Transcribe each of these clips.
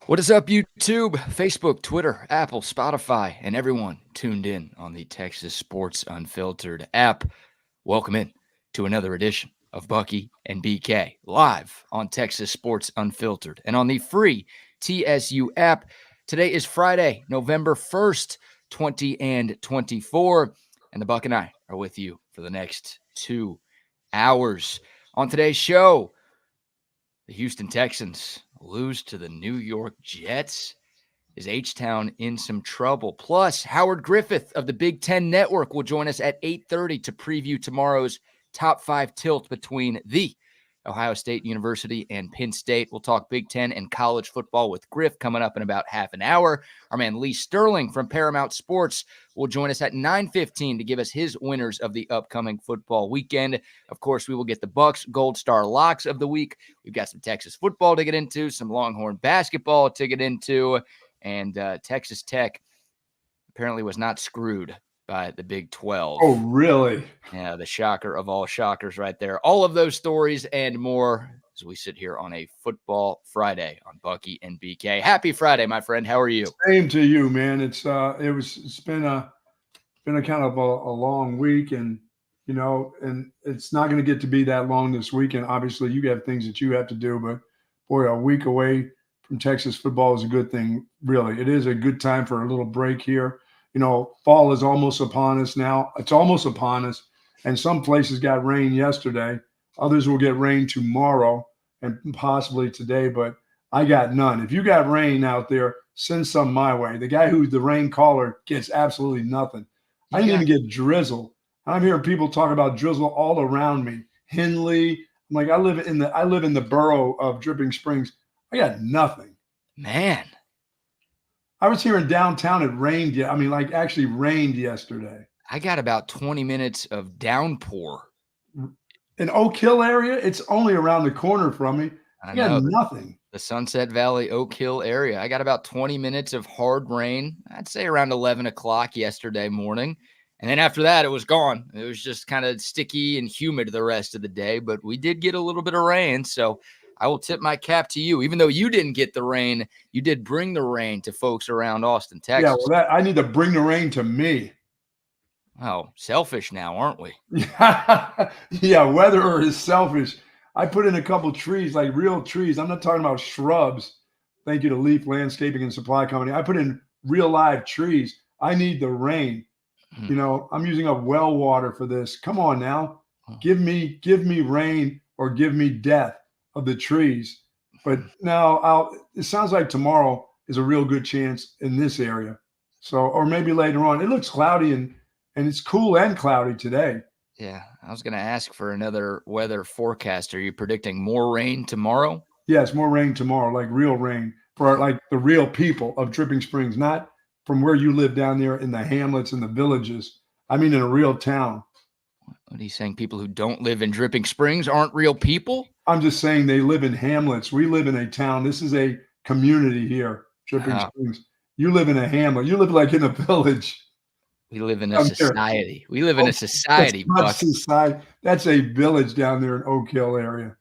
What is up, YouTube, Facebook, Twitter, Apple, Spotify, and everyone tuned in on the Texas Sports Unfiltered app? Welcome in to another edition of Bucky and BK live on Texas Sports Unfiltered and on the free TSU app. Today is Friday, November 1st, 2024, and the Buck and I are with you for the next 2 hours. On today's show, the Houston Texans lose to the New York Jets. Is H-Town in some trouble? Plus, Howard Griffith of the Big Ten Network will join us at 8:30 to preview tomorrow's top 5 tilt between the Ohio State University and Penn State. We'll talk Big Ten and college football with Griff coming up in about half an hour. Our man Lee Sterling from Paramount Sports will join us at 9:15 to give us his winners of the upcoming football weekend. Of course, we will get the Bucks Gold Star locks of the week. We've got some Texas football to get into, some Longhorn basketball to get into, and Texas Tech apparently was not screwed by the Big 12. Oh, really? Yeah, the shocker of all shockers right there. All of those stories and more as we sit here on a football Friday on Bucky and BK. Happy Friday, my friend. How are you? Same to you, man. It's been a kind of a long week, and and it's not going to get to be that long this weekend. Obviously, you have things that you have to do, but boy, a week away from Texas football is a good thing. Really, it is a good time for a little break here. Fall is almost upon us now. It's almost upon us. And some places got rain yesterday. Others will get rain tomorrow and possibly today, but I got none. If you got rain out there, send some my way. The guy who's the rain caller gets absolutely nothing. I didn't even get drizzle. I'm hearing people talk about drizzle all around me. Henley. I'm like, I live in the borough of Dripping Springs. I got nothing. Man. I was here in downtown. It rained. Actually rained yesterday. I got about 20 minutes of downpour. In Oak Hill area, it's only around the corner from me. I got nothing. The Sunset Valley, Oak Hill area. I got about 20 minutes of hard rain. I'd say around 11 o'clock yesterday morning. And then after that, it was gone. It was just kind of sticky and humid the rest of the day. But we did get a little bit of rain. So I will tip my cap to you. Even though you didn't get the rain, you did bring the rain to folks around Austin, Texas. Yeah, well, I need to bring the rain to me. Oh, selfish now, aren't we? Yeah, weather is selfish. I put in a couple trees, like real trees. I'm not talking about shrubs. Thank you to Leaf Landscaping and Supply Company. I put in real live trees. I need the rain. I'm using up well water for this. Come on now. Give me rain or give me death of the trees. But now it sounds like tomorrow is a real good chance in this area. So, or maybe later on. It looks cloudy and it's cool and cloudy today. Yeah, I was going to ask for another weather forecast. Are you predicting more rain tomorrow? Yes, more rain tomorrow, like real rain for like the real people of Dripping Springs, not from where you live down there in the hamlets and the villages. I mean, in a real town. What are you saying? People who don't live in Dripping Springs aren't real people? I'm just saying they live in hamlets. We live in a town. This is a community here, Dripping Springs. You live in a hamlet. You live like in a village. We live in a society. We live in a society. That's a village down there in Oak Hill area.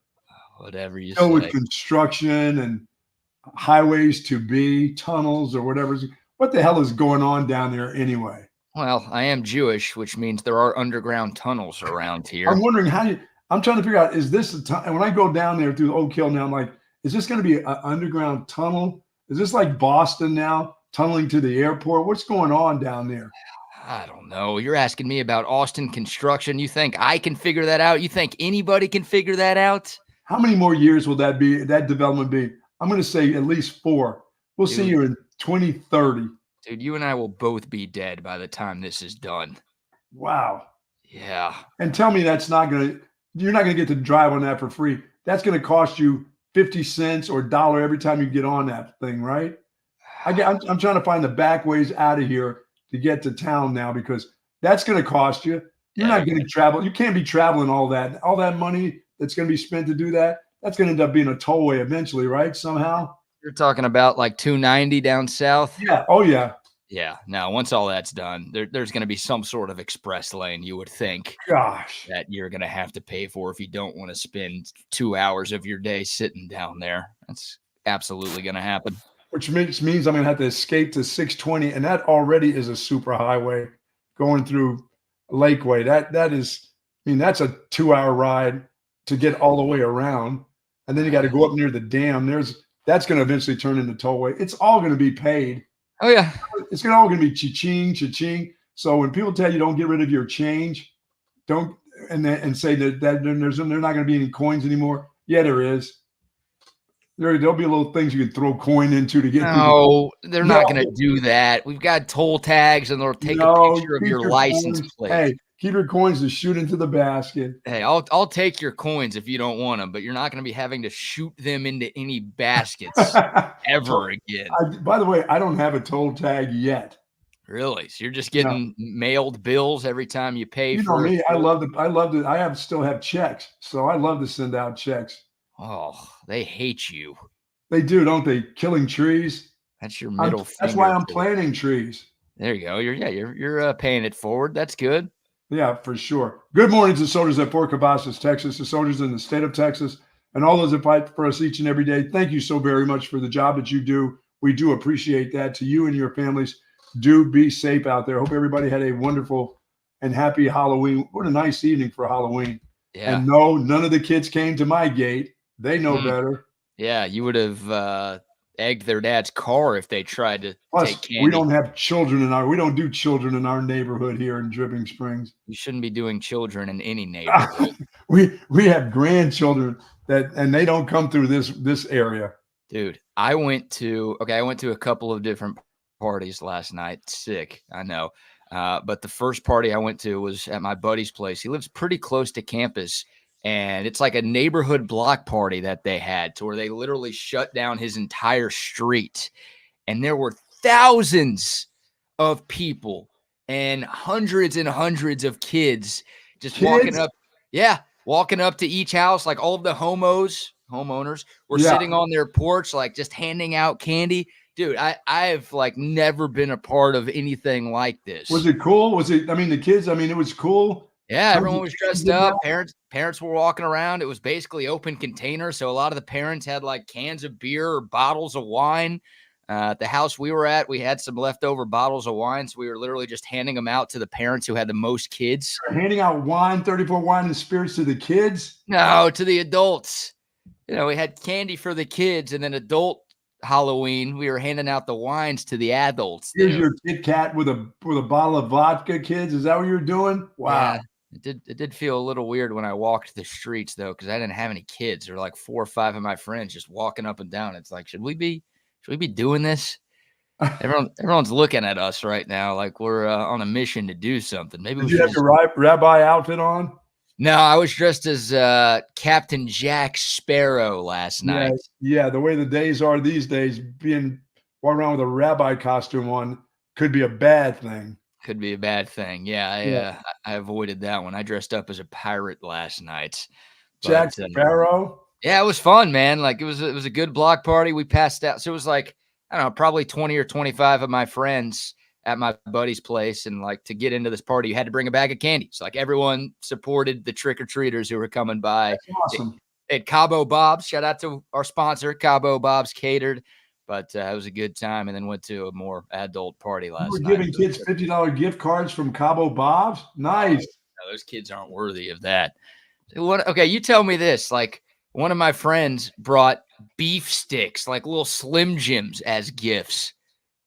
Whatever you say. With construction and highways to be, tunnels or whatever. What the hell is going on down there anyway? Well, I am Jewish, which means there are underground tunnels around here. I'm wondering I'm trying to figure out, is this and when I go down there through Oak Hill now, I'm like, is this going to be an underground tunnel? Is this like Boston now, tunneling to the airport? What's going on down there? I don't know. You're asking me about Austin construction. You think I can figure that out? You think anybody can figure that out? How many more years will that development be? I'm going to say at least 4. We'll see you in 2030. Dude, you and I will both be dead by the time this is done. Wow. Yeah. And tell me you're not going to get to drive on that for free. That's going to cost you 50 cents or $1 every time you get on that thing, right? I'm trying to find the back ways out of here to get to town now, because that's going to cost you. You're not going to travel. You can't be traveling all that money that's going to be spent to do that. That's going to end up being a tollway eventually, right? Somehow. You're talking about like 290 down south? Yeah. Oh, yeah. Yeah. Now, once all that's done, there's going to be some sort of express lane, you would think. Gosh. That you're going to have to pay for if you don't want to spend 2 hours of your day sitting down there. That's absolutely going to happen. which means I'm going to have to escape to 620, and that already is a super highway going through Lakeway. That is, I mean, that's a 2-hour ride to get all the way around, and then you got to go up near the dam. That's going to eventually turn into tollway. It's all going to be paid. Oh yeah, it's all going to be cha-ching, cha-ching. So when people tell you don't get rid of your change, don't and say that they're not going to be any coins anymore. Yeah, there is. There'll be little things you can throw coin into to get. No, they're not going to do that. We've got toll tags, and they'll take a picture of your license plate. Hey, keep your coins to shoot into the basket. Hey, I'll take your coins if you don't want them, but you're not going to be having to shoot them into any baskets ever again. By the way, I don't have a toll tag yet. Really? So you're just getting mailed bills every time you pay for me. I love it. I still have checks, so I love to send out checks. Oh, they hate you. They do, don't they? Killing trees. That's your middle finger. That's why I'm planting trees. There you go. You're paying it forward. That's good. Yeah, for sure. Good morning to soldiers at Fort Cavazos, Texas, the soldiers in the state of Texas, and all those that fight for us each and every day. Thank you so very much for the job that you do. We do appreciate that. To you and your families, do be safe out there. Hope everybody had a wonderful and happy Halloween. What a nice evening for Halloween. Yeah. And no, none of the kids came to my gate. They know better. Yeah, you would have egged their dad's car if they tried to take candy. We don't have children we don't do children in our neighborhood here in Dripping Springs. You shouldn't be doing children in any neighborhood. we have grandchildren and they don't come through this area. Dude, I went to a couple of different parties last night. Sick, I know. But the first party I went to was at my buddy's place. He lives pretty close to campus. And it's like a neighborhood block party that they had to where they literally shut down his entire street. And there were thousands of people and hundreds of kids just walking up. Yeah, walking up to each house. Like all of the homeowners were sitting on their porch, like just handing out candy. Dude, I've like never been a part of anything like this. Was it cool? The kids, it was cool. Yeah, everyone was dressed up. Parents were walking around. It was basically open container. So a lot of the parents had like cans of beer or bottles of wine. At the house we were at, we had some leftover bottles of wine. So we were literally just handing them out to the parents who had the most kids. Handing out wine, 34 wine and spirits to the kids? No, to the adults. We had candy for the kids, and then adult Halloween, we were handing out the wines to the adults. Here's your Kit Kat with a bottle of vodka, kids. Is that what you're doing? Wow. Yeah. It did feel a little weird when I walked the streets though, because I didn't have any kids. There were like 4 or 5 of my friends just walking up and down. It's like, should we be doing this? Everyone's looking at us right now like we're on a mission to do something. Maybe Did you have your rabbi outfit on? No, I was dressed as Captain Jack Sparrow last night. Yeah, the way the days are these days, walking around with a rabbi costume on could be a bad thing. Could be a bad thing. Yeah, I avoided that one. I dressed up as a pirate last night. Jack Sparrow? Yeah, it was fun, man. Like it was a good block party. We passed out. So it was like, I don't know, probably 20 or 25 of my friends at my buddy's place. And like to get into this party, you had to bring a bag of candy. So like everyone supported the trick-or-treaters who were coming by. That's awesome. At Cabo Bob's. Shout out to our sponsor, Cabo Bob's Catered. But it was a good time, and then went to a more adult party last night. You were giving kids $50 gift cards from Cabo Bob's? Nice. No, those kids aren't worthy of that. Okay, you tell me this. Like, one of my friends brought beef sticks, like little Slim Jims, as gifts.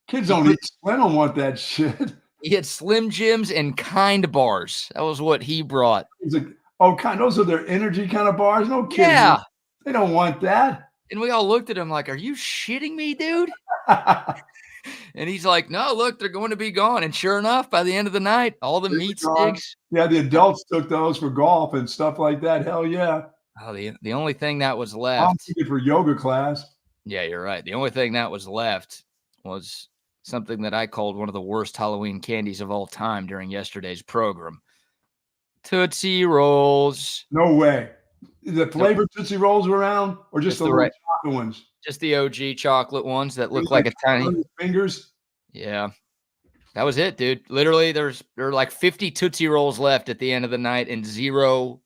Kids don't want that shit. He had Slim Jims and Kind bars. That was what he brought. He's like, those are their energy kind of bars? No kids. Yeah. They don't want that. And we all looked at him like, are you shitting me, dude? And he's like, no, look, they're going to be gone. And sure enough, by the end of the night, all the meat sticks. Yeah, the adults took those for golf and stuff like that. Hell yeah. Oh, the only thing that was left. I'm thinking for yoga class. Yeah, you're right. The only thing that was left was something that I called one of the worst Halloween candies of all time during yesterday's program. Tootsie Rolls. No way. The flavored Tootsie Rolls around, or just the chocolate ones? Just the OG chocolate ones that look like a tiny fingers. Yeah, that was it, dude. Literally, there are like 50 Tootsie Rolls left at the end of the night, and 0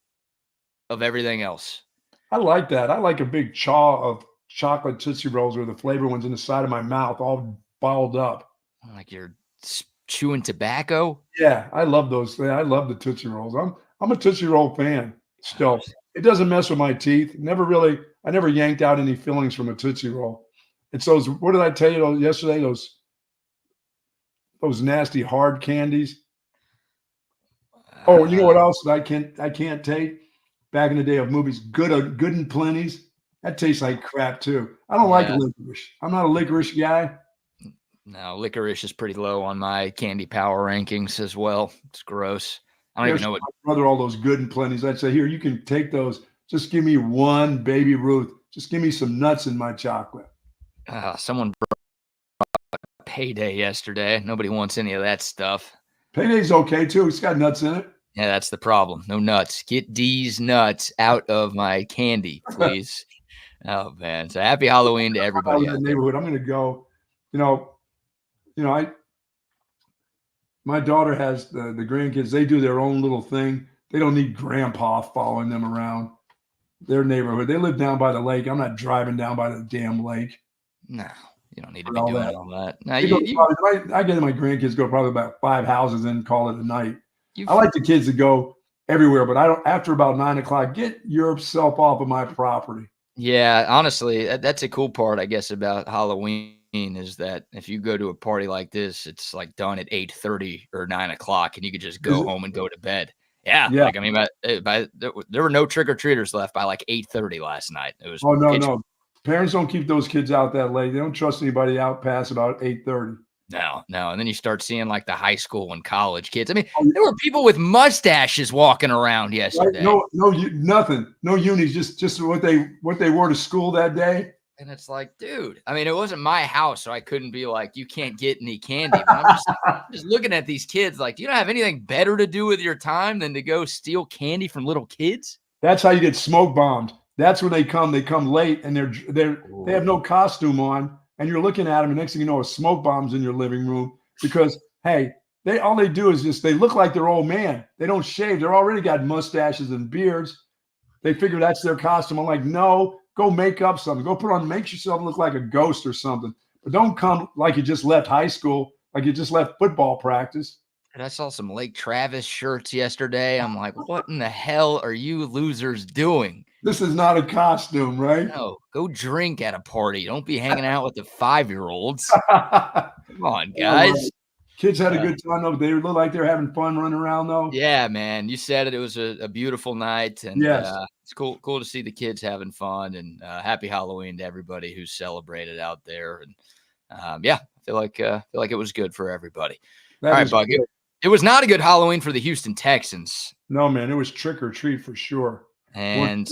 of everything else. I like that. I like a big chocolate chocolate Tootsie Rolls or the flavor ones in the side of my mouth, all balled up. Like you're chewing tobacco. Yeah, I love those things. I love the Tootsie Rolls. I'm a Tootsie Roll fan still. It doesn't mess with my teeth. I never yanked out any fillings from a Tootsie Roll. It's those, what did I tell you yesterday? Those nasty hard candies. Oh, you know what else I can't take? Back in the day of movies, Good and Plenty's. That tastes like crap too. I don't like licorice. I'm not a licorice guy. No, licorice is pretty low on my candy power rankings as well. It's gross. I don't even know what. My brother, all those Good and Plenty's. I'd say, here, you can take those. Just give me one Baby Ruth. Just give me some nuts in my chocolate. Someone brought Payday yesterday. Nobody wants any of that stuff. Payday's okay too. It's got nuts in it. Yeah, that's the problem. No nuts. Get these nuts out of my candy, please. Oh man! So happy Halloween to everybody out in the there. neighborhood. I'm going to go. My daughter has the grandkids. They do their own little thing. They don't need grandpa following them around their neighborhood. They live down by the lake. I'm not driving down by the damn lake. No, you don't need to be doing all that. No, I get my grandkids go probably about 5 houses and call it a night. I like the kids to go everywhere, but I don't. After about 9 o'clock, get yourself off of my property. Yeah, honestly, that's a cool part, I guess, about Halloween is that if you go to a party like this, it's like done at 8:30 or 9 o'clock, and you could just go home and go to bed. Yeah. Like, I mean, there were no trick-or-treaters left by like 8:30 last night. It was no. Parents don't keep those kids out that late. They don't trust anybody out past about 8:30. No. And then you start seeing like the high school and college kids. I mean, there were people with mustaches walking around yesterday. No, nothing. No unis, just what they wore to school that day. And it's like, dude, I mean, it wasn't my house, so I couldn't be like, you can't get any candy. But I'm just looking at these kids like, you don't have anything better to do with your time than to go steal candy from little kids? That's how you get smoke bombed. That's when they come. They come late and they have no costume on. And you're looking at them, and next thing you know, a smoke bomb's in your living room because, hey, all they do is they look like their old man. They don't shave. They're already got mustaches and beards. They figure that's their costume. I'm like, no, go make up something. Go make yourself look like a ghost or something. But don't come like you just left high school, like you just left football practice. And I saw some Lake Travis shirts yesterday. I'm like, what in the hell are you losers doing? This is not a costume, right? No, go drink at a party. Don't be hanging out with the 5-year-olds. Come on, guys. Kids had a good time, though. They look like they're having fun running around, though. Yeah, man. You said it. It was a beautiful night. And it's cool to see the kids having fun. And happy Halloween to everybody who's celebrated out there. And I feel like it was good for everybody. All right, Bucky. It was not a good Halloween for the Houston Texans. No, man. It was trick or treat for sure. And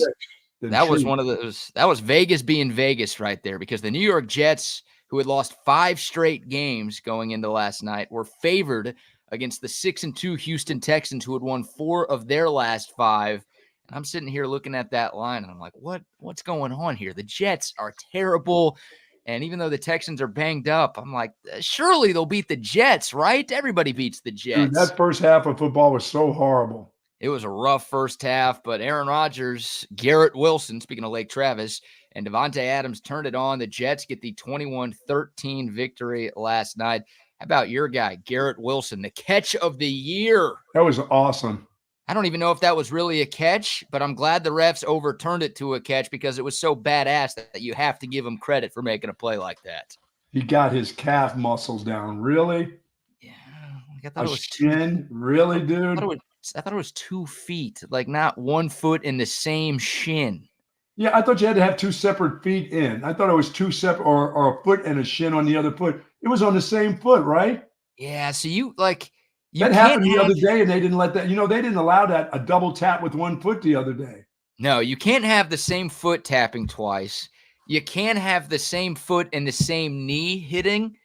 that was Vegas being Vegas right there, because the New York Jets, who had lost 5 straight games going into last night, were favored against the 6-2 Houston Texans, who had won 4 of their last 5. And I'm sitting here looking at that line, and I'm like, what's going on here? The Jets are terrible. And even though the Texans are banged up, I'm like, surely they'll beat the Jets, right? Everybody beats the Jets. Dude, that first half of football was so horrible. It was a rough first half, but Aaron Rodgers, Garrett Wilson, speaking of Lake Travis, and Devontae Adams turned it on. The Jets get the 21-13 victory last night. How about your guy, Garrett Wilson, the catch of the year? That was awesome. I don't even know if that was really a catch, but I'm glad the refs overturned it to a catch because it was so badass that you have to give him credit for making a play like that. He got his calf muscles down. Really? Yeah. I thought it was shin? Really, dude? I thought it was 2 feet, like not 1 foot in the same shin. Yeah, I thought you had to have 2 separate feet in. I thought it was 2 separate, or a foot and a shin on the other foot. It was on the same foot, right? Yeah, so that happened the other day, and they didn't let that. They didn't allow that, a double tap with 1 foot the other day. No, you can't have the same foot tapping twice. You can't have the same foot and the same knee hitting.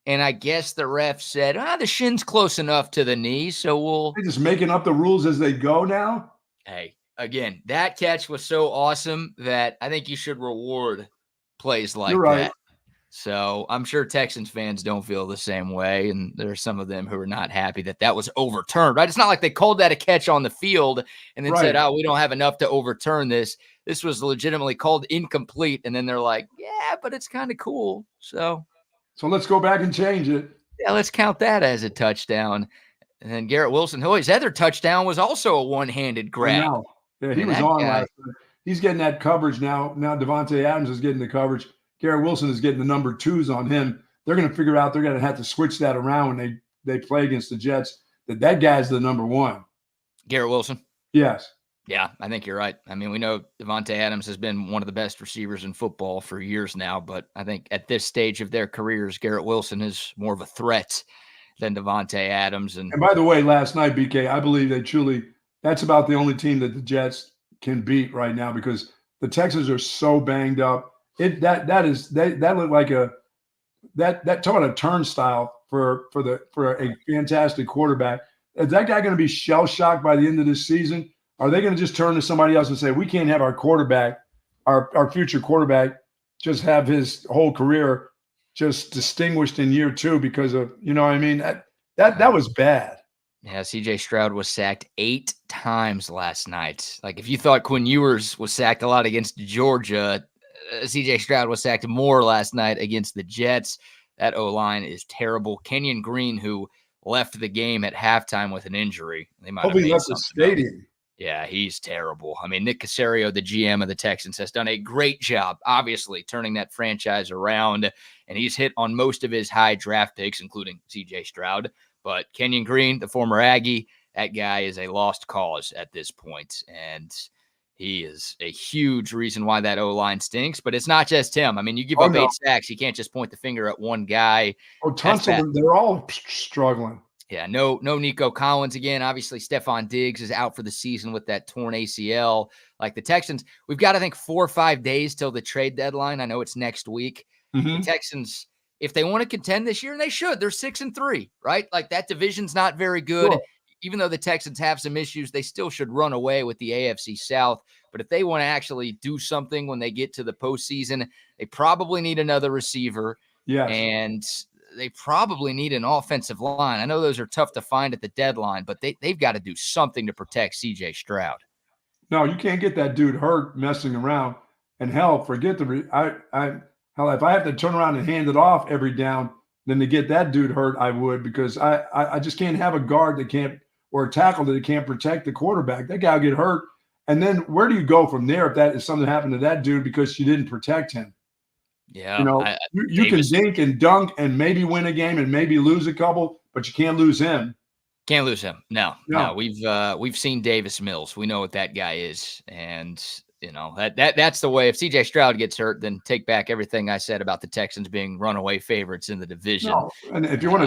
And I guess the ref said, the shin's close enough to the knee, so They're just making up the rules as they go now? Hey, again, that catch was so awesome that I think you should reward plays like that. So I'm sure Texans fans don't feel the same way. And there are some of them who are not happy that that was overturned, right? It's not like they called that a catch on the field and then said, Right. oh, we don't have enough to overturn this. This was legitimately called incomplete. And then they're like, yeah, but it's kind of cool. So let's go back and change it. yeah, let's count that as a touchdown. And then Garrett Wilson, who his other touchdown was also a one-handed I grab. know. Yeah, he And was that on guy, last night. He's getting that coverage now. Now Devontae Adams is getting the coverage. Garrett Wilson is getting the number twos on him. They're going to figure out they're going to have to switch that around when they play against the Jets. That guy's the number one. Garrett Wilson. Yes. Yeah, I think you're right. I mean, we know Devontae Adams has been one of the best receivers in football for years now, but I think at this stage of their careers, Garrett Wilson is more of a threat than Devontae Adams. And by the way, last night, BK, I believe that's about the only team that the Jets can beat right now because the Texans are so banged up. That looked like that talk about a turnstile for a fantastic quarterback. Is that guy going to be shell shocked by the end of this season? Are they going to just turn to somebody else and say, we can't have our quarterback, our future quarterback, just have his whole career just distinguished in year two because of, you know what I mean? That was bad. Yeah, CJ Stroud was sacked 8 times last night. Like if you thought Quinn Ewers was sacked a lot against Georgia, CJ Stroud was sacked more last night against the Jets. That O-line is terrible. Kenyon Green, who left the game at halftime with an injury. They might have made left the stadium. Yeah, he's terrible. I mean, Nick Caserio, the GM of the Texans, has done a great job, obviously, turning that franchise around, and he's hit on most of his high draft picks, including C.J. Stroud. But Kenyon Green, the former Aggie, that guy is a lost cause at this point, and he is a huge reason why that O-line stinks. But it's not just him. I mean, you give up 8 sacks, you can't just point the finger at one guy. Tons of them, they're all struggling. Yeah, no Nico Collins again. Obviously, Stephon Diggs is out for the season with that torn ACL. Like the Texans, we've got, I think, 4 or 5 days till the trade deadline. I know it's next week. The Texans, if they want to contend this year, and they should, they're 6-3, right? Like that division's not very good. Sure. Even though the Texans have some issues, they still should run away with the AFC South. But if they want to actually do something when they get to the postseason, they probably need another receiver. Yes. And they probably need an offensive line. I know those are tough to find at the deadline, but they've got to do something to protect C.J. Stroud. No, you can't get that dude hurt messing around. And hell, forget if I have to turn around and hand it off every down, then to get that dude hurt, I would, because I just can't have a guard that can't, or a tackle that can't protect the quarterback. That guy will get hurt. And then where do you go from there if something happened to that dude because you didn't protect him? Yeah, you know, you can dink and dunk and maybe win a game and maybe lose a couple, but you can't lose him. Can't lose him. No. We've seen Davis Mills. We know what that guy is, and you know that's the way. If C.J. Stroud gets hurt, then take back everything I said about the Texans being runaway favorites in the division. No. And if you're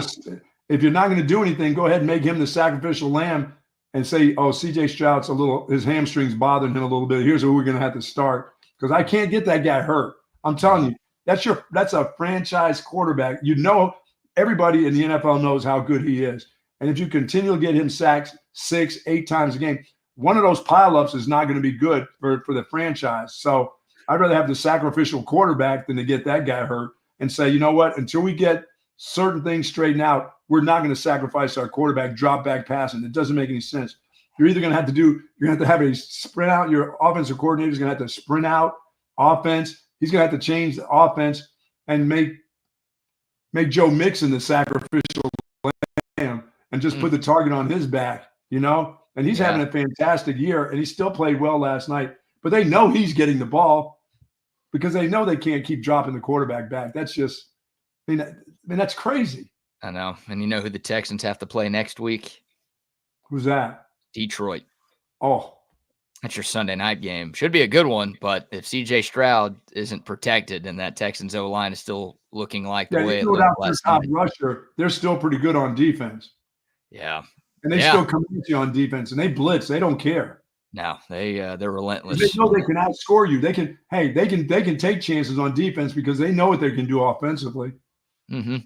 not going to do anything, go ahead and make him the sacrificial lamb and say, "Oh, C.J. Stroud's his hamstrings bothering him a little bit. Here's where we're going to have to start because I can't get that guy hurt." I'm telling you. That's a franchise quarterback. You know, everybody in the NFL knows how good he is. And if you continue to get him sacked 6, 8 times a game, one of those pileups is not going to be good for the franchise. So I'd rather have the sacrificial quarterback than to get that guy hurt and say, you know what, until we get certain things straightened out, we're not going to sacrifice our quarterback, drop back passing. It doesn't make any sense. You're either going to have to have a sprint out. Your offensive coordinator is going to have to sprint out offense. He's going to have to change the offense and make Joe Mixon the sacrificial lamb and just put the target on his back, you know? And he's having a fantastic year, and he still played well last night. But they know he's getting the ball because they know they can't keep dropping the quarterback back. That's just that's crazy. I know. And you know who the Texans have to play next week? Who's that? Detroit. Oh. That's your Sunday night game. Should be a good one, but if C.J. Stroud isn't protected and that Texans O-line is still looking like the way it looked last night. Rusher, they're still pretty good on defense. Yeah. And they still come at you on defense, and they blitz. They don't care. No, they're relentless. They know they can outscore you. They can take chances on defense because they know what they can do offensively. Mm-hmm.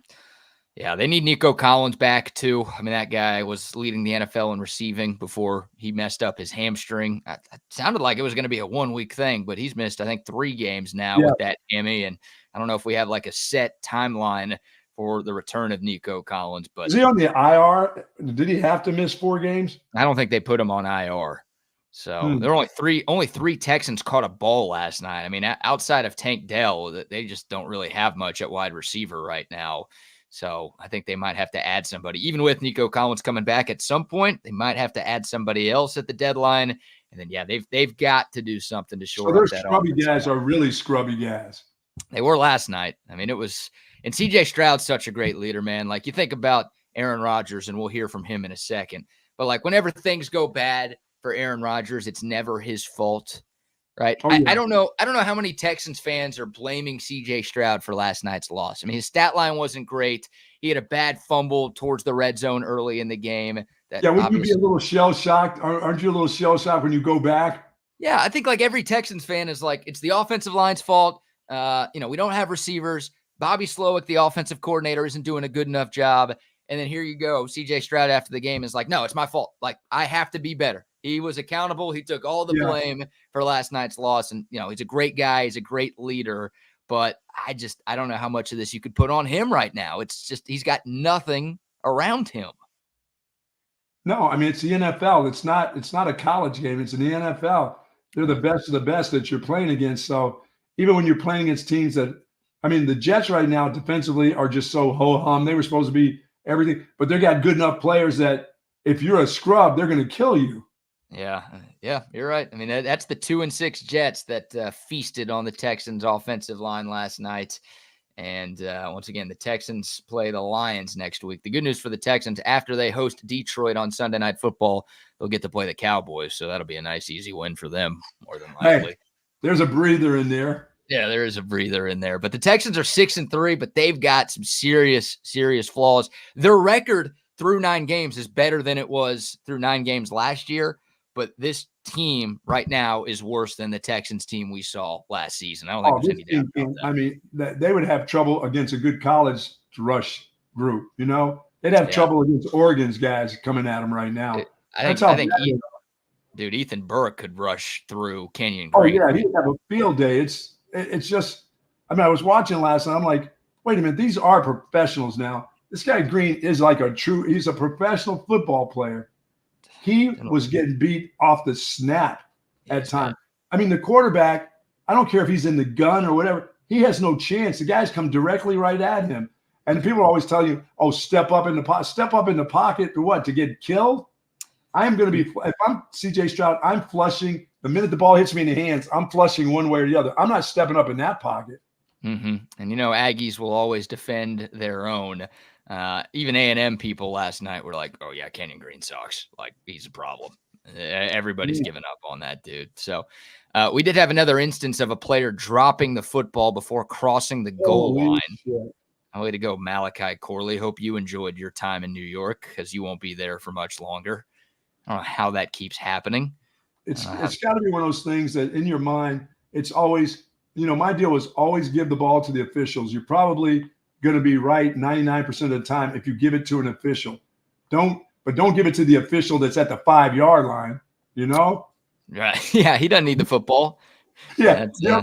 Yeah, they need Nico Collins back, too. I mean, that guy was leading the NFL in receiving before he messed up his hamstring. It sounded like it was going to be a 1-week thing, but he's missed, I think, 3 games now with that hammy. And I don't know if we have like a set timeline for the return of Nico Collins, but is he on the IR? Did he have to miss 4 games? I don't think they put him on IR. So there were only three Texans caught a ball last night. I mean, outside of Tank Dell, they just don't really have much at wide receiver right now. So I think they might have to add somebody. Even with Nico Collins coming back at some point, they might have to add somebody else at the deadline. And then, they've got to do something to shore up that scrubby offense. guys are really scrubby guys. They were last night. I mean, it was – and C.J. Stroud's such a great leader, man. Like, you think about Aaron Rodgers, and we'll hear from him in a second. But, like, whenever things go bad for Aaron Rodgers, it's never his fault, right? Oh, yeah. I don't know how many Texans fans are blaming C.J. Stroud for last night's loss. I mean, his stat line wasn't great. He had a bad fumble towards the red zone early in the game. Wouldn't you be a little shell-shocked? Aren't you a little shell-shocked when you go back? Yeah, I think like every Texans fan is like, it's the offensive line's fault. We don't have receivers. Bobby Slowick, the offensive coordinator, isn't doing a good enough job. And then here you go. C.J. Stroud after the game is like, no, it's my fault. Like, I have to be better. He was accountable. He took all the blame for last night's loss. And, he's a great guy. He's a great leader. But I don't know how much of this you could put on him right now. It's just he's got nothing around him. No, I mean, it's the NFL. It's not a college game. It's in the NFL. They're the best of the best that you're playing against. So even when you're playing against teams the Jets right now defensively are just so ho-hum. They were supposed to be everything, but they got good enough players that if you're a scrub, they're going to kill you. Yeah, you're right. I mean, that's the 2-6 Jets that feasted on the Texans' offensive line last night. And once again, the Texans play the Lions next week. The good news for the Texans, after they host Detroit on Sunday Night Football, they'll get to play the Cowboys. So that'll be a nice, easy win for them, more than likely. Hey, there's a breather in there. Yeah, there is a breather in there. But the Texans are 6-3, but they've got some serious, serious flaws. Their record through 9 games is better than it was through 9 games last year. But this team right now is worse than the Texans team we saw last season. I don't think there's any doubt about that. I mean, they would have trouble against a good college rush group. They'd have trouble against Oregon's guys coming at them right now. I think Ethan Burke could rush through Kenyon Green. Oh yeah, he'd have a field day. It's just. I mean, I was watching last night. I'm like, wait a minute, these are professionals now. This guy Green is like he's a professional football player. He was getting beat off the snap at times. I mean, the quarterback, I don't care if he's in the gun or whatever, he has no chance. The guys come directly right at him. And people always tell you, step up in the pocket. Step up in the pocket for what? To get killed? I'm going to be – if I'm C.J. Stroud, I'm flushing. The minute the ball hits me in the hands, I'm flushing one way or the other. I'm not stepping up in that pocket. Mm-hmm. And, Aggies will always defend their own. Even A&M people last night were like, oh, yeah, Kenyon Green sucks. Like, he's a problem. Everybody's given up on that dude. So we did have another instance of a player dropping the football before crossing the goal line. Shit. Way to go, Malachi Corley. Hope you enjoyed your time in New York because you won't be there for much longer. I don't know how that keeps happening. It's got to be one of those things that in your mind, it's always, my deal is always give the ball to the officials. You're probably going to be right 99% of the time if you give it to an official. Don't give it to the official that's at the 5-yard line, Right. Yeah, he doesn't need the football. Yeah, there'll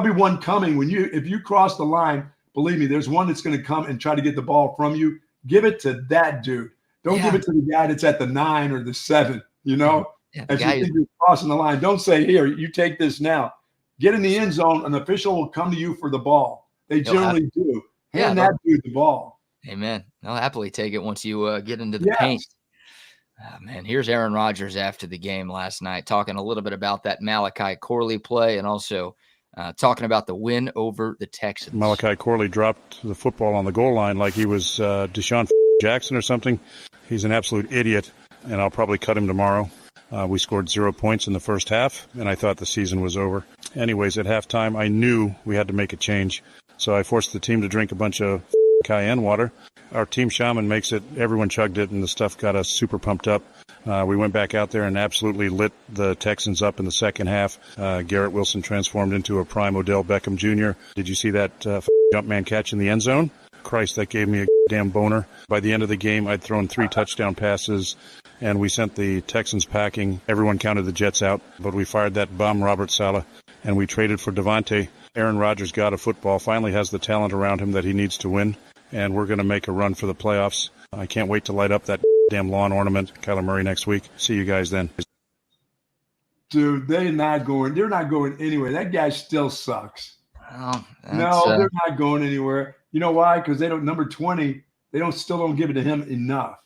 be one coming if you cross the line. Believe me, there's one that's going to come and try to get the ball from you. Give it to that dude. Don't give it to the guy that's at the 9 or the 7, Yeah, As you think you're crossing the line, don't say, here, you take this now. Get in the end zone. An official will come to you for the ball. They generally do. Hand that dude the ball. Amen. They'll happily take it once you get into the paint. Man, here's Aaron Rodgers after the game last night, talking a little bit about that Malachi Corley play and also talking about the win over the Texans. Malachi Corley dropped the football on the goal line like he was Deshaun Jackson or something. He's an absolute idiot, and I'll probably cut him tomorrow. We scored 0 points in the first half, and I thought the season was over. Anyways, at halftime, I knew we had to make a change, so I forced the team to drink a bunch of cayenne water. Our team shaman makes it. Everyone chugged it, and the stuff got us super pumped up. We went back out there and absolutely lit the Texans up in the second half. Garrett Wilson transformed into a prime Odell Beckham Jr. Did you see that jump man catch in the end zone? Christ, that gave me a damn boner. By the end of the game, I'd thrown 3 touchdown passes, and we sent the Texans packing. Everyone counted the Jets out, but we fired that bum, Robert Saleh, and we traded for Devontae. Aaron Rodgers, God of football, finally has the talent around him that he needs to win, and we're going to make a run for the playoffs. I can't wait to light up that damn lawn ornament, Kyler Murray, next week. See you guys then. Dude, they're not going anywhere. That guy still sucks. Oh, No, they're not going anywhere. You know why? Because number 20, still don't give it to him enough.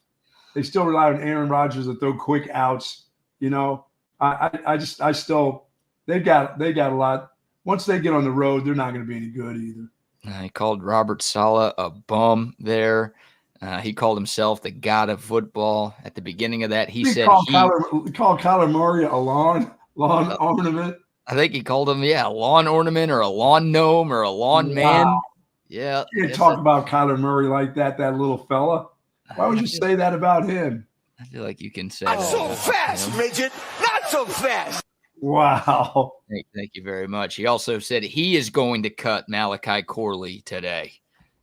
They still rely on Aaron Rodgers to throw quick outs. You know, they got a lot. Once they get on the road, they're not going to be any good either. He called Robert Saleh a bum there. He called himself the god of football. At the beginning of that, he said called Kyler Murray a lawn ornament. I think he called him, a lawn ornament or a lawn gnome or a lawn man. Yeah. You can't talk about Kyler Murray like that little fella. Why would you say that about him? I feel like you can say Not that. so fast, midget. Not so fast. Wow. Thank you very much. He also said he is going to cut Malachi Corley today.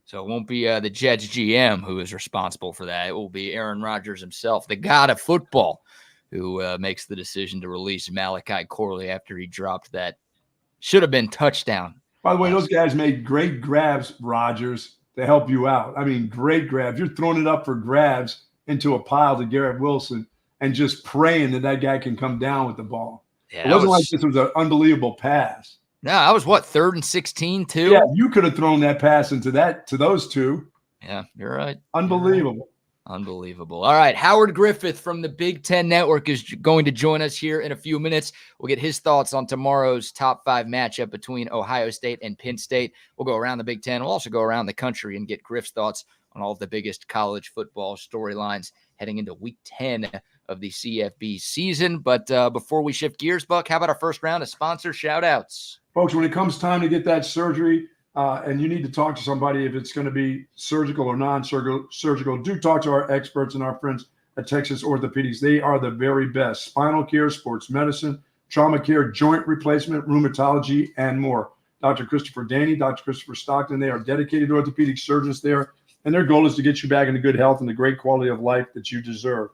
So it won't be the Jets GM who is responsible for that. It will be Aaron Rodgers himself, the god of football, who makes the decision to release Malachi Corley after he dropped that should have been touchdown. By the way, those guys made great grabs, Rodgers, to help you out. I mean, great grabs. You're throwing it up for grabs into a pile to Garrett Wilson and just praying that guy can come down with the ball. Yeah, it wasn't like this was an unbelievable pass. No, I was 3rd and 16 too? Yeah, you could have thrown that pass to those two. Yeah, you're right. Unbelievable. Unbelievable. All right, Howard Griffith from the Big Ten Network is going to join us here in a few minutes. We'll get his thoughts on tomorrow's top 5 matchup between Ohio State and Penn State. We'll go around the Big Ten. We'll also go around the country and get Griff's thoughts on all of the biggest college football storylines heading into Week 10 of the CFB season. But before we shift gears, Buck, how about our first round of sponsor shout-outs? Folks, when it comes time to get that surgery, and you need to talk to somebody if it's going to be surgical or non-surgical, do talk to our experts and our friends at Texas Orthopedics. They are the very best. Spinal care, sports medicine, trauma care, joint replacement, rheumatology, and more. Dr. Christopher Daney, Dr. Christopher Stockton, they are dedicated orthopedic surgeons there, and their goal is to get you back into good health and the great quality of life that you deserve.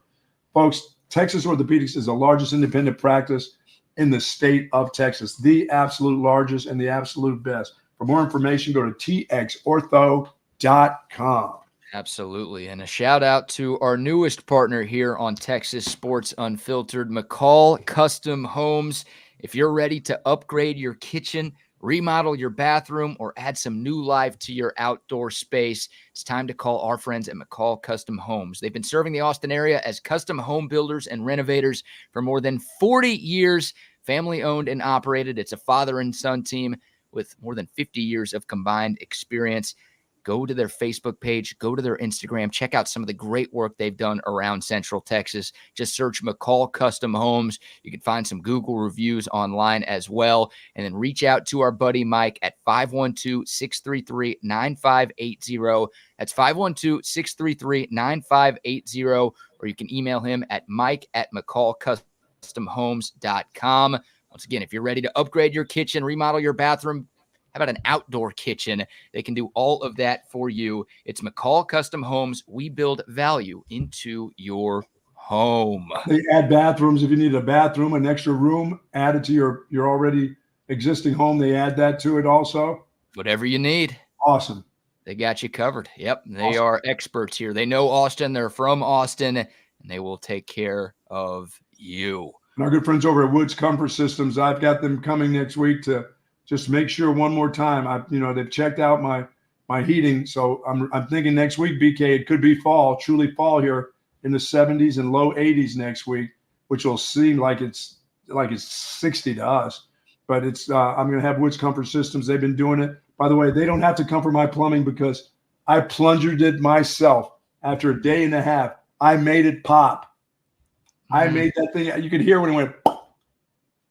Folks, Texas Orthopedics is the largest independent practice in the state of Texas, the absolute largest and the absolute best. For more information, go to txortho.com. Absolutely. And a shout out to our newest partner here on Texas Sports Unfiltered, McCall Custom Homes. If you're ready to upgrade your kitchen, remodel your bathroom, or add some new life to your outdoor space, it's time to call our friends at McCall Custom Homes. They've been serving the Austin area as custom home builders and renovators for more than 40 years, family owned and operated. It's a father and son team with more than 50 years of combined experience. Go to their Facebook page, go to their Instagram, check out some of the great work they've done around Central Texas. Just search McCall Custom Homes. You can find some Google reviews online as well. And then reach out to our buddy Mike at 512-633-9580. That's 512-633-9580. Or you can email him at mike@mccallcustomhomes.com. Once again, if you're ready to upgrade your kitchen, remodel your bathroom, how about an outdoor kitchen? They can do all of that for you. It's McCall Custom Homes. We build value into your home. They add bathrooms. If you need a bathroom, an extra room added to your already existing home, they add that to it also. Whatever you need. Awesome. They got you covered. Yep. They are experts here. They know Austin. They're from Austin, and they will take care of you. And our good friends over at Woods Comfort Systems, I've got them coming next week to just make sure one more time. They've checked out my heating, so I'm thinking next week, BK, it could be fall, truly fall here in the 70s and low 80s next week, which will seem like it's 60 to us. But it's I'm going to have Woods Comfort Systems. They've been doing it. By the way, they don't have to comfort my plumbing because I plungered it myself. After a day and a half, I made it pop. I made that thing. You could hear when it went.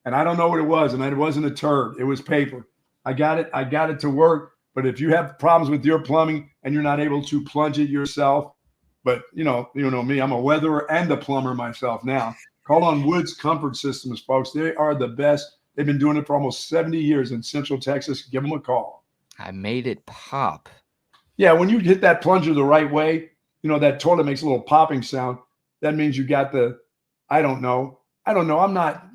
And I don't know what it was, and it wasn't a turd. It was paper. I got it to work. But if you have problems with your plumbing and you're not able to plunge it yourself, but you know me, I'm a weatherer and a plumber myself now. Call on Woods Comfort Systems, folks. They are the best. They've been doing it for almost 70 years in Central Texas. Give them a call. I made it pop. Yeah, when you hit that plunger the right way, that toilet makes a little popping sound. That means you got the, I don't know. I'm not,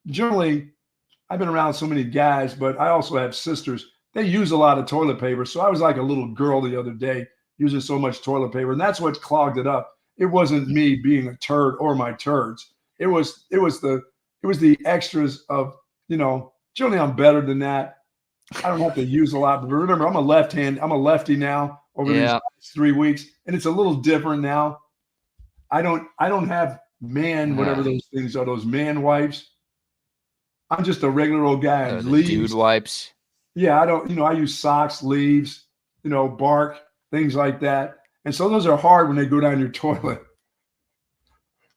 generally, I've been around so many guys, but I also have sisters. They use a lot of toilet paper. So I was like a little girl the other day using so much toilet paper, and that's what clogged it up. It wasn't me being a turd or my turds. It was the extras of, generally I'm better than that. I don't have to use a lot, but remember, I'm a lefty now over these last 3 weeks, and it's a little different now. I don't have whatever those things are, those man wipes. I'm just a regular old guy. The dude wipes. Yeah, I don't, I use socks, leaves, bark, things like that. And so those are hard when they go down your toilet.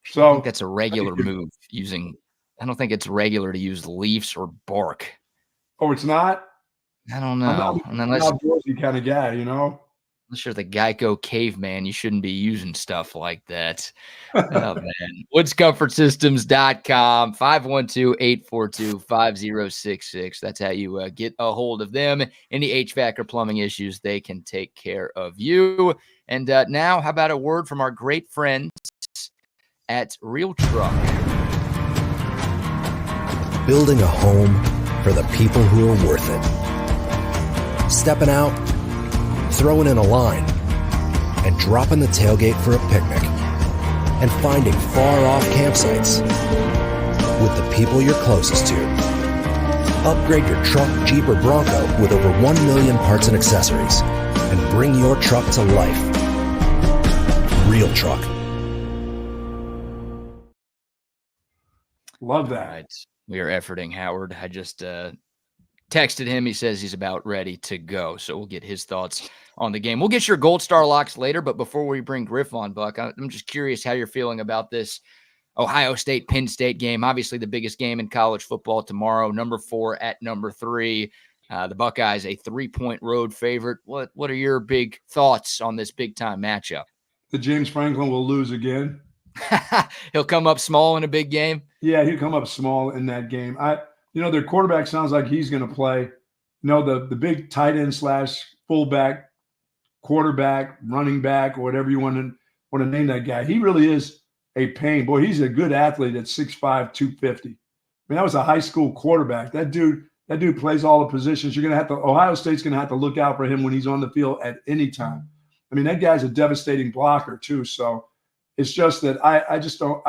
So I think that's a regular move I don't think it's regular to use leaves or bark. Oh, it's not? I don't know. I'm an outdoorsy kind of guy, Unless you're the Geico caveman, you shouldn't be using stuff like that. Oh, man. WoodsComfortSystems.com, 512-842-5066. That's how you get a hold of them. Any HVAC or plumbing issues, they can take care of you. And now, how about a word from our great friends at Real Truck? Building a home for the people who are worth it. Stepping out, throwing in a line, and dropping the tailgate for a picnic, and finding far-off campsites with the people you're closest to. Upgrade your truck, Jeep, or Bronco with over 1 million parts and accessories, and bring your truck to life. Real Truck. Love that. Right. We are efforting Howard. I just texted him. He says he's about ready to go. So we'll get his thoughts on the game. We'll get your Gold Star locks later. But before we bring Griff on, Buck, I'm just curious how you're feeling about this Ohio State-Penn State game. Obviously the biggest game in college football tomorrow, number 4 at number 3. The Buckeyes, a 3-point road favorite. What are your big thoughts on this big-time matchup? That James Franklin will lose again. He'll come up small in a big game? Yeah, he'll come up small in that game. Their quarterback sounds like he's going to play. The big tight end / fullback, quarterback, running back, or whatever you want to name that guy. He really is a pain. Boy, he's a good athlete at 6'5", 250. I mean, that was a high school quarterback. That dude plays all the positions. Ohio State's going to have to look out for him when he's on the field at any time. I mean, that guy's a devastating blocker too. So it's just that I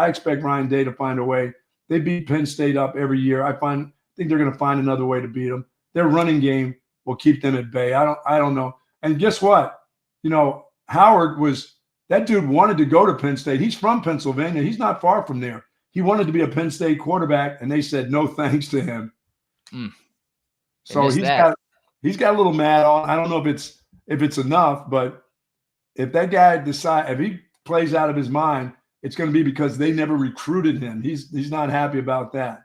expect Ryan Day to find a way. They beat Penn State up every year. I think they're going to find another way to beat them. Their running game will keep them at bay. I don't know. And guess what? That dude wanted to go to Penn State. He's from Pennsylvania. He's not far from there. He wanted to be a Penn State quarterback, and they said no thanks to him. So he's got a little mad on. I don't know if it's enough, but if that guy if he plays out of his mind, it's going to be because they never recruited him. He's not happy about that.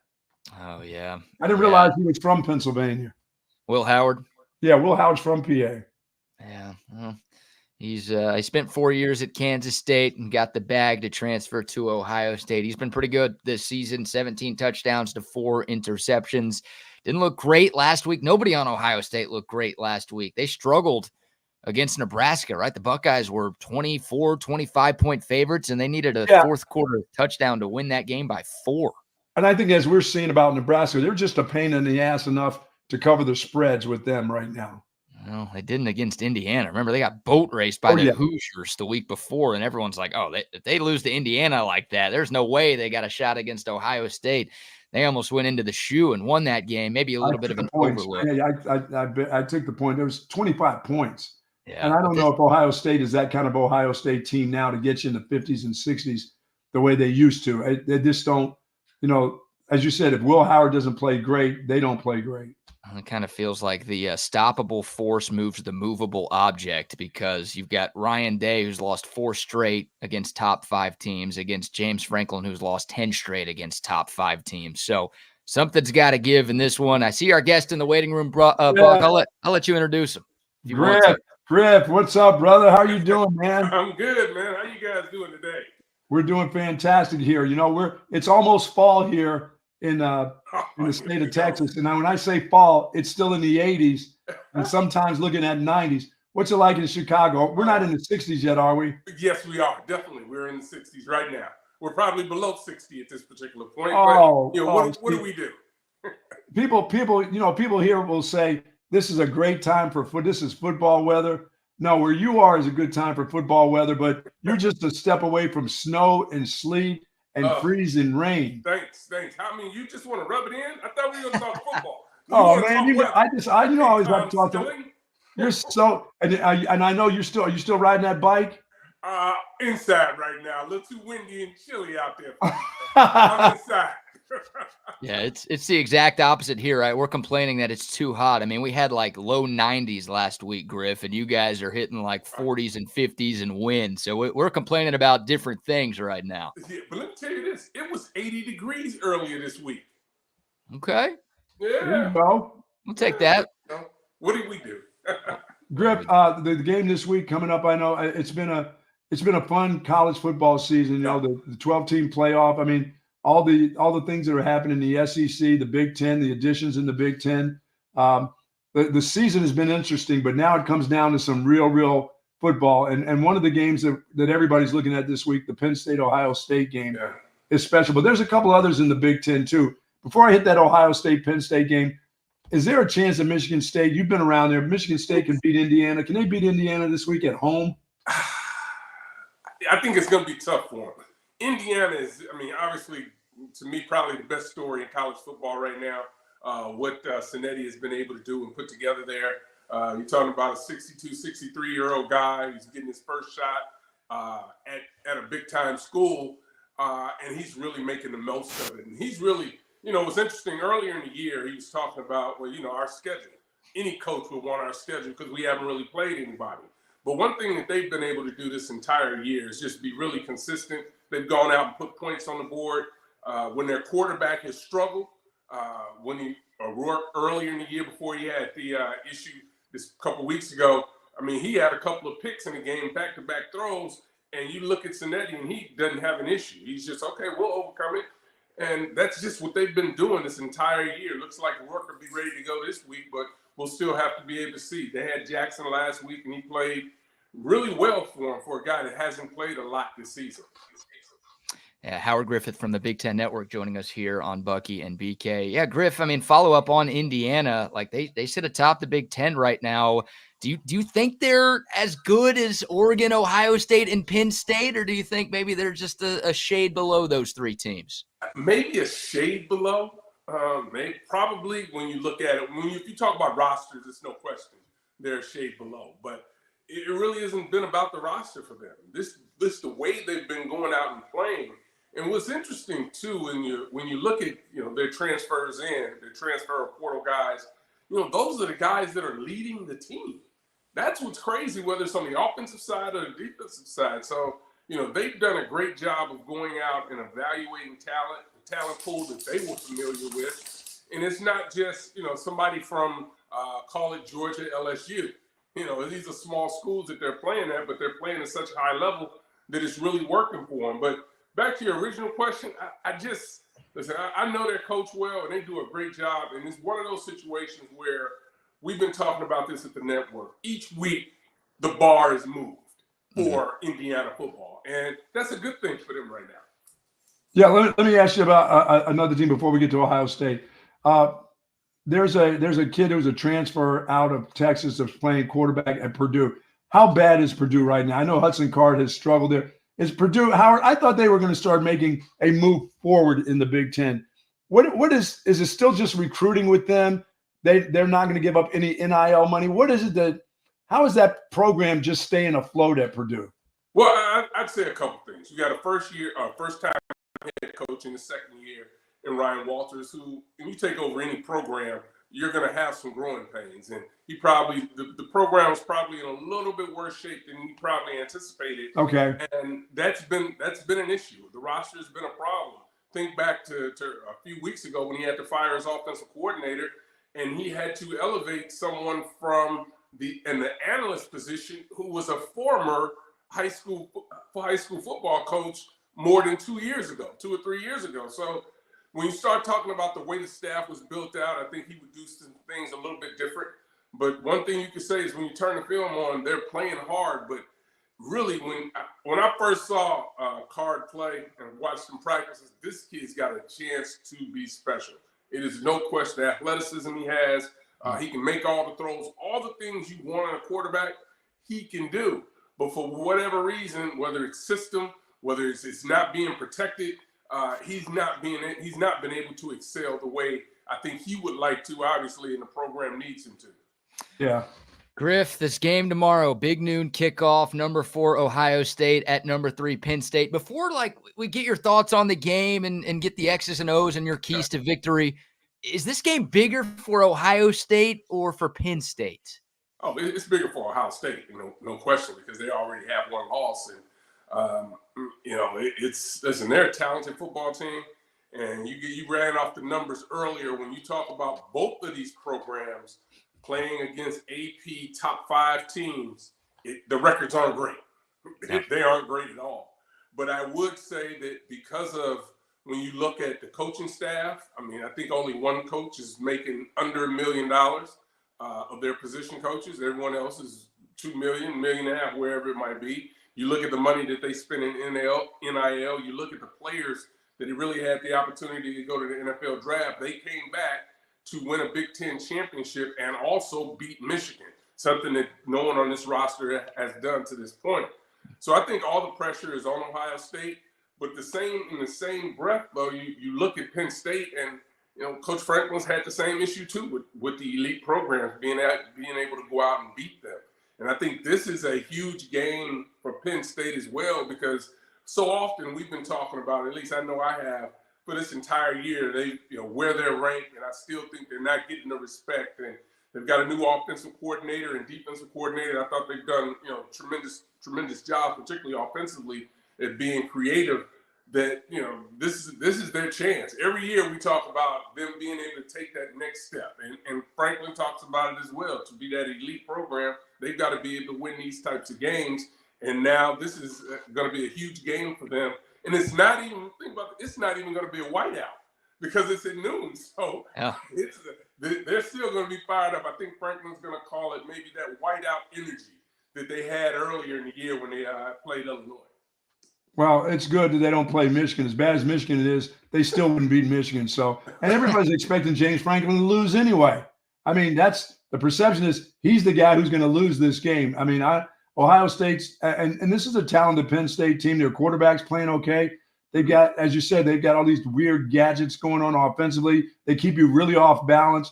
Oh, yeah. I didn't realize he was from Pennsylvania. Will Howard? Yeah, Will Howard's from PA. Yeah. Well, he spent 4 years at Kansas State and got the bag to transfer to Ohio State. He's been pretty good this season, 17 touchdowns to 4 interceptions. Didn't look great last week. Nobody on Ohio State looked great last week. They struggled against Nebraska, right? The Buckeyes were 24, 25-point favorites, and they needed a fourth quarter touchdown to win that game by 4. And I think as we're seeing about Nebraska, they're just a pain in the ass enough to cover the spreads with them right now. Well, they didn't against Indiana. Remember, they got boat raced by the Hoosiers the week before, and everyone's like, if they lose to Indiana like that, there's no way they got a shot against Ohio State. They almost went into the shoe and won that game, maybe a little bit of an overlook. I took the point. There was 25 points. Yeah, and I don't know if Ohio State is that kind of Ohio State team now to get you in the 50s and 60s the way they used to. They just don't, as you said, if Will Howard doesn't play great, they don't play great. It kind of feels like the stoppable force moves the movable object, because you've got Ryan Day, who's lost 4 straight against top 5 teams, against James Franklin, who's lost 10 straight against top 5 teams. So something's got to give in this one. I see our guest in the waiting room, Buck. I'll let you introduce him. Griff, what's up, brother? How you doing, man? I'm good, man. How you guys doing today? We're doing fantastic here. It's almost fall here in the state of Texas. And now when I say fall, it's still in the 80s and sometimes looking at 90s. What's it like in Chicago? We're not in the 60s yet, are we? Yes, we are. Definitely. We're in the 60s right now. We're probably below 60 at this particular point. What do we do? people here will say this is a great time for this is football weather. No, where you are is a good time for football weather, but you're just a step away from snow and sleet and freezing rain. Thanks. I mean, you just want to rub it in? I thought we were going to talk football. Oh man, I always have to talk to. You're so, and I know are you still riding that bike? Inside right now, a little too windy and chilly out there. I'm inside. Yeah, it's the exact opposite here, right? We're complaining that it's too hot. I mean, we had like low 90s last week, Griff, and you guys are hitting like 40s and 50s in wind. So we're complaining about different things right now. Yeah, but let me tell you this. It was 80 degrees earlier this week. Okay. Yeah. There you go. We'll take that. What did we do? Griff, the game this week coming up, I know it's been a fun college football season. You know, the 12-team playoff. I mean, all the things that are happening in the SEC, the Big Ten, the additions in the Big Ten. The season has been interesting, but now it comes down to some real football. And one of the games that everybody's looking at this week, the Penn State-Ohio State game, is special. But there's a couple others in the Big Ten too. Before I hit that Ohio State-Penn State game, is there a chance that Michigan State, you've been around there, Michigan State can beat Indiana? Can they beat Indiana this week at home? I think it's going to be tough for them. Indiana is, I mean, obviously, to me, probably the best story in college football right now. What Cinetti has been able to do and put together there. You're talking about a 62, 63-year-old guy who's getting his first shot at a big-time school, and he's really making the most of it. And he's really, you know, it was interesting. Earlier in the year, he was talking about, well, you know, our schedule. Any coach would want our schedule because we haven't really played anybody. But one thing that they've been able to do this entire year is just be really consistent. They've gone out and put points on the board. When their quarterback has struggled, when he O'Rourke earlier in the year before he had the issue this couple weeks ago, I mean, he had a couple of picks in the game, back-to-back throws, and you look at Cinetti and he doesn't have an issue. He's just, okay, we'll overcome it. And that's just what they've been doing this entire year. Looks like O'Rourke will be ready to go this week, but we'll still have to be able to see. They had Jackson last week, and he played really well for him for a guy that hasn't played a lot this season. Yeah, Howard Griffith from the Big Ten Network joining us here on Bucky and BK. Yeah, Griff, I mean, follow up on Indiana. Like they sit atop the Big Ten right now. Do you think they're as good as Oregon, Ohio State, and Penn State, or do you think maybe they're just a shade below those three teams? Maybe a shade below. Maybe probably when you look at it, if you talk about rosters, it's no question they're a shade below. But it really hasn't been about the roster for them. This the way they've been going out and playing. And what's interesting too, when you look at their transfers their transfer portal guys, those are the guys that are leading the team. That's what's crazy, whether it's on the offensive side or the defensive side. So they've done a great job of going out and evaluating talent, the talent pool that they were familiar with, and it's not just somebody from call it Georgia, LSU. These are small schools that they're playing at, but they're playing at such a high level that it's really working for them. But back to your original question, I know their coach well, and they do a great job. And it's one of those situations where we've been talking about this at the network. Each week, the bar is moved for Indiana football, and that's a good thing for them right now. Yeah, let me ask you about another team before we get to Ohio State. There's a kid who's a transfer out of Texas that's playing quarterback at Purdue. How bad is Purdue right now? I know Hudson Card has struggled there. Is Purdue, Howard? I thought they were going to start making a move forward in the Big Ten. What is it still just recruiting with them? They're not going to give up any NIL money. What is it how is that program just staying afloat at Purdue? Well, I'd say a couple things. You got a first time head coach in the second year in Ryan Walters, who, when you take over any program, you're going to have some growing pains. And he probably, the program was probably in a little bit worse shape than he probably anticipated. Okay. And that's been an issue. The roster has been a problem. Think back to a few weeks ago when he had to fire his offensive coordinator, and he had to elevate someone from the analyst position who was a former high school football coach more than 2 or 3 years ago. So when you start talking about the way the staff was built out, I think he would do some things a little bit different. But one thing you can say is when you turn the film on, they're playing hard. But really, when I first saw Card play and watched him practices, this kid's got a chance to be special. It is no question the athleticism he has. He can make all the throws, all the things you want in a quarterback, he can do. But for whatever reason, whether it's system, whether it's not being protected, he's not been able to excel the way I think he would like to, obviously, and the program needs him to. Yeah. Griff, this game tomorrow, big noon kickoff, number 4 Ohio State at number 3 Penn State. Before we get your thoughts on the game and get the X's and O's and your keys to victory, is this game bigger for Ohio State or for Penn State? Oh, it's bigger for Ohio State, no question, because they already have one loss. And, listen, they're a talented football team. And you ran off the numbers earlier when you talk about both of these programs playing against AP top 5 teams. The records aren't great. They aren't great at all. But I would say that because of when you look at the coaching staff, I think only one coach is making under $1 million of their position coaches. Everyone else is $2 million, $1.5 million, wherever it might be. You look at the money that they spend in NIL. You look at the players that he really had the opportunity to go to the NFL draft. They came back to win a Big Ten championship and also beat Michigan, something that no one on this roster has done to this point. So I think all the pressure is on Ohio State, but in the same breath, though, you look at Penn State and, Coach Franklin's had the same issue too with the elite programs being able to go out and beat them. And I think this is a huge game for Penn State as well, because so often we've been talking about, at least I know I have, for this entire year, where they're ranked, and I still think they're not getting the respect. And they've got a new offensive coordinator and defensive coordinator. I thought they've done, tremendous job, particularly offensively, at being creative. That this is their chance. Every year we talk about them being able to take that next step, and Franklin talks about it as well. To be that elite program, they've got to be able to win these types of games. And now this is going to be a huge game for them. And it's not even going to be a whiteout because it's at noon. So they're still going to be fired up. I think Franklin's going to call it maybe that whiteout energy that they had earlier in the year when they played Illinois. Well, it's good that they don't play Michigan. As bad as Michigan it is, they still wouldn't beat Michigan. So, and everybody's expecting James Franklin to lose anyway. That's the perception is he's the guy who's going to lose this game. Ohio State's and this is a talented Penn State team. Their quarterback's playing okay. They've got, as you said, they've got all these weird gadgets going on offensively. They keep you really off balance.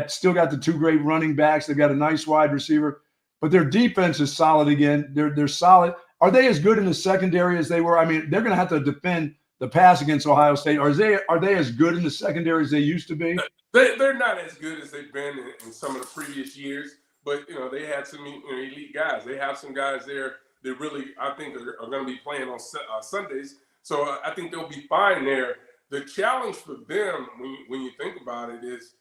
Still got the 2 great running backs. They've got a nice wide receiver, but their defense is solid again. They're solid. Are they as good in the secondary as they were? They're going to have to defend the pass against Ohio State. Are they as good in the secondary as they used to be? They're not as good as they've been in some of the previous years. But, they had some elite guys. They have some guys there that really, I think, are going to be playing on Sundays. So I think they'll be fine there. The challenge for them, when you think about it, is,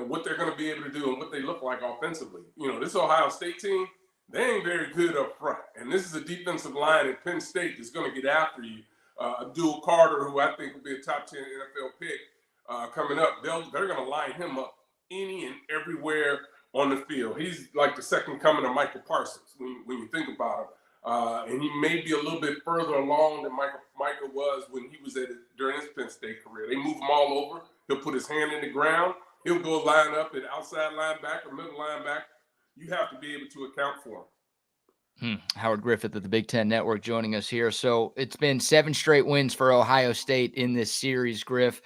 what they're going to be able to do and what they look like offensively. This Ohio State team, they ain't very good up front. And this is a defensive line at Penn State that's going to get after you. Abdul Carter, who I think will be a top 10 NFL pick coming up, they're going to line him up any and everywhere on the field. He's like the second coming of Michael Parsons when you think about him. And he may be a little bit further along than Michael was when he was during his Penn State career. They move him all over. He'll put his hand in the ground. He'll go line up at outside linebacker, middle linebacker. You have to be able to account for him. Howard Griffith at the Big Ten Network joining us here. So it's been 7 straight wins for Ohio State in this series, Griff.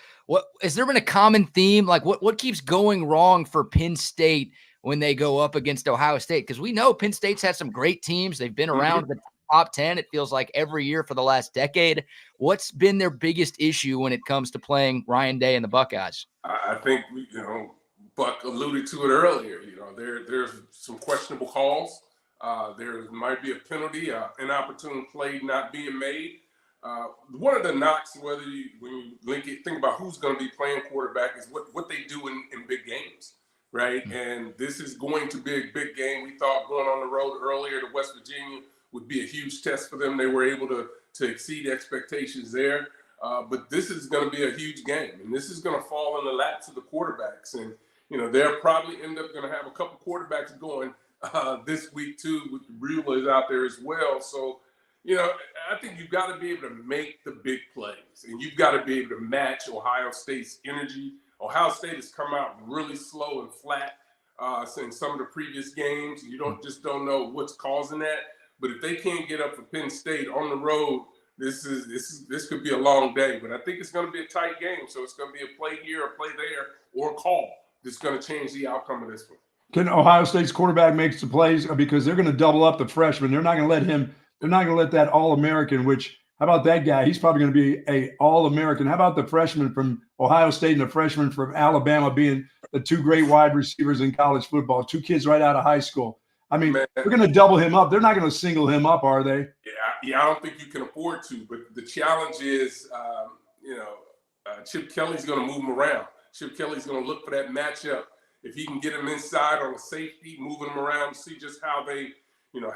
Has there been a common theme? Like what keeps going wrong for Penn State when they go up against Ohio State? Because we know Penn State's had some great teams. They've been around the top 10, it feels like, every year for the last decade. What's been their biggest issue when it comes to playing Ryan Day and the Buckeyes? I think, Buck alluded to it earlier. There's some questionable calls. There might be a penalty, an opportune play not being made. One of the knocks, when you think about who's going to be playing quarterback, is what they do in big games, right? Mm-hmm. And this is going to be a big game. We thought going on the road earlier to West Virginia would be a huge test for them. They were able to exceed expectations there. But this is going to be a huge game, and this is going to fall in the laps of the quarterbacks. And, they'll probably end up going to have a couple quarterbacks going this week too, with the Brewers out there as well. So, I think you've got to be able to make the big plays, and you've got to be able to match Ohio State's energy, Ohio State has come out really slow and flat in some of the previous games. You don't know what's causing that. But if they can't get up for Penn State on the road, this could be a long day. But I think it's going to be a tight game. So it's going to be a play here, a play there, or a call that's going to change the outcome of this one. Can Ohio State's quarterback make the plays? Because they're going to double up the freshman. They're not going to let him. They're not going to let that All-American, which – how about that guy? He's probably going to be a All-American. How about the freshman from Ohio State and the freshman from Alabama being the two great wide receivers in college football, two kids right out of high school? I mean, they're going to double him up. They're not going to single him up, are they? Yeah, I don't think you can afford to. But the challenge is, Chip Kelly's going to move him around. Chip Kelly's going to look for that matchup. If he can get him inside on the safety, moving him around, see just how they,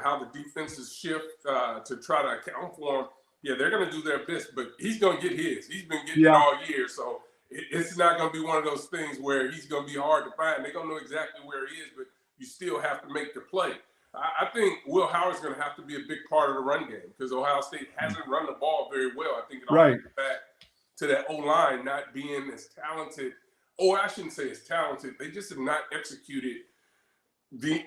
how the defenses shift to try to account for him. Yeah, they're going to do their best, but he's going to get his. He's been getting it all year, so it's not going to be one of those things where he's going to be hard to find. They're going to know exactly where he is, but you still have to make the play. I think Will Howard's going to have to be a big part of the run game because Ohio State hasn't run the ball very well. I think it all goes back to that O-line not being as talented. Or I shouldn't say as talented. They just have not executed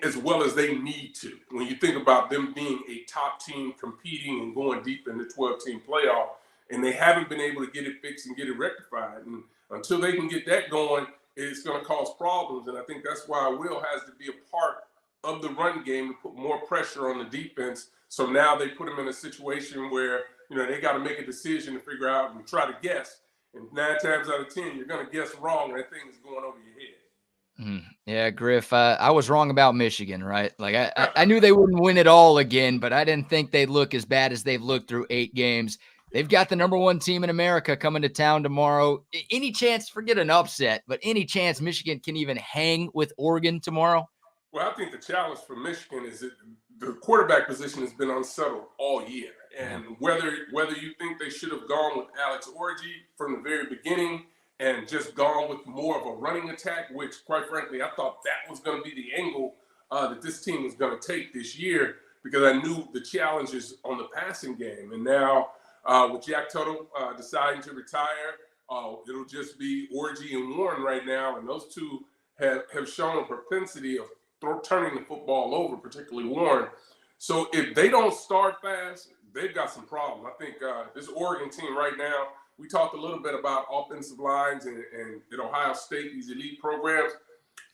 as well as they need to. When you think about them being a top team competing and going deep in the 12-team playoff, and they haven't been able to get it fixed and get it rectified. And until they can get that going, it's going to cause problems. And I think that's why Will has to be a part of the run game to put more pressure on the defense. So now they put him in a situation where, they got to make a decision to figure out and try to guess. And 9 times out of 10, you're going to guess wrong, and that thing is going over your head. Yeah, Griff, I was wrong about Michigan, right? Like I knew they wouldn't win it all again, but I didn't think they'd look as bad as they've looked through 8 games. They've got the number 1 team in America coming to town tomorrow. Any chance, forget an upset, but any chance Michigan can even hang with Oregon tomorrow? Well, I think the challenge for Michigan is that the quarterback position has been unsettled all year. And whether you think they should have gone with Alex Orji from the very beginning and just gone with more of a running attack, which, quite frankly, I thought that was going to be the angle that this team was going to take this year because I knew the challenges on the passing game. And now with Jack Tuttle deciding to retire, it'll just be Orji and Warren right now. And those two have shown a propensity of turning the football over, particularly Warren. So if they don't start fast, they've got some problems. I think this Oregon team right now, we talked a little bit about offensive lines and at Ohio State, these elite programs.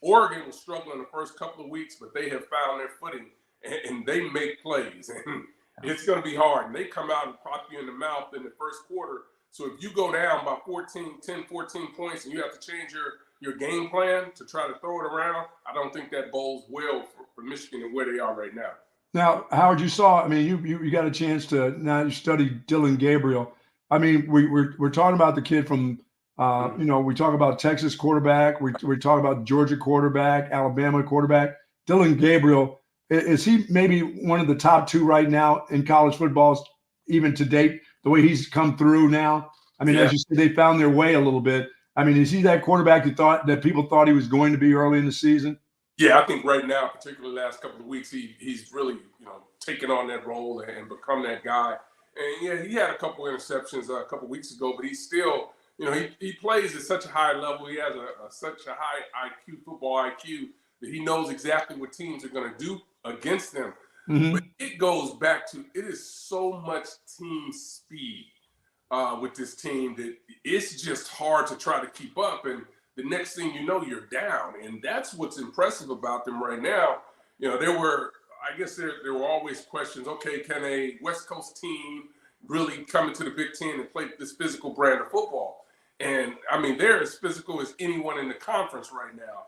Oregon was struggling the first couple of weeks, but they have found their footing and they make plays. And it's going to be hard. And they come out and pop you in the mouth in the first quarter. So if you go down by 10, 14 points and you have to change your game plan to try to throw it around, I don't think that bodes well for Michigan and where they are right now. Now, Howard, you got a chance to now you study Dylan Gabriel. I mean, we're talking about the kid from, we talk about Texas quarterback. We talk about Georgia quarterback, Alabama quarterback. Dylan Gabriel, is he maybe one of the top 2 right now in college football, even to date, the way he's come through now? I mean, as you said, they found their way a little bit. I mean, is he that quarterback that people thought he was going to be early in the season? Yeah, I think right now, particularly the last couple of weeks, he's really, taken on that role and become that guy. And yeah, he had a couple interceptions a couple weeks ago, but he's still, he plays at such a high level. He has such a high IQ, football IQ, that he knows exactly what teams are going to do against them. Mm-hmm. But it goes back to, it is so much team speed with this team that it's just hard to try to keep up. And the next thing you know, you're down. And that's what's impressive about them right now. There were always questions, okay, can a West Coast team really come into the Big Ten and play this physical brand of football? And, I mean, they're as physical as anyone in the conference right now.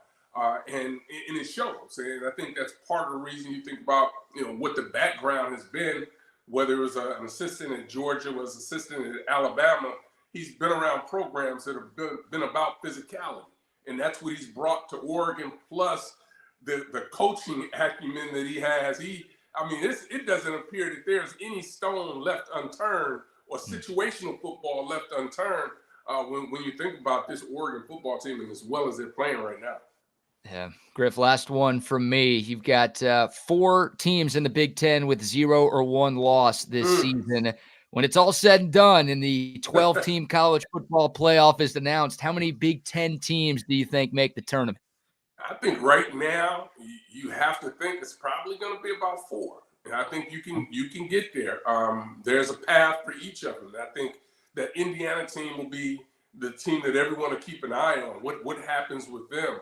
And it shows. And I think that's part of the reason you think about, what the background has been, whether it was an assistant at Georgia, was assistant at Alabama. He's been around programs that have been about physicality. And that's what he's brought to Oregon, plus the coaching acumen that he has. It doesn't appear that there's any stone left unturned or situational football left unturned when you think about this Oregon football team and as well as they're playing right now. Yeah. Griff, last one from me. You've got 4 teams in the Big Ten with 0 or 1 loss this season. When it's all said and done and the 12-team college football playoff is announced, how many Big Ten teams do you think make the tournament? I think right now you have to think it's probably going to be about 4. And I think you can get there. There's a path for each of them. I think that Indiana team will be the team that everyone will keep an eye on. What happens with them?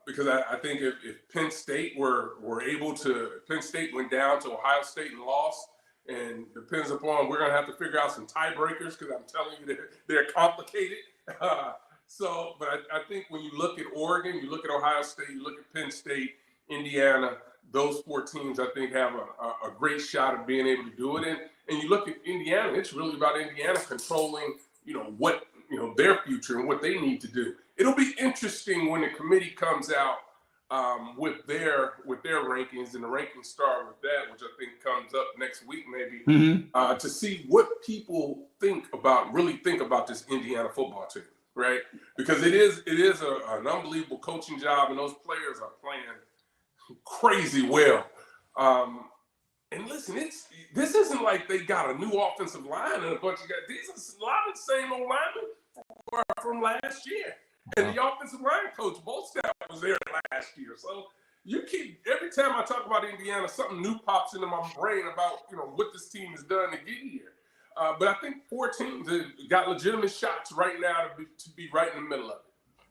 Because I think if Penn State Penn State went down to Ohio State and lost, and depends upon, we're going to have to figure out some tiebreakers because I'm telling you they're complicated. But I think when you look at Oregon, you look at Ohio State, you look at Penn State, Indiana, those 4 teams I think have a great shot of being able to do it. And you look at Indiana, it's really about Indiana controlling, their future and what they need to do. It'll be interesting when the committee comes out with their rankings, and the rankings start with that, which I think comes up next week maybe, to see what people really think about this Indiana football team, right? Because it is an unbelievable coaching job, and those players are playing crazy well. And listen, this isn't like they got a new offensive line and a bunch of guys. These are a lot of the same old linemen from last year. And the offensive line coach, Bolstad, was there last year. So every time I talk about Indiana, something new pops into my brain about, what this team has done to get here. But I think 4 teams have got legitimate shots right now to be right in the middle of it.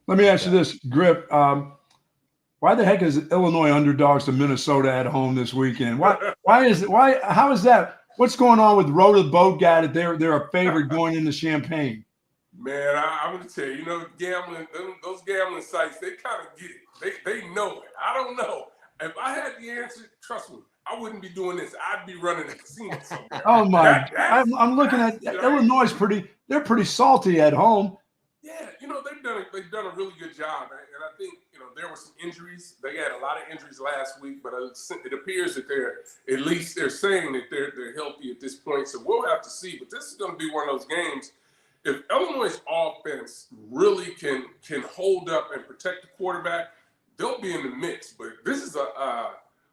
Let me ask you this, Grip. Why the heck is Illinois underdogs to Minnesota at home this weekend? How is that? What's going on with Road to the Boat guy that they're a favorite going into Champaign? Man, I'm going to tell you, gambling, those gambling sites, they kind of get it. They know it. I don't know. If I had the answer, trust me, I wouldn't be doing this. I'd be running a casino somewhere. Oh my! I'm looking at Illinois. They're pretty salty at home. Yeah, they've done a really good job, and I think there were some injuries. They had a lot of injuries last week, but it appears that they're saying that they're healthy at this point. So we'll have to see. But this is going to be one of those games. If Illinois' offense really can hold up and protect the quarterback, they'll be in the mix. But this is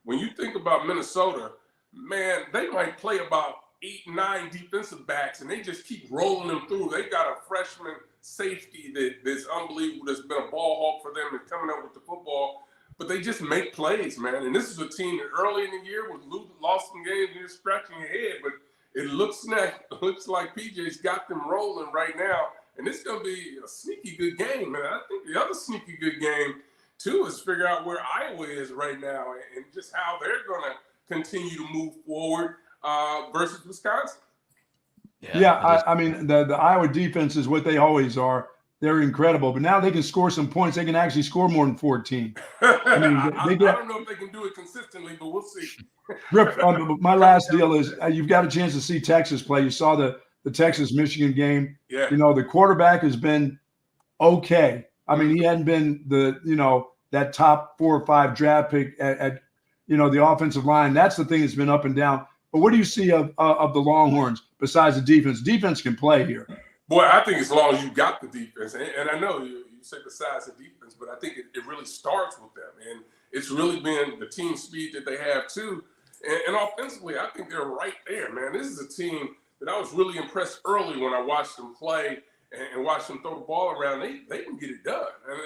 when you think about Minnesota, man, they might play about 8, 9 defensive backs, and they just keep rolling them through. They got a freshman safety that's unbelievable, that's been a ball hawk for them and coming up with the football. But they just make plays, man. And this is a team that early in the year was lost some games and you're scratching your head, but it looks like PJ's got them rolling right now. And it's going to be a sneaky good game, man. I think the other sneaky good game, too, is figure out where Iowa is right now and just how they're going to continue to move forward versus Wisconsin. Yeah, I mean, the Iowa defense is what they always are. They're incredible. But now they can score some points. They can actually score more than 14. I mean, I don't know if they can do it consistently, but we'll see. Rip, my last deal is you've got a chance to see Texas play. You saw the Texas-Michigan game. Yeah. The quarterback has been okay. I mean, he hadn't been that top 4 or 5 draft pick at the offensive line. That's the thing that's been up and down. But what do you see of the Longhorns besides the defense? Defense can play here. Boy, I think as long as you got the defense, and I know you say besides the defense, but I think it really starts with them. And it's really been the team speed that they have, too. And offensively, I think they're right there, man. This is a team that I was really impressed early when I watched them play and watched them throw the ball around. They can get it done. And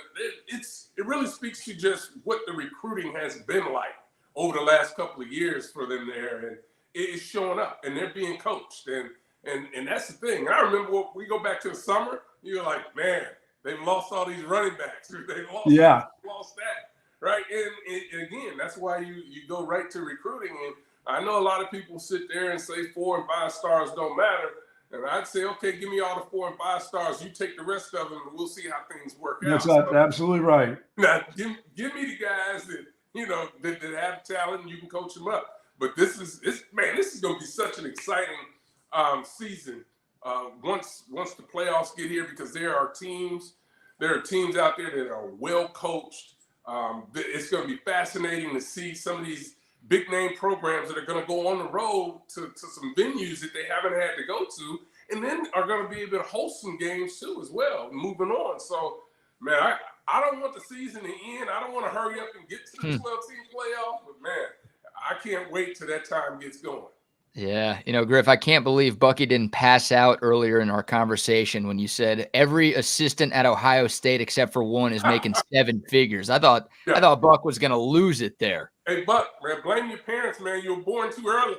it really speaks to just what the recruiting has been like over the last couple of years for them there. And it's showing up, and they're being coached. And that's the thing. I remember when we go back to the summer, you're like, man, they've lost all these running backs. They've lost that. Right. And again, that's why you go right to recruiting. And I know a lot of people sit there and say 4 and 5 stars don't matter. And I'd say, okay, give me all the 4 and 5 stars. You take the rest of them, and we'll see how things work out. That's absolutely right. Now, give me the guys that that have talent and you can coach them up. But this is going to be such an exciting season once the playoffs get here, because there are teams out there that are well coached. It's going to be fascinating to see some of these big name programs that are going to go on the road to some venues that they haven't had to go to, and then are going to be able to host some games too as well, moving on. So, man, I don't want the season to end. I don't want to hurry up and get to the 12-team playoff, but man, I can't wait till that time gets going. Yeah. Griff, I can't believe Bucky didn't pass out earlier in our conversation when you said every assistant at Ohio State except for one is making 7 figures. I thought Buck was going to lose it there. Hey, Buck, man, blame your parents, man. You were born too early.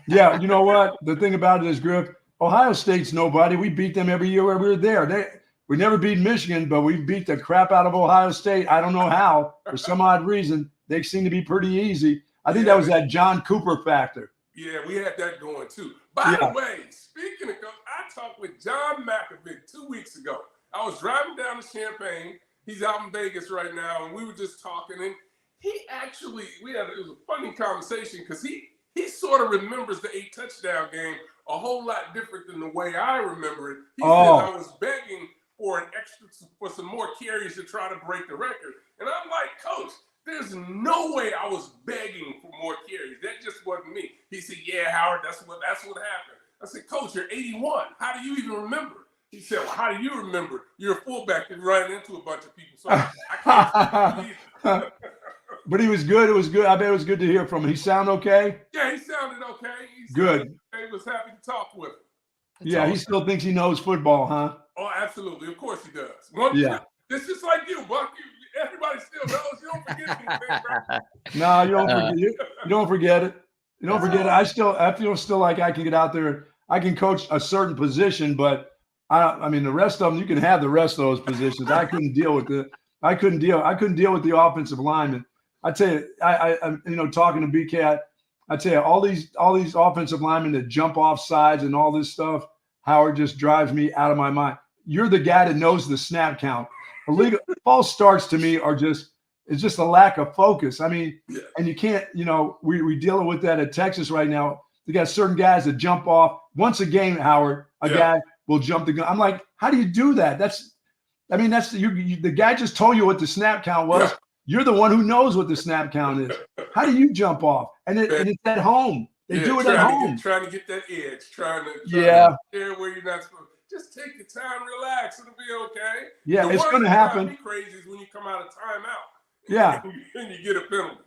Yeah, you know what? The thing about it is, Griff, Ohio State's nobody. We beat them every year where we were there. We never beat Michigan, but we beat the crap out of Ohio State. I don't know how. For some odd reason, they seem to be pretty easy. I think that was that John Cooper factor. Yeah, we had that going too. By the way, speaking of coach, I talked with John McAvick 2 weeks ago. I was driving down to Champaign. He's out in Vegas right now, and we were just talking. And he actually, it was a funny conversation because he sort of remembers the 8 touchdown game a whole lot different than the way I remember it. He said I was begging for some more carries to try to break the record. And I'm like, Coach, there's no way I was begging for more carries. That just wasn't me. He said, yeah, Howard, that's what happened. I said, Coach, you're 81. How do you even remember? He said, well, how do you remember? You're a fullback and running into a bunch of people. So I can't either. But he was good. It was good. I bet it was good to hear from him. He sound okay? Yeah, he sounded okay. Good. He was happy to talk with him. That's awesome. He still thinks he knows football, huh? Oh, absolutely. Of course he does. This is like you, Buck. Everybody still knows. You don't forget anything, bro. No, you don't forget. You don't forget it. You don't forget it. I feel still like I can get out there. I can coach a certain position, but I mean the rest of them. You can have the rest of those positions. I couldn't deal with it. I couldn't deal with the offensive linemen. I tell you, I talking to BK, I tell you, all these offensive linemen that jump off sides and all this stuff, Howard, just drives me out of my mind. You're the guy that knows the snap count. Illegal false starts to me it's just a lack of focus. I mean, and you can't, we're dealing with that at Texas right now. They got certain guys that jump off once a game, Howard. A guy will jump the gun. I'm like, how do you do that? The guy just told you what the snap count was. Yeah. You're the one who knows what the snap count is. How do you jump off? And it's at home. They do it at home. Trying to get that edge. Trying to there where you're not supposed to. Just take your time, relax, it'll be okay. Yeah, it's going to happen. Be crazy is when you come out of timeout. Yeah, and you get a penalty.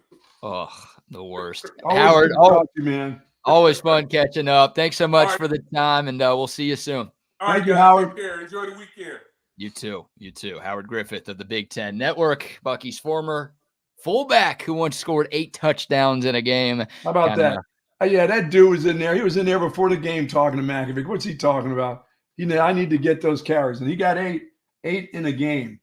Oh, the worst. Howard, man. Always fun catching up. Thanks so much for the time, and we'll see you soon. All right, Thank you, Howard. Take care. Enjoy the weekend. You too. Howard Griffith of the Big Ten Network, Bucky's former fullback who once scored 8 touchdowns in a game. How about that? Yeah, that dude was in there. He was in there before the game talking to McAvick. What's he talking about? I need to get those carries, and he got 8 in a game.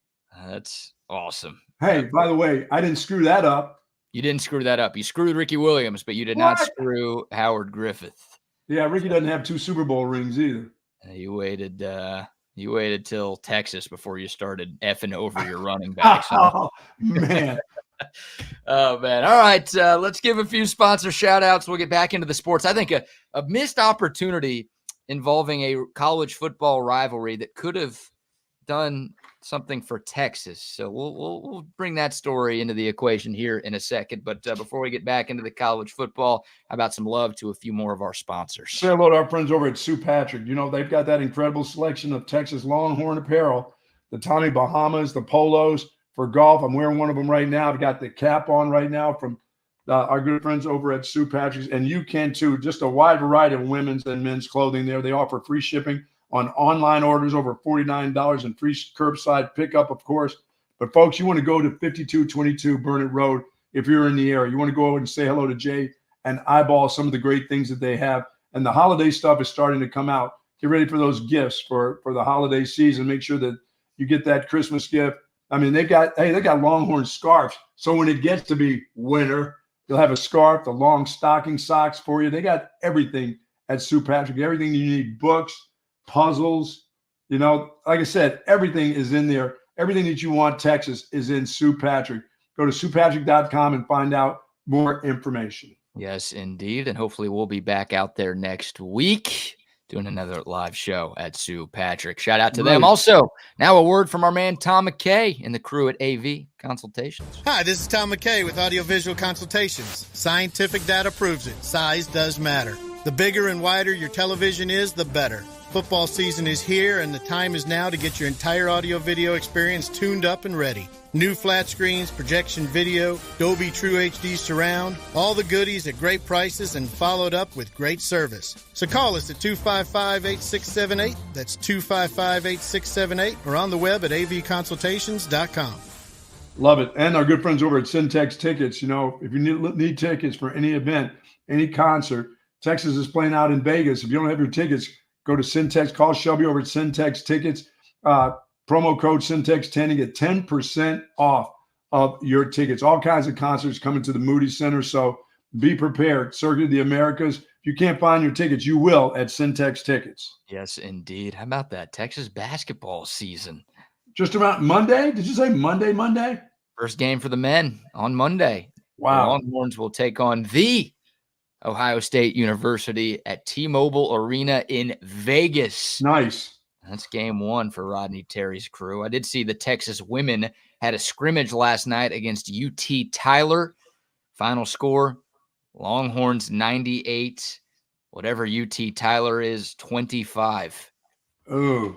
That's awesome. Hey, by the way, I didn't screw that up. You didn't screw that up. You screwed Ricky Williams, but you did not screw Howard Griffith. Yeah, Ricky doesn't have 2 Super Bowl rings either. You waited till Texas before you started effing over your running backs. Oh, man. Oh, man. All right, let's give a few sponsor shout-outs. We'll get back into the sports. I think a missed opportunity involving a college football rivalry that could have done something for Texas. So we'll bring that story into the equation here in a second. But before we get back into the college football, how about some love to a few more of our sponsors? Say hello to our friends over at Sue Patrick. They've got that incredible selection of Texas Longhorn apparel, the Tommy Bahamas, the polos for golf. I'm wearing one of them right now. I've got the cap on right now from our good friends over at Sue Patrick's, and you can too. Just a wide variety of women's and men's clothing there. They offer free shipping on online orders over $49 and free curbside pickup, of course. But folks, you want to go to 5222 Burnett Road if you're in the area. You want to go over and say hello to Jay and eyeball some of the great things that they have. And the holiday stuff is starting to come out. Get ready for those gifts for the holiday season. Make sure that you get that Christmas gift. I mean, they got Longhorn scarves. So when it gets to be winter, you'll have a scarf, the long stocking socks for you. They got everything at Sue Patrick, everything you need, books, puzzles, like I said, everything is in there. Everything that you want, Texas, is in Sue Patrick. Go to SuePatrick.com and find out more information. Yes, indeed. And hopefully we'll be back out there next week doing another live show at Sue Patrick. Shout out to them. Also, now a word from our man Tom McKay and the crew at AV Consultations. Hi, this is Tom McKay with Audiovisual Consultations. Scientific data proves it. Size does matter. The bigger and wider your television is, the better. Football season is here, and the time is now to get your entire audio-video experience tuned up and ready. New flat screens, projection video, Dolby True HD surround, all the goodies at great prices and followed up with great service. So call us at 255-8678. That's 255-8678 or on the web at avconsultations.com. Love it. And our good friends over at Syntex Tickets. You know, if you need tickets for any event, any concert, Texas is playing out in Vegas. If you don't have your tickets, go to Syntex. Call Shelby over at Syntex Tickets. Promo code Syntex10 to get 10% off of your tickets. All kinds of concerts coming to the Moody Center, so be prepared. Circuit of the Americas. If you can't find your tickets, you will at Syntex Tickets. Yes, indeed. How about that? Texas basketball season. Just about Monday? Did you say Monday? First game for the men on Monday. Wow. The Longhorns will take on the Ohio State University at T-Mobile Arena in Vegas. Nice. That's game one for Rodney Terry's crew. I did see the Texas women had a scrimmage last night against UT Tyler. Final score, Longhorns 98, whatever UT Tyler is, 25. Oh.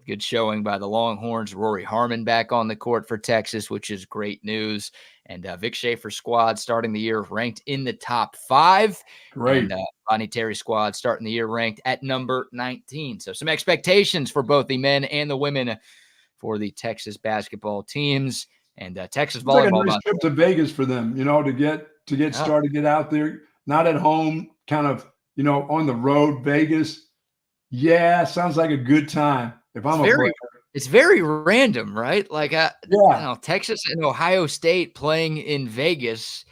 Good showing by the Longhorns. Rory Harmon back on the court for Texas, which is great news. And Vic Schaefer's squad starting the year ranked in the top 5. Great. And Rodney Terry's squad starting the year ranked at number 19. So some expectations for both the men and the women for the Texas basketball teams. And Texas volleyball. It's like a nice trip to Vegas for them, you know, to get started, get out there, not at home, kind of, you know, on the road, Vegas. Yeah, sounds like a good time. If I'm it's very random, right? Like, Texas and Ohio State playing in Vegas,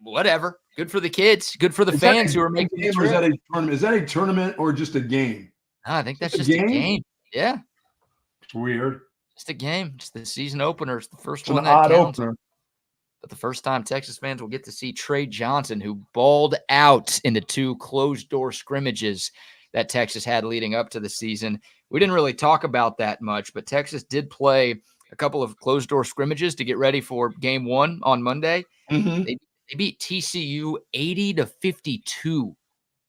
whatever. Good for the kids. Good for the fans who are making the trip. Is that a tournament or just a game? I think that's just a game. Yeah. It's weird. Just a game. Just the season opener. It's the first It's one an that odd counts. opener. But the first time Texas fans will get to see Trey Johnson, who balled out in the 2 closed-door scrimmages that Texas had leading up to the season. We didn't really talk about that much, but Texas did play a couple of closed-door scrimmages to get ready for game 1 on Monday. Mm-hmm. They beat TCU 80-52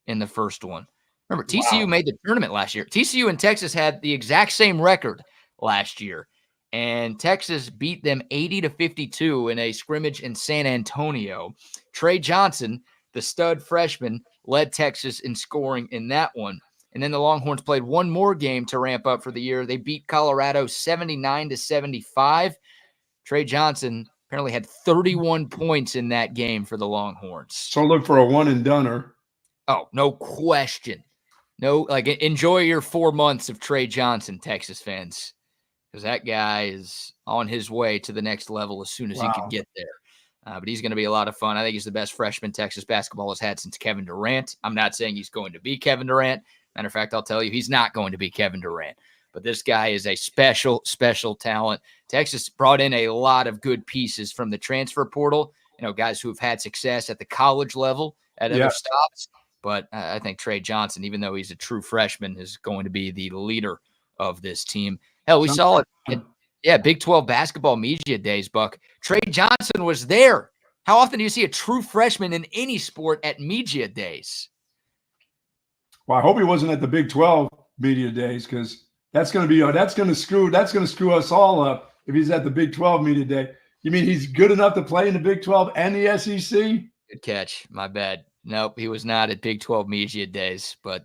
in the first one. Remember, TCU made the tournament last year. TCU and Texas had the exact same record last year, and Texas beat them 80-52 in a scrimmage in San Antonio. Trey Johnson, the stud freshman, led Texas in scoring in that one. And then the Longhorns played one more game to ramp up for the year. They beat Colorado 79-75. Trey Johnson apparently had 31 points in that game for the Longhorns. So look for a one-and-doner. Oh, no question. No, like, enjoy your 4 months of Trey Johnson, Texas fans, because that guy is on his way to the next level as soon as he can get there. But he's going to be a lot of fun. I think he's the best freshman Texas basketball has had since Kevin Durant. I'm not saying he's going to be Kevin Durant. Matter of fact, I'll tell you, he's not going to be Kevin Durant. But this guy is a special, special talent. Texas brought in a lot of good pieces from the transfer portal, you know, guys who have had success at the college level at other stops. But I think Trey Johnson, even though he's a true freshman, is going to be the leader of this team. Hell, we saw it. Big 12 basketball media days, Buck. Trey Johnson was there. How often do you see a true freshman in any sport at media days? Well, I hope he wasn't at the Big 12 media days, because that's going to screw us all up if he's at the Big 12 media day. You mean he's good enough to play in the Big 12 and the SEC? Good catch. My bad. Nope, he was not at Big 12 media days. But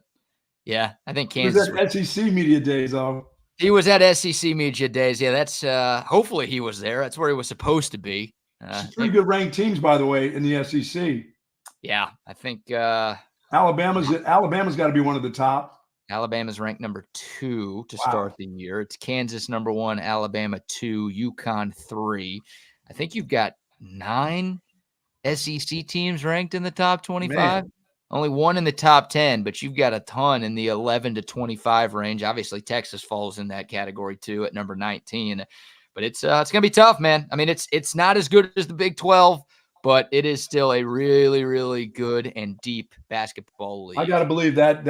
yeah, I think Kansas. He was at SEC media days, though. He was at SEC media days. Yeah, that's hopefully he was there. That's where he was supposed to be. Pretty good ranked teams, by the way, in the SEC. Yeah, I think Alabama's got to be one of the top. Alabama's ranked number 2 to start the year. It's Kansas number 1, Alabama 2, UConn 3. I think you've got 9 SEC teams ranked in the top 25. Man. Only 1 in the top 10, but you've got a ton in the 11 to 25 range. Obviously, Texas falls in that category too at number 19. But it's going to be tough, man. I mean, it's not as good as the Big 12, but it is still a really, really good and deep basketball league. I got to believe that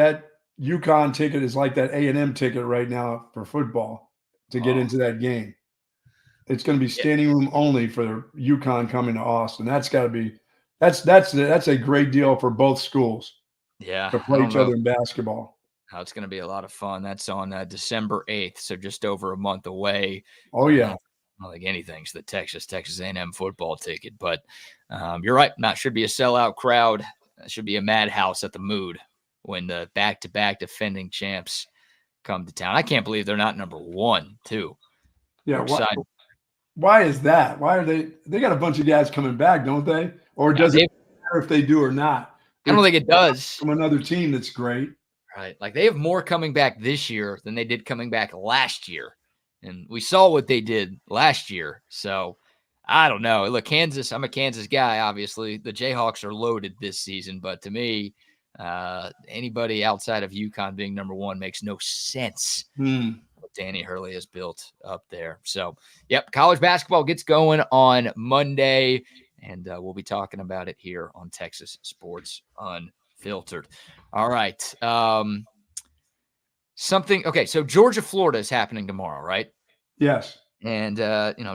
UConn ticket is like that A&M ticket right now for football to get into that game. It's going to be standing room only for UConn coming to Austin. That's got to That's a great deal for both schools Yeah, to I play don't each know other in basketball. how it's going to be a lot of fun. That's on December 8th, so just over a month away. Oh yeah. I don't think anything's the Texas A&M football ticket, but you're right. Not should be a sellout crowd. It should be a madhouse at the Mood when the back-to-back defending champs come to town. I can't believe they're not number one, too. Yeah. Why is that? Why are they got a bunch of guys coming back, don't they? Or does it matter if they do or not? I don't think it does. From another team that's great. Right. Like they have more coming back this year than they did coming back last year. And we saw what they did last year. So I don't know. Look, Kansas, I'm a Kansas guy, obviously. The Jayhawks are loaded this season, but to me, anybody outside of UConn being number one makes no sense. What Danny Hurley has built up there. So, yep, college basketball gets going on Monday, and we'll be talking about it here on Texas Sports Unfiltered. All right. Okay, so Georgia, Florida is happening tomorrow, right? Yes. And,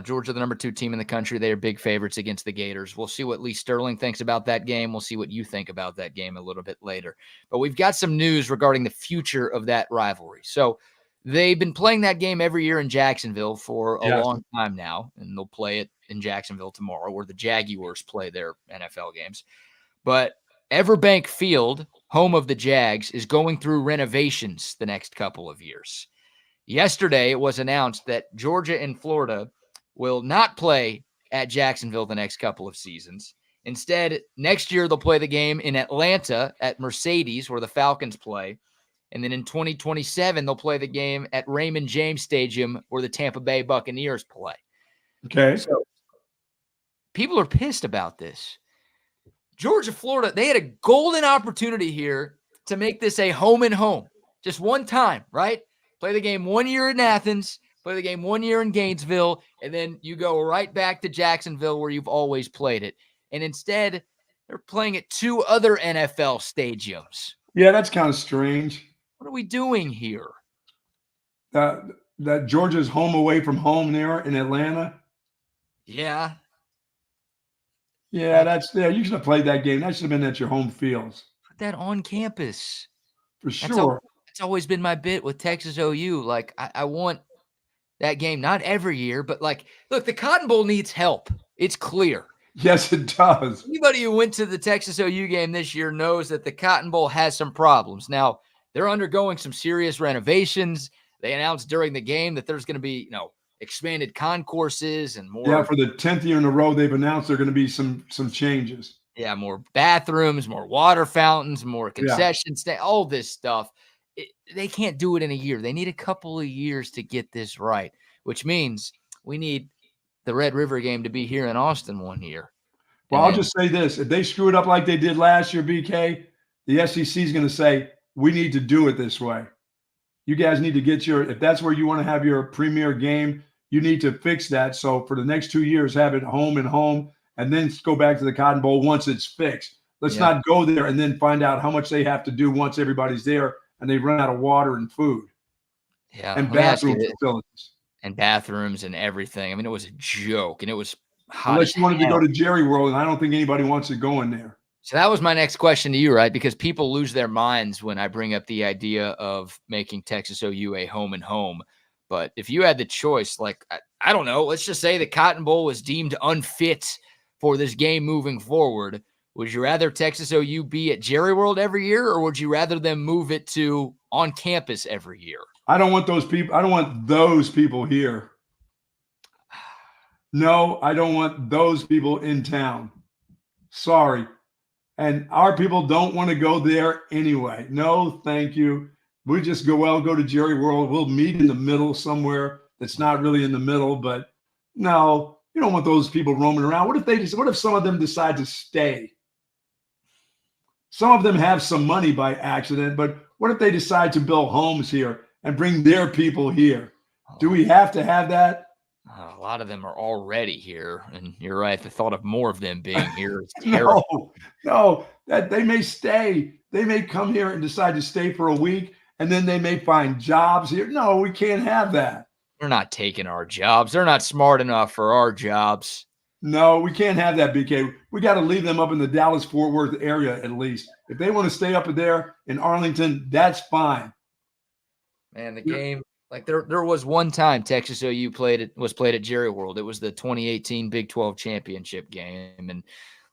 Georgia, the number 2 team in the country. They are big favorites against the Gators. We'll see what Lee Sterling thinks about that game. We'll see what you think about that game a little bit later. But we've got some news regarding the future of that rivalry. So they've been playing that game every year in Jacksonville for a long time now, and they'll play it in Jacksonville tomorrow, where the Jaguars play their NFL games. But Everbank Field, home of the Jags, is going through renovations the next couple of years. Yesterday, it was announced that Georgia and Florida will not play at Jacksonville the next couple of seasons. Instead, next year they'll play the game in Atlanta at Mercedes, where the Falcons play. And then in 2027, they'll play the game at Raymond James Stadium, where the Tampa Bay Buccaneers play. Okay. So people are pissed about this. Georgia, Florida, they had a golden opportunity here to make this a home and home. Just one time, right? Play the game 1 year in Athens, play the game 1 year in Gainesville, and then you go right back to Jacksonville where you've always played it. And instead, they're playing at 2 other NFL stadiums. Yeah, that's kind of strange. What are we doing here? That Georgia's home away from home there in Atlanta. Yeah. Yeah, you should have played that game. That should have been at your home fields. Put that on campus. For sure. It's always been my bit with Texas OU. Like, I want that game, not every year, but like, look, the Cotton Bowl needs help. It's clear. Yes, it does. Anybody who went to the Texas OU game this year knows that the Cotton Bowl has some problems. Now, they're undergoing some serious renovations. They announced during the game that there's going to be, expanded concourses and more. Yeah, for the 10th year in a row, they've announced there are going to be some changes. Yeah, more bathrooms, more water fountains, more concessions, all this stuff. They can't do it in a year. They need a couple of years to get this right, which means we need the Red River game to be here in Austin 1 year. Well, I'll just say this. If they screw it up like they did last year, BK, the SEC is going to say, we need to do it this way. You guys need to get if that's where you want to have your premier game, you need to fix that. So for the next 2 years, have it home and home, and then go back to the Cotton Bowl once it's fixed. Let's not go there and then find out how much they have to do once everybody's there and they run out of water and food. Yeah. And bathroom facilities. And bathrooms and everything. I mean, it was a joke, and it was hot. Unless you wanted to go to Jerry World, and I don't think anybody wants to go in there. So that was my next question to you, right? Because people lose their minds when I bring up the idea of making Texas OU a home and home. But if you had the choice, like, I don't know, let's just say the Cotton Bowl was deemed unfit for this game moving forward. Would you rather Texas OU be at Jerry World every year, or would you rather them move it to on campus every year? I don't want those people. I don't want those people here. No, I don't want those people in town. Sorry. And our people don't want to go there anyway. No, thank you. We just go to Jerry World. We'll meet in the middle somewhere that's not really in the middle, but no, you don't want those people roaming around. What if some of them decide to stay? Some of them have some money by accident, but what if they decide to build homes here and bring their people here? Do we have to have that? A lot of them are already here, and you're right. The thought of more of them being here is terrible. No, that they may stay. They may come here and decide to stay for a week, and then they may find jobs here. No, we can't have that. They're not taking our jobs. They're not smart enough for our jobs. No, we can't have that, BK. We got to leave them up in the Dallas-Fort Worth area at least. If they want to stay up there in Arlington, that's fine. Man, the game, like there was one time Texas OU was played at Jerry World. It was the 2018 Big 12 championship game. And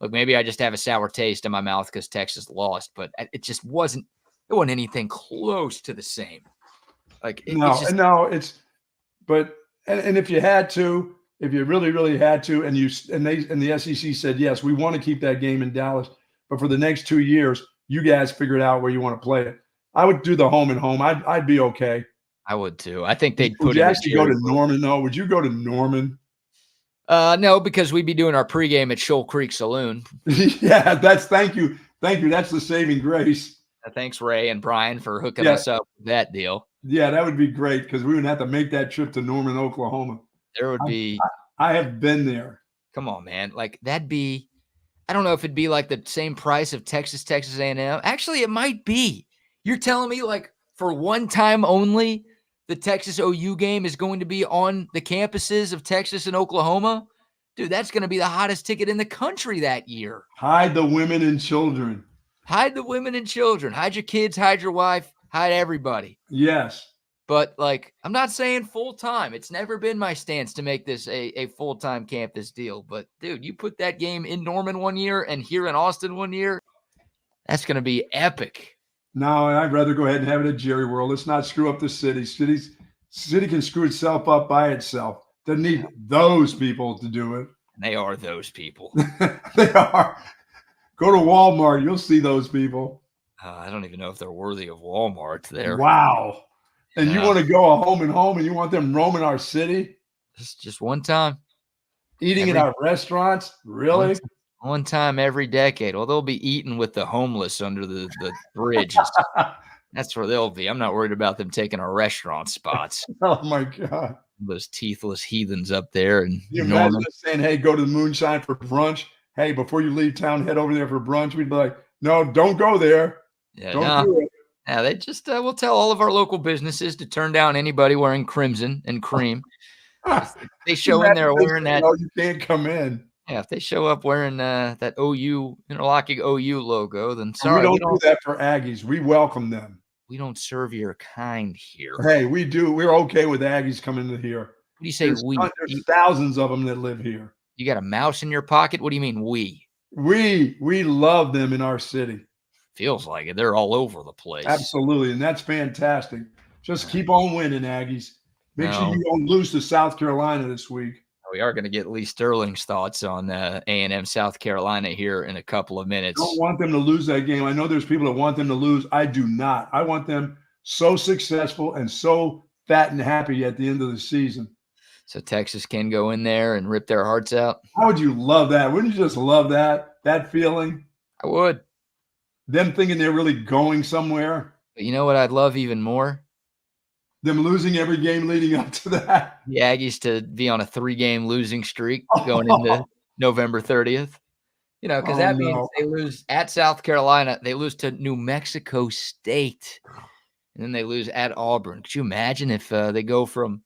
look, maybe I just have a sour taste in my mouth because Texas lost, but it just wasn't anything close to the same. Like and if you had to, if you really, really had to, and the SEC said, yes, we want to keep that game in Dallas, but for the next 2 years, you guys figure it out where you want to play it. I would do the home and home. I'd be okay. I would too. I think they'd Would you actually go to Norman though? Would you go to Norman? No, because we'd be doing our pregame at Shoal Creek Saloon. Yeah, thank you. That's the saving grace. Thanks, Ray and Brian, for hooking us up with that deal. Yeah, that would be great because we wouldn't have to make that trip to Norman, Oklahoma. There would be. I have been there. Come on, man. Like that'd be. I don't know if it'd be like the same price of Texas A&M. Actually, it might be. You're telling me like for one time only, the Texas OU game is going to be on the campuses of Texas and Oklahoma? Dude, that's going to be the hottest ticket in the country that year. Hide the women and children. Hide the women and children. Hide your kids, hide your wife, hide everybody. Yes. But, like, I'm not saying full-time. It's never been my stance to make this a full-time campus deal. But, dude, you put that game in Norman one year and here in Austin one year, that's going to be epic. No, I'd rather go ahead and have it at Jerry World. Let's not screw up the city. City can screw itself up by itself. Doesn't need those people to do it. They are those people. They are. Go to Walmart. You'll see those people. I don't even know if they're worthy of Walmart there. Wow. And you want to go a home and home and you want them roaming our city? Just one time. Eating in our restaurants? Really? One time every decade. Well, they'll be eating with the homeless under the bridges. That's where they'll be. I'm not worried about them taking our restaurant spots. Oh, my God. Those teethless heathens up there. And you imagine us saying, hey, go to the Moonshine for brunch. Hey, before you leave town, head over there for brunch. We'd be like, no, don't go there. Yeah, don't do it. Yeah, they just we'll tell all of our local businesses to turn down anybody wearing crimson and cream. If they show in there wearing that. No, you can't come in. Yeah, if they show up wearing that OU, interlocking OU logo, then sorry. We don't do that for Aggies. We welcome them. We don't serve your kind here. Hey, we do. We're okay with Aggies coming to here. What do you say we? There's thousands of them that live here. You got a mouse in your pocket? What do you mean we? We love them in our city. Feels like it. They're all over the place. Absolutely, and that's fantastic. Just keep on winning, Aggies. Make sure you don't lose to South Carolina this week. We are going to get Lee Sterling's thoughts on A&M South Carolina here in a couple of minutes. I don't want them to lose that game. I know there's people that want them to lose. I do not. I want them so successful and so fat and happy at the end of the season. So Texas can go in there and rip their hearts out? How would you love that? Wouldn't you just love that feeling? I would. Them thinking they're really going somewhere. But you know what I'd love even more? Them losing every game leading up to that. The Aggies to be on a 3-game losing streak going into November 30th. You know, because that means they lose at South Carolina. They lose to New Mexico State. And then they lose at Auburn. Could you imagine if they go from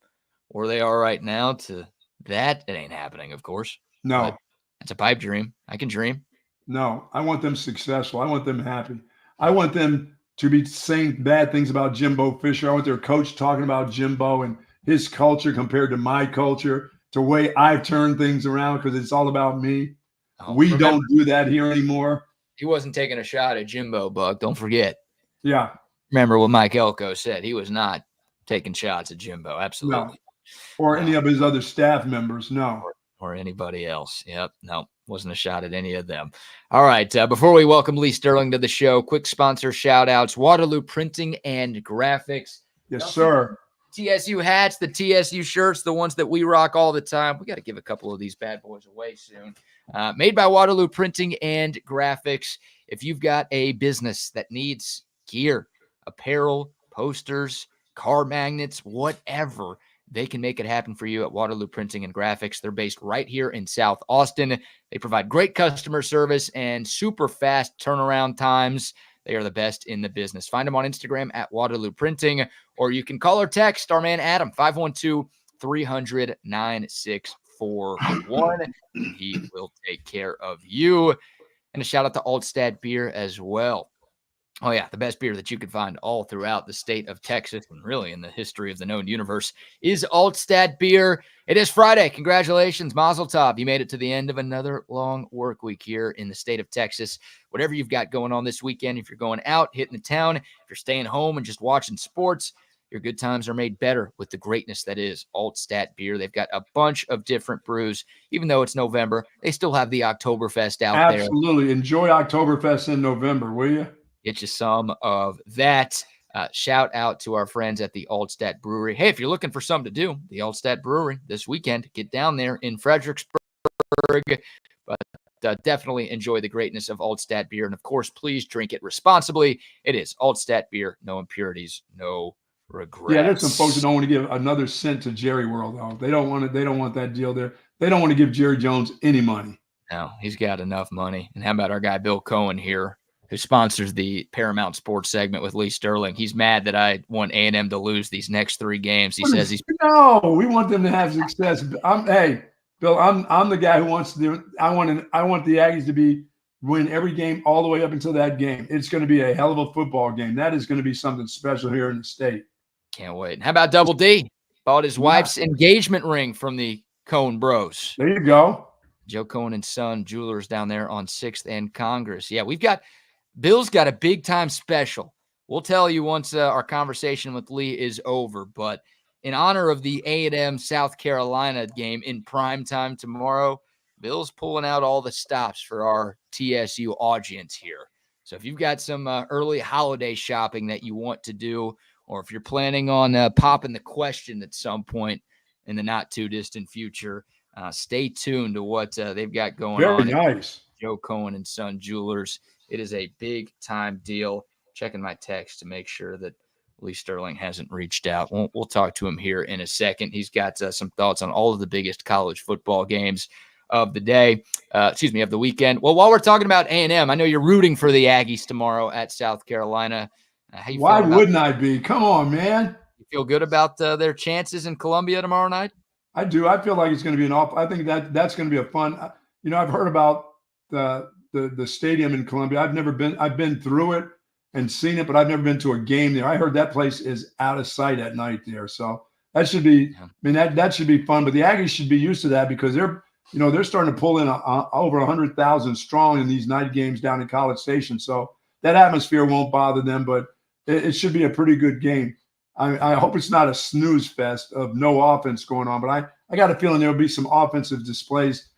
where they are right now to that? It ain't happening, of course. No. But it's a pipe dream. I can dream. No, I want them successful. I want them happy. I want them to be saying bad things about Jimbo Fisher. I want their coach talking about Jimbo and his culture compared to my culture, to the way I've turned things around because it's all about me. We don't do that here anymore. He wasn't taking a shot at Jimbo, Buck. Don't forget. Yeah. Remember what Mike Elko said. He was not taking shots at Jimbo. Absolutely. No. Or any of his other staff members. No. Or anybody else. Yep. No. Wasn't a shot at any of them. All right. Before we welcome Lee Sterling to the show, quick sponsor shout outs. Waterloo Printing and Graphics. Yes, sir. TSU hats, the TSU shirts, the ones that we rock all the time. We got to give a couple of these bad boys away soon. Made by Waterloo Printing and Graphics. If you've got a business that needs gear, apparel, posters, car magnets, whatever, they can make it happen for you at Waterloo Printing and Graphics. They're based right here in South Austin. They provide great customer service and super fast turnaround times. They are the best in the business. Find them on Instagram at Waterloo Printing, or you can call or text our man Adam, 512-300-9640. 888-866-9441, and he will take care of you. And a shout out to Altstadt Beer as well. Oh, yeah, the best beer that you can find all throughout the state of Texas and really in the history of the known universe is Altstadt Beer. It is Friday. Congratulations, Mazel Tov. You made it to the end of another long work week here in the state of Texas. Whatever you've got going on this weekend, if you're going out, hitting the town, if you're staying home and just watching sports, your good times are made better with the greatness that is Altstadt Beer. They've got a bunch of different brews. Even though it's November, they still have the Oktoberfest out there. Absolutely. Enjoy Oktoberfest in November, will you? Get you some of that. Shout out to our friends at the Altstadt Brewery. Hey, if you're looking for something to do, the Altstadt Brewery this weekend, get down there in Fredericksburg. But definitely enjoy the greatness of Altstadt Beer. And, of course, please drink it responsibly. It is Altstadt Beer, no impurities, no regrets. Yeah, there's some folks that don't want to give another cent to Jerry World, though. They don't want it. They don't want that deal there. They don't want to give Jerry Jones any money. No, he's got enough money. And how about our guy Bill Cohen here, who sponsors the Paramount Sports segment with Lee Sterling? He's mad that I want A&M to lose these next 3 games. He says he's no. We want them to have success. Hey, Bill, I'm the guy who wants to do. I want the Aggies to win every game all the way up until that game. It's going to be a hell of a football game. That is going to be something special here in the state. Can't wait. And how about Double D? Bought his wife's engagement ring from the Cohen Bros. There you go. Joe Cohen and Son Jewelers down there on 6th and Congress. Yeah, Bill's got a big-time special. We'll tell you once our conversation with Lee is over. But in honor of the A&M South Carolina game in prime time tomorrow, Bill's pulling out all the stops for our TSU audience here. So if you've got some early holiday shopping that you want to do, or if you're planning on popping the question at some point in the not-too-distant future, stay tuned to what they've got going on. Very nice. Joe Cohen and Son Jewelers. It is a big-time deal. Checking my text to make sure that Lee Sterling hasn't reached out. We'll talk to him here in a second. He's got some thoughts on all of the biggest college football games of the day, of the weekend. Well, while we're talking about A&M, I know you're rooting for the Aggies tomorrow at South Carolina. Why wouldn't I be? Come on, man. You feel good about their chances in Columbia tomorrow night? I do. I feel like it's going to be I think that's going to be a fun. I've heard about the stadium in Columbia. I've been through it and seen it, but I've never been to a game there. I heard that place is out of sight at night there. So that should be, that should be fun. But the Aggies should be used to that because they're starting to pull in over 100,000 strong in these night games down in College Station. So that atmosphere won't bother them, but it should be a pretty good game. I hope it's not a snooze fest of no offense going on, but I got a feeling there will be some offensive displays.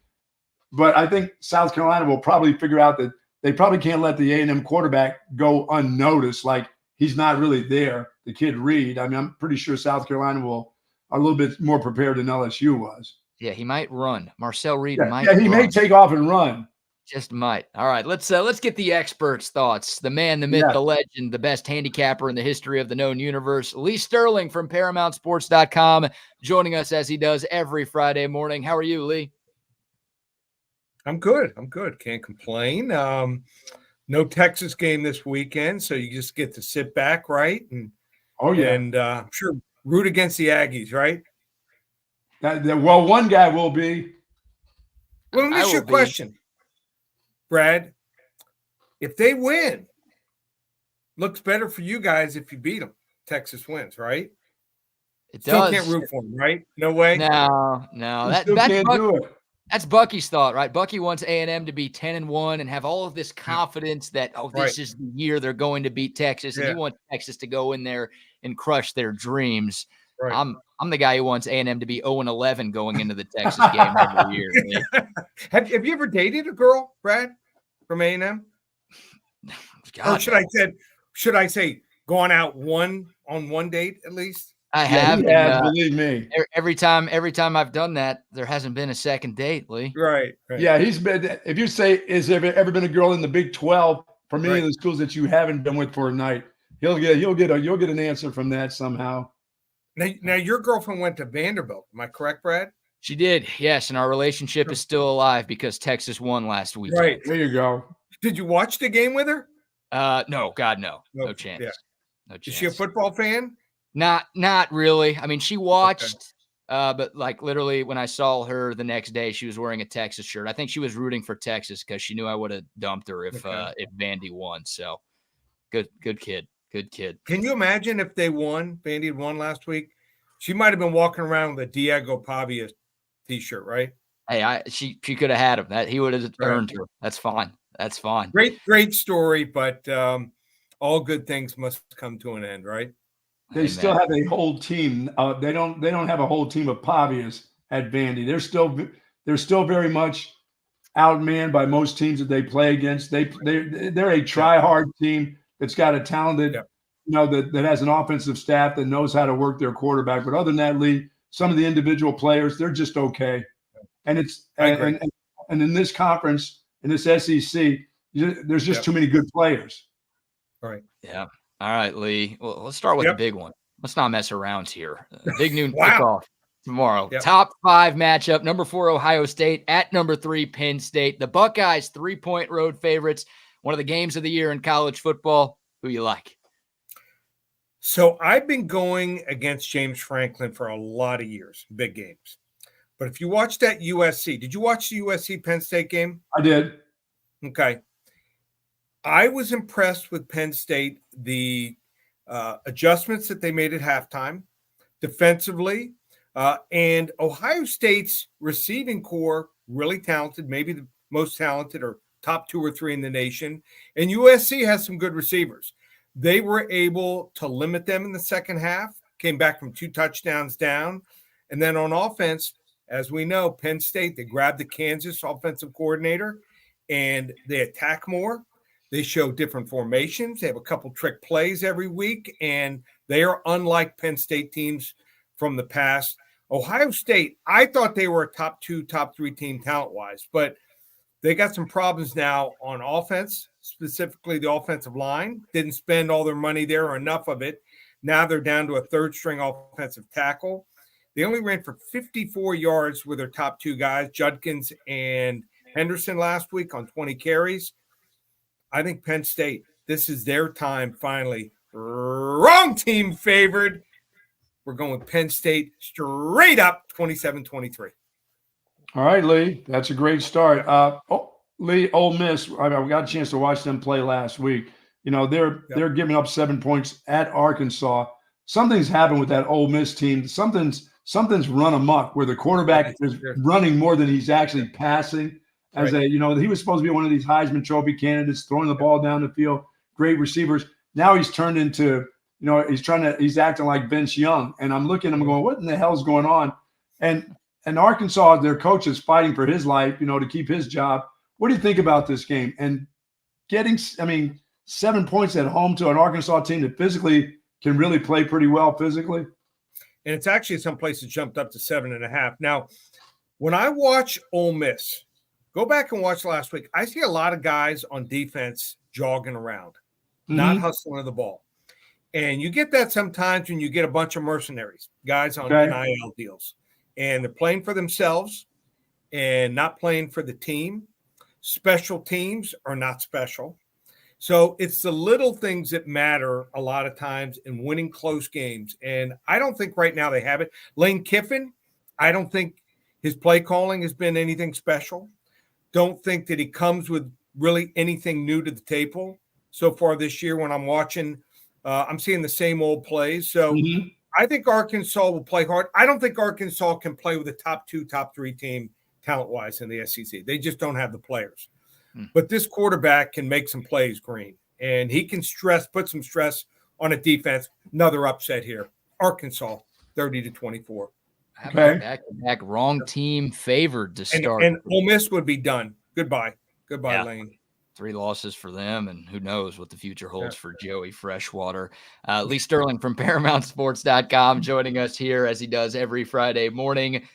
But I think South Carolina will probably figure out that they probably can't let the A&M quarterback go unnoticed. Like he's not really there, the kid Reed. I mean, I'm pretty sure South Carolina are a little bit more prepared than LSU was. Yeah, he might run. Marcel Reed might. Yeah, he may take off and run. Just might. All right, let's get the experts' thoughts. The man, the myth, the legend, the best handicapper in the history of the known universe, Lee Sterling from ParamountSports.com, joining us as he does every Friday morning. How are you, Lee? I'm good. Can't complain. No Texas game this weekend, so you just get to sit back, right? And I'm sure root against the Aggies, right? Well, one guy will be. Well, let me ask you a question, Brad. If they win, looks better for you guys if you beat them. Texas wins, right? It Still does. can't root for them, right? No way. No. Do it. That's Bucky's thought, right? Bucky wants A&M to be 10-1 and have all of this confidence that this is the year they're going to beat Texas, and he wants Texas to go in there and crush their dreams. Right. I'm the guy who wants A&M to be 0-11 going into the Texas game every year. Have you ever dated a girl, Brad, from A&M? Or should I say gone out on one date at least? I have. Yeah, believe me. Every time I've done that, there hasn't been a second date, Lee. Right. Yeah, he's been. If you say, "Is there ever been a girl in the Big 12 from any of the schools that you haven't been with for a night?" You'll get an answer from that somehow. Now your girlfriend went to Vanderbilt. Am I correct, Brad? She did, yes, and our relationship is still alive because Texas won last week. Right there, you go. Did you watch the game with her? No, God, no chance. Yeah. No chance. Is she a football fan? Not really. I mean, she watched But like literally when I saw her the next day, she was wearing a Texas shirt. I think she was rooting for Texas because she knew I would have dumped her if Vandy won. So good kid. Good kid. Can you imagine if they won? Vandy had won last week. She might have been walking around with a Diego Pavia t-shirt, right? Hey, she could have had him. That he would have earned her. That's fine. That's fine. Great story, but all good things must come to an end, right? They still have a whole team. They don't have a whole team of Pavias at Vandy. They're still very much outmanned by most teams that they play against. They're a try-hard team that's got a talented, that has an offensive staff that knows how to work their quarterback. But other than that, Lee, some of the individual players, they're just okay. And it's and in this conference, in this SEC, there's just too many good players. Right. Yeah. All right, Lee. Well, let's start with the big one. Let's not mess around here. Big noon kickoff tomorrow. Top 5 matchup. Number 4, Ohio State at number 3, Penn State. The Buckeyes 3-point road favorites. One of the games of the year in college football. Who you like? So I've been going against James Franklin for a lot of years, big games. But if you watch that USC, did you watch the USC Penn State game? I did. Okay. I was impressed with Penn State, the adjustments that they made at halftime, defensively, and Ohio State's receiving core, really talented, maybe the most talented or top 2 or 3 in the nation. And USC has some good receivers. They were able to limit them in the second half, came back from 2 touchdowns down. And then on offense, as we know, Penn State, they grabbed the Kansas offensive coordinator and they attack more. They show different formations. They have a couple trick plays every week, and they are unlike Penn State teams from the past. Ohio State, I thought they were a top 2, top 3 team talent-wise, but they got some problems now on offense, specifically the offensive line. Didn't spend all their money there or enough of it. Now they're down to a 3rd-string offensive tackle. They only ran for 54 yards with their top 2 guys, Judkins and Henderson, last week on 20 carries. I think Penn State, this is their time finally. Wrong team favored. We're going with Penn State straight up 27-23. All right, Lee. That's a great start. Lee, Ole Miss, I got a chance to watch them play last week. They're giving up 7 points at Arkansas. Something's happened with that Ole Miss team. Something's run amok where the quarterback is running more than he's actually passing. He was supposed to be one of these Heisman Trophy candidates, throwing the ball down the field, great receivers. Now he's turned into, he's acting like Vince Young. And I'm looking, I'm going, what in the hell's going on? And Arkansas, their coach is fighting for his life, to keep his job. What do you think about this game? And getting, 7 points at home to an Arkansas team that physically can really play pretty well physically. And it's actually some places jumped up to 7.5. Now, when I watch Ole Miss, go back and watch last week, I see a lot of guys on defense jogging around, not hustling the ball. And you get that sometimes when you get a bunch of mercenaries, guys on NIL deals. And they're playing for themselves and not playing for the team. Special teams are not special. So it's the little things that matter a lot of times in winning close games. And I don't think right now they have it. Lane Kiffin, I don't think his play calling has been anything special. Don't think that he comes with really anything new to the table so far this year. When I'm watching, I'm seeing the same old plays. So I think Arkansas will play hard. I don't think Arkansas can play with a top 2, top 3 team talent-wise in the SEC. They just don't have the players. But this quarterback can make some plays, Green, and he can put some stress on a defense. Another upset here. Arkansas, 30-24. Back, wrong team favored to start. And Ole Miss would be done. Goodbye, Lane. 3 losses for them, and who knows what the future holds for Joey Freshwater. Lee Sterling from ParamountSports.com joining us here as he does every Friday morning.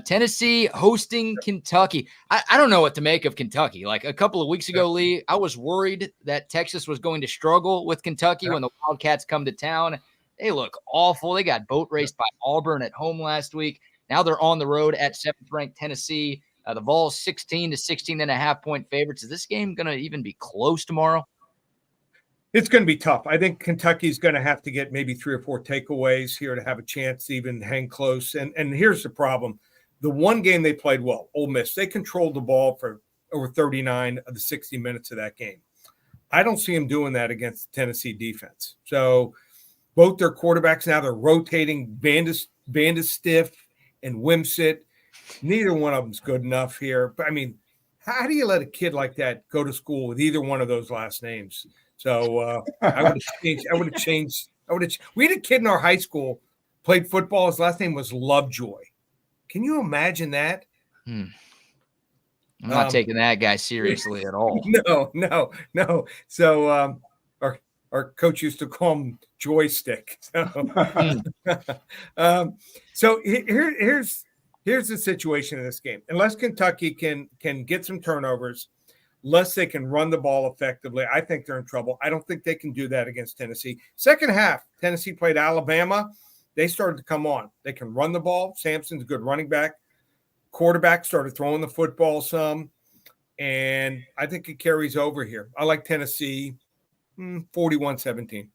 Tennessee hosting Kentucky. I don't know what to make of Kentucky. Like a couple of weeks ago, Lee, I was worried that Texas was going to struggle with Kentucky when the Wildcats come to town. They look awful. They got boat raced by Auburn at home last week. Now they're on the road at 7th-ranked Tennessee. The Vols 16 to 16.5 point favorites. Is this game going to even be close tomorrow? It's going to be tough. I think Kentucky's going to have to get maybe 3 or 4 takeaways here to have a chance to even hang close. And here's the problem. The one game they played well, Ole Miss, they controlled the ball for over 39 of the 60 minutes of that game. I don't see them doing that against the Tennessee defense. So both their quarterbacks now, they're rotating Vanderstiffe and Wimsett. Neither one of them's good enough here. But, I mean, how do you let a kid like that go to school with either one of those last names? So I would have changed. We had a kid in our high school, played football. His last name was Lovejoy. Can you imagine that? I'm not taking that guy seriously at all. No. So our coach used to call him Joystick. So here's the situation in this game. Unless Kentucky can get some turnovers, unless they can run the ball effectively, I think they're in trouble. I don't think they can do that against Tennessee. Second half, Tennessee played Alabama. They started to come on. They can run the ball. Sampson's a good running back. Quarterback started throwing the football some, and I think it carries over here. I like Tennessee 41-17.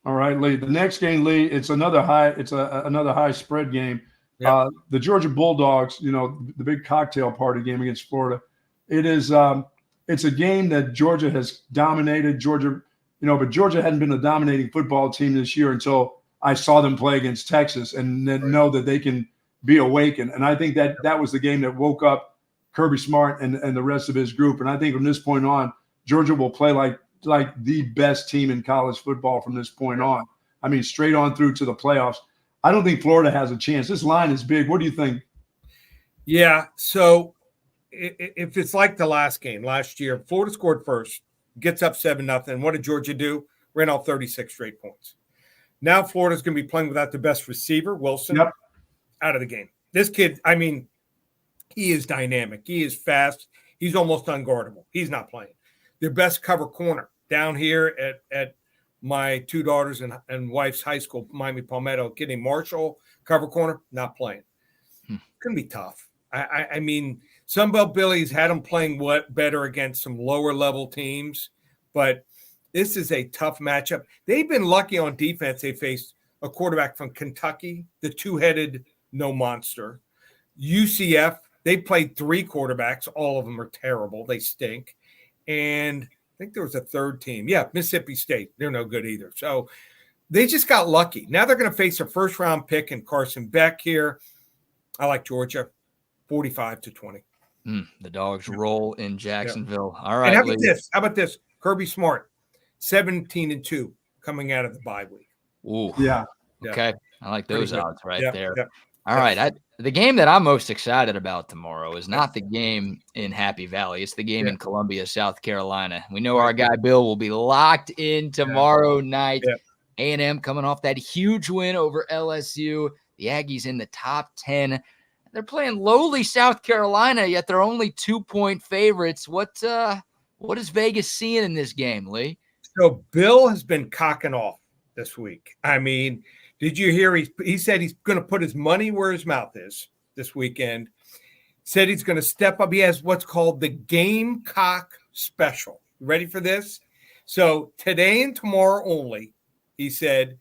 All right, Lee. The next game, Lee, it's another high. It's another high spread game. Yep. The Georgia Bulldogs, the big cocktail party game against Florida. It is. It's a game that Georgia has dominated. Georgia, but Georgia hadn't been a dominating football team this year until I saw them play against Texas, and then know that they can be awakened. And I think that was the game that woke up Kirby Smart and the rest of his group. And I think from this point on, Georgia will play like the best team in college football from this point on. I mean, straight on through to the playoffs. I don't think Florida has a chance. This line is big. What do you think? Yeah, so if it's like the last game, last year, Florida scored first, gets up 7-0. What did Georgia do? Ran off 36 straight points. Now Florida's going to be playing without the best receiver, Wilson, out of the game. This kid, I mean, he is dynamic. He is fast. He's almost unguardable. He's not playing. Their best cover corner down here at my 2 daughters and wife's high school, Miami Palmetto, Kenny Marshall, cover corner, not playing. It's going to be tough. I mean, Sunbelt Billy's had them playing better against some lower level teams, but this is a tough matchup. They've been lucky on defense. They faced a quarterback from Kentucky, the 2-headed no monster. UCF, they played 3 quarterbacks. All of them are terrible. They stink. And I think there was a third team. Yeah, Mississippi State. They're no good either. So they just got lucky. Now they're going to face a first-round pick in Carson Beck here. I like Georgia, 45-20. The Dogs roll in Jacksonville. Yeah. All right. And how about this? Kirby Smart, 17-2 coming out of the bye week. Ooh. Yeah. Okay. I like those odds right there. Yeah. All right. The game that I'm most excited about tomorrow is not the game in Happy Valley. It's the game in Columbia, South Carolina. We know our guy Bill will be locked in tomorrow night. Yeah. A&M coming off that huge win over LSU. The Aggies in the top 10. They're playing lowly South Carolina, yet they're only 2-point favorites. What is Vegas seeing in this game, Lee? So Bill has been cocking off this week. I mean, did you hear he said he's going to put his money where his mouth is this weekend. Said he's going to step up. He has what's called the Gamecock Special. Ready for this? So today and tomorrow only, he said,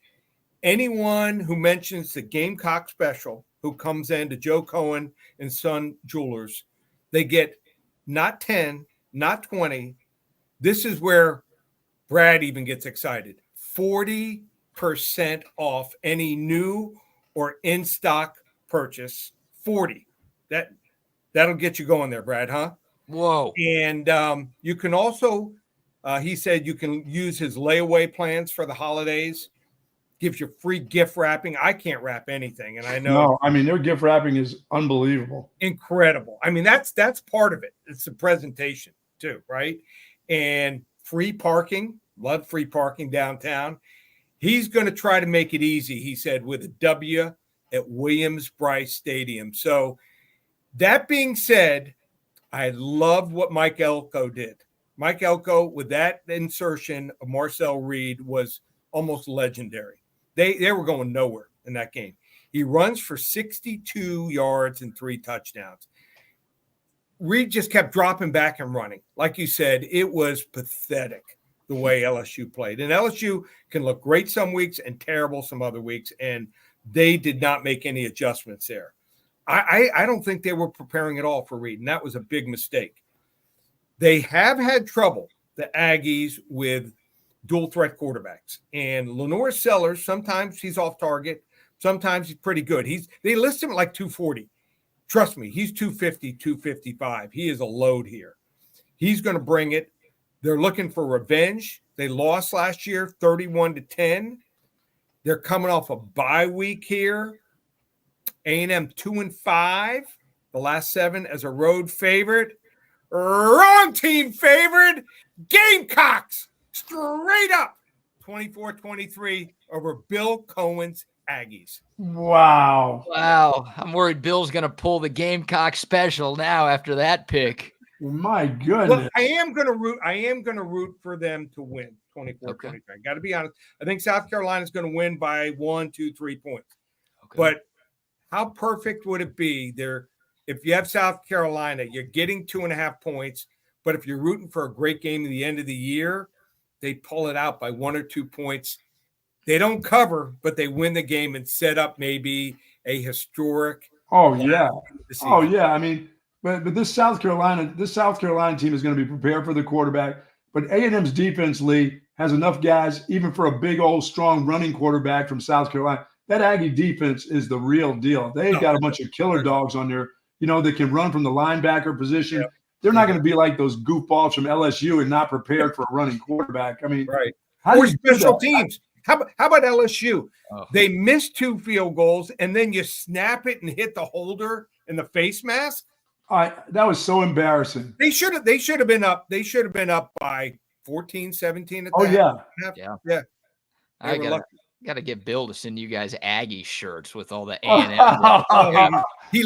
anyone who mentions the Gamecock Special who comes into Joe Cohen and Son Jewelers, they get not 10, not 20. This is where Brad even gets excited. 40% off any new or in-stock purchase. 40. That'll get you going there, Brad, huh? Whoa. And you can also, he said you can use his layaway plans for the holidays. Gives you free gift wrapping. I can't wrap anything, and I know. No, I mean, their gift wrapping is unbelievable. Incredible. I mean, that's part of it. It's the presentation too, right? And free parking. Love free parking downtown. He's going to try to make it easy, he said, with a W at Williams-Brice Stadium. So that being said, I love what Mike Elko did. Mike Elko, with that insertion of Marcel Reed, was almost legendary. They were going nowhere in that game. He runs for 62 yards and 3 touchdowns. Reed just kept dropping back and running. Like you said, it was pathetic the way LSU played. And LSU can look great some weeks and terrible some other weeks, and they did not make any adjustments there. I don't think they were preparing at all for Reed, and that was a big mistake. They have had trouble, the Aggies, with dual threat quarterbacks. And Lenore Sellers, sometimes he's off target, sometimes he's pretty good. They list him at like 240. Trust me, he's 250, 255. He is a load here. He's going to bring it. They're looking for revenge. They lost last year 31-10. They're coming off a bye week here. A&M 2-5, the last 7 as a road favorite. Wrong team favorite. Gamecocks straight up 24-23 over Bill Cohen's Aggies. Wow. I'm worried Bill's going to pull the Gamecock special now after that pick. My goodness. Look, I am going to root for them to win 24-23. Got to be honest. I think South Carolina's going to win by 1, 2, 3 points. Okay. But how perfect would it be there if you have South Carolina, you're getting 2.5 points, but if you're rooting for a great game at the end of the year, they pull it out by 1 or 2 points. They don't cover, but they win the game and set up maybe a historic. Oh yeah. I mean, but this South Carolina team is going to be prepared for the quarterback. But A&M's defense, Lee, has enough guys, even for a big old strong running quarterback from South Carolina. That Aggie defense is the real deal. They've got a bunch of killer dogs on there, that can run from the linebacker position. Yep. They're not going to be like those goofballs from LSU and not prepared for a running quarterback. I mean, right. Or special teams. How about LSU? Oh. They missed 2 field goals, and then you snap it and hit the holder in the face mask. That was so embarrassing. They should have been up. They should have been up by 14, 17 at that. Yeah. I gotta get Bill to send you guys Aggie shirts with all the A&M. He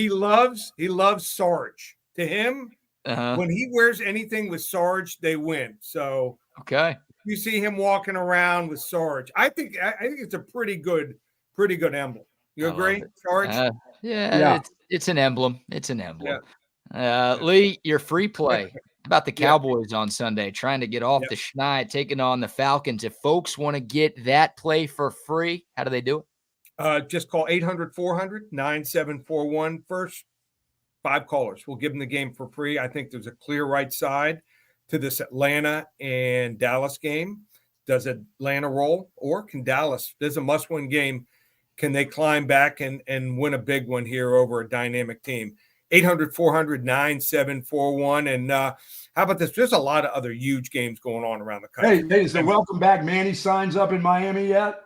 loves Sarge. To him, when he wears anything with Sarge, they win. So you see him walking around with Sarge. I think it's a pretty good emblem. You agree, Sarge? It's an emblem. It's an emblem. Yeah. Lee, your free play. About the Cowboys on Sunday, trying to get off the schneid, taking on the Falcons. If folks want to get that play for free, how do they do it? Just call 800-400-9741. First 5 callers. We'll give them the game for free. I think there's a clear right side to this Atlanta and Dallas game. Does Atlanta roll, or can Dallas? There's a must-win game. Can they climb back and win a big one here over a dynamic team? 800-400-9741. And how about this? There's a lot of other huge games going on around the country. Hey, is the welcome back Manny signs up in Miami yet?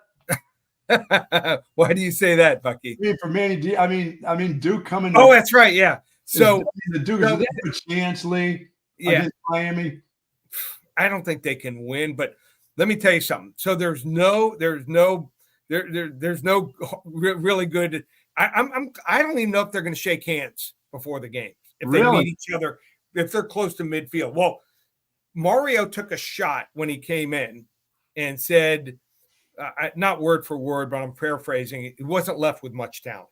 Why do you say that, Bucky? I mean, for Manny D. I mean, Duke coming. Oh, that's right. Yeah. So the Duke is a chance, Lee. Against Miami. I don't think they can win, but let me tell you something. So there's no really good. I don't even know if they're going to shake hands before the game. If they meet each other, if they're close to midfield. Well, Mario took a shot when he came in and said, not word for word, but I'm paraphrasing, he wasn't left with much talent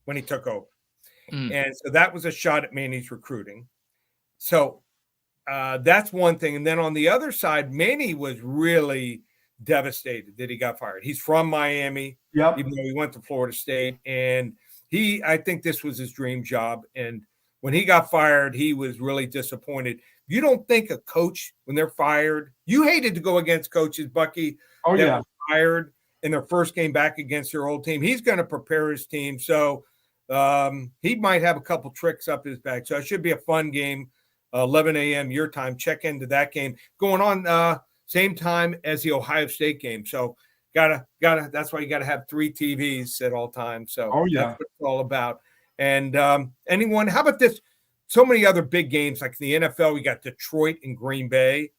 when he took over. And so that was a shot at Manny's recruiting. So that's one thing. And then on the other side, Manny was really devastated that he got fired. He's from Miami, even though he went to Florida State. And I think this was his dream job. And when he got fired, he was really disappointed. You don't think a coach, when they're fired, you hated to go against coaches, Bucky, were fired in their first game back against their old team. He's going to prepare his team. So he might have a couple tricks up his bag. So it should be a fun game, 11 a.m. your time. Check into that game. Going on same time as the Ohio State game. So gotta that's why you gotta have 3 TVs at all times. So that's what it's all about. And how about this? So many other big games like the NFL, we got Detroit and Green Bay.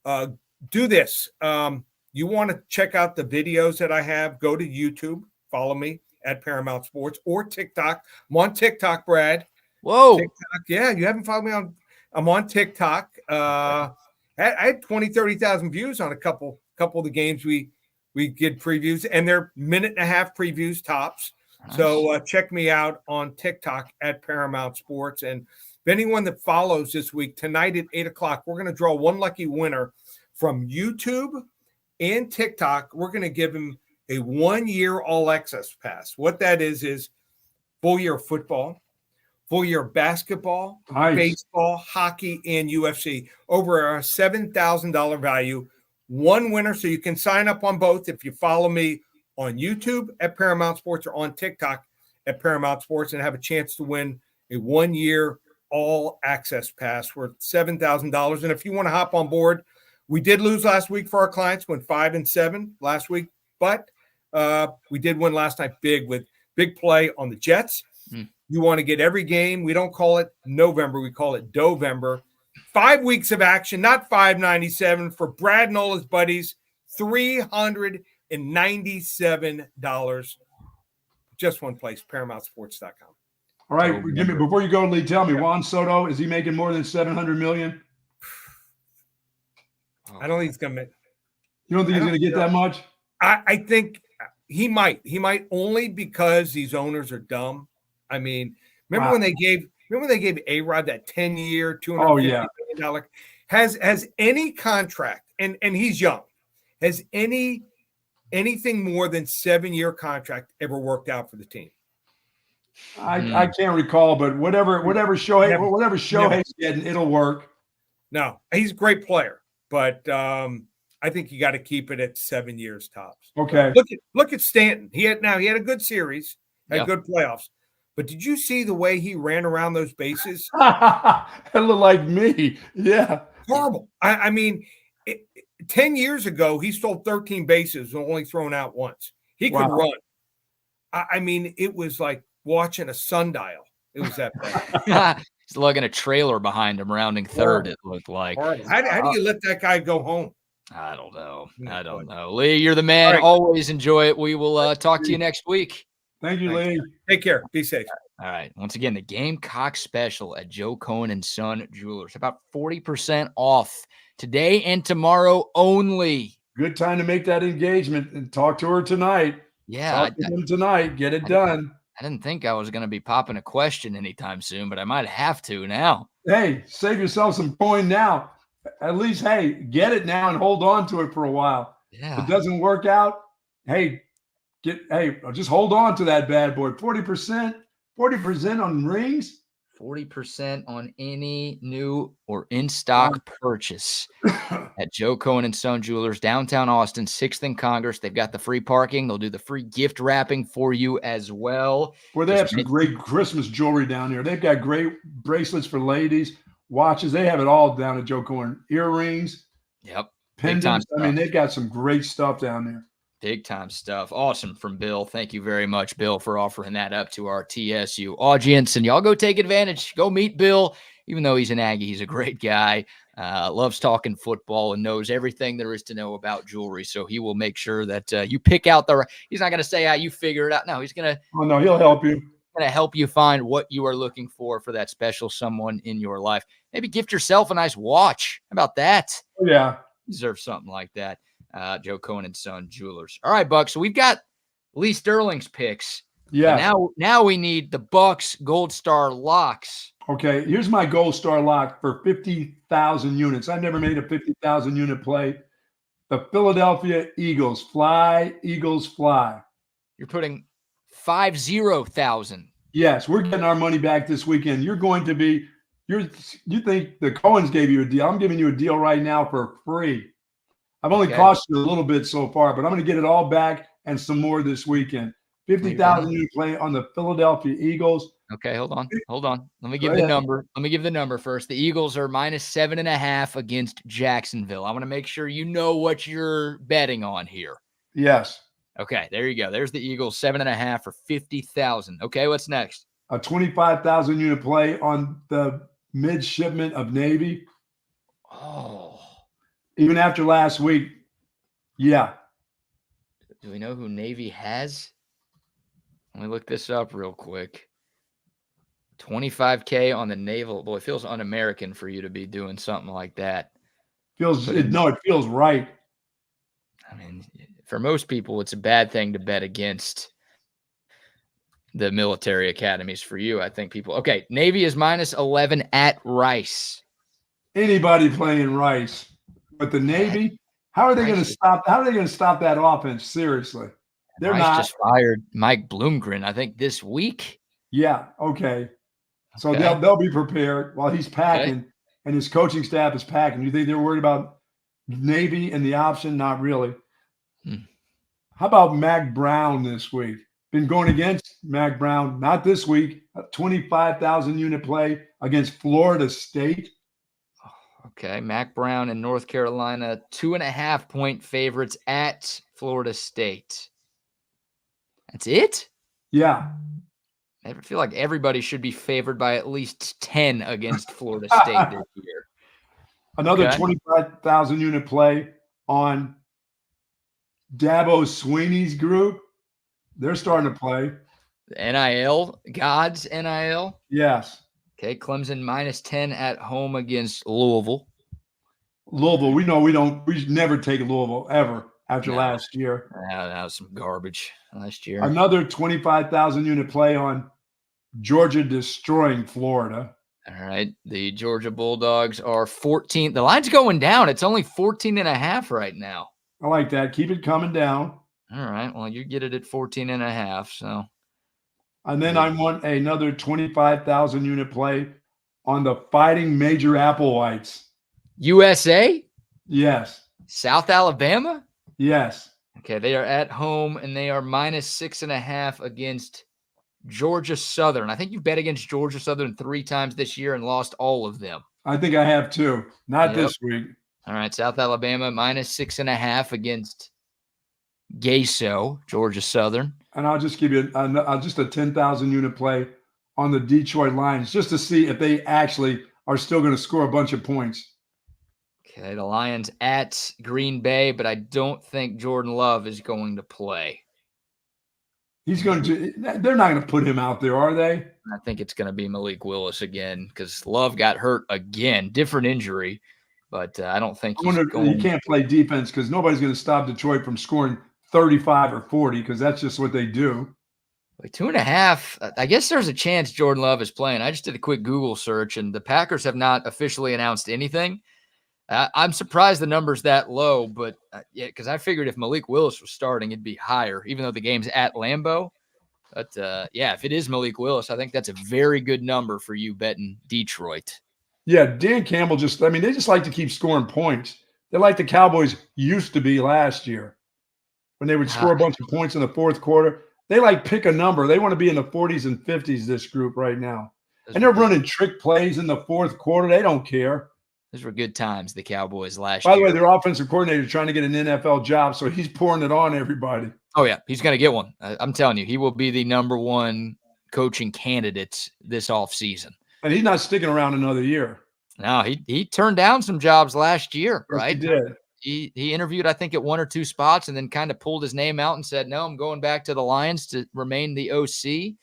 Do this. You want to check out the videos that I have, go to YouTube, follow me at Paramount Sports or TikTok. I'm on TikTok, Brad. Whoa. TikTok. Yeah, you haven't followed me I'm on TikTok. I had 20, 30,000 views on a couple of the games we did previews, and they're 1.5-minute previews tops. Nice. So check me out on TikTok at Paramount Sports. And If anyone that follows this week, tonight at 8 o'clock, we're going to draw one lucky winner from YouTube and TikTok. We're going to give him a 1-year all access pass. What that is full year of football, full year of basketball, baseball, hockey, and UFC. Over a $7,000 value. One winner, so you can sign up on both if you follow me on YouTube at Paramount Sports or on TikTok at Paramount Sports and have a chance to win a 1-year all access pass worth $7,000. And if you want to hop on board, we did lose last week for our clients, went 5-7 last week, but we did win last night big with big play on the Jets. You want to get every game. We don't call it November. We call it Dovember. 5 weeks of action, not $597 for Brad and all his buddies, $397. Just one place, ParamountSports.com. All right, give me before you go, Lee. Tell me, Juan Soto, is he making more than $700 million? I don't think he's going to make. You don't think he's going to get that much? I think he might. He might only because these owners are dumb. I mean, remember when they gave A-Rod that 10-year, $250 million? Has any contract, and he's young, has anything more than 7-year contract ever worked out for the team? I can't recall, but whatever Shohei's getting, it'll work. No, he's a great player, but I think you got to keep it at 7 years tops. Okay. Look at Stanton. He had a good series, had good playoffs. But did you see the way he ran around those bases? It looked like me. Yeah. Horrible. I mean, 10 years ago, he stole 13 bases and only thrown out once. He could run. I mean, it was like watching a sundial. It was that bad. He's lugging a trailer behind him, rounding third, it looked like. How do you let that guy go home? I don't know. Lee, you're the man. Right. Always enjoy it. We will talk to you next week. Thank you, Lee. Take care. Be safe. All right. Once again, the Gamecock special at Joe Cohen & Son Jewelers. About 40% off today and tomorrow only. Good time to make that engagement and talk to her tonight. Yeah. Talk to him tonight. Get it done. I didn't think I was going to be popping a question anytime soon, but I might have to now. Hey, save yourself some coin now. At least, hey, get it now and hold on to it for a while. Yeah. If it doesn't work out, just hold on to that bad boy. 40% on rings. 40% on any new or in-stock purchase at Joe Cohen & Son Jewelers, downtown Austin, 6th and Congress. They've got the free parking. They'll do the free gift wrapping for you as well. Well, they have some great Christmas jewelry down here. They've got great bracelets for ladies, watches. They have it all down at Joe Cohen. Earrings. Yep. Pendants. I mean, they've got some great stuff down there. Big time stuff. Awesome from Bill. Thank you very much, Bill, for offering that up to our TSU audience. And y'all go take advantage. Go meet Bill. Even though he's an Aggie, he's a great guy. Loves talking football and knows everything there is to know about jewelry. So he will make sure that you pick out he's not going to say, you figure it out. No, he's going to. Oh, no, he'll help you. Going to help you find what you are looking for that special someone in your life. Maybe gift yourself a nice watch. How about that? Oh, yeah. You deserve something like that. Joe Cohen & Son Jewelers. All right, Buck. So we've got Lee Sterling's picks. Yeah. Now we need the Bucks Gold Star locks. Okay, here's my Gold Star lock for 50,000 units. I never made a 50,000 unit play. The Philadelphia Eagles. Fly, Eagles, fly. You're putting 50,000. Yes, we're getting our money back this weekend. You're going to be you think the Cohens gave you a deal. I'm giving you a deal right now for free. I've only cost you a little bit so far, but I'm going to get it all back and some more this weekend. 50,000 unit play on the Philadelphia Eagles. Okay, hold on. Let me give the number. Let me give the number first. The Eagles are -7.5 against Jacksonville. I want to make sure you know what you're betting on here. Yes. Okay, there you go. There's the Eagles, 7.5 for 50,000. Okay, what's next? A 25,000 unit play on the midshipment of Navy. Oh. Even after last week. Yeah. Do we know who Navy has? Let me look this up real quick. 25K on the naval. Boy, it feels un-American for you to be doing something like that. It feels right. I mean, for most people, it's a bad thing to bet against the military academies for you. I think people. Okay, Navy is -11 at Rice. Anybody playing Rice, but the Navy, how are they going to stop? How are they going to stop that offense? Seriously, they're Rice not. just fired Mike Bloomgren, I think, this week. Yeah. Okay. So they'll be prepared while he's packing and his coaching staff is packing. You think they're worried about Navy and the option? Not really. How about Mac Brown this week? Been going against Mac Brown, not this week, a 25,000 unit play against Florida State. Okay, Mac Brown and North Carolina, 2.5-point favorites at Florida State. That's it? Yeah. I feel like everybody should be favored by at least 10 against Florida State this year. Another 25,000 unit play on Dabo Sweeney's group. They're starting to play. The NIL, God's NIL. Yes. Okay, Clemson -10 at home against Louisville. Louisville, we never take Louisville ever after last year. That was some garbage last year. Another 25,000 unit play on Georgia destroying Florida. All right, the Georgia Bulldogs are 14. The line's going down. It's only 14.5 right now. I like that. Keep it coming down. All right, well, you get it at 14.5, so. And then I want another 25,000 unit play on the Fighting Major Applewhites. USA? Yes. South Alabama? Yes. Okay, they are at home, and they are -6.5 against Georgia Southern. I think you bet against Georgia Southern 3 times this year and lost all of them. I think I have too. Not this week. All right, South Alabama -6.5 against Geso, Georgia Southern. And I'll just give you just a 10,000 unit play on the Detroit Lions just to see if they actually are still going to score a bunch of points. Okay, the Lions at Green Bay, but I don't think Jordan Love is going to play. He's going to. They're not going to put him out there, are they? I think it's going to be Malik Willis again because Love got hurt again, different injury, but I don't think he can't play defense because nobody's going to stop Detroit from scoring 35 or 40 because that's just what they do. Like 2.5, I guess there's a chance Jordan Love is playing. I just did a quick Google search, and the Packers have not officially announced anything. I'm surprised the number's that low, but because I figured if Malik Willis was starting, it'd be higher, even though the game's at Lambeau. But, if it is Malik Willis, I think that's a very good number for you betting Detroit. Yeah, Dan Campbell they just like to keep scoring points. They're like the Cowboys used to be last year when they would score a bunch of points in the fourth quarter. They pick a number. They want to be in the 40s and 50s, this group right now. And they're running trick plays in the fourth quarter. They don't care. Those were good times, the Cowboys last year. By the way, their offensive coordinator is trying to get an NFL job, so he's pouring it on everybody. Oh, yeah. He's going to get one. I'm telling you, he will be the number one coaching candidate this offseason. And he's not sticking around another year. No, he turned down some jobs last year, right? He did. He interviewed, I think, at 1 or 2 spots and then kind of pulled his name out and said, no, I'm going back to the Lions to remain the OC.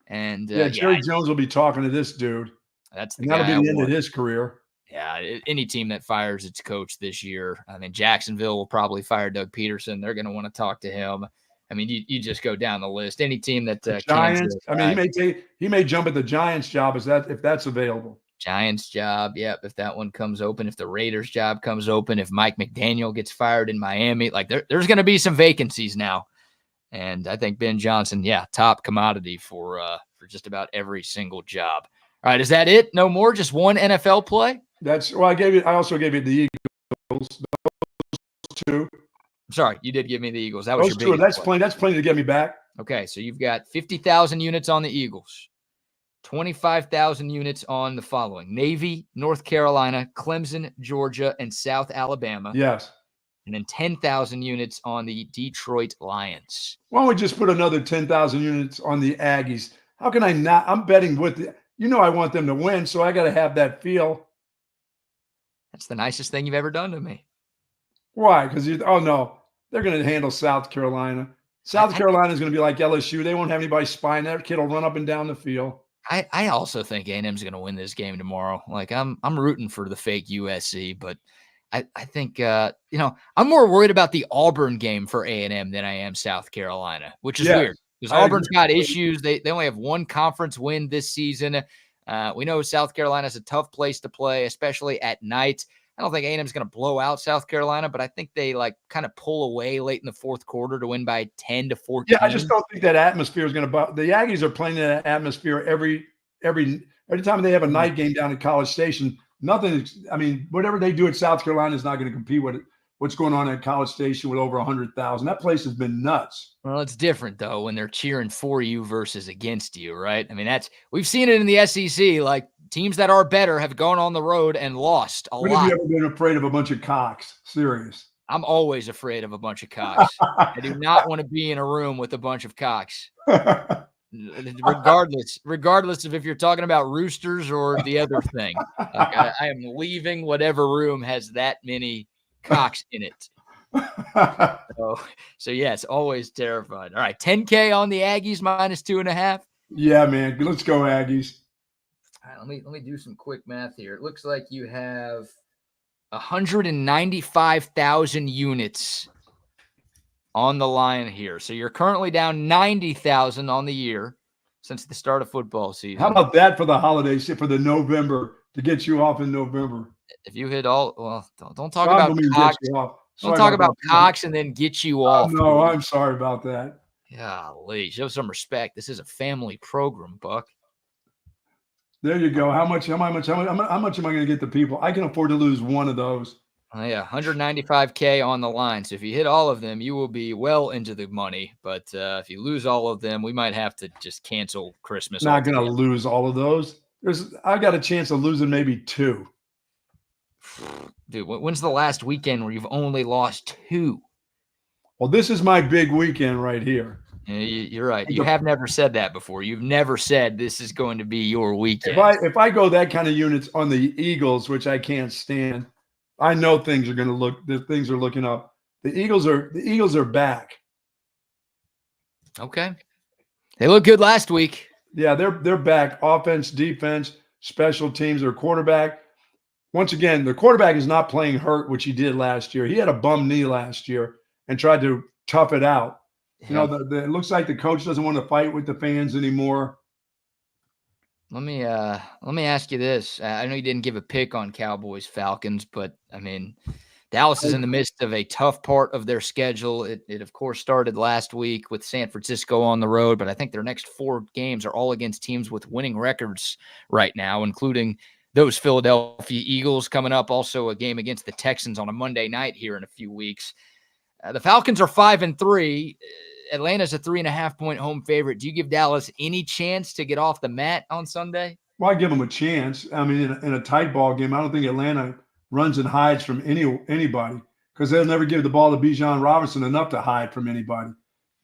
And Jerry Jones will be talking to this dude. That'll be the end of his career. Yeah, any team that fires its coach this year, I mean, Jacksonville will probably fire Doug Peterson. They're going to want to talk to him. I mean, you just go down the list. Any team that Giants. I mean, he may jump at the Giants job if that's available. Giants job, yeah. If that one comes open, if the Raiders job comes open, if Mike McDaniel gets fired in Miami, there's going to be some vacancies now. And I think Ben Johnson, top commodity for just about every single job. All right, is that it? No more? Just one NFL play? I also gave you the Eagles. Those 2. I'm sorry, you did give me the Eagles. That was those your 2. That's plenty. That's plenty to get me back. Okay, so you've got 50,000 units on the Eagles, 25,000 units on the following: Navy, North Carolina, Clemson, Georgia, and South Alabama. Yes. And then 10,000 units on the Detroit Lions. Why don't we just put another 10,000 units on the Aggies? How can I not? I'm betting I want them to win, so I got to have that feel. That's the nicest thing you've ever done to me. Why? Because they're going to handle South Carolina. South Carolina is going to be like LSU. They won't have anybody spying. That kid will run up and down the field. I also think A&M's going to win this game tomorrow. I'm rooting for the fake USC, but I think I'm more worried about the Auburn game for A&M than I am South Carolina, which is weird. Because Auburn's got issues. They only have one conference win this season. We know South Carolina's a tough place to play, especially at night. I don't think A&M's going to blow out South Carolina, but I think they kind of pull away late in the fourth quarter to win by 10 to 14. Yeah, I just don't think that atmosphere is going to – the Aggies are playing in that atmosphere every time they have a night game down at College Station. Whatever they do at South Carolina is not going to compete with what's going on at College Station with over 100,000. That place has been nuts. Well, it's different, though, when they're cheering for you versus against you, right? I mean, we've seen it in the SEC. Like, teams that are better have gone on the road and lost a lot. When have you ever been afraid of a bunch of cocks? Serious. I'm always afraid of a bunch of cocks. I do not want to be in a room with a bunch of cocks. Regardless of if you're talking about roosters or the other thing. I am leaving whatever room has that many cocks in it. So yes, always terrified. All right, 10K on the Aggies minus 2.5. Yeah, man. Let's go Aggies. All right, let me do some quick math here. It looks like you have 195,000 units on the line here. So you're currently down 90,000 on the year since the start of football season. How about that for the holidays, for the November, to get you off in November? If you hit don't talk about Cox. Don't talk about Cox and then get you off. No, I'm sorry about that. Golly, show some respect. This is a family program, Buck. There you go. How much am I going to get the people? I can afford to lose one of those. Yeah, 195K on the line. So if you hit all of them, you will be well into the money. But if you lose all of them, we might have to just cancel Christmas. Not going to lose all of those. I got a chance of losing maybe 2. Dude, when's the last weekend where you've only lost 2? Well, this is my big weekend right here. Yeah, you're right. You have never said that before. You've never said this is going to be your weekend. If I go that kind of units on the Eagles, which I can't stand, I know things are going to look. Things are looking up. The Eagles are back. Okay, they looked good last week. Yeah, they're back. Offense, defense, special teams. Their quarterback. Once again, the quarterback is not playing hurt, which he did last year. He had a bum knee last year and tried to tough it out. Yeah. You know, it looks like the coach doesn't want to fight with the fans anymore. Let me ask you this. I know you didn't give a pick on Cowboys Falcons, but I mean, Dallas is in the midst of a tough part of their schedule. It of course started last week with San Francisco on the road, but I think their next 4 games are all against teams with winning records right now, including those Philadelphia Eagles coming up. Also a game against the Texans on a Monday night here in a few weeks. The Falcons are 5-3. Atlanta's a 3.5-point home favorite. Do you give Dallas any chance to get off the mat on Sunday? Well, I give them a chance. I mean, in a tight ball game, I don't think Atlanta runs and hides from anybody because they'll never give the ball to Bijan Robinson enough to hide from anybody.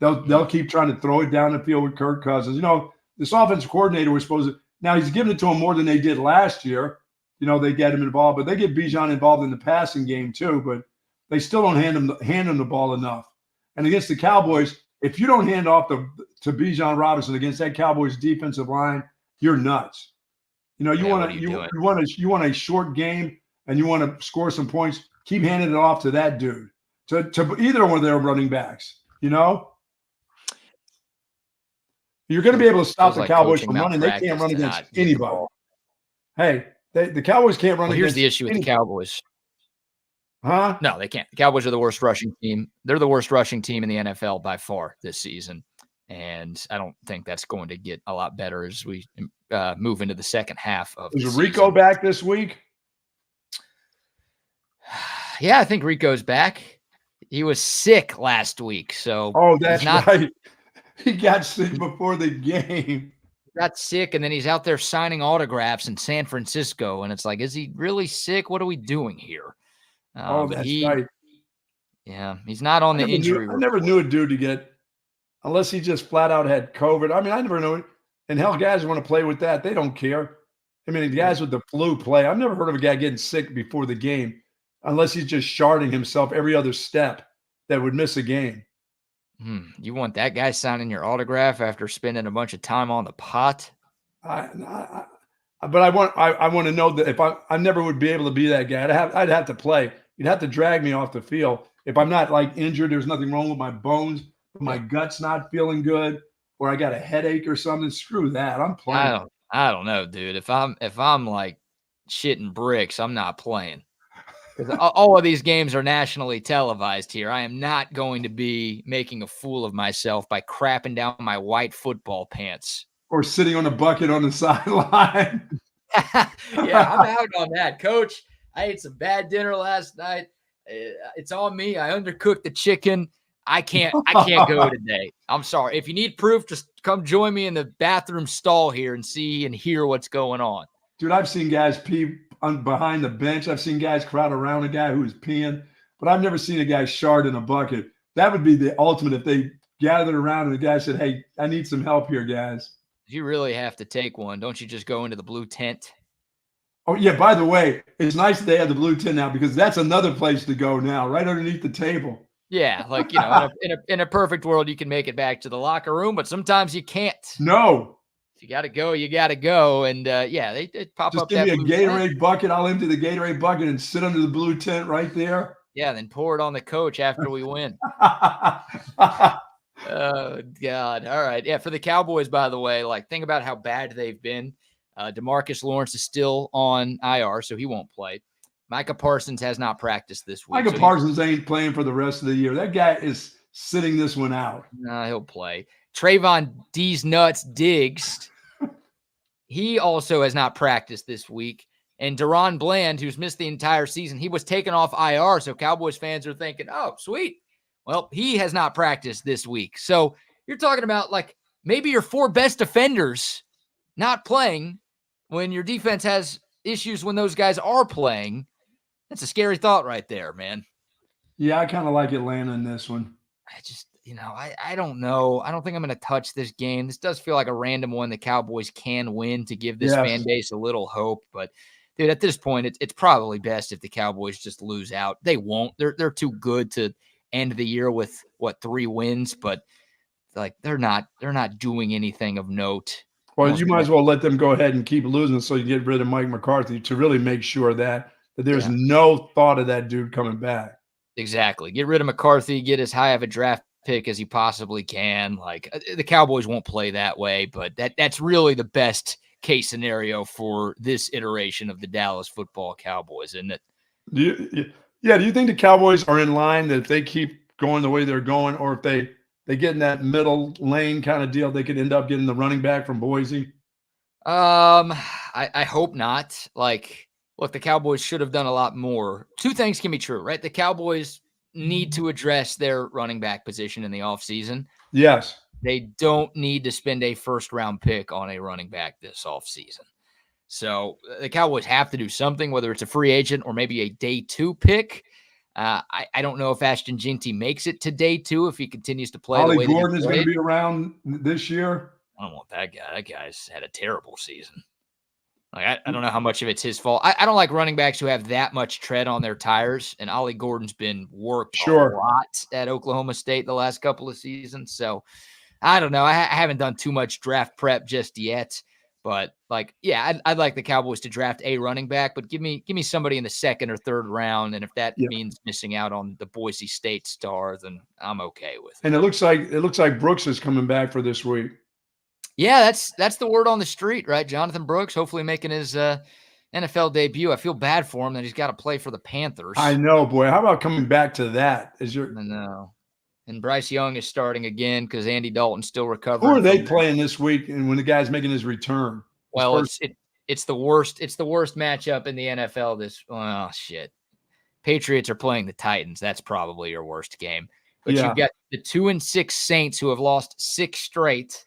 They'll keep trying to throw it down the field with Kirk Cousins. You know, this offensive coordinator was supposed to – now he's giving it to him more than they did last year. You know, they get him involved, but they get Bijan involved in the passing game too, but they still don't hand him the ball enough. And against the Cowboys – if you don't hand off to Bijan Robinson against that Cowboys defensive line, you're nuts. You know, you want a short game and you want to score some points. Keep handing it off to that dude, to either one of their running backs. You know, you're going to be able to stop the Cowboys from running. They can't run against anybody. Hey, the Cowboys can't run. Well, here's the issue with the Cowboys. Huh? No, they can't. The Cowboys are the worst rushing team. They're the worst rushing team in the NFL by far this season. And I don't think that's going to get a lot better as we move into the second half of the season. Is Rico back this week? Yeah, I think Rico's back. He was sick last week. So that's right. He got sick before the game. He got sick, and then he's out there signing autographs in San Francisco. And it's like, is he really sick? What are we doing here? That's right. Yeah, he's not on the injury report. I never knew a dude to get, unless he just flat out had COVID. I mean, I never knew it. And hell, guys want to play with that. They don't care. I mean, the guys with the flu play. I've never heard of a guy getting sick before the game, unless he's just sharding himself every other step that would miss a game. You want that guy signing your autograph after spending a bunch of time on the pot? But I want to know that if I never would be able to be that guy. I'd have to play. You'd have to drag me off the field. If I'm not like injured, there's nothing wrong with my bones, but my gut's not feeling good, or I got a headache or something, screw that. I'm playing. I don't know, dude. If I'm like shitting bricks, I'm not playing. Because all of these games are nationally televised here. I am not going to be making a fool of myself by crapping down my white football pants. Or sitting on a bucket on the sideline. Yeah, I'm out on that, Coach. I ate some bad dinner last night. It's on me. I undercooked the chicken. I can't go today. I'm sorry. If you need proof, just come join me in the bathroom stall here and see and hear what's going on. Dude, I've seen guys pee behind the bench. I've seen guys crowd around a guy who is peeing, but I've never seen a guy shard in a bucket. That would be the ultimate if they gathered around and the guy said, "Hey, I need some help here, guys." If you really have to take one, don't you just go into the blue tent? Oh, yeah, by the way, it's nice that they have the blue tent now because that's another place to go now, right underneath the table. Yeah, like, in a perfect world, you can make it back to the locker room, but sometimes you can't. No. If you got to go, you got to go. And, yeah, they pop Just up give that me a blue Gatorade tent. bucket. I'll empty the Gatorade bucket and sit under the blue tent right there. Yeah, then pour it on the coach after we win. Oh, God. All right. Yeah, for the Cowboys, by the way, like, think about how bad they've been. DeMarcus Lawrence is still on IR, so he won't play. Micah Parsons has not practiced this week. Micah Parsons ain't playing for the rest of the year. That guy is sitting this one out. No, he'll play. Trayvon D's Nuts Diggs, he also has not practiced this week. And Deron Bland, who's missed the entire season, he was taken off IR, so Cowboys fans are thinking, oh, sweet. Well, he has not practiced this week. So you're talking about, like, maybe your 4 best defenders not playing when your defense has issues when those guys are playing. That's a scary thought right there, man. Yeah, I kind of like Atlanta in this one. I just, I don't know. I don't think I'm going to touch this game. This does feel like a random one the Cowboys can win to give this fan base a little hope. But, dude, at this point, it's probably best if the Cowboys just lose out. They won't. They're too good to end the year with, 3 wins. But, like, they're not doing anything of note. Well, you might as well let them go ahead and keep losing so you get rid of Mike McCarthy to really make sure that there's no thought of that dude coming back. Exactly. Get rid of McCarthy, get as high of a draft pick as you possibly can. Like, the Cowboys won't play that way, but that's really the best case scenario for this iteration of the Dallas Football Cowboys, isn't it? Do you think the Cowboys are in line that if they keep going the way they're going, or if they get in that middle lane kind of deal, they could end up getting the running back from Boise? I hope not. Like, look, the Cowboys should have done a lot more. 2 things can be true, right? The Cowboys need to address their running back position in the offseason. Yes. They don't need to spend a first-round pick on a running back this offseason. So the Cowboys have to do something, whether it's a free agent or maybe a day 2 pick. I don't know if Ashton Jeanty makes it to day 2 if he continues to play. Ollie Gordon is going to be around this year. I don't want that guy. That guy's had a terrible season. Like, I don't know how much of it's his fault. I don't like running backs who have that much tread on their tires, and Ollie Gordon's been worked a lot at Oklahoma State the last couple of seasons. So I don't know. I haven't done too much draft prep just yet. But, like, yeah, I'd like the Cowboys to draft a running back, but give me somebody in the 2nd or 3rd round, and if that means missing out on the Boise State star, then I'm okay with it. And it looks like Brooks is coming back for this week. Yeah, that's the word on the street, right? Jonathan Brooks, hopefully making his NFL debut. I feel bad for him that he's got to play for the Panthers. I know, boy. How about coming back to that? I know. And Bryce Young is starting again because Andy Dalton's still recovering. Who are they playing this week? And when the guy's making his return? Well, it's the worst. It's the worst matchup in the NFL. Shit. Patriots are playing the Titans. That's probably your worst game. But you've got the 2-6 Saints who have lost 6 straight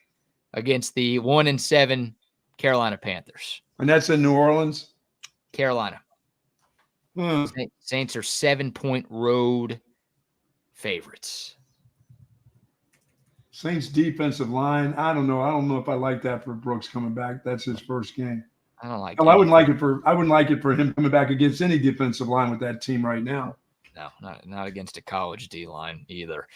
against the 1-7 Carolina Panthers. And that's in New Orleans? Carolina. Saints are 7-point road favorites. Saints defensive line. I don't know. I don't know if I like that for Brooks coming back. That's his first game. I don't like. Well, I wouldn't like it for him coming back against any defensive line with that team right now. No, not against a college D line either.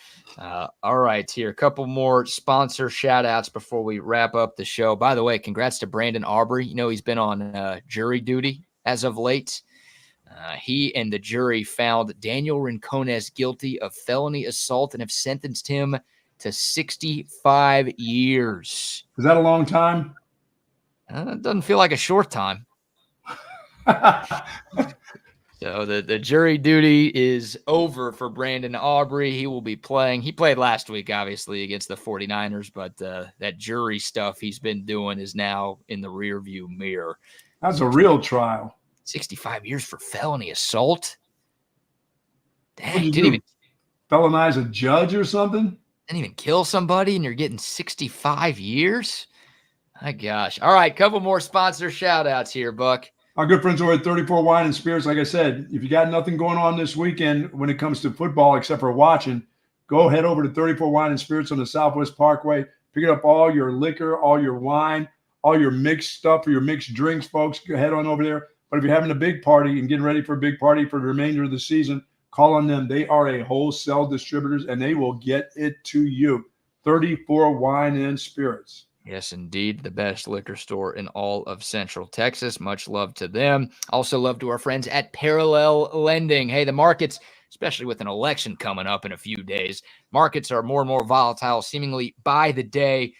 All right, here a couple more sponsor shout outs before we wrap up the show. By the way, congrats to Brandon Aubrey. You know he's been on jury duty as of late. He and the jury found Daniel Rincones guilty of felony assault and have sentenced him to 65 years. Is that a long time? It doesn't feel like a short time. So the jury duty is over for Brandon Aubrey. He will be playing. He played last week, obviously, against the 49ers, but that jury stuff he's been doing is now in the rearview mirror. That's a real trial. 65 years for felony assault. Dang, Didn't even felonize a judge or something? Didn't even kill somebody, and you're getting 65 years? My gosh. All right, couple more sponsor shout-outs here, Buck. Our good friends over at 34 Wine and Spirits, like I said, if you got nothing going on this weekend when it comes to football except for watching, go head over to 34 Wine and Spirits on the Southwest Parkway. Pick up all your liquor, all your wine, all your mixed stuff or your mixed drinks, folks. Go head on over there. But if you're having a big party and getting ready for a big party for the remainder of the season, call on them. They are a wholesale distributors, and they will get it to you. 34 Wine and Spirits. Yes, indeed. The best liquor store in all of Central Texas. Much love to them. Also love to our friends at Parallel Lending. Hey, the markets, especially with an election coming up in a few days, markets are more and more volatile, seemingly by the day.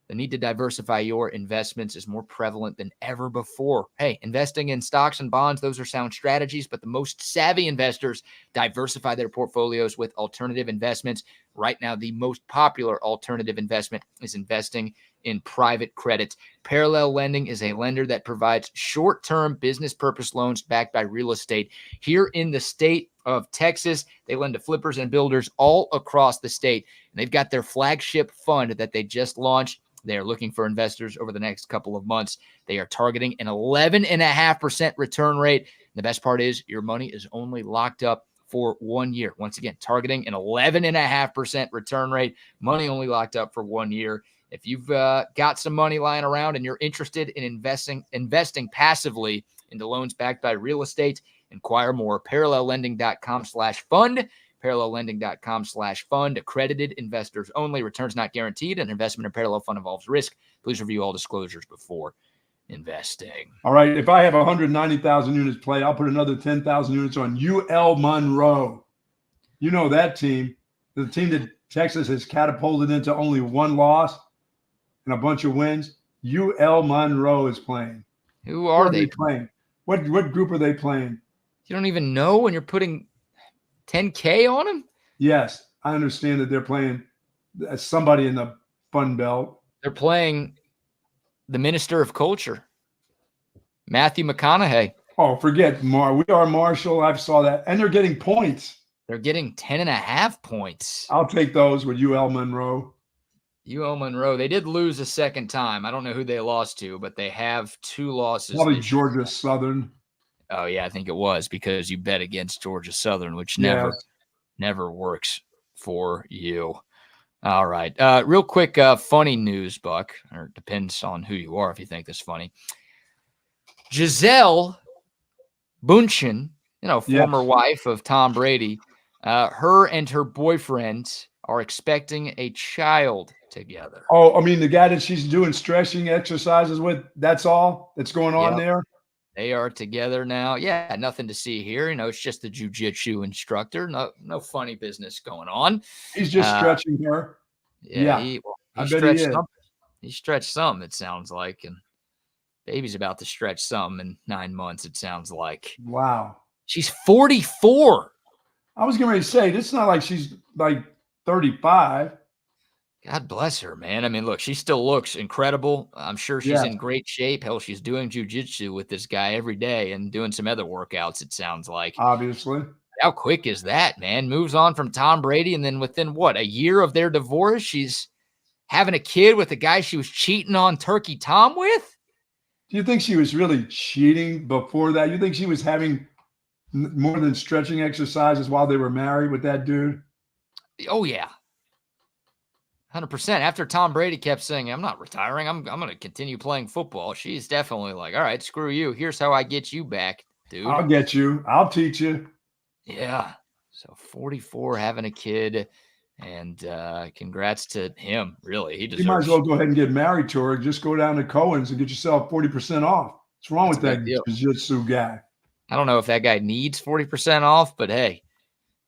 The need to diversify your investments is more prevalent than ever before. Hey, investing in stocks and bonds, those are sound strategies, but the most savvy investors diversify their portfolios with alternative investments. Right now, the most popular alternative investment is investing in private credit. Parallel Lending is a lender that provides short-term business purpose loans backed by real estate. Here in the state of Texas, they lend to flippers and builders all across the state. And they've got their flagship fund that they just launched. They are looking for investors over the next couple of months. They are targeting an 11.5% return rate. The best part is your money is only locked up for 1 year. Once again, targeting an 11.5% return rate, money only locked up for 1 year. If you've got some money lying around and you're interested in investing passively into loans backed by real estate, inquire more. ParallelLending.com/fund. ParallelLending.com/fund. Accredited investors only. Returns not guaranteed. An investment in parallel fund involves risk. Please review all disclosures before investing. All right. If I have 190,000 units played, I'll put another 10,000 units on UL Monroe. You know that team. The team that Texas has catapulted into only one loss and a bunch of wins. UL Monroe is playing. Who are they playing? What group are they playing? You don't even know when you're putting $10K on them? Yes, I understand that they're playing somebody in the Fun Belt. They're playing the Minister of Culture, Matthew McConaughey. Oh, forget we are Marshall. I saw that. And they're getting points. They're getting 10.5 points. I'll take those with UL Monroe. UL Monroe. They did lose a second time. I don't know who they lost to, but they have 2 losses. Probably Georgia Southern. Oh, yeah, I think it was because you bet against Georgia Southern, which never works for you. All right. Real quick, funny news, Buck, or it depends on who you are if you think this funny. Gisele Bündchen, former wife of Tom Brady, her and her boyfriend are expecting a child together. Oh, I mean, the guy that she's doing stretching exercises with, that's all that's going on there? They are together now. Yeah, nothing to see here. It's just the jiu-jitsu instructor. No funny business going on. He's just stretching her. Yeah. He stretched something. He stretched something, it sounds like. And baby's about to stretch something in 9 months, it sounds like. Wow. She's 44. I was getting ready to say, it's not like she's like 35. God bless her, man. I mean, look, she still looks incredible. I'm sure she's in great shape. Hell, she's doing jiu-jitsu with this guy every day and doing some other workouts, it sounds like. Obviously. How quick is that, man? Moves on from Tom Brady, and then within, a year of their divorce, she's having a kid with the guy she was cheating on Turkey Tom with? Do you think she was really cheating before that? You think she was having more than stretching exercises while they were married with that dude? Oh, yeah. 100%. After Tom Brady kept saying, I'm not retiring, I'm going to continue playing football, she's definitely like, all right, screw you. Here's how I get you back, dude. I'll get you. I'll teach you. Yeah. So 44, having a kid, and congrats to him, really. He deserves. You might as well go ahead and get married to her. Just go down to Cohen's and get yourself 40% off. What's wrong with that jiu-jitsu guy? I don't know if that guy needs 40% off, but hey,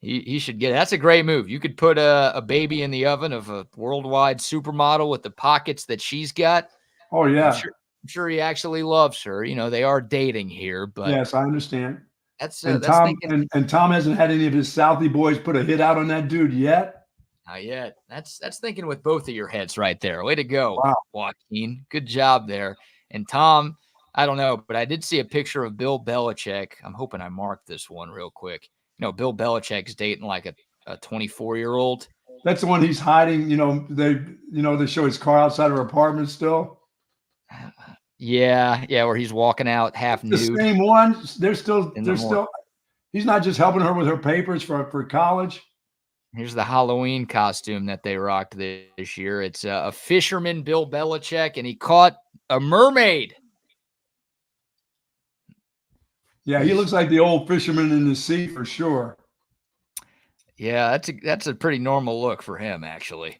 He should get it. That's a great move. You could put a baby in the oven of a worldwide supermodel with the pockets that she's got. Oh, yeah. I'm sure he actually loves her. You know, they are dating here, but yes, I understand. That's Tom thinking. and Tom hasn't had any of his Southie boys put a hit out on that dude yet. Not yet. That's thinking with both of your heads right there. Way to go, Wow. Joaquin. Good job there. And Tom, I don't know, but I did see a picture of Bill Belichick. I'm hoping I marked this one real quick. You know, Bill Belichick's dating like a 24-year-old. That's the one he's hiding. They show his car outside her apartment still. Yeah, where he's walking out half nude. The same one. They're still. He's not just helping her with her papers for college. Here's the Halloween costume that they rocked this year. It's a fisherman, Bill Belichick, and he caught a mermaid. Yeah, he looks like the old fisherman in the sea for sure. Yeah, that's a pretty normal look for him, actually.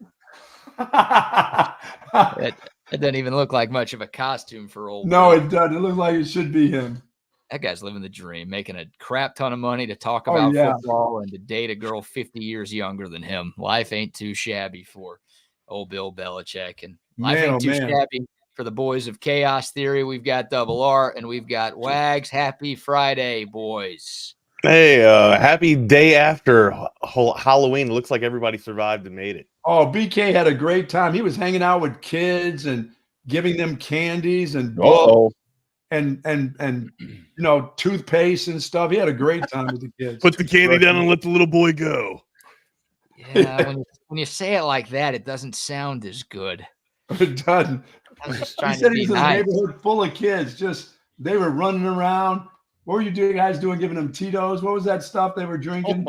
It doesn't even look like much of a costume for old. No, it doesn't. It looks like it should be him. That guy's living the dream, making a crap ton of money to talk about football and to date a girl 50 years younger than him. Life ain't too shabby for old Bill Belichick. And life ain't too shabby for the boys of Chaos Theory. We've got Double R and we've got Wags. Happy Friday, boys. Hey, happy day after Halloween. Looks like everybody survived and made it. Oh, BK had a great time. He was hanging out with kids and giving them candies and books and toothpaste and stuff. He had a great time with the kids. Put the candy down and let the little boy go. Yeah, when you say it like that, it doesn't sound as good. It doesn't. He said he's in a neighborhood full of kids. They were running around. What were you guys doing? Giving them Tito's? What was that stuff they were drinking?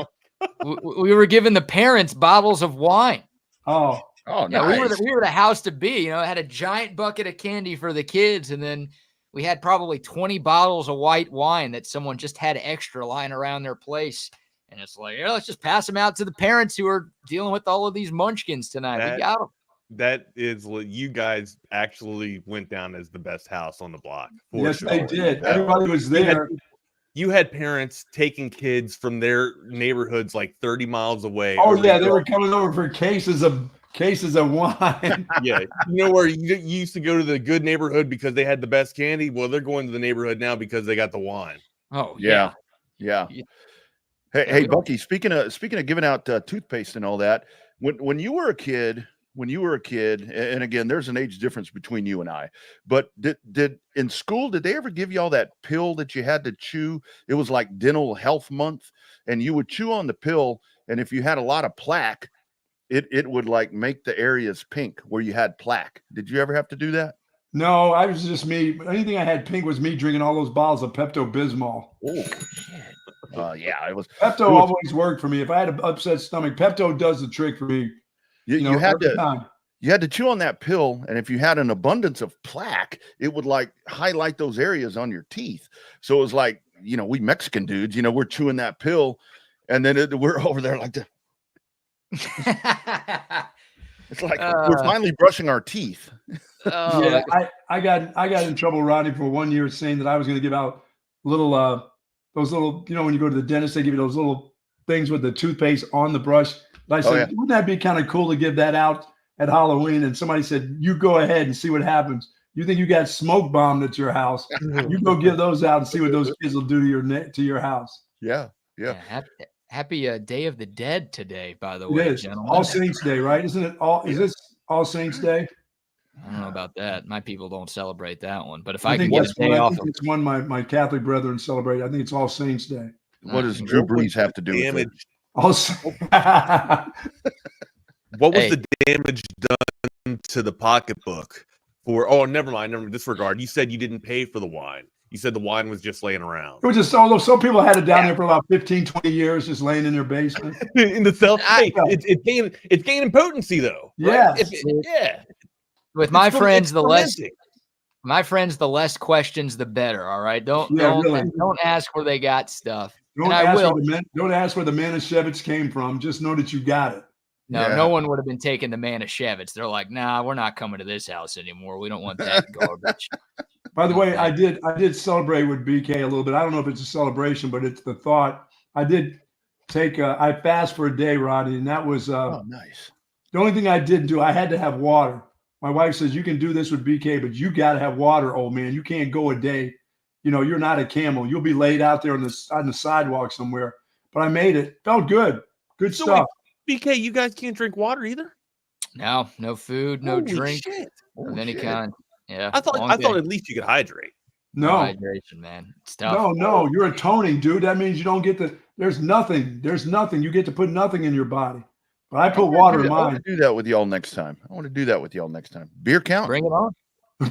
We were giving the parents bottles of wine. Oh, yeah, nice. we were the house to be. You know, it had a giant bucket of candy for the kids, and then we had probably 20 bottles of white wine that someone just had extra lying around their place. And it's like, let's just pass them out to the parents who are dealing with all of these munchkins tonight. We got them. That is what you guys actually went down as the best house on the block. Yes, sure. They did. Everybody was there. You had parents taking kids from their neighborhoods like 30 miles away. Oh, yeah. They were coming over for cases of wine. Yeah. You know where you used to go to the good neighborhood because they had the best candy? Well, they're going to the neighborhood now because they got the wine. Oh, yeah. Hey, Bucky, speaking of giving out toothpaste and all that, when you were a kid, and again, there's an age difference between you and I, but did in school, did they ever give you all that pill that you had to chew? It was like dental health month, and you would chew on the pill, and if you had a lot of plaque, it would like make the areas pink where you had plaque. Did you ever have to do that? No, I was just me. Anything I had pink was me drinking all those bottles of Pepto-Bismol. Oh, shit. Yeah, it was. Pepto always worked for me. If I had an upset stomach, Pepto does the trick for me. You had to chew on that pill, and if you had an abundance of plaque, it would like highlight those areas on your teeth. So it was like, we Mexican dudes, we're chewing that pill, and then we're over there like that. It's like we're finally brushing our teeth. Yeah, I got in trouble, Rodney, for 1 year saying that I was going to give out those little, when you go to the dentist, they give you those little things with the toothpaste on the brush. I said, wouldn't that be kind of cool to give that out at Halloween? And somebody said, you go ahead and see what happens. You think you got smoke bombed at your house? You go give those out and see what those kids will do to your house. Yeah. Happy Day of the Dead today, by the way, gentlemen. All Saints Day, right? Isn't it Is this All Saints Day? I don't know about that. My people don't celebrate that one. But if I can get a day off, it's one my Catholic brethren celebrate. I think it's All Saints Day. What does Drew Brees have to do with it? What was the damage done to the pocketbook for? Oh, never mind. Disregard. You said you didn't pay for the wine. You said the wine was just laying around. It was just, although some people had it down there for about 15, 20 years, just laying in their basement. In the cell. It's gaining potency though. Yeah. Right? With my friends, the less questions, the better. All right. Don't ask where they got stuff. Don't ask where the Manischewitz came from. Just know that you got it. No one would have been taking the Manischewitz. They're like, nah, we're not coming to this house anymore. We don't want that garbage. By the way, I did celebrate with BK a little bit. I don't know if it's a celebration, but it's the thought. I did I fast for a day, Rodney, and that was nice. The only thing I didn't do. I had to have water. My wife says you can do this with BK, but you got to have water, old man. You can't go a day. You're not a camel. You'll be laid out there on the sidewalk somewhere. But I made it. Felt good. Good stuff. Wait, BK, you guys can't drink water either? No food, no Holy drink shit. of any kind. Yeah. I thought at least you could hydrate. No hydration, man. It's tough. No. You're atoning, dude. That means you don't get there's nothing. You get to put nothing in your body. But I put water in mine. I want to do that with y'all next time. Beer count. Bring it on.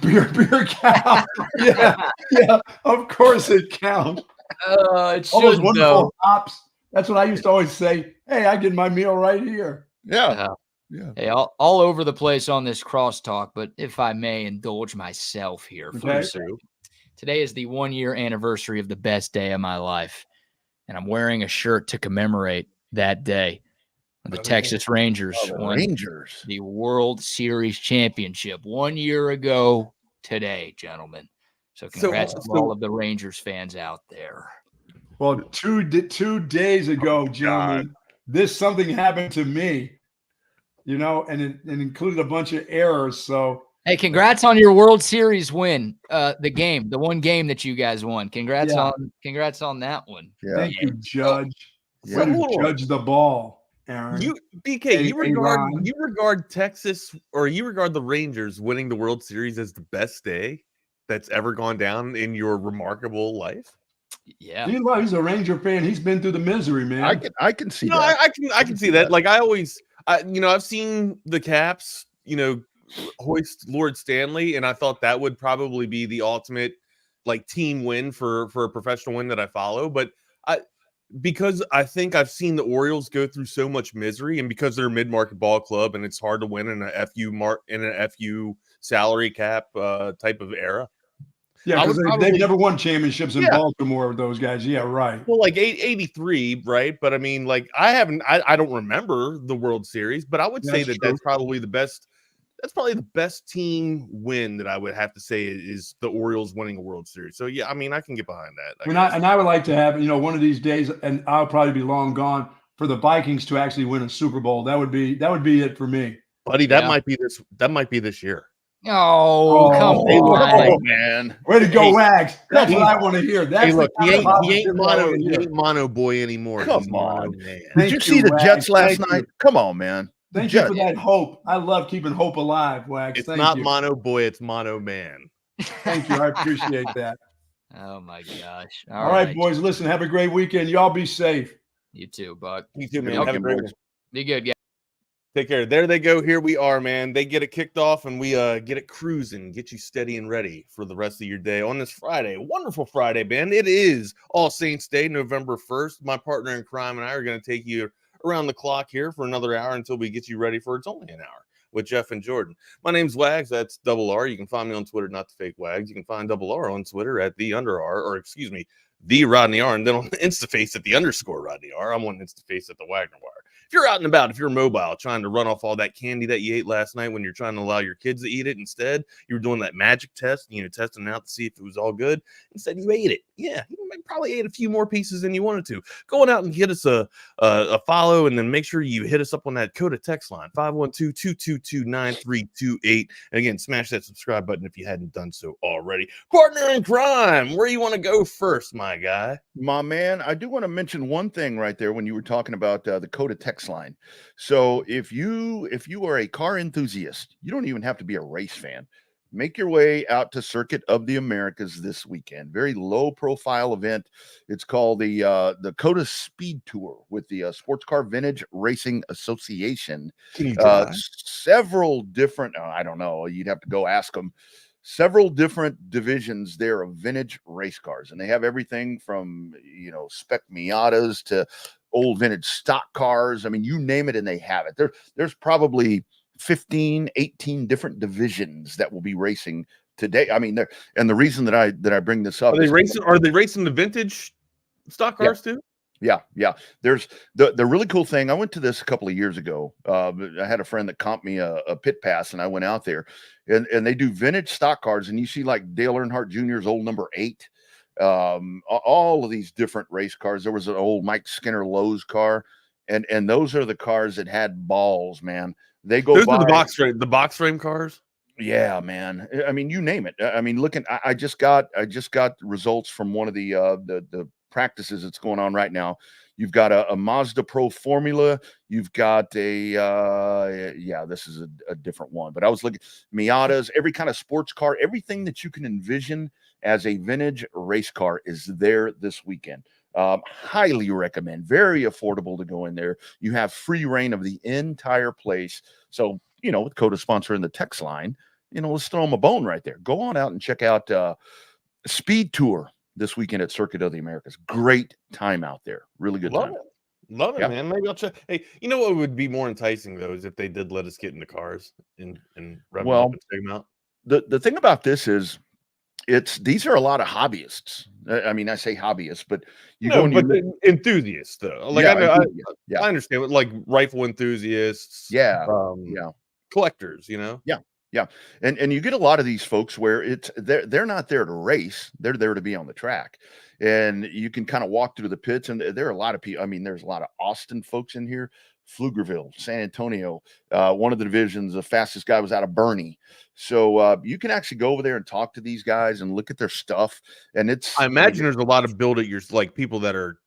Beer count. Yeah. Of course it counts. It All those should wonderful hops. That's what I used to always say. Hey, I get my meal right here. Yeah. Hey, all over the place on this crosstalk, but if I may indulge myself here, today is the 1-year anniversary of the best day of my life, and I'm wearing a shirt to commemorate that day. The Texas Rangers won the World Series championship 1 year ago today, gentlemen. So congrats to all of the Rangers fans out there. Well, 2 days ago, gentlemen, something happened to me, and it included a bunch of errors. So, hey, congrats on your World Series win. The one game that you guys won. Congrats on that one. Yeah. Thank you, Judge. Way to judge the ball. Aaron. You regard Texas, or you regard the Rangers winning the World Series as the best day that's ever gone down in your remarkable life? Yeah, he's a Ranger fan. He's been through the misery, man. I can see that. I can see that. Like I've seen the Caps, hoist Lord Stanley, and I thought that would probably be the ultimate team win for a professional win that I follow, but because I think I've seen the Orioles go through so much misery, and because they're a mid-market ball club and it's hard to win in an FU salary cap type of era. Yeah, because they've never won championships in Baltimore, those guys. Yeah, right. Well, 83, right? But I mean, I don't remember the World Series, but I would say that's probably the best. That's probably the best team win that I would have to say is the Orioles winning a World Series. So yeah, I mean, I can get behind that. I would like to have, one of these days, and I'll probably be long gone, for the Vikings to actually win a Super Bowl. That would be it for me. Buddy, that might be this year. Oh, come on, man. Way to go, Wags. That's what I want to hear. He ain't mono boy anymore. Come on, man. Did you see the Jets last night? Come on, man. Thank you for that hope. I love keeping hope alive, Wags. It's not mono boy, it's mono man. Thank you. I appreciate that. Oh, my gosh. All right, boys. Listen, have a great weekend. Y'all be safe. You too, Buck. You too, man. Have a great one. Be good, guys. Take care. There they go. Here we are, man. They get it kicked off, and we get it cruising, get you steady and ready for the rest of your day on this Friday. Wonderful Friday, man. It is All Saints Day, November 1st. My partner in crime and I are going to take you around the clock here for another hour until we get you ready for It's Only an Hour with Jeff and Jordan. My name's Wags. That's Double R. You can find me on Twitter, not the fake Wags. You can find Double R on Twitter at the Rodney R, and then on Instaface at the _ Rodney R. I'm on Instaface at the Wagner Wire. If you're out and about, if you're mobile, trying to run off all that candy that you ate last night when you're trying to allow your kids to eat it, instead you were doing that magic test, testing it out to see if it was all good. Instead, you ate it. Yeah, you probably ate a few more pieces than you wanted to. Going out and hit us a follow, and then make sure you hit us up on that Coda text line, 512-222-9328. And again, smash that subscribe button if you hadn't done so already. Partner in crime, where you want to go first, my guy? My man, I do want to mention one thing right there when you were talking about the Coda text line. So if you are a car enthusiast, you don't even have to be a race fan. Make your way out to Circuit of the Americas this weekend. Very low profile event. It's called the Coda Speed Tour with the Sports Car Vintage Racing Association. Can you drive? Several different, I don't know, you'd have to go ask them. Several different divisions there of vintage race cars, and they have everything from spec Miatas to old vintage stock cars. I mean, you name it and they have it. There's probably 15, 18 different divisions that will be racing today. I mean, and the reason that I bring this up, are they racing the vintage stock cars too? Yeah. There's the really cool thing. I went to this a couple of years ago. I had a friend that comped me a pit pass, and I went out there, and they do vintage stock cars, and you see like Dale Earnhardt Jr.'s old number 8. all of these different race cars. There was an old Mike Skinner Lowe's car, and those are the cars that had balls, man. They go Those by are the box frame cars. Yeah, man. I mean, you name it. I mean, I just got results from one of the practices that's going on right now. You've got a Mazda Pro Formula. You've got this is a different one, but I was looking Miatas, every kind of sports car, everything that you can envision as a vintage race car is there this weekend. Highly recommend. Very affordable to go in there. You have free reign of the entire place. So, with Coda sponsoring the text line, let's throw them a bone right there. Go on out and check out Speed Tour this weekend at Circuit of the Americas. Great time out there. Really good time. Love it, man. Maybe I'll check. Hey, you know what would be more enticing though is if they did let us get into cars and rev them up and check them out. The thing about this is these are a lot of hobbyists. I mean, I say hobbyists, but enthusiasts though. Like I understand, like rifle enthusiasts. Collectors. Yeah. And you get a lot of these folks where they're not there to race. They're there to be on the track. And you can kind of walk through the pits, and there are a lot of people. I mean, there's a lot of Austin folks in here, Pflugerville, San Antonio. One of the divisions, the fastest guy was out of Bernie. So you can actually go over there and talk to these guys and look at their stuff. And I imagine there's a lot of people that are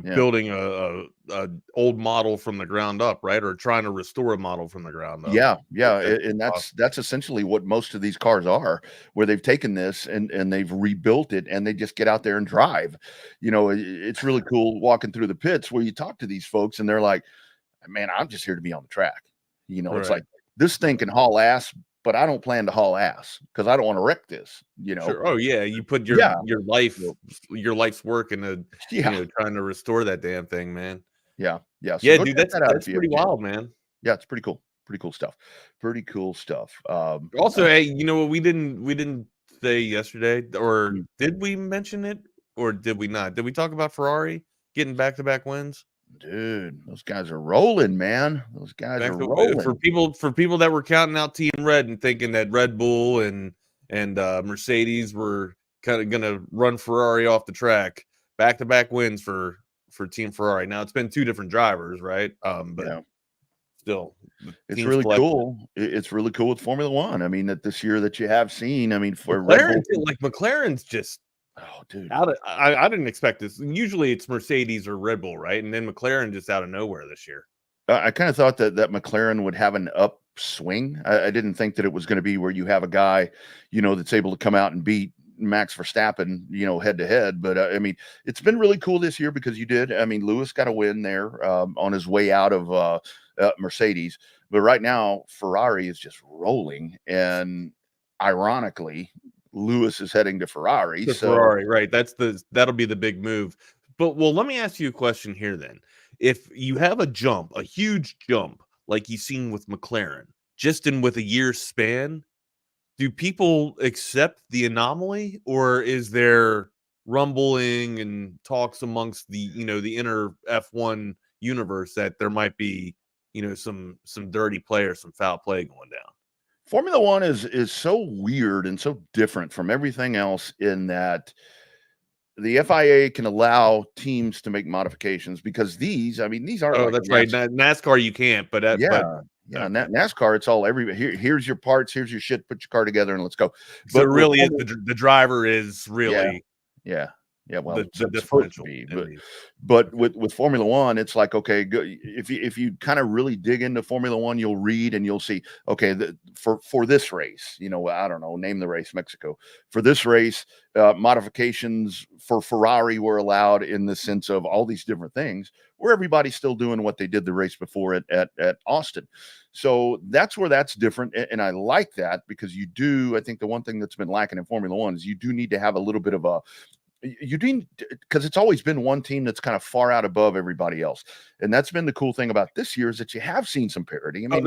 building a old model from the ground up, right? Or trying to restore a model from the ground up. Yeah. And that's essentially what most of these cars are, where they've taken this and they've rebuilt it and they just get out there and drive. It's really cool walking through the pits where you talk to these folks and they're like, man, I'm just here to be on the track. It's like, this thing can haul ass, but I don't plan to haul ass because I don't want to wreck this. Sure. Oh yeah, you put your life's work into trying to restore that damn thing, man. So dude, that's pretty wild, man. Yeah, it's pretty cool. Pretty cool stuff. Also, hey, you know what we didn't say yesterday, or did we mention it, or did we not? Did we talk about Ferrari getting back-to-back wins? Dude, those guys are rolling, man. Those guys are rolling. For people that were counting out Team Red and thinking that Red Bull and Mercedes were kind of going to run Ferrari off the track. Back-to-back wins for Team Ferrari. Now it's been two different drivers, right? Still, it's really cool. It's really cool with Formula One. I mean, that this year that you have seen. I mean, for Red Bull, McLaren's just. Oh, dude! I didn't expect this. Usually, it's Mercedes or Red Bull, right? And then McLaren just out of nowhere this year. I kind of thought that McLaren would have an upswing. I didn't think that it was going to be where you have a guy, that's able to come out and beat Max Verstappen, head to head. But I mean, it's been really cool this year because you did. I mean, Lewis got a win there on his way out of Mercedes. But right now, Ferrari is just rolling, and ironically, Lewis is heading to Ferrari. Ferrari, right? That'll be the big move. But let me ask you a question here then. If you have a huge jump, like you've seen with McLaren, just with a year's span, do people accept the anomaly, or is there rumbling and talks amongst the inner F1 universe that there might be some dirty play or some foul play going down? Formula One is so weird and so different from everything else in that the FIA can allow teams to make modifications because these are that's right. NASCAR you can't, but NASCAR it's all here's your parts, here's your shit, put your car together and let's go. So but really is the driver is really well, the differential. But with Formula One, it's like, okay, if you kind of really dig into Formula One, you'll read and you'll see, okay, for this race, I don't know, name the race, Mexico. For this race, modifications for Ferrari were allowed in the sense of all these different things, where everybody's still doing what they did the race before at Austin. So that's where that's different. And I like that because I think the one thing that's been lacking in Formula One is you do need to have a little bit of because it's always been one team that's kind of far out above everybody else. And that's been the cool thing about this year is that you have seen some parity. I mean,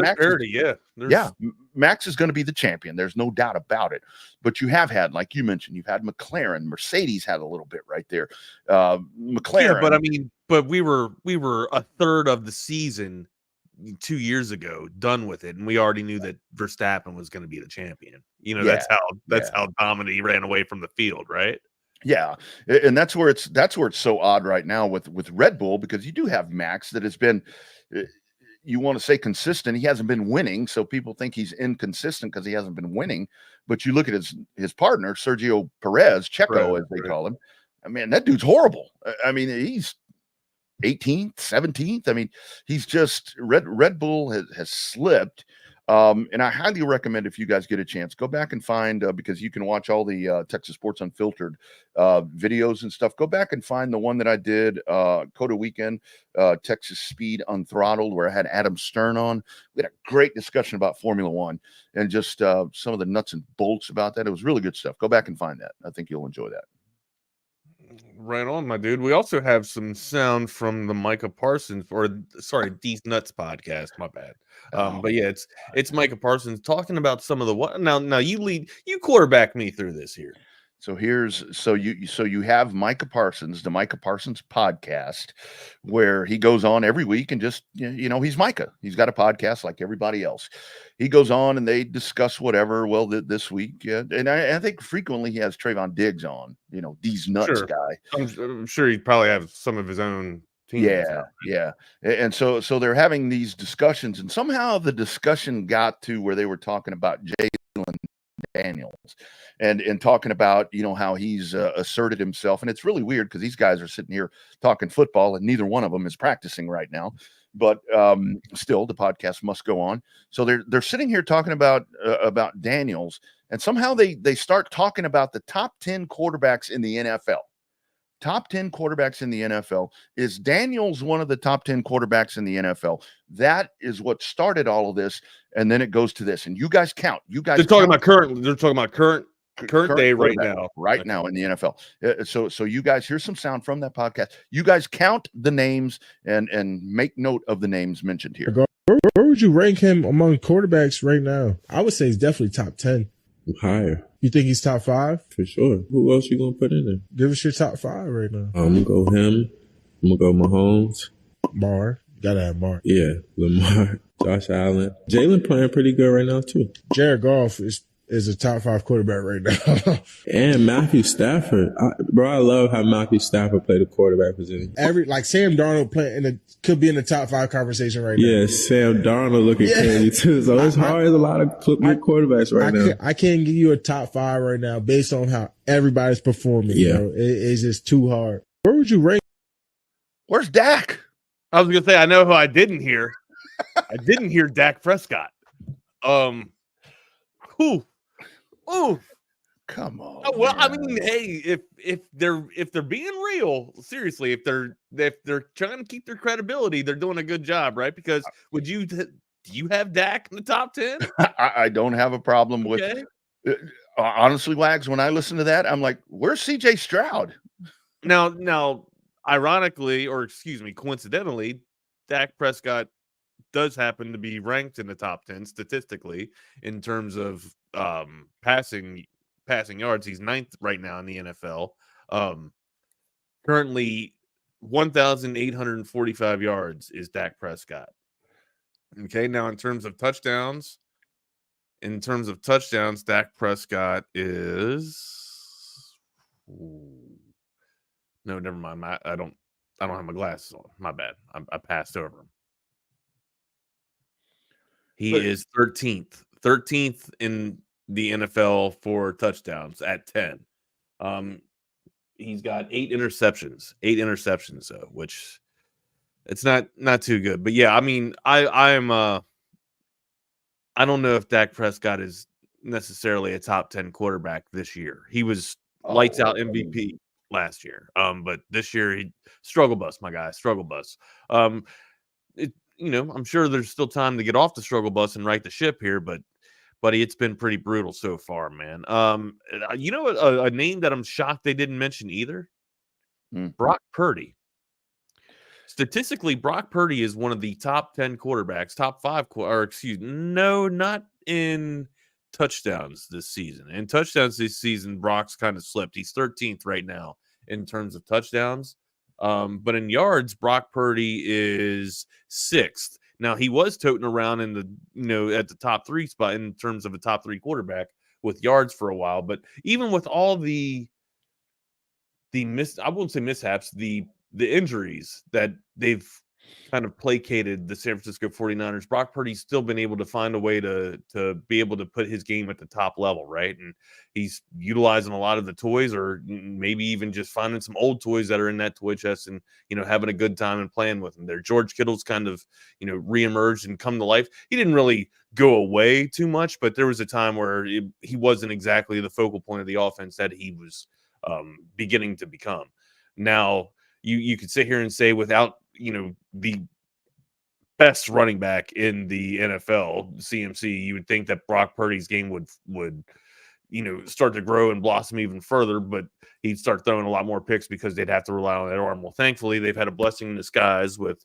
Max is going to be the champion. There's no doubt about it. But you have had, like you mentioned, you've had McLaren, Mercedes had a little bit right there. McLaren. Yeah, but I mean, we were a third of the season 2 years ago done with it, and we already knew that Verstappen was going to be the champion. That's how dominant he ran away from the field, right? Yeah, and that's where it's so odd right now with Red Bull, because you do have Max that has been, you want to say consistent. He hasn't been winning, so people think he's inconsistent because he hasn't been winning. But you look at his partner, Sergio Perez, Checo as they call him. I mean, that dude's horrible. I mean, he's 18th, 17th. I mean, he's just Red Bull has slipped. And I highly recommend, if you guys get a chance, go back and find, because you can watch all the Texas Sports Unfiltered videos and stuff. Go back and find the one that I did, Coda Weekend, Texas Speed Unthrottled, where I had Adam Stern on. We had a great discussion about Formula One and just some of the nuts and bolts about that. It was really good stuff. Go back and find that. I think you'll enjoy that. Right on, my dude. We also have some sound from the Micah Parsons, These Nuts podcast. My bad. But yeah, it's Micah Parsons talking about some of the what. Now you quarterback me through this here. So you have Micah Parsons, the Micah Parsons podcast, where he goes on every week and just, he's Micah. He's got a podcast like everybody else. He goes on and they discuss whatever. Well, this week, and I think frequently he has Trayvon Diggs on, These Nuts guy. I'm sure he'd probably have some of his own team. Yeah. And so they're having these discussions, and somehow the discussion got to where they were talking about Jalen Daniels and talking about, how he's asserted himself. And it's really weird because these guys are sitting here talking football and neither one of them is practicing right now. But still, the podcast must go on. So they're sitting here talking about Daniels, and somehow they start talking about the top 10 quarterbacks in the NFL. Top 10 quarterbacks in the NFL. Is Daniels one of the top 10 quarterbacks in the NFL? That is what started all of this, and then it goes to this. And you guys count. They're talking about current day right now. Right now in the NFL. So you guys, here's some sound from that podcast. You guys count the names and make note of the names mentioned here. Where would you rank him among quarterbacks right now? I would say he's definitely top 10. Higher. You think he's top 5? For sure. Who else you gonna put in there? Give us your top 5 right now. I'm gonna go him. I'm gonna go Mahomes. Marr. Gotta have Marr. Yeah. Lamar. Josh Allen. Jalen playing pretty good right now too. Jared Goff is a top 5 quarterback right now. And Matthew Stafford. I love how Matthew Stafford played the quarterback position. Sam Darnold could be in the top 5 conversation right now. Yeah, Sam Darnold looking crazy too. So it's hard. There's a lot of good quarterbacks right now. I can't give you a top 5 right now based on how everybody's performing. Yeah. It's just too hard. Where would you rank? Where's Dak? I was gonna say, I know who I didn't hear. I didn't hear Dak Prescott. Who? Oh, come on. Well, man. I mean, hey, if they're being real, seriously, if they're trying to keep their credibility, they're doing a good job, right? Because do you have Dak in the top 10? I don't have a problem with. Honestly, Wags, when I listen to that, I'm like, where's CJ Stroud? Now, ironically, or coincidentally, Dak Prescott does happen to be ranked in the top 10 statistically in terms of passing yards. He's 9th right now in the NFL. Currently 1,845 yards is Dak Prescott. Okay, now in terms of touchdowns, Dak Prescott is no, never mind. I don't have my glasses on. My bad. I passed over him. He is 13th in the NFL for touchdowns at 10. He's got 8 interceptions though, which it's not too good. But yeah, I mean, I don't know if Dak Prescott is necessarily a top 10 quarterback this year. He was lights out MVP last year. But this year he struggle bus, my guy, struggle bus. I'm sure there's still time to get off the struggle bus and right the ship here, but buddy, it's been pretty brutal so far, man. A name that I'm shocked they didn't mention either? Brock Purdy. Statistically, Brock Purdy is one of the top 10 quarterbacks, top 5, not in touchdowns this season. In touchdowns this season, Brock's kind of slipped. He's 13th right now in terms of touchdowns. But in yards, Brock Purdy is 6th. Now, he was toting around in the, at the top 3 spot in terms of a top 3 quarterback with yards for a while. But even with all the I won't say mishaps, the injuries that they've kind of placated the San Francisco 49ers. Brock Purdy's still been able to find a way to be able to put his game at the top level, right? And he's utilizing a lot of the toys, or maybe even just finding some old toys that are in that toy chest and, having a good time and playing with them there. George Kittle's kind of, reemerged and come to life. He didn't really go away too much, but there was a time where he wasn't exactly the focal point of the offense that he was beginning to become. Now, you could sit here and say, without the best running back in the NFL, CMC, you would think that Brock Purdy's game would start to grow and blossom even further, but he'd start throwing a lot more picks because they'd have to rely on that arm. Well, thankfully, they've had a blessing in disguise with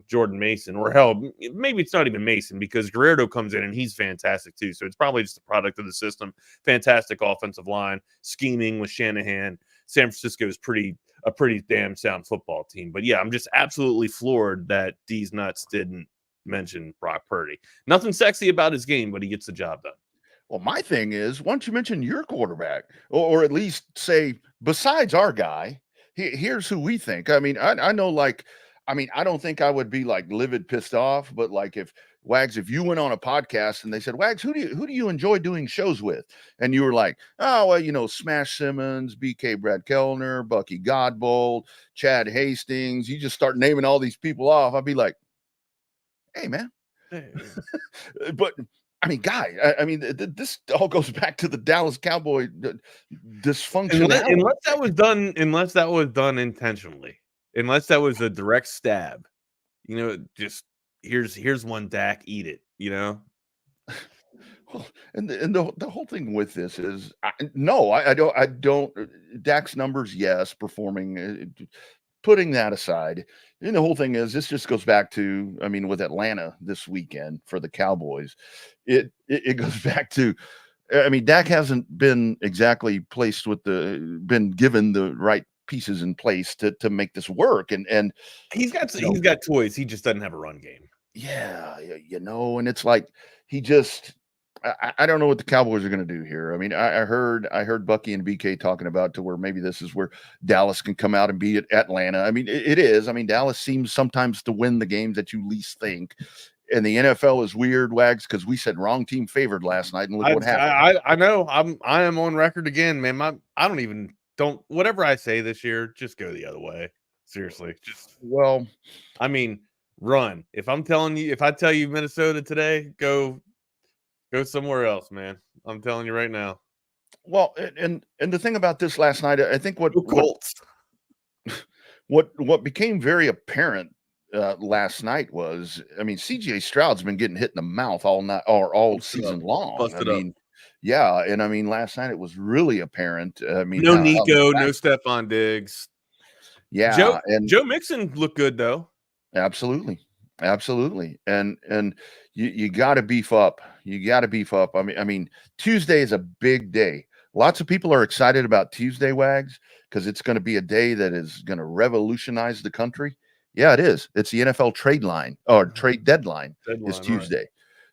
Jordan Mason, or hell, maybe it's not even Mason, because Guerrero comes in and he's fantastic too. So it's probably just a product of the system. Fantastic offensive line, scheming with Shanahan. San Francisco is a pretty damn sound football team. But yeah, I'm just absolutely floored that these nuts didn't mention Brock Purdy. Nothing sexy about his game, but he gets the job done. Well, my thing is, why don't you mention your quarterback, or at least say, besides our guy, here's who we think. I mean, I know, I don't think I would be livid, pissed off, but if Wags, if you went on a podcast and they said, Wags, who do you enjoy doing shows with? And you were like, oh, well, Smash Simmons, BK Brad Kellner, Bucky Godbolt, Chad Hastings. You just start naming all these people off. I'd be like, hey, man. But I mean, guy, this all goes back to the Dallas Cowboy dysfunction. Unless that was done intentionally, unless that was a direct stab, just here's one, Dak, eat it, Well, and the whole thing with this is, I don't. Dak's numbers, yes, performing. Putting that aside, and the whole thing is, this just goes back to, with Atlanta this weekend for the Cowboys, it goes back to, Dak hasn't been exactly placed been given the right pieces in place to make this work, and he's got toys. He just doesn't have a run game. Yeah, and it's like he just. I don't know what the Cowboys are going to do here. I heard Bucky and BK talking about to where maybe this is where Dallas can come out and beat Atlanta. It is. Dallas seems sometimes to win the games that you least think. And the NFL is weird, Wags, because we said wrong team favored last night, and look what happened. I know. I am on record again, man. Whatever I say this year, just go the other way. Seriously, run. If I tell you Minnesota today, go somewhere else, man. I'm telling you right now. Well, and the thing about this last night, I think what became very apparent last night was, CJ Stroud's been getting hit in the mouth all night or all season long. Yeah, and last night it was really apparent. No Nico, no Stephon Diggs. Yeah, Joe Mixon looked good though. Absolutely. And you got to beef up. Tuesday is a big day. Lots of people are excited about Tuesday, Wags, because it's going to be a day that is going to revolutionize the country. Yeah, it is. It's the NFL trade deadline is Tuesday. Right.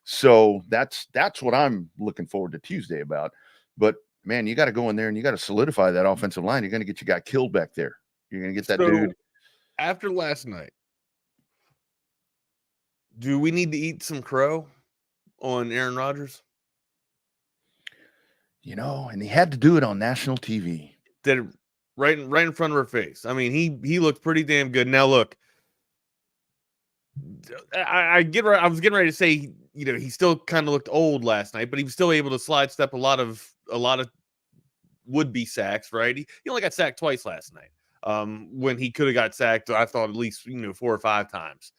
So that's what I'm looking forward to Tuesday about. But man, you got to go in there and you got to solidify that offensive line. You're going to get your guy killed back there. You're going to get that dude. After last night, do we need to eat some crow on Aaron Rodgers? And he had to do it on national TV. Did it right in front of her face. He looked pretty damn good. Now look, I was getting ready to say, he still kind of looked old last night, but he was still able to sidestep a lot of would-be sacks, right? He only got sacked twice last night. When he could have got sacked, I thought at least 4 or 5 times.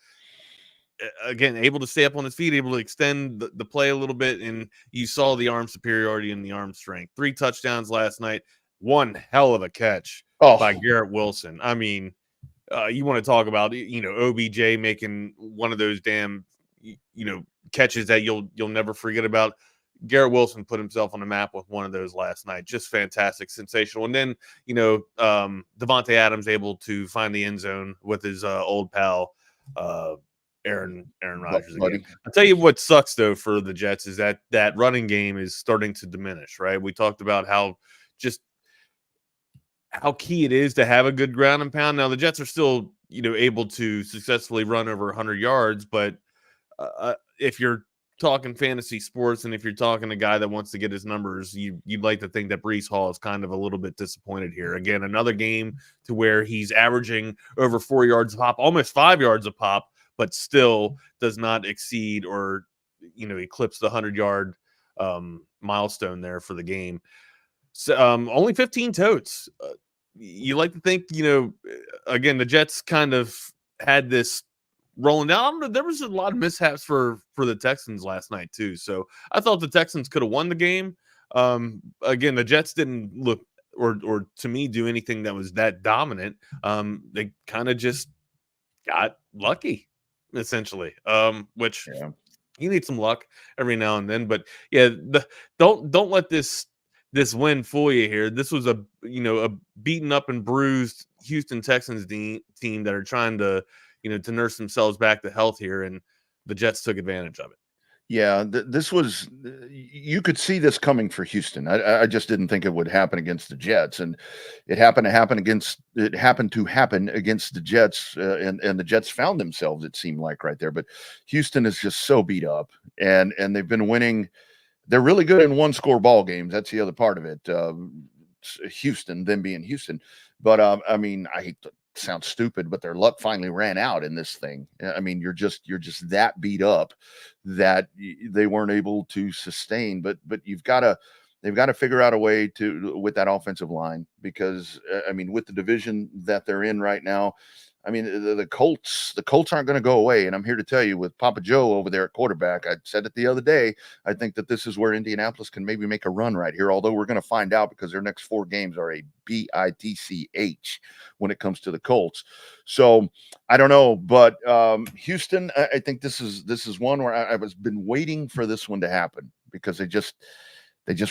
Again, able to stay up on his feet, able to extend the play a little bit, and you saw the arm superiority and the arm strength. 3 touchdowns last night. One hell of a catch by Garrett Wilson. You want to talk about OBJ making one of those damn catches that you'll never forget about. Garrett Wilson put himself on the map with one of those last night. Just fantastic, sensational. And then Devontae Adams able to find the end zone with his old pal Aaron Rodgers again. I'll tell you what sucks though for the Jets is that running game is starting to diminish, right? We talked about how just how key it is to have a good ground and pound. Now the Jets are still, able to successfully run over 100 yards, but if you're talking fantasy sports and if you're talking a guy that wants to get his numbers, you'd like to think that Breece Hall is kind of a little bit disappointed here. Again, another game to where he's averaging over 4 yards a pop, almost 5 yards a pop, but still does not exceed or eclipse the 100-yard milestone there for the game. So only 15 totes. You like to think, again, the Jets kind of had this rolling down. There was a lot of mishaps for the Texans last night too. So I thought the Texans could have won the game. Again, the Jets didn't look or to me do anything that was that dominant. They kind of just got lucky, essentially. Which you need some luck every now and then. But yeah, don't let this win fool you here. This was a beaten up and bruised Houston Texans team that are trying to to nurse themselves back to health here, and the Jets took advantage of it. Yeah, this was, you could see this coming for Houston. I just didn't think it would happen against the Jets, and it happened to happen against the Jets, and the Jets found themselves, it seemed like, right there. But Houston is just so beat up, and they've been winning. They're really good in one-score ball games. That's the other part of it. Houston, them being Houston. But I mean, I hate to sound stupid, but their luck finally ran out in this thing. I mean, you're just that beat up that they weren't able to sustain. But they've got to figure out a way to with that offensive line, because I mean, with the division that they're in right now, I mean, the Colts aren't going to go away. And I'm here to tell you, with Papa Joe over there at quarterback, I said it the other day, I think that this is where Indianapolis can maybe make a run right here, although we're going to find out, because their next 4 games are a bitch when it comes to the Colts. So I don't know, but Houston, I think this is one where I was been waiting for this one to happen, because they just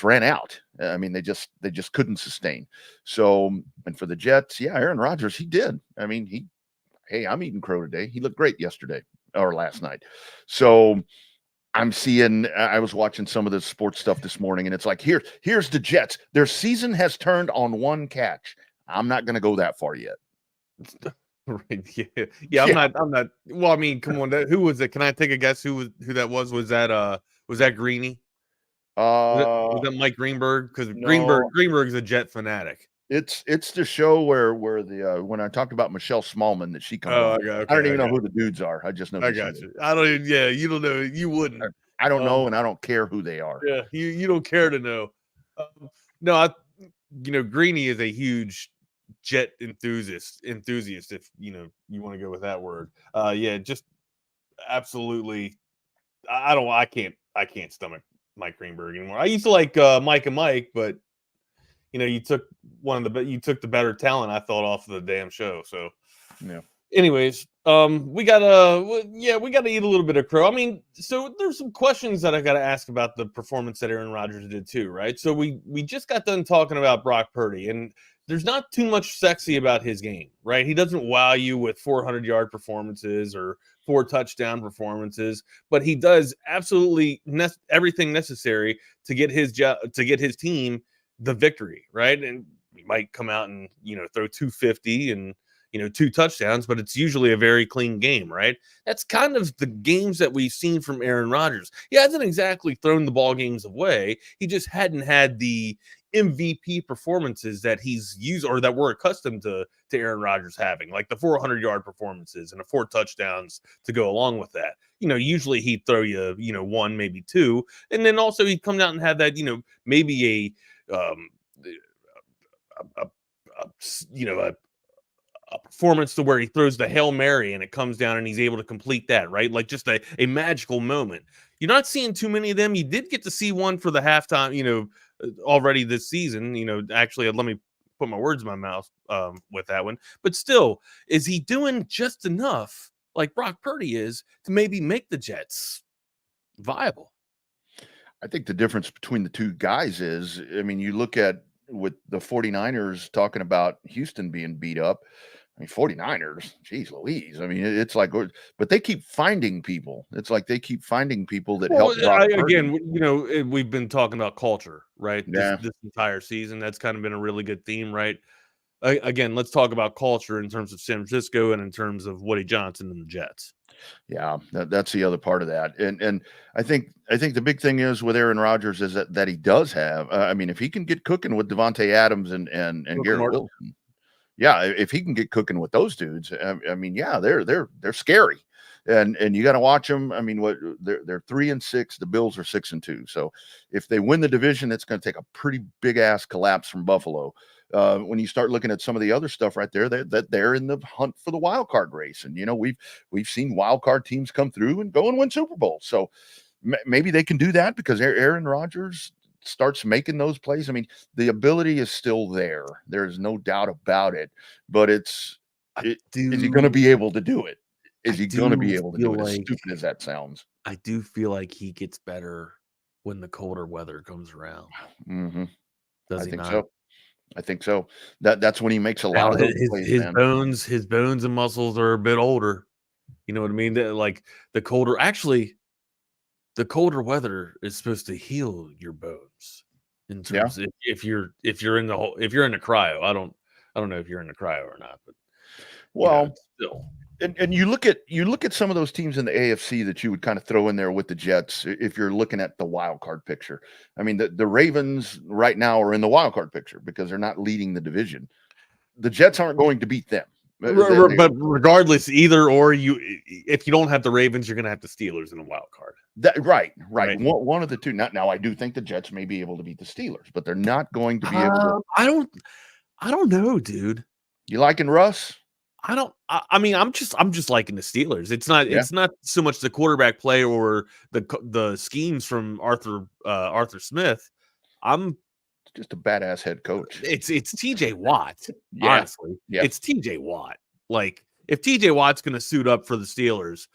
ran out. I mean, they just couldn't sustain. So, and for the Jets, yeah, Aaron Rodgers, he did. I mean, hey, I'm eating crow today. He looked great yesterday or last night. So I was watching some of the sports stuff this morning, and it's like, here's the Jets. Their season has turned on one catch. I'm not going to go that far yet. Right. Yeah. I'm not. Well, I mean, come on. Who was it? Can I take a guess who that was? Was that Greeny? Was that Mike Greenberg? Because no. Greenberg's a Jet fanatic. It's the show where the when I talked about Michelle Smallman that she comes on. Okay, I don't even know who the dudes are. I just know. I got you. I don't even. Yeah, you don't know. You wouldn't. I don't know, and I don't care who they are. Yeah, you don't care to know. No, Greeny is a huge Jet enthusiast. If you want to go with that word. Yeah, just absolutely. I can't stomach Mike Greenberg anymore. I used to like Mike and Mike, but you took the better talent, I thought, off of the damn show. So yeah. Anyways, we gotta eat a little bit of crow. I mean, so there's some questions that I gotta ask about the performance that Aaron Rodgers did too, right? So we just got done talking about Brock Purdy, and there's not too much sexy about his game, right? He doesn't wow you with 400-yard performances or 4 touchdown performances, but he does absolutely everything necessary to get his team the victory, right? And he might come out and throw 250 and 2 touchdowns, but it's usually a very clean game, right? That's kind of the games that we've seen from Aaron Rodgers. He hasn't exactly thrown the ball games away. He just hadn't had the MVP performances that he's used or that we're accustomed to Aaron Rodgers having, like the 400-yard performances and the 4 touchdowns to go along with that. Usually he'd throw you, 1, maybe 2, and then also he'd come out and have that, maybe a performance to where he throws the Hail Mary and it comes down and he's able to complete that, right? Like just a magical moment. You're not seeing too many of them. You did get to see one for the halftime, already this season. Actually, let me put my words in my mouth with that one. But still, is he doing just enough, like Brock Purdy is, to maybe make the Jets viable? I think the difference between the two guys is, I mean, you look at with the 49ers talking about Houston being beat up. I mean, 49ers, geez Louise. I mean, it's like, but they keep finding people. It's like they keep finding people that help. Again, we've been talking about culture, right? Yeah. This entire season. That's kind of been a really good theme, right? again, let's talk about culture in terms of San Francisco and in terms of Woody Johnson and the Jets. Yeah, that's the other part of that. And I think the big thing is with Aaron Rodgers is that he does have. I mean, if he can get cooking with Devontae Adams and Garrett Wilson, yeah, if he can get cooking with those dudes, I mean, yeah, they're scary. And you got to watch them. I mean, they're 3-6. The Bills are 6-2. So if they win the division, it's going to take a pretty big ass collapse from Buffalo. When you start looking at some of the other stuff right there, that they're in the hunt for the wild card race. And we've seen wild card teams come through and go and win Super Bowls. So maybe they can do that because Aaron Rodgers starts making those plays. I mean, the ability is still there. There's no doubt about it. But is he going to be able to do it? Is he going to be able to do it? As stupid as that sounds, I do feel like he gets better when the colder weather comes around. Mm-hmm. Does I he think not? so. I think so. That's when he makes a lot of those plays, his bones and muscles are a bit older. You know what I mean? Like the colder weather is supposed to heal your bones. In terms of if you're in the cryo, I don't know if you're in the cryo or not, but still. And you look at some of those teams in the AFC that you would kind of throw in there with the Jets if you're looking at the wild card picture. I mean, the Ravens right now are in the wild card picture because they're not leading the division. The Jets aren't going to beat them. But regardless, either or, if you don't have the Ravens, you're going to have the Steelers in a wild card. Right. One of the two. Now, I do think the Jets may be able to beat the Steelers, but they're not going to be able to. I don't know, dude. You liking Russ? I mean, I'm just liking the Steelers. It's not so much the quarterback play or the schemes from Arthur Smith. I'm just a badass head coach. It's TJ Watt. Honestly, it's TJ Watt. Like if TJ Watt's going to suit up for the Steelers,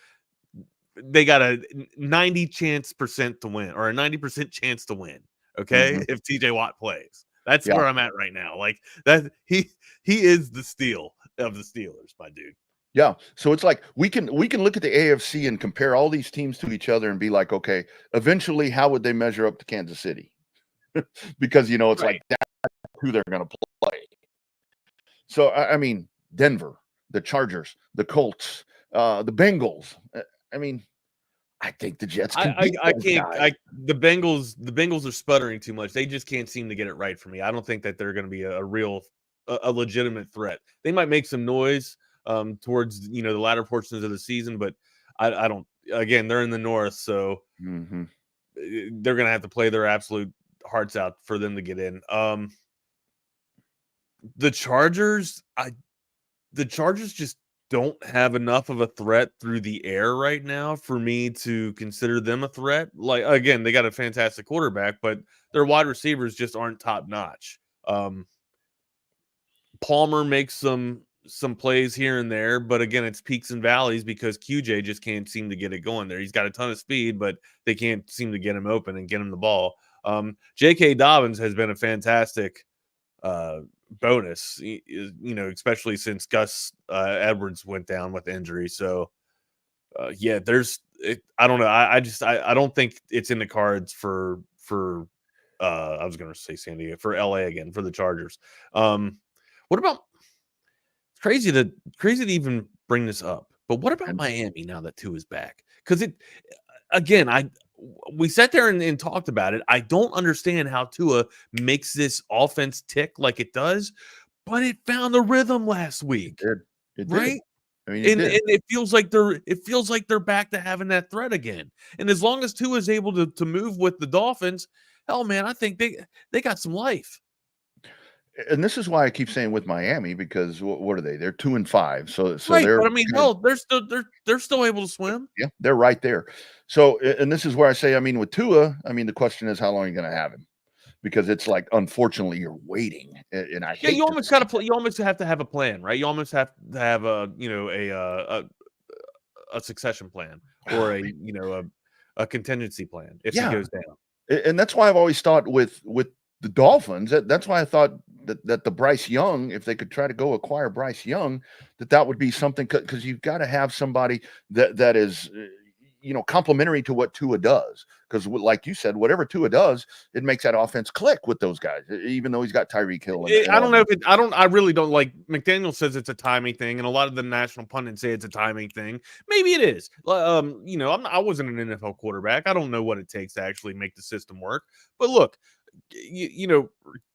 they got a 90% to win or a 90% chance to win. Okay, if TJ Watt plays, that's where I'm at right now. Like that, he is the steal of the Steelers, my dude. Yeah. So it's like we can look at the AFC and compare all these teams to each other and be like, okay, eventually, how would they measure up to Kansas City? Because it's like that's who they're going to play. So I mean, Denver, the Chargers, the Colts, the Bengals. I mean, I think the Jets can beat those guys. The Bengals are sputtering too much. They just can't seem to get it right for me. I don't think that they're going to be a legitimate threat. They might make some noise towards the latter portions of the season, but I don't. Again, they're in the North, so they're going to have to play their absolute hearts out for them to get in. The Chargers just don't have enough of a threat through the air right now for me to consider them a threat. Like, again, they got a fantastic quarterback, but their wide receivers just aren't top notch. Palmer makes some plays here and there, but again, it's peaks and valleys because QJ just can't seem to get it going there. He's got a ton of speed, but they can't seem to get him open and get him the ball. J.K. Dobbins has been a fantastic bonus, especially since Gus Edwards went down with injury. So, I don't know. I don't think it's in the cards for I was going to say San Diego, for LA again, for the Chargers. What about crazy to even bring this up, but what about Miami now that Tua is back? Because we sat there and talked about it. I don't understand how Tua makes this offense tick like it does, but it found a rhythm last week. It did. Right? I mean, and it feels like they're back to having that threat again. And as long as Tua is able to move with the Dolphins, hell, man, I think they got some life. And this is why I keep saying with Miami, because what are they? They're 2-5. So right, they're. But I mean, hell, they're still able to swim. Yeah, they're right there. So, and this is where I say, I mean, with Tua, I mean, the question is how long are you going to have him? Because it's like, unfortunately, you're waiting. And I hate you almost got to you almost have to have a plan, right? You almost have to have a succession plan or a contingency plan if it goes down. And that's why I've always thought with the Dolphins, that's why I thought that the Bryce Young, if they could try to go acquire Bryce Young, that would be something, because you've got to have somebody that is, complementary to what Tua does. Because, like you said, whatever Tua does, it makes that offense click with those guys. Even though he's got Tyreek Hill. I don't know if I really don't like. McDaniel says it's a timing thing, and a lot of the national pundits say it's a timing thing. Maybe it is. I wasn't an NFL quarterback. I don't know what it takes to actually make the system work. But look,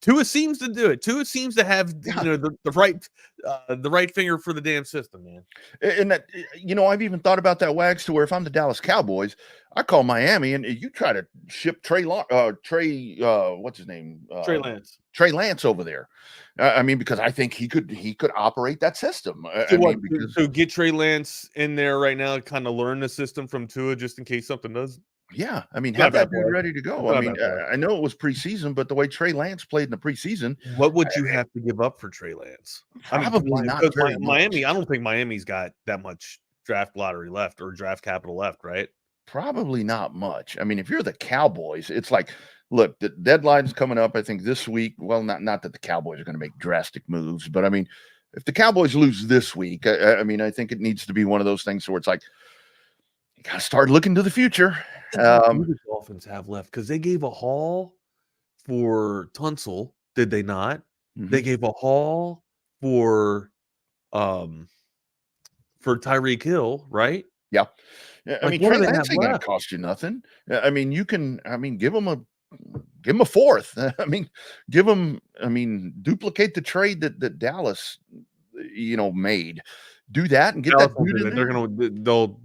Tua seems to do it. Tua seems to have the right finger for the damn system, man. And that I've even thought about that, Wags, to where if I'm the Dallas Cowboys, I call Miami and you try to ship what's his name? Trey Lance. Trey Lance over there. Because I think he could operate that system. So get Trey Lance in there right now, kind of learn the system from Tua just in case something does. Yeah, have that dude ready to go. I know it was preseason, but the way Trey Lance played in the preseason, what would you have to give up for Trey Lance? Probably not very Miami. I don't think Miami's got that much draft lottery left or draft capital left, right? Probably not much. If you're the Cowboys, it's like, look, the deadline's coming up, I think, this week. Well, not that the Cowboys are going to make drastic moves, but if the Cowboys lose this week, I think it needs to be one of those things where it's like, you got to start looking to the future. Who the Dolphins have left? Because they gave a haul for Tunsil, did they not? Mm-hmm. They gave a haul for Tyreek Hill, right? Yeah. Trey Lance ain't gonna cost you nothing. You can give him a fourth. Duplicate the trade that Dallas made. Do that and get Dallas that dude in there.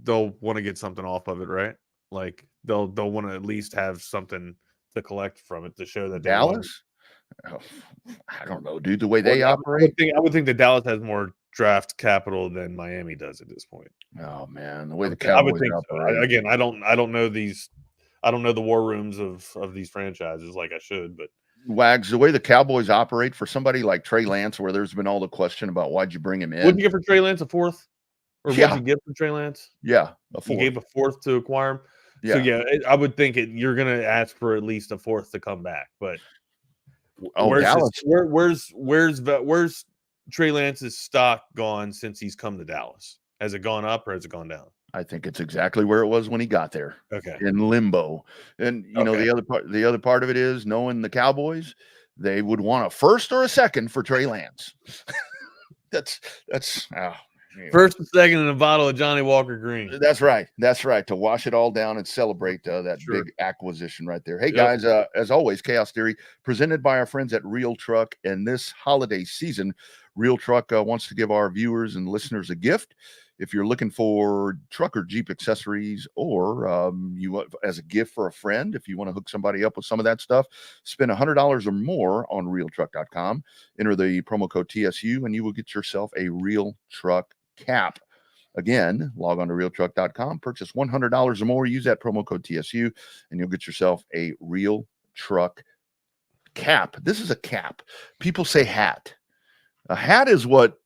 They'll want to get something off of it, right? Like they'll want to at least have something to collect from it to show that Dallas. I don't know, dude. The way they operate, I would think that Dallas has more draft capital than Miami does at this point. Oh man, the way the Cowboys operate. Again, I don't know these. I don't know the war rooms of these franchises like I should, but Wags, the way the Cowboys operate for somebody like Trey Lance, where there's been all the question about why'd you bring him in? What'd you get for Trey Lance? A fourth? Or what'd you get for Trey Lance? Yeah, a fourth. You gave a fourth to acquire him. Yeah. So I would think you're going to ask for at least a fourth to come back. But where's Trey Lance's stock gone since he's come to Dallas? Has it gone up or has it gone down? I think it's exactly where it was when he got there. Okay. In limbo. And the other part of it is, knowing the Cowboys, they would want a first or a second for Trey Lance. That's first and second and a bottle of Johnny Walker Green. That's right. To wash it all down and celebrate that big acquisition right there. Hey, guys, as always, Chaos Theory presented by our friends at Real Truck. And this holiday season, Real Truck wants to give our viewers and listeners a gift. If you're looking for truck or Jeep accessories, or you as a gift for a friend, if you want to hook somebody up with some of that stuff, spend $100 or more on realtruck.com. Enter the promo code TSU, and you will get yourself a Real Truck cap. Again, log on to realtruck.com, purchase $100 or more, use that promo code TSU, and you'll get yourself a Real Truck cap. This is a cap. People say hat. A hat is what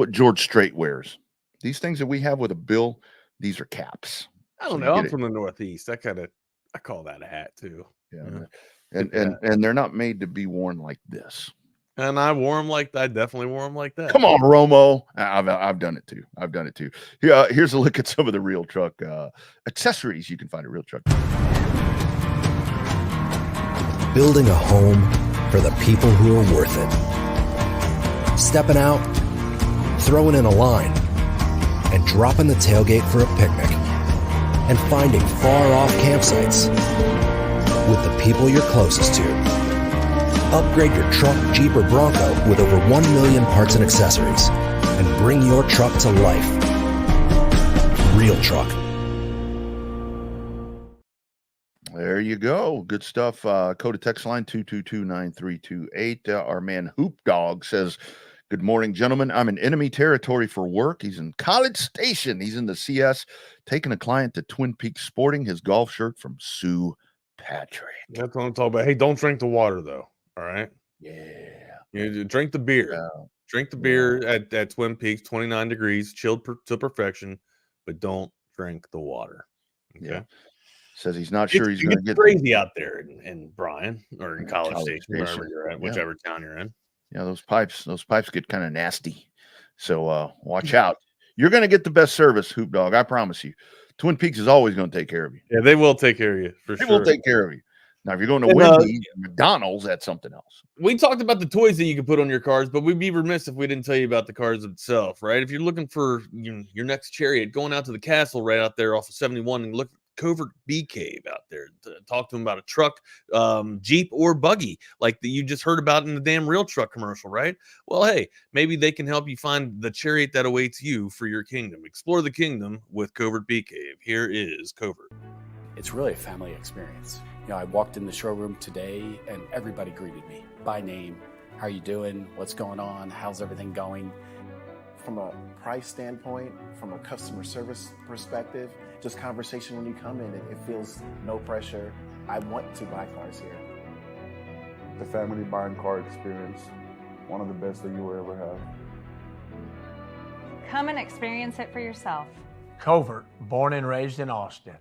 George Strait wears. These things that we have with a bill, these are caps. I don't know. I'm from the Northeast. I call that a hat too. Yeah. And they're not made to be worn like this. And I wore them like that. I definitely wore them like that. Come on, Romo. I've done it too. Here's a look at some of the Real Truck accessories you can find at Real Truck. Building a home for the people who are worth it. Stepping out, throwing in a line, and dropping the tailgate for a picnic. And finding far-off campsites with the people you're closest to. Upgrade your truck, Jeep, or Bronco with over 1 million parts and accessories. And bring your truck to life. Real Truck. There you go. Good stuff. Code to text line 222-9328. Our man Hoop Dog says, good morning, gentlemen. I'm in enemy territory for work. He's in College Station. He's in the CS, taking a client to Twin Peaks sporting his golf shirt from Sue Patrick. That's what I'm talking about. Hey, don't drink the water, though. All right? Yeah. You drink the beer. Yeah. Drink the beer at Twin Peaks, 29 degrees, chilled to perfection, but don't drink the water. Okay? Yeah. Says he's not sure he's going to get crazy out there in Bryan or in College Station, wherever you're at, whichever town you're in. Yeah, those pipes get kind of nasty. So watch out. You're going to get the best service, Hoop Dog. I promise you. Twin Peaks is always going to take care of you. Yeah, they will take care of you for They sure. will take care of you. Now, if you're going to And, Wendy's, McDonald's, that's something else. We talked about the toys that you could put on your cars, but we'd be remiss if we didn't tell you about the cars itself, right? If you're looking for your next chariot, going out to the castle right out there off of 71 and look at Covert Bee Cave out there. Talk to them about a truck, Jeep, or buggy like that you just heard about in the damn Real Truck commercial, right? Well, hey, maybe they can help you find the chariot that awaits you for your kingdom. Explore the kingdom with Covert Bee Cave. Here is Covert. It's really a family experience. I walked in the showroom today and everybody greeted me by name. How are you doing? What's going on? How's everything going? From a price standpoint, from a customer service perspective, just conversation when you come in, it feels no pressure. I want to buy cars here. The family buying car experience, one of the best that you will ever have. Come and experience it for yourself. Covert, born and raised in Austin.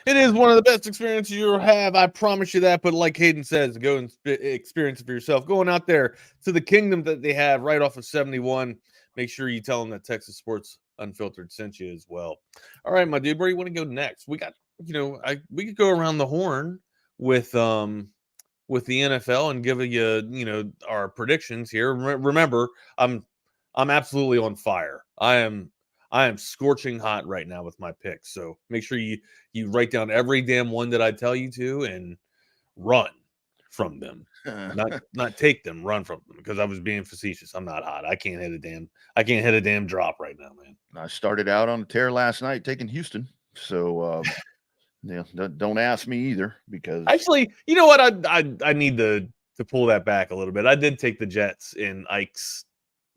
It is one of the best experiences you'll have. I promise you that. But like Hayden says, go and experience it for yourself. Going out there to the kingdom that they have right off of 71. Make sure you tell them that Texas Sports Unfiltered sent you as well. All right, my dude, where do you want to go next? We got, we could go around the horn with the NFL and give you, our predictions here. Remember, I'm absolutely on fire. I am scorching hot right now with my picks. So make sure you write down every damn one that I tell you to and run from them. not take them, run from them, because I was being facetious. I'm not hot. I can't hit a damn drop right now, man. I started out on a tear last night taking Houston. So don't ask me either, because actually, you know what? I need to pull that back a little bit. I did take the Jets in Ike's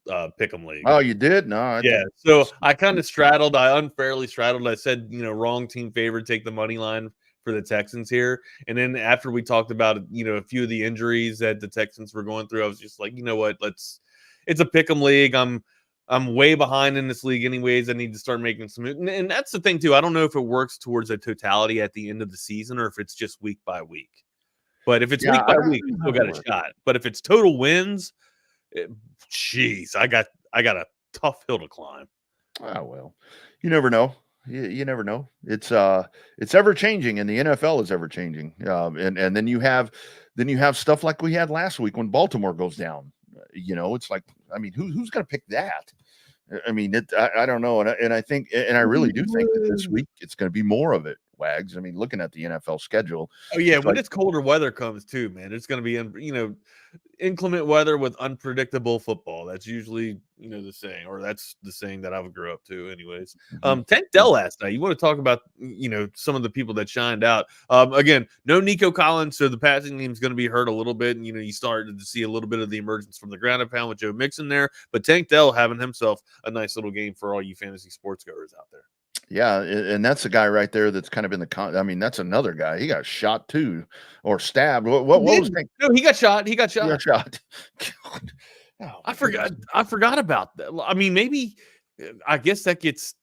pick'em league. Oh, you did? No, yeah. So I kind of straddled. I unfairly straddled. I said, wrong team favorite, take the money line for the Texans here. And then after we talked about, a few of the injuries that the Texans were going through, I was just like, you know what? It's a pick'em league. I'm way behind in this league anyways. I need to start making some, and that's the thing too. I don't know if it works towards a totality at the end of the season or if it's just week by week. But if it's week by week, you still got a shot. But if it's total wins, jeez, I got a tough hill to climb. Oh, well, you never know. You never know. It's ever changing, and the NFL is ever changing. And then you have stuff like we had last week when Baltimore goes down. It's like, I mean, who's going to pick that? I mean, I don't know. And I think, and I really do think that this week it's going to be more of it. Wags. I mean, looking at the NFL schedule. Oh yeah, when it's colder weather comes too, man, it's going to be inclement weather with unpredictable football. That's usually the saying, or that's the saying that I would grow up to, anyways. Tank Dell last night. You want to talk about some of the people that shined out? Again, no Nico Collins, so the passing team is going to be hurt a little bit, and you started to see a little bit of the emergence from the ground and pound with Joe Mixon there. But Tank Dell having himself a nice little game for all you fantasy sports goers out there. Yeah, and that's a guy right there that's kind of in the I mean, that's another guy. He got shot too, or stabbed. What was that? No, he got shot. He got shot. God. Oh, I forgot about that. I mean, maybe I guess that gets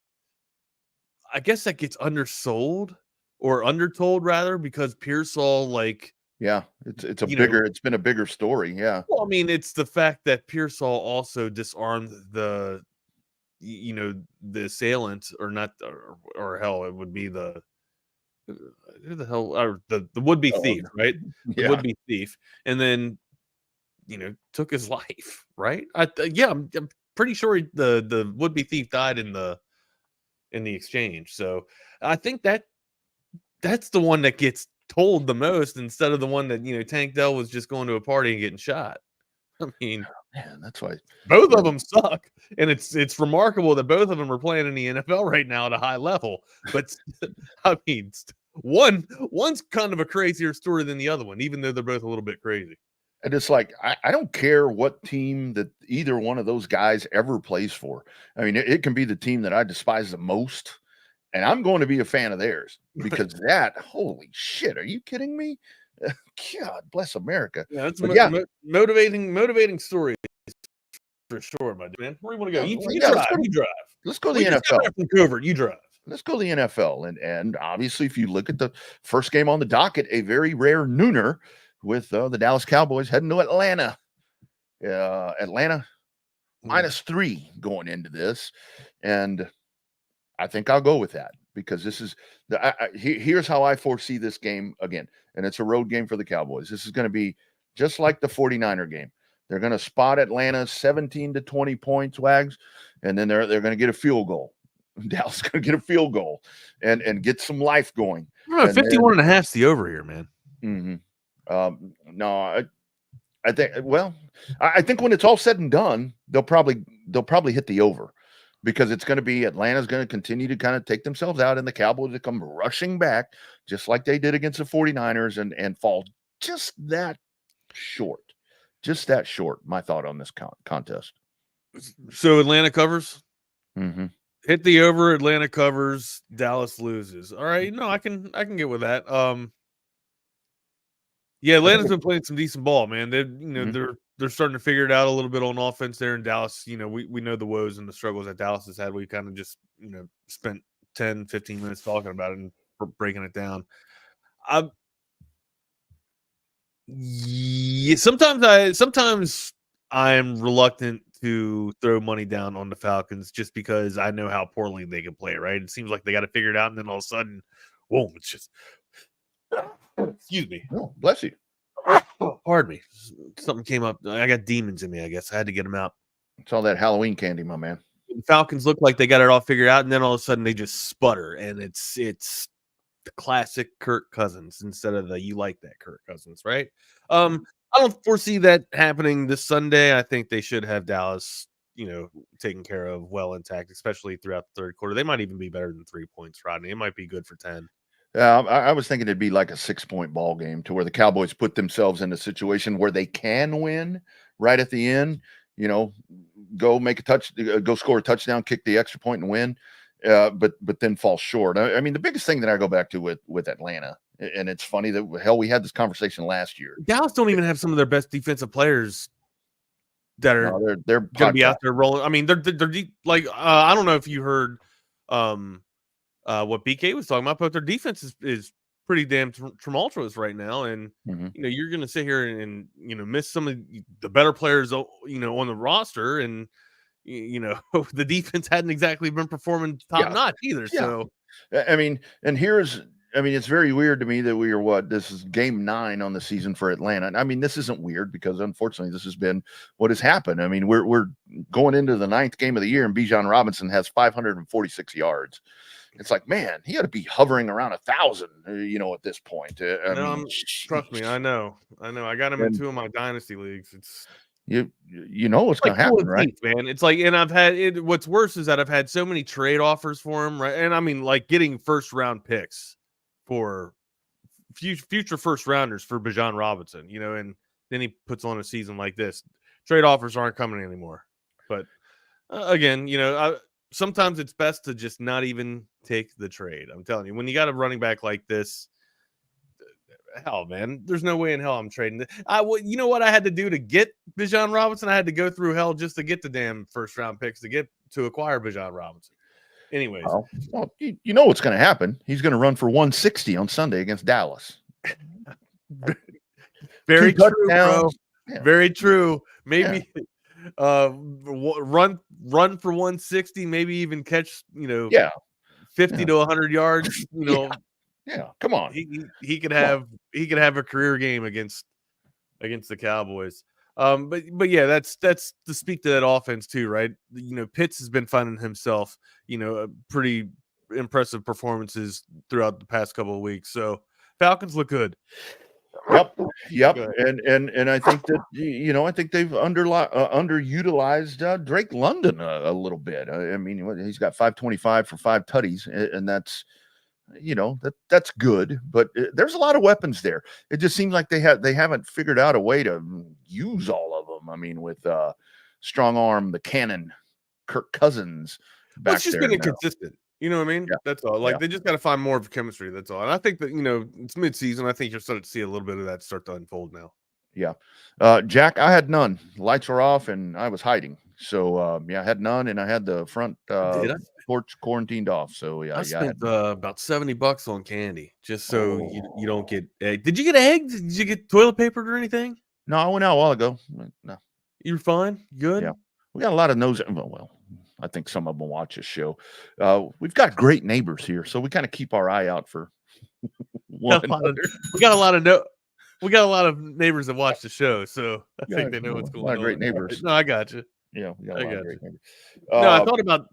undersold or undertold rather, because Pearsall it's been a bigger story. Yeah. Well, I mean, it's the fact that Pearsall also disarmed the assailant, or not, or hell, it would be the would-be thief, right? The would-be thief, and then took his life, right? I'm pretty sure the would-be thief died in the exchange. So I think that's the one that gets told the most, instead of the one that Tank Dell was just going to a party and getting shot. I mean, man, that's why both of them suck, and it's remarkable that both of them are playing in the NFL right now at a high level. But I mean, one's kind of a crazier story than the other one, even though they're both a little bit crazy. And it's like, I don't care what team that either one of those guys ever plays for. I mean, it can be the team that I despise the most, and I'm going to be a fan of theirs because holy shit, are you kidding me? God bless America. Yeah, that's motivating story for sure, my man. Where do you want to go? You drive. Let's go to the NFL. From Covert, you drive. Let's go to the NFL. And obviously, if you look at the first game on the docket, a very rare nooner with the Dallas Cowboys heading to Atlanta. Atlanta -3 going into this. And I think I'll go with that because this is here's how I foresee this game again, and it's a road game for the Cowboys. This is going to be just like the 49er game. They're going to spot Atlanta 17 to 20 points, Wags, and then they're going to get a field goal. Dallas is going to get a field goal and get some life going. 51 and a half is the over here, man. Mm-hmm. No, I think. Well, I think when it's all said and done, they'll probably hit the over, because it's going to be Atlanta's going to continue to kind of take themselves out, and the Cowboys to come rushing back just like they did against the 49ers and fall just that short. Just that short. My thought on this contest. So Atlanta covers. Mm-hmm. Hit the over. Atlanta covers. Dallas loses. All right. No, I can get with that. Yeah, Atlanta's been playing some decent ball, man. They're starting to figure it out a little bit on offense there in Dallas. We know the woes and the struggles that Dallas has had. We kind of just spent 10, 15 minutes talking about it and breaking it down. Yeah, sometimes I'm reluctant to throw money down on the Falcons just because I know how poorly they can play, right? It seems like they got to figure it out, and then all of a sudden, boom, it's just excuse me. Oh, bless you. Pardon me. Something came up. I got demons in me, I guess. I had to get them out. It's all that Halloween candy, my man. The Falcons look like they got it all figured out, and then all of a sudden they just sputter, and it's the classic Kirk Cousins instead of the you like that Kirk Cousins, right? I don't foresee that happening this Sunday. I think they should have Dallas, taken care of well intact, especially throughout the third quarter. They might even be better than 3 points, Rodney. It might be good for 10. I was thinking it'd be like a 6-point ball game to where the Cowboys put themselves in a situation where they can win right at the end, go score a touchdown, kick the extra point and win. But then fall short. I mean, the biggest thing that I go back to with Atlanta, and it's funny that we had this conversation last year. Dallas don't even have some of their best defensive players that are they're going to be out there rolling. I mean, they're deep. Like I don't know if you heard what BK was talking about, but their defense is pretty damn tumultuous right now, and you're going to sit here and miss some of the better players on the roster, and the defense hadn't exactly been performing top notch either. Yeah. So I mean, it's very weird to me that this is game 9 on the season for Atlanta. I mean, this isn't weird because unfortunately this has been what has happened. I mean, we're going into the 9th game of the year and Bijan Robinson has 546 yards. It's like, man, he ought to be hovering around 1,000, at this point. Trust me, I know. I got him in 2 of my dynasty leagues. It's you know what's going to happen, right? Man, it's like, and I've had what's worse is that I've had so many trade offers for him, right? And I mean, like getting first round picks for future first rounders for Bijan Robinson, and then he puts on a season like this. Trade offers aren't coming anymore. But again, sometimes it's best to just not even take the trade. I'm telling you, when you got a running back like this, hell, man, there's no way in hell I'm trading. You know what I had to do to get Bijan Robinson? I had to go through hell just to get the damn first round picks to acquire Bijan Robinson. Anyways, well, you know what's going to happen? He's going to run for 160 on Sunday against Dallas. Very true, bro. Yeah. Very true. Maybe run for 160. Maybe even catch 50 to 100 yards. Yeah, come on. He could have a career game against the Cowboys. But yeah, that's to speak to that offense too, right? Pitts has been finding himself, pretty impressive performances throughout the past couple of weeks. So Falcons look good. Yep. And I think that I think they've underutilized Drake London a little bit. I mean, he's got 525 for 5 tutties, and that's that's good, but there's a lot of weapons there. It just seems like they haven't figured out a way to use all of them. I mean, with strong arm, the cannon, Kirk Cousins. It's just been inconsistent. You know what I mean? Yeah. That's all. Like they just got to find more of chemistry. That's all. And I think that it's midseason. I think you're starting to see a little bit of that start to unfold now. Yeah, Jack, I had none. Lights were off, and I was hiding. So I had none, and I had the front porch quarantined off. So I spent about $70 on candy just so you don't get egg. Did you get eggs? Did you get toilet papered or anything? No, I went out a while ago. No, you're fine. Good. Yeah, we got a lot of nose. Well, I think some of them watch this show. We've got great neighbors here, so we kind of keep our eye out for one another. We got a lot of neighbors that watch the show, so I think they know what's going on. A lot of great neighbors. No, I got you. Yeah, we got a lot of great neighbors. No,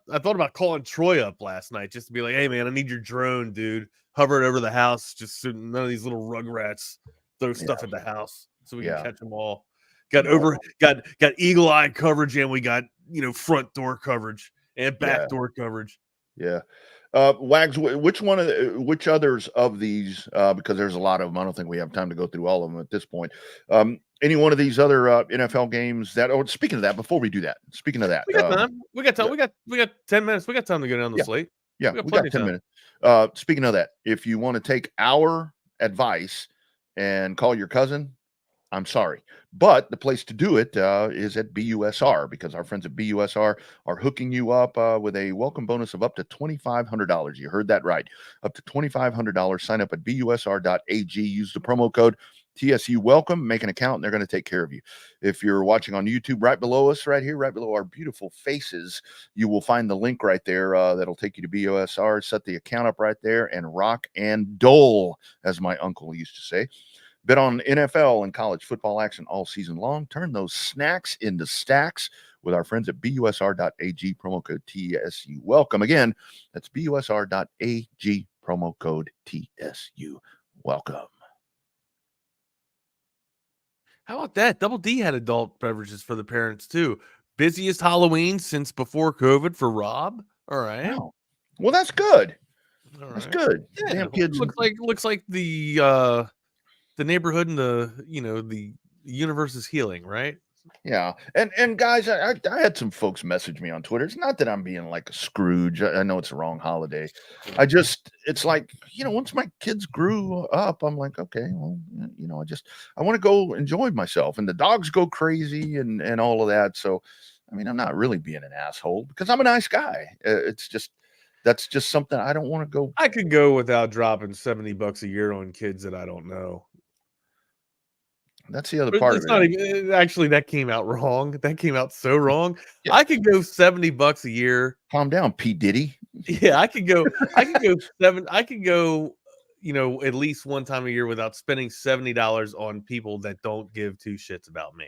I thought about calling Troy up last night just to be like, "Hey, man, I need your drone, dude. Hover it over the house, just so none of these little rugrats throw stuff at the house, so we can catch them all." Got eagle eye coverage, and we got front door coverage and back door coverage. Yeah. Wags, which others of these, because there's a lot of them, I don't think we have time to go through all of them at this point. Any one of these other NFL games that, speaking of that, before we do that, speaking of that, we got time. We got time. We got 10 minutes. We got time to go down the slate. Yeah, we got 10 minutes. Speaking of that, if you want to take our advice and call your cousin, I'm sorry, but the place to do it is at BUSR, because our friends at BUSR are hooking you up with a welcome bonus of up to $2,500. You heard that right. Up to $2,500. Sign up at busr.ag. Use the promo code TSU Welcome. Make an account, and they're going to take care of you. If you're watching on YouTube, right below us, right here, right below our beautiful faces, you will find the link right there that'll take you to BUSR. Set the account up right there and rock and dole, as my uncle used to say. Bet on NFL and college football action all season long. Turn those snacks into stacks with our friends at busr.ag, promo code TSU Welcome. Again, that's busr.ag, promo code TSU Welcome. How about that? Double D had adult beverages for the parents too. Busiest Halloween since before COVID for Rob. All right. Wow. Well, that's good. All that's right. good. Yeah, Damn kids. Looks like the neighborhood and the universe is healing, right? Yeah. And guys, I had some folks message me on Twitter. It's not that I'm being like a Scrooge. I know it's the wrong holiday. It's like, once my kids grew up, I'm like, okay, well, I want to go enjoy myself, and the dogs go crazy and all of that. So, I mean, I'm not really being an asshole because I'm a nice guy. That's just something I don't want to go. I could go without dropping $70 a year on kids that I don't know. That's the other part of it. Not even, actually, that came out wrong. That came out so wrong. Yeah. I could go $70 a year. Calm down, P. Diddy. Yeah, I could go at least one time a year without spending $70 on people that don't give two shits about me.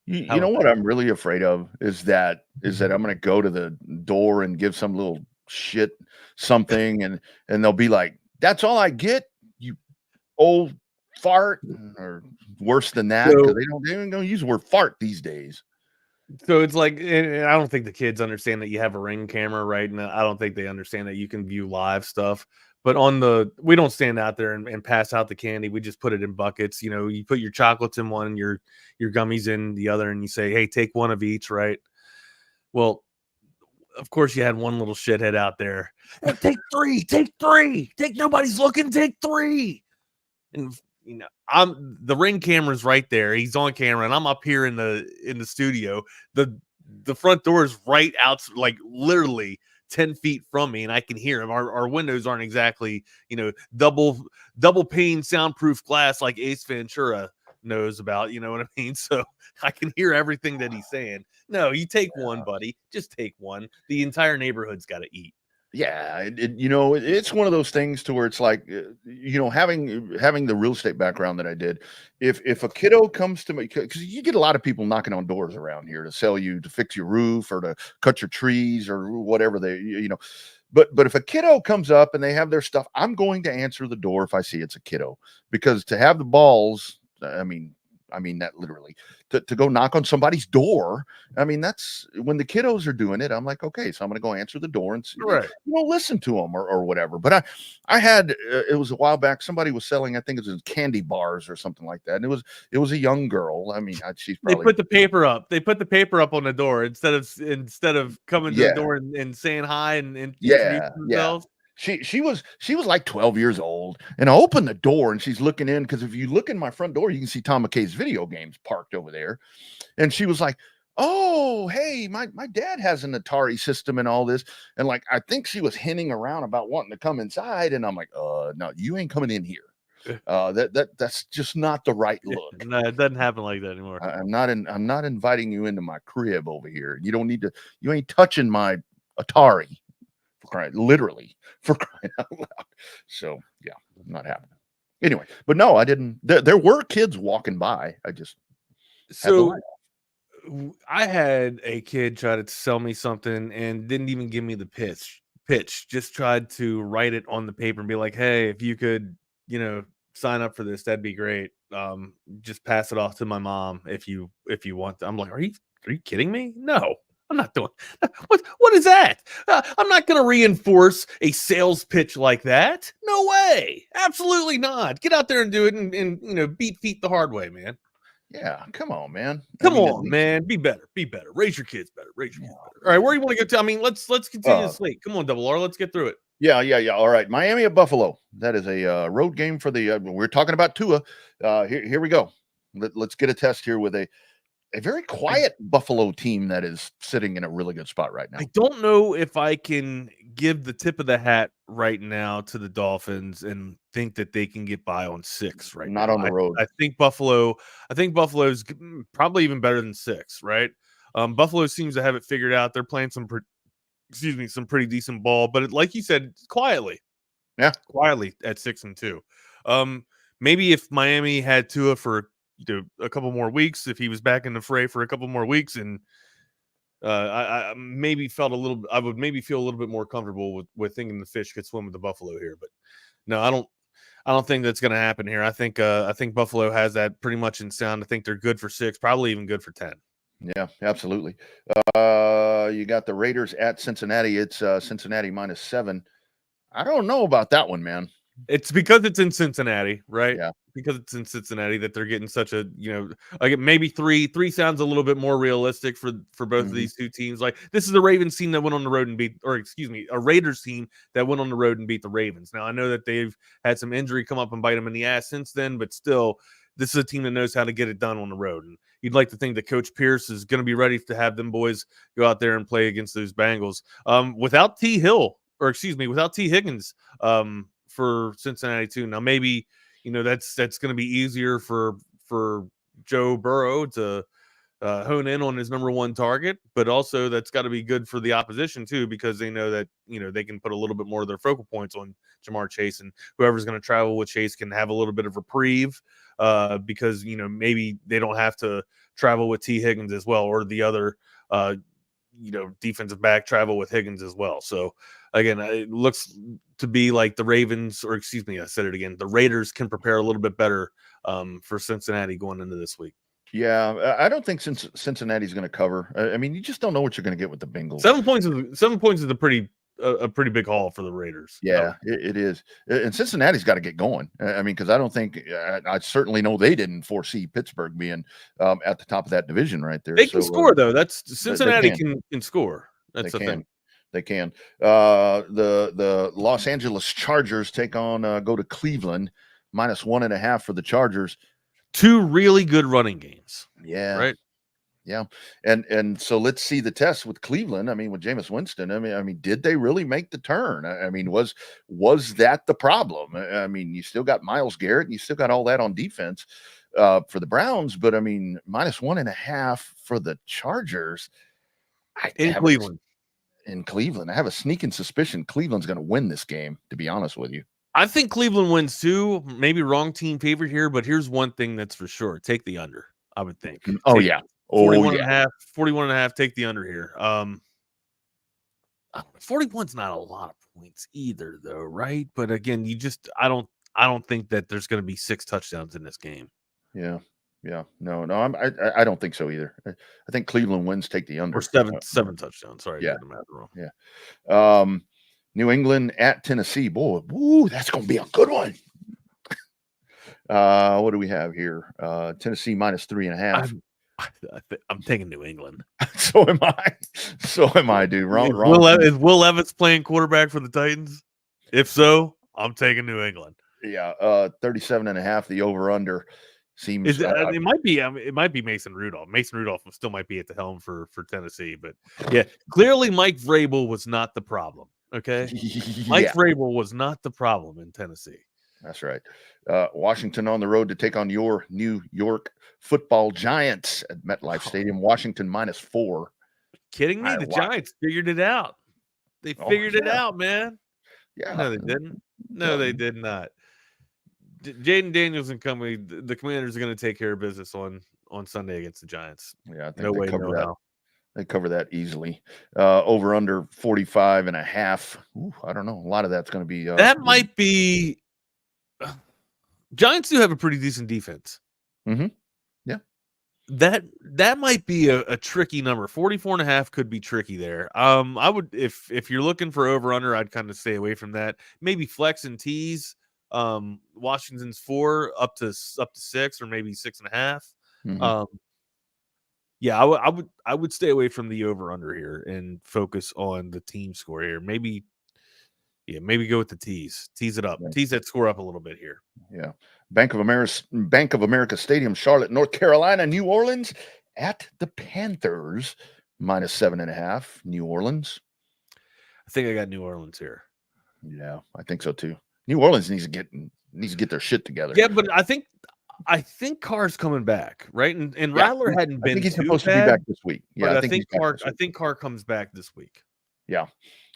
You know what I'm really afraid of is that I'm going to go to the door and give some little shit something, and they'll be like, "That's all I get, you old fart," or worse than that, because they don't use the word fart these days. So it's like, and I don't think the kids understand that you have a Ring camera, right? And I don't think they understand that you can view live stuff. But we don't stand out there and pass out the candy. We just put it in buckets. You put your chocolates in one, your gummies in the other, and you say, "Hey, take one of each," right? Well, of course you had one little shithead out there. "Hey, take three, take nobody's looking, take three." And the Ring camera's right there. He's on camera, and I'm up here in the studio. The front door is right out, like literally 10 feet from me, and I can hear him. Our windows aren't exactly, double pane soundproof glass like Ace Ventura knows about, you know what I mean? So I can hear everything that he's saying. No, you take one, buddy. Just take one. The entire neighborhood's got to eat. Yeah, it's one of those things to where it's like, having the real estate background that I did, if a kiddo comes to me, because you get a lot of people knocking on doors around here to sell you, to fix your roof or to cut your trees or whatever but if a kiddo comes up and they have their stuff, I'm going to answer the door if I see it's a kiddo, because to have the balls, I mean that literally, to go knock on somebody's door. I mean, that's when the kiddos are doing it. I'm like, okay, so I'm going to go answer the door and listen to them or whatever. But I had, it was a while back, somebody was selling, I think it was candy bars or something like that. And it was a young girl. I mean, she's probably. They put the paper up. They put the paper up on the door instead of coming to the door and saying hi and introducing themselves. She was like 12 years old, and I opened the door and she's looking in, because if you look in my front door, you can see Tom McKay's video games parked over there. And she was like, "Oh, hey, my dad has an Atari system and all this." And like, I think she was hinting around about wanting to come inside. And I'm like, no, you ain't coming in here. That's just not the right look. No, it doesn't happen like that anymore. I'm not inviting you into my crib over here. You don't need to. You ain't touching my Atari. Literally, for crying out loud. So yeah, not happening. Anyway, but no, I didn't. There were kids walking by. I just I had a kid try to sell me something and didn't even give me the pitch. Just tried to write it on the paper and be like, "Hey, if you could, sign up for this, that'd be great. Just pass it off to my mom if you want." I'm like, "Are you kidding me? No, I'm not doing what is that? I'm not going to reinforce a sales pitch like that. No way. Absolutely not. Get out there and do it and beat feet the hard way, man." Yeah, come on, man. Come on, man. Be better. Raise your kids better. All right, where do you want to go to? I mean, let's continue the slate. Come on, Double R. Let's get through it. Yeah. All right. Miami at Buffalo. That is a road game for the we're talking about Tua. Here we go. Let's get a test here with a very quiet Buffalo team that is sitting in a really good spot right now. I don't know if I can give the tip of the hat right now to the Dolphins and think that they can get by on 6 right now. Not on the road. I think Buffalo's probably even better than 6, right? Buffalo seems to have it figured out. They're playing some pretty decent ball, but like you said, quietly at 6-2. Maybe if Miami had Tua for a couple more weeks, if he was back in the fray for a couple more weeks, and I maybe felt I would maybe feel a little bit more comfortable with thinking the fish could swim with the Buffalo here. But no, I don't think that's going to happen here. I think Buffalo has that pretty much in sound. I think they're good for 6, probably even good for 10. Yeah, absolutely. You got the Raiders at Cincinnati. It's Cincinnati -7. I don't know about that one, man. It's because it's in Cincinnati, right? Yeah. Because it's in Cincinnati that they're getting such a, like maybe three sounds a little bit more realistic for both of these two teams. Like this is a Ravens team that went on the road and a Raiders team that went on the road and beat the Ravens. Now I know that they've had some injury come up and bite them in the ass since then, but still, this is a team that knows how to get it done on the road. And you'd like to think that Coach Pierce is going to be ready to have them boys go out there and play against those Bengals. Without T. Higgins, for Cincinnati too. Now maybe that's going to be easier for Joe Burrow to hone in on his number one target, but also that's got to be good for the opposition too, because they know that they can put a little bit more of their focal points on Jamar Chase, and whoever's going to travel with Chase can have a little bit of reprieve because maybe they don't have to travel with T. Higgins as well, or the other defensive back travel with Higgins as well. So again, it looks to be like the Ravens, or excuse me, I said it again, the Raiders can prepare a little bit better for Cincinnati going into this week. Yeah, I don't think Cincinnati's going to cover. I mean, you just don't know what you're going to get with the Bengals. 7 points is a pretty big haul for the Raiders. Yeah, it is. And Cincinnati's got to get going. I mean, because I don't think I certainly know they didn't foresee Pittsburgh being at the top of that division right there. They can score though. That's Cincinnati can score. That's the thing. They can. The Los Angeles Chargers go to Cleveland, -1.5 for the Chargers. 2 really good running games. Yeah. Right. Yeah. And so let's see the test with Cleveland. I mean, with Jameis Winston, I mean, did they really make the turn? I mean, was that the problem? I mean, you still got Myles Garrett and you still got all that on defense for the Browns, but I mean, -1.5 for the Chargers. In Cleveland. I have a sneaking suspicion Cleveland's going to win this game, to be honest with you. I think Cleveland wins too. Maybe wrong team favorite here, but here's one thing that's for sure. Take the under, I would think. Oh, yeah. 41.5, take the under here. 41's not a lot of points either, though, right? But again, I don't think that there's going to be 6 touchdowns in this game. Yeah. No, I don't think so either. I think Cleveland wins, take the under. Or seven touchdowns. Sorry, yeah. I got the math wrong. Yeah. New England at Tennessee. Boy, that's going to be a good one. What do we have here? Tennessee -3.5. I'm taking New England. So am I, dude. Wrong. Is Will Levis playing quarterback for the Titans? If so, I'm taking New England. Yeah. 37.5. The over/under seems. It might be Mason Rudolph. Mason Rudolph still might be at the helm for Tennessee, but yeah, clearly Mike Vrabel was not the problem. Okay, Mike Vrabel was not the problem in Tennessee. That's right. Washington on the road to take on your New York Football Giants at MetLife Stadium. Washington -4. Kidding me? The Giants figured it out. They figured it out, man. Yeah. No, they didn't. No, they did not. Jaden Daniels and company, the Commanders are going to take care of business on Sunday against the Giants. Yeah, I think no they way, cover no that. how. They cover that easily. Over under 45.5. Ooh, I don't know. A lot of that's going to be that might be. Giants do have a pretty decent defense. Mm-hmm. Yeah. That might be a tricky number. 44.5 could be tricky there. I would if you're looking for over under, I'd kind of stay away from that. Maybe flex and tease. Washington's 4 up to 6 or maybe 6.5. Mm-hmm. Yeah, I would stay away from the over under here and focus on the team score here. Maybe go with the tease. Tease it up. Yeah. Tease that score up a little bit here. Yeah. Bank of America Stadium, Charlotte, North Carolina, New Orleans at the Panthers -7.5. New Orleans. I think I got New Orleans here. Yeah, I think so too. New Orleans needs to get their shit together. Yeah, but I think Carr's coming back, right? And Rattler hadn't been. I think he's too supposed bad, to be back this week. Yeah, I think Carr comes back this week. Yeah.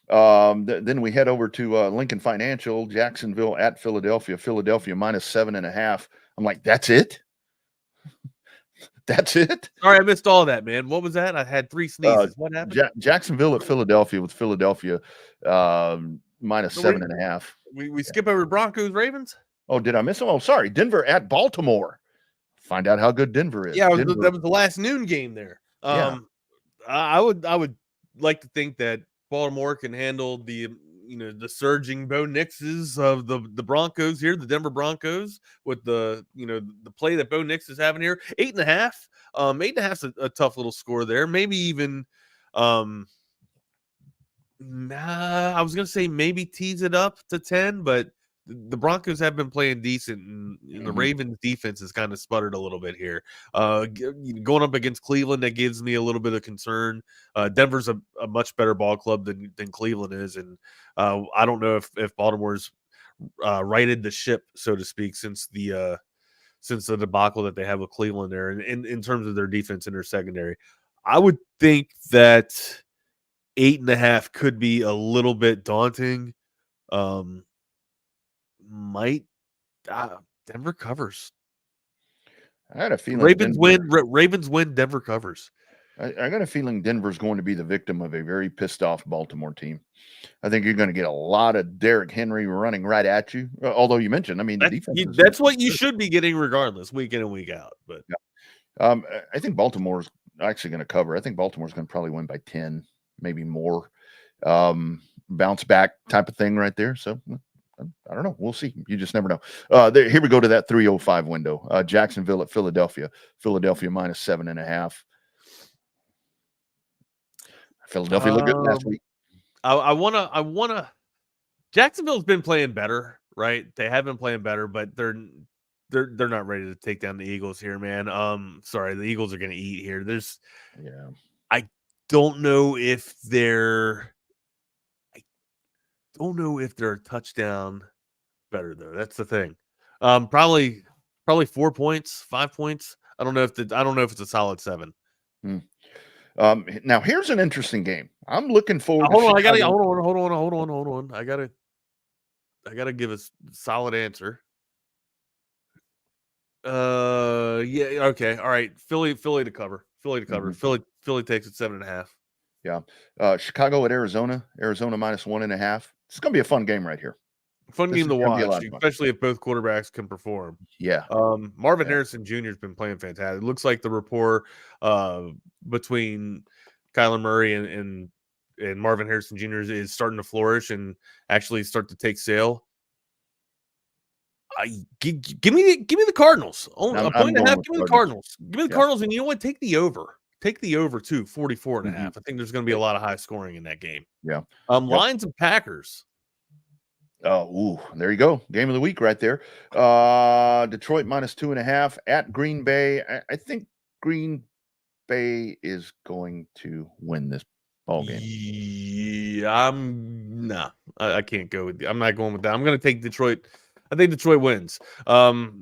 Then we head over to Lincoln Financial, Jacksonville at Philadelphia. Philadelphia -7.5. I'm like, that's it? That's it? Sorry, I missed all that, man. What was that? I had 3 sneezes. What happened? Jacksonville at Philadelphia with Philadelphia -7.5. We skip over Broncos Ravens. Oh, did I miss them? Oh, sorry. Denver at Baltimore. Find out how good Denver is. Yeah, Denver. that was the last noon game there. Yeah. I would like to think that Baltimore can handle the surging Bo Nixes of the Broncos here, the Denver Broncos, with the play that Bo Nix is having here. 8.5. 8.5's a tough little score there. Maybe even I was gonna say maybe tease it up to 10, but the Broncos have been playing decent, and the Ravens defense has kind of sputtered a little bit here. Going up against Cleveland, that gives me a little bit of concern. Denver's a much better ball club than Cleveland is, and I don't know if Baltimore's righted the ship, so to speak, since the debacle that they have with Cleveland there, and in terms of their defense and their secondary. I would think that 8.5 could be a little bit daunting. Denver covers. I had a feeling Ravens win. Denver covers. I got a feeling Denver's going to be the victim of a very pissed off Baltimore team. I think you're going to get a lot of Derrick Henry running right at you. Although you mentioned, the defense. That's what you should be getting regardless, week in and week out. But I think Baltimore's actually going to cover. I think Baltimore's going to probably win by 10, maybe more. Bounce back type of thing right there. So I don't know. We'll see. You just never know. Here we go to that 3:05 window. Jacksonville at Philadelphia. Philadelphia -7.5. Philadelphia looked good last week. I wanna. Jacksonville's been playing better, right? They have been playing better, but they're not ready to take down the Eagles here, man. Sorry, the Eagles are going to eat here. I don't know if they're a touchdown better though. That's the thing. Probably 4 points, 5 points. I don't know if it's a solid 7. Now here's an interesting game. I'm looking forward. Hold on. I gotta give a solid answer. Yeah. Okay. All right. Philly to cover. Philly takes it 7.5. Yeah. Chicago at Arizona. Arizona -1.5. It's going to be a fun game right here. Fun game to watch, especially if both quarterbacks can perform. Yeah. Marvin Harrison Jr. has been playing fantastic. It looks like the rapport between Kyler Murray and Marvin Harrison Jr. is starting to flourish and actually start to take sail. Give me the Cardinals. A point and a half. Give me the Cardinals. Give me the Cardinals, and you know what? Take the over. Take the over too, 44.5. I think there's going to be a lot of high scoring in that game. Yeah. Lions and Packers. Oh, there you go. Game of the week right there. Detroit -2.5 at Green Bay. I think Green Bay is going to win this ball game. Yeah, I can't go with. I'm not going with that. I'm going to take Detroit. I think Detroit wins.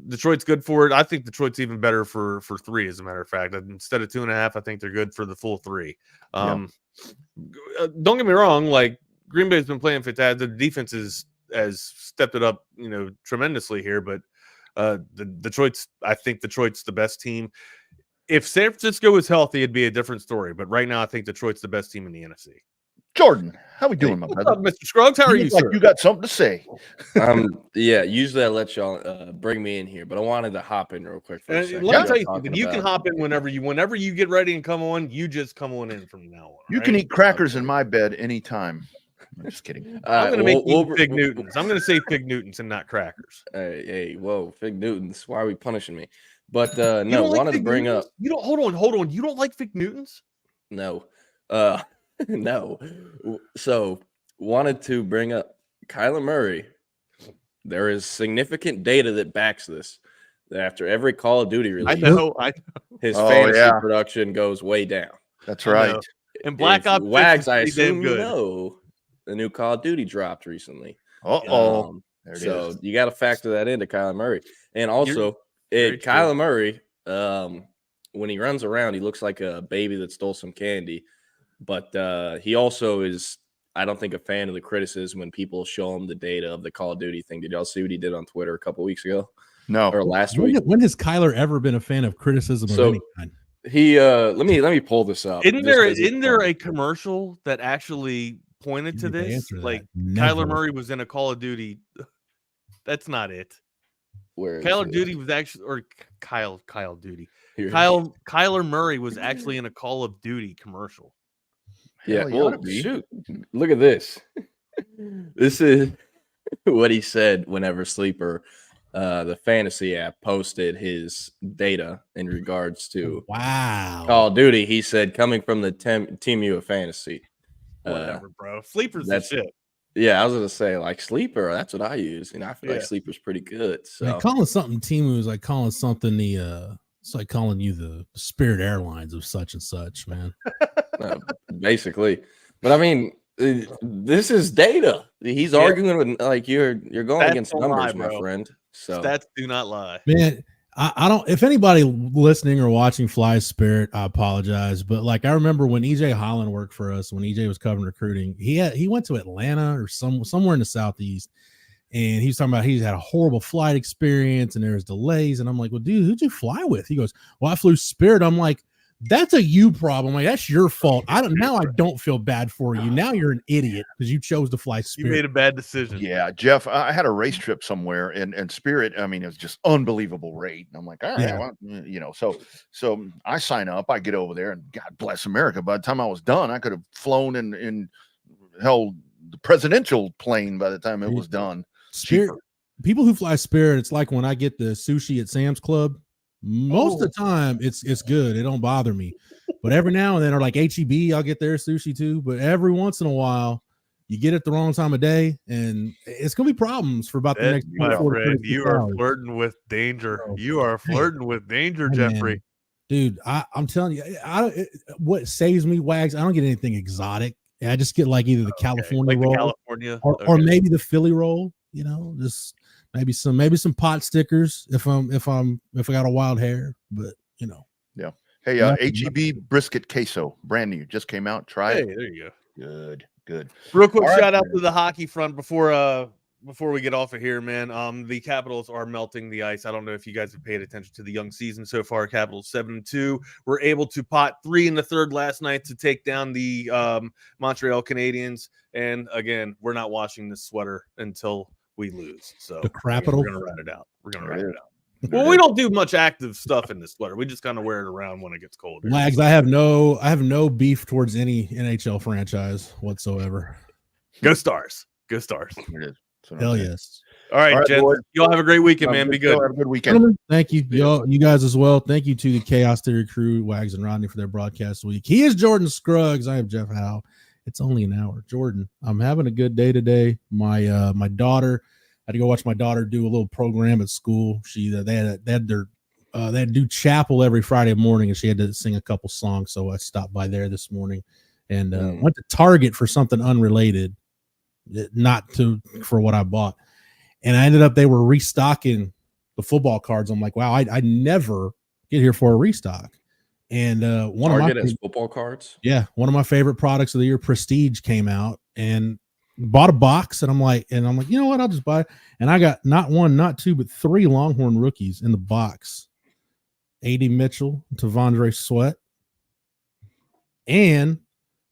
Detroit's good for it. I think Detroit's even better for 3, as a matter of fact. Instead of 2.5, I think they're good for the full 3. Don't get me wrong, like Green Bay's been playing fantastic. The defense has stepped it up, tremendously here, but I think Detroit's the best team. If San Francisco was healthy, it'd be a different story. But right now, I think Detroit's the best team in the NFC. Jordan, how we doing, my brother? Up, Mr. Scruggs? How are you, like sir? You got something to say? Yeah. Usually I let y'all bring me in here, but I wanted to hop in real quick for a second. Let me tell you something. You can hop in whenever you get ready and come on. You just come on in from now on. You can eat crackers in my bed anytime. I'm just kidding. I'm going to make you Fig Newtons. I'm going to say Fig Newtons and not crackers. Hey, whoa, Fig Newtons. Why are we punishing me? But no, wanted to bring up. You don't hold on. You don't like Fig Newtons? No. No. So wanted to bring up Kyler Murray. There is significant data that backs this. That after every Call of Duty release, I know. His fantasy production goes way down. That's right. And Black Ops Wags, I assume you know the new Call of Duty dropped recently. So you got to factor that into Kyler Murray. And also, Kyler Murray, when he runs around, he looks like a baby that stole some candy. But he also is, I don't think, a fan of the criticism when people show him the data of the Call of Duty thing. Did y'all see what he did on Twitter a couple weeks ago? No. Or last week? When has Kyler ever been a fan of criticism of any kind? He let me pull this up. Isn't there a commercial that actually pointed to this? Like Kyler Murray was in a Call of Duty. That's not it. Where Kyler Duty was actually, or Kyle Duty. Kyler Murray was actually in a Call of Duty commercial. Yeah, well, shoot. Look at this. This is what he said whenever Sleeper, the fantasy app, posted his data in regards to Call of Duty. He said, coming from the Team U of Fantasy. Whatever, bro. Sleeper's the shit. Yeah, I was going to say, like, Sleeper, that's what I use. I feel like Sleeper's pretty good. So Man, calling something Timu is like calling something it's like calling you the Spirit Airlines of such and such, man. Basically. But I mean, this is data. He's arguing with, like, you're going against numbers, my friend. So stats do not lie. Man, I don't, if anybody listening or watching flies Spirit, I apologize. But like, I remember when EJ Holland worked for us, when EJ was covering recruiting, he went to Atlanta or somewhere in the Southeast. And he was talking about he's had a horrible flight experience and there's delays. And I'm like, well, dude, who'd you fly with? He goes, well, I flew Spirit. I'm like, that's a you problem. Like, that's your fault. I don't feel bad for you. Now you're an idiot because you chose to fly Spirit. You made a bad decision. Yeah, Jeff, I had a race trip somewhere and Spirit, I mean, it was just unbelievable rate. And I'm like, all right, well, so I sign up, I get over there, and God bless America. By the time I was done, I could have flown in hell, the presidential plane by the time it was done. Spirit, people who fly Spirit, it's like when I get the sushi at Sam's Club. Most of the time, it's good. It don't bother me. But every now and then, or like HEB, I'll get their sushi too. But every once in a while, you get it the wrong time of day, and it's gonna be problems for about the next. My friend, you are flirting with danger. You are flirting with danger, Jeffrey. Dude, I'm telling you, what saves me, Wags, I don't get anything exotic. I just get like either the California roll, or maybe the Philly roll. You know, just maybe some pot stickers if I got a wild hair, but you know. Yeah. Hey, HEB brisket queso, brand new, just came out. Try it. There you go. Good. Real quick shout out to the hockey front before we get off of here, man. The Capitals are melting the ice. I don't know if you guys have paid attention to the young season so far. Capitals 7-2. We're able to pot 3 in the third last night to take down the Montreal Canadiens. And again, we're not washing this sweater until we lose. So the Capitals, we're gonna ride it out. Well, we don't do much active stuff in this sweater. We just kind of wear it around when it gets colder. Wags, I have no beef towards any NHL franchise whatsoever. Go Stars. Go Stars. Hell yes. All right, Jen. Y'all have a great weekend, man. Be good. Have a good weekend. Thank you. You guys as well. Thank you to the Chaos Theory crew, Wags and Rodney, for their broadcast week. He is Jordan Scruggs. I am Jeff Howe. It's only an hour. Jordan, I'm having a good day today. My daughter, I had to go watch my daughter do a little program at school. They had to do chapel every Friday morning, and she had to sing a couple songs. So I stopped by there this morning and went to Target for something unrelated, not for what I bought. and I ended up they were restocking the football cards. I'm like, wow, I never get here for a restock. And one Target of as football cards. Yeah, one of my favorite products of the year, Prestige, came out and bought a box, and I'm like, you know what? I'll just buy it. And I got not one, not two, but 3 Longhorn rookies in the box: A.D. Mitchell, Tavondre Sweat, and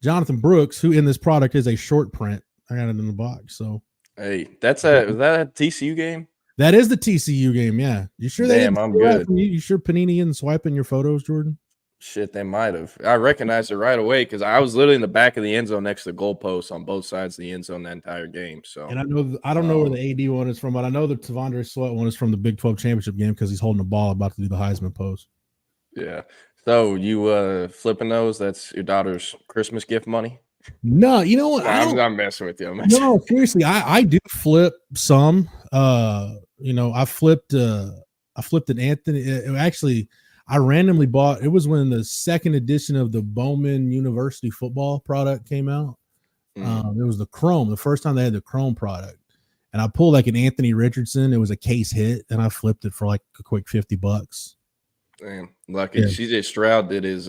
Jonathan Brooks, who in this product is a short print. I got it in the box. So hey, is that a TCU game? that is the TCU game. Yeah, you sure? Damn, I'm good. You sure Panini isn't swiping your photos, Jordan? Shit, they might have. I recognized it right away because I was literally in the back of the end zone next to the goalposts on both sides of the end zone that entire game. So, and I don't know where the AD one is from, but I know the Tavondre Sweat one is from the Big 12 championship game because he's holding the ball about to do the Heisman pose. Yeah. So you flipping those? That's your daughter's Christmas gift money? No, you know what? I'm messing with you. No, seriously, I do flip some. I flipped an Anthony. Actually, I randomly bought. It was when the second edition of the Bowman University football product came out. It was the Chrome. The first time they had the Chrome product, and I pulled like an Anthony Richardson. It was a case hit, and I flipped it for like a quick $50. Damn, lucky. Yeah. CJ Stroud did his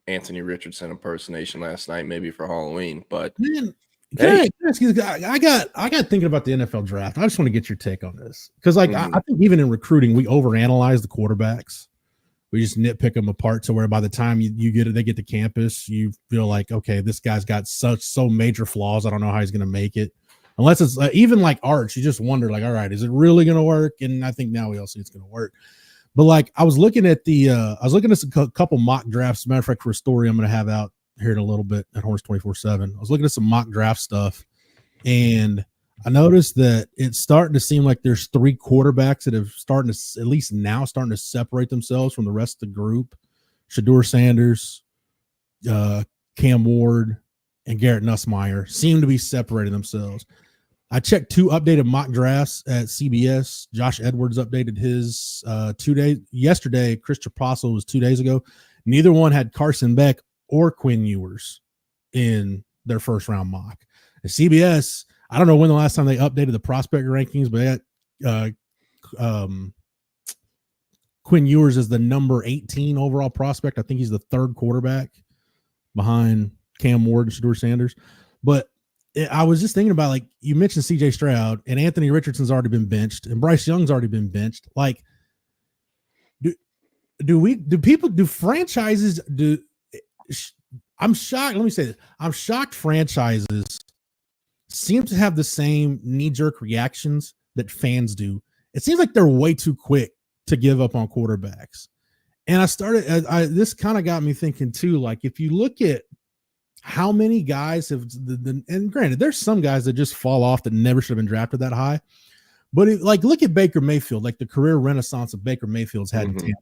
Anthony Richardson impersonation last night, maybe for Halloween. But Man, hey, I got thinking about the NFL draft. I just want to get your take on this because, like, I think even in recruiting, we overanalyze the quarterbacks. We just nitpick them apart to where by the time you get it, they get to campus, you feel like, okay, this guy's got so major flaws. I don't know how he's going to make it. Unless it's even like Arch, you just wonder, like, all right, is it really going to work? And I think now we all see it's going to work. But like, I was looking at a couple mock drafts. As a matter of fact, for a story I'm going to have out here in a little bit at Horns 24/7. I was looking at some mock draft stuff, and I noticed that it's starting to seem like there's 3 quarterbacks that have starting to separate themselves from the rest of the group. Shedeur Sanders, Cam Ward, and Garrett Nussmeier seem to be separating themselves. I checked 2 updated mock drafts at CBS. Josh Edwards updated his 2 days. Yesterday, Chris Trapasso was 2 days ago. Neither one had Carson Beck or Quinn Ewers in their first round mock. At CBS, I don't know when the last time they updated the prospect rankings, but they had Quinn Ewers is the number 18 overall prospect. I think he's the 3rd quarterback behind Cam Ward and Shedeur Sanders. But I was just thinking about, like, you mentioned CJ Stroud, and Anthony Richardson's already been benched, and Bryce Young's already been benched. Like, I'm shocked. Let me say this. I'm shocked franchises seem to have the same knee-jerk reactions that fans do. It seems like they're way too quick to give up on quarterbacks. And this kind of got me thinking too, like, if you look at how many guys have, and granted, there's some guys that just fall off that never should have been drafted that high. But look at Baker Mayfield, like the career renaissance of Baker Mayfield's had in Tampa.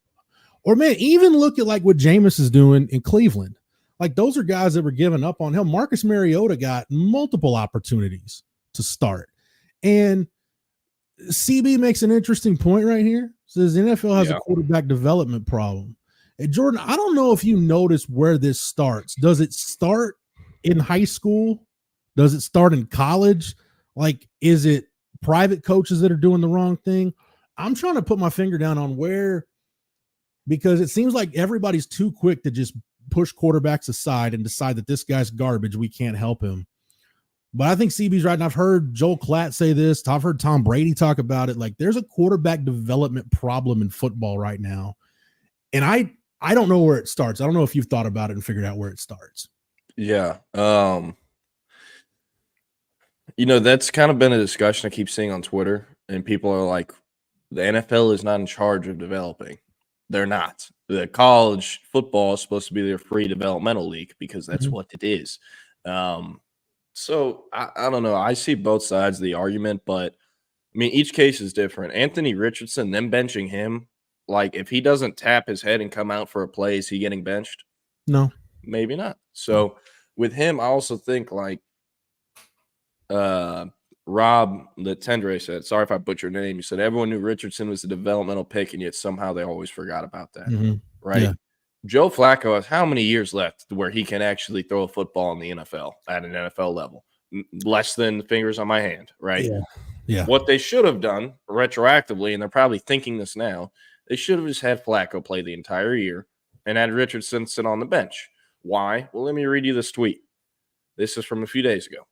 Or man, even look at like what Jameis is doing in Cleveland. Like, those are guys that were giving up on him. Marcus Mariota got multiple opportunities to start. And CB makes an interesting point right here. Says the NFL has a quarterback development problem. And Jordan, I don't know if you notice where this starts. Does it start in high school? Does it start in college? Like, is it private coaches that are doing the wrong thing? I'm trying to put my finger down on where, because it seems like everybody's too quick to just push quarterbacks aside and decide that this guy's garbage, we can't help him. But I think CB's right. And I've heard Joel Klatt say this. I've heard Tom Brady talk about it. Like, there's a quarterback development problem in football right now. And I don't know where it starts. I don't know if you've thought about it and figured out where it starts. Yeah. That's kind of been a discussion I keep seeing on Twitter. And people are like, the NFL is not in charge of developing. They're not. The college football is supposed to be their free developmental league because that's what it is. So I don't know. I see both sides of the argument, but I mean, each case is different. Anthony Richardson, them benching him, like, if he doesn't tap his head and come out for a play, is he getting benched? No. Maybe not. So with him, I also think like Rob Tendre said, sorry if I butchered your name. You said everyone knew Richardson was a developmental pick, and yet somehow they always forgot about that. Right? Yeah. Joe Flacco has how many years left where he can actually throw a football in the NFL at an NFL level? Less than the fingers on my hand, right? Yeah. Yeah. What they should have done retroactively, and they're probably thinking this now, they should have just had Flacco play the entire year and had Richardson sit on the bench. Why? Well, let me read you this tweet. This is from a few days ago.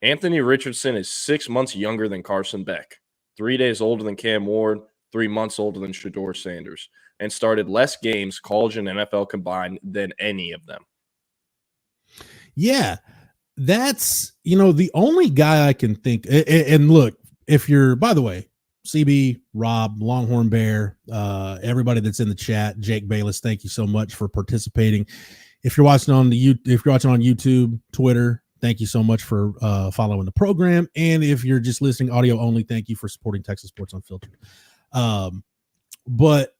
Anthony Richardson is 6 months younger than Carson Beck, 3 days older than Cam Ward, 3 months older than Shedeur Sanders, and started less games, college and NFL combined, than any of them. Yeah, that's, the only guy I can think. And look, if you're, by the way, CB, Rob, Longhorn Bear, everybody that's in the chat, Jake Bayless, thank you so much for participating. If you're watching on YouTube, Twitter, thank you so much for following the program. And if you're just listening audio only, thank you for supporting Texas Sports Unfiltered. But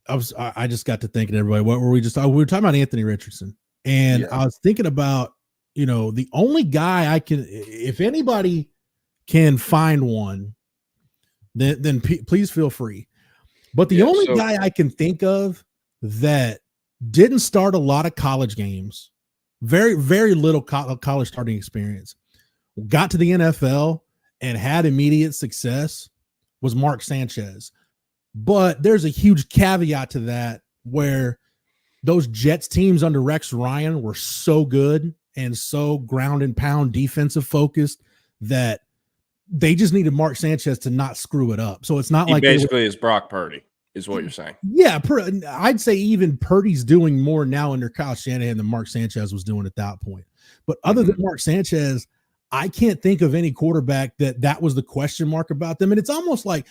I just got to thinking, everybody, what were we just talking? We were talking about Anthony Richardson, and I was thinking about, the only guy I can, if anybody can find one, then please feel free. But the only guy I can think of that didn't start a lot of college games, very, very little college starting experience, got to the NFL and had immediate success was Mark Sanchez. But there's a huge caveat to that, where those Jets teams under Rex Ryan were so good and so ground and pound defensive focused that they just needed Mark Sanchez to not screw it up. So it's not He like basically is Brock Purdy, is what you're saying. Yeah, I'd say even Purdy's doing more now under Kyle Shanahan than Mark Sanchez was doing at that point. But other than Mark Sanchez, I can't think of any quarterback that was the question mark about them. And it's almost like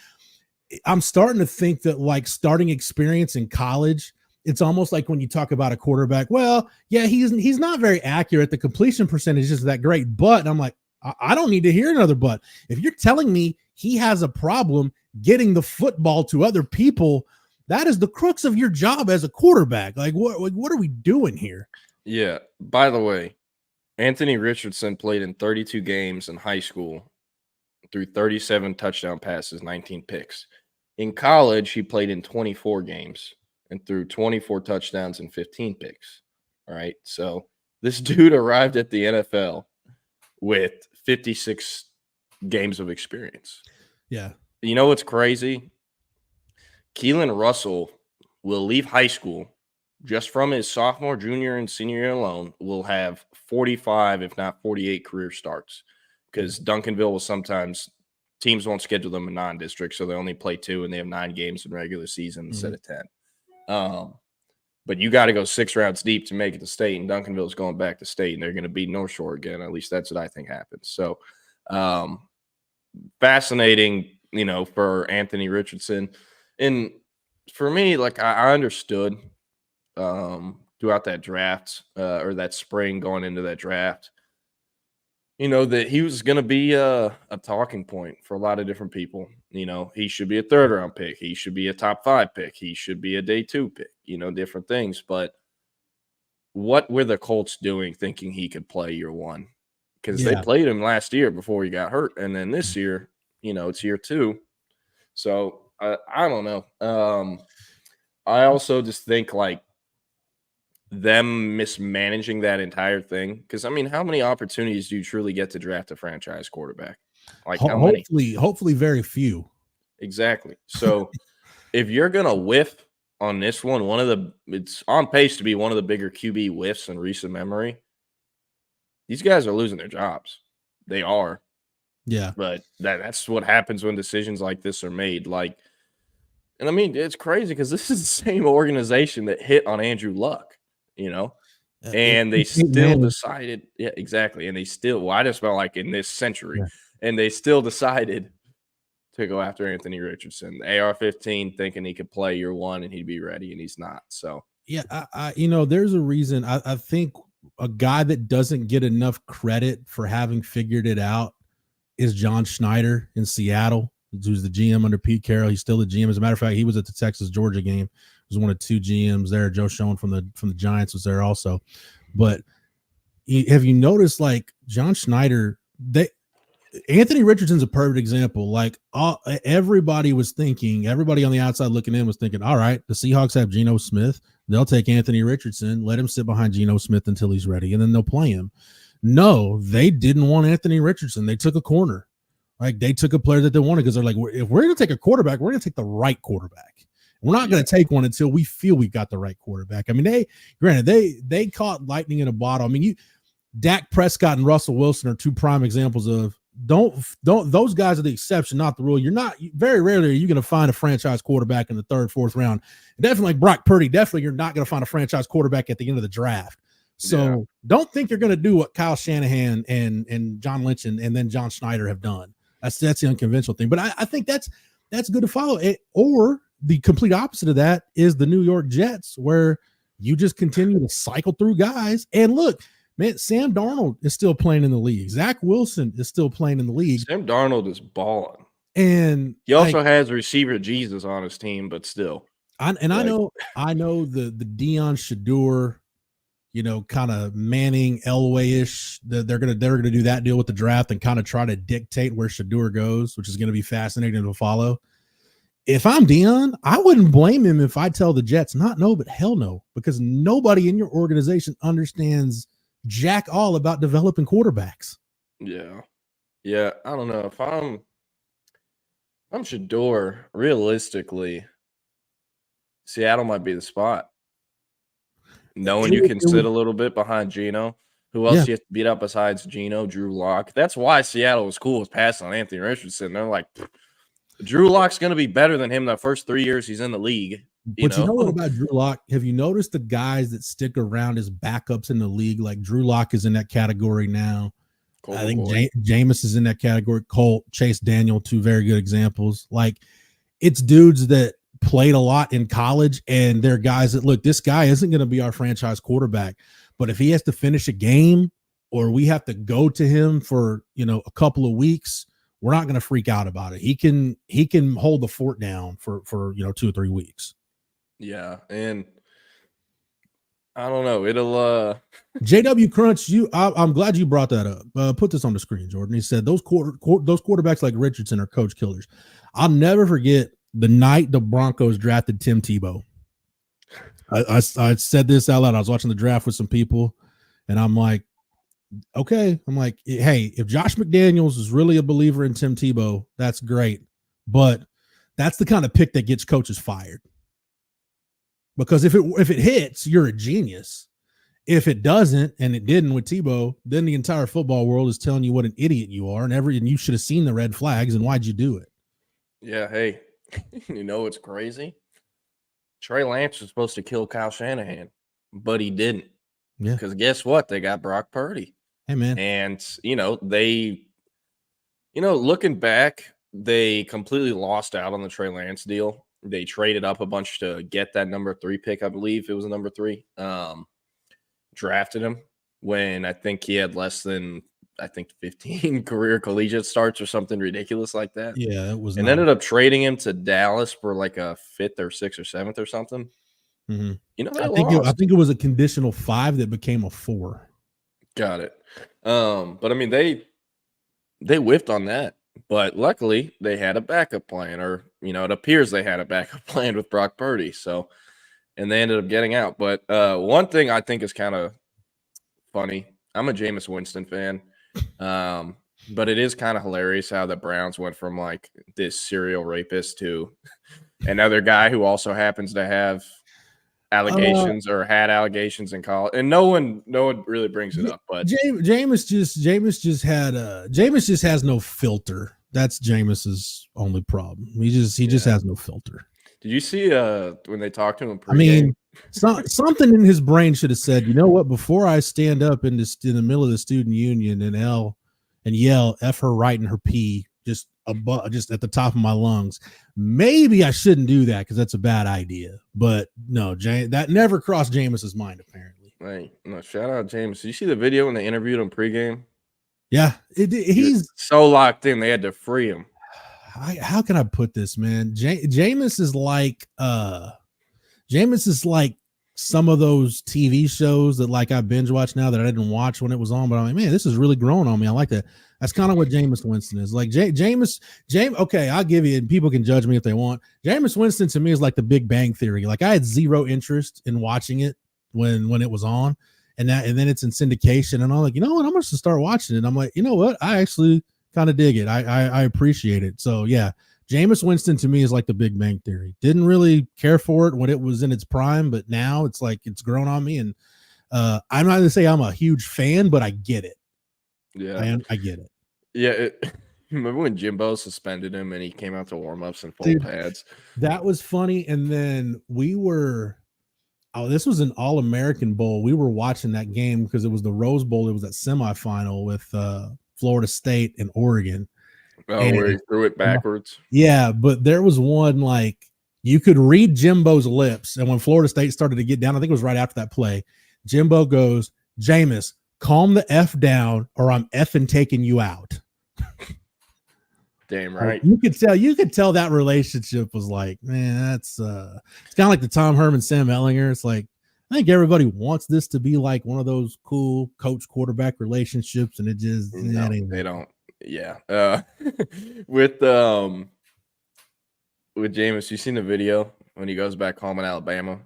I'm starting to think that, like, starting experience in college, it's almost like when you talk about a quarterback, well, yeah, he's not very accurate. The completion percentage isn't that great, but I'm like, I don't need to hear another but. If you're telling me he has a problem getting the football to other people, that is the crux of your job as a quarterback. Like, what are we doing here? Yeah. By the way, Anthony Richardson played in 32 games in high school, threw 37 touchdown passes, 19 picks. In college, he played in 24 games and threw 24 touchdowns and 15 picks. All right. So this dude arrived at the NFL with 56 games of experience. Yeah. You know what's crazy? Keelan Russell will leave high school just from his sophomore, junior, and senior year alone, will have 45, if not 48 career starts, because Duncanville will sometimes – teams won't schedule them in non-district, so they only play 2, and they have 9 games in regular season instead of 10. But you got to go 6 rounds deep to make it to state, and Duncanville's going back to state, and they're going to beat North Shore again. At least that's what I think happens. So fascinating, for Anthony Richardson. And for me, like, I understood throughout that draft or that spring going into that draft, that he was going to be a talking point for a lot of different people. He should be a 3rd round pick. He should be a top 5 pick. He should be a day 2 pick, different things. But what were the Colts doing thinking he could play year 1? Because they played him last year before he got hurt. And then this year, it's year 2. So I don't know. I also just think, like, them mismanaging that entire thing. Because, I mean, how many opportunities do you truly get to draft a franchise quarterback? Like, how many? Hopefully very few. Exactly. So if you're going to whiff on this one, it's on pace to be one of the bigger QB whiffs in recent memory. These guys are losing their jobs. They are. Yeah. But that's what happens when decisions like this are made. Like, and I mean, it's crazy because this is the same organization that hit on Andrew Luck. And they still decided, yeah, exactly. And they still, I just felt like in this century, and they still decided to go after Anthony Richardson, the AR-15, thinking he could play year 1 and he'd be ready, and he's not. So, yeah, there's a reason. I think a guy that doesn't get enough credit for having figured it out is John Schneider in Seattle, who's the GM under Pete Carroll. He's still the GM. As a matter of fact, he was at the Texas-Georgia game. Was one of 2 GMs there. Joe Schoen from the Giants was there also. But have you noticed, like, John Schneider, Anthony Richardson's a perfect example. Like, everybody on the outside looking in was thinking, all right, the Seahawks have Geno Smith. They'll take Anthony Richardson, let him sit behind Geno Smith until he's ready, and then they'll play him. No, they didn't want Anthony Richardson. They took a corner. Like they took a player that they wanted because they're like, if we're going to take a quarterback, we're going to take the right quarterback. We're not going to take one until we feel we got the right quarterback. I mean, they caught lightning in a bottle. I mean, Dak Prescott and Russell Wilson are two prime examples of don't those guys are the exception, not the rule. You're not very rarely are you going to find a franchise quarterback in the third, fourth round. Definitely like Brock Purdy. Definitely you're not going to find a franchise quarterback at the end of the draft. So don't think you're going to do what Kyle Shanahan and John Lynch and then John Schneider have done. That's the unconventional thing. But I think that's good to follow. Or the complete opposite of that is the New York Jets, where you just continue to cycle through guys. And look, man, Sam Darnold is still playing in the league. Zach Wilson is still playing in the league. Sam Darnold is balling. And he also has receiver Jesus on his team, but still. I know the Deion Shador, kind of Manning Elway-ish. They're gonna do that deal with the draft and kind of try to dictate where Shador goes, which is going to be fascinating to follow. If I'm Deion, I wouldn't blame him if I tell the Jets not no, but hell no, because nobody in your organization understands jack all about developing quarterbacks. Yeah. I don't know if I'm Shador. Realistically, Seattle might be the spot. Knowing you can sit a little bit behind Geno. Who else you have to beat up besides Geno? Drew Lock. That's why Seattle was cool with passing on Anthony Richardson. They're like, Drew Lock's going to be better than him the first 3 years he's in the league. But you know what about Drew Lock? Have you noticed the guys that stick around as backups in the league? Like Drew Lock is in that category now. I think Jameis is in that category. Colt, Chase Daniel, two very good examples. Like it's dudes that played a lot in college, and they're guys that look, this guy isn't going to be our franchise quarterback, but if he has to finish a game or we have to go to him for, a couple of weeks, we're not going to freak out about it. He can hold the fort down for 2 or 3 weeks. Yeah. And I don't know. It'll JW Crunch, I'm glad you brought that up. Put this on the screen, Jordan. He said those quarterbacks like Richardson are coach killers. I'll never forget the night the Broncos drafted Tim Tebow. I said this out loud. I was watching the draft with some people, and I'm like, okay. I'm like, hey, if Josh McDaniels is really a believer in Tim Tebow, that's great. But that's the kind of pick that gets coaches fired. Because if it hits, you're a genius. If it doesn't, and it didn't with Tebow, then the entire football world is telling you what an idiot you are, and you should have seen the red flags, and why'd you do it? Yeah, hey, what's crazy? Trey Lance was supposed to kill Kyle Shanahan, but he didn't. Yeah. Because guess what? They got Brock Purdy. Hey, man. And, they, looking back, they completely lost out on the Trey Lance deal. They traded up a bunch to get that number 3 pick. I believe it was a number 3. Drafted him when I think he had less than 15 career collegiate starts or something ridiculous like that. Yeah, it was. And ended up trading him to Dallas for like a 5th or 6th or 7th or something. Mm-hmm. I think it was a conditional 5 that became a 4. Got it. But I mean, they whiffed on that. But luckily, they had a backup plan, or it appears they had a backup plan with Brock Purdy. So, and they ended up getting out. But one thing I think is kind of funny. I'm a Jameis Winston fan, but it is kind of hilarious how the Browns went from like this serial rapist to another guy who also happens to have allegations or had allegations in college, and no one really brings it up. But Jameis just has no filter. That's Jameis's only problem. He just has no filter. Did you see when they talked to him pregame? I mean, something in his brain should have said, you know what, before I stand up in the middle of the student union and yell F her right and her P just at the top of my lungs, maybe I shouldn't do that because that's a bad idea. But no, that never crossed Jameis's mind, apparently. Right. No, shout out Jameis. Did you see the video when they interviewed him pregame? Yeah, he's so locked in. They had to free him. How can I put this, man? Jameis is like some of those TV shows that like I binge watch now that I didn't watch when it was on, but I'm like, man, this is really growing on me. I like that. That's kind of what Jameis Winston is. Like Jameis. Okay, I'll give you, and people can judge me if they want. Jameis Winston to me is like the Big Bang Theory. Like I had zero interest in watching it when it was on, and then it's in syndication, and I'm like, you know what, I'm going to start watching it. I'm like, you know what, I actually dig it. I appreciate it. So yeah, Jameis Winston to me is like the Big Bang Theory. Didn't really care for it when it was in its prime, but now it's like it's grown on me. And I'm not gonna say I'm a huge fan, but I get it. Yeah, I get it. Yeah, remember when Jimbo suspended him and he came out to warm-ups in full Dude, pads? That was funny. And then this was an All-American Bowl. We were watching that game because it was the Rose Bowl. It was that semifinal with Florida State and Oregon. Where he threw it backwards. Yeah, but there was one like you could read Jimbo's lips, and when Florida State started to get down, I think it was right after that play, Jimbo goes, "Jameis, calm the F down, or I'm effing taking you out." Damn right. You could tell that relationship was like, man, that's it's kind of like the Tom Herman, Sam Ellinger. It's like I think everybody wants this to be like one of those cool coach quarterback relationships, and it just they don't. Yeah. With Jameis, you seen the video when he goes back home in Alabama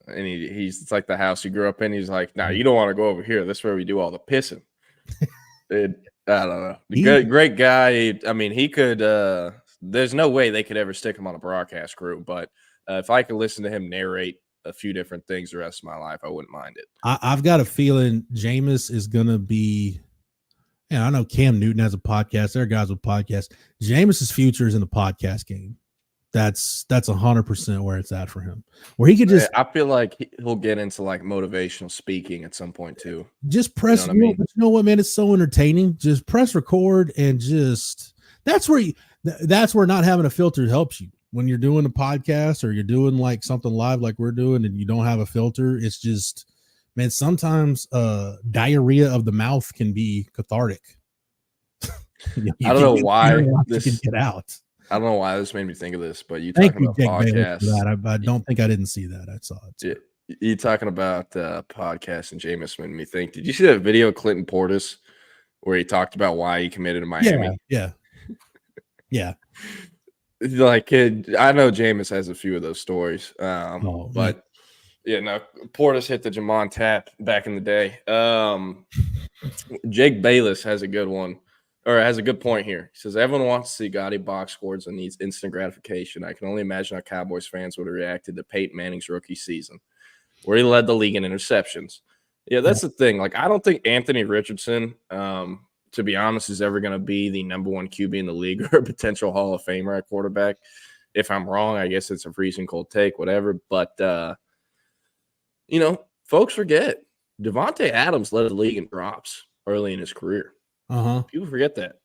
and he's it's like the house he grew up in. He's like, "Nah, you don't want to go over here. That's where we do all the pissing." I don't know. Great guy. I mean, he could there's no way they could ever stick him on a broadcast crew, but if I could listen to him narrate a few different things the rest of my life, I wouldn't mind it. I've got a feeling Jameis is gonna be. Yeah, I know Cam Newton has a podcast. There are guys with podcasts. Jameis's future is in the podcast game. That's 100% where it's at for him. Where he could just. I feel like he'll get into like motivational speaking at some point too. Just press. You know what, man? It's so entertaining. Just press record and just. That's where not having a filter helps you when you're doing a podcast or you're doing like something live like we're doing and you don't have a filter. It's just. Man, sometimes diarrhea of the mouth can be cathartic. I don't know why this can get out. I don't know why this made me think of this, but you Thank talking you, about podcasts. I don't think I didn't see that. I saw it. You talking about podcasts and Jameis made me think. Did you see that video of Clinton Portis where he talked about why he committed to Miami? Yeah. Like, I know Jameis has a few of those stories, but. Yeah, no, Portis hit the Jamon tap back in the day. Jake Bayless has a good one, or has a good point here. He says, everyone wants to see Gotti box scores and needs instant gratification. I can only imagine how Cowboys fans would have reacted to Peyton Manning's rookie season, where he led the league in interceptions. Yeah, that's the thing. Like, I don't think Anthony Richardson, to be honest, is ever going to be the number one QB in the league or a potential Hall of Famer at quarterback. If I'm wrong, I guess it's a freezing cold take, whatever. But, folks forget Devontae Adams led the league in drops early in his career. People forget that.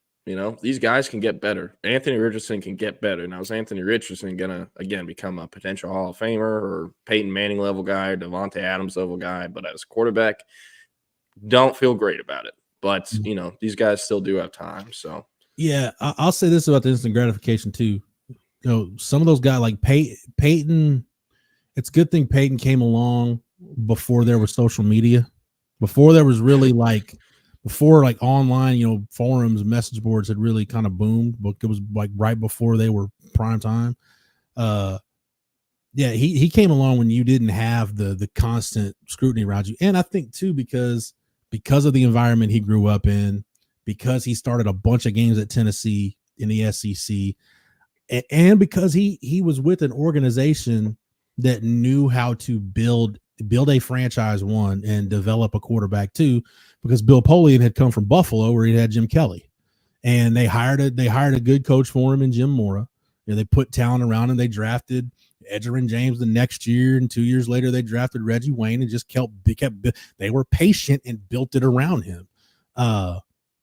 These guys can get better. Anthony Richardson can get better. Now, is Anthony Richardson going to, again, become a potential Hall of Famer or Peyton Manning level guy or Devontae Adams level guy? But as a quarterback, don't feel great about it. But, these guys still do have time. So, yeah, I'll say this about the instant gratification, too. Some of those guys like Peyton, it's a good thing Peyton came along before there was social media, before there was really before online, forums, message boards had really kind of boomed, but it was like right before they were prime time. He came along when you didn't have the constant scrutiny around you. And I think too, because of the environment he grew up in, because he started a bunch of games at Tennessee in the SEC, and because he was with an organization that knew how to build a franchise and develop a quarterback too, because Bill Polian had come from Buffalo where he had Jim Kelly, and they hired a good coach for him in Jim Mora. They put talent around him. They drafted Edgerrin James the next year, and 2 years later they drafted Reggie Wayne and just they were patient and built it around him.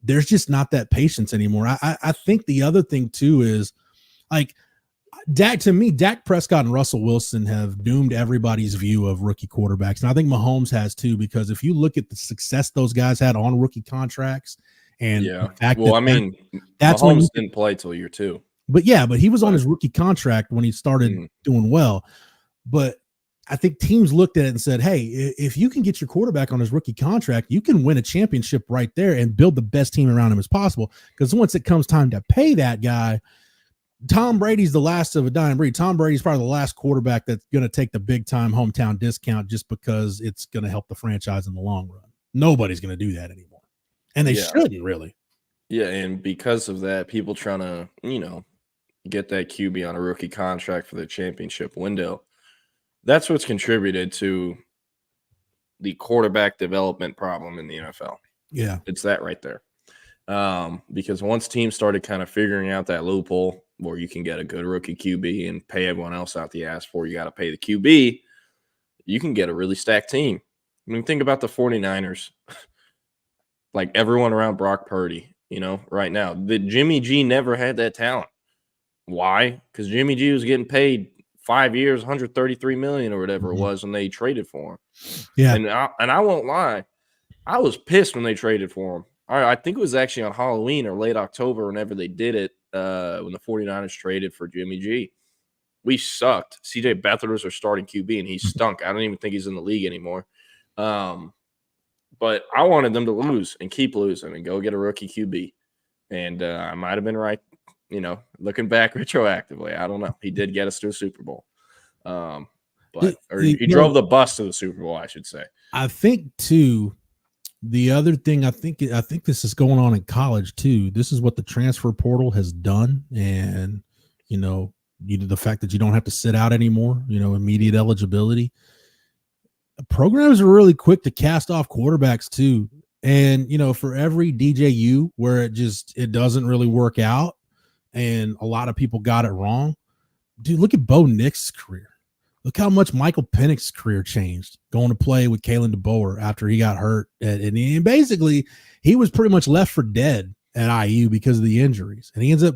There's just not that patience anymore. I think the other thing too is like Dak Prescott and Russell Wilson have doomed everybody's view of rookie quarterbacks. And I think Mahomes has too, because if you look at the success those guys had on rookie contracts and the fact that's Mahomes didn't play till year 2. But he was on his rookie contract when he started doing well. But I think teams looked at it and said, hey, if you can get your quarterback on his rookie contract, you can win a championship right there and build the best team around him as possible. Because once it comes time to pay that guy, Tom Brady's the last of a dying breed. Tom Brady's probably the last quarterback that's going to take the big time hometown discount just because it's going to help the franchise in the long run. Nobody's going to do that anymore. And they shouldn't really. Yeah, and because of that, people trying to, get that QB on a rookie contract for the championship window. That's what's contributed to the quarterback development problem in the NFL. Yeah. It's that right there. Because once teams started kind of figuring out that loophole where you can get a good rookie QB and pay everyone else out the ass for, you got to pay the QB, you can get a really stacked team. I mean, think about the 49ers. Like everyone around Brock Purdy, right now. The Jimmy G never had that talent. Why? Because Jimmy G was getting paid 5 years, $133 million or whatever it was when they traded for him. Yeah. And I won't lie, I was pissed when they traded for him. I think it was actually on Halloween or late October whenever they did it, when the 49ers traded for Jimmy G. We sucked. CJ Beathard was our starting QB, and he stunk. I don't even think he's in the league anymore. But I wanted them to lose and keep losing and go get a rookie QB. And I might have been right, looking back retroactively. I don't know. He did get us to a Super Bowl. He drove the bus to the Super Bowl, I should say. I think, too, the other thing, I think this is going on in college, too. This is what the transfer portal has done. And, the fact that you don't have to sit out anymore, immediate eligibility. Programs are really quick to cast off quarterbacks too. And, for every DJU where it doesn't really work out and a lot of people got it wrong, dude, look at Bo Nix's career. Look how much Michael Penix's career changed going to play with Kalen DeBoer after he got hurt. And basically he was pretty much left for dead at IU because of the injuries. And he ends up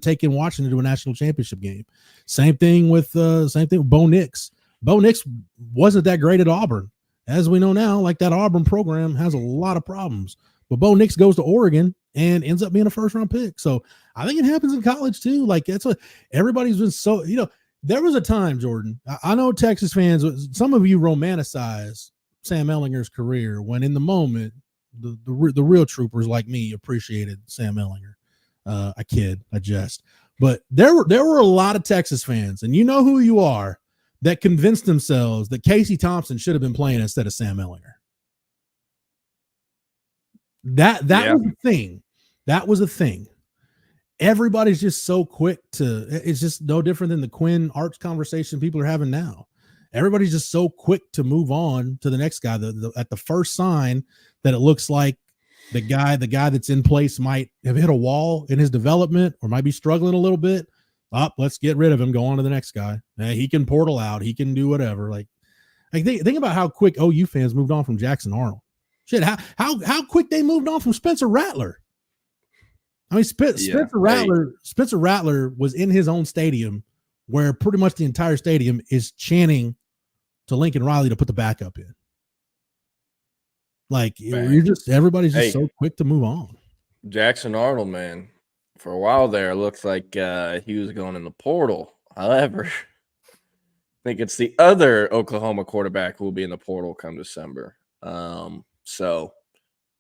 taking Washington to a national championship game. Same thing with Bo Nix. Bo Nix wasn't that great at Auburn. As we know now, like that Auburn program has a lot of problems. But Bo Nix goes to Oregon and ends up being a first-round pick. So I think it happens in college too. Like everybody's been so, there was a time, Jordan, I know Texas fans, some of you romanticize Sam Ehlinger's career when in the moment, the real troopers like me appreciated Sam Ehlinger. I kid, I jest. But there were a lot of Texas fans, and you know who you are, that convinced themselves that Casey Thompson should have been playing instead of Sam Ehlinger. That was a thing. That was a thing. Everybody's just so quick it's just no different than the Quinn Arch conversation people are having now. Everybody's just so quick to move on to the next guy. At the first sign that it looks like the guy that's in place might have hit a wall in his development or might be struggling a little bit. Let's get rid of him. Go on to the next guy. He can portal out. He can do whatever. Like think about how quick OU fans moved on from Jackson Arnold. Shit, how quick they moved on from Spencer Rattler. I mean, Spencer Rattler was in his own stadium where pretty much the entire stadium is chanting to Lincoln Riley to put the backup in. Like everybody's just so quick to move on. Jackson Arnold, man. For a while there, it looks like he was going in the portal. However, I think it's the other Oklahoma quarterback who will be in the portal come December.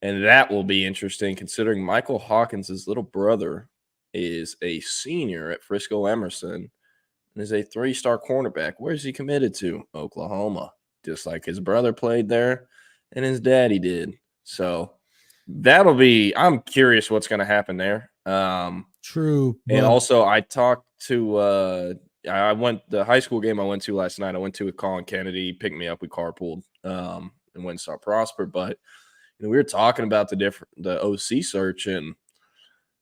And that will be interesting considering Michael Hawkins' little brother is a senior at Frisco Emerson and is a 3-star cornerback. Where's he committed to? Oklahoma. Just like his brother played there and his daddy did. So I'm curious what's going to happen there. True. And also I talked to the high school game I went to last night. I went to with Colin Kennedy. He picked me up. We carpooled and went and saw Prosper. But we were talking about the OC search, and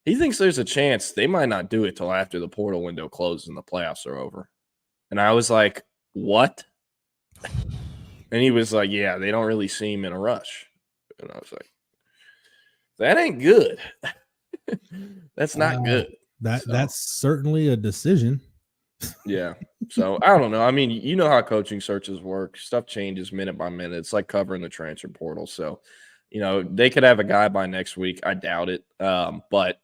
he thinks there's a chance they might not do it till after the portal window closes and the playoffs are over. And I was like, what? And he was like, yeah, they don't really seem in a rush. And I was like, that ain't good. That's not good. That's certainly a decision. Yeah. So I don't know. I mean, you know how coaching searches work. Stuff changes minute by minute. It's like covering the transfer portal. So, they could have a guy by next week. I doubt it. But,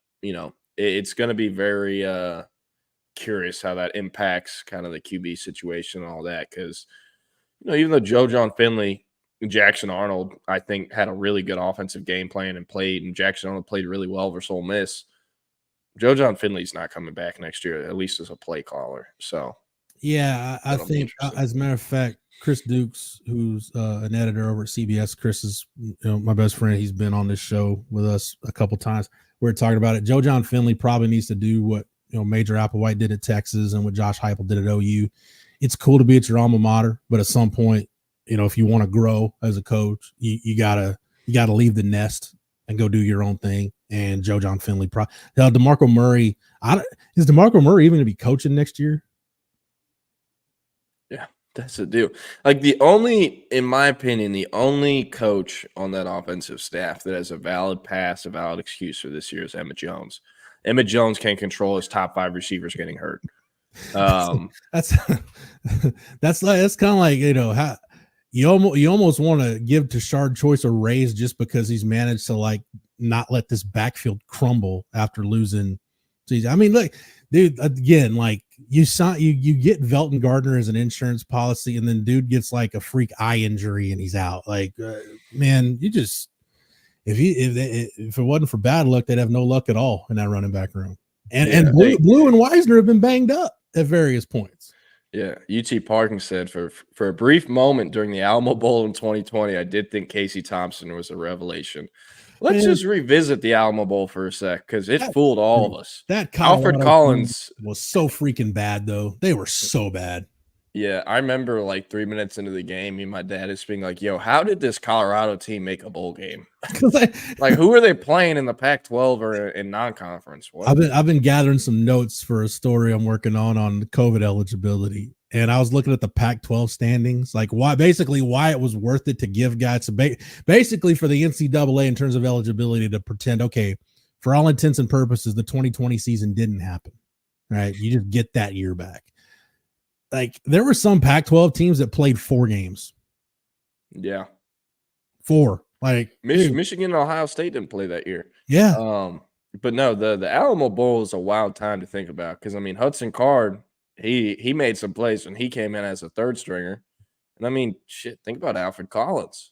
it's going to be very curious how that impacts kind of the QB situation and all that. Because, even though John Finley, Jackson Arnold, I think, had a really good offensive game plan and Jackson Arnold played really well versus Ole Miss. John Finley's not coming back next year, at least as a play caller. So, Yeah, I think, as a matter of fact, Chris Dukes, who's an editor over at CBS, Chris is my best friend. He's been on this show with us a couple times. We're talking about it. Joe John Finley probably needs to do what Major Applewhite did at Texas and what Josh Heupel did at OU. It's cool to be at your alma mater, but at some point, if you want to grow as a coach, you gotta leave the nest and go do your own thing. And Joe John Finley, DeMarco Murray. Is DeMarco Murray even going to be coaching next year? Yeah, that's the deal. In my opinion, the only coach on that offensive staff that has a valid pass, a valid excuse for this year is Emmett Jones. Emmett Jones can't control his top 5 receivers getting hurt. That's kind of like, how you almost want to give Tashard Choice a raise just because he's managed to not let this backfield crumble after losing. I mean, look, dude, again, you get Velton Gardner as an insurance policy, and then dude gets a freak eye injury and he's out. Man, you just if it wasn't for bad luck, they'd have no luck at all in that running back room. And Blue and Wisner have been banged up at various points. Yeah, UT Parking said for a brief moment during the Alamo Bowl in 2020, I did think Casey Thompson was a revelation. Let's just revisit the Alamo Bowl for a sec because it fooled all of us. That Alfred Collins was so freaking bad, though. They were so bad. Yeah, I remember 3 minutes into the game, me and my dad is being like, "Yo, how did this Colorado team make a bowl game? Who are they playing in the Pac-12 or in non-conference?" I've been gathering some notes for a story I'm working on COVID eligibility, and I was looking at the Pac-12 standings, why it was worth it to give guys basically for the NCAA in terms of eligibility to pretend, okay, for all intents and purposes, the 2020 season didn't happen, right? You just get that year back. There were some Pac-12 teams that played 4 games. Yeah. 4. Michigan and Ohio State didn't play that year. Yeah. But no, the Alamo Bowl is a wild time to think about because, Hudson Card, he made some plays when he came in as a third stringer. And, think about Alfred Collins.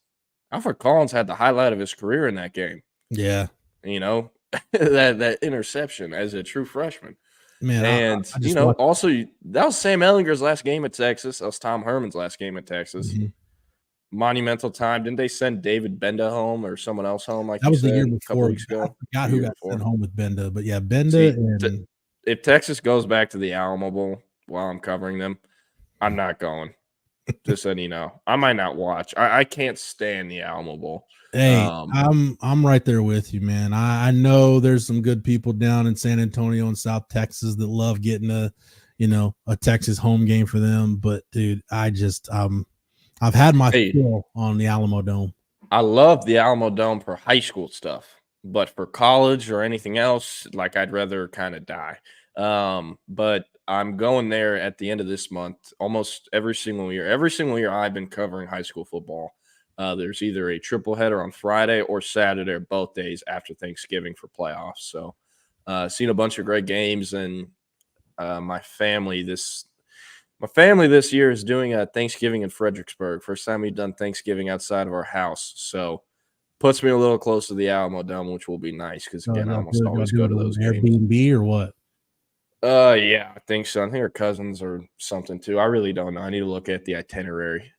Alfred Collins had the highlight of his career in that game. Yeah. That interception as a true freshman. Man, and also that was Sam Ehlinger's last game at Texas. That was Tom Herman's last game at Texas. Mm-hmm. Monumental time. Didn't they send David Benda home or someone else home? That was the year before. A couple weeks ago. I forgot who got sent home with Benda, but yeah, Benda. If Texas goes back to the Alamo Bowl while I'm covering them, I'm not going. Just so you know, I might not watch. I can't stand the Alamo Bowl. Hey, I'm right there with you, man. I know there's some good people down in San Antonio and South Texas that love getting a Texas home game for them. But dude, I've had my fill on the Alamo Dome. I love the Alamo Dome for high school stuff, but for college or anything else, I'd rather kind of die. But I'm going there at the end of this month, almost every single year. Every single year I've been covering high school football. There's either a triple header on Friday or Saturday, or both days after Thanksgiving for playoffs. So seen a bunch of great games, and my family this year is doing a Thanksgiving in Fredericksburg. First time we've done Thanksgiving outside of our house. So puts me a little close to the Alamo Dome, which will be nice because, again, I almost always go to those games. Airbnb or what? Yeah, I think so. I think our cousins or something too. I really don't know. I need to look at the itinerary.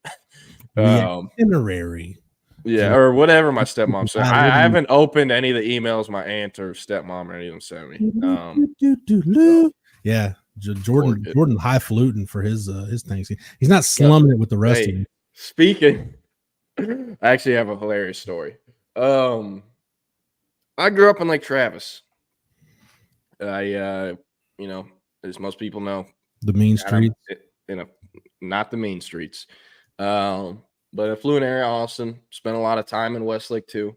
Itinerary. Yeah, or whatever my stepmom said. I haven't opened any of the emails my aunt or stepmom or any of them sent me. Yeah, Jordan highfalutin for his Thanksgiving. He's not slumming it with the rest of you. Speaking, I actually have a hilarious story. I grew up in Lake Travis. As most people know, the mean streets. Not the mean streets. But affluent area, Austin. Spent a lot of time in Westlake too.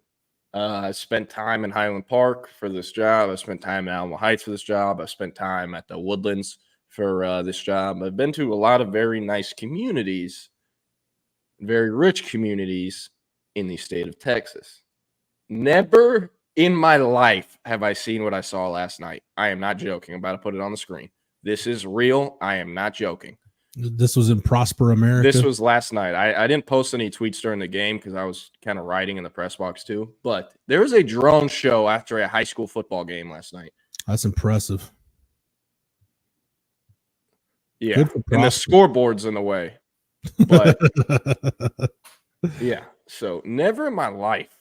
I spent time in Highland Park for this job. I spent time in Alamo Heights for this job. I spent time at the Woodlands for this job. I've been to a lot of very nice communities, very rich communities in the state of Texas. Never in my life have I seen what I saw last night. I am not joking. I'm about to put it on the screen. This is real. I am not joking. This was in Prosper America. This was last night. I didn't post any tweets during the game because I was kind of writing in the press box too. But there was a drone show after a high school football game last night. That's impressive. Yeah, Good for and the Prosper. scoreboard's in the way. But yeah, so never in my life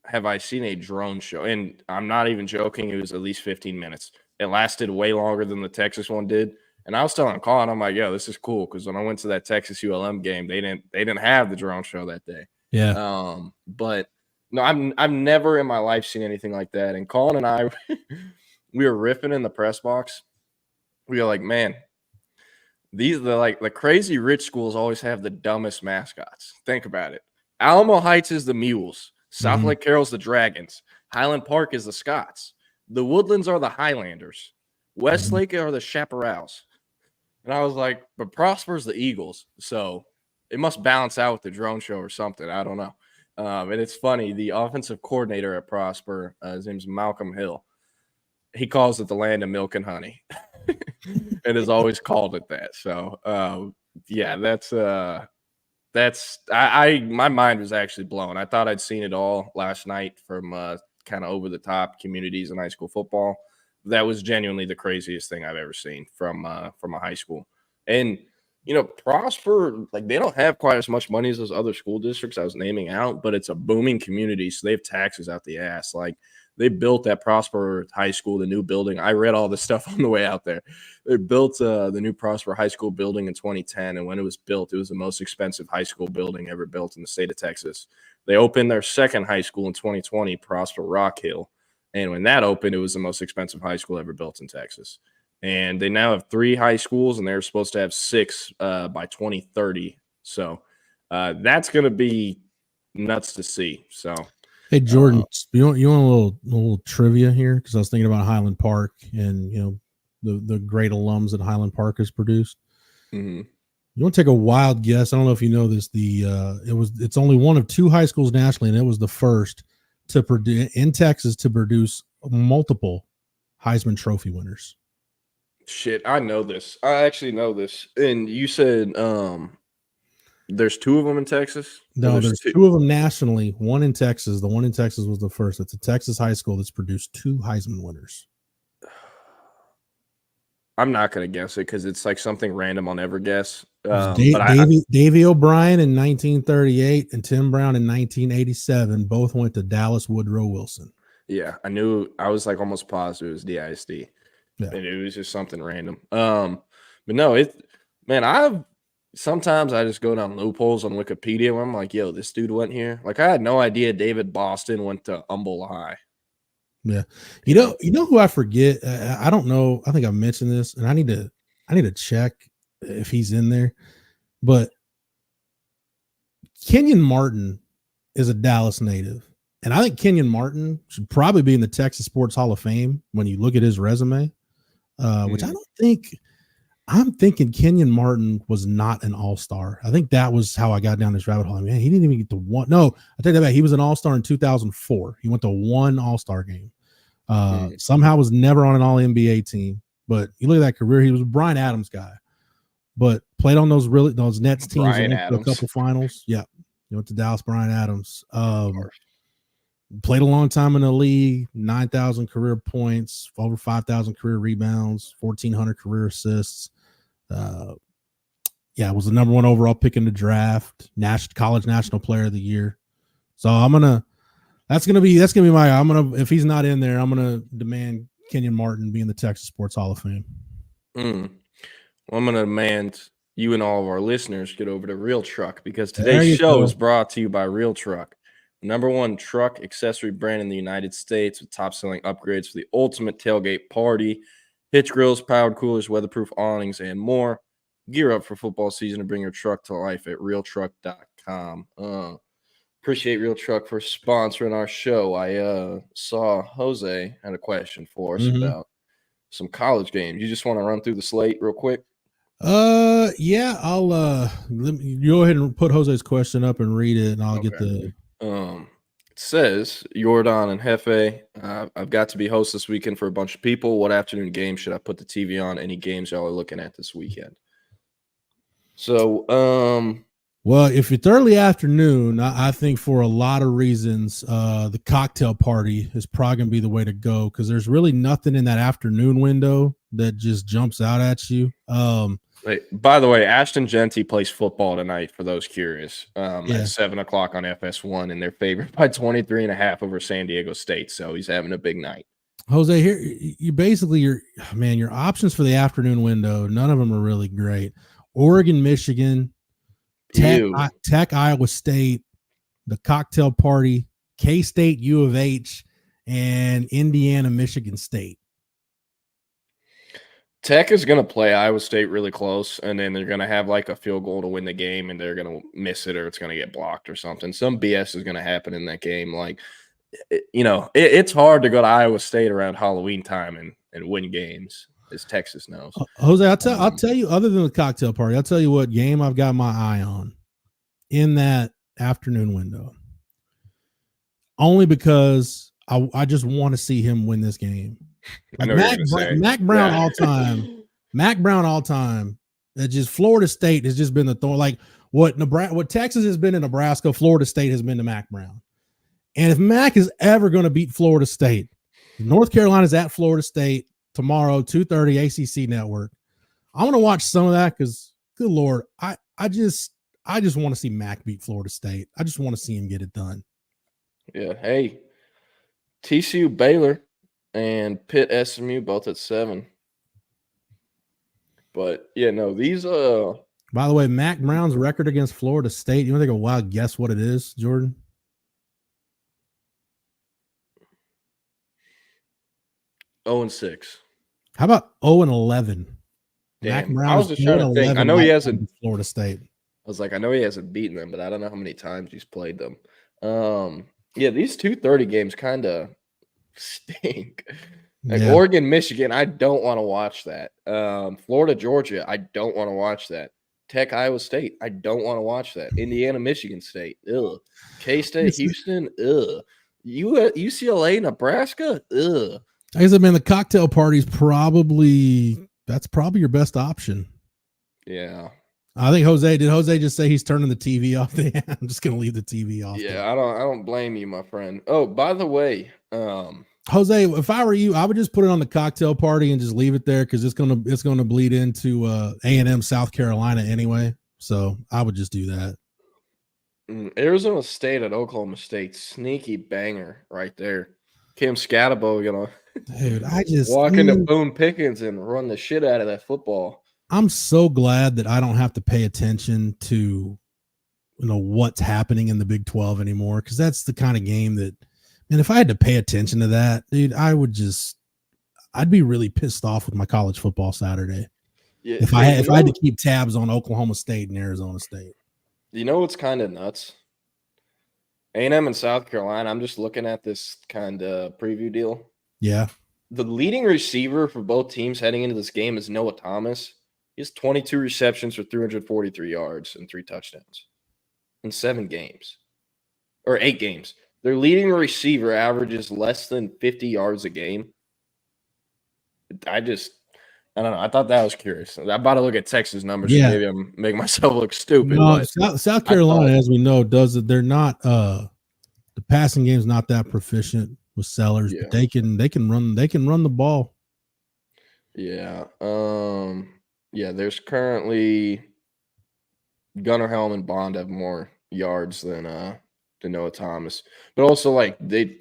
have I seen a drone show, and I'm not even joking. It was at least 15 minutes. It lasted way longer than the Texas one did. And I was telling Colin, I'm like, yo, this is cool, because when I went to that Texas ULM game, they didn't have the drone show that day. Yeah. But no, I've never in my life seen anything like that. And Colin and I, we were riffing in the press box. We were like, man, the crazy rich schools always have the dumbest mascots. Think about it. Alamo Heights is the Mules. South Lake Carroll's the Dragons. Highland Park is the Scots. The Woodlands are the Highlanders. Westlake are the Chaparrals. And I was like, but Prosper's the Eagles. So it must balance out with the drone show or something. I don't know. And it's funny. The offensive coordinator at Prosper, his name's Malcolm Hill. He calls it the land of milk and honey and has always called it that. So, yeah, my mind was actually blown. I thought I'd seen it all last night from kind of over the top communities in high school football. That was genuinely the craziest thing I've ever seen from a high school. And, you know, Prosper, like, they don't have quite as much money as those other school districts I was naming out, but it's a booming community. So they have taxes out the ass. Like, they built that Prosper High School, the new building. I read all this stuff on the way out there. They built the new Prosper High School building in 2010. And when it was built, it was the most expensive high school building ever built in the state of Texas. They opened their second high school in 2020, Prosper Rock Hill. And when that opened, it was the most expensive high school ever built in Texas. And they now have 3 high schools, and they're supposed to have 6 by 2030. So that's going to be nuts to see. So, hey, Jordan, you want a little trivia here? Because I was thinking about Highland Park and, you know, the great alums that Highland Park has produced. Mm-hmm. You want to take a wild guess? I don't know if you know this. It's only one of 2 high schools nationally, and it was the first to produce in Texas to produce multiple Heisman Trophy winners. Shit, I know this. I actually know this. And you said there's 2 of them in Texas? No, there's 2 of them nationally. One in Texas. The one in Texas was the first. It's a Texas high school that's produced 2 Heisman winners. I'm not going to guess it because it's like something random I'll never guess. Davey O'Brien in 1938 and Tim Brown in 1987 both went to Dallas Woodrow Wilson. Yeah, I knew. I was like almost positive it was DISD. Yeah. And it was just something random. But no, sometimes I just go down loopholes on Wikipedia where I'm like, yo, this dude went here. Like, I had no idea David Boston went to Humboldt High. Yeah. You know who I forget? I don't know. I think I mentioned this, and I need to check if he's in there. But Kenyon Martin is a Dallas native. And I think Kenyon Martin should probably be in the Texas Sports Hall of Fame when you look at his resume, which I don't think – I'm thinking Kenyon Martin was not an all-star. I think that was how I got down this rabbit hole. Man, he didn't even get to one. No, I take that back. He was an all-star in 2004. He went to 1 all-star game. Somehow was never on an all-NBA team. But you look at that career, he was a Bryan Adams guy. But played on those Nets teams and went to a couple finals. Yeah. He went to Dallas, Bryan Adams. Played a long time in the league, 9,000 career points, over 5,000 career rebounds, 1,400 career assists. Was the number 1 overall pick in the draft, college national player of the year. So that's gonna be if he's not in there, I'm gonna demand Kenyon Martin be in the Texas Sports Hall of Fame. Well, I'm gonna demand you and all of our listeners get over to Real Truck, because today's show is brought to you by Real Truck. Number 1 truck accessory brand in the United States with top-selling upgrades for the ultimate tailgate party. Hitch grills, powered coolers, weatherproof awnings, and more. Gear up for football season and bring your truck to life at realtruck.com. Appreciate Real Truck for sponsoring our show. I saw Jose had a question for us about some college games. You just want to run through the slate real quick? Yeah, I'll let me go ahead and put Jose's question up and read it, and I'll get the it says, Jordan and Jefe, I've got to be host this weekend for a bunch of people. What afternoon game should I put the TV on? Any games y'all are looking at this weekend? So, well, if it's early afternoon, I think for a lot of reasons, the cocktail party is probably going to be the way to go, because there's really nothing in that afternoon window that just jumps out at you. Hey, by the way, Ashton Genty plays football tonight for those curious at 7:00 on FS1, and they're favored by 23.5 over San Diego State. So he's having a big night. Jose, here you basically your options for the afternoon window. None of them are really great. Oregon, Michigan, Tech, Iowa State, the cocktail party, K-State, U of H, and Indiana, Michigan State. Tech is going to play Iowa State really close, and then they're going to have like a field goal to win the game, and they're going to miss it or it's going to get blocked or something. Some BS is going to happen in that game. Like, it's hard to go to Iowa State around Halloween time and win games, as Texas knows. Jose, I'll tell you, other than the cocktail party, I'll tell you what game I've got my eye on in that afternoon window. Only because I just want to see him win this game. Like Mac Brown all time. Mac Brown all time. That just Florida State has just been the thorn. Like what Texas has been to Nebraska, Florida State has been to Mac Brown. And if Mac is ever going to beat Florida State, North Carolina's at Florida State tomorrow, 2:30 ACC Network. I want to watch some of that because, good Lord, I just want to see Mac beat Florida State. I just want to see him get it done. Yeah. Hey, TCU Baylor and Pitt SMU both at 7. But yeah, no, these By the way, Mac Brown's record against Florida State. You want to take a wild guess what it is, Jordan? 0-6. How about 0-11? Damn. Mac Brown I was just trying to think. I know he hasn't Florida State. I was like, I know he hasn't beaten them, but I don't know how many times he's played them. Yeah, these 2:30 games kind of stink. Like Oregon, Michigan, I don't want to watch that. Florida, Georgia, I don't want to watch that. Tech, Iowa State, I don't want to watch that. Indiana, Michigan State, ugh. K-State, Houston, ugh. UCLA, Nebraska, ugh. Like I said, man, the cocktail party's probably your best option. Yeah. I think did Jose just say he's turning the TV off? I'm just gonna leave the TV off. Yeah, I don't blame you, my friend. Oh, by the way, Jose, if I were you, I would just put it on the cocktail party and just leave it there because it's gonna bleed into A&M South Carolina anyway. So I would just do that. Arizona State at Oklahoma State, sneaky banger right there. Kim Scatabo dude, I just walk into Boone Pickens and run the shit out of that football. I'm so glad that I don't have to pay attention to what's happening in the Big 12 anymore, because that's the kind of game that, man, if I had to pay attention to that, dude, I'd be really pissed off with my college football Saturday. Yeah, if I had to keep tabs on Oklahoma State and Arizona State. You know what's kind of nuts? A&M and South Carolina, I'm just looking at this kind of preview deal. Yeah. The leading receiver for both teams heading into this game is Noah Thomas. He has 22 receptions for 343 yards and 3 touchdowns in 7 games or 8 games. Their leading receiver averages less than 50 yards a game. I don't know. I thought that was curious. I'm about to look at Texas numbers. Yeah. So maybe I'm making myself look stupid. No, South Carolina, as we know, they're not the passing game's not that proficient with Sellers, but they can run the ball. Yeah. Yeah, there's currently Gunnar Helm and Bond have more yards than Noah Thomas. But also, like,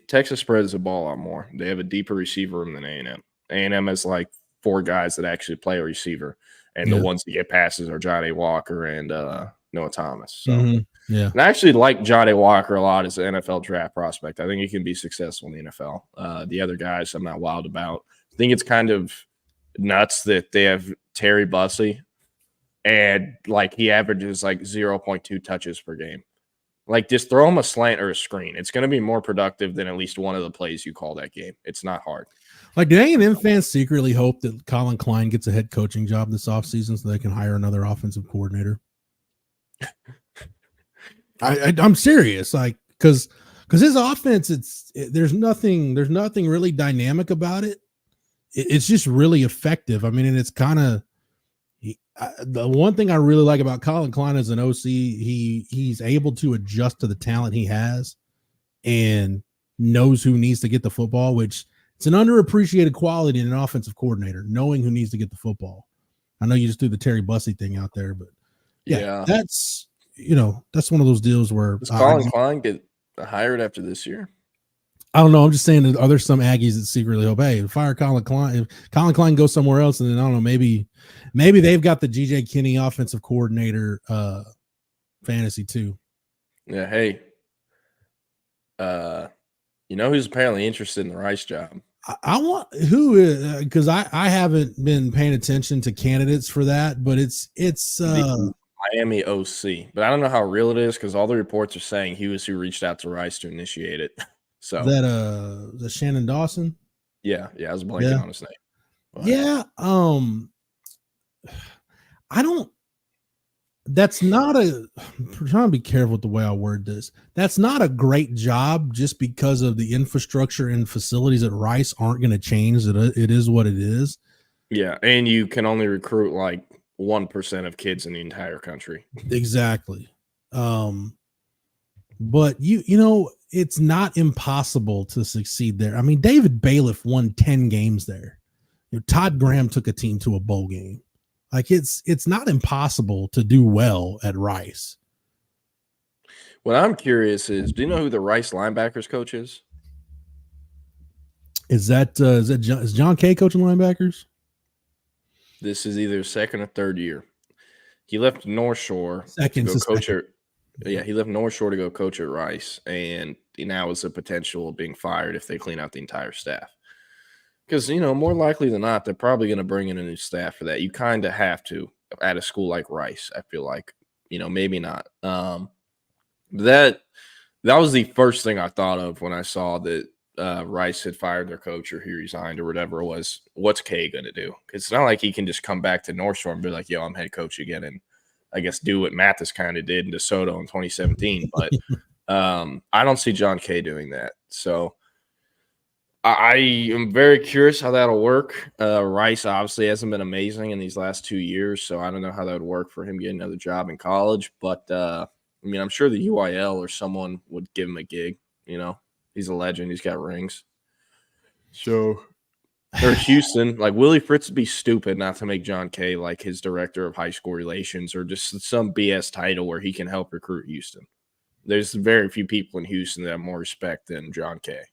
Texas spreads the ball out more. They have a deeper receiver room than A&M. A&M has, like, 4 guys that actually play a receiver. And the ones that get passes are Johnny Walker and Noah Thomas. So, yeah. And I actually like Johnny Walker a lot as an NFL draft prospect. I think he can be successful in the NFL. The other guys I'm not wild about. I think it's kind of nuts that they have Terry Bussey and like he averages like 0.2 touches per game. Like just throw him a slant or a screen. It's going to be more productive than at least one of the plays you call that game. It's not hard. Like, do A&M fans secretly hope that Colin Klein gets a head coaching job this offseason so they can hire another offensive coordinator? I'm serious. Like, because his offense, there's nothing really dynamic about it. It's just really effective. I mean, and it's kind of the one thing I really like about Colin Klein as an OC, he's able to adjust to the talent he has and knows who needs to get the football, which it's an underappreciated quality in an offensive coordinator, knowing who needs to get the football. I know you just threw the Terry Bussey thing out there, but Yeah. that's that's one of those deals where Does Colin Klein get hired after this year? I don't know. I'm just saying, are there some Aggies that secretly hope, hey, fire Colin Klein? If Colin Klein goes somewhere else, and then I don't know, maybe they've got the GJ Kinney offensive coordinator fantasy too. Yeah. Hey, who's apparently interested in the Rice job? I want who is because I haven't been paying attention to candidates for that, but it's the Miami OC, but I don't know how real it is because all the reports are saying he was who reached out to Rice to initiate it. So the Shannon Dawson. Yeah, I was blanking on his name. But. Yeah, I don't. That's not I'm trying to be careful with the way I word this. That's not a great job just because of the infrastructure and facilities at Rice aren't going to change. It is what it is. Yeah, and you can only recruit like 1% of kids in the entire country. Exactly. But you know, it's not impossible to succeed there. I mean, David Bailiff won 10 games there. Todd Graham took a team to a bowl game. Like it's not impossible to do well at Rice. What I'm curious is, do you know who the Rice linebackers coach is? Is John Kay coaching linebackers? This is either second or third year. He left North Shore to go coach at. Yeah, he left North Shore to go coach at Rice, and now is a potential of being fired if they clean out the entire staff. Because, more likely than not, they're probably going to bring in a new staff for that. You kind of have to at a school like Rice, I feel like. Maybe not. That was the first thing I thought of when I saw that Rice had fired their coach or he resigned or whatever it was. What's Kay going to do? Because it's not like he can just come back to North Shore and be like, yo, I'm head coach again, and I guess do what Mathis kind of did in DeSoto in 2017. But I don't see John Kay doing that. So I am very curious how that'll work. Rice obviously hasn't been amazing in these last 2 years, so I don't know how that would work for him getting another job in college. But, I'm sure the UIL or someone would give him a gig. He's a legend. He's got rings. So – or Houston, like Willie Fritz would be stupid not to make John Kay like his director of high school relations or just some BS title where he can help recruit Houston. There's very few people in Houston that have more respect than John Kay.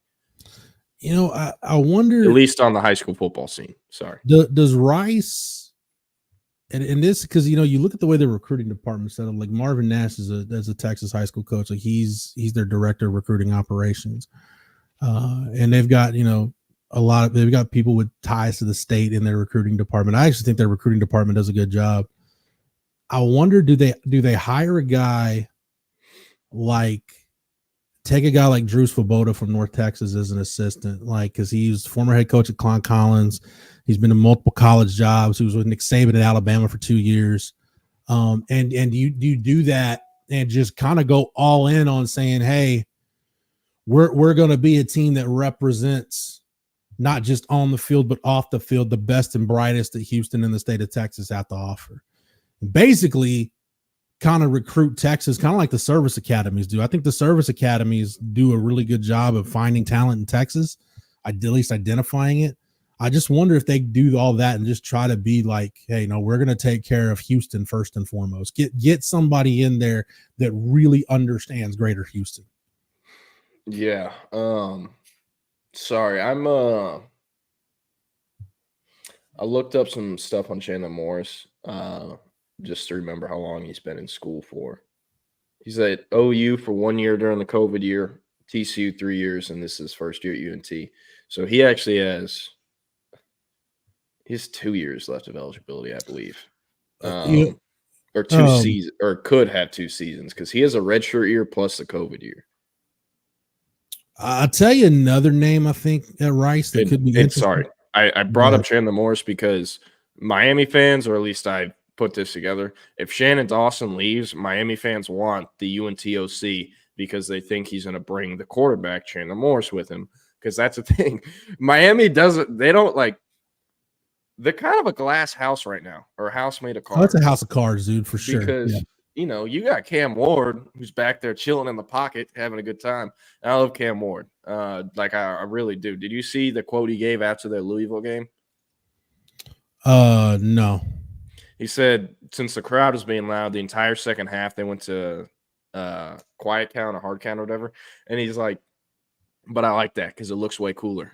I wonder, at least on the high school football scene. Sorry. Does Rice and this because you look at the way the recruiting department set up. Like Marvin Nash is a Texas high school coach. Like he's their director of recruiting operations, and they've got they've got people with ties to the state in their recruiting department. I actually think their recruiting department does a good job. I wonder, do they hire a guy take a guy like Drew Svoboda from North Texas as an assistant, because he's former head coach at Klein Collins. He's been in multiple college jobs. He was with Nick Saban at Alabama for 2 years. And you do that and just kind of go all in on saying, hey, we're going to be a team that represents not just on the field, but off the field, the best and brightest that Houston and the state of Texas have to offer. And basically kind of recruit Texas, kind of like the service academies do. I think the service academies do a really good job of finding talent in Texas, at least identifying it. I just wonder if they do all that and just try to be like, hey, no, we're going to take care of Houston first and foremost. Get somebody in there that really understands Greater Houston. Yeah. Sorry, I looked up some stuff on Chandler Morris, just to remember how long he's been in school for. He's at OU for 1 year during the COVID year, TCU 3 years, and this is his first year at UNT. So he actually has 2 years left of eligibility, I believe. Or 2 seasons, or could have 2 seasons, because he has a redshirt year plus the COVID year. I'll tell you another name I think at Rice that could be interesting. Sorry, I brought up Chandler Morris because Miami fans, or at least I put this together, if Shannon Dawson leaves, Miami fans want the UNTOC because they think he's going to bring the quarterback, Chandler Morris, with him. Because that's the thing. Miami doesn't – they don't like – they're kind of a glass house right now, or a house made of cards. Oh, it's a house of cards, dude, for sure. Because – you got Cam Ward, who's back there chilling in the pocket, having a good time. And I love Cam Ward. I really do. Did you see the quote he gave after their Louisville game? No. He said since the crowd was being loud the entire second half, they went to quiet count or hard count or whatever. And he's like, but I like that because it looks way cooler.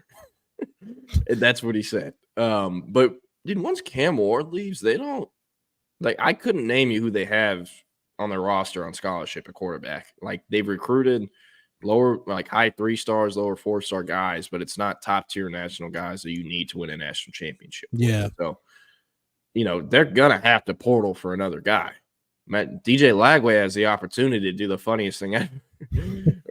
That's what he said. But dude, once Cam Ward leaves, they don't like. I couldn't name you who they have on their roster on scholarship at quarterback. Like they've recruited lower, like high 3-stars, lower 4-star guys, but it's not top tier national guys that you need to win a national championship. Yeah. So, they're gonna have to portal for another guy. DJ Lagway has the opportunity to do the funniest thing ever.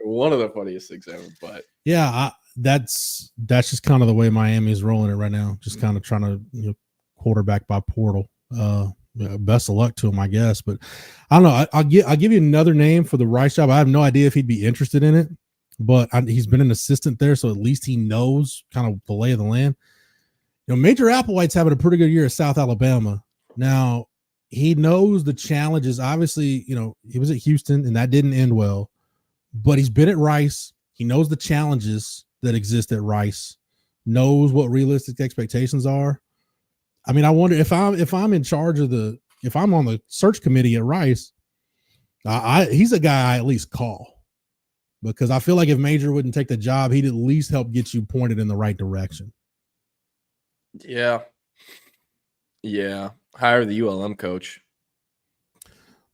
One of the funniest things ever. But yeah, that's just kind of the way Miami is rolling it right now. Just kind of trying to quarterback by portal. Best of luck to him, I guess. But I don't know. I'll give you another name for the Rice job. I have no idea if he'd be interested in it, but he's been an assistant there, so at least he knows kind of the lay of the land. Major Applewhite's having a pretty good year at South Alabama. Now, he knows the challenges. Obviously, he was at Houston, and that didn't end well. But he's been at Rice. He knows the challenges that exist at Rice, knows what realistic expectations are. I mean, I wonder if I'm in charge of if I'm on the search committee at Rice, he's a guy I at least call, because I feel like if Major wouldn't take the job, he'd at least help get you pointed in the right direction. Yeah. Hire the ULM coach,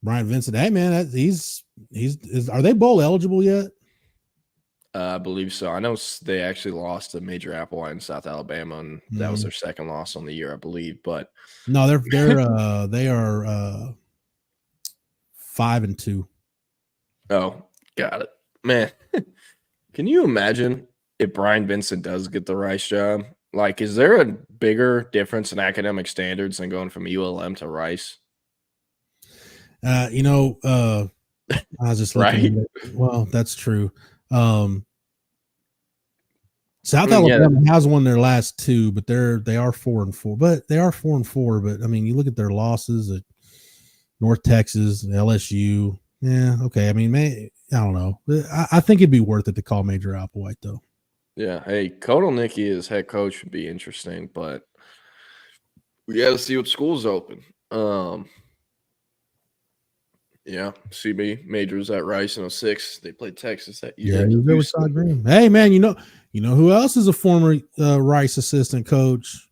Brian Vincent. Hey man, are they bowl eligible yet? I believe so. I know they actually lost to Major Applewhite in South Alabama, and that was their second loss on the year, I believe. But no, they are 5-2. Oh, got it, man. Can you imagine if Brian Vincent does get the Rice job? Like, is there a bigger difference in academic standards than going from ULM to Rice? I was just looking at it. Well, that's true. South Alabama has won their last 2, but they are 4-4. But they are 4-4. But I mean, you look at their losses at North Texas, LSU. Yeah, okay. I mean, I don't know. I think it'd be worth it to call Major Applewhite, though. Yeah. Hey, Kodal-Nicki as head coach would be interesting, but we got to see what schools open. Yeah, CB Majors at Rice in 06. They played Texas that year. Yeah, you with Todd Green. Hey, man, you know who else is a former Rice assistant coach?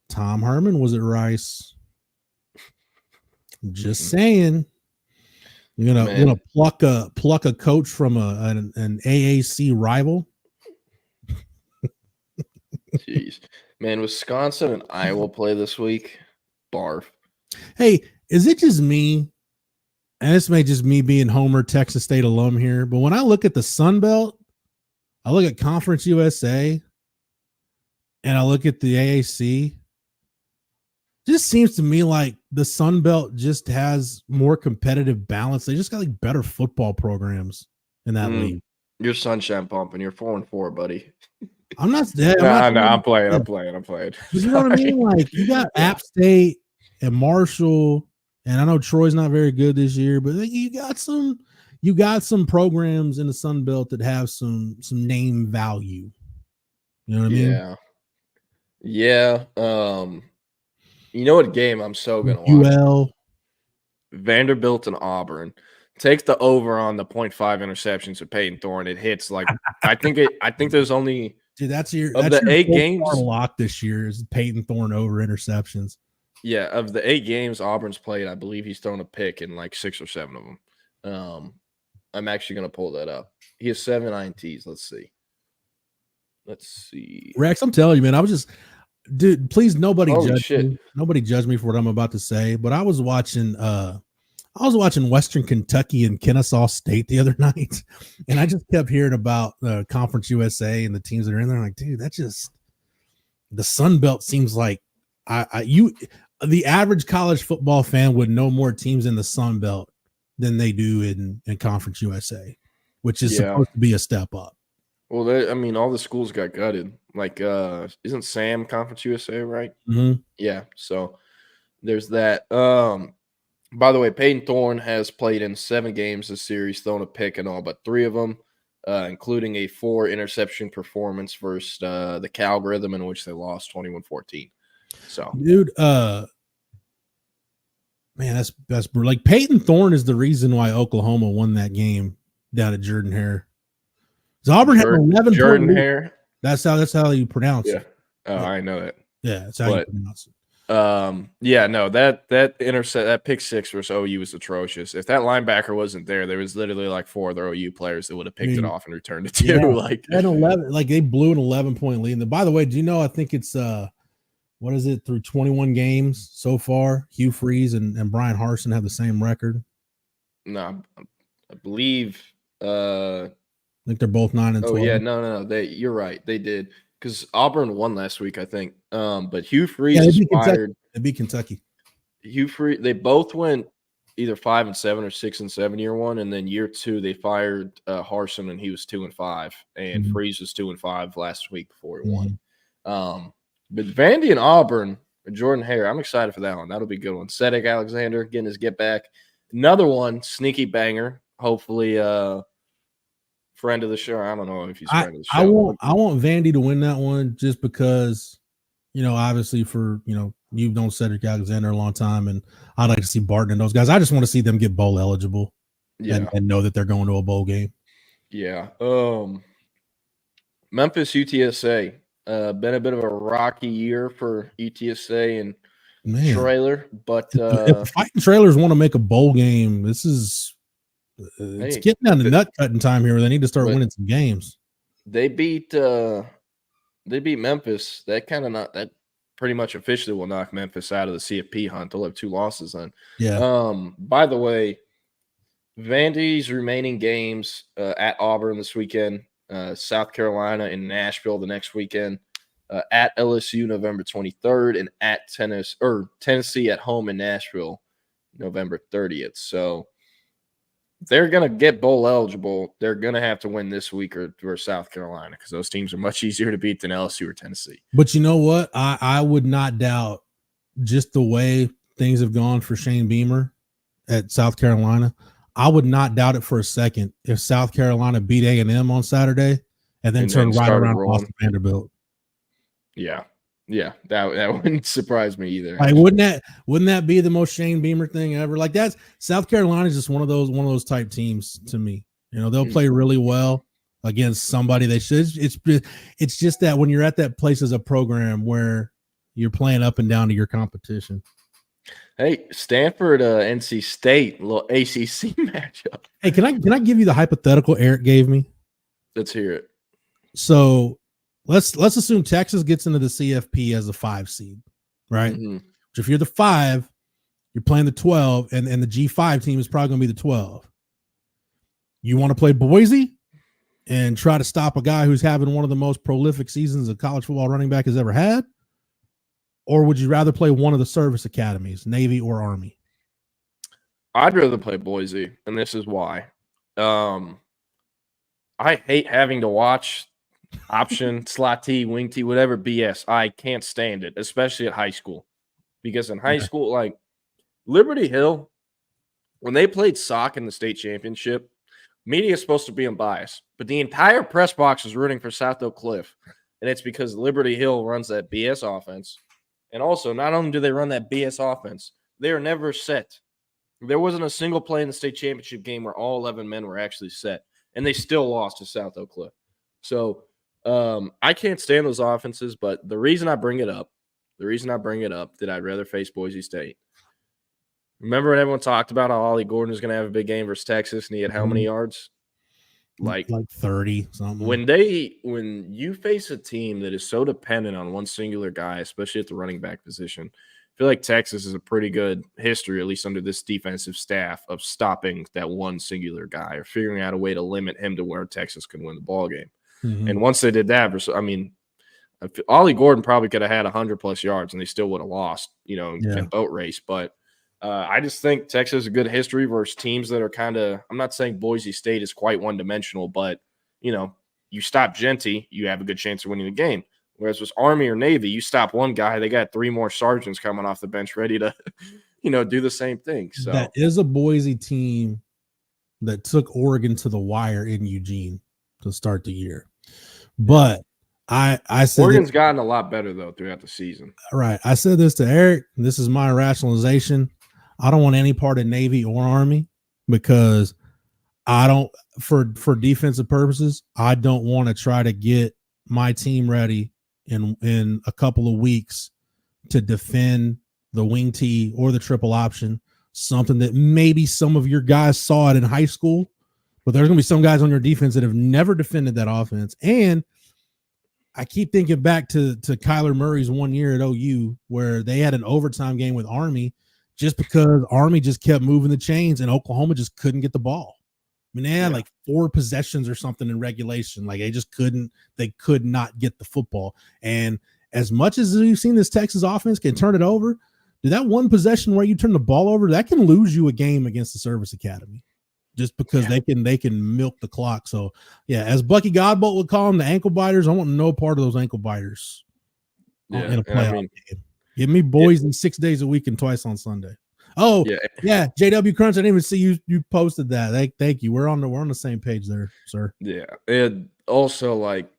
Tom Herman was at Rice. Just saying. You're gonna pluck a coach from an AAC rival. Jeez, man, Wisconsin and Iowa play this week. Barf. Hey, is it just me? And this may just me being Homer Texas State alum here, but when I look at the Sun Belt, I look at Conference USA, and I look at the AAC. Just seems to me like the Sun Belt just has more competitive balance. They just got like better football programs in that league. You're sunshine pumping. You're 4-4, buddy. I'm not. I'm playing. You know what I mean? Like you got App State and Marshall, and I know Troy's not very good this year, but you got some programs in the Sun Belt that have some name value. You know what I mean? Yeah. You know what game I'm so gonna watch? UL, Vanderbilt and Auburn. Take the over on the 0.5 interceptions of Peyton Thorne. It hits like I think there's only that's your 8 games lock this year is Peyton Thorne over interceptions. Yeah, of the 8 games Auburn's played, I believe he's thrown a pick in like 6 or 7 of them. I'm actually gonna pull that up. He has 7 INTs. Let's see. Rex, I'm telling you, man, I was just. Dude, please nobody judge me. Nobody judge me for what I'm about to say, but I was watching Western Kentucky and Kennesaw State the other night, and I just kept hearing about Conference USA and the teams that are in there. I'm like, dude, that's just the Sun Belt seems like the average college football fan would know more teams in the Sun Belt than they do in Conference USA, which is supposed to be a step up. Well, all the schools got gutted. Like, isn't Sam Conference USA, right? Mm-hmm. Yeah, so there's that. By the way, Peyton Thorne has played in 7 games this series, thrown a pick in all but 3 of them, including a 4-interception performance versus the Cal Rhythm, in which they lost 21-14. So, dude, Man, that's brutal. Like Peyton Thorne is the reason why Oklahoma won that game down at Jordan-Hare. So Auburn had an 11 Jordan-Hare. That's how you pronounce it. Oh, I know that. Yeah, that's how you pronounce it. That pick six versus OU was atrocious. If that linebacker wasn't there, there was literally like 4 other OU players that would have picked it off and returned it too. Yeah, at 11, like they blew an 11-point lead. And by the way, do you know? I think it's what is it through 21 games so far? Hugh Freeze and Brian Harsin have the same record. No, I believe. I think they're both 9-12. Oh yeah, no. You're right. They did. Because Auburn won last week, I think. But Hugh Freeze is fired. They beat Kentucky. Hugh Freeze. They both went either 5-7 or 6-7 year one, and then year 2 they fired Harsin, and he was 2-5, and Freeze was 2-5 last week before he won. But Vandy and Auburn, Jordan-Hare, I'm excited for that one. That'll be a good one. Cedric Alexander getting his get back. Another one, sneaky banger. Hopefully, friend of the show. I don't know if he's friend of the show. I want Vandy to win that one just because, obviously you've known Cedric Alexander a long time, and I'd like to see Barton and those guys. I just want to see them get bowl eligible and know that they're going to a bowl game. Yeah. Memphis UTSA. Been a bit of a rocky year for UTSA and Trailer, but if Fighting Trailers want to make a bowl game, this is it's getting down to nut cutting time here. They need to start winning some games. They beat Memphis. That pretty much officially will knock Memphis out of the CFP hunt. They'll have 2 losses then. Yeah. By the way, Vandy's remaining games at Auburn this weekend, South Carolina and Nashville the next weekend, at LSU November 23rd, and at Tennessee at home in Nashville November 30th. So they're going to get bowl eligible. They're going to have to win this week or South Carolina because those teams are much easier to beat than LSU or Tennessee. But you know what? I would not doubt just the way things have gone for Shane Beamer at South Carolina. I would not doubt it for a second if South Carolina beat A&M on Saturday and then turned right around and lost to Vanderbilt. Yeah. Yeah, that wouldn't surprise me either. Like, wouldn't that be the most Shane Beamer thing ever? Like, that's South Carolina is just one of those type teams to me. They'll play really well against somebody they should. It's just that when you're at that place as a program where you're playing up and down to your competition. Hey, Stanford, NC State, a little ACC matchup. Hey, can I give you the hypothetical Eric gave me? Let's hear it. So let's assume Texas gets into the CFP as a 5 seed, right? Mm-hmm. Which if you're the 5, you're playing the 12, and the G5 team is probably going to be the 12. You want to play Boise and try to stop a guy who's having one of the most prolific seasons a college football running back has ever had? Or would you rather play one of the service academies, Navy or Army? I'd rather play Boise, and this is why. I hate having to watch option, slot T, wing T, whatever BS. I can't stand it, especially at high school. Because in high school, like Liberty Hill, when they played sock in the state championship, media is supposed to be unbiased, but the entire press box is rooting for South Oak Cliff. And it's because Liberty Hill runs that BS offense. And also, not only do they run that BS offense, they are never set. There wasn't a single play in the state championship game where all 11 men were actually set, and they still lost to South Oak Cliff. So I can't stand those offenses, but the reason I bring it up that I'd rather face Boise State. Remember when everyone talked about how Ollie Gordon was going to have a big game versus Texas, and he had how many yards? Like 30 something. When you face a team that is so dependent on one singular guy, especially at the running back position, I feel like Texas is a pretty good history, at least under this defensive staff, of stopping that one singular guy or figuring out a way to limit him to where Texas can win the ball game. Mm-hmm. And once they did that, Ollie Gordon probably could have had 100+ yards and they still would have lost, in boat race. But I just think Texas has a good history versus teams that are kind of – I'm not saying Boise State is quite one-dimensional, but, you stop Genty, you have a good chance of winning the game. Whereas with Army or Navy, you stop one guy, they got 3 more sergeants coming off the bench ready to, do the same thing. So that is a Boise team that took Oregon to the wire in Eugene to start the year. But I said Oregon's gotten a lot better, though, throughout the season. Right. I said this to Eric. This is my rationalization. I don't want any part of Navy or Army because I don't for defensive purposes. I don't want to try to get my team ready in a couple of weeks to defend the wing tee or the triple option, something that maybe some of your guys saw it in high school, but there's going to be some guys on your defense that have never defended that offense. And I keep thinking back to Kyler Murray's 1 year at OU where they had an overtime game with Army just because Army just kept moving the chains and Oklahoma just couldn't get the ball. I mean, they had like 4 possessions or something in regulation. Like they could not get the football. And as much as you've seen this Texas offense can turn it over, dude, that one possession where you turn the ball over, that can lose you a game against the Service Academy just because they can milk the clock. So yeah, as Bucky Godbolt would call them, the ankle biters, I want no part of those ankle biters in a playoff game. Give me Boise 6 days a week and twice on Sunday. Oh yeah, JW Crunch. I didn't even see you posted that. Thank you. We're on the same page there, sir. Yeah, and also like,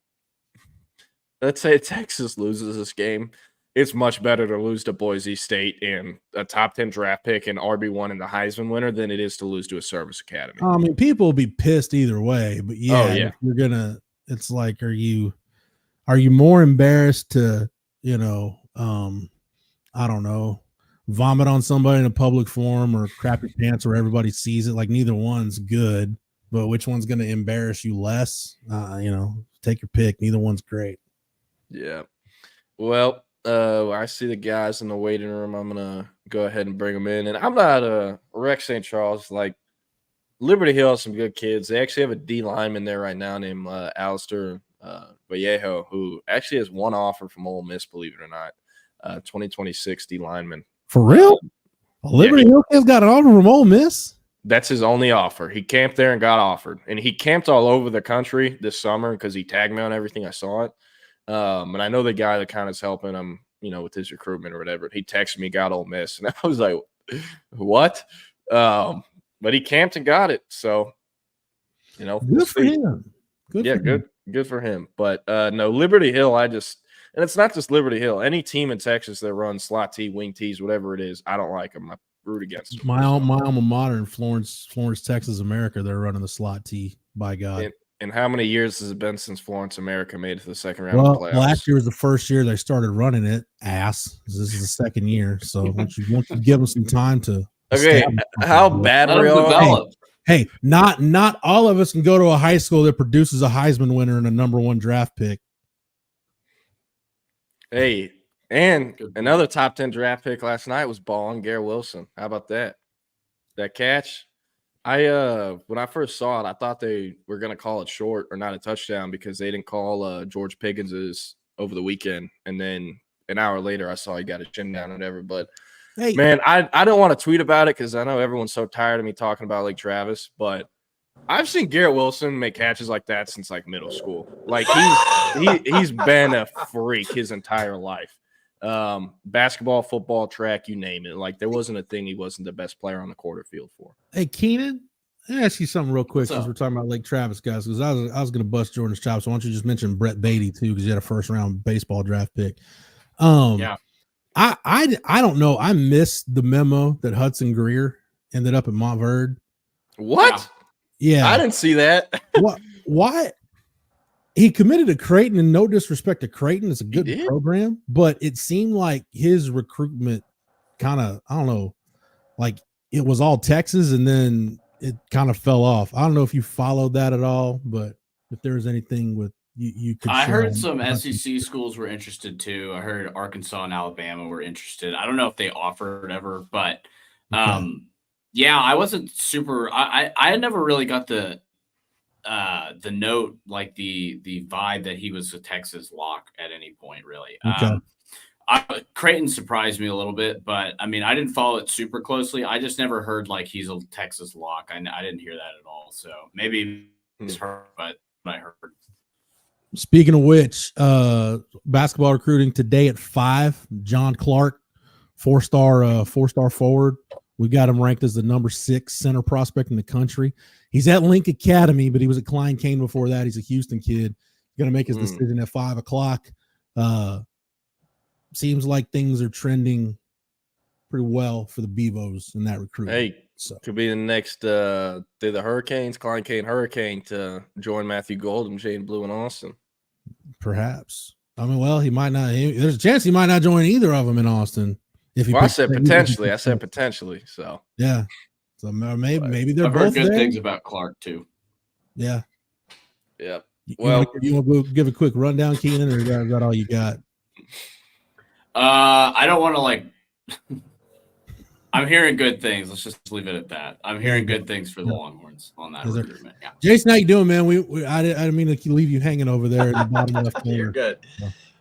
let's say Texas loses this game, it's much better to lose to Boise State in a top 10 draft pick and RB1 and the Heisman winner than it is to lose to a Service Academy. I mean, people will be pissed either way, but yeah. You're gonna. It's like, are you more embarrassed to I don't know, vomit on somebody in a public forum or crap your pants where everybody sees it? Like neither one's good, but which one's going to embarrass you less? Take your pick. Neither one's great. Yeah. Well, I see the guys in the waiting room. I'm going to go ahead and bring them in. And I'm not Rex St. Charles. Like Liberty Hill has some good kids. They actually have a D lineman there right now named Alistair Vallejo, who actually has one offer from Ole Miss, believe it or not. 2026 D lineman. For real? Liberty Hill kid's got an offer from Ole Miss? That's his only offer. He camped there and got offered. And he camped all over the country this summer because he tagged me on everything. I saw it. And I know the guy that kind of is helping him, with his recruitment or whatever. He texted me, got Ole Miss. And I was like, what? But he camped and got it. So, good for him. Good for him. But no, Liberty Hill, and it's not just Liberty Hill. Any team in Texas that runs slot T, wing T's, whatever it is, I don't like them. I root against them. My alma mater in Florence, Texas, America, they're running the slot T, by God. And how many years has it been since Florence, America made it to the second round of the playoffs? Last year was the first year they started running it, ass. This is the second year. So once you give them some time to how bad are you? Hey, not all of us can go to a high school that produces a Heisman winner and a number 1 draft pick. Hey, and another top 10 draft pick last night was balling Garrett Wilson. How about that? That catch? When I first saw it, I thought they were going to call it short or not a touchdown because they didn't call George Piggins's over the weekend. And then an hour later, I saw he got his chin down and whatever. But, man, I don't want to tweet about it because I know everyone's so tired of me talking about Lake Travis. But I've seen Garrett Wilson make catches like that since like middle school. Like he's been a freak his entire life. Basketball, football, track, you name it. Like there wasn't a thing he wasn't the best player on the quarter field for. Hey, Keenan, let me ask you something real quick since we're talking about Lake Travis, guys, because I was going to bust Jordan's chops. So why don't you just mention Brett Beatty too, because he had a first round baseball draft pick. I don't know. I missed the memo that Hudson Greer ended up at Montverde. What? Yeah, I didn't see that. Why? He committed to Creighton, and no disrespect to Creighton, it's a good program, but it seemed like his recruitment kind of, I don't know, like it was all Texas, and then it kind of fell off. I don't know if you followed that at all, but if there was anything with you could. I heard some SEC schools were interested too. I heard Arkansas and Alabama were interested. I don't know if they offered ever, but yeah, I wasn't super. I had never really got the note, like the vibe that he was a Texas lock at any point, really. Creighton surprised me a little bit, but I mean, I didn't follow it super closely. I just never heard like he's a Texas lock. I didn't hear that at all. So maybe it's her, but I heard. Speaking of which, basketball recruiting today at 5. John Clark, four-star forward. We got him ranked as the number 6 center prospect in the country. He's at Link Academy, but he was at Klein Kane before that. He's a Houston kid. Going to make his decision at 5 o'clock. Seems like things are trending pretty well for the Beavos in that recruitment. Hey, could be the next the Hurricanes, Klein Kane Hurricane to join Matthew Gold and Shane Blue in Austin. Perhaps. I mean, well, he might not. There's a chance he might not join either of them in Austin. I said potentially. I said potentially. So yeah. So maybe they're I've both heard good there. things about Clark too. Yeah. Yeah. Well, you want to give a quick rundown, Keenan, or is that all you got? I don't want to I'm hearing good things. Let's just leave it at that. I'm hearing good things for the Longhorns on that recruitment. Yeah. Jason, how you doing, man? I didn't mean to leave you hanging over there in the bottom left corner. You're good.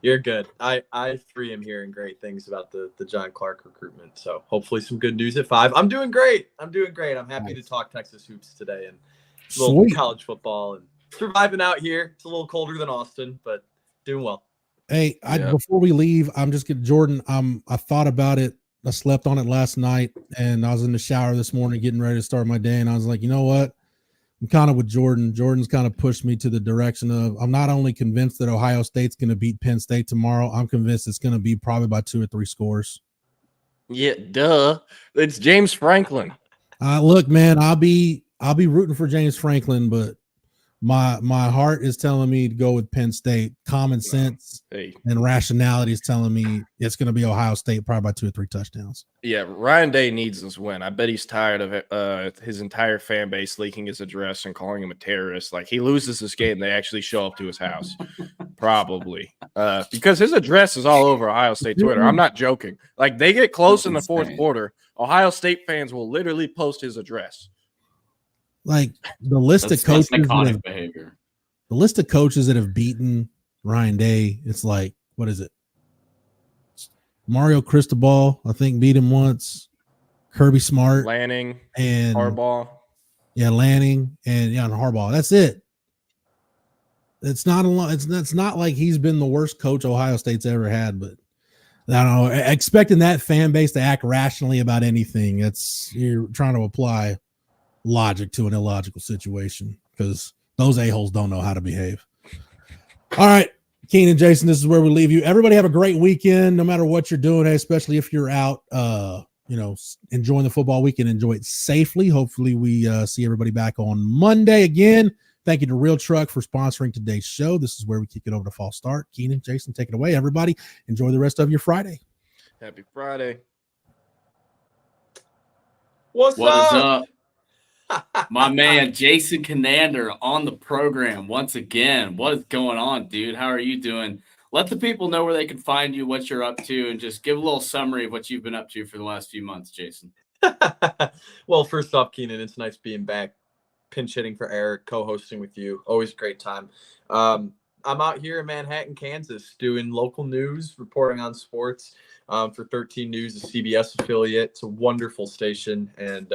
You're good. I three am hearing great things about the John Clark recruitment. So hopefully some good news at 5. I'm doing great. I'm happy to talk Texas hoops today and a little college football and surviving out here. It's a little colder than Austin, but doing well. Hey, before we leave, I'm just getting Jordan. I thought about it. I slept on it last night, and I was in the shower this morning getting ready to start my day, and I was like, you know what? I'm kind of with Jordan. Jordan's kind of pushed me to the direction of I'm not only convinced that Ohio State's going to beat Penn State tomorrow, I'm convinced it's going to be probably by 2 or 3 scores. Yeah, duh. It's James Franklin. Look, man, I'll be rooting for James Franklin, but my heart is telling me to go with Penn State. Common sense and rationality is telling me it's going to be Ohio State probably by 2 or 3 touchdowns. Yeah, Ryan Day needs this win. I bet he's tired of his entire fan base leaking his address and calling him a terrorist. Like, he loses this game, they actually show up to his house. Probably. Because his address is all over Ohio State Twitter. I'm not joking. Like, they get close in the fourth quarter, Ohio State fans will literally post his address. Like the list of coaches, the list of coaches that have beaten Ryan Day, it's like, what is it? Mario Cristobal, I think, beat him once. Kirby Smart, Lanning, and Harbaugh. Yeah, Lanning and Harbaugh. That's it. It's not a lot. It's not like he's been the worst coach Ohio State's ever had, but I don't know. Expecting that fan base to act rationally about anything, you're trying to apply logic to an illogical situation because those a-holes don't know how to behave. All right, Keenan, Jason, this is where we leave you. Everybody have a great weekend, no matter what you're doing, especially if you're out, enjoying the football weekend. Enjoy it safely. Hopefully we see everybody back on Monday again. Thank you to Real Truck for sponsoring today's show. This is where we kick it over to False Start. Keenan, Jason, take it away. Everybody, enjoy the rest of your Friday. Happy Friday. What is up? My man Jason Conander on the program once again. What is going on, dude? How are you doing? Let the people know where they can find you, what you're up to, and just give a little summary of what you've been up to for the last few months, Jason. Well, first off, Keenan, it's nice being back, pinch hitting for Eric, co-hosting with you. Always a great time. I'm out here in Manhattan, Kansas, doing local news, reporting on sports for 13 News, a CBS affiliate. It's a wonderful station, and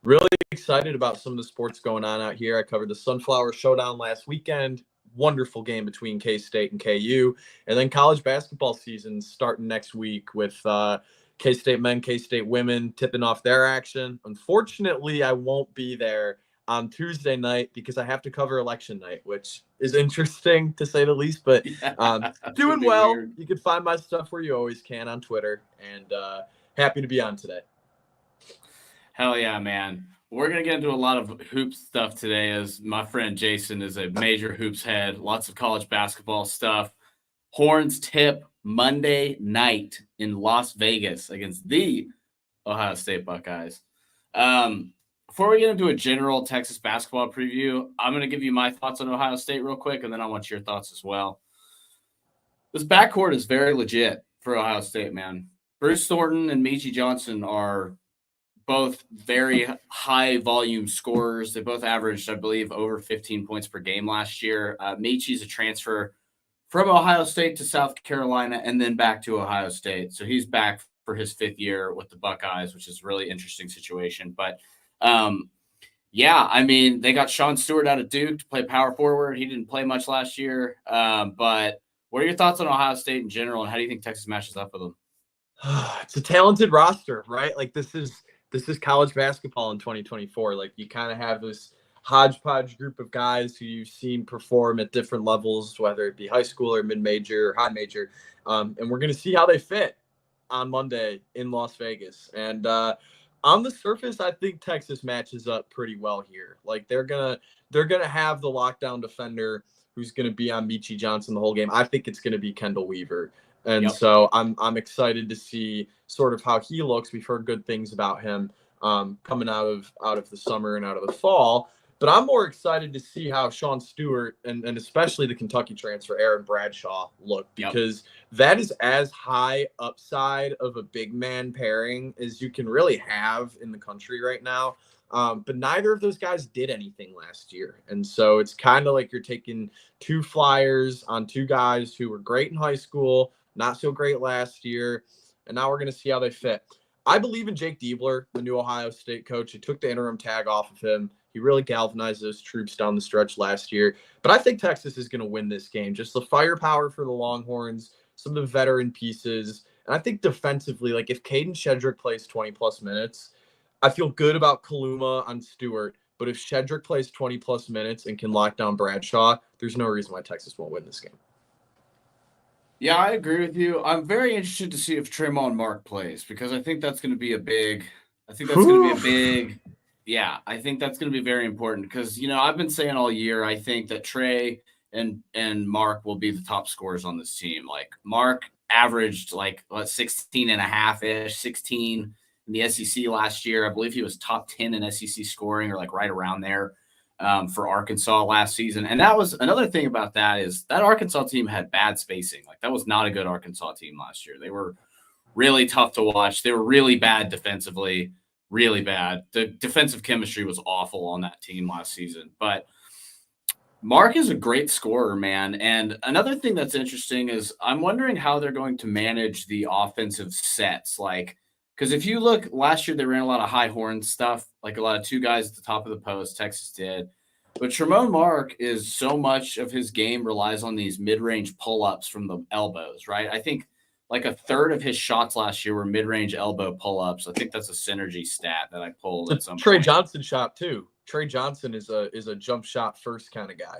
really excited about some of the sports going on out here. I covered the Sunflower Showdown last weekend. Wonderful game between K-State and KU. And then college basketball season starting next week with K-State men, K-State women tipping off their action. Unfortunately, I won't be there on Tuesday night because I have to cover election night, which is interesting to say the least, but doing well. Weird. You can find my stuff where you always can on Twitter, and happy to be on today. Hell yeah, man. We're going to get into a lot of hoops stuff today as my friend Jason is a major hoops head. Lots of college basketball stuff. Horns tip Monday night in Las Vegas against the Ohio State Buckeyes. Before we get into a general Texas basketball preview, I'm going to give you my thoughts on Ohio State real quick, and then I want your thoughts as well. This backcourt is very legit for Ohio State, man. Bruce Thornton and Meechie Johnson are both very high volume scorers. They both averaged, I believe, over 15 points per game last year. Meechie's a transfer from Ohio State to South Carolina and then back to Ohio State. So he's back for his 5th year with the Buckeyes, which is a really interesting situation. But yeah, I mean, they got Sean Stewart out of Duke to play power forward. He didn't play much last year. But what are your thoughts on Ohio State in general, and how do you think Texas matches up with them? It's a talented roster, right? Like this is college basketball in 2024. Like you kind of have this hodgepodge group of guys who you've seen perform at different levels, whether it be high school or mid-major or high major. And we're going to see how they fit. on Monday in Las Vegas. And on the surface, I think Texas matches up pretty well here. Like they're gonna have the lockdown defender who's gonna be on Michi Johnson the whole game. I think it's gonna be Kendall Weaver. And so I'm excited to see sort of how he looks. We've heard good things about him coming out of the summer and out of the fall. But I'm more excited to see how Sean Stewart and especially the Kentucky transfer Aaron Bradshaw look, because that is as high upside of a big man pairing as you can really have in the country right now. But neither of those guys did anything last year. And so it's kind of like you're taking two flyers on two guys who were great in high school, not so great last year. And now we're going to see how they fit. I believe in Jake Diebler, the new Ohio State coach. He took the interim tag off of him. He really galvanized those troops down the stretch last year. But I think Texas is going to win this game. Just the firepower for the Longhorns, some of the veteran pieces. And I think defensively, like if Caden Shedrick plays 20-plus minutes, I feel good about Kaluma on Stewart. But if Shedrick plays 20-plus minutes and can lock down Bradshaw, there's no reason why Texas won't win this game. Yeah, I agree with you. I'm very interested to see if Tremont Mark plays, because I think that's going to be a big – I think that's going to be a big – yeah, I think that's going to be very important because, you know, I've been saying all year, I think that Trey and Mark will be the top scorers on this team. Like Mark averaged 16 and a half-ish, 16 in the SEC last year. I believe he was top 10 in SEC scoring or like right around there for Arkansas last season. And that was another thing about that is that Arkansas team had bad spacing. Like that was not a good Arkansas team last year. They were really tough to watch. They were really bad defensively. Really bad. The defensive chemistry was awful on that team last season. But Mark is a great scorer, man. And another thing that's interesting is I'm wondering how they're going to manage the offensive sets. Like, because if you look last year, they ran a lot of high horn stuff, like a lot of two guys at the top of the post. Texas did. But Tremont Mark is so much of his game relies on these mid-range pull-ups from the elbows, right? I think like a third of his shots last year were mid-range elbow pull-ups. I think that's a synergy stat that I pulled at some Trey point. Johnson shot too. Trey Johnson is a jump shot first kind of guy.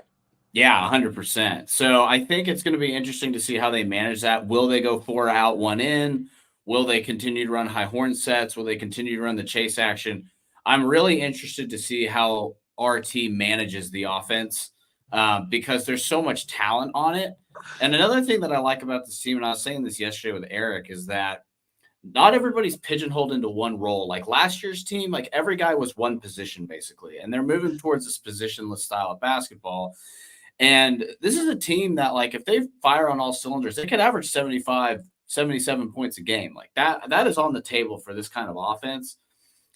Yeah, 100%. So I think it's going to be interesting to see how they manage that. Will they go 4 out, 1 in? Will they continue to run high horn sets? Will they continue to run the chase action? I'm really interested to see how our team manages the offense because there's so much talent on it. And another thing that I like about this team, and I was saying this yesterday with Eric, is that not everybody's pigeonholed into one role. Like last year's team, like every guy was one position basically, and they're moving towards this positionless style of basketball. And this is a team that, like, if they fire on all cylinders, they could average 75, 77 points a game. Like that is on the table for this kind of offense.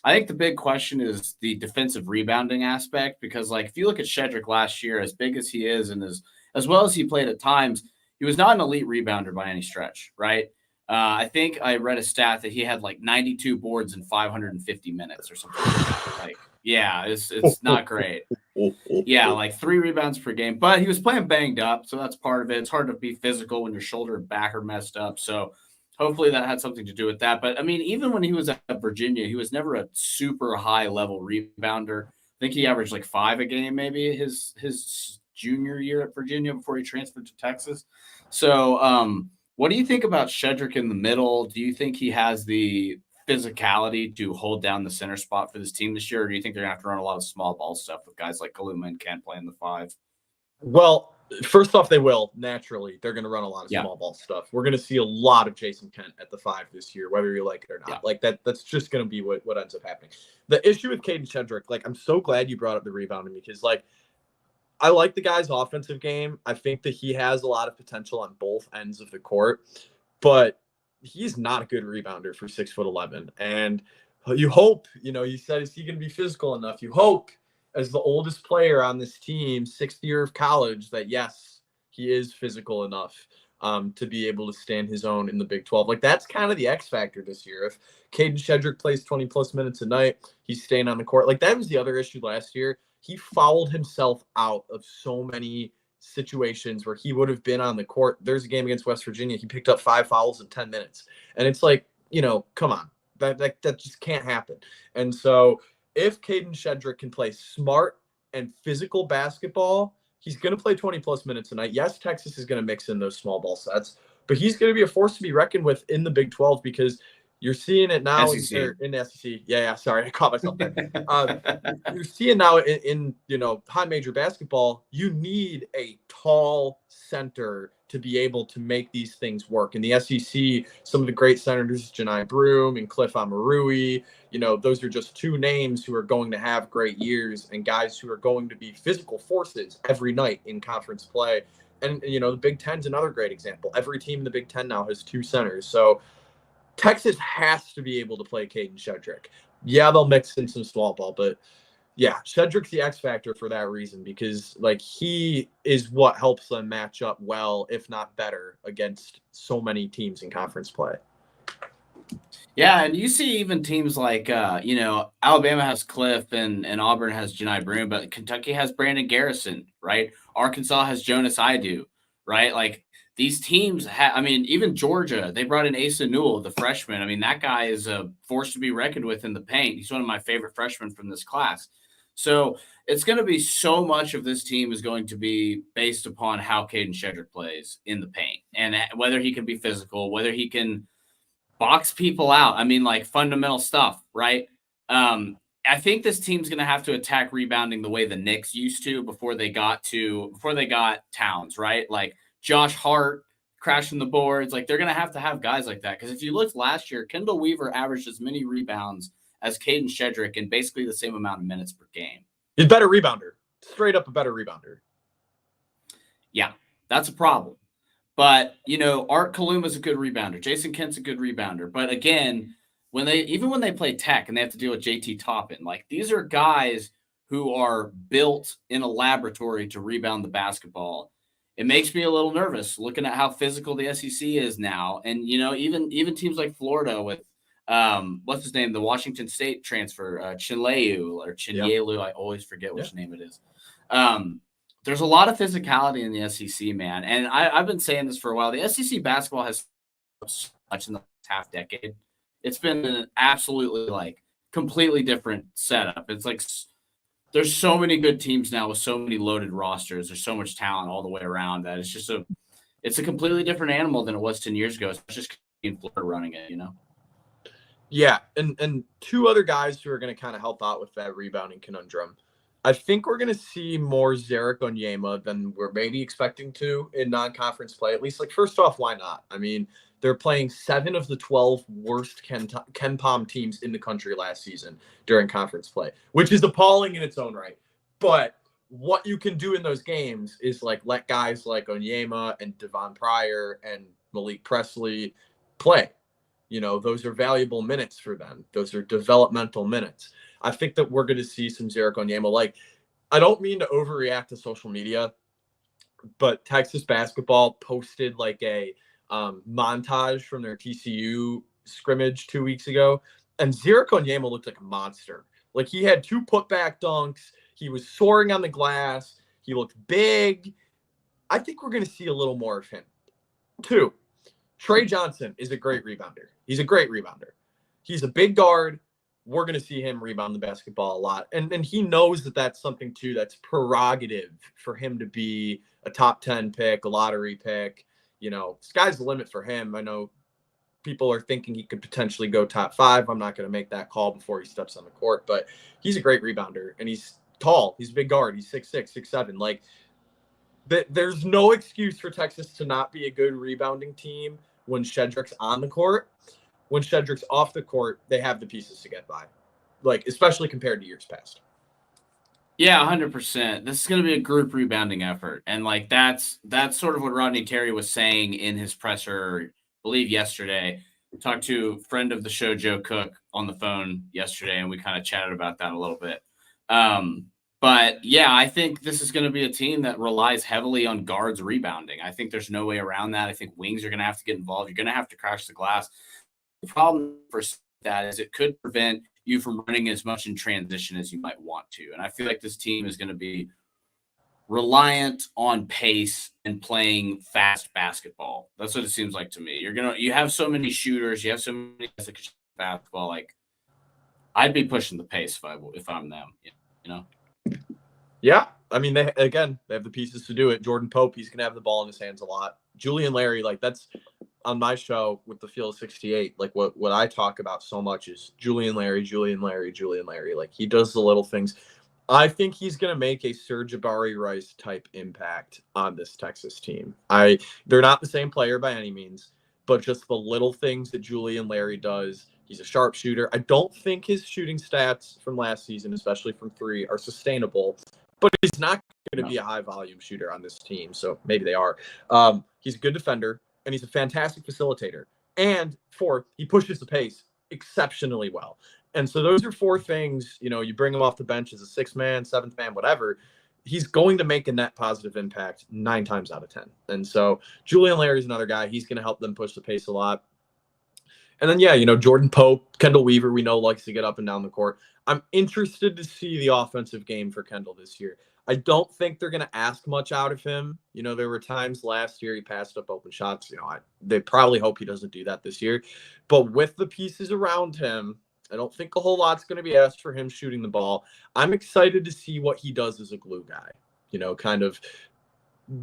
I think the big question is the defensive rebounding aspect, because like if you look at Shedrick last year, as big as he is and as well as he played at times, he was not an elite rebounder by any stretch, right? I think I read a stat that he had like 92 boards in 550 minutes or something like that. Like, yeah, it's not great. Yeah, like 3 rebounds per game. But he was playing banged up, so that's part of it. It's hard to be physical when your shoulder and back are messed up. So hopefully that had something to do with that. But, I mean, even when he was at Virginia, he was never a super high-level rebounder. I think he averaged like 5 a game maybe his junior year at Virginia before he transferred to Texas. So what do you think about Shedrick in the middle? Do you think he has the physicality to hold down the center spot for this team this year, or do you think they're going to have to run a lot of small ball stuff with guys like Kaluma and Kent playing the 5? Well, first off, they will. Naturally, they're going to run a lot of small ball stuff. We're going to see a lot of Jason Kent at the 5 this year, whether you like it or not. Yeah. Like that's just going to be what ends up happening. The issue with Caden Shedrick, like, I'm so glad you brought up the rebounding, because like I like the guy's offensive game. I think that he has a lot of potential on both ends of the court, but he's not a good rebounder for 6'11". And you hope, you said, is he going to be physical enough? You hope, as the oldest player on this team, 6th year of college, that yes, he is physical enough to be able to stand his own in the Big 12. Like, that's kind of the X factor this year. If Caden Shedrick plays 20-plus minutes a night, he's staying on the court. Like, that was the other issue last year. He fouled himself out of so many situations where he would have been on the court. There's a game against West Virginia. He picked up 5 fouls in 10 minutes. And it's like, come on. That just can't happen. And so if Caden Shedrick can play smart and physical basketball, he's going to play 20-plus minutes a night. Yes, Texas is going to mix in those small ball sets, but he's going to be a force to be reckoned with in the Big 12 because you're seeing it now in the SEC. Yeah, sorry, I caught myself there. You're seeing now in high major basketball, you need a tall center to be able to make these things work. In the SEC, some of the great centers, Janai Broome and Cliff Amarui, those are just two names who are going to have great years and guys who are going to be physical forces every night in conference play. And, the Big Ten's another great example. Every team in the Big Ten now has two centers. So Texas has to be able to play Caden Shedrick. Yeah, they'll mix in some small ball, but yeah, Shedrick's the X factor for that reason because he is what helps them match up well, if not better, against so many teams in conference play. Yeah, and you see even teams like Alabama has Cliff and Auburn has Janai Broome, but Kentucky has Brandon Garrison, right? Arkansas has Jonas Idu, right? Like these teams even Georgia, they brought in Asa Newell, the freshman. That guy is a force to be reckoned with in the paint. He's one of my favorite freshmen from this class. So it's going to be so much of this team is going to be based upon how Caden Shedrick plays in the paint and whether he can be physical, whether he can box people out. Fundamental stuff, right? I think this team's going to have to attack rebounding the way the Knicks used to before they got Towns, right? Like Josh Hart crashing the boards. Like they're going to have guys like that. Because if you looked last year, Kendall Weaver averaged as many rebounds as Caden Shedrick in basically the same amount of minutes per game. He's a better rebounder. Straight up a better rebounder. Yeah, that's a problem. But, Art Kaluma's a good rebounder. Jason Kent's a good rebounder. But again, when they play Tech and they have to deal with JT Toppin, these are guys who are built in a laboratory to rebound the basketball. It makes me a little nervous looking at how physical the SEC is now. And, even teams like Florida with, what's his name? The Washington State transfer, Chinyelu. I always forget which name it is. There's a lot of physicality in the SEC, man. And I've been saying this for a while. The SEC basketball has so much in the half decade. It's been an absolutely completely different setup. It's there's so many good teams now with so many loaded rosters. There's so much talent all the way around that it's a completely different animal than it was 10 years ago. It's just in Florida running it, Yeah, and two other guys who are going to kind of help out with that rebounding conundrum. I think we're going to see more Zarek Onyema than we're maybe expecting to in non-conference play. At least, first off, why not? They're playing 7 of the 12 worst Ken Pom teams in the country last season during conference play, which is appalling in its own right. But what you can do in those games is let guys like Onyema and Devon Pryor and Malik Presley play. Those are valuable minutes for them. Those are developmental minutes. I think that we're going to see some Zarek Onyema. I don't mean to overreact to social media, but Texas basketball posted a montage from their TCU scrimmage 2 weeks ago, and Zarek Onyema looked like a monster. He had 2 putback dunks. He was soaring on the glass. He looked big. I think we're going to see a little more of him. 2, Trey Johnson is a great rebounder. He's a great rebounder. He's a big guard. We're going to see him rebound the basketball a lot. And he knows that that's something, too, that's prerogative for him to be a top 10 pick, a lottery pick. Sky's the limit for him. I know people are thinking he could potentially go top 5. I'm not going to make that call before he steps on the court. But he's a great rebounder, and he's tall. He's a big guard. He's 6'6", 6'7". There's no excuse for Texas to not be a good rebounding team when Shedrick's on the court. When Shedrick's off the court, they have the pieces to get by, especially compared to years past. Yeah, 100%. This is going to be a group rebounding effort. And that's sort of what Rodney Terry was saying in his presser, I believe yesterday. Talked to a friend of the show, Joe Cook, on the phone yesterday, and we kind of chatted about that a little bit. But yeah, I think this is going to be a team that relies heavily on guards rebounding. I think there's no way around that. I think wings are going to have to get involved. You're going to have to crash the glass. The problem for that is it could prevent you from running as much in transition as you might want to. And I feel like this team is going to be reliant on pace and playing fast basketball. That's what it seems like to me. You have so many shooters, you have so many guys that can shoot basketball. I'd be pushing the pace if I'm them, Yeah, they have the pieces to do it. Jordan Pope, he's going to have the ball in his hands a lot. Julian Larry, that's on my show with the Field 68, like what I talk about so much is Julian Larry. Like, he does the little things. I think he's going to make a Serge Jabari Rice type impact on this Texas team. They're not the same player by any means, but just the little things that Julian Larry does. He's a sharpshooter. I don't think his shooting stats from last season, especially from three, are sustainable, but he's not going to be a high volume shooter on this team. So maybe they are. He's a good defender, and he's a fantastic facilitator. And fourth, he pushes the pace exceptionally well. And so those are four things, you bring him off the bench as a sixth man, seventh man, whatever. He's going to make a net positive impact 9 times out of 10. And so Julian Larry's another guy. He's going to help them push the pace a lot. And then, Jordan Pope, Kendall Weaver, we know likes to get up and down the court. I'm interested to see the offensive game for Kendall this year. I don't think they're going to ask much out of him. There were times last year he passed up open shots. They probably hope he doesn't do that this year. But with the pieces around him, I don't think a whole lot's going to be asked for him shooting the ball. I'm excited to see what he does as a glue guy, kind of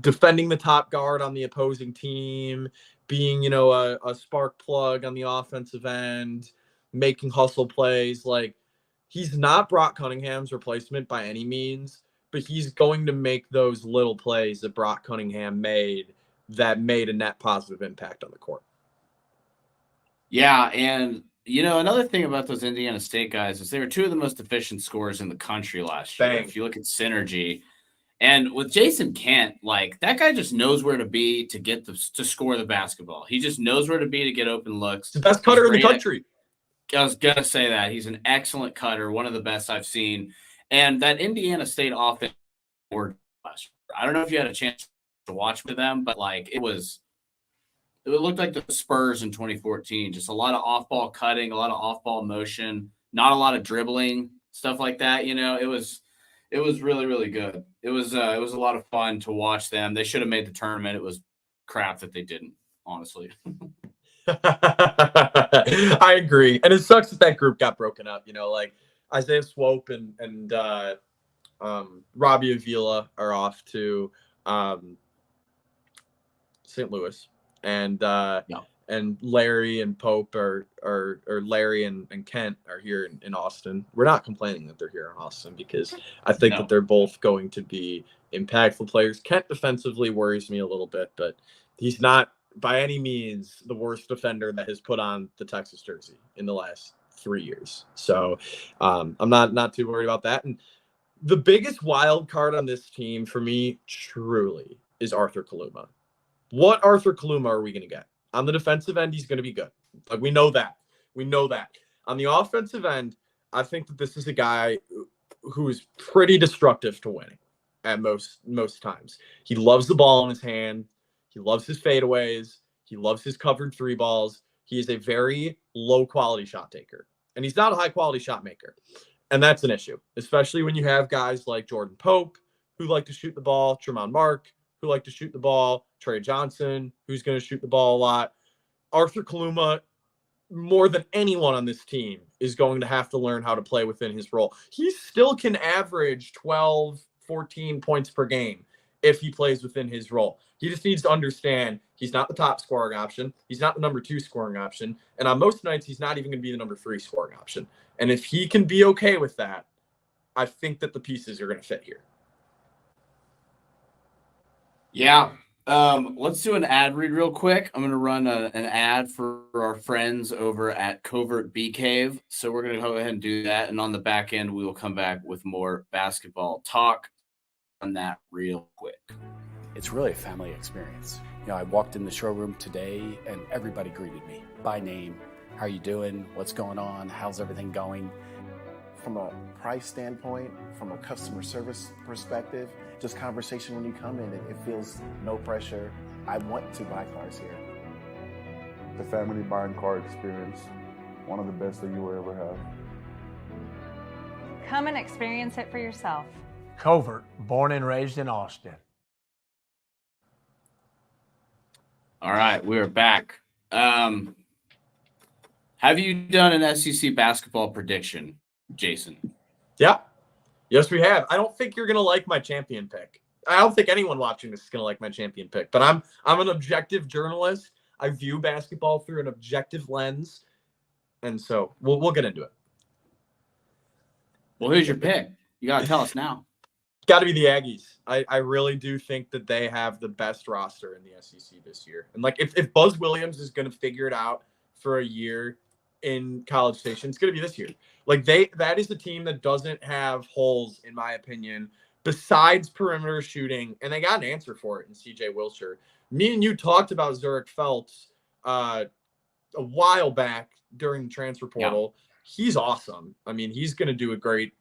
defending the top guard on the opposing team, being, a spark plug on the offensive end, making hustle plays. Like, he's not Brock Cunningham's replacement by any means, but he's going to make those little plays that Brock Cunningham made that made a net positive impact on the court. Yeah, and another thing about those Indiana State guys is they were 2 of the most efficient scorers in the country last year. If you look at synergy, and with Jason Kent, like, that guy just knows where to be to score the basketball. He just knows where to be to get open looks. The best cutter in the country. I was gonna say that he's an excellent cutter, one of the best I've seen. And that Indiana State offense, I don't know if you had a chance to watch with them, but like it looked like the Spurs in 2014. Just a lot of off-ball cutting, a lot of off-ball motion, not a lot of dribbling, stuff like that. It was really, really good. It was a lot of fun to watch them. They should have made the tournament. It was crap that they didn't, honestly. I agree. And it sucks that group got broken up. Like Isaiah Swope and Robbie Avila are off to St. Louis. And Larry and Pope or Larry and Kent are here in Austin. We're not complaining that they're here in Austin because I think that they're both going to be impactful players. Kent defensively worries me a little bit, but he's not by any means the worst defender that has put on the Texas jersey in the last 3 years. So I'm not too worried about that. And the biggest wild card on this team for me truly is Arthur Kaluma. What Arthur Kaluma are we going to get? On the defensive end, he's going to be good. Like, we know that. On the offensive end, I think that this is a guy who is pretty destructive to winning at most times. He loves the ball in his hand. He loves his fadeaways. He loves his covered 3 balls. He is a very low-quality shot taker, and he's not a high-quality shot maker. And that's an issue, especially when you have guys like Jordan Pope, who like to shoot the ball, Tremont Mark, who like to shoot the ball, Trey Johnson, who's going to shoot the ball a lot. Arthur Kaluma, more than anyone on this team, is going to have to learn how to play within his role. He still can average 12, 14 points per game if he plays within his role. He just needs to understand he's not the top scoring option. He's not the number 2 scoring option. And on most nights, he's not even going to be the number 3 scoring option. And if he can be okay with that, I think that the pieces are going to fit here. Yeah. Let's do an ad read real quick. I'm going to run an ad for our friends over at Covert Bee Cave. So we're going to go ahead and do that. And on the back end, we will come back with more basketball talk on that real quick. It's really a family experience. I walked in the showroom today and everybody greeted me by name. How are you doing? What's going on? How's everything going? From a price standpoint, from a customer service perspective, just conversation when you come in, it feels no pressure. I want to buy cars here. The family buying car experience, one of the best that you will ever have. Come and experience it for yourself. Covert, born and raised in Austin. All right, we're back. Have you done an SEC basketball prediction, Jason? Yeah. Yes, we have. I don't think you're going to like my champion pick. I don't think anyone watching this is going to like my champion pick, but I'm an objective journalist. I view basketball through an objective lens. And so we'll get into it. Well, who's your pick? You got to tell us now. Got to be the Aggies. I really do think that they have the best roster in the SEC this year. And like if Buzz Williams is going to figure it out for a year in College Station, it's going to be this year. Like that is the team that doesn't have holes, in my opinion, besides perimeter shooting, and they got an answer for it in CJ Wilshire. Me and you talked about Zurich Phelps a while back during the transfer portal. Yeah. He's awesome. I mean, he's going to do a great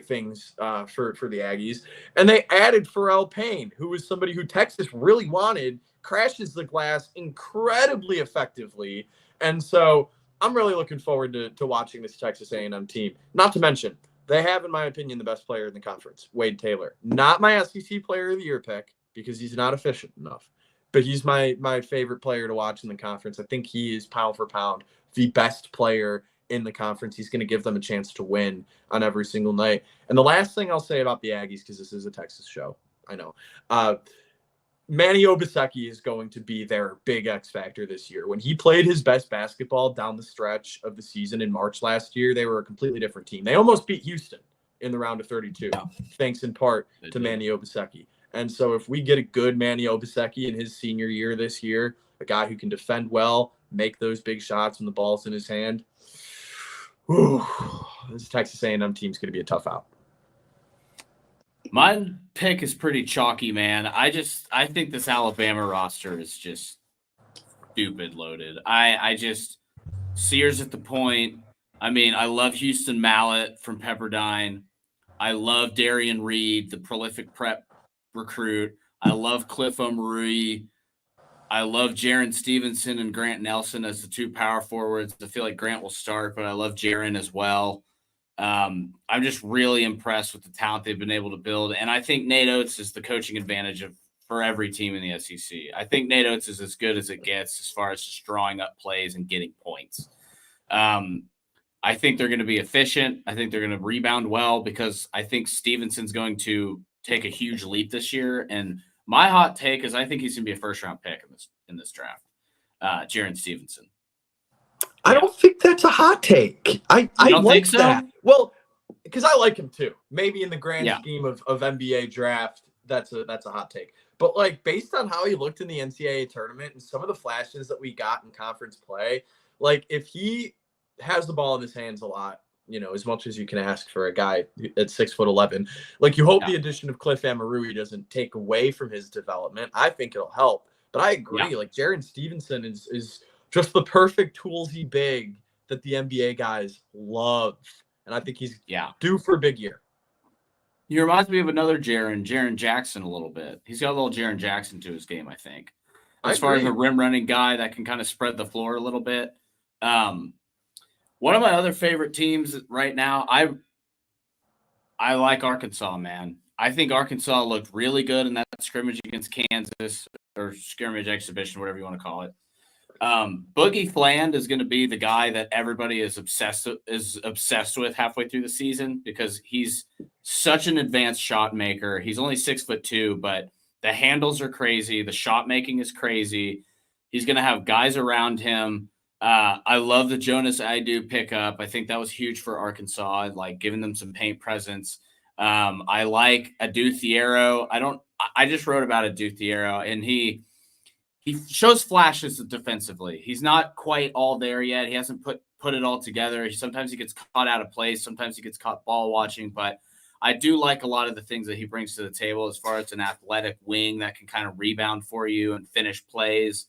things for the Aggies. And they added Pharrell Payne, who was somebody who Texas really wanted, crashes the glass incredibly effectively. And so I'm really looking forward to watching this Texas A&M team. Not to mention, they have, in my opinion, the best player in the conference, Wade Taylor. Not my SEC Player of the Year pick because he's not efficient enough, but he's my favorite player to watch in the conference. I think he is pound for pound the best player in the conference. He's going to give them a chance to win on every single night. And the last thing I'll say about the Aggies, because this is a Texas show, I know, Manny Obaseki is going to be their big X factor this year. When he played his best basketball down the stretch of the season in March last year, they were a completely different team. They almost beat Houston in the round of 32, thanks in part to Manny Obaseki. And so if we get a good Manny Obaseki in his senior year this year, a guy who can defend well, make those big shots when the ball's in his hand, this Texas A&M team's going to be a tough out. My pick is pretty chalky, man. I think this Alabama roster is just stupid loaded. I just Sears at the point. I mean, I love Houston Mallett from Pepperdine. I love Darian Reed, the prolific prep recruit. I love Cliff Omarui. I love Jaron Stevenson and Grant Nelson as the two power forwards. I feel like Grant will start, but I love Jaron as well. I'm just really impressed with the talent they've been able to build. And I think Nate Oates is the coaching advantage for every team in the SEC. I think Nate Oates is as good as it gets as far as just drawing up plays and getting points. I think they're going to be efficient. I think they're going to rebound well because I think Stevenson's going to take a huge leap this year. And my hot take is I think he's going to be a first-round pick in this draft, Jaron Stevenson. I don't think that's a hot take. I don't like think so? That. Well, because I like him too. Maybe in the grand scheme of NBA draft, that's a hot take. But like based on how he looked in the NCAA tournament and some of the flashes that we got in conference play, like if he has the ball in his hands a lot, you know, as much as you can ask for a guy at 6'11", like you hope the addition of Cliff Omarui doesn't take away from his development. I think it'll help. But I agree. Like Jaron Stevenson is just the perfect toolsy big that the NBA guys love. And I think he's due for a big year. He reminds me of another Jaron Jackson a little bit. He's got a little Jaron Jackson to his game, I think. As far as a rim running guy that can kind of spread the floor a little bit. One of my other favorite teams right now, I like Arkansas, man. I think Arkansas looked really good in that scrimmage against Kansas or scrimmage exhibition, whatever you want to call it. Boogie Fland is going to be the guy that everybody is obsessed with halfway through the season because he's such an advanced shot maker. He's only 6'2", but the handles are crazy. The shot making is crazy. He's going to have guys around him. I love the Jonas Aidoo pickup. I think that was huge for Arkansas, like giving them some paint presence. I like Adu Thiero. I just wrote about Adu Thiero, and he shows flashes defensively. He's not quite all there yet. He hasn't put it all together. Sometimes he gets caught out of place. Sometimes he gets caught ball watching. But I do like a lot of the things that he brings to the table as far as an athletic wing that can kind of rebound for you and finish plays.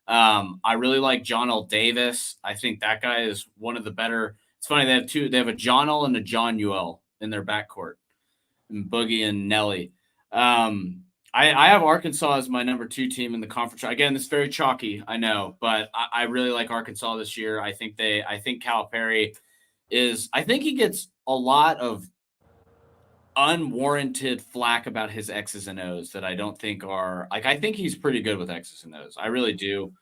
I really like John L. Davis. I think that guy is one of the better. It's funny, they have two. They have a John L. and a John Ul in their backcourt, and Boogie and Nelly. I have Arkansas as my number 2 team in the conference. Again, it's very chalky, I know, but I really like Arkansas this year. I think Calipari I think he gets a lot of unwarranted flack about his X's and O's that I don't think are like, I think he's pretty good with X's and O's. I really do.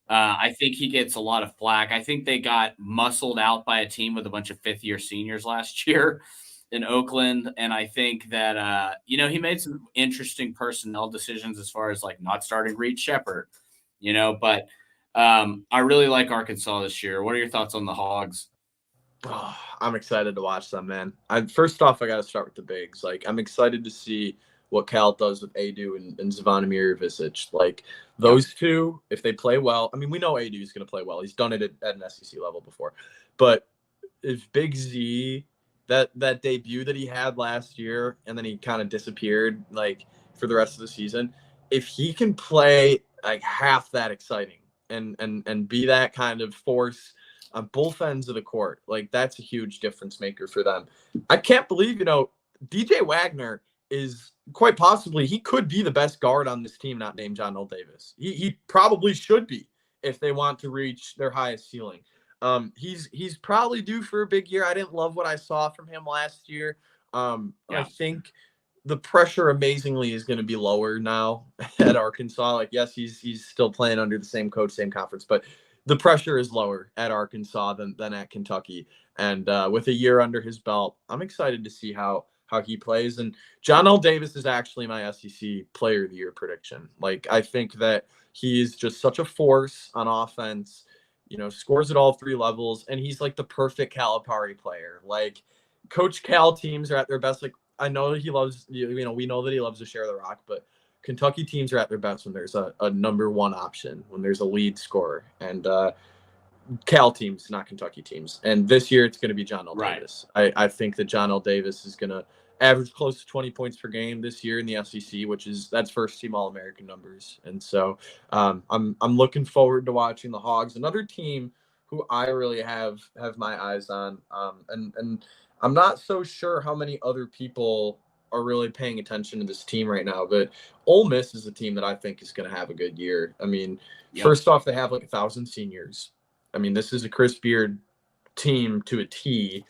I think he gets a lot of flack. I think they got muscled out by a team with a bunch of 5th-year seniors last year in Oakland. And I think that, he made some interesting personnel decisions as far as like not starting Reed Shepherd, but I really like Arkansas this year. What are your thoughts on the Hogs? Oh, I'm excited to watch them, man. First off, I got to start with the bigs. Like, I'm excited to see what Cal does with Adu and Zvonimir Visic. Like, those two, if they play well, I mean, we know Adu is going to play well. He's done it at an SEC level before. But if Big Z, that debut that he had last year, and then he kind of disappeared, like, for the rest of the season, if he can play, like, half that exciting and be that kind of force on both ends of the court, like, that's a huge difference maker for them. I can't believe, DJ Wagner is quite possibly, he could be the best guard on this team, not named John L. Davis. He probably should be if they want to reach their highest ceiling. He's probably due for a big year. I didn't love what I saw from him last year. I think the pressure amazingly is going to be lower now at Arkansas. Like, yes, he's still playing under the same coach, same conference, but the pressure is lower at Arkansas than at Kentucky. And with a year under his belt, I'm excited to see how he plays. And John L. Davis is actually my SEC Player of the Year prediction. Like, I think that he's just such a force on offense, scores at all three levels, and he's like the perfect Calipari player. Like, Coach Cal teams are at their best. Like, I know he loves, we know that he loves to share the rock, but Kentucky teams are at their best when there's a number one option, when there's a lead scorer, and Cal teams, not Kentucky teams. And this year it's going to be John L. Davis. I think that John L. Davis is going to average close to 20 points per game this year in the SEC, that's first team All-American numbers. And so I'm looking forward to watching the Hogs, another team who I really have my eyes on. And I'm not so sure how many other people are really paying attention to this team right now, but Ole Miss is a team that I think is going to have a good year. I mean, first off, they have like 1,000 seniors. I mean, this is a Chris Beard team to a T.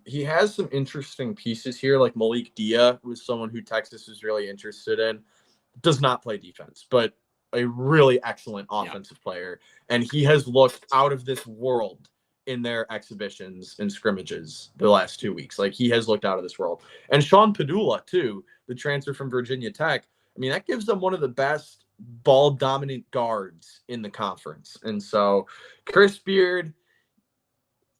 He has some interesting pieces here, like Malik Dia, who is someone who Texas is really interested in. Does not play defense, but a really excellent offensive player. And he has looked out of this world in their exhibitions and scrimmages the last 2 weeks. Like, he has looked out of this world. And Sean Padula, too, the transfer from Virginia Tech. I mean, that gives them one of the best ball dominant guards in the conference. And so Chris Beard,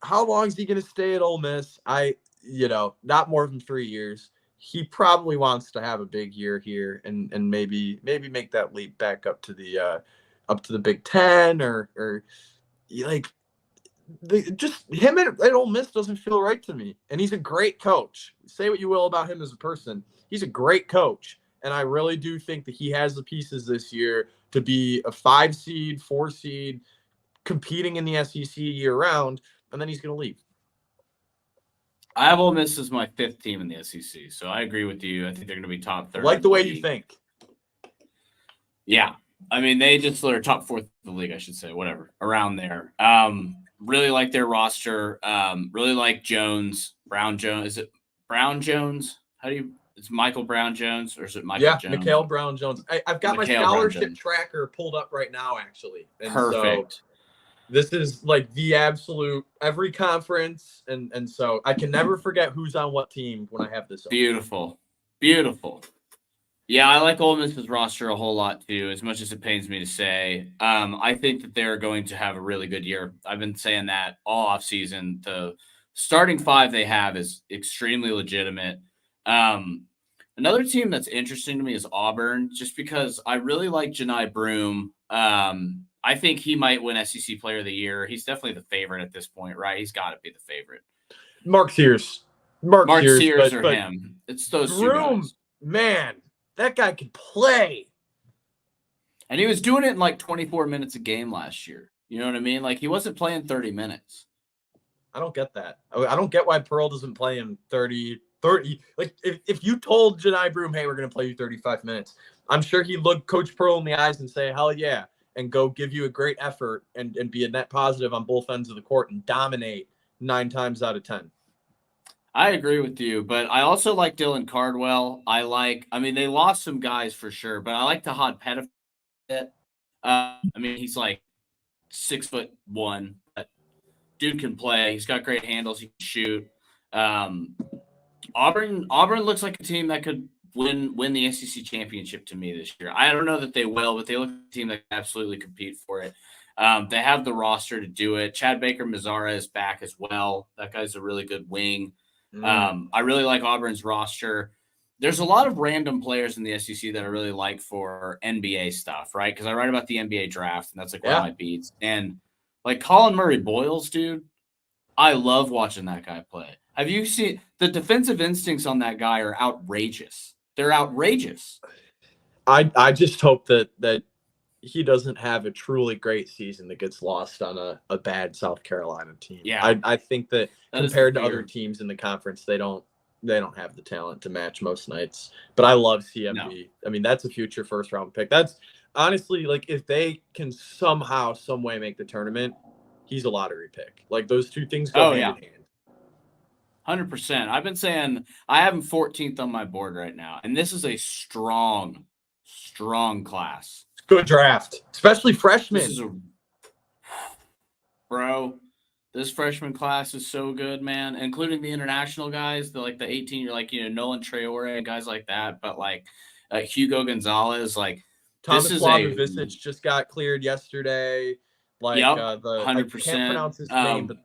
how long is he going to stay at Ole Miss? Not more than 3 years. He probably wants to have a big year here and maybe make that leap back up to the Big Ten or like, just him at Ole Miss doesn't feel right to me. And he's a great coach. Say what you will about him as a person. He's a great coach. And I really do think that he has the pieces this year to be a 5 seed, 4 seed, competing in the SEC year round. And then he's going to leave. I have Ole Miss as my 5th team in the SEC. So I agree with you. I think they're going to be top 3rd. I like the way you think. Yeah. I mean, they just are top 4th in the league, I should say, whatever, around there. Really like their roster. Really like Brown Jones. Is it Brown Jones? It's Michael Brown Jones, or is it Michael Jones? Yeah, Mikhail Brown Jones. I've got my scholarship tracker pulled up right now, actually. And perfect. So this is like the absolute every conference, and so I can never forget who's on what team when I have this. Beautiful. Yeah, I like Ole Miss's roster a whole lot too, as much as it pains me to say. I think that they're going to have a really good year. I've been saying that all offseason. The starting 5 they have is extremely legitimate. Another team that's interesting to me is Auburn, just because I really like Janai Broom. I think he might win SEC Player of the Year. He's definitely the favorite at this point, right? He's got to be the favorite. Mark Sears Sears or him. It's those Broom, 2 guys. Man, that guy can play. And he was doing it in like 24 minutes a game last year. You know what I mean? Like, he wasn't playing 30 minutes. I don't get that. I don't get why Pearl doesn't play him 30. Like, if you told Janai Broom, hey, we're going to play you 35 minutes, I'm sure he'd look Coach Pearl in the eyes and say, hell yeah, and go give you a great effort and be a net positive on both ends of the court and dominate 9 times out of 10. I agree with you, but I also like Dylan Cardwell. They lost some guys for sure, but I like Tahad Pettifat. He's like 6'1", but dude can play. He's got great handles. He can shoot. Auburn looks like a team that could win the SEC championship to me this year. I don't know that they will, but they look like a team that can absolutely compete for it. They have the roster to do it. Chad Baker-Mazara is back as well. That guy's a really good wing. I really like Auburn's roster. There's a lot of random players in the SEC that I really like for NBA stuff, right? Because I write about the NBA draft, and that's like one of my beats. And like Colin Murray-Boyles, dude, I love watching that guy play. Have you seen the defensive instincts on that guy are outrageous? They're outrageous. I just hope that he doesn't have a truly great season that gets lost on a bad South Carolina team. Yeah. I think that compared to other teams in the conference, they don't have the talent to match most nights. But I love CMB. No. I mean, that's a future first round pick. That's honestly, like, if they can somehow, some way make the tournament, he's a lottery pick. Like, those two things go hand in hand. 100%. I've been saying I have him 14th on my board right now, and this is a strong class. Good draft, especially freshmen. Bro, this freshman class is so good, man, including the international guys, the 18, you're like, Nolan Traore and guys like that, but like Hugo Gonzalez, like Thomas Slavovicic just got cleared yesterday. Like, 100%. I can't pronounce his name, but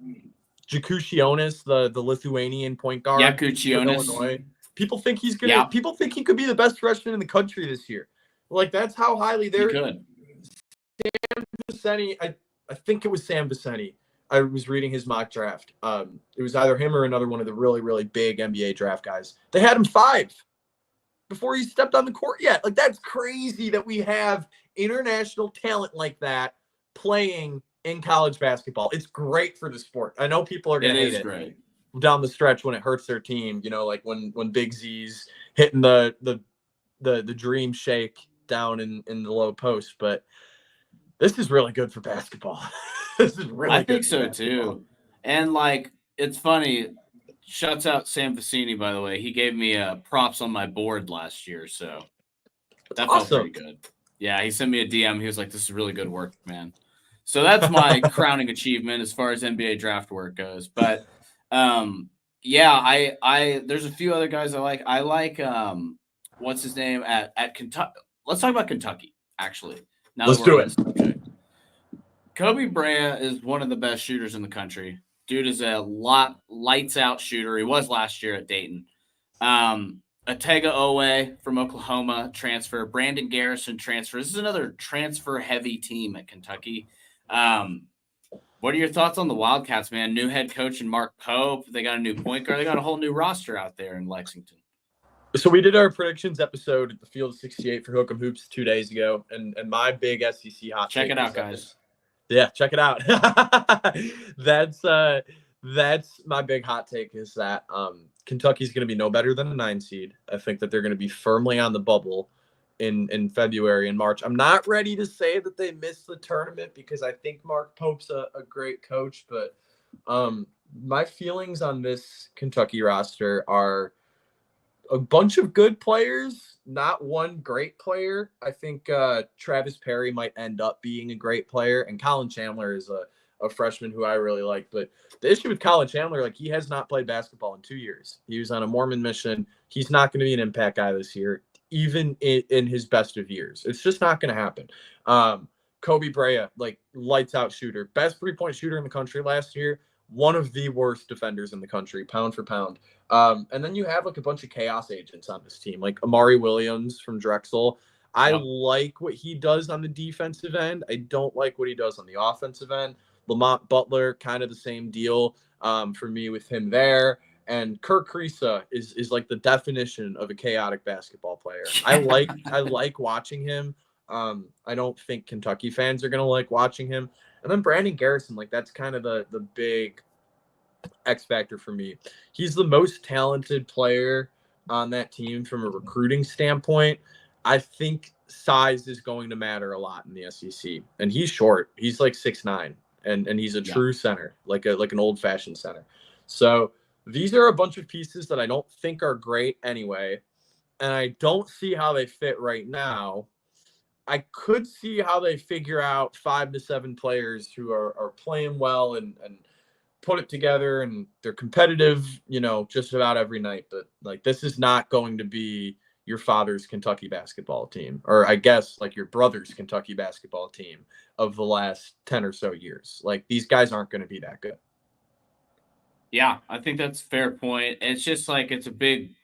Jakučionis, the Lithuanian point guard. Jakučionis. People think he's gonna. Yeah. People think he could be the best freshman in the country this year. Like, that's how highly they're. Sam Viceni, I think it was Sam Viceni. I was reading his mock draft. It was either him or another one of the really, really big NBA draft guys. They had him 5 before he stepped on the court yet. Like, that's crazy that we have international talent like that playing in college basketball. It's great for the sport. I know people are going to hate it great. Down the stretch when it hurts their team. Like when Big Z's hitting the dream shake down in the low post. But this is really good for basketball. This is really. I think so too. And like, it's funny. Shouts out Sam Viceni, by the way. He gave me props on my board last year, so that felt pretty good. Yeah, he sent me a DM. He was like, "This is really good work, man." So that's my crowning achievement as far as NBA draft work goes. But yeah, I there's a few other guys I like. I like what's his name at Kentucky. Let's talk about Kentucky, actually. Now let's do it. Kobe Bryant is one of the best shooters in the country. Dude is a lights out shooter. He was last year at Dayton. Otega Owe from Oklahoma transfer. Brandon Garrison transfer. This is another transfer heavy team at Kentucky. What are your thoughts on the Wildcats, man? New head coach and Mark Pope. They got a new point guard. They got a whole new roster out there in Lexington. So we did our predictions episode at the Field of 68 for Hook'em Hoops 2 days ago, and my big SEC hot check take it out, guys. Yeah, check it out. That's my big hot take is that Kentucky's going to be no better than a 9 seed. I think that they're going to be firmly on the bubble in February and March. I'm not ready to say that they missed the tournament because I think Mark Pope's a great coach, but my feelings on this Kentucky roster are a bunch of good players, not one great player. I think Travis Perry might end up being a great player, and Colin Chandler is a freshman who I really like. But the issue with Colin Chandler, like, he has not played basketball in 2 years. He was on a Mormon mission. He's not going to be an impact guy this year, even in his best of years. It's just not going to happen. Kobe Bryant, like, lights out shooter, best 3-point shooter in the country last year. One of the worst defenders in the country, pound for pound. And then you have like a bunch of chaos agents on this team, like Amari Williams from Drexel. I like what he does on the defensive end. I don't like what he does on the offensive end. Lamont Butler, kind of the same deal for me with him there. And Kirk Kriisa is like the definition of a chaotic basketball player. I like watching him. I don't think Kentucky fans are going to like watching him. And then Brandon Garrison, like, that's kind of the big X factor for me. He's the most talented player on that team from a recruiting standpoint. I think size is going to matter a lot in the SEC. And he's short. He's like 6'9", and he's a true center, like an old-fashioned center. So these are a bunch of pieces that I don't think are great anyway, and I don't see how they fit right now. I could see how they figure out 5 to 7 players who are playing well and put it together, and they're competitive, just about every night. But like, this is not going to be your father's Kentucky basketball team, or I guess like your brother's Kentucky basketball team of the last 10 or so years. Like, these guys aren't going to be that good. Yeah, I think that's a fair point. It's just like it's a big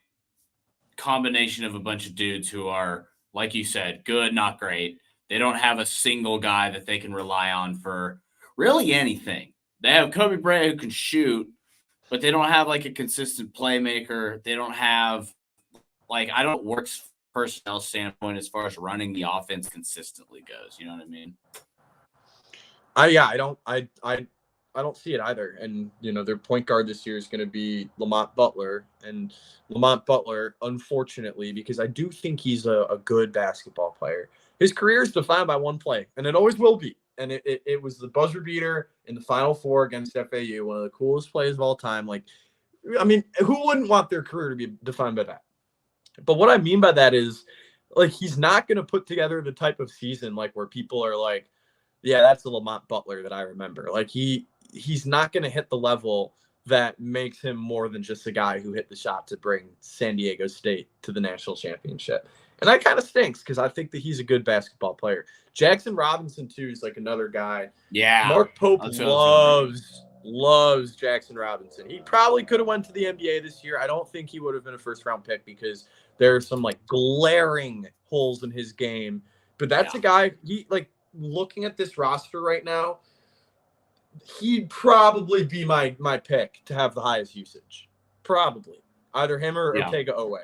combination of a bunch of dudes who are, like you said, good, not great. They don't have a single guy that they can rely on for really anything. They have Kobe Bryant who can shoot, but they don't have like a consistent playmaker. They don't have like, I don't works personnel standpoint as far as running the offense consistently goes. You know what I mean? I don't see it either. And, you know, their point guard this year is going to be Lamont Butler. And Lamont Butler, unfortunately, because I do think he's a good basketball player, his career is defined by one play, and it always will be. And it was the buzzer beater in the Final Four against FAU, one of the coolest plays of all time. Like, I mean, who wouldn't want their career to be defined by that? But what I mean by that is, like, he's not going to put together the type of season, like, where people are like, yeah, that's the Lamont Butler that I remember. Like, he's not going to hit the level that makes him more than just a guy who hit the shot to bring San Diego State to the national championship. And that kind of stinks because I think that he's a good basketball player. Jackson Robinson, too, is like another guy. Yeah. Mark Pope loves Jackson Robinson. He probably could have went to the NBA this year. I don't think he would have been a first-round pick because there are some, like, glaring holes in his game. But that's a guy, looking at this roster right now, he'd probably be my pick to have the highest usage. Probably. Either him or Otega Owe.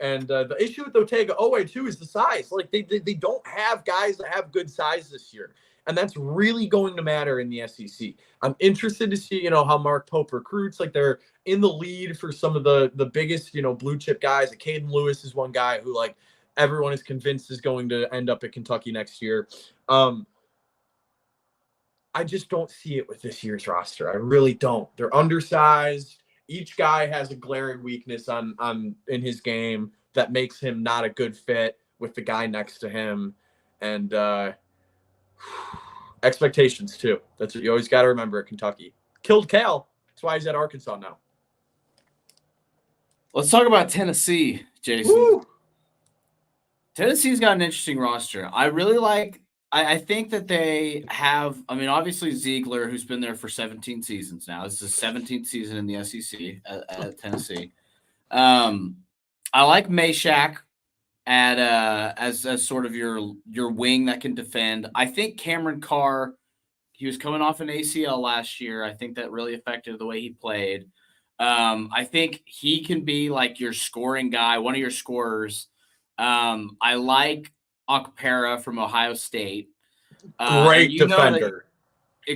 And the issue with Otega Owe, too, is the size. Like, they don't have guys that have good size this year. And that's really going to matter in the SEC. I'm interested to see, how Mark Pope recruits. Like, they're in the lead for some of the biggest, blue chip guys. Like, Caden Lewis is one guy who, like, everyone is convinced is going to end up at Kentucky next year. I just don't see it with this year's roster. I really don't. They're undersized. Each guy has a glaring weakness in his game that makes him not a good fit with the guy next to him. And expectations, too. That's what you always got to remember at Kentucky. Killed Cal. That's why he's at Arkansas now. Let's talk about Tennessee, Jason. Woo! Tennessee's got an interesting roster. I really like – I think that they have – I mean, obviously Ziegler, who's been there for 17 seasons now. This is the 17th season in the SEC at Tennessee. I like Meshack as sort of your wing that can defend. I think Cameron Carr, he was coming off an ACL last year. I think that really affected the way he played. I think he can be like your scoring guy, one of your scorers. I like Okpara from Ohio State. Great defender.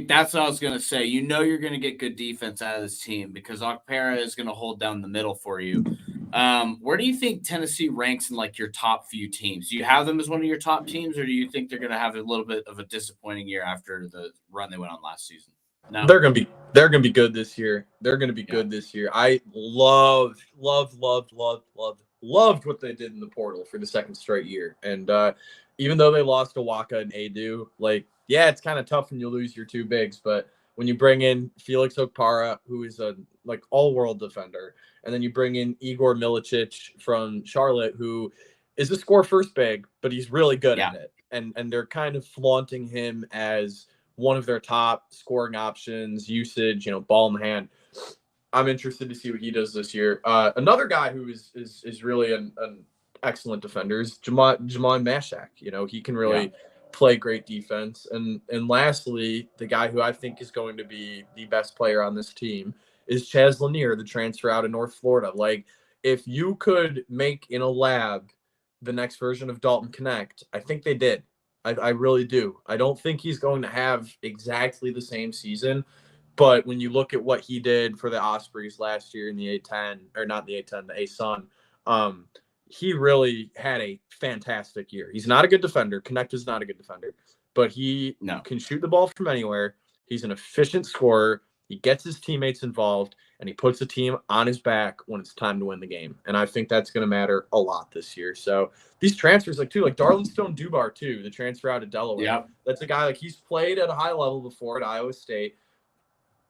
That's what I was going to say. You're going to get good defense out of this team because Okpara is going to hold down the middle for you. Where do you think Tennessee ranks in like your top few teams? Do you have them as one of your top teams, or do you think they're going to have a little bit of a disappointing year after the run they went on last season? No, they're going to be good this year. They're going to be good this year. I loved what they did in the portal for the second straight year. And even though they lost to Waka and Adu, yeah, it's kind of tough when you lose your two bigs, but when you bring in Felix Okpara, who is a all-world defender, and then you bring in Igor Milicic from Charlotte, who is a score-first big, but he's really good at it. And they're kind of flaunting him as one of their top scoring options, usage, ball in the hand. I'm interested to see what he does this year. Another guy who is really an excellent defender is Jamon Meshack. He can really play great defense. And lastly, the guy who I think is going to be the best player on this team is Chaz Lanier, the transfer out of North Florida. Like, if you could make in a lab the next version of Dalton Connect, I think they did. I really do. I don't think he's going to have exactly the same season, but when you look at what he did for the Ospreys last year in the A10, or not the A10, the A-Sun, he really had a fantastic year. He's not a good defender. Connect is not a good defender, but he can shoot the ball from anywhere. He's an efficient scorer. He gets his teammates involved, and he puts the team on his back when it's time to win the game. And I think that's going to matter a lot this year. So these transfers, like Darlingstone Dubar, too, the transfer out of Delaware. Yep. That's a guy, he's played at a high level before at Iowa State.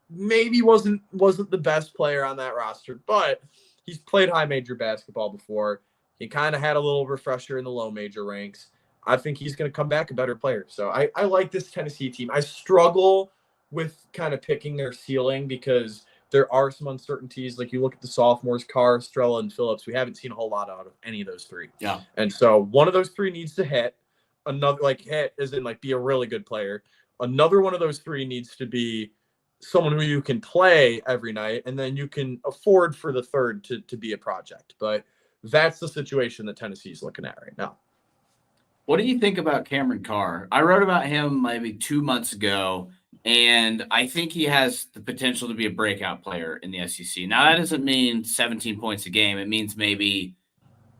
Maybe wasn't the best player on that roster, but he's played high major basketball before. He kind of had a little refresher in the low major ranks. I think he's going to come back a better player. So I like this Tennessee team. I struggle with kind of picking their ceiling because there are some uncertainties. Like you look at the sophomores, Carr, Estrella, and Phillips. We haven't seen a whole lot out of any of those three. Yeah. And so one of those three needs to hit. Another, like hit as in like be a really good player. Another one of those three needs to be someone who you can play every night, and then you can afford for the third to be a project. But that's the situation that Tennessee's looking at right now. What do you think about Cameron Carr? I wrote about him maybe 2 months ago, and I think he has the potential to be a breakout player in the SEC. Now, that doesn't mean 17 points a game. It means maybe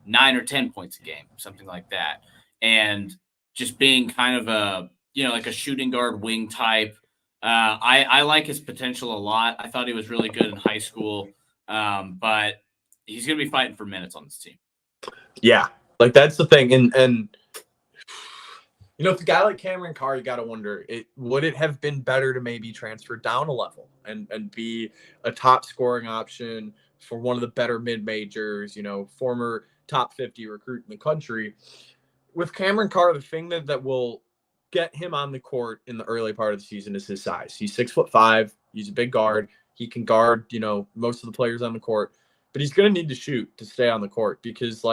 9 or 10 points a game, something like that. And just being kind of a, like a shooting guard wing type. I like his potential a lot. I thought he was really good in high school, but he's going to be fighting for minutes on this team. Yeah, like that's the thing. And if a guy like Cameron Carr, you got to wonder, would it have been better to maybe transfer down a level and be a top scoring option for one of the better mid-majors, former top 50 recruit in the country? With Cameron Carr, the thing that will get him on the court in the early part of the season is his size. He's 6'5". He's a big guard. He can guard, most of the players on the court, but he's going to need to shoot to stay on the court because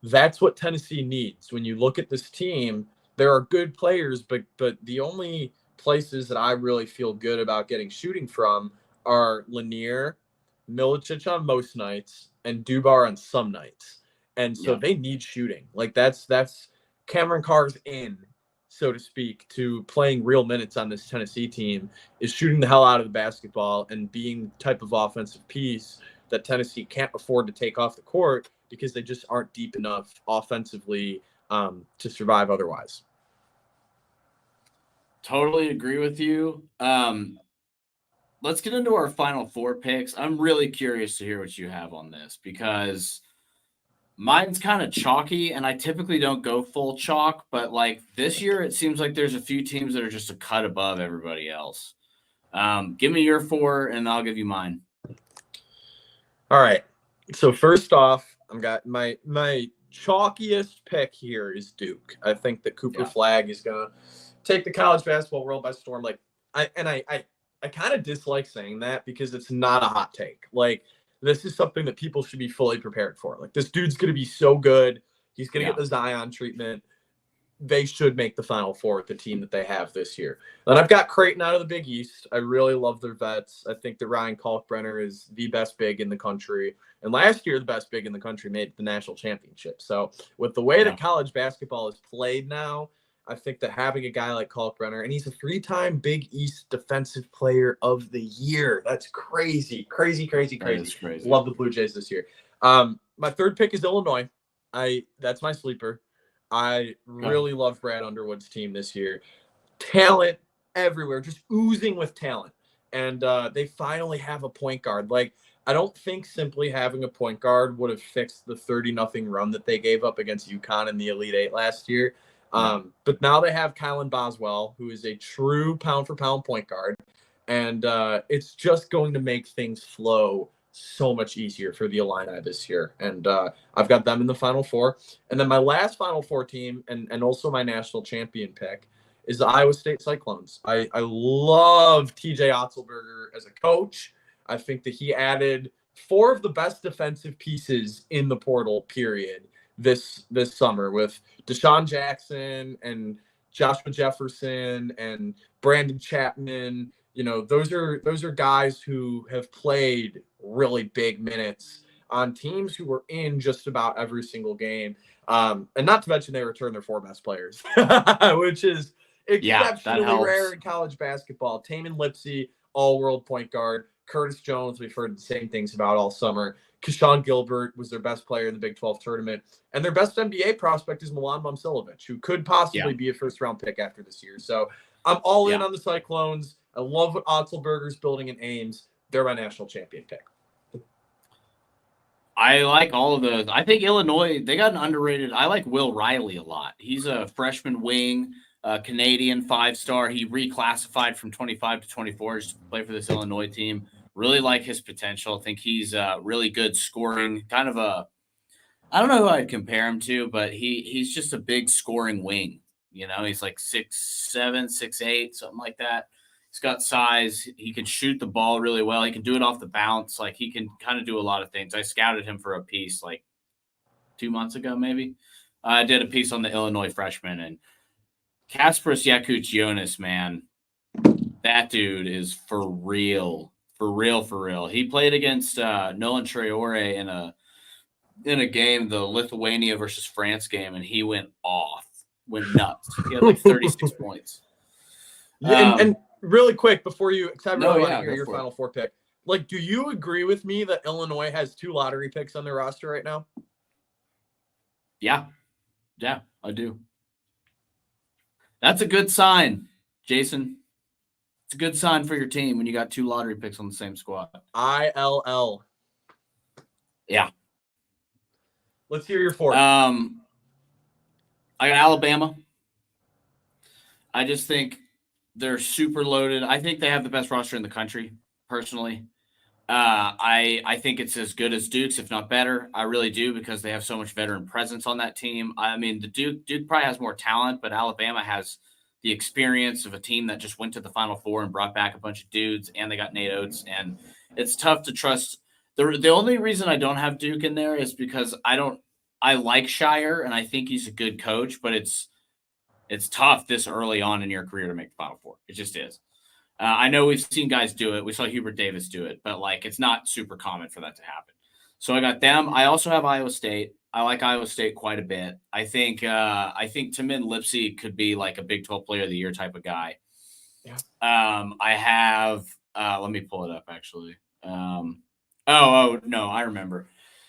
that's what Tennessee needs. When you look at this team, there are good players, but the only places that I really feel good about getting shooting from are Lanier, Milicic on most nights, and Dubar on some nights. And so they need shooting. That's Cameron Carr's in, so to speak, to playing real minutes on this Tennessee team is shooting the hell out of the basketball and being the type of offensive piece that Tennessee can't afford to take off the court because they just aren't deep enough offensively to survive otherwise. Totally agree with you. Let's get into our final four picks. I'm really curious to hear what you have on this because mine's kind of chalky, and I typically don't go full chalk, but this year it seems like there's a few teams that are just a cut above everybody else. Give me your four, and I'll give you mine. All right. So first off, I've got my chalkiest pick here is Duke. I think that Cooper Flagg is going to take the college basketball world by storm. I kind of dislike saying that because it's not a hot take. This is something that people should be fully prepared for. This dude's going to be so good. He's going to get the Zion treatment. They should make the Final Four with the team that they have this year. Then I've got Creighton out of the Big East. I really love their vets. I think that Ryan Kalkbrenner is the best big in the country. And last year, the best big in the country made the national championship. So with the way that college basketball is played now, I think that having a guy like Kalkbrenner, and he's a 3-time Big East Defensive Player of the Year. That's crazy, crazy, crazy, crazy. That is crazy. Love the Blue Jays this year. My third pick is Illinois. That's my sleeper. I really love Brad Underwood's team this year. Talent everywhere, just oozing with talent. And they finally have a point guard. I don't think simply having a point guard would have fixed the 30-0 run that they gave up against UConn in the Elite Eight last year. But now they have Kylan Boswell, who is a true pound-for-pound point guard. And it's just going to make things flow so much easier for the Illini this year. And I've got them in the Final Four. And then my last Final Four team, and also my national champion pick, is the Iowa State Cyclones. I love TJ Otzelberger as a coach. I think that he added 4 of the best defensive pieces in the portal, period, this summer with Deshaun Jackson and Joshua Jefferson and Brandon Chapman. Those are guys who have played really big minutes on teams who were in just about every single game. And not to mention they return their 4 best players, which is exceptionally rare in college basketball. Tamin Lipsey, all-world point guard. Curtis Jones, we've heard the same things about all summer. Keshawn Gilbert was their best player in the Big 12 tournament. And their best NBA prospect is Milan Momcilovic, who could possibly be a first-round pick after this year. So I'm all in on the Cyclones. I love what Otzelberger's building in Ames. They're my national champion pick. I like all of those. I think Illinois, they got an underrated. I like Will Riley a lot. He's a freshman wing, Canadian 5-star. He reclassified from 25 to 24 just to play for this Illinois team. Really like his potential. I think he's really good scoring, kind of a I don't know who I'd compare him to, but he's just a big scoring wing. You know, he's like 6'7", 6'8", something like that. He's got size. He can shoot the ball really well. He can do it off the bounce. Like, he can kind of do a lot of things. I scouted him for a piece like 2 months ago, maybe. I did a piece on the Illinois freshman, and Kasparas Jakuc-Jonas, man, that dude is for real. For real. He played against Nolan Traore in a game, the Lithuania versus France game, and he went nuts. He had like 36 points. Yeah, and really quick before you, because I really want to hear your for it. Final Four pick. Like, do you agree with me that Illinois has 2 lottery picks on their roster right now? Yeah, I do. That's a good sign, Jason. It's a good sign for your team when you got 2 lottery picks on the same squad. ILL. Yeah. Let's hear your 4. I got Alabama. I just think they're super loaded. I think they have the best roster in the country, personally. I think it's as good as Duke's, if not better. I really do, because they have so much veteran presence on that team. I mean, the Duke probably has more talent, but Alabama has the experience of a team that just went to the Final Four and brought back a bunch of dudes, and they got Nate Oates, and it's tough to trust. The only reason I don't have Duke in there is because I like Shire, and I think he's a good coach, but it's tough this early on in your career to make the Final Four. It just is. I know we've seen guys do it. We saw Hubert Davis do it, but like, it's not super common for that to happen. So I got them. I also have Iowa State. I like Iowa State quite a bit. I think Tamin Lipsey could be like a Big 12 Player of the Year type of guy. Yeah. I have. Let me pull it up actually. Oh no, I remember.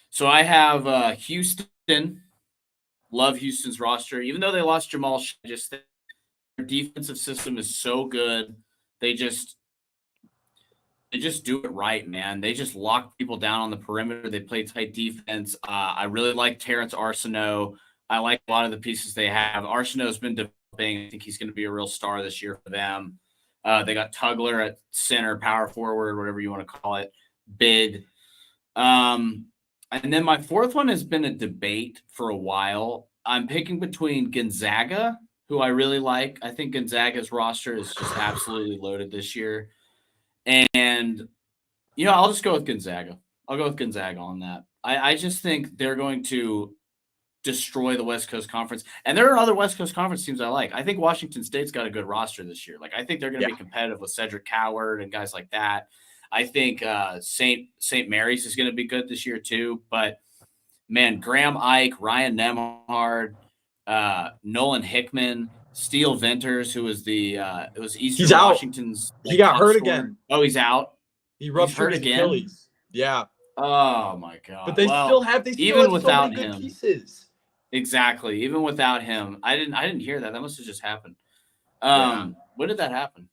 So I have Houston. Love Houston's roster, even though they lost Jamal. I just think their defensive system is so good. They just do it right, man. They just lock people down on the perimeter. They play tight defense. I really like Terrence Arsenault. I like a lot of the pieces they have. Arsenault's been developing. I think he's going to be a real star this year for them. They got Tugler at center, power forward, whatever you want to call it, big. And then my 4th one has been a debate for a while. I'm picking between Gonzaga, who I really like. I think Gonzaga's roster is just absolutely loaded this year. And, I'll just go with Gonzaga. I'll go with Gonzaga on that. I just think they're going to destroy the West Coast Conference. And there are other West Coast Conference teams I like. I think Washington State's got a good roster this year. Like, I think they're going to be competitive with Cedric Coward and guys like that. I think St. Mary's is going to be good this year too. But, man, Graham Ike, Ryan Nemhard, Nolan Hickman, Steele Venters, who was it was Eastern Washington's. He got hurt again. Oh, he's out. He ruptured his Achilles. Yeah. Oh my God. But they still have even without so many him. good pieces. Exactly. Even without him, I didn't hear that. That must have just happened. When did that happen?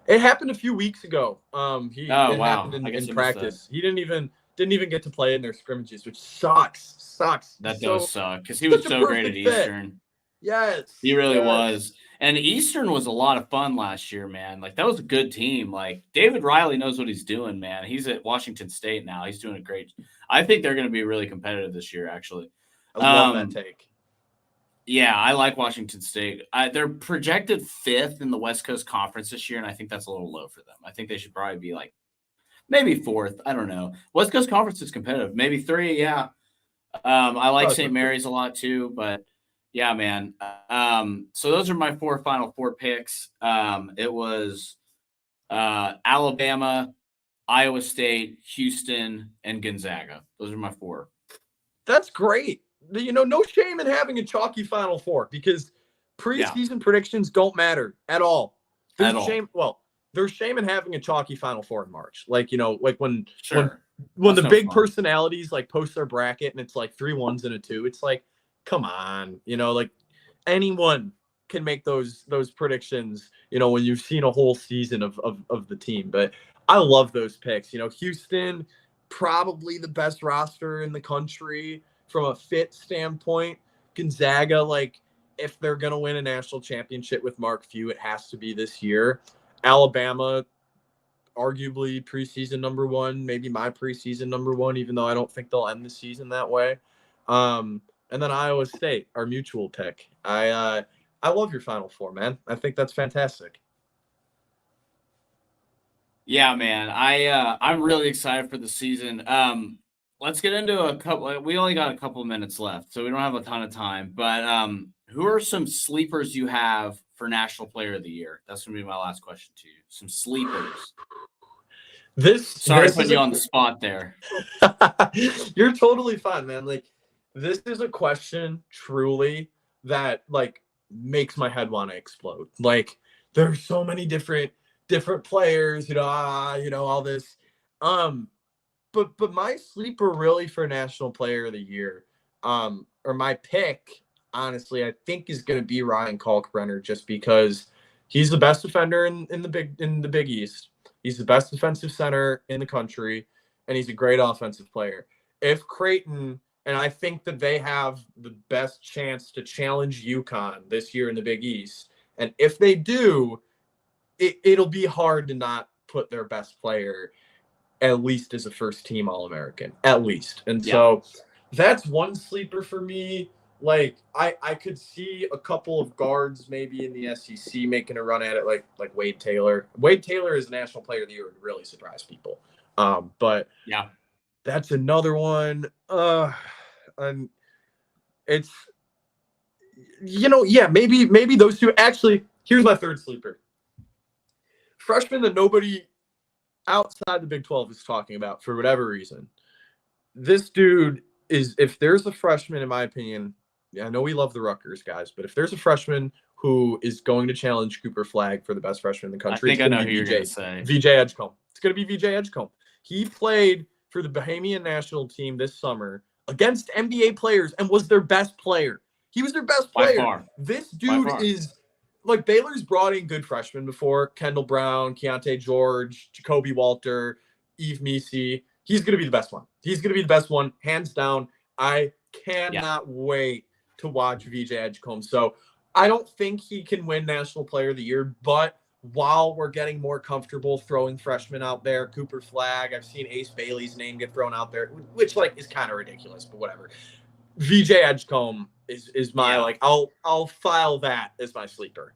It happened a few weeks ago. It wow. happened in practice. He didn't even get to play in their scrimmages, which sucks. That does suck, because he was so great at Eastern. Yes. He really was. And Eastern was a lot of fun last year, man. Like, that was a good team. Like, David Riley knows what he's doing, man. He's at Washington State now. He's doing a great. I think they're going to be really competitive this year, actually. I love that take. Yeah, I like Washington State. They're projected 5th in the West Coast Conference this year, and I think that's a little low for them. I think they should probably be like maybe 4th. I don't know. West Coast Conference is competitive. Maybe 3, yeah. I like St. Mary's a lot too, but yeah, man. So those are my 4 Final Four picks. It was Alabama, Iowa State, Houston, and Gonzaga. Those are my 4. That's great. No shame in having a chalky Final Four, because preseason predictions don't matter at all. There's shame in having a chalky Final Four in March. Like, when the big personalities like post their bracket and it's like 3 1s and a 2. It's like, come on, like anyone can make those predictions, when you've seen a whole season of the team. But I love those picks. Houston, probably the best roster in the country from a fit standpoint. Gonzaga, like, if they're going to win a national championship with Mark Few, it has to be this year. Alabama, arguably preseason number 1, maybe my preseason number 1, even though I don't think they'll end the season that way. And then Iowa State, our mutual pick. I love your Final Four, man. I think that's fantastic. Yeah, man. I'm really excited for the season. Let's get into a couple. We only got a couple of minutes left, so we don't have a ton of time. But who are some sleepers you have for National Player of the Year? That's gonna be my last question to you. Some sleepers. Sorry putting you on the spot there. You're totally fine, man. Like, this is a question truly that like makes my head want to explode. Like, there's so many different players, all this. But my sleeper really for National Player of the Year, or my pick, honestly, I think is going to be Ryan Kalkbrenner, just because he's the best defender in the Big East. He's the best defensive center in the country, and he's a great offensive player. If Creighton, and I think that they have the best chance to challenge UConn this year in the Big East, and if they do, it'll be hard to not put their best player at least as a first-team All-American, at least. And so that's one sleeper for me. Like, I could see a couple of guards maybe in the SEC making a run at it, like Wade Taylor. Wade Taylor is National Player of the Year, would really surprise people. But yeah, that's another one. And it's, maybe those two. Actually, here's my third sleeper. Freshman that nobody outside the Big 12 is talking about for whatever reason. This dude is, if there's a freshman, in my opinion, I know we love the Rutgers guys, but if there's a freshman who is going to challenge Cooper Flagg for the best freshman in the country, I think I know who you're going to say. VJ Edgecombe. It's going to be VJ Edgecombe. He played for the Bahamian national team this summer against NBA players and was their best player. He was their best player. By far. This dude is, like, Baylor's brought in good freshmen before. Kendall Brown, Keontae George, Jacoby Walter, Yves Misi. He's going to be the best one. He's going to be the best one, hands down. I cannot wait to watch VJ Edgecombe. So I don't think he can win National Player of the Year, but while we're getting more comfortable throwing freshmen out there, Cooper Flagg, I've seen Ace Bailey's name get thrown out there, which is kind of ridiculous, but whatever. VJ Edgecombe is my I'll file that as my sleeper.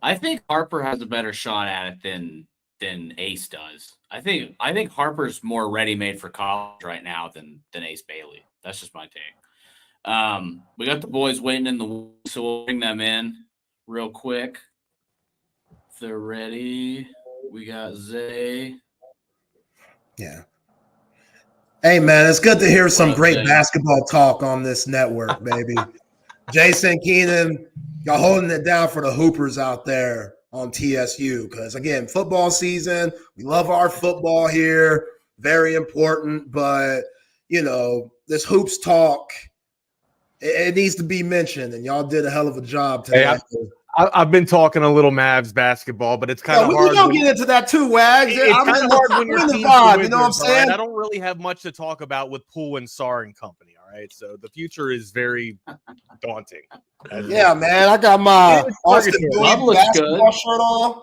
I think Harper has a better shot at it than Ace does. I think Harper's more ready-made for college right now than Ace Bailey. That's just my take. We got the boys waiting in the wings, so we'll bring them in real quick. If they're ready, we got Zay. Yeah. Hey, man, it's good to hear some great basketball talk on this network, baby. Jason, Keenan, y'all holding it down for the Hoopers out there on TSU, because, again, football season, we love our football here, very important, but, this hoops talk, it needs to be mentioned, and y'all did a hell of a job today. Hey, I've been talking a little Mavs basketball, but it's kind of hard. We don't get into that too, Wags. It's kind of hard when you're in the team's vibe. the You know what I'm Wizards, saying? right? I don't really have much to talk about with Poole and Sarr and company. All right, so the future is very daunting. Yeah, man. I got my Austin Love basketball shirt on.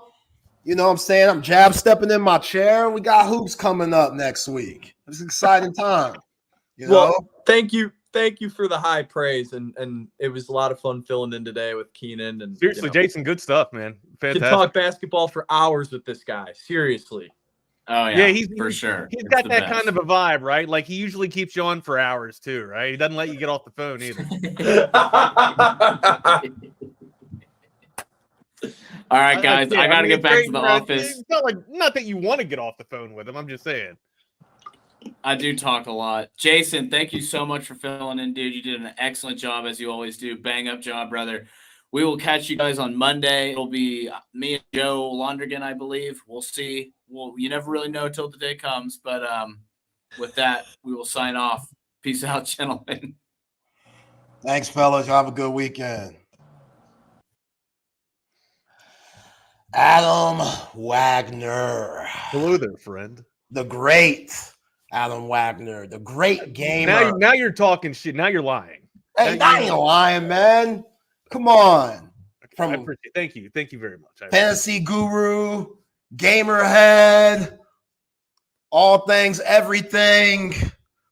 You know what I'm saying? I'm jab stepping in my chair. We got hoops coming up next week. It's an exciting time. Well, thank you for the high praise, and it was a lot of fun filling in today with Keenan. And seriously, Jason, good stuff, man. Fantastic. Can talk basketball for hours with this guy. Seriously. Oh yeah, he's for sure. He's got that kind of a vibe, right? Like, he usually keeps you on for hours too, right? He doesn't let you get off the phone either. All right, guys, I got to get back to the office. It's not that you want to get off the phone with him. I'm just saying. I do talk a lot. Jason, thank you so much for filling in, dude. You did an excellent job, as you always do. Bang up job, brother. We will catch you guys on Monday. It'll be me and Joe Londergan, I believe. We'll see. Well, you never really know till the day comes. But with that, we will sign off. Peace out, gentlemen. Thanks, fellas. Y'all have a good weekend. Adam Wagner. Hello there, friend. The great Adam Wagner, the great gamer. Now you're talking shit. Now you're lying. Hey, I ain't lying, man. Come on. Thank you very much. Fantasy guru, gamer head, all things, everything,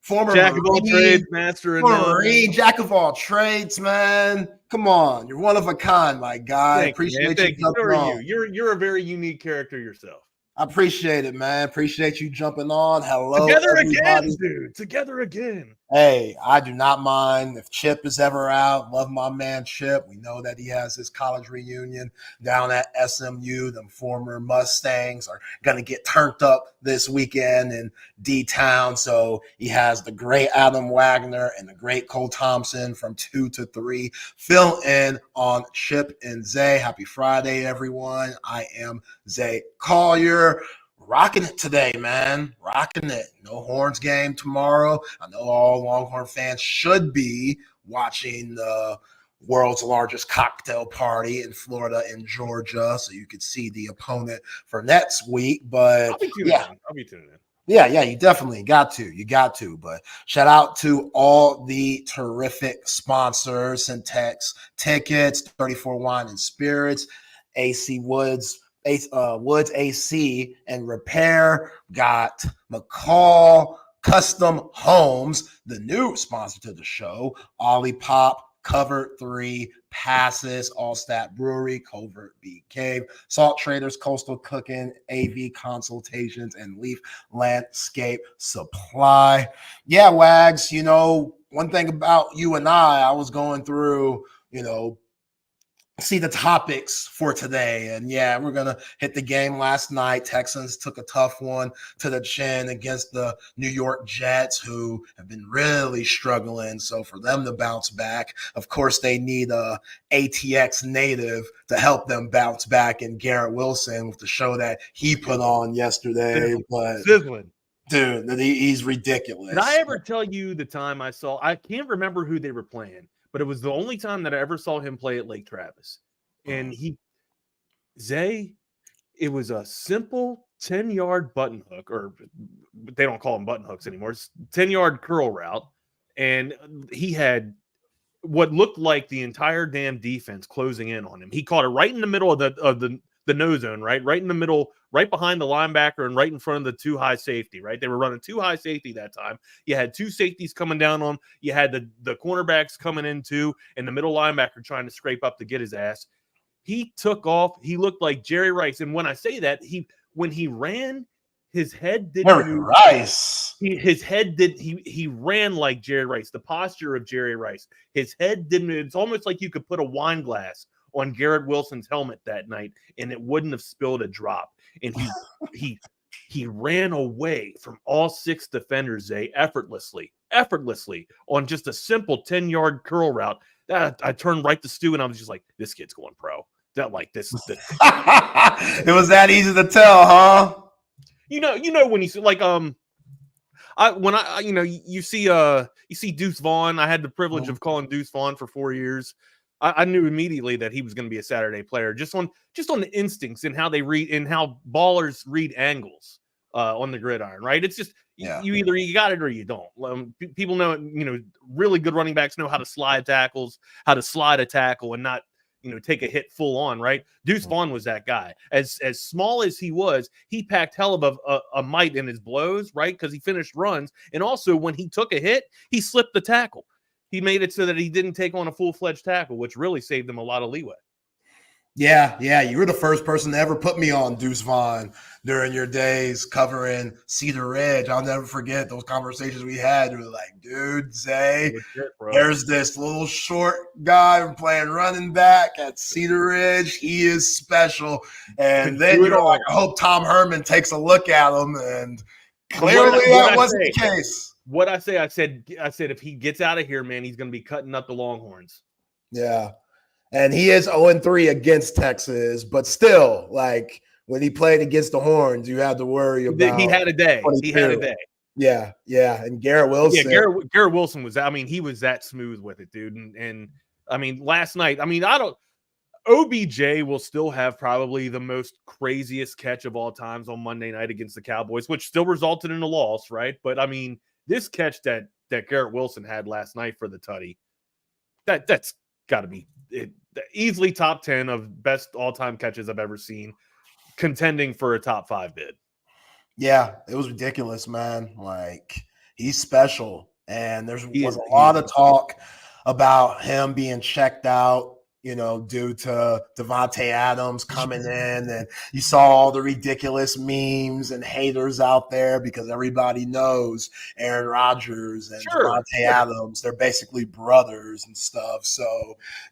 former Jack of all Marine, trades, master of none. Marine, jack of all trades, man. Come on, you're one of a kind, my guy. Thank you, man. Appreciate you So jumping are on. you. You're a very unique character yourself. I appreciate it, man. Appreciate you jumping on. Hello, Together everybody. again, dude. Together again. Hey, I do not mind if Chip is ever out. Love my man Chip. We know that he has his college reunion down at SMU. Them former Mustangs are going to get turned up this weekend in D-Town. So he has the great Adam Wagner and the great Cole Thompson from 2 to 3 fill in on Chip and Zay. Happy Friday, everyone. I am Zay Collier. Rocking it today, man. Rocking it. No Horns game tomorrow. I know all Longhorn fans should be watching the world's largest cocktail party in Florida and Georgia, so you could see the opponent for next week. But I'll be tuning in. I'll be tuning in. Yeah, you definitely got to. You got to. But shout out to all the terrific sponsors: Syntex Tickets, 34 Wine and Spirits, AC Woods AC and Repair, got McCall Custom Homes, the new sponsor to the show, Ollie Pop, Cover 3, Passes, Allstat Brewery, Covert Bee Cave, Salt Traders, Coastal Cooking, AV Consultations, and Leaf Landscape Supply. Yeah, Wags, one thing about you and I was going through, see the topics for today. And yeah, we're going to hit the game last night. Texans took a tough one to the chin against the New York Jets, who have been really struggling. So for them to bounce back, of course, they need a ATX native to help them bounce back, and Garrett Wilson with the show that he put on yesterday. But sizzling. Dude, he's ridiculous. Did I ever tell you the time I can't remember who they were playing, but it was the only time that I ever saw him play at Lake Travis. And it was a simple 10-yard button hook, or they don't call them button hooks anymore. It's 10-yard curl route. And he had what looked like the entire damn defense closing in on him. He caught it right in the middle of the no zone, right in the middle, right behind the linebacker and right in front of the 2 high safety, right? They were running 2 high safety that time. You had 2 safeties coming down on him. You had the cornerbacks coming in too, and the middle linebacker trying to scrape up to get his ass. He took off. He looked like Jerry Rice. And when I say that, when he ran, his head didn't move. Rice. He ran like Jerry Rice, the posture of Jerry Rice. His head didn't. It's almost like you could put a wine glass on Garrett Wilson's helmet that night, and it wouldn't have spilled a drop. And he ran away from all 6 defenders, effortlessly on just a simple 10-yard curl route. I turned right to Stu, and I was just like, "This kid's going pro." That like this. It was that easy to tell, huh? You know when you see like you see Deuce Vaughn. I had the privilege of calling Deuce Vaughn for 4 years. I knew immediately that he was going to be a Saturday player, just on the instincts and how they read and how ballers read angles on the gridiron, right? It's just you got it or you don't. People know, really good running backs know how to slide tackles, how to slide a tackle and not, take a hit full on, right? Deuce Vaughn was that guy. As small as he was, he packed hell of a might in his blows, right? Because he finished runs. And also when he took a hit, he slipped the tackle. He made it so that he didn't take on a full-fledged tackle, which really saved him a lot of leeway. Yeah. You were the first person to ever put me on Deuce Vaughn during your days covering Cedar Ridge. I'll never forget those conversations we had. You were like, dude, Zay, there's this little short guy playing running back at Cedar Ridge. He is special. And then you're like, I hope Tom Herman takes a look at him. And clearly that wasn't the case. What I said, if he gets out of here, man, he's going to be cutting up the Longhorns. Yeah. And he is 0-3 against Texas, but still, like when he played against the Horns, you had to worry about. He had a day. 22. He had a day. Yeah. And Garrett Wilson. Yeah, Garrett Wilson was. I mean, he was that smooth with it, dude. And I mean, last night. I mean, OBJ will still have probably the most craziest catch of all times on Monday night against the Cowboys, which still resulted in a loss, right? But I mean, this catch that Garrett Wilson had last night for the tutty, that's got to be easily top 10 of best all-time catches I've ever seen, contending for a top 5 bid. Yeah, it was ridiculous, man. Like He's special. And there was a lot of talk about him being checked out, due to Devontae Adams coming in. And you saw all the ridiculous memes and haters out there because everybody knows Aaron Rodgers and Devontae Adams. They're basically brothers and stuff. So,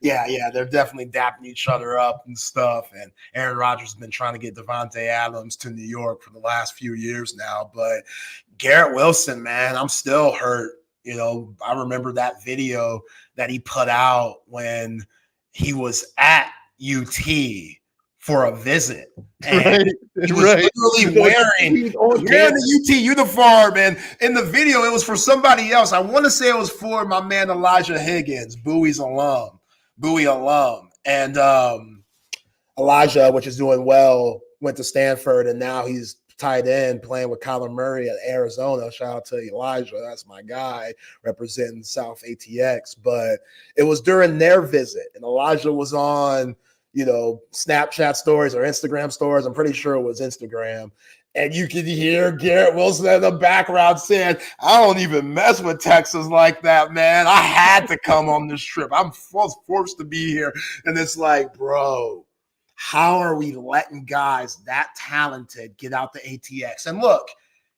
yeah, they're definitely dapping each other up and stuff. And Aaron Rodgers has been trying to get Devontae Adams to New York for the last few years now. But Garrett Wilson, man, I'm still hurt. I remember that video that he put out when he was at UT for a visit. And he was literally wearing the UT uniform. And in the video, it was for somebody else. I want to say it was for my man Elijah Higgins, Bowie alum. And Elijah, which is doing well, went to Stanford, and now he's tight end playing with Kyler Murray at Arizona. Shout out to Elijah. That's my guy representing South ATX. But it was during their visit, and Elijah was on, Snapchat stories or Instagram stories. I'm pretty sure it was Instagram. And you could hear Garrett Wilson in the background saying, I don't even mess with Texas like that, man. I had to come on this trip. I was forced to be here. And it's like, bro, how are we letting guys that talented get out the ATX? And look,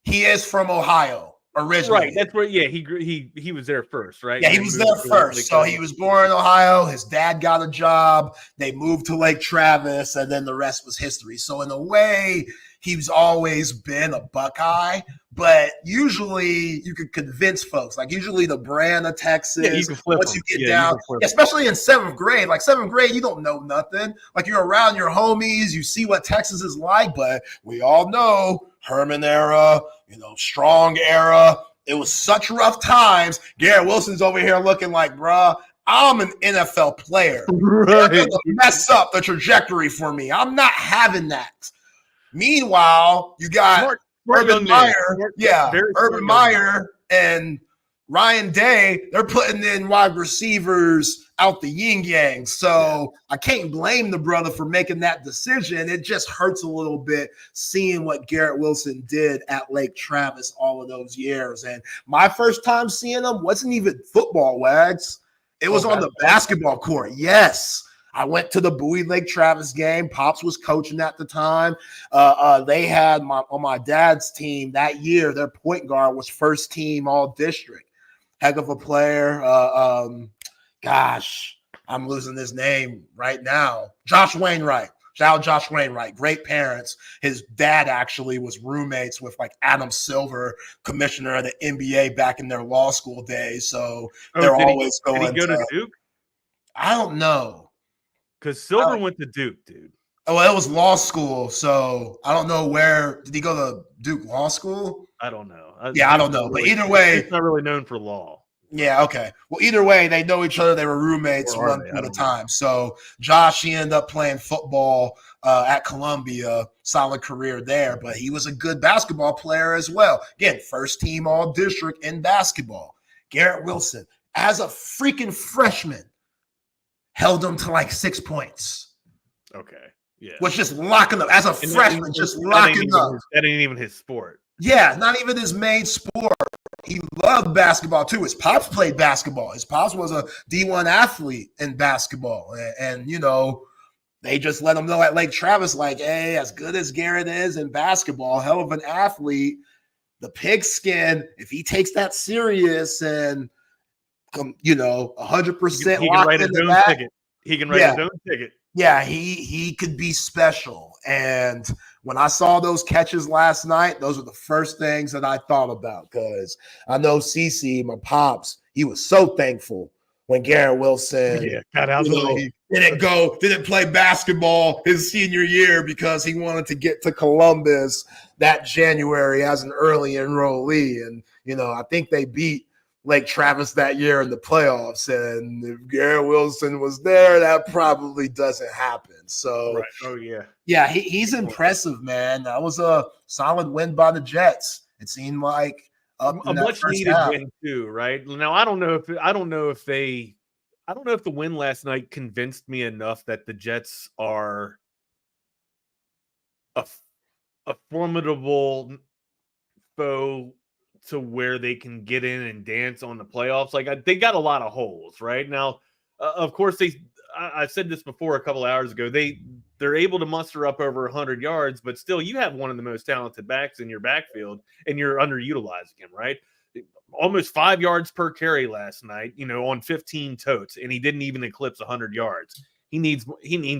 he is from Ohio originally. Right. That's where, he was there first, right? Yeah, he was there first. So he was born in Ohio. His dad got a job. They moved to Lake Travis, and then the rest was history. So in a way, he's always been a Buckeye. But usually you could convince folks, like usually the brand of Texas, once you get down, especially in seventh grade, you don't know nothing. Like you're around your homies, you see what Texas is like, but we all know Herman era, Strong era. It was such rough times. Garrett Wilson's over here looking like, bruh, I'm an NFL player. Right. They're gonna mess up the trajectory for me. I'm not having that. Meanwhile, you got Urban Meyer, Urban Meyer and Ryan Day, they're putting in wide receivers out the yin yang. So I can't blame the brother for making that decision. It just hurts a little bit seeing what Garrett Wilson did at Lake Travis all of those years. And my first time seeing him wasn't even football, Wags. It was on the basketball court. Yes. I went to the Bowie Lake Travis game. Pops was coaching at the time. They had on my dad's team that year, their point guard was first team all district. Heck of a player. Gosh, I'm losing his name right now. Josh Wainwright. Shout out Josh Wainwright. Great parents. His dad actually was roommates with like Adam Silver, commissioner of the NBA back in their law school days. So they're always going. Did he go to Duke? I don't know. Because Silver went to Duke, dude. Oh, well, it was law school, so I don't know where. Did he go to Duke Law School? I don't know. I don't know. But either way. He's not really known for law. Yeah, okay. Well, either way, they know each other. They were roommates one at a time. So Josh, he ended up playing football at Columbia, solid career there. But he was a good basketball player as well. Again, first team all district in basketball. Garrett Wilson, as a freaking freshman, held him to like 6 points. Okay. Yeah. Was just locking up as a freshman, just locking up. That ain't even his sport. Yeah, not even his main sport. He loved basketball too. His pops played basketball. His pops was a D1 athlete in basketball. And they just let him know at Lake Travis, like, hey, as good as Garrett is in basketball, hell of an athlete, the pigskin, if he takes that serious and 100% locked into that. Ticket. He can write his own ticket. Yeah, he could be special. And when I saw those catches last night, those were the first things that I thought about because I know CC, my pops, he was so thankful when Garrett Wilson got out of the league. Didn't play basketball his senior year because he wanted to get to Columbus that January as an early enrollee. And, I think they beat Lake Travis that year in the playoffs, and if Garrett Wilson was there, that probably doesn't happen. So, right. Oh yeah, he's impressive, man. That was a solid win by the Jets. It seemed like a much needed win too, right? Now I don't know if the win last night convinced me enough that the Jets are a formidable foe to where they can get in and dance on the playoffs. Like they got a lot of holes right now. Of course, I said this before a couple of hours ago. They're able to muster up over 100 yards, but still, you have one of the most talented backs in your backfield, and you're underutilizing him, right? Almost 5 yards per carry last night, on 15 totes, and he didn't even eclipse 100 yards. He needs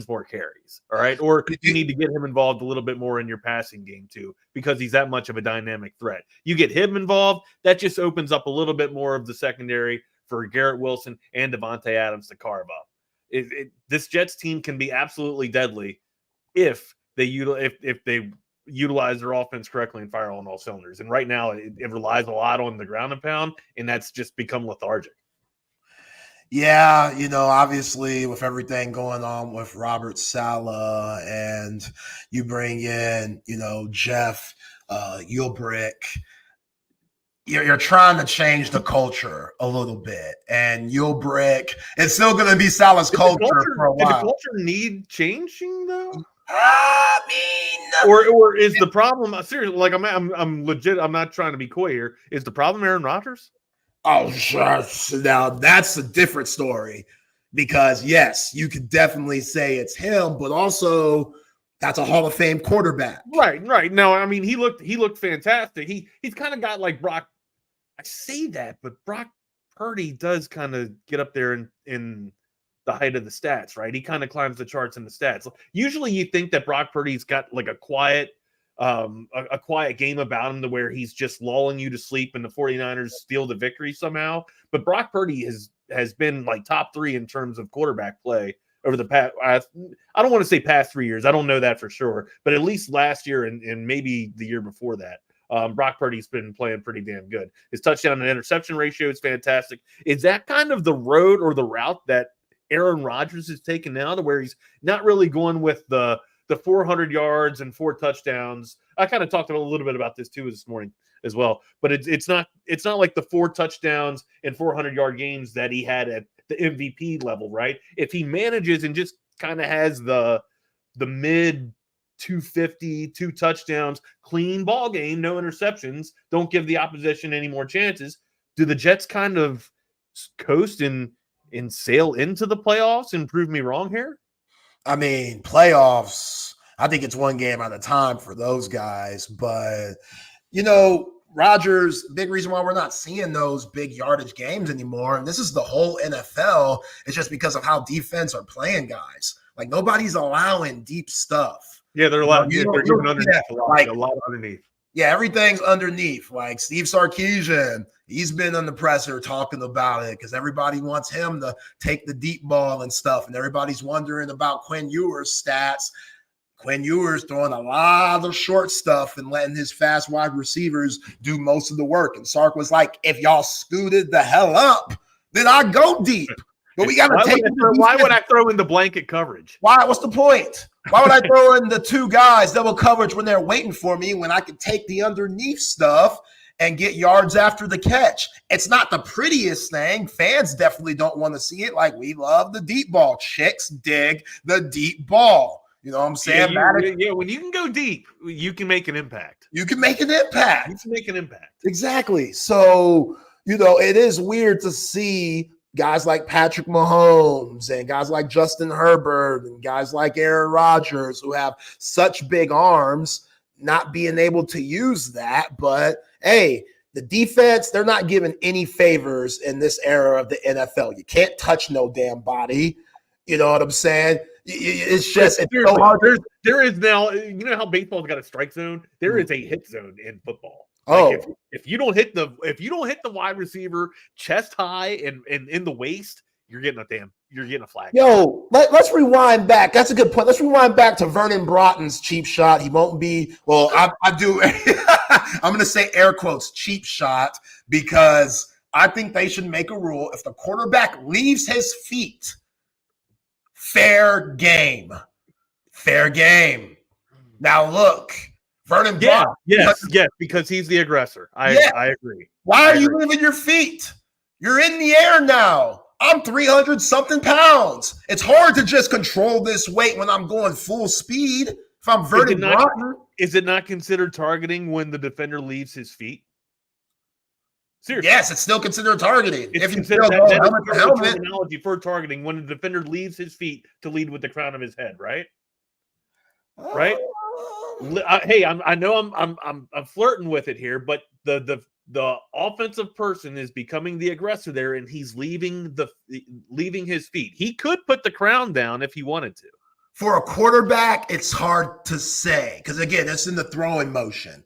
more carries, all right? Or you need to get him involved a little bit more in your passing game too, because he's that much of a dynamic threat. You get him involved, that just opens up a little bit more of the secondary for Garrett Wilson and Devontae Adams to carve up. This Jets team can be absolutely deadly if they utilize their offense correctly and fire on all cylinders. And right now, it relies a lot on the ground and pound, and that's just become lethargic. Yeah, obviously with everything going on with Robert Saleh, and you bring in, Jeff Ulbrich, you're trying to change the culture a little bit. And Ulbrich, it's still going to be Saleh's culture for a while. Does the culture need changing though? I mean, or is the problem seriously? Like I'm legit. I'm not trying to be coy here. Is the problem Aaron Rodgers? Oh, sure. Now that's a different story, because yes, you could definitely say it's him, but also that's a Hall of Fame quarterback. Right. No, I mean he looked fantastic. He's kind of got like Brock. I say that, but Brock Purdy does kind of get up there in the height of the stats, right? He kind of climbs the charts in the stats. Usually you think that Brock Purdy's got like a quiet game about him to where he's just lulling you to sleep and the 49ers steal the victory somehow. But Brock Purdy has been like top 3 in terms of quarterback play over the past, I don't want to say past 3 years. I don't know that for sure, but at least last year and maybe the year before that. Brock Purdy's been playing pretty damn good. His touchdown and interception ratio is fantastic. Is that kind of the road or the route that Aaron Rodgers is taking now, to where he's not really going with the 400 yards and 4 touchdowns? I kind of talked a little bit about this too this morning as well, but it's not like the 4 touchdowns and 400-yard games that he had at the MVP level, right? If he manages and just kind of has the mid 250, 2 touchdowns, clean ball game, no interceptions, don't give the opposition any more chances, do the Jets kind of coast and sail into the playoffs and prove me wrong here? I mean, playoffs, I think it's one game at a time for those guys. But, Rodgers, big reason why we're not seeing those big yardage games anymore, and this is the whole NFL, it's just because of how defense are playing guys. Like, nobody's allowing deep stuff. Yeah, they're allowing a lot underneath. Yeah, everything's underneath. Like Steve Sarkisian, he's been on the presser talking about it because everybody wants him to take the deep ball and stuff. And everybody's wondering about Quinn Ewers' stats. Quinn Ewers throwing a lot of short stuff and letting his fast wide receivers do most of the work. And Sark was like, if y'all scooted the hell up, then I go deep. But we got to take it. Why would I throw in the blanket coverage? Why? What's the point? Why would I throw in the 2 guys double coverage when they're waiting for me, when I could take the underneath stuff and get yards after the catch? It's not the prettiest thing. Fans definitely don't want to see it. Like, we love the deep ball. Chicks dig the deep ball. You know what I'm saying? Yeah, when you can go deep, you can make an impact. You can make an impact. You can make an impact. Exactly. So, it is weird to see guys like Patrick Mahomes and guys like Justin Herbert and guys like Aaron Rodgers, who have such big arms, not being able to use that. But, hey, the defense, they're not giving any favors in this era of the NFL. You can't touch no damn body. You know what I'm saying? It's just it's so hard. There is now, how baseball's got a strike zone? There is a hit zone in football. Oh, like if you don't hit the wide receiver chest high and in the waist, you're getting a flag. Yo, let's rewind back. That's a good point. Let's rewind back to Vernon Broughton's cheap shot. He won't be, well, I do. I'm going to say air quotes, cheap shot, because I think they should make a rule. If the quarterback leaves his feet, fair game. Fair game. Now, look, Vernon Broughton. Yes, because he's the aggressor. I agree. Why are you leaving your feet? You're in the air now. I'm 300-something pounds. It's hard to just control this weight when I'm going full speed. If I'm Vernon Broughton. Is it not considered targeting when the defender leaves his feet? Seriously. Yes, it's still considered targeting. It's if you considered still that helmet to helmet. terminology for targeting when the defender leaves his feet to lead with the crown of his head, right? Right? Hey, I know I'm flirting with it here, but the offensive person is becoming the aggressor there, and he's leaving his feet. He could put the crown down if he wanted to. For a quarterback, it's hard to say because again, it's in the throwing motion.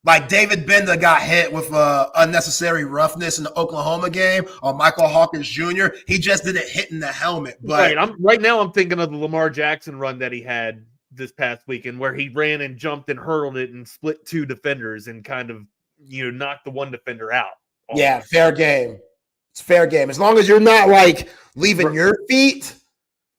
Like David Benda got hit with unnecessary roughness in the Oklahoma game on Michael Hawkins Jr. He just didn't hit in the helmet. But right now I'm thinking of the Lamar Jackson run that he had this past weekend where he ran and jumped and hurled it and split two defenders and kind of, knocked the one defender out. Yeah, fair game. It's fair game. As long as you're not like leaving your feet,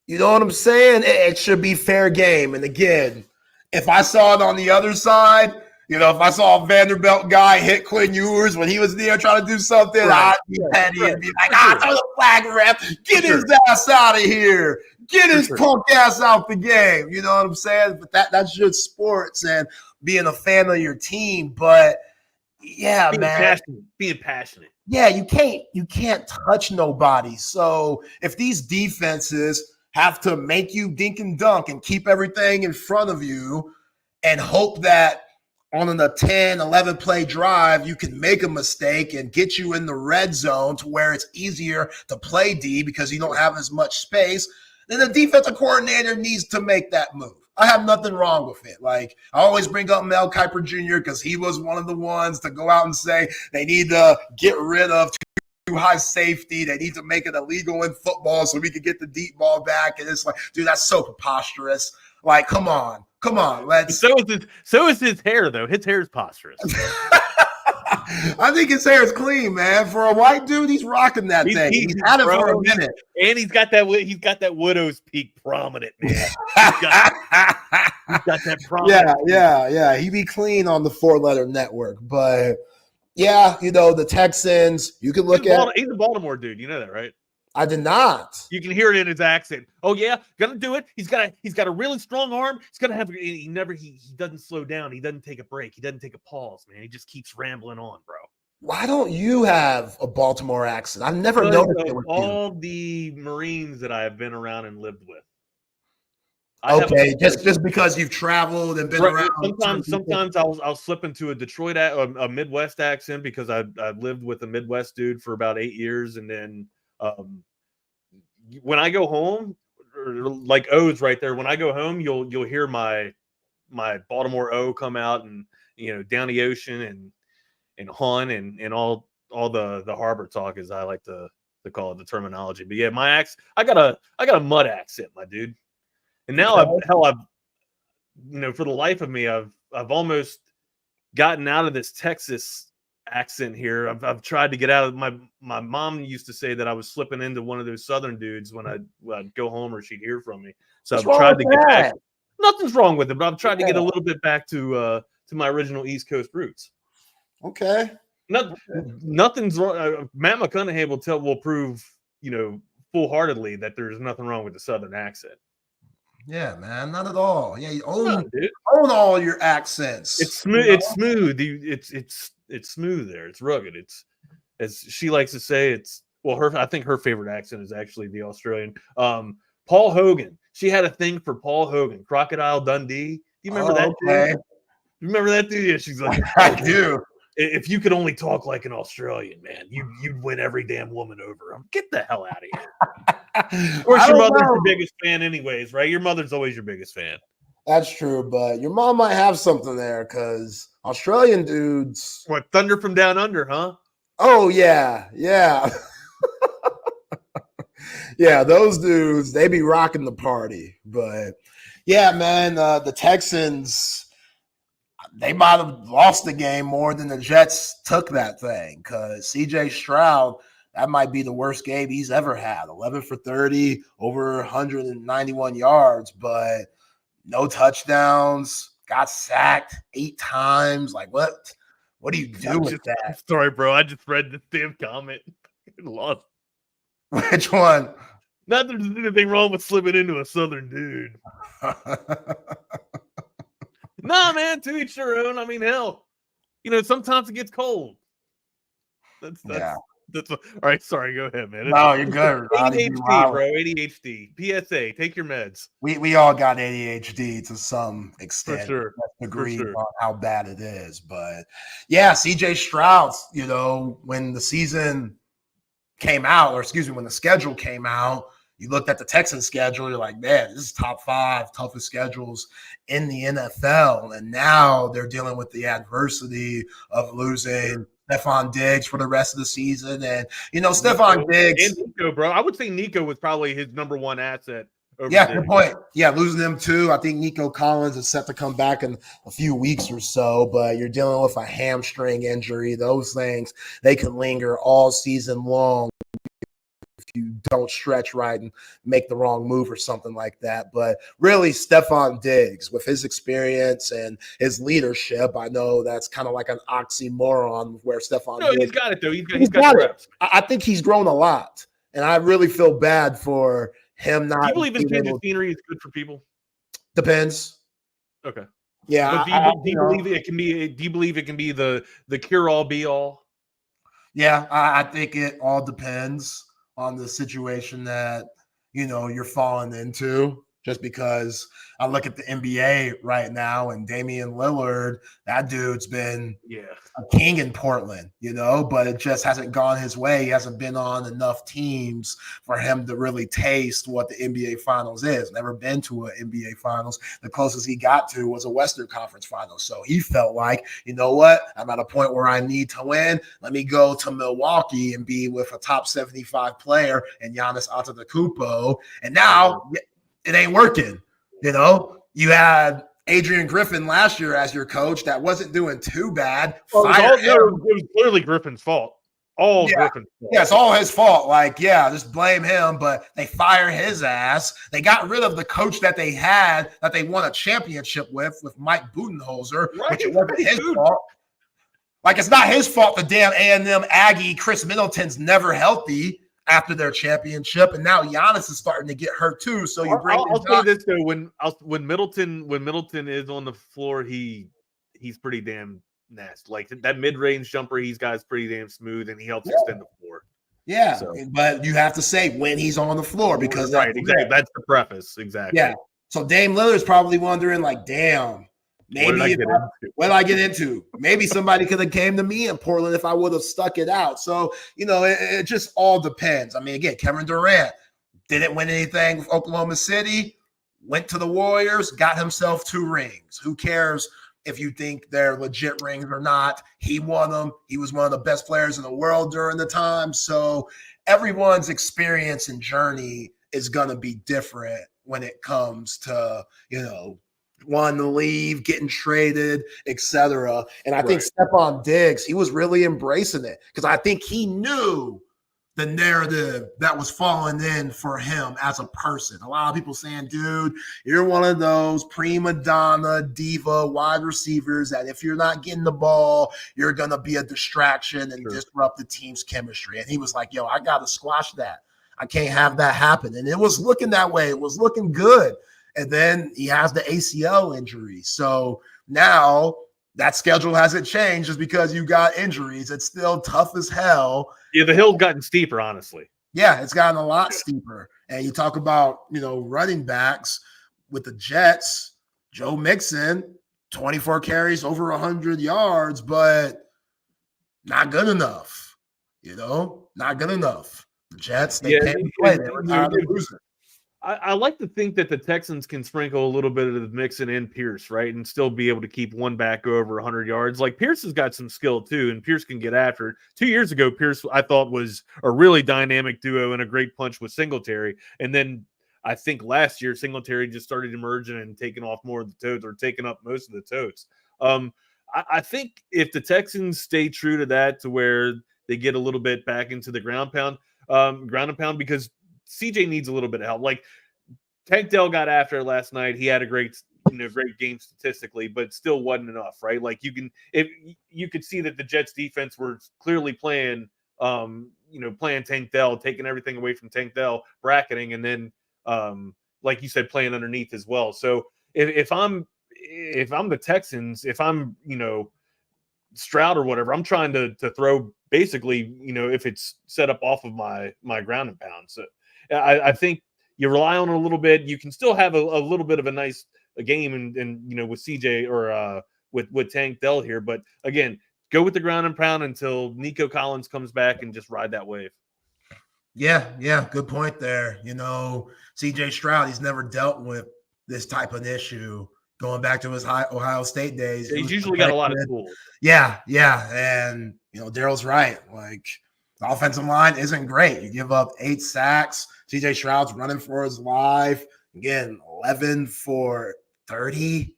you know what I'm saying? It should be fair game. And again, if I saw it on the other side, if I saw a Vanderbilt guy hit Quinn Ewers when he was there trying to do something, I'd be petty and be like, throw the flag, ref. Get his ass out of here. Get his punk ass out the game. You know what I'm saying? But that's just sports and being a fan of your team. But yeah, being passionate. Yeah, you can't touch nobody. So if these defenses have to make you dink and dunk and keep everything in front of you and hope that on a 10, 11 play drive, you can make a mistake and get you in the red zone to where it's easier to play D because you don't have as much space, then the defensive coordinator needs to make that move. I have nothing wrong with it. Like, I always bring up Mel Kiper Jr. because he was one of the ones to go out and say they need to get rid of too high safety. They need to make it illegal in football so we can get the deep ball back. And it's like, dude, that's so preposterous. Like, come on. Let's. So is his hair though. His hair is preposterous. I think his hair is clean, man. For a white dude, he's rocking that thing. He's had it for a minute, and he's got that widow's peak prominent, man. He's got that prominent. Yeah. He be clean on the 4-letter network, but yeah, the Texans. You can look at. He's a Baltimore dude. You know that, right? I did not. You can hear it in his accent. Oh yeah, gonna do it. He's got a really strong arm. He's gonna have. He doesn't slow down. He doesn't take a break. He doesn't take a pause, man. He just keeps rambling on, bro. Why don't you have a Baltimore accent? I've never noticed it with all the Marines that I have been around and lived with. Okay, just because you've traveled and been around. Sometimes I'll slip into a Detroit a Midwest accent because I've lived with a Midwest dude for about 8 years, and then. When I go home, like O's right there. When I go home, you'll hear my Baltimore O come out, and down the ocean and Hun and all the harbor talk, as I like to call it, the terminology. But yeah, I got a mud accent, my dude. And now I've for the life of me, I've almost gotten out of this Texas accent here. I've tried to get out of my mom used to say that I was slipping into one of those Southern dudes when I'd go home or she'd hear from me. So I've tried to get back. Nothing's wrong with it, but I've tried to get a little bit back to my original East Coast roots. Okay. Nothing's wrong. Matt McConaughey will prove, full-heartedly that there's nothing wrong with the Southern accent. Yeah, man, not at all. Yeah, you own all your accents. It's smooth. It's smooth. It's smooth there. It's rugged. It's, as she likes to say, I think her favorite accent is actually the Australian. Paul Hogan. She had a thing for Paul Hogan, Crocodile Dundee. Do you remember that dude? You remember that dude? Yeah, she's like, I do. If you could only talk like an Australian, man, you'd win every damn woman over. Get the hell out of here. Of course, your mother's your biggest fan anyways, right? Your mother's always your biggest fan. That's true, but your mom might have something there because Australian dudes. What, Thunder from Down Under, huh? Oh, yeah. Yeah, those dudes, they be rocking the party. But, yeah, man, the Texans, they might have lost the game more than the Jets took that thing because C.J. Stroud, that might be the worst game he's ever had. 11 for 30, over 191 yards, but no touchdowns, got sacked 8 times. Like, what do you do with that? Sorry, bro. I just read the damn comment. Lost. Which one? Not that there's anything wrong with slipping into a Southern dude. Nah, man, to each their own. I mean, hell, sometimes it gets cold. That's all right. Sorry, go ahead, man. No, you're good. ADHD, bro. ADHD. PSA. Take your meds. We all got ADHD to some extent. For sure. Degree on how bad it is. But yeah, CJ Stroud, when the season came out, or excuse me, when the schedule came out, you looked at the Texans schedule, you're like, man, this is top 5 toughest schedules in the NFL. And now they're dealing with the adversity of losing Stephon Diggs for the rest of the season. And, Stephon Diggs. And Nico, bro. I would say Nico was probably his number one asset. Yeah, good point. Yeah, losing them too. I think Nico Collins is set to come back in a few weeks or so, but you're dealing with a hamstring injury. Those things, they can linger all season long if you don't stretch right and make the wrong move or something like that. But really, Stephon Diggs, with his experience and his leadership, I know that's kind of like an oxymoron where Stephon Diggs. He's got it, though. He's got it. I think he's grown a lot, and I really feel bad for him not. Do you believe in change of scenery is good for people? Depends. Okay. Yeah. But do you believe it can be? Do you believe it can be the cure all be all? Yeah, I think it all depends on the situation that you're falling into. Just because I look at the NBA right now and Damian Lillard, that dude's been a king in Portland, but it just hasn't gone his way. He hasn't been on enough teams for him to really taste what the NBA Finals is. Never been to an NBA Finals. The closest he got to was a Western Conference Finals. So he felt like, you know what? I'm at a point where I need to win. Let me go to Milwaukee and be with a top 75 player and Giannis Antetokounmpo. And now it ain't working. You had Adrian Griffin last year as your coach that wasn't doing too bad. It was clearly Griffin's fault. Griffin's fault. Yeah, it's all his fault. Just blame him. But they fire his ass. They got rid of the coach that they had that they won a championship with Mike Budenholzer, which it wasn't his fault. It's not his fault the damn A&M Aggie Chris Middleton's never healthy after their championship, and now Giannis is starting to get hurt too. So you bring. I'll say this though: when Middleton is on the floor, he's pretty damn nasty. Like that mid-range jumper he's got is pretty damn smooth, and he helps extend the floor. Yeah, but you have to say when he's on the floor because exactly. That's the preface, exactly. Yeah. So Dame Lillard's probably wondering, damn. Maybe what did I get into? Maybe somebody could have came to me in Portland if I would have stuck it out. So, it just all depends. I mean, again, Kevin Durant didn't win anything with Oklahoma City, went to the Warriors, got himself 2 rings. Who cares if you think they're legit rings or not? He won them. He was one of the best players in the world during the time. So everyone's experience and journey is going to be different when it comes to, wanting to leave, getting traded, etc. And I think Stephon Diggs, he was really embracing it because I think he knew the narrative that was falling in for him as a person. A lot of people saying, dude, you're one of those prima donna, diva wide receivers that if you're not getting the ball, you're going to be a distraction and disrupt the team's chemistry. And he was like, yo, I got to squash that. I can't have that happen. And it was looking that way. It was looking good. And then he has the ACL injury. So now that schedule hasn't changed just because you got injuries. It's still tough as hell. Yeah, the hill's gotten steeper, honestly. Yeah, it's gotten a lot steeper. And you talk about, running backs with the Jets, Joe Mixon, 24 carries, over 100 yards, but not good enough. Not good enough. The Jets, they can't play. They were tired of losing. I like to think that the Texans can sprinkle a little bit of the Mixon and Pierce, right, and still be able to keep one back over 100 yards. Like Pierce has got some skill too, and Pierce can get after it. 2 years ago, Pierce I thought was a really dynamic duo and a great punch with Singletary. And then I think last year Singletary just started emerging and taking off more of the totes, or taking up most of the totes. I think if the Texans stay true to that, to where they get a little bit back into the ground and pound, because CJ needs a little bit of help. Like Tank Dell got after it last night. He had a great game statistically, but still wasn't enough, right? Like you could see that the Jets defense were clearly playing Tank Dell, taking everything away from Tank Dell, bracketing, and then like you said, playing underneath as well. So if I'm the Texans, if I'm Stroud or whatever, I'm trying to throw basically, if it's set up off of my ground and pound. So I think you rely on it a little bit. You can still have a little bit of a nice game and with CJ or with Tank Dell here. But again, go with the ground and pound until Nico Collins comes back and just ride that wave. Yeah, good point there. CJ Stroud, he's never dealt with this type of issue going back to his Ohio State days. He's usually got a lot of tools. Yeah. And, Daryl's right. Like, the offensive line isn't great. You give up 8 sacks. CJ Stroud's running for his life. Again, 11 for 30.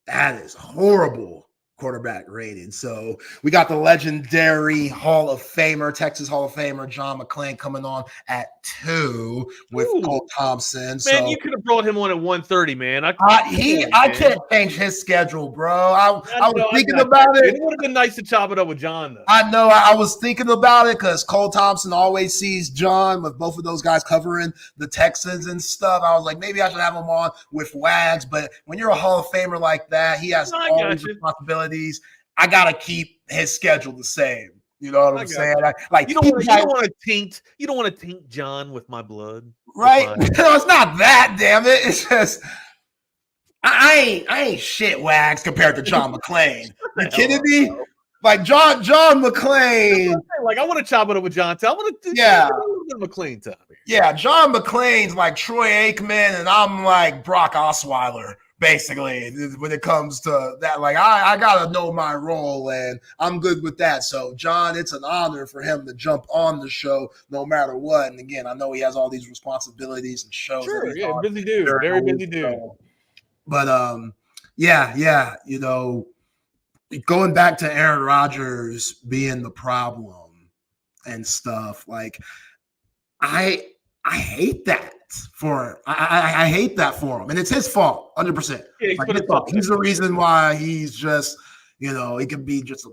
That is horrible quarterback rating. So we got the legendary Hall of Famer, Texas Hall of Famer, John McClain coming on at 2 with Cole Thompson. Man, you could have brought him on at 1:30, man. I can't change his schedule, bro. I was thinking about it. It would have been nice to chop it up with John, though. I know. I was thinking about it because Cole Thompson always sees John with both of those guys covering the Texans and stuff. I was like, maybe I should have him on with Wags. But when you're a Hall of Famer like that, he has all these responsibilities. I gotta keep his schedule the same. You know what I'm saying? Like you don't want to taint John with my blood, right? No, it's not that. Damn it! It's just I ain't shit Wags compared to John McClain. You kidding me? Like John McClain. Like I want to chop it up with John. I want to McClain time. Yeah, John McClain's like Troy Aikman, and I'm like Brock Osweiler. Basically, when it comes to that, like I gotta know my role, and I'm good with that. So, John, it's an honor for him to jump on the show, no matter what. And again, I know he has all these responsibilities and shows. Sure, busy dude, very busy dude. But going back to Aaron Rodgers being the problem and stuff, like I hate that. I hate that for him, and it's his fault, 100%. Yeah, he's the reason why he's just, he can be just a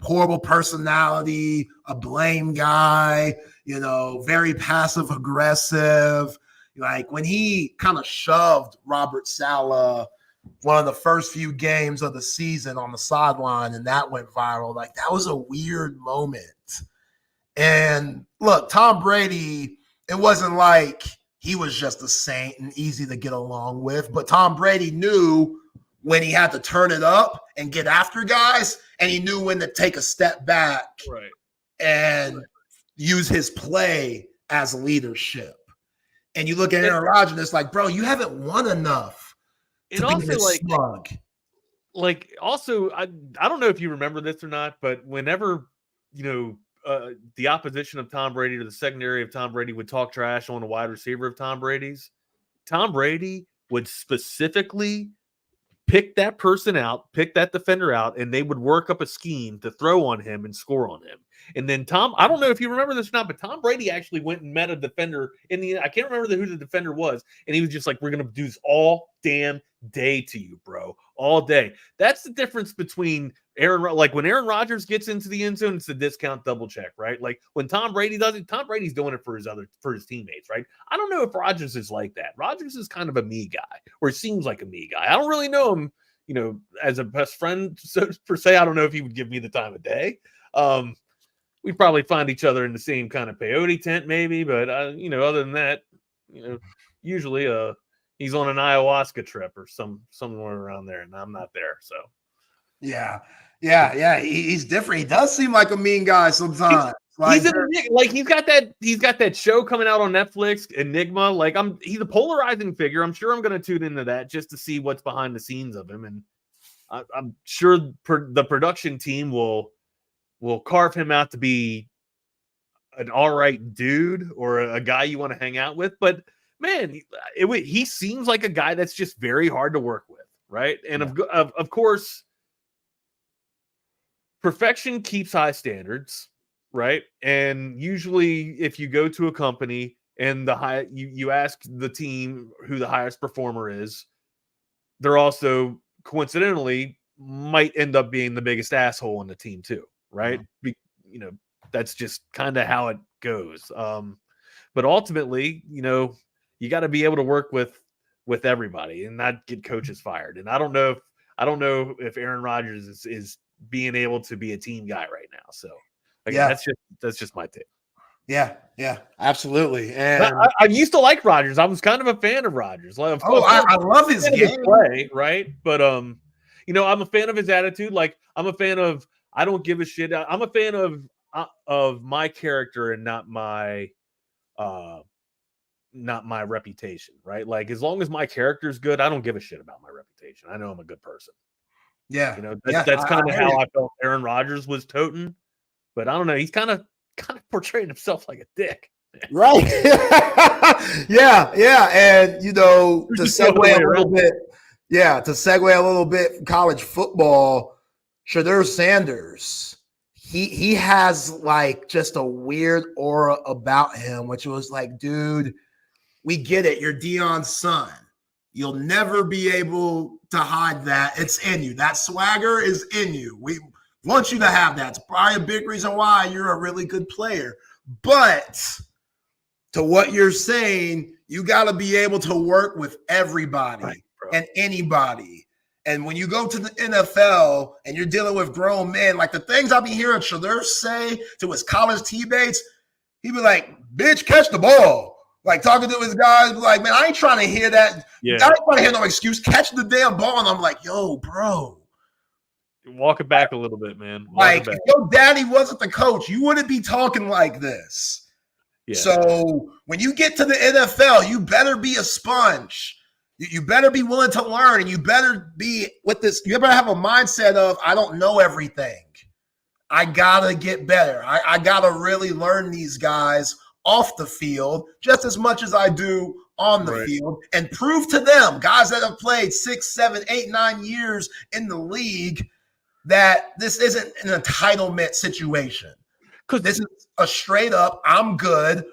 horrible personality, a blame guy, very passive aggressive. Like when he kind of shoved Robert Saleh one of the first few games of the season on the sideline, and that went viral. Like that was a weird moment. And look, Tom Brady, it wasn't like he was just a saint and easy to get along with. But Tom Brady knew when he had to turn it up and get after guys, and he knew when to take a step back and use his play as leadership. And you look at Aaron Rodgers, and it's like, bro, you haven't won enough. And also, also, I don't know if you remember this or not, but whenever, the opposition of Tom Brady or the secondary of Tom Brady would talk trash on a wide receiver of Tom Brady's, Tom Brady would specifically pick that person out, pick that defender out, and they would work up a scheme to throw on him and score on him. And then I don't know if you remember this or not, but Tom Brady actually went and met a defender I can't remember who the defender was. And he was just like, we're going to do this all damn day to you, bro. All day. That's the difference between when Aaron Rodgers gets into the end zone, it's a discount double check, right? Like when Tom Brady does it, Tom Brady's doing it for his teammates, right? I don't know if Rodgers is like that. Rodgers is kind of a me guy, or seems like a me guy. I don't really know him, as a best friend, so per se. I don't know if he would give me the time of day. We'd probably find each other in the same kind of peyote tent, maybe, but other than that, usually he's on an ayahuasca trip or somewhere around there, and I'm not there. So yeah, he's different. He does seem like a mean guy sometimes. He's got that show coming out on Netflix, Enigma. Like he's a polarizing figure. I'm sure I'm going to tune into that just to see what's behind the scenes of him, and I'm sure the production team will carve him out to be an all right dude or a guy you want to hang out with. But man, he seems like a guy that's just very hard to work with, right? And of course, perfection keeps high standards, right? And usually if you go to a company and you ask the team who the highest performer is, they're also coincidentally might end up being the biggest asshole in the team too, right? That's just kind of how it goes. But ultimately, you got to be able to work with everybody and not get coaches fired. And I don't know if Aaron Rodgers is being able to be a team guy right now. So Again, that's just my take. Yeah, absolutely. And I used to like Rodgers. I was kind of a fan of Rodgers. I love his game, play, right? But I'm a fan of his attitude. Like I'm a fan of I don't give a shit. I'm a fan of my character and not my reputation, right? Like as long as my character's good, I don't give a shit about my reputation. I know I'm a good person. Yeah, that's kind of how I felt Aaron Rodgers was toting. But I don't know. He's kind of portraying himself like a dick. Right. yeah. And to segue a little bit from college football, Shedeur Sanders, he has like just a weird aura about him, which was like, dude, we get it. You're Deion's son. You'll never be able to hide that. It's in you. That swagger is in you. We want you to have that. It's probably a big reason why you're a really good player. But to what you're saying, you got to be able to work with everybody and anybody. And when you go to the NFL and you're dealing with grown men, like the things I've been hearing Shedeur say to his college teammates, he'd be like, bitch, catch the ball. Like talking to his guys, like, man, I ain't trying to hear that. Yeah. I ain't trying to hear no excuse. Catch the damn ball. And I'm like, yo, bro. Walk it back a little bit, man. Like, if your daddy wasn't the coach, you wouldn't be talking like this. Yeah. So when you get to the NFL, you better be a sponge. You better be willing to learn, and you better be with this. You better have a mindset of, I don't know everything. I got to get better. I got to really learn these guys off the field just as much as I do on the field and prove to them, guys that have played 6, 7, 8, 9 years in the league, that this isn't an entitlement situation. Because this is a straight up, I'm good,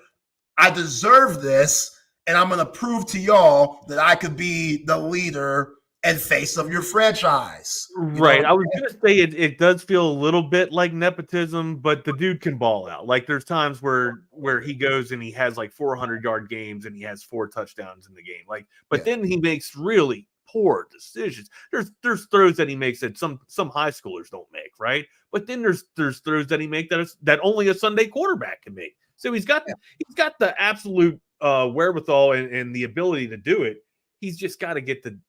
I deserve this, and I'm going to prove to y'all that I could be the leader and face of your franchise. Right. I was going to say it does feel a little bit like nepotism, but the dude can ball out. Like there's times where he goes and he has like 400-yard games and he has 4 touchdowns in the game. Like, but then he makes really poor decisions. There's throws that he makes that some high schoolers don't make, right? But then there's throws that he makes that only a Sunday quarterback can make. So he's got the absolute wherewithal and the ability to do it. He's just got to get the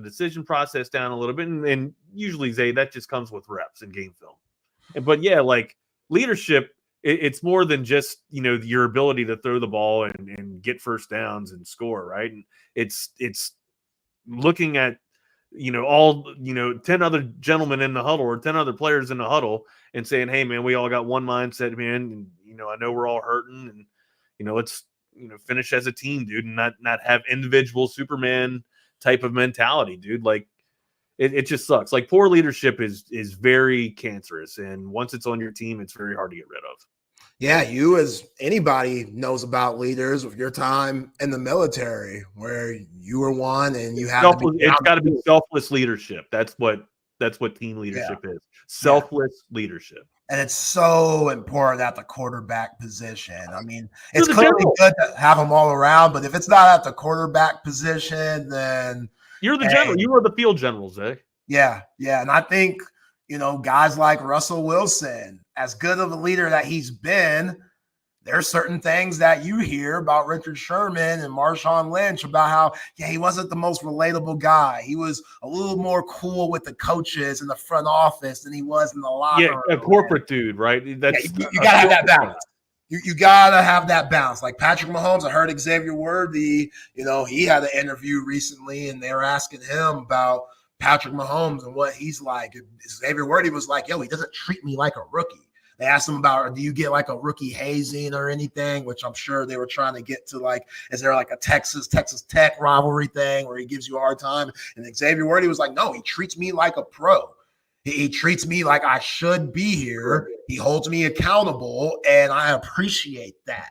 decision process down a little bit, and usually Zay, that just comes with reps and game film. But yeah, like leadership, it's more than just your ability to throw the ball and get first downs and score, right? And it's looking at all 10 other gentlemen in the huddle or 10 other players in the huddle and saying, hey man, we all got one mindset, man, and I know we're all hurting, and let's finish as a team, dude, and not have individual Superman type of mentality, dude. Like it just sucks. Like poor leadership is very cancerous, and once it's on your team, it's very hard to get rid of. Yeah, you as anybody knows about leaders with your time in the military, where you were one and you have to be. It's got to be selfless leadership. That's what team leadership is. Selfless leadership. And it's so important at the quarterback position. I mean, it's clearly good to have them all around, but if it's not at the quarterback position, then you're the general. You are the field generals, eh? Yeah. And I think, guys like Russell Wilson, as good of a leader that he's been, there's certain things that you hear about Richard Sherman and Marshawn Lynch about how, he wasn't the most relatable guy. He was a little more cool with the coaches in the front office than he was in the locker room. Yeah, a corporate dude, right? That's you got to have that balance. You got to have that balance. Like Patrick Mahomes, I heard Xavier Worthy, he had an interview recently, and they were asking him about Patrick Mahomes and what he's like. And Xavier Worthy was like, he doesn't treat me like a rookie. They asked him about, do you get like a rookie hazing or anything, which I'm sure they were trying to get to, like, is there like a Texas Tech rivalry thing where he gives you a hard time? And Xavier Worthy was like, no, he treats me like a pro. He treats me like I should be here. He holds me accountable, and I appreciate that.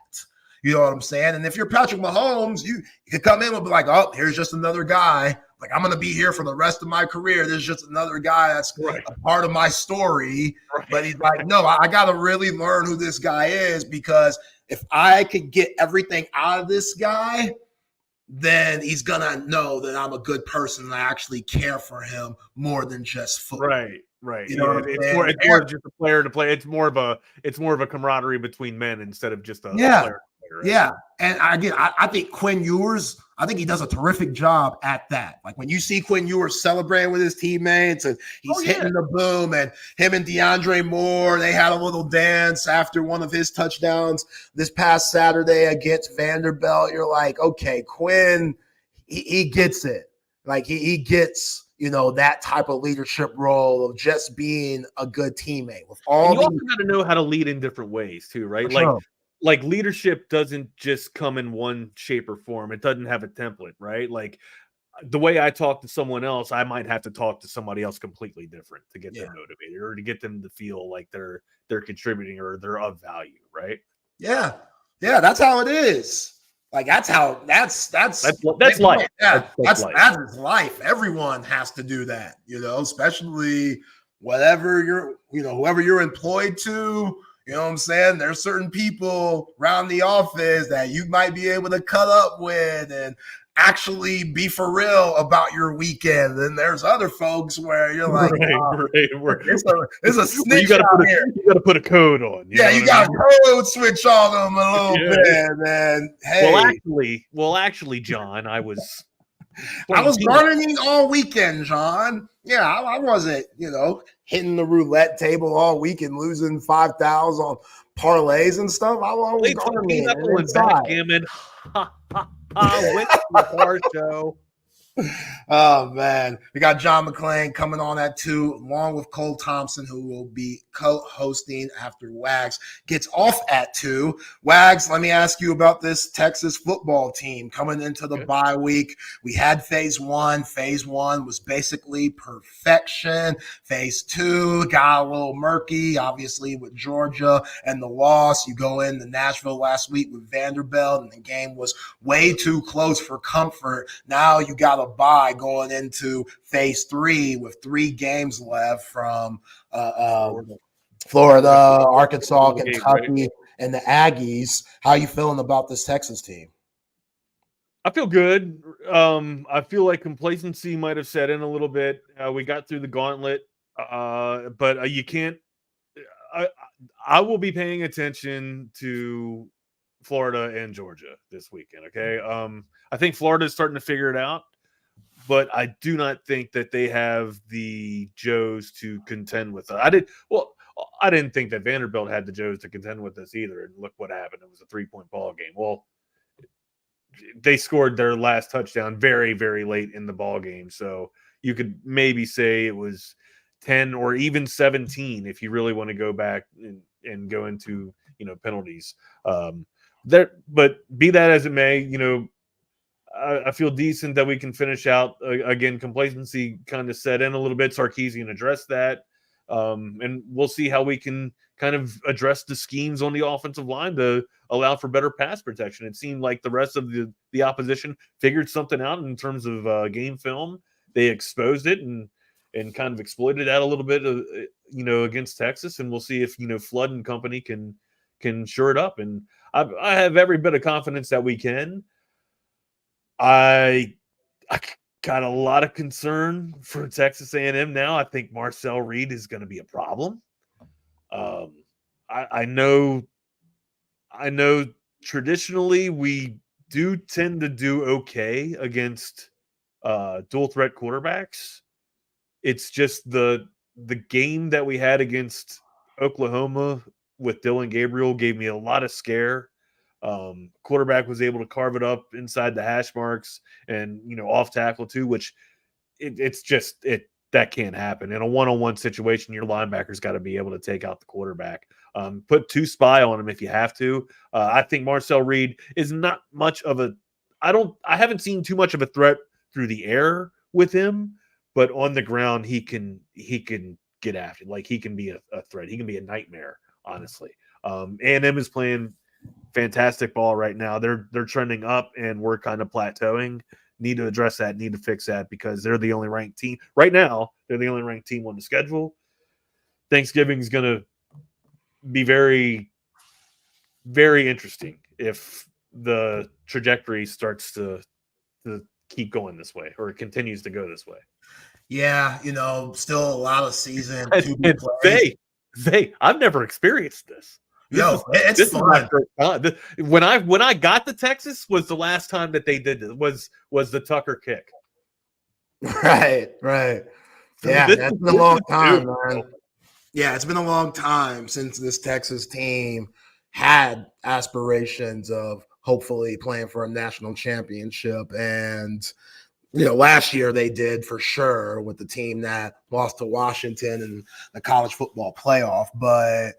You know what I'm saying? And if you're Patrick Mahomes, you could come in and be like, oh, here's just another guy. Like, I'm going to be here for the rest of my career. There's just another guy that's a part of my story. Right. But he's like, no, I got to really learn who this guy is, because if I could get everything out of this guy, then he's going to know that I'm a good person and I actually care for him more than just football. Right. You know what I'm It's saying? more just a player to play. It's more of a camaraderie between men instead of just a Yeah. player to player, right? Yeah. And I think Quinn Ewers, I think he does a terrific job at that. Like when you see Quinn Ewers celebrating with his teammates and he's hitting the boom, and him and DeAndre Moore, they had a little dance after one of his touchdowns this past Saturday against Vanderbilt. You're like, okay, Quinn, he gets it. Like he gets, that type of leadership role of just being a good teammate with all. And you also got to know how to lead in different ways too, right? Like leadership doesn't just come in one shape or form. It doesn't have a template, right? Like the way I talk to someone else, I might have to talk to somebody else completely different to get them motivated or to get them to feel like they're contributing or they're of value, right? Yeah, that's how it is. Like that's life. Yeah, that's life. Life. Everyone has to do that, especially whatever whoever you're employed to. You know what I'm saying? There's certain people around the office that you might be able to cut up with and actually be for real about your weekend. And there's other folks where you're like, it's a snitch you gotta out here. You got to put a code on. You got a code switch on them a little bit. And hey, well, actually, John, I was gardening all weekend, John. Yeah, I wasn't, hitting the roulette table all week and losing 5,000 on parlays and stuff. I was gardening backgammon. With the car show. Oh man, we got John McClain coming on at 2, along with Cole Thompson, who will be co-hosting after Wags gets off at 2. Wags, let me ask you about this Texas football team coming into the bye week. We had phase 1. Phase 1 was basically perfection. Phase 2 got a little murky, obviously with Georgia and the loss. You go into Nashville last week with Vanderbilt, and the game was way too close for comfort. Now you got a bye going into phase 3 with 3 games left from Florida, Arkansas, Kentucky, and the Aggies. How you feeling about this Texas team? I feel good. I feel like complacency might have set in a little bit. We got through the gauntlet, but you can't. I will be paying attention to Florida and Georgia this weekend. Okay, I think Florida is starting to figure it out. But I do not think that they have the Joes to contend with us. I didn't think that Vanderbilt had the Joes to contend with us either. And look what happened. It was a 3-point ball game. Well, they scored their last touchdown very, very late in the ball game. So you could maybe say it was 10 or even 17 if you really want to go back and go into, penalties. But be that as it may, I feel decent that we can finish out. Again, complacency kind of set in a little bit. Sarkisian addressed that. And we'll see how we can kind of address the schemes on the offensive line to allow for better pass protection. It seemed like the rest of the opposition figured something out in terms of game film. They exposed it and kind of exploited that a little bit, against Texas. And we'll see if, Flood and company can shore it up. And I have every bit of confidence that we can. I got a lot of concern for Texas A&M now. I think Marcel Reed is going to be a problem. I know traditionally we do tend to do okay against dual threat quarterbacks. It's just the game that we had against Oklahoma with Dylan Gabriel gave me a lot of scare. Quarterback was able to carve it up inside the hash marks and, off tackle too, which it's just that can't happen. In a one-on-one situation, your linebacker's got to be able to take out the quarterback. Put 2 spy on him if you have to. I think Marcel Reed is not much of I haven't seen too much of a threat through the air with him, but on the ground, he can get after. Like he can be a threat. He can be a nightmare, honestly. A&M is playing fantastic ball right now. They're trending up and we're kind of plateauing. Need to address that, need to fix that because they're the only ranked team right now. They're the only ranked team on the schedule. Thanksgiving is going to be very, very interesting if the trajectory starts to keep going this way or it continues to go this way. Yeah, still a lot of season to be played. I've never experienced this. It's fun. When I got to Texas was the last time that they did this, was the Tucker kick. Right. Yeah, it's been a long time, man. Yeah, it's been a long time since this Texas team had aspirations of hopefully playing for a national championship. And, last year they did for sure with the team that lost to Washington in the college football playoff. But,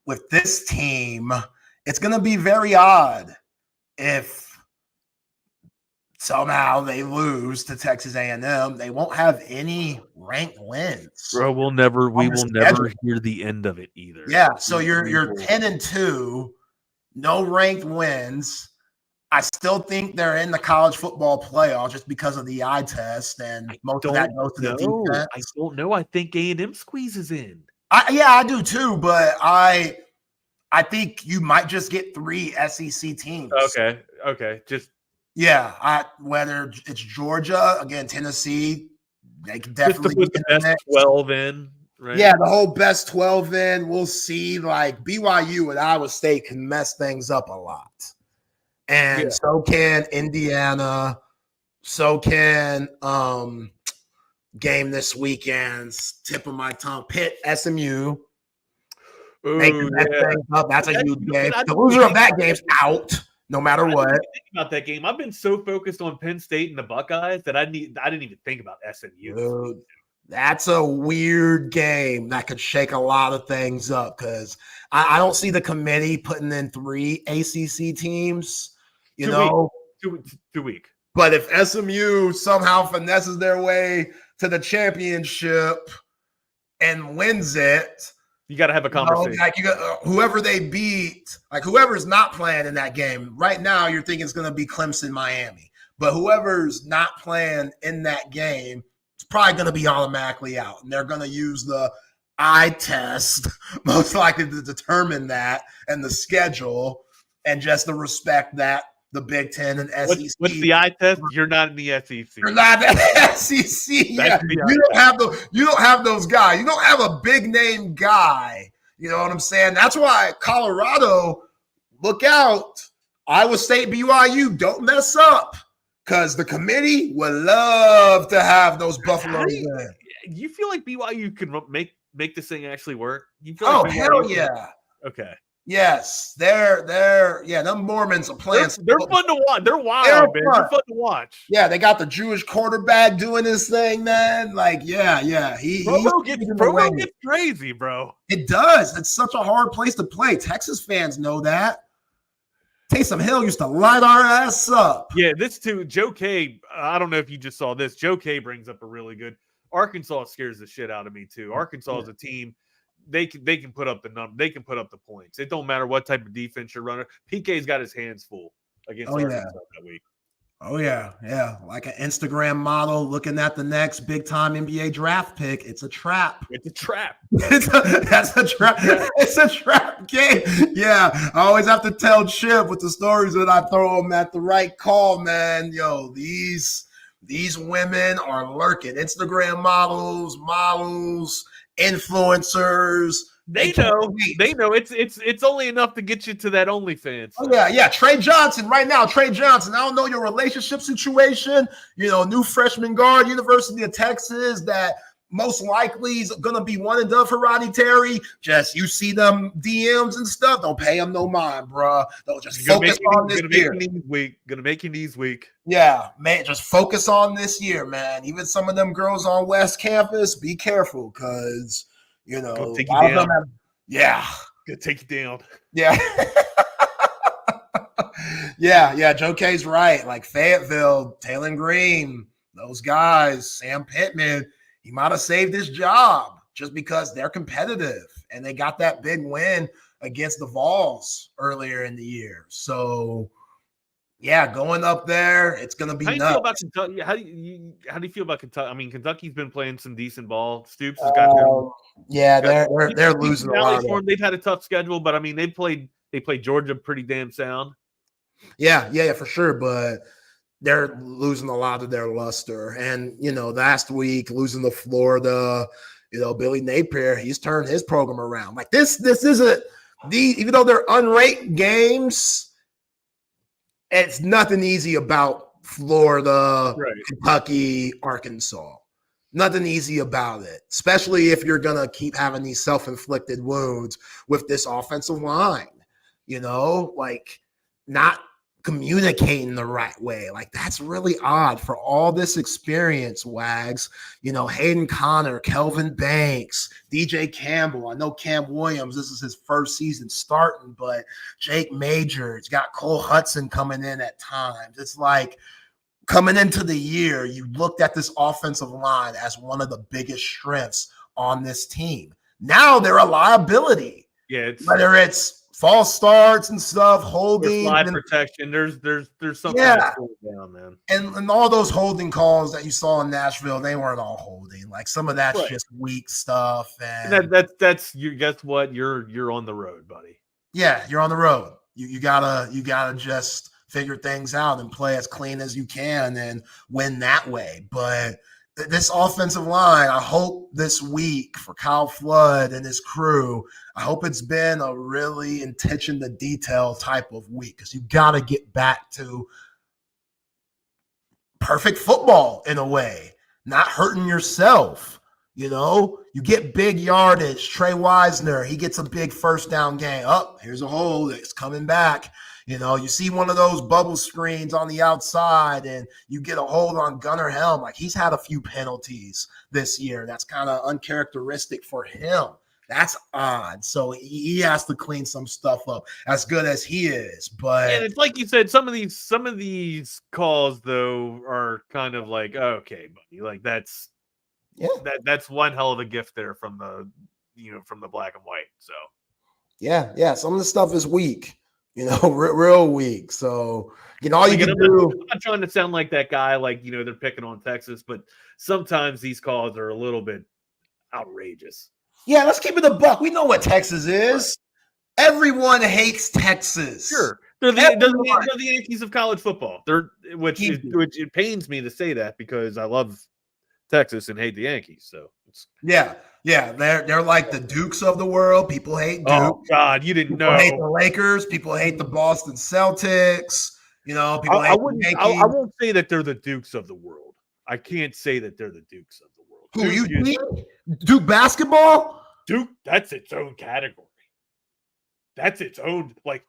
with this team, it's going to be very odd if somehow they lose to Texas A&M. They won't have any ranked wins. Bro, we will never hear the end of it either. Yeah, so you're 10-2, no ranked wins. I still think they're in the college football playoff just because of the eye test, and most of that goes to the defense. I don't know. I think A&M squeezes in. I do too, but I think you might just get 3 SEC teams. Okay. Whether it's Georgia, again, Tennessee, they can definitely put the best 12 in, right? Yeah, the whole best 12 in. We'll see. Like BYU and Iowa State can mess things up a lot. And so can Indiana. So can game this weekend's tip of my tongue. Pitt, SMU. Making that thing up. That's a huge game. The loser of that game's out. No matter what. I didn't think about that game. I've been so focused on Penn State and the Buckeyes that I didn't even think about SMU. Dude, that's a weird game that could shake a lot of things up because I don't see the committee putting in 3 ACC teams. Too weak. But if SMU somehow finesses their way to the championship and wins it, you got to have a conversation. Whoever they beat, whoever's not playing in that game right now, you're thinking it's going to be Clemson, Miami. But whoever's not playing in that game, it's probably going to be automatically out. And they're going to use the eye test, most likely to determine that, and the schedule, and just to respect that the Big Ten and SEC. What's the eye test? You're not in the SEC. You're not in the SEC. Yeah. You don't have those guys. You don't have a big name guy. You know what I'm saying? That's why Colorado, look out. Iowa State, BYU, don't mess up. Because the committee would love to have those Buffaloes in. You feel like BYU can make this thing actually work? Hell yeah. Okay. Yes, them Mormons are playing. They're fun to watch. They're wild, man. They're fun to watch. Yeah, they got the Jewish quarterback doing his thing, man. Provo gets crazy, bro. It does. It's such a hard place to play. Texas fans know that. Taysom Hill used to light our ass up. Yeah, this too. Joe K. I don't know if you just saw this. Joe K. brings up a really good. Arkansas scares the shit out of me too. Arkansas is a team. They can put up the number. They can put up the points. It don't matter what type of defense you're running. PK's got his hands full against Arkansas that week. Oh yeah. Like an Instagram model looking at the next big time NBA draft pick. It's a trap. It's a trap. That's a trap. It's a trap game. Yeah, I always have to tell Chip with the stories that I throw him at the right call, man. Yo, these women are lurking. Instagram models, influencers. They know it's only enough to get you to that OnlyFans. Oh yeah. Trey Johnson right now. Trey Johnson. I don't know your relationship situation. New freshman guard, University of Texas, that most likely is going to be one and done for Rodney Terry. Just you see them DMs and stuff. Don't pay them no mind, bro. Don't just focus on this year. Gonna make your knees weak. Yeah, man. Just focus on this year, man. Even some of them girls on West Campus, be careful, because Go take you down. Gonna take you down. Yeah. yeah. Joe K's right. Like Fayetteville, Taylor Green, those guys, Sam Pittman. He might have saved his job just because they're competitive and they got that big win against the Vols earlier in the year. So, yeah, going up there, it's going to be nuts. How do you feel about Kentucky? I mean, Kentucky's been playing some decent ball. Stoops has got them. Yeah, they're losing a lot. They've had a tough schedule, but I mean, they played Georgia pretty damn sound. Yeah, for sure. But they're losing a lot of their luster. And, last week losing to Florida, Billy Napier, he's turned his program around. Like this isn't even though they're unranked games, it's nothing easy about Florida, Kentucky, Arkansas. Nothing easy about it, especially if you're going to keep having these self-inflicted wounds with this offensive line, like not communicating the right way. Like that's really odd for all this experience, Wags. Hayden Connor, Kelvin Banks, DJ Campbell. I know Cam Williams, this is his first season starting, but Jake Major, it's got Cole Hudson coming in at times. It's like coming into the year, you looked at this offensive line as one of the biggest strengths on this team. Now they're a liability. Yeah, whether it's false starts and stuff, holding, line protection. There's something that's going down, man. And all those holding calls that you saw in Nashville, they weren't all holding. Like some of that's just weak stuff. And that's you. Guess what? You're on the road, buddy. Yeah, you're on the road. You gotta just figure things out and play as clean as you can and win that way. But this offensive line, I hope this week for Kyle Flood and his crew, I hope it's been a really attention to detail type of week because you got to get back to perfect football in a way, not hurting yourself. You get big yardage. Trey Wisner, he gets a big first down game. Oh, here's a hole. It's coming back. You see one of those bubble screens on the outside and you get a hold on Gunnar Helm. Like he's had a few penalties this year. That's kind of uncharacteristic for him. That's odd. So he has to clean some stuff up as good as he is. But and it's like you said, some of these calls though are kind of like, okay, buddy, like that's one hell of a gift there from the from the black and white. So yeah, some of the stuff is weak. Real weak. So, all you can do. I'm not trying to sound like that guy, like, they're picking on Texas, but sometimes these calls are a little bit outrageous. Yeah, let's keep it a buck. We know what Texas is. Everyone hates Texas. Sure. They're the Yankees of college football. Which it pains me to say that because I love Texas and hate the Yankees. So yeah, they're like the Dukes of the world. People hate Duke. Oh God, you didn't know. People hate the Lakers. People hate the Boston Celtics. People hate the Yankees. I won't say that they're the Dukes of the world. I can't say that they're the Dukes of the world. Who you think? Duke basketball? Duke, that's its own category. That's its own. Like,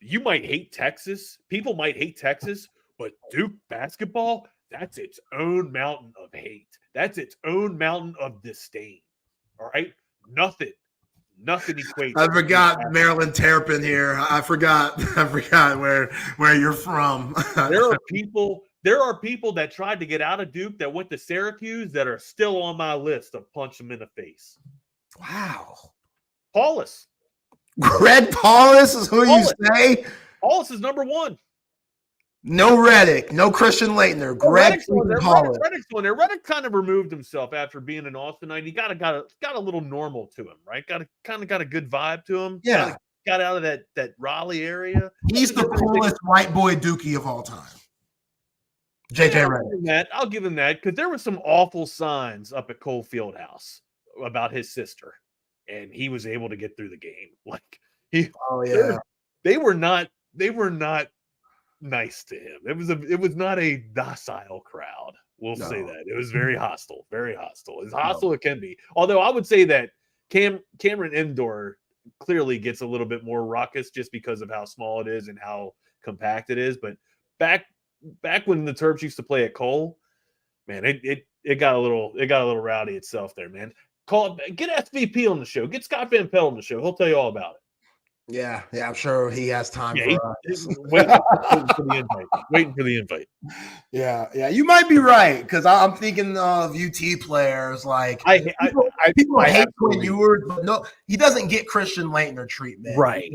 you might hate Texas. People might hate Texas, but Duke basketball, that's its own mountain of hate. That's its own mountain of disdain. All right? Nothing equates. I forgot Maryland Terrapin here. I forgot where you're from. There are people that tried to get out of Duke that went to Syracuse that are still on my list of punch them in the face. Wow. Paulus. Greg Paulus is who you say? Paulus is number one. No Reddick, no Christian Leitner. Greg Paulus. Reddick's on there. Reddick kind of removed himself after being in Austin. He got a little normal to him, right? Got a good vibe to him. Yeah. Got out of that Raleigh area. He's the coolest white boy Dookie of all time. JJ Reddick. I'll give him that because there were some awful signs up at Cole Fieldhouse about his sister, and he was able to get through the game. Like they were not nice to him. It was not a docile crowd. We'll say that. It was very hostile, as hostile it can be. Although I would say that Cameron Indoor clearly gets a little bit more raucous just because of how small it is and how compact it is. But back when the Terps used to play at Cole, man, it got a little rowdy itself there, man. Get SVP on the show. Get Scott Van Pelt on the show. He'll tell you all about it. Yeah, I'm sure he has time for us. Waiting for the invite. Yeah, you might be right because I'm thinking of UT players like people hate Quinn Ewers, but no, he doesn't get Christian Leitner treatment, right?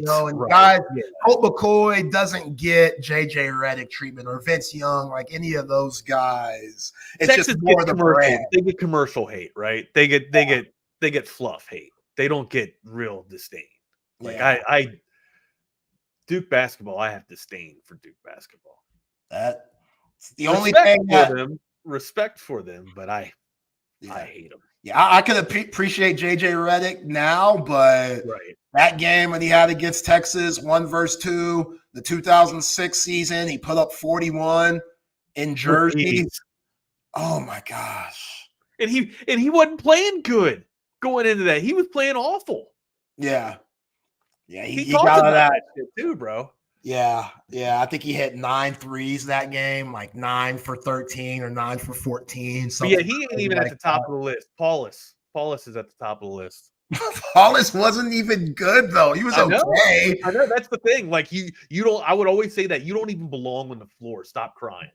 Guys, Colt McCoy doesn't get JJ Reddick treatment or Vince Young, like any of those guys. It's Texas just more the brand. They get commercial hate, right? They get fluff hate. They don't get real disdain. Like Duke basketball, I have disdain for Duke basketball. The only thing respect for them, but I hate them. Yeah, I can appreciate JJ Redick now, but that game when he had against Texas, 1-2, the 2006 season, he put up 41 in Jersey. Oh my gosh! And he wasn't playing good going into that. He was playing awful. Yeah, he got out of that shit too, bro. Yeah. I think he hit 9 threes that game, like 9 for 13 or 9 for 14. But yeah, he ain't even at the top of the list. Paulus is at the top of the list. Paulus wasn't even good though. He was okay. I know that's the thing. Like you don't. I would always say that you don't even belong on the floor. Stop crying.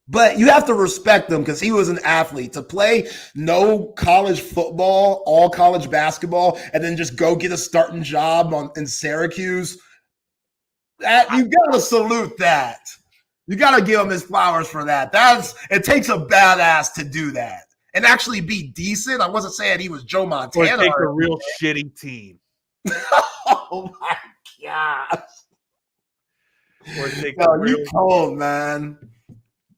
But you have to respect him because he was an athlete. To play no college football, all college basketball, and then just go get a starting job in Syracuse. You gotta salute that. You gotta give him his flowers for that. It takes a badass to do that and actually be decent. I wasn't saying he was Joe Montana. Or take a real shitty team. Oh my gosh. Or take you cold, man.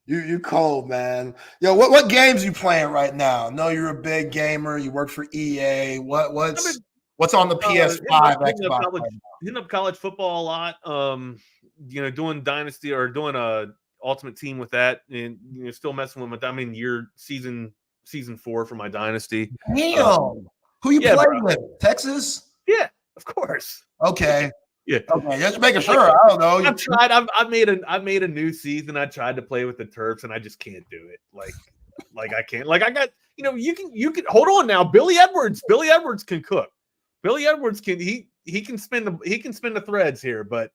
You cold, man. Yo, what games you playing right now? I know you're a big gamer. You work for EA. What's on the PS5? Hitting up college football a lot. Doing Dynasty or doing a Ultimate Team with that, and still messing with. I mean, season 4 for my Dynasty. Damn. Who you playing with? Texas? Yeah, of course. Okay. Yeah. Okay, just making sure. I don't know. I've tried. I've made a new season. I tried to play with the Terps, and I just can't do it. Like I can't. Like I got. You can hold on now. Billy Edwards can cook. Billy Edwards can he can spin the threads here, but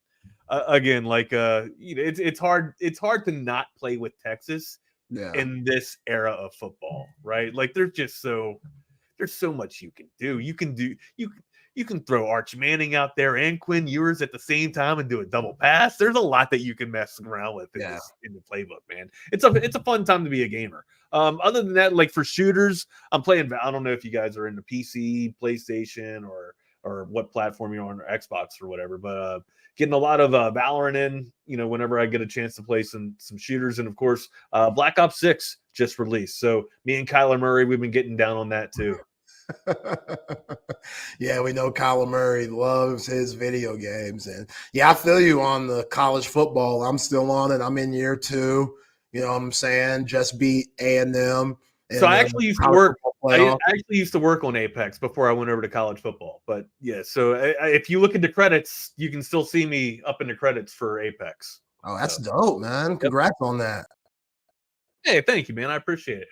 again, it's hard to not play with Texas in this era of football, right? Like there's so much you can do. You can throw Arch Manning out there and Quinn Ewers at the same time and do a double pass. There's a lot that you can mess around with in the playbook, man. It's a fun time to be a gamer. Other than that, like for shooters, I'm playing. I don't know if you guys are into PC, PlayStation, or what platform you're on, or Xbox or whatever, but getting a lot of Valorant in. Whenever I get a chance to play some shooters, and of course, Black Ops 6 just released. So me and Kyler Murray, we've been getting down on that too. Yeah, we know Kyler Murray loves his video games, and I feel you on the college football. I'm still on it. I'm in year 2. You know what I'm saying? Just beat A&M. So I actually used to work. I actually used to work on Apex before I went over to college football. But yeah, so if you look into credits, you can still see me up in the credits for Apex. Oh, that's dope, man! Congrats on that. Hey, thank you, man. I appreciate it.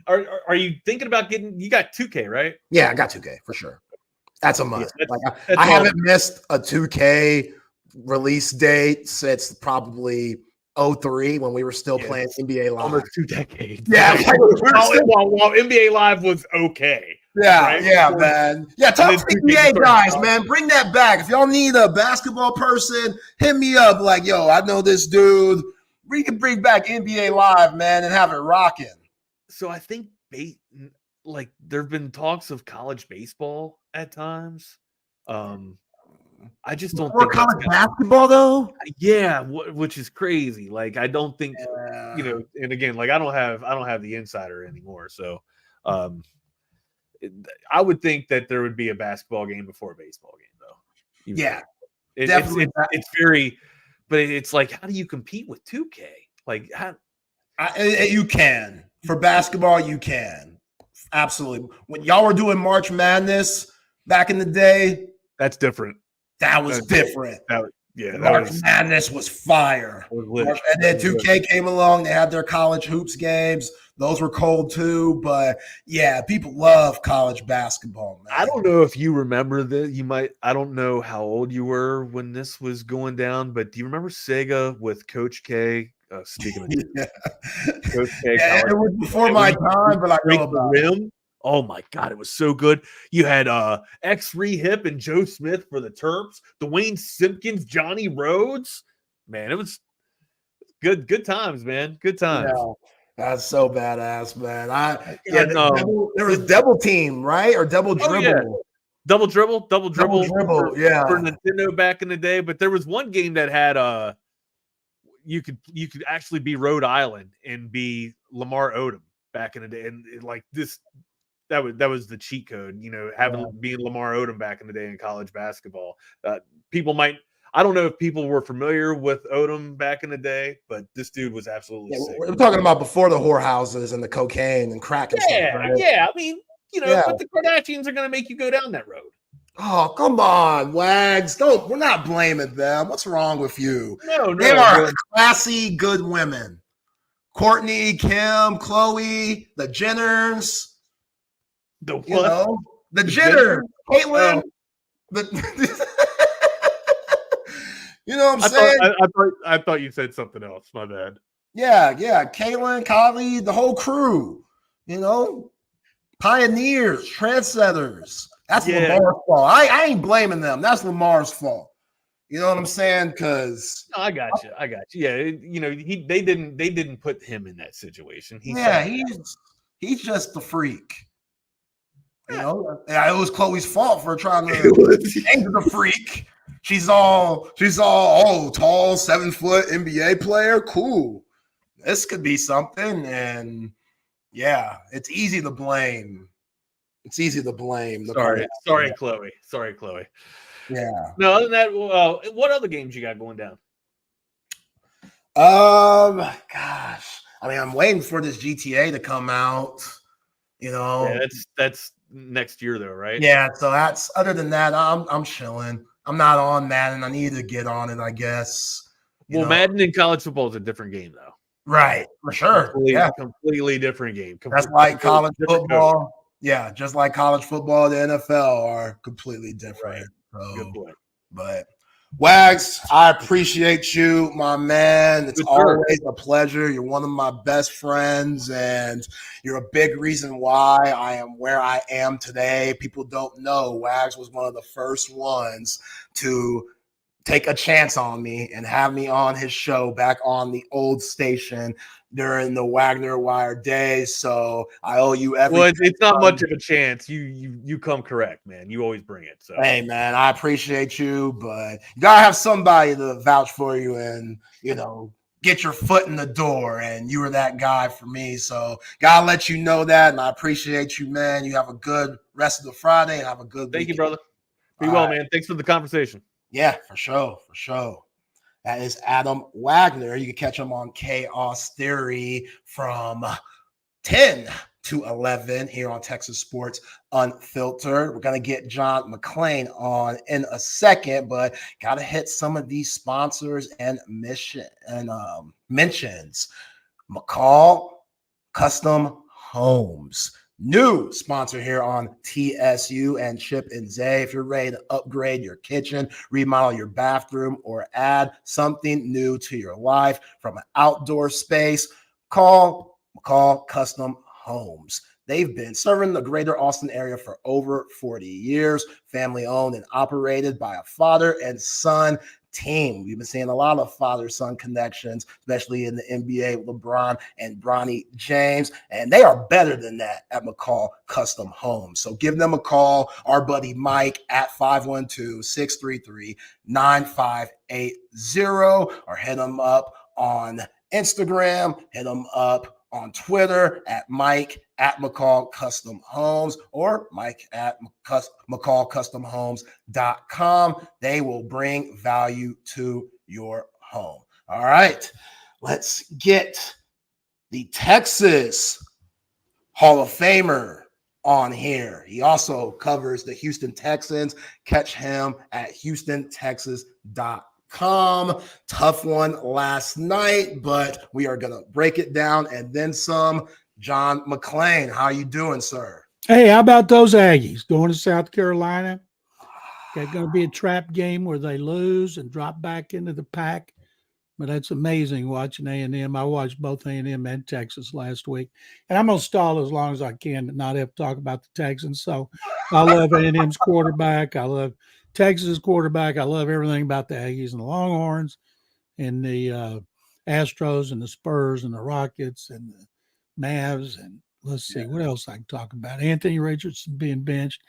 Are you thinking about getting? You got 2K, right? Yeah, I got 2K for sure. That's a must. I haven't missed a 2K release date since probably 03 when we were still playing NBA Live. Almost 2 decades. Yeah. While NBA Live was okay. Yeah, right? Man. Yeah, talk to NBA guys, man. Bring that back. If y'all need a basketball person, hit me up. Like, yo, I know this dude. We can bring back NBA Live, man, and have it rocking. So I think there have been talks of college baseball at times. I just don't think college basketball though. Yeah, which is crazy. Like I don't think and again, like I don't have the insider anymore. So I would think that there would be a basketball game before a baseball game, though. Yeah, definitely. It's very, but it's like, how do you compete with 2K? Like, how? You can. For basketball, you can. Absolutely. When y'all were doing March Madness back in the day, that's different. That was different. March Madness was fire. And then 2K came along. They had their college hoops games. Those were cold too. But yeah, people love college basketball, man. I don't know if you remember that. You might. I don't know how old you were when this was going down, but do you remember Sega with Coach K? Speaking of Coach K, it was before my time, but I know about it. Oh my God, it was so good. You had X-Rehip and Joe Smith for the Terps, Dwayne Simpkins, Johnny Rhodes. Man, it was good times, man. Good times. Yeah, that's so badass, man. There was Double Team, right? Or Double Dribble. Yeah. Double dribble. For Nintendo back in the day. But there was one game that had you could actually be Rhode Island and be Lamar Odom back in the day, and like this. That was the cheat code, being Lamar Odom back in the day in college basketball. People might, I don't know if people were familiar with Odom back in the day, but this dude was absolutely sick. We're talking about before the whorehouses and the cocaine and crack and stuff, right? Yeah. I mean, but the Kardashians are going to make you go down that road. Oh, come on, Wags. We're not blaming them. What's wrong with you? No. They are classy, good women. Courtney, Kim, Chloe, the Jenners. The what? The Jenner, Caitlyn. You know what I'm saying? I thought you said something else. My bad. Yeah. Caitlyn, Kylie, the whole crew. Pioneers, trendsetters. That's Lamar's fault. I ain't blaming them. That's Lamar's fault. You know what I'm saying? Because I got you. Yeah, they didn't put him in that situation. He's just the freak. It was Chloe's fault for trying to anger the freak. She's all tall, 7 foot NBA player. Cool. This could be something. And yeah, it's easy to blame. Sorry, Chloe. Yeah. No, other than that, what other games you got going down? Gosh. I mean, I'm waiting for this GTA to come out. Yeah, that's next year though, right? Yeah, so that's other than that, I'm chilling. I'm not on Madden. I need to get on it, I guess. Madden and college football is a different game though. Right, for sure. Completely different game. That's like college football. Yeah, just like college football, the NFL are completely different. Right. So, good point. But Wags, I appreciate you, my man. It's always a pleasure. You're one of my best friends, and you're a big reason why I am where I am today. People don't know Wags was one of the first ones to take a chance on me and have me on his show back on the old station during the Wagner Wire days. So I owe you everything. Well, it's not much of a chance. You come correct, man. You always bring it. So hey, man, I appreciate you, but you gotta have somebody to vouch for you and get your foot in the door. And you were that guy for me. So gotta let you know that, and I appreciate you, man. You have a good rest of the Friday and have a good Thank weekend. you, brother. Be well, man. Thanks for the conversation. Yeah, for sure. That is Adam Wagner. You can catch him on Chaos Theory from 10 to 11 here on Texas Sports Unfiltered. We're going to get John McClain on in a second, but got to hit some of these sponsors and mentions. McCall Custom Homes. New sponsor here on TSU and Chip and Zay. If you're ready to upgrade your kitchen, remodel your bathroom, or add something new to your life from an outdoor space, call McCall Custom Homes. They've been serving the greater Austin area for over 40 years, family owned and operated by a father and son team. We've been seeing a lot of father-son connections, especially in the NBA with LeBron and Bronny James, and they are better than that at McCall Custom Homes. So give them a call. Our buddy Mike at 512-633-9580, or hit them up on Instagram, hit them up on Twitter at Mike at McCall Custom Homes, or Mike at McCallCustomHomes.com. They will bring value to your home. All right, let's get the Texas Hall of Famer on here. He also covers the Houston Texans. Catch him at HoustonTexas.com. Tough one last night, but we are going to break it down and then some. John McClain, how you doing, sir? Hey, how about those Aggies going to South Carolina? It's going to be a trap game where they lose and drop back into the pack. But that's amazing watching A&M. I watched both A&M and Texas last week. And I'm going to stall as long as I can to not have to talk about the Texans. So I love A&M's quarterback. I love Texas quarterback. I love everything about the Aggies and the Longhorns and the Astros and the Spurs and the Rockets and the Mavs. And let's see what else I can talk about. Anthony Richardson being benched.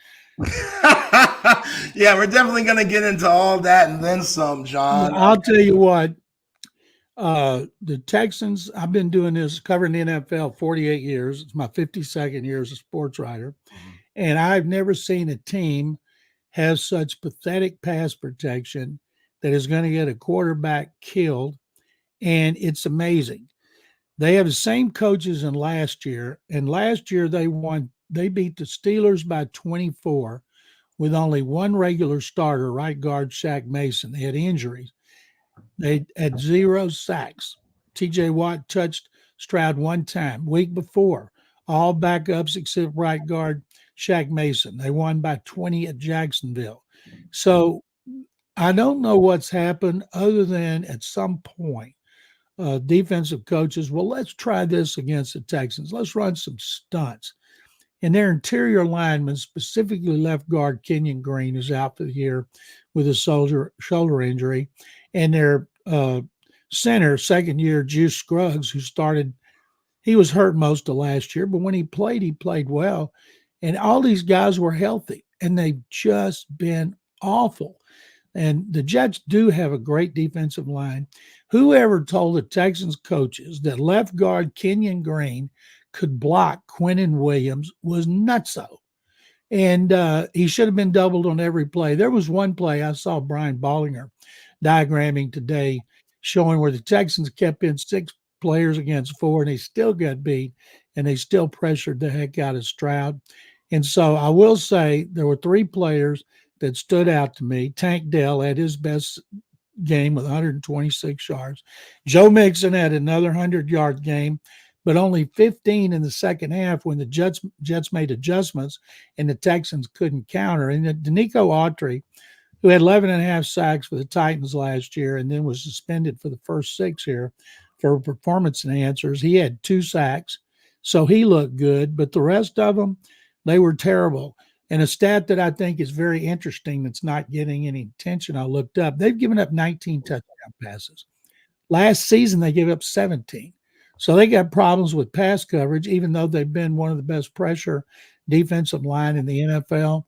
Yeah, we're definitely going to get into all that and then some, John. I'll tell you what. The Texans, I've been doing this, covering the NFL 48 years. It's my 52nd year as a sports writer. And I've never seen a team have such pathetic pass protection that is going to get a quarterback killed. And it's amazing. They have the same coaches in last year. And last year they beat the Steelers by 24 with only one regular starter, right guard Shaq Mason. They had injuries. They had 0 sacks. TJ Watt touched Stroud one time. Week before, all backups except right guard Shaq Mason. They won by 20 at Jacksonville. So I don't know what's happened other than at some point, defensive coaches, well, let's try this against the Texans. Let's run some stunts. And their interior lineman, specifically left guard Keenan Green, is out for the year with a shoulder injury. And their center, second-year Juice Scruggs, who started, he was hurt most of last year, but when he played well. And all these guys were healthy, and they've just been awful. And the Jets do have a great defensive line. Whoever told the Texans coaches that left guard Keenan Green could block Quentin Williams was nutso. And he should have been doubled on every play. There was one play I saw Brian Ballinger diagramming today showing where the Texans kept in 6 players against 4, and they still got beat, and they still pressured the heck out of Stroud. And so I will say there were 3 players that stood out to me. Tank Dell had his best game with 126 yards. Joe Mixon had another 100-yard game, but only 15 in the second half when the Jets made adjustments and the Texans couldn't counter. And Danico Autry, who had 11.5 sacks for the Titans last year and then was suspended for the first 6 here for performance enhancers, he had 2 sacks. So he looked good, but the rest of them, they were terrible. And a stat that I think is very interesting that's not getting any attention, I looked up, they've given up 19 touchdown passes. Last season, they gave up 17. So they got problems with pass coverage, even though they've been one of the best pressure defensive line in the NFL.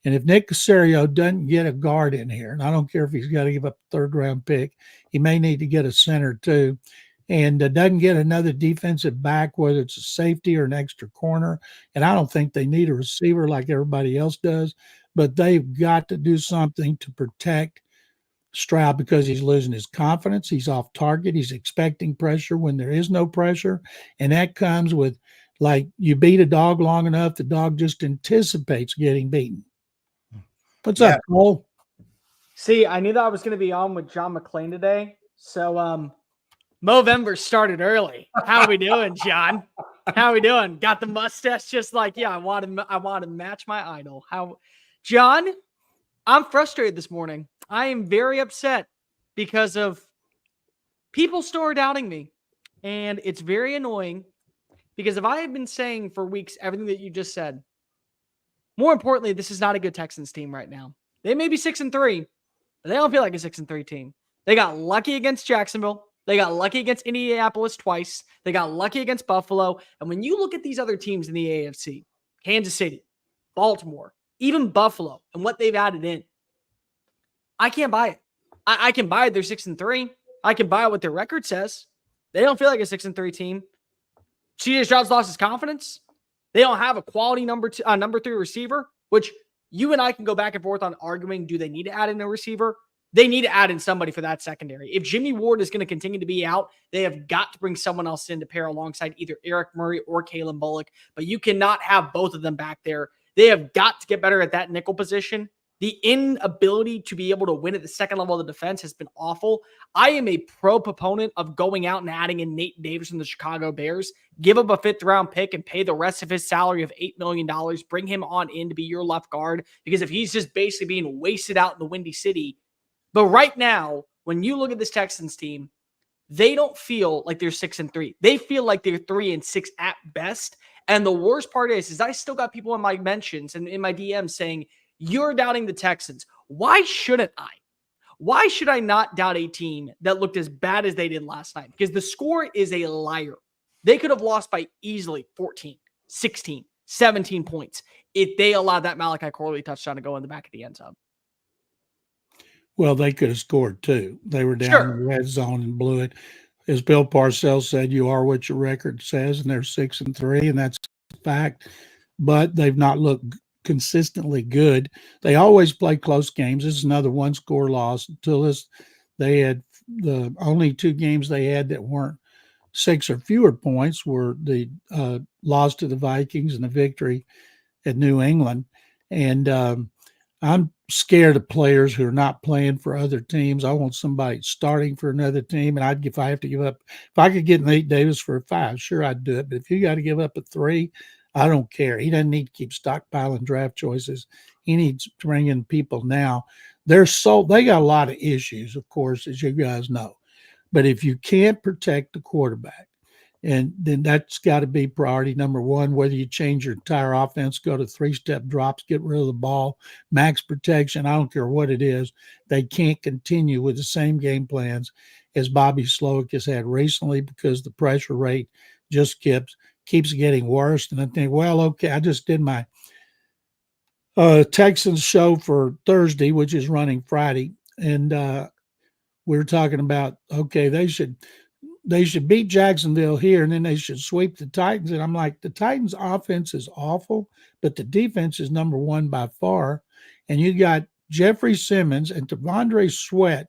And if Nick Caserio doesn't get a guard in here, and I don't care if he's got to give up a 3rd-round pick, he may need to get a center too, and doesn't get another defensive back, whether it's a safety or an extra corner. And I don't think they need a receiver like everybody else does, but they've got to do something to protect Stroud because he's losing his confidence. He's off target. He's expecting pressure when there is no pressure. And that comes with, like, you beat a dog long enough, the dog just anticipates getting beaten. What's up, Cole? See, I knew that I was going to be on with John McClain today. So, Movember started early. How are we doing, John? How are we doing? Got the mustache just like, I want to match my idol. John, I'm frustrated this morning. I am very upset because of people still doubting me. And it's very annoying because if I had been saying for weeks everything that you just said, more importantly, this is not a good Texans team right now. They may be 6-3, but they don't feel like a 6-3 team. They got lucky against Jacksonville. They got lucky against Indianapolis twice. They got lucky against Buffalo. And when you look at these other teams in the AFC, Kansas City, Baltimore, even Buffalo, and what they've added in, I can't buy it. I can buy it. They're 6-3. I can buy what their record says. They don't feel like a 6-3 team. C.J. Stroud's lost his confidence. They don't have a quality number 3 receiver, which you and I can go back and forth on arguing, do they need to add in a receiver? They need to add in somebody for that secondary. If Jimmy Ward is going to continue to be out, they have got to bring someone else in to pair alongside either Eric Murray or Kalen Bullock, but you cannot have both of them back there. They have got to get better at that nickel position. The inability to be able to win at the second level of the defense has been awful. I am a proponent of going out and adding in Nate Davis from the Chicago Bears, give up a 5th-round pick and pay the rest of his salary of $8 million, bring him on in to be your left guard, because if he's just basically being wasted out in the Windy City. But right now, when you look at this Texans team, they don't feel like they're 6-3. They feel like they're 3-6 at best. And the worst part is I still got people in my mentions and in my DMs saying, you're doubting the Texans. Why shouldn't I? Why should I not doubt a team that looked as bad as they did last night? Because the score is a liar. They could have lost by easily 14, 16, 17 points if they allowed that Malachi Corley touchdown to go in the back of the end zone. Well, they could have scored 2. They were down in the red zone and blew it. as Bill Parcells said, you are what your record says, and they're 6-3, and that's a fact. But they've not looked consistently good. They always play close games. This is another one-score loss. Until this, they had the only 2 games they had that weren't 6 or fewer points were the loss to the Vikings and the victory at New England. And I'm scared of players who are not playing for other teams. I want somebody starting for another team. And if I have to give up, if I could get Nate Davis for a 5, sure, I'd do it. But if you got to give up a 3, I don't care. He doesn't need to keep stockpiling draft choices. He needs to bring in people now. They got a lot of issues, of course, as you guys know. But if you can't protect the quarterback, and then that's got to be priority number 1, whether you change your entire offense, go to 3-step drops, get rid of the ball, max protection, I don't care what it is. They can't continue with the same game plans as Bobby Slowick has had recently because the pressure rate just keeps getting worse. And I think, well, okay, I just did my Texans show for Thursday, which is running Friday. And we were talking about, okay, they should beat Jacksonville here, and then they should sweep the Titans. And I'm like, the Titans' offense is awful, but the defense is number 1 by far. And you got Jeffrey Simmons and Devondre Sweat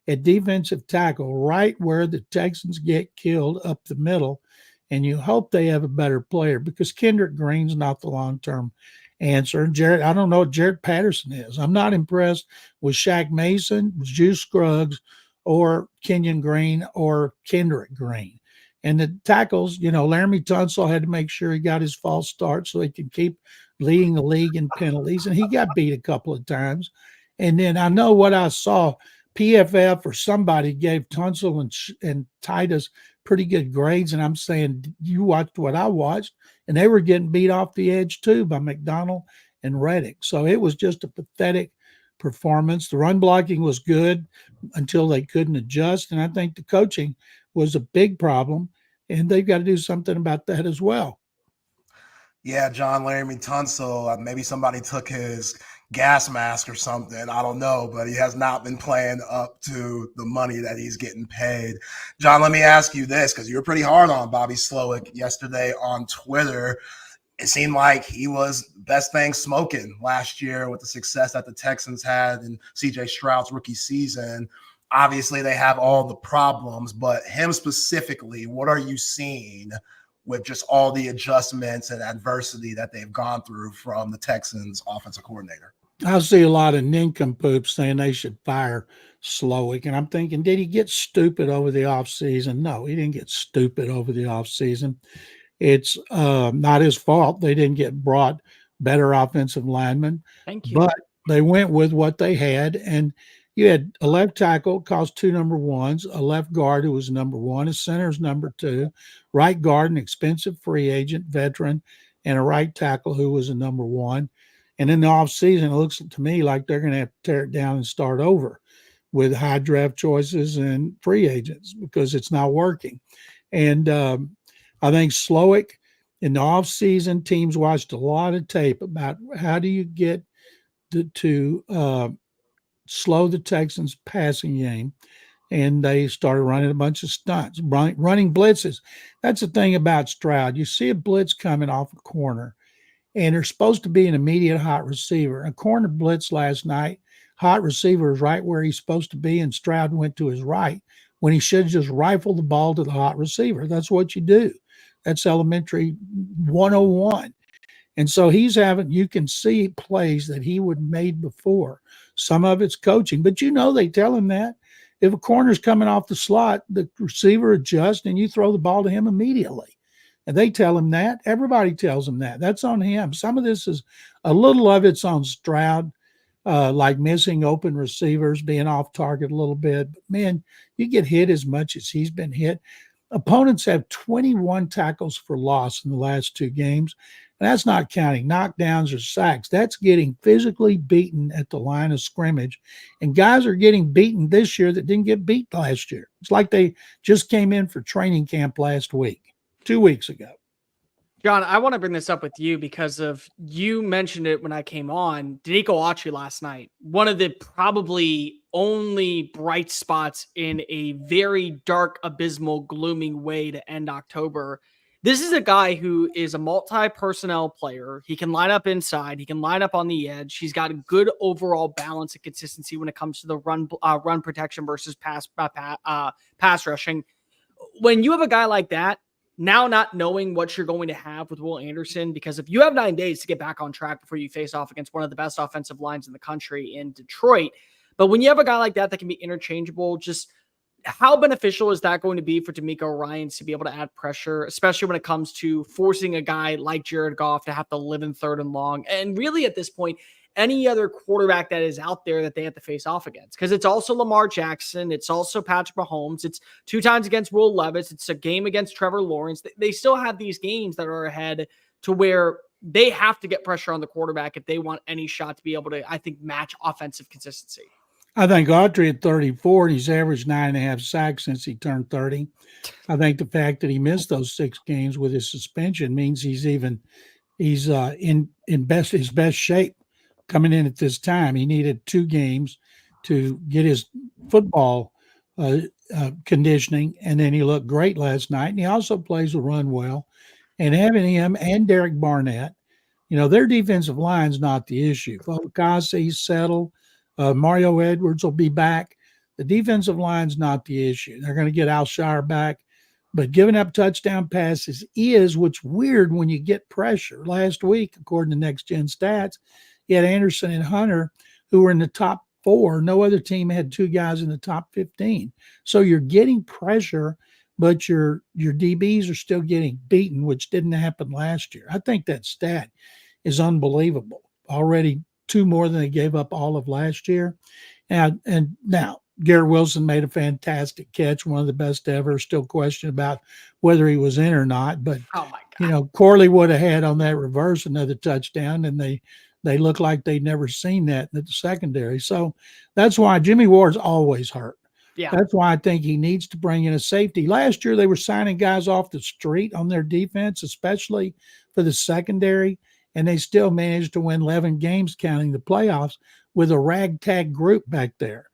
at defensive tackle, right where the Texans get killed up the middle. And you hope they have a better player because Kendrick Green's not the long-term answer. And I don't know what Jarrett Patterson is. I'm not impressed with Shaq Mason, Juice Scruggs, or Kenyon Green or Kendrick Green. And the tackles, Laramie Tunsil had to make sure he got his false start so he could keep leading the league in penalties. And he got beat a couple of times. And then I know what I saw, PFF or somebody gave Tunsil and Titus pretty good grades. And I'm saying, you watched what I watched, and they were getting beat off the edge too by McDonald and Reddick. So it was just a pathetic performance. The run blocking was good until they couldn't adjust. And I think the coaching was a big problem, and they've got to do something about that as well. Yeah, John Laramie Tunsil, maybe somebody took his gas mask or something. I don't know, but he has not been playing up to the money that he's getting paid. John, let me ask you this, because you were pretty hard on Bobby Slowick yesterday on Twitter. It seemed like he was best thing smoking last year with the success that the Texans had in C.J. Stroud's rookie season. Obviously, they have all the problems, but him specifically, what are you seeing with just all the adjustments and adversity that they've gone through from the Texans offensive coordinator? I see a lot of nincompoops saying they should fire Slowick, and I'm thinking, did he get stupid over the offseason? No, he didn't get stupid over the offseason. It's not his fault. They didn't get brought better offensive linemen. Thank you. But they went with what they had. And you had a left tackle, cost 2 number 1s, a left guard who was number 1, a center's number 2, right guard, an expensive free agent, veteran, and a right tackle who was a number 1. And in the offseason, it looks to me like they're going to have to tear it down and start over with high draft choices and free agents because it's not working. And I think Slowick, in the offseason, teams watched a lot of tape about how do you get to slow the Texans' passing game, and they started running a bunch of stunts, running blitzes. That's the thing about Stroud. You see a blitz coming off a corner, and they're supposed to be an immediate hot receiver. A corner blitz last night, hot receiver is right where he's supposed to be, and Stroud went to his right when he should have just rifled the ball to the hot receiver. That's what you do. That's elementary 101. And so you can see plays that he would have made before. Some of it's coaching, but they tell him that. If a corner's coming off the slot, the receiver adjusts and you throw the ball to him immediately. And they tell him that. Everybody tells him that. That's on him. Some of this is a little of it's on Stroud, like missing open receivers, being off target a little bit. But man, you get hit as much as he's been hit. Opponents have 21 tackles for loss in the last 2 games. And that's not counting knockdowns or sacks. That's getting physically beaten at the line of scrimmage. And guys are getting beaten this year that didn't get beat last year. It's like they just came in for training camp last week, 2 weeks ago. John, I want to bring this up with you because you mentioned it when I came on. Danico Autry last night, one of the probably only bright spots in a very dark, abysmal, glooming way to end October. This is a guy who is a multi-personnel player. He can line up inside. He can line up on the edge. He's got a good overall balance and consistency when it comes to the run protection versus pass rushing. When you have a guy like that, now not knowing what you're going to have with Will Anderson, because if you have 9 days to get back on track before you face off against one of the best offensive lines in the country in Detroit, but when you have a guy like that can be interchangeable, just how beneficial is that going to be for D'Amico Ryans to be able to add pressure, especially when it comes to forcing a guy like Jared Goff to have to live in 3rd and long? And really at this point, any other quarterback that is out there that they have to face off against, because it's also Lamar Jackson. It's also Patrick Mahomes. It's 2 times against Will Levis. It's a game against Trevor Lawrence. They still have these games that are ahead to where they have to get pressure on the quarterback if they want any shot to be able to, I think, match offensive consistency. I think Autry at 34, he's averaged 9.5 sacks since he turned 30. I think the fact that he missed those 6 games with his suspension means he's in his best shape coming in at this time. He needed 2 games to get his football conditioning, and then he looked great last night. And he also plays the run well. And having him and Derek Barnett, their defensive line's not the issue. Fulcasi's settled. Mario Edwards will be back. The defensive line's not the issue. They're going to get Alshire back, but giving up touchdown passes is what's weird when you get pressure. Last week, according to Next Gen Stats, you had Anderson and Hunter who were in the top 4. No other team had 2 guys in the top 15. So you're getting pressure, but your DBs are still getting beaten, which didn't happen last year. I think that stat is unbelievable. Already 2 more than they gave up all of last year. And now Garrett Wilson made a fantastic catch, one of the best ever. Still question about whether he was in or not. But, Corley would have had on that reverse another touchdown, and they look like they'd never seen that in the secondary. So that's why Jimmy Ward's always hurt. Yeah. That's why I think he needs to bring in a safety. Last year, they were signing guys off the street on their defense, especially for the secondary, and they still managed to win 11 games, counting the playoffs, with a ragtag group back there.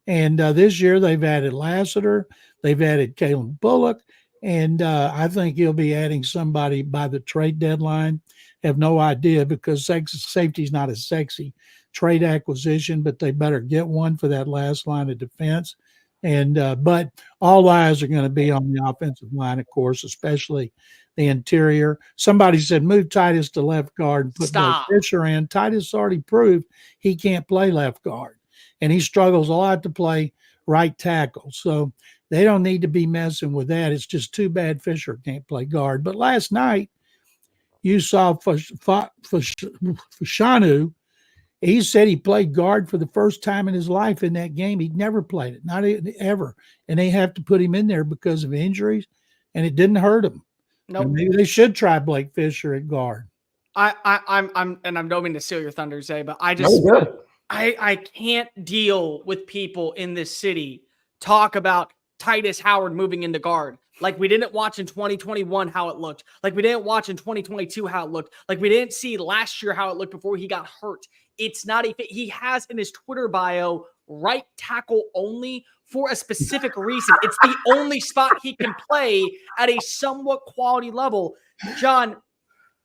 And this year, they've added Lassiter. They've added Kalen Bullock. And I think he'll be adding somebody by the trade deadline. Have no idea, because safety is not a sexy trade acquisition, but they better get one for that last line of defense. And but all eyes are going to be on the offensive line, of course, especially the interior. Somebody said move Titus to left guard and put Blake Fisher in. Titus already proved he can't play left guard, and he struggles a lot to play right tackle. So they don't need to be messing with that. It's just too bad Fisher can't play guard. But last night, you saw Fashanu. He said he played guard for the first time in his life in that game. He'd never played it, not ever. And they have to put him in there because of injuries, and it didn't hurt him. No, nope. Maybe they should try Blake Fisher at guard. I'm don't mean to steal your thunder, Zay, but I can't deal with people in this city talk about Titus Howard moving into guard. Like we didn't watch in 2021 how it looked. Like we didn't watch in 2022 how it looked. Like we didn't see last year how it looked before he got hurt. It's not a fit. He has in his Twitter bio right tackle only for a specific reason. It's the only spot he can play at a somewhat quality level. John,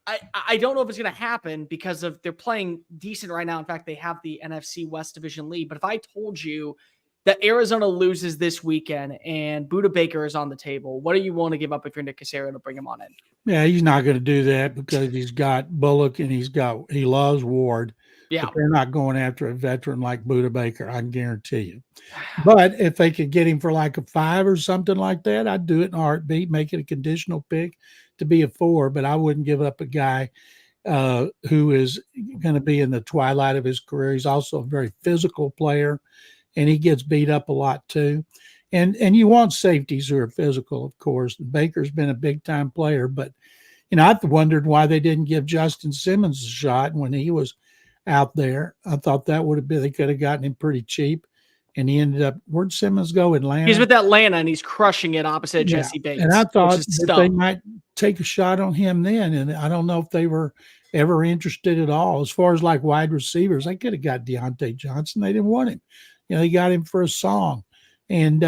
I don't know if it's going to happen because of they're playing decent right now. In fact, they have the NFC West Division lead. But if I told you that Arizona loses this weekend and Budda Baker is on the table, what do you want to give up if you're Nick Caserio to bring him on in? Yeah, he's not going to do that because he's got Bullock and he loves Ward. Yeah. But they're not going after a veteran like Budda Baker, I can guarantee you. But if they could get him for like a 5 or something like that, I'd do it in a heartbeat, make it a conditional pick to be a 4. But I wouldn't give up a guy who is going to be in the twilight of his career. He's also a very physical player, and he gets beat up a lot too. And you want safeties who are physical, of course. Baker's been a big-time player, but, I've wondered why they didn't give Justin Simmons a shot when he was out there. I thought that would have been, they could have gotten him pretty cheap. And he ended up, where'd Simmons go? Atlanta? He's with Atlanta, and he's crushing it opposite Jesse Bates. And I thought that they might take a shot on him then. And I don't know if they were ever interested at all. As far as like wide receivers, they could have got Deontay Johnson. They didn't want him. They got him for a song. And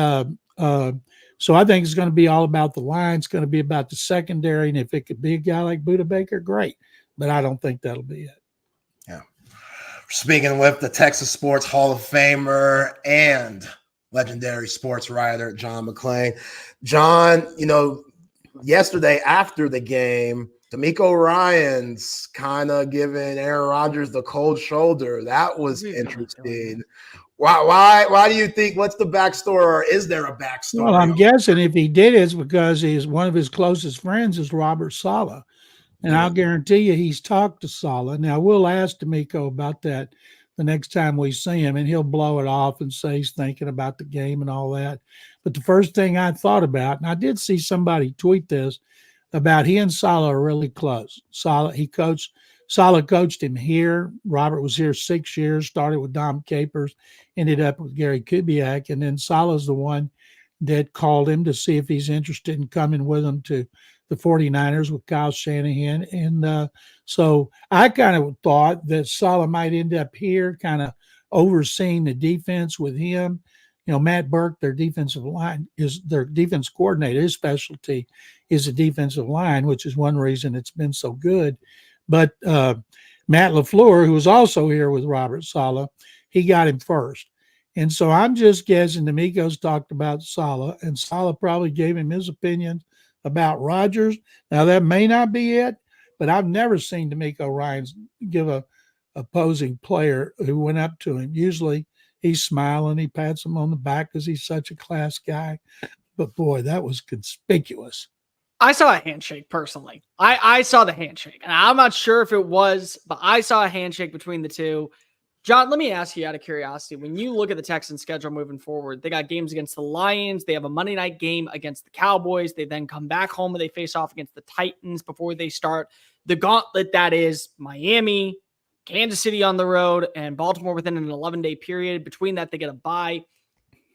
so I think it's going to be all about the line. It's going to be about the secondary. And if it could be a guy like Budda Baker, great. But I don't think that'll be it. Yeah. Speaking with the Texas Sports Hall of Famer and legendary sports writer, John McClain. John, yesterday after the game, D'Amico Ryans kind of giving Aaron Rodgers the cold shoulder. That was interesting. Why do you think, what's the backstory, or is there a backstory? Well, I'm guessing if he did it's because one of his closest friends is Robert Saleh. And I'll guarantee you he's talked to Saleh. Now, we'll ask D'Amico about that the next time we see him, and he'll blow it off and say he's thinking about the game and all that. But the first thing I thought about, and I did see somebody tweet this, about he and Saleh are really close. Saleh coached him here. Robert was here 6 years, started with Dom Capers, ended up with Gary Kubiak, and then Saleh's the one that called him to see if he's interested in coming with him to the 49ers with Kyle Shanahan. And so I kind of thought that Saleh might end up here kind of overseeing the defense with him. Matt Burke, their defensive line, is their defense coordinator. His specialty is the defensive line, which is one reason it's been so good. But Matt LaFleur, who was also here with Robert Saleh, he got him first. And so I'm just guessing D'Amico's talked about Saleh, and Saleh probably gave him his opinion about Rodgers. Now, that may not be it, but I've never seen D'Amico Ryans give a opposing player who went up to him. Usually he's smiling, he pats him on the back because he's such a class guy. But boy, that was conspicuous. I saw a handshake personally. I saw the handshake, and I'm not sure if it was, but I saw a handshake between the two. John, let me ask you out of curiosity, when you look at the Texans schedule moving forward, they got games against the Lions. They have a Monday night game against the Cowboys. They then come back home and they face off against the Titans before they start the gauntlet that is Miami, Kansas City on the road, and Baltimore within an 11-day period. Between that, they get a bye.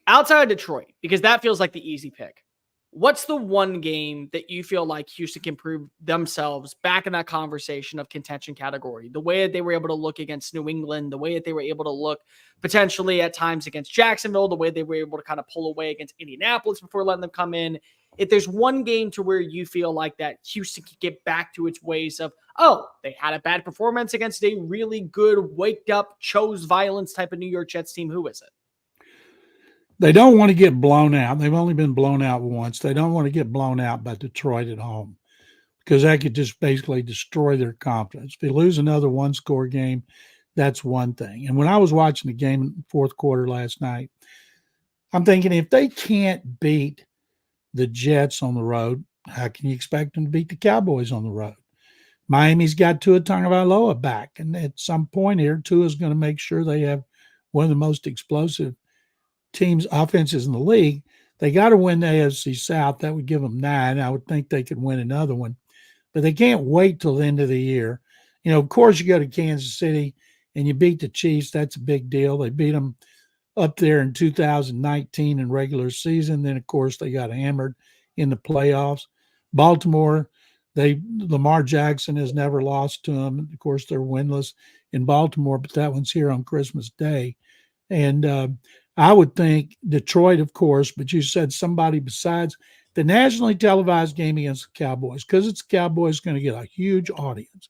Outside of Detroit, because that feels like the easy pick. What's the one game that you feel like Houston can prove themselves back in that conversation of contention category? The way that they were able to look against New England, the way that they were able to look potentially at times against Jacksonville, the way they were able to kind of pull away against Indianapolis before letting them come in. If there's one game to where you feel like that Houston could get back to its ways of, they had a bad performance against a really good, waked up, chose violence type of New York Jets team, who is it? They don't want to get blown out. They've only been blown out once. They don't want to get blown out by Detroit at home because that could just basically destroy their confidence. If they lose another one-score game, that's one thing. And when I was watching the game in the fourth quarter last night, I'm thinking if they can't beat the Jets on the road, how can you expect them to beat the Cowboys on the road? Miami's got Tua Tagovailoa back, and at some point here, Tua's going to make sure they have one of the most explosive teams, offenses in the league. They got to win the AFC South. That would give them 9. I would think they could win another one, but they can't wait till the end of the year. Of course, you go to Kansas City and you beat the Chiefs. That's a big deal. They beat them up there in 2019 in regular season. Then, of course, they got hammered in the playoffs. Baltimore, Lamar Jackson has never lost to them. Of course, they're winless in Baltimore, but that one's here on Christmas Day. And I would think Detroit, of course, but you said somebody besides the nationally televised game against the Cowboys, because it's the Cowboys going to get a huge audience,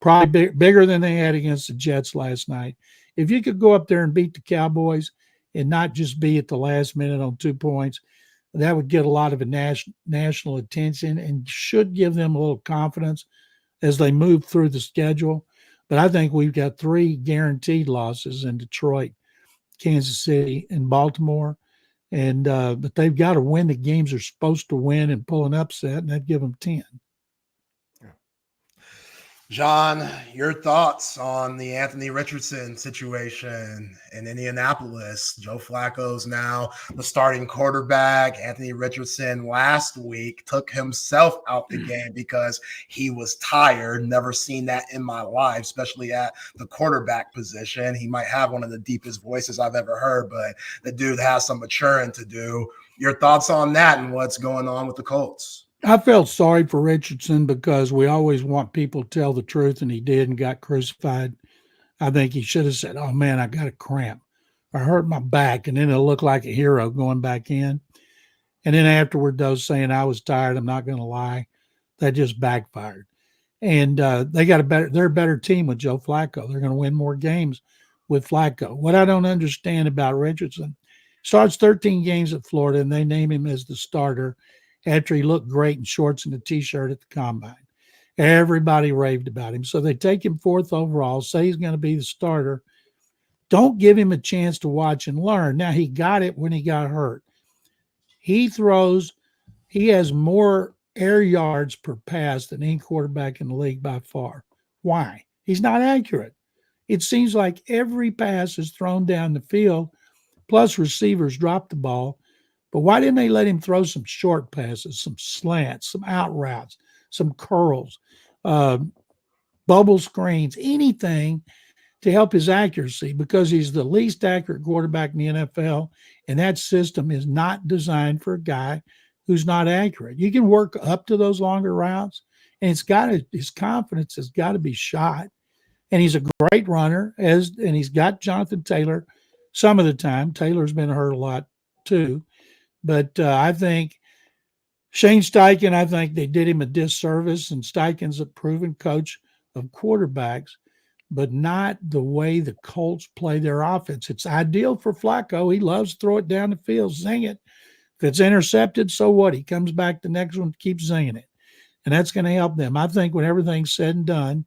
probably bigger than they had against the Jets last night. If you could go up there and beat the Cowboys and not just be at the last minute on 2 points, that would get a lot of national attention and should give them a little confidence as they move through the schedule. But I think we've got 3 guaranteed losses in Detroit, Kansas City, and Baltimore. And but they've got to win the games they're supposed to win and pull an upset, and that'd give them 10. John, your thoughts on the Anthony Richardson situation in Indianapolis? Joe Flacco's now the starting quarterback. Anthony Richardson last week took himself out the game because he was tired. Never seen that in my life, especially at the quarterback position. He might have one of the deepest voices I've ever heard, but the dude has some maturing to do. Your thoughts on that and what's going on with the Colts? I felt sorry for Richardson because we always want people to tell the truth, and he did and got crucified. I think he should have said, "Oh, man, I got a cramp," I hurt my back, and then it'll look like a hero going back in. And then afterward, those saying I was tired, I'm not going to lie, that just backfired. And they're a better team with Joe Flacco. They're going to win more games with Flacco. What I don't understand about Richardson, starts 13 games at Florida, and they name him as the starter after he looked great in shorts and a T-shirt at the combine. Everybody raved about him. So they take him 4th overall, say he's going to be the starter. Don't give him a chance to watch and learn. Now, he got it when he got hurt. He has more air yards per pass than any quarterback in the league by far. Why? He's not accurate. It seems like every pass is thrown down the field, plus receivers drop the ball. But why didn't they let him throw some short passes, some slants, some out routes, some curls, bubble screens, anything to help his accuracy? Because he's the least accurate quarterback in the NFL, and that system is not designed for a guy who's not accurate. You can work up to those longer routes, and his confidence has got to be shot. And he's a great runner, and he's got Jonathan Taylor some of the time. Taylor's been hurt a lot too. But I think Shane Steichen, I think they did him a disservice, and Steichen's a proven coach of quarterbacks, but not the way the Colts play their offense. It's ideal for Flacco. He loves to throw it down the field, zing it. If it's intercepted, so what? He comes back the next one, keeps zinging it. And that's going to help them. I think when everything's said and done,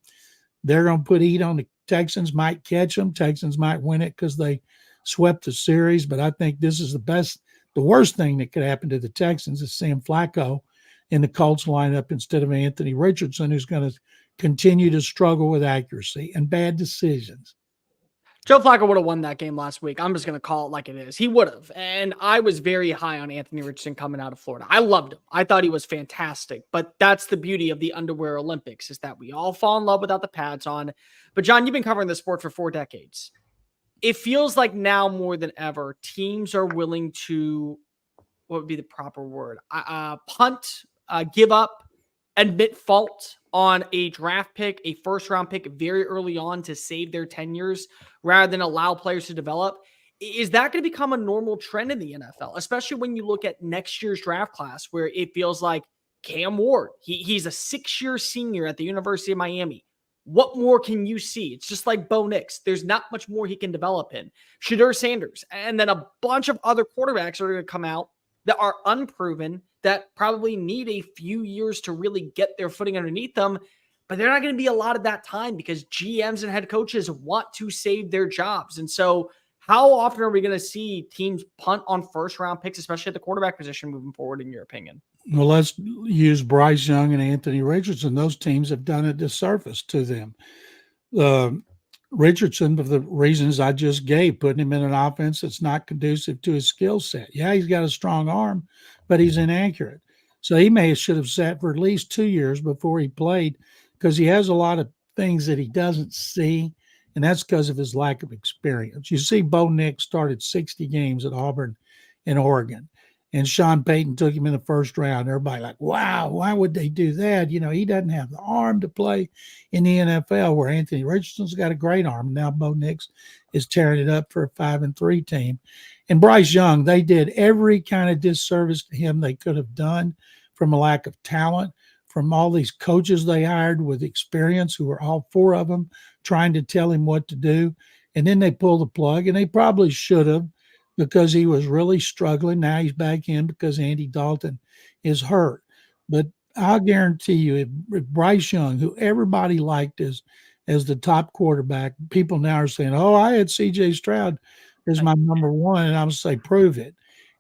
they're going to put heat on the Texans, might catch them. Texans might win it because they swept the series. But I think this is the worst thing that could happen to the Texans is seeing Flacco in the Colts lineup instead of Anthony Richardson, who's going to continue to struggle with accuracy and bad decisions. Joe Flacco would have won that game last week. I'm just going to call it like it is. He would have. And I was very high on Anthony Richardson coming out of Florida. I loved him. I thought he was fantastic. But that's the beauty of the underwear Olympics, is that we all fall in love without the pads on. But John, you've been covering the sport for 4 decades. It feels like now more than ever, teams are willing to, what would be the proper word? Punt, give up, admit fault on a draft pick, a first-round pick very early on to save their tenures rather than allow players to develop. Is that going to become a normal trend in the NFL, especially when you look at next year's draft class, where it feels like Cam Ward, he's a 6-year senior at the University of Miami. What more can you see? It's just like Bo Nix. There's not much more he can develop in. Shedeur Sanders, and then a bunch of other quarterbacks are going to come out that are unproven, that probably need a few years to really get their footing underneath them, but they're not going to be a lot of that time because GMs and head coaches want to save their jobs. And so how often are we going to see teams punt on first-round picks, especially at the quarterback position moving forward, in your opinion? Well, let's use Bryce Young and Anthony Richardson. Those teams have done a disservice to them. Richardson, for the reasons I just gave, putting him in an offense that's not conducive to his skill set. Yeah, he's got a strong arm, but he's inaccurate. So he should have sat for at least 2 years before he played, because he has a lot of things that he doesn't see, and that's because of his lack of experience. You see, Bo Nix started 60 games at Auburn and Oregon, and Sean Payton took him in the first round. Everybody like, wow, why would they do that? You know, he doesn't have the arm to play in the NFL, where Anthony Richardson's got a great arm. Now Bo Nix is tearing it up for a 5-3 team. And Bryce Young, they did every kind of disservice to him they could have done, from a lack of talent, from all these coaches they hired with experience, who were all 4 of them trying to tell him what to do. And then they pulled the plug, and they probably should have, because he was really struggling. Now he's back in because Andy Dalton is hurt. But I'll guarantee you, if Bryce Young, who everybody liked as the top quarterback, people now are saying, oh, I had C.J. Stroud as my number 1, and I would say, prove it.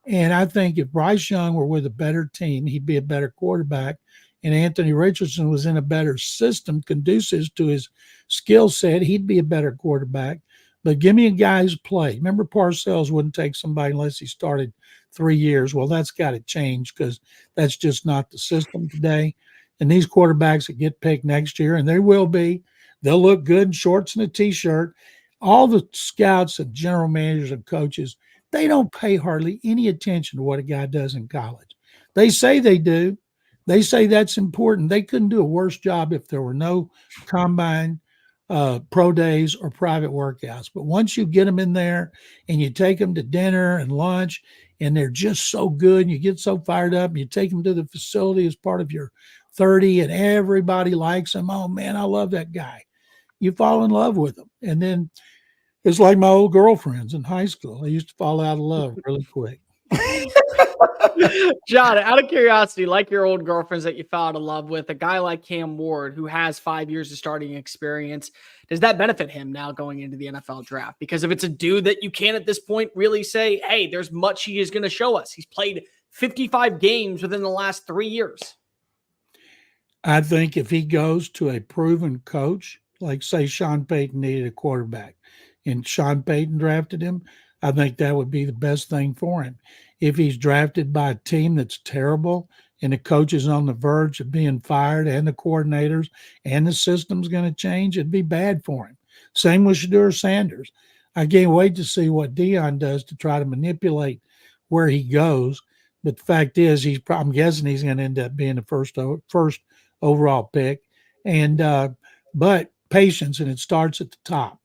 And I think if Bryce Young were with a better team, he'd be a better quarterback, and Anthony Richardson was in a better system conducive to his skill set, he'd be a better quarterback. But give me a guy who's played. Remember, Parcells wouldn't take somebody unless he started 3 years. Well, that's got to change, because that's just not the system today. And these quarterbacks that get picked next year, and they will be, they'll look good in shorts and a T-shirt. All the scouts and general managers and coaches, they don't pay hardly any attention to what a guy does in college. They say they do. They say that's important. They couldn't do a worse job if there were no combine pro days or private workouts. But once you get them in there and you take them to dinner and lunch, and they're just so good, and you get so fired up, and you take them to the facility as part of your 30, and everybody likes them. Oh man, I love that guy. You fall in love with them. And then it's like my old girlfriends in high school. I used to fall out of love really quick. John, out of curiosity, like your old girlfriends that you fell out of love with, a guy like Cam Ward, who has 5 years of starting experience, does that benefit him now going into the NFL draft? Because if it's a dude that you can at this point really say, hey, there's much he is going to show us. He's played 55 games within the last 3 years. I think if he goes to a proven coach, like say Sean Payton needed a quarterback and Sean Payton drafted him, I think that would be the best thing for him. If he's drafted by a team that's terrible and the coach is on the verge of being fired and the coordinators and the system's going to change, it'd be bad for him. Same with Shedeur Sanders. I can't wait to see what Deion does to try to manipulate where he goes. But the fact is, I'm guessing he's going to end up being the first overall pick. And but patience, and it starts at the top.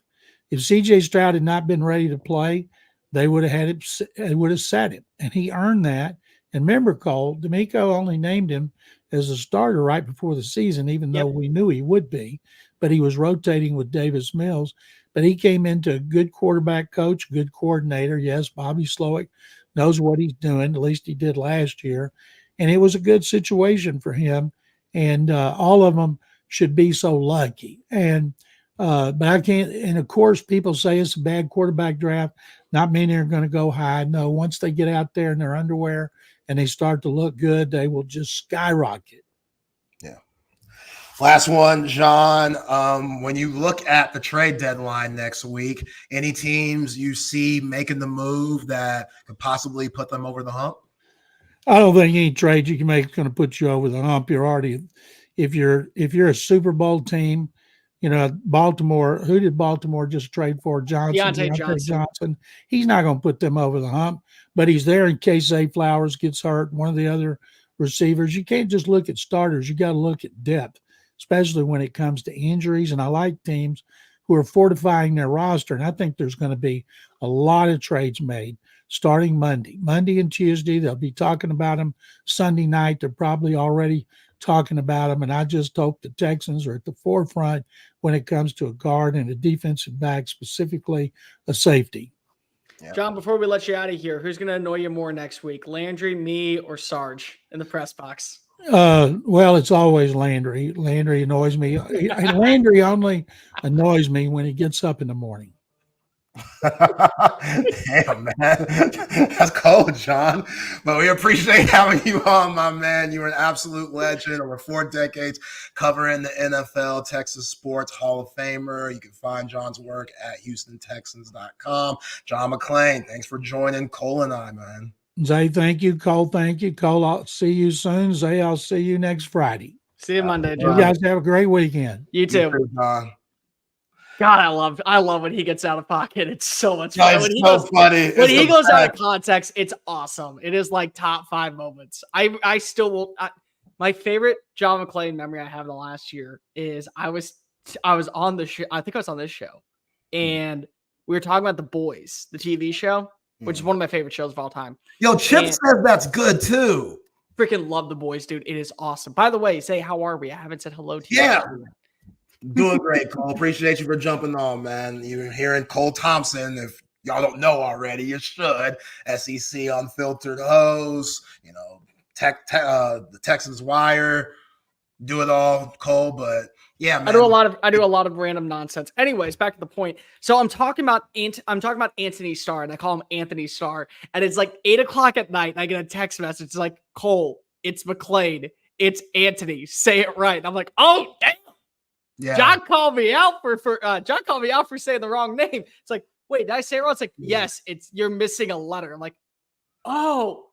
If C.J. Stroud had not been ready to play, they would have had it. It would have set him, and he earned that. And remember, Cole, D'Amico only named him as a starter right before the season, even though we knew he would be. But he was rotating with Davis Mills. But he came into a good quarterback coach, good coordinator. Yes, Bobby Slowick knows what he's doing. At least he did last year, and it was a good situation for him. And all of them should be so lucky. And but I can't. And of course, people say it's a bad quarterback draft. Not many are going to go high. No, once they get out there in their underwear and they start to look good, they will just skyrocket. Yeah. Last one, John. When you look at the trade deadline next week, any teams you see making the move that could possibly put them over the hump? I don't think any trade you can make is going to put you over the hump. You're already, if you're a Super Bowl team, you know, Baltimore, who did Baltimore just trade for? Deontay Johnson. He's not going to put them over the hump, but he's there in case Zay Flowers gets hurt, one of the other receivers. You can't just look at starters. You got to look at depth, especially when it comes to injuries. And I like teams who are fortifying their roster. And I think there's going to be a lot of trades made starting Monday and Tuesday. They'll be talking about them Sunday night. They're probably already talking about them. And I just hope the Texans are at the forefront when it comes to a guard and a defensive back, specifically a safety. Yeah. John, before we let you out of here, who's going to annoy you more next week? Landry, me, or Sarge in the press box? Well, it's always Landry. Landry annoys me. Landry only annoys me when he gets up in the morning. Damn, man. That's cold, John. But we appreciate having you on, my man. You're an absolute legend. Over 4 decades covering the NFL, Texas Sports Hall of Famer. You can find John's work at HoustonTexans.com. John McClain, thanks for joining Cole and I, man. Zay, thank you. Cole, thank you. Cole, I'll see you soon. Zay, I'll see you next Friday. See you Monday, John. You guys have a great weekend. You too. John. God, I love when he gets out of pocket. It's so much fun. When he funny. When he goes out of context, it's awesome. It is like top 5 moments. I still will. My favorite John McClain memory I have in the last year is I was on the show. I think I was on this show, and we were talking about The Boys, the TV show, which is one of my favorite shows of all time. Yo, Chip says that's good too. Freaking love The Boys, dude. It is awesome. By the way, say how are we? I haven't said hello to you. Yeah. Doing great, Cole. Appreciate you for jumping on, man. You're hearing Cole Thompson. If y'all don't know already, you should. SEC Unfiltered host, you know, the Texans Wire, do it all, Cole. But yeah, man. I do a lot of random nonsense. Anyways, back to the point. So I'm talking about Anthony Starr, and I call him Anthony Starr. And it's like 8:00 at night, and I get a text message. It's like, Cole, it's McClain, it's Anthony. Say it right. And I'm like, oh damn. Yeah. John called me out for saying the wrong name. It's like, wait, did I say it wrong? It's like, yes, you're missing a letter. I'm like, oh,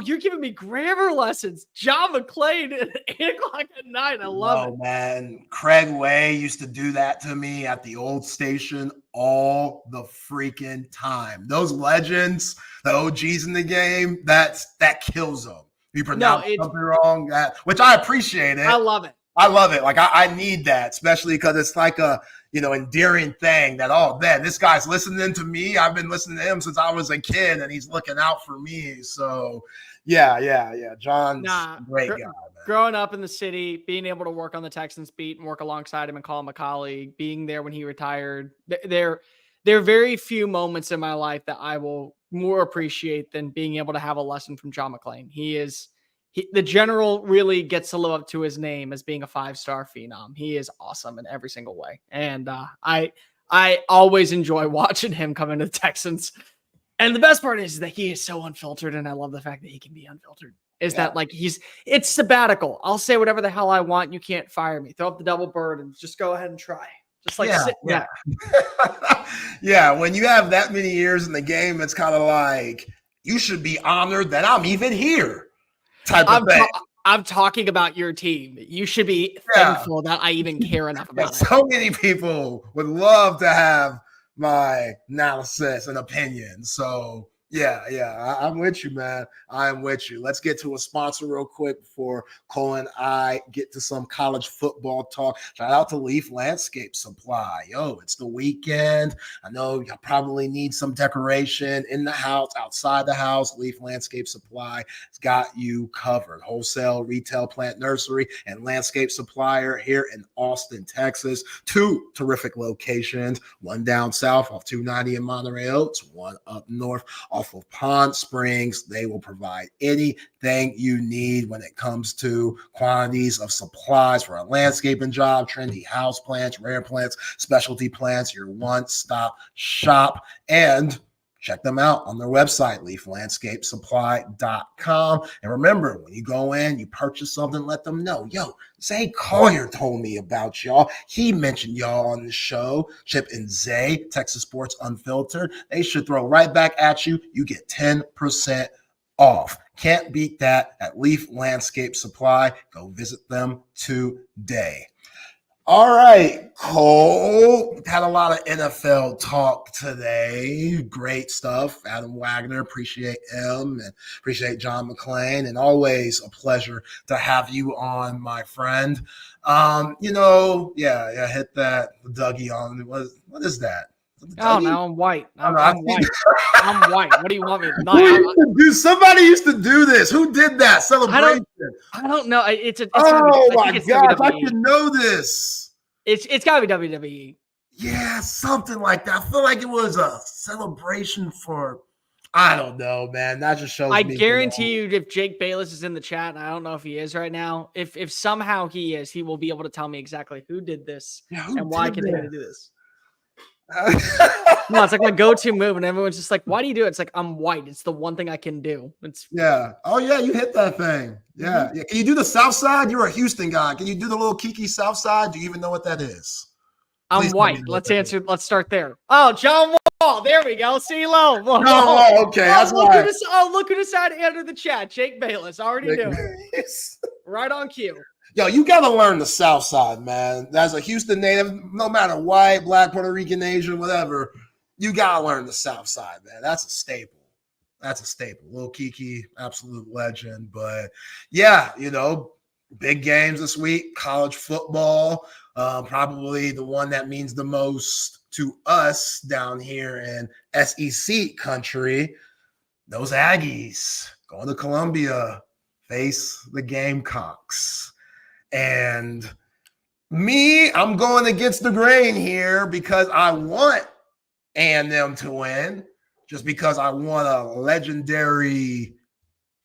you're giving me grammar lessons. John McClain at 8:00 at night. I love it. Man. Craig Way used to do that to me at the old station all the freaking time. Those legends, the OGs in the game, that kills them. You pronounce something wrong, which I appreciate it. I love it. I love it. Like I need that, especially because it's like a endearing thing that, oh man, this guy's listening to me. I've been listening to him since I was a kid, and he's looking out for me. So yeah. John's a great guy. Growing up in the city, being able to work on the Texans beat and work alongside him and call him a colleague, being there when he retired, there are very few moments in my life that I will more appreciate than being able to have a lesson from John McClain. The general really gets to live up to his name as being a 5-star phenom. He is awesome in every single way. And I always enjoy watching him come into the Texans. And the best part is that he is so unfiltered. And I love the fact that he can be unfiltered. That like it's sabbatical. I'll say whatever the hell I want. You can't fire me. Throw up the double bird and just go ahead and try. Just like sit there. Yeah. When you have that many years in the game, it's kind of like you should be honored that I'm even here. Type of thing. I'm talking about your team. You should be thankful that I even care enough about it. So many people would love to have my analysis and opinion. So yeah, I'm with you, man. I'm with you. Let's get to a sponsor real quick before Cole and I get to some college football talk. Shout out to Leaf Landscape Supply. Yo, it's the weekend. I know you probably need some decoration in the house, outside the house. Leaf Landscape Supply has got you covered. Wholesale, retail, plant nursery, and landscape supplier here in Austin, Texas. 2 terrific locations, one down south off 290 in Monterey Oaks, one up north off of Pond Springs. They will provide anything you need when it comes to quantities of supplies for a landscaping job, trendy house plants, rare plants, specialty plants, your one-stop shop. And check them out on their website, leaflandscapesupply.com. And remember, when you go in, you purchase something, let them know, yo, Zay Collier told me about y'all. He mentioned y'all on the show. Chip and Zay, Texas Sports Unfiltered. They should throw right back at you. You get 10% off. Can't beat that at Leaf Landscape Supply. Go visit them today. All right, Cole. Had a lot of NFL talk today. Great stuff. Adam Wagner, appreciate him, and appreciate John McClain, and always a pleasure to have you on, my friend. Hit that Dougie on. What is that? Oh no, I'm white. I'm white. I'm white. What do you want me to do? Somebody used to do this. Who did that celebration? I don't know. It's my gosh, I should know this. It's gotta be WWE. Yeah, something like that. I feel like it was a celebration for, I don't know, man. That just shows me. I guarantee you, if Jake Bayless is in the chat, and I don't know if he is right now, if somehow he is, he will be able to tell me exactly who did this and why I continue to do this. No, it's like my go-to move, and everyone's just like, "Why do you do it?" It's like, I'm white. It's the one thing I can do. Oh yeah, you hit that thing. Yeah. Can you do the South Side? You're a Houston guy. Can you do the little Kiki South Side? Do you even know what that is? I'm white. Let's start there. Oh, John Wall. There we go. See low. Oh, okay. That's look who decided to enter the chat. Jake Bayless. Already doing it. Right on cue. Yo, you got to learn the South Side, man. As a Houston native, no matter white, black, Puerto Rican, Asian, whatever, you got to learn the South Side, man. That's a staple. Lil Kiki, absolute legend. But yeah, big games this week, college football, probably the one that means the most to us down here in SEC country. Those Aggies going to Columbia, face the Gamecocks. And I'm going against the grain here because I want A&M to win, just because I want a legendary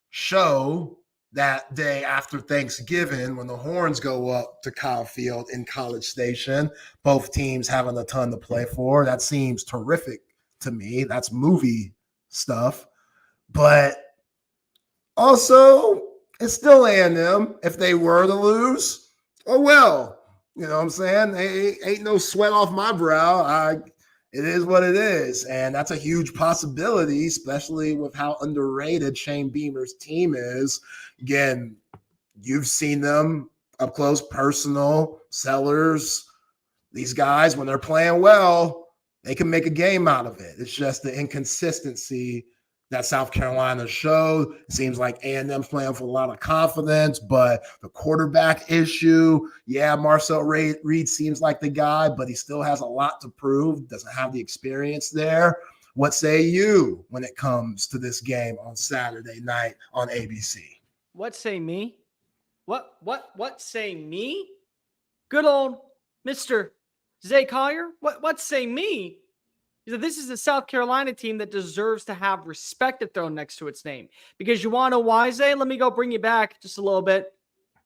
show that day after Thanksgiving when the Horns go up to Kyle Field in College Station. Both teams having a ton to play for. That seems terrific to me. That's movie stuff. But also, it's still A&M. If they were to lose, oh well. You know what I'm saying? Ain't no sweat off my brow. It is what it is. And that's a huge possibility, especially with how underrated Shane Beamer's team is. Again, you've seen them up close, personal, Sellers. These guys, when they're playing well, they can make a game out of it. It's just the inconsistency that South Carolina showed. It seems like A&M's playing for a lot of confidence, but the quarterback issue, yeah, Marcel Reed seems like the guy, but he still has a lot to prove, doesn't have the experience there. What say you when it comes to this game on Saturday night on ABC? What say me? What say me? Good old Mr. Zay Collier? What say me? This is a South Carolina team that deserves to have respect thrown next to its name. Because you want to know why, Zay? Let me go bring you back just a little bit.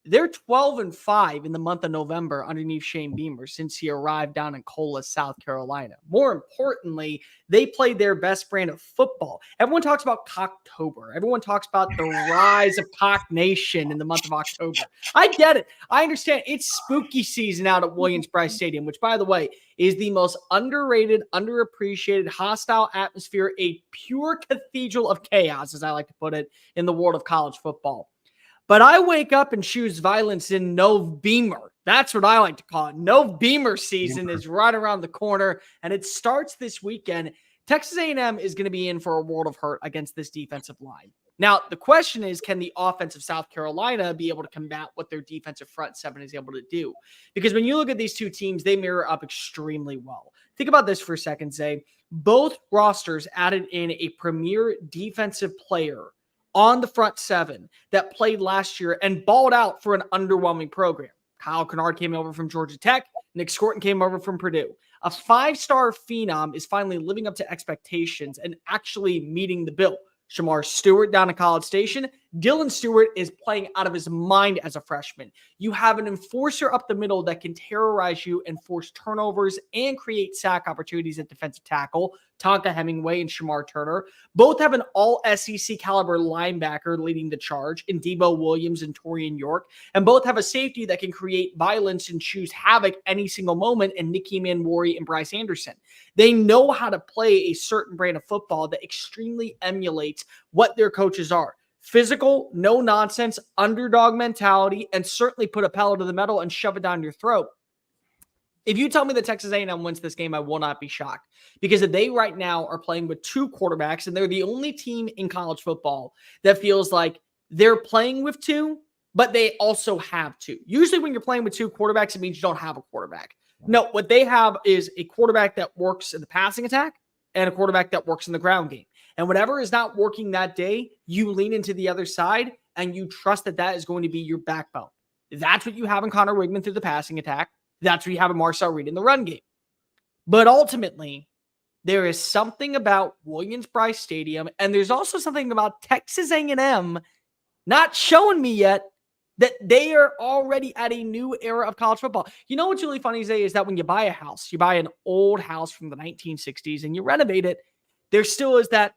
They're 12-5 in the month of November underneath Shane Beamer since he arrived down in Cola, South Carolina. More importantly, they played their best brand of football. Everyone talks about Cocktober. Everyone talks about the rise of Cock Nation in the month of October. I get it. I understand. It's spooky season out at Williams-Brice Stadium, which, by the way, is the most underrated, underappreciated, hostile atmosphere, a pure cathedral of chaos, as I like to put it, in the world of college football. But I wake up and choose violence in Nov Beamer. That's what I like to call it. Nov Beamer season is right around the corner, and it starts this weekend. Texas A&M is going to be in for a world of hurt against this defensive line. Now, the question is, can the offense of South Carolina be able to combat what their defensive front seven is able to do? Because when you look at these two teams, they mirror up extremely well. Think about this for a second, Zay. Both rosters added in a premier defensive player on the front seven that played last year and balled out for an underwhelming program. Kyle Kennard came over from Georgia Tech. Nick Scorton came over from Purdue. A five-star phenom is finally living up to expectations and actually meeting the bill. Shamar Stewart down at College Station. Dylan Stewart is playing out of his mind as a freshman. You have an enforcer up the middle that can terrorize you and force turnovers and create sack opportunities at defensive tackle. Tonka Hemingway and Shamar Turner both have an all-SEC caliber linebacker leading the charge in Debo Williams and Torian York, and both have a safety that can create violence and choose havoc any single moment in Nicky Manwari and Bryce Anderson. They know how to play a certain brand of football that extremely emulates what their coaches are. Physical, no nonsense, underdog mentality, and certainly put a pedal to the metal and shove it down your throat. If you tell me that Texas A&M wins this game, I will not be shocked, because they right now are playing with two quarterbacks, and they're the only team in college football that feels like they're playing with two, but they also have two. Usually when you're playing with two quarterbacks, it means you don't have a quarterback. No, what they have is a quarterback that works in the passing attack and a quarterback that works in the ground game. And whatever is not working that day, you lean into the other side and you trust that that is going to be your backbone. That's what you have in Connor Wigman through the passing attack. That's what you have in Marcel Reed in the run game. But ultimately, there is something about Williams-Brice Stadium, and there's also something about Texas A&M not showing me yet that they are already at a new era of college football. You know what's really funny, Zay, is that when you buy a house, you buy an old house from the 1960s and you renovate it, there still is that,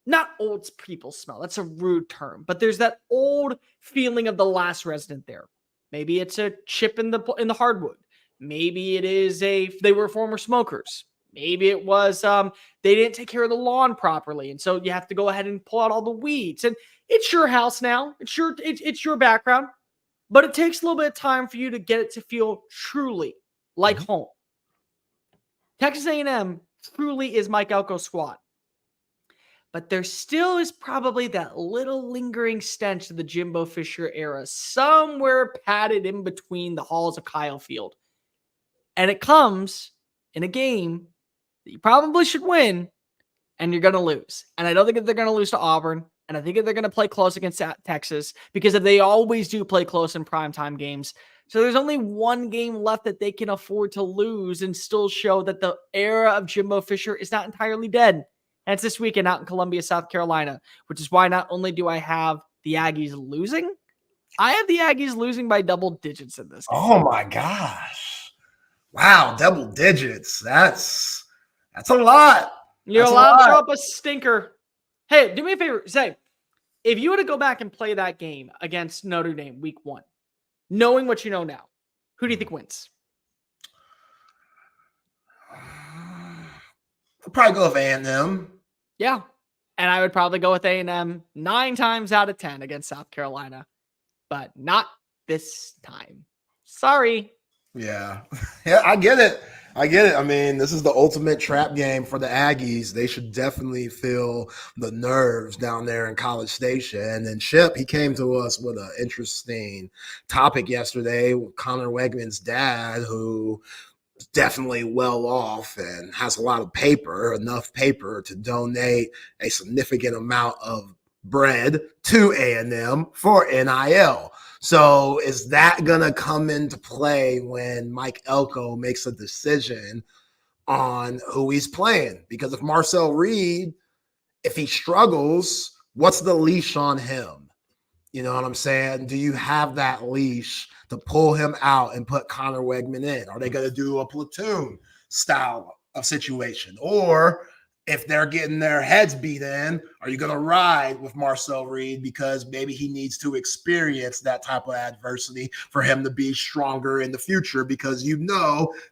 not old people smell, that's a rude term, but there's that old feeling of the last resident there. Maybe it's a chip in the hardwood. Maybe it is they were former smokers. Maybe it was they didn't take care of the lawn properly, and so you have to go ahead and pull out all the weeds. And it's your house now. It's your background, but it takes a little bit of time for you to get it to feel truly like home. Texas A&M truly is Mike Elko's squad. But there still is probably that little lingering stench of the Jimbo Fisher era somewhere padded in between the halls of Kyle Field. And it comes in a game that you probably should win, and you're going to lose. And I don't think that they're going to lose to Auburn, and I think that they're going to play close against Texas, because they always do play close in primetime games. So there's only one game left that they can afford to lose and still show that the era of Jimbo Fisher is not entirely dead. And it's this weekend out in Columbia, South Carolina, which is why not only do I have the Aggies losing, I have the Aggies losing by double digits in this game. Oh my gosh. Wow, double digits. That's a lot. You're allowed to throw up a stinker. Hey, do me a favor. Say, if you were to go back and play that game against Notre Dame week 1, knowing what you know now, who do you think wins? I'll probably go with A&M. Yeah. And I would probably go with A&M 9 times out of 10 against South Carolina, but not this time. Sorry. Yeah. Yeah, I get it. I get it. I mean, this is the ultimate trap game for the Aggies. They should definitely feel the nerves down there in College Station. And then Chip, he came to us with an interesting topic yesterday. Connor Wegman's dad, who is definitely well off and has a lot of paper, enough paper to donate a significant amount of bread to A&M for NIL. So is that going to come into play when Mike Elko makes a decision on who he's playing? Because if Marcel Reed, if he struggles, what's the leash on him? You know what I'm saying? Do you have that leash to pull him out and put Connor Wegman in? Are they going to do a platoon style of situation? Or if they're getting their heads beat in, are you going to ride with Marcel Reed because maybe he needs to experience that type of adversity for him to be stronger in the future because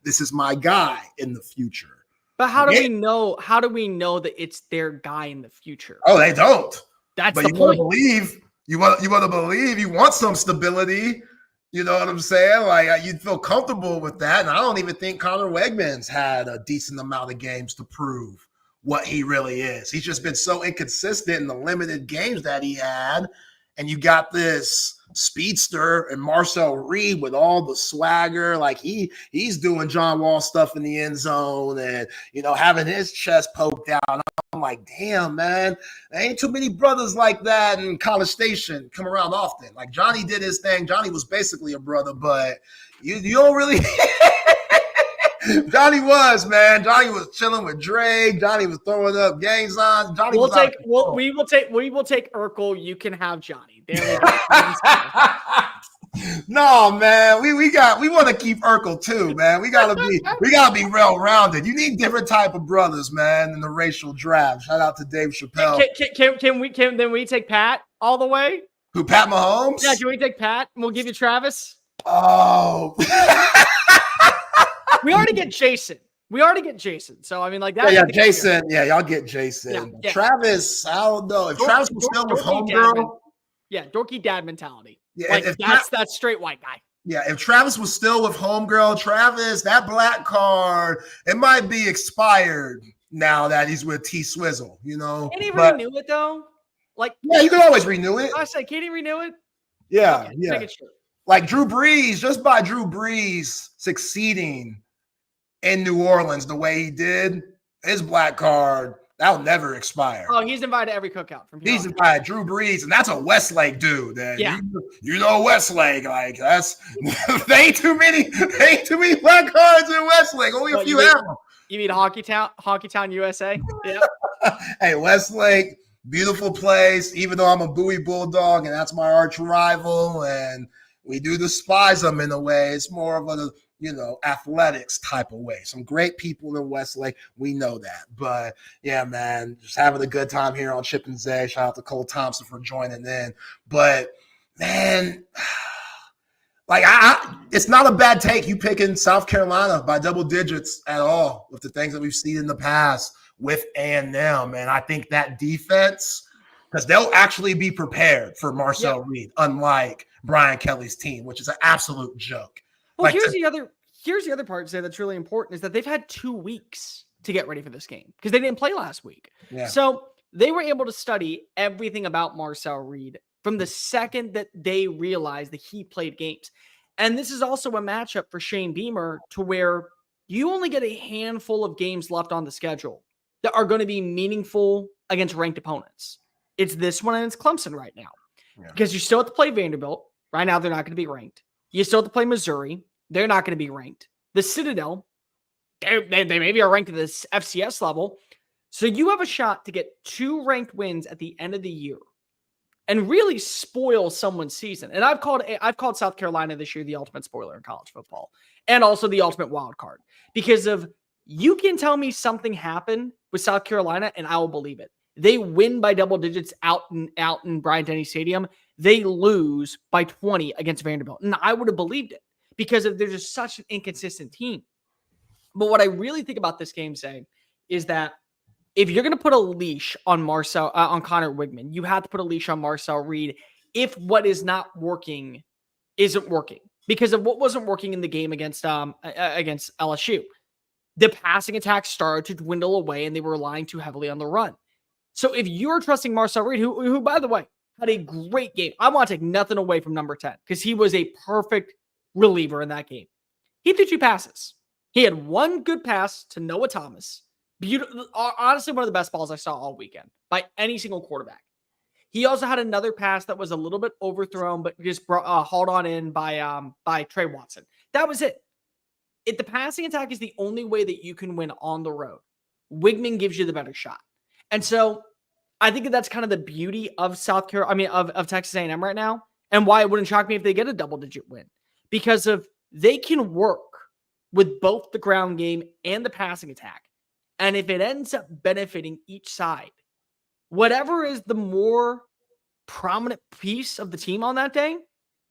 this is my guy in the future? But how do we know? How do we know that it's their guy in the future? Oh, they don't. That's but the you point. Want to believe, you want to believe you want some stability. You know what I'm saying? Like you'd feel comfortable with that. And I don't even think Connor Wegman's had a decent amount of games to prove what he really is. He's just been so inconsistent in the limited games that he had. And you got this speedster and Marcel Reed with all the swagger. Like he's doing John Wall stuff in the end zone and, having his chest poked out. I'm like, damn, man, there ain't too many brothers like that in College Station come around often. Like Johnny did his thing. Johnny was basically a brother, but you don't really Johnny was, man. Johnny was chilling with Drake. Johnny was throwing up gang signs. Johnny we will take Urkel. You can have Johnny. There we go. No, man. We want to keep Urkel too, man. We gotta be well rounded. You need different type of brothers, man, in the racial draft. Shout out to Dave Chappelle. Can we take Pat all the way? Who, Pat Mahomes? Yeah, can we take Pat? And we'll give you Travis. Oh. We already get Jason. So I mean, like that. Yeah, Jason. Yeah, y'all get Jason. Yeah. Travis, I don't know. If Travis was still with homegirl. Yeah, dorky dad mentality. Yeah, like that straight white guy. Yeah, if Travis was still with homegirl, Travis, that black card, it might be expired now that he's with T Swizzle, Can he renew it though? Like, yeah, you can always renew it. I say, can he renew it? Yeah, okay, yeah. Make it sure. Like Drew Brees, just by Drew Brees succeeding in New Orleans the way he did, his black card, that'll never expire. Oh, he's invited to every cookout from here. He's invited. Drew Brees, and that's a Westlake dude. Yeah. Westlake. Like that's they ain't too many black cards in Westlake. Only a few have them. You mean Hockey Town, USA? Yeah. Hey, Westlake, beautiful place. Even though I'm a Bowie Bulldog and that's my arch rival, and we do despise them in a way. It's more of a athletics type of way. Some great people in Westlake. We know that. But yeah, man, just having a good time here on Chip and Zay. Shout out to Cole Thompson for joining in. But man, like it's not a bad take. You picking South Carolina by double digits at all with the things that we've seen in the past with A&M. And I think that defense, because they'll actually be prepared for Marcel Reed, unlike Brian Kelly's team, which is an absolute joke. Well, here's the other part to say that's really important is that they've had 2 weeks to get ready for this game because they didn't play last week. Yeah. So they were able to study everything about Marcel Reed from the second that they realized that he played games. And this is also a matchup for Shane Beamer to where you only get a handful of games left on the schedule that are going to be meaningful against ranked opponents. It's this one and it's Clemson right now because you still have to play Vanderbilt. Right now, they're not going to be ranked. You still have to play Missouri. They're not going to be ranked. The Citadel, they maybe are ranked at this FCS level. So you have a shot to get 2 ranked wins at the end of the year and really spoil someone's season. And I've called South Carolina this year the ultimate spoiler in college football and also the ultimate wild card because of you can tell me something happened with South Carolina and I will believe it. They win by double digits out in Bryant-Denny Stadium. They lose by 20 against Vanderbilt. And I would have believed it because they're just such an inconsistent team. But what I really think about this game, Zay, is that if you're going to put a leash on on Connor Wegman, you have to put a leash on Marcel Reed if what is not working isn't working because of what wasn't working in the game against LSU. the passing attack started to dwindle away and they were relying too heavily on the run. So if you're trusting Marcel Reed, who by the way, had a great game. I want to take nothing away from number 10 because he was a perfect reliever in that game. He threw 2 passes. He had one good pass to Noah Thomas. Beautiful, honestly, one of the best balls I saw all weekend by any single quarterback. He also had another pass that was a little bit overthrown, but just hauled on in by Trey Watson. That was it. If the passing attack is the only way that you can win on the road, Wigman gives you the better shot. And so I think that's kind of the beauty of of Texas A&M right now, and why it wouldn't shock me if they get a double-digit win, because they can work with both the ground game and the passing attack. And if it ends up benefiting each side, whatever is the more prominent piece of the team on that day,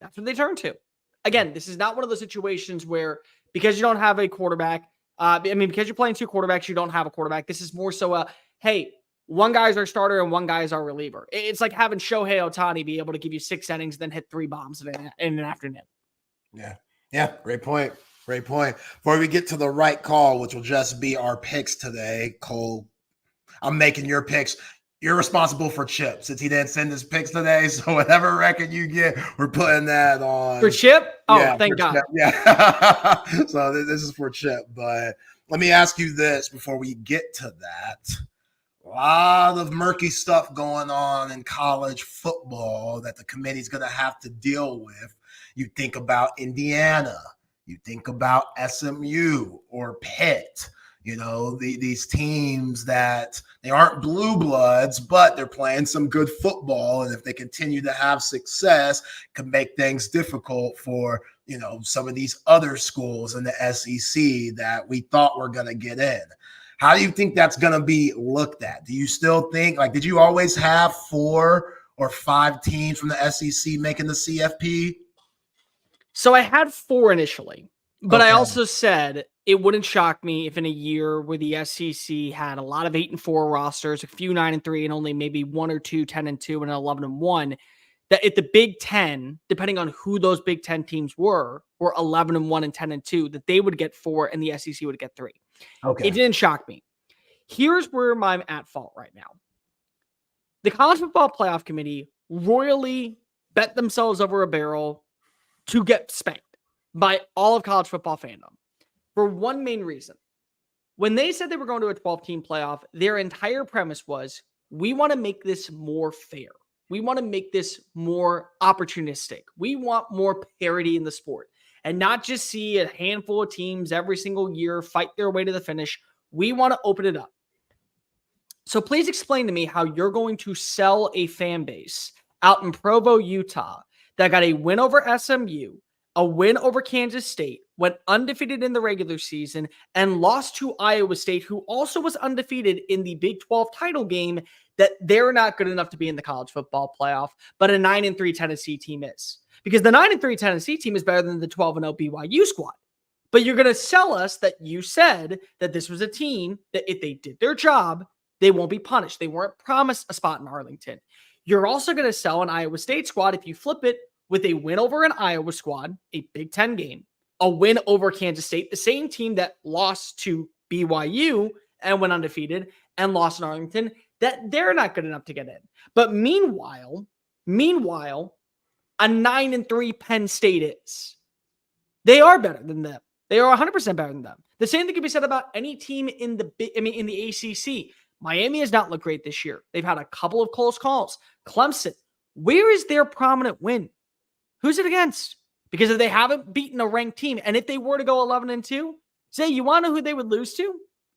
that's what they turn to. Again, this is not one of those situations where because you don't have a quarterback, because you're playing 2 quarterbacks, you don't have a quarterback. This is more so hey, one guy's our starter and one guy's our reliever. It's like having Shohei Ohtani be able to give you 6 innings, then hit 3 bombs in an afternoon. Yeah. Great point. Before we get to the right call, which will just be our picks today, Cole, I'm making your picks. You're responsible for Chip since he didn't send his picks today. So whatever record you get, we're putting that on. For Chip? Oh, thank God. Chip. Yeah. So this is for Chip. But let me ask you this before we get to that. A lot of murky stuff going on in college football that the committee's going to have to deal with. You think about Indiana. You think about SMU or Pitt. You know, these teams that they aren't blue bloods, but they're playing some good football. And if they continue to have success, can make things difficult for, some of these other schools in the SEC that we thought were going to get in. How do you think that's going to be looked at? Do you still think, did you always have 4 or 5 teams from the SEC making the CFP? So I had 4 initially, but I also said it wouldn't shock me if in a year where the SEC had a lot of 8-4 rosters, a few 9-3, and only maybe 1 or 2 10-2 and 11-1, that if the Big Ten, depending on who those Big Ten teams were 11-1 and 10-2, that they would get 4 and the SEC would get 3. Okay. It didn't shock me. Here's where I'm at fault right now. The College Football Playoff Committee royally bet themselves over a barrel to get spanked by all of college football fandom for one main reason. When they said they were going to a 12-team playoff, their entire premise was, we want to make this more fair. We want to make this more opportunistic. We want more parity in the sport and not just see a handful of teams every single year fight their way to the finish. We want to open it up. So please explain to me how you're going to sell a fan base out in Provo, Utah, that got a win over SMU, a win over Kansas State, went undefeated in the regular season, and lost to Iowa State, who also was undefeated in the Big 12 title game, that they're not good enough to be in the college football playoff, but a 9-3 Tennessee team is. Because the 9-3 Tennessee team is better than the 12-0 BYU squad. But you're going to sell us that you said that this was a team that if they did their job, they won't be punished. They weren't promised a spot in Arlington. You're also going to sell an Iowa State squad, if you flip it, with a win over an Iowa squad, a Big Ten game, a win over Kansas State, the same team that lost to BYU and went undefeated and lost in Arlington, that they're not good enough to get in. But meanwhile, a 9-3 Penn State is. They are better than them. They are 100% better than them. The same thing can be said about any team in the ACC. Miami has not looked great this year. They've had a couple of close calls. Clemson, where is their prominent win? Who's it against? Because if they haven't beaten a ranked team, and if they were to go 11-2, say, you want to know who they would lose to?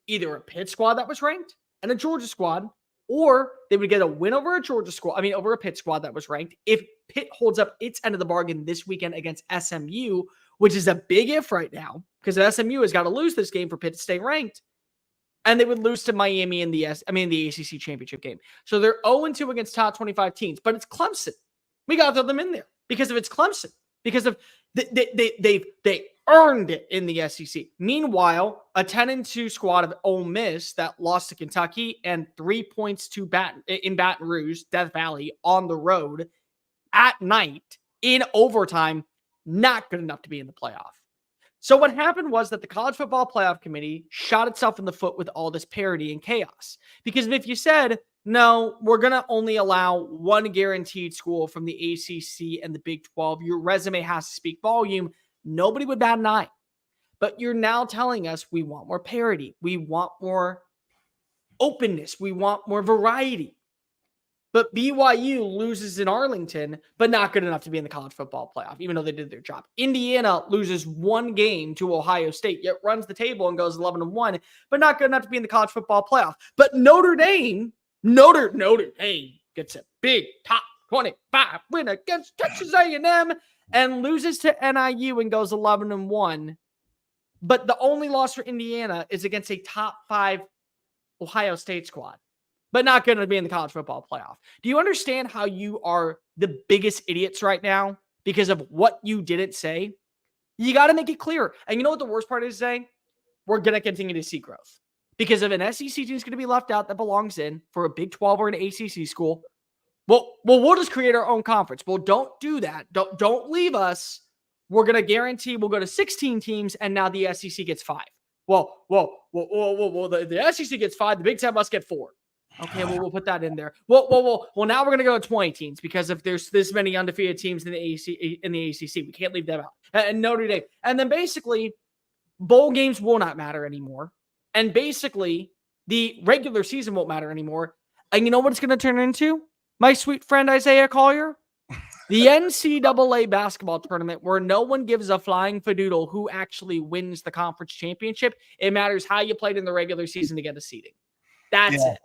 Either a Pitt squad that was ranked and a Georgia squad, or they would get a win over a Georgia squad, over a Pitt squad that was ranked. If Pitt holds up its end of the bargain this weekend against SMU, which is a big if right now, because SMU has got to lose this game for Pitt to stay ranked, and they would lose to Miami in the ACC championship game. So they're 0-2 against top 25 teams, but it's Clemson. We got to throw them in there because of it's Clemson, because of they earned it in the SEC. Meanwhile, a 10-2 squad of Ole Miss that lost to Kentucky and 3 points to in Baton Rouge, Death Valley, on the road at night in overtime, not good enough to be in the playoff. So what happened was that the College Football Playoff Committee shot itself in the foot with all this parity and chaos. Because if you said, no, we're going to only allow one guaranteed school from the ACC and the Big 12, your resume has to speak volume, nobody would bat an eye. But you're now telling us we want more parity. We want more openness. We want more variety. But BYU loses in Arlington, but not good enough to be in the college football playoff, even though they did their job. Indiana loses one game to Ohio State, yet runs the table and goes 11-1, but not good enough to be in the college football playoff. But Notre Dame gets a big top 25 win against Texas A&M and loses to NIU and goes 11-1. But the only loss for Indiana is against a top 5 Ohio State squad, but not going to be in the college football playoff. Do you understand how you are the biggest idiots right now because of what you didn't say? You got to make it clear. And you know what the worst part is saying? We're going to continue to see growth because if an SEC team is going to be left out that belongs in for a Big 12 or an ACC school, well, we'll just create our own conference. Well, don't do that. Don't leave us. We're going to guarantee we'll go to 16 teams, and now the SEC gets 5. Well, the SEC gets 5. The Big 10 must get 4. Okay, well, we'll put that in there. Well, now we're going to go to 20 teams because if there's this many undefeated teams in the ACC, we can't leave them out. And Notre Dame. And then basically, bowl games will not matter anymore. And basically, the regular season won't matter anymore. And you know what it's going to turn into, my sweet friend Isaiah Collier? The NCAA basketball tournament where no one gives a flying fadoodle who actually wins the conference championship. It matters how you played in the regular season to get a seeding. That's it.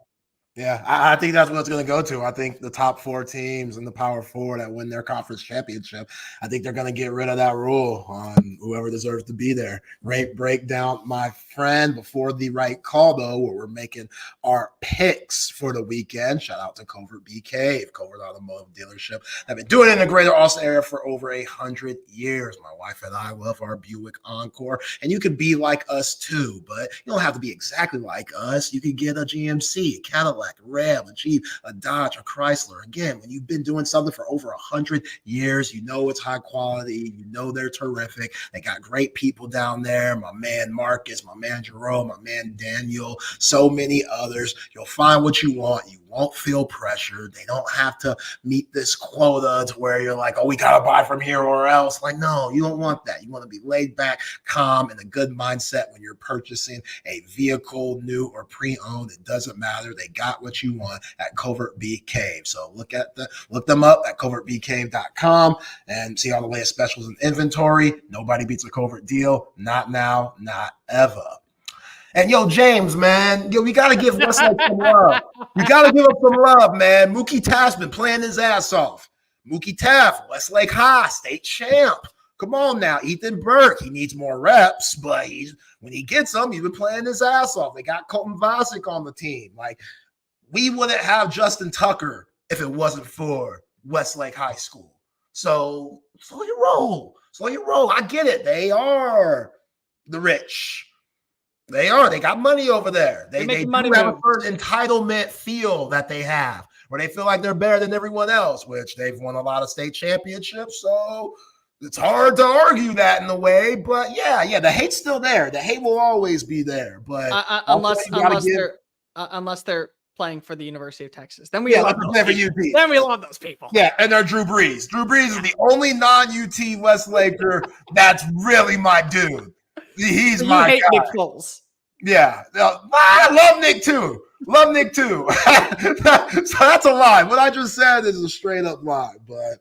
Yeah, I think that's what it's going to go to. I think the top 4 teams in the Power 4 that win their conference championship, I think they're going to get rid of that rule on whoever deserves to be there. Great breakdown, my friend. Before the right call, though, where we're making our picks for the weekend. Shout out to Covert BK, Covert Automotive Dealership. I've been doing it in the greater Austin area for over 100 years. My wife and I love our Buick Encore, and you can be like us too, but you don't have to be exactly like us. You can get a GMC, a Cadillac, a Ram, a Jeep, a Dodge, a Chrysler. Again, when you've been doing something for over 100 years, you know it's high quality. You know they're terrific. They got great people down there. My man Marcus, my man Jerome, my man Daniel, so many others. You'll find what you want. You won't feel pressured. They don't have to meet this quota to where you're like, oh, we got to buy from here or else. Like, no, you don't want that. You want to be laid back, calm, and a good mindset when you're purchasing a vehicle, new or pre-owned. It doesn't matter. They got what you want at Covert Bee Cave. So look them up at covertbeecave.com and see all the latest specials and inventory. Nobody beats a Covert deal. Not now, not ever. And yo, James, man, we got to give Westlake some love. We got to give him some love, man. Mookie Taft's been playing his ass off. Mookie Taft, Westlake High, state champ. Come on now, Ethan Burke. He needs more reps, but when he gets them, he's been playing his ass off. They got Colton Vasek on the team. Like, we wouldn't have Justin Tucker if it wasn't for Westlake High School. So slow your roll. Slow your roll. I get it. They are the rich. They are. They got money over there. They do have a certain entitlement feel that they have, where they feel like they're better than everyone else, which they've won a lot of state championships. So it's hard to argue that in a way. But yeah, the hate's still there. The hate will always be there. But unless they're playing for the University of Texas, then we love those people. Yeah, and they're Drew Brees. Drew Brees is the only non-UT Westlaker that's really my dude. He's my guy. Nick Foles. Yeah, I love Nick too. So that's a lie. What I just said is a straight up lie. But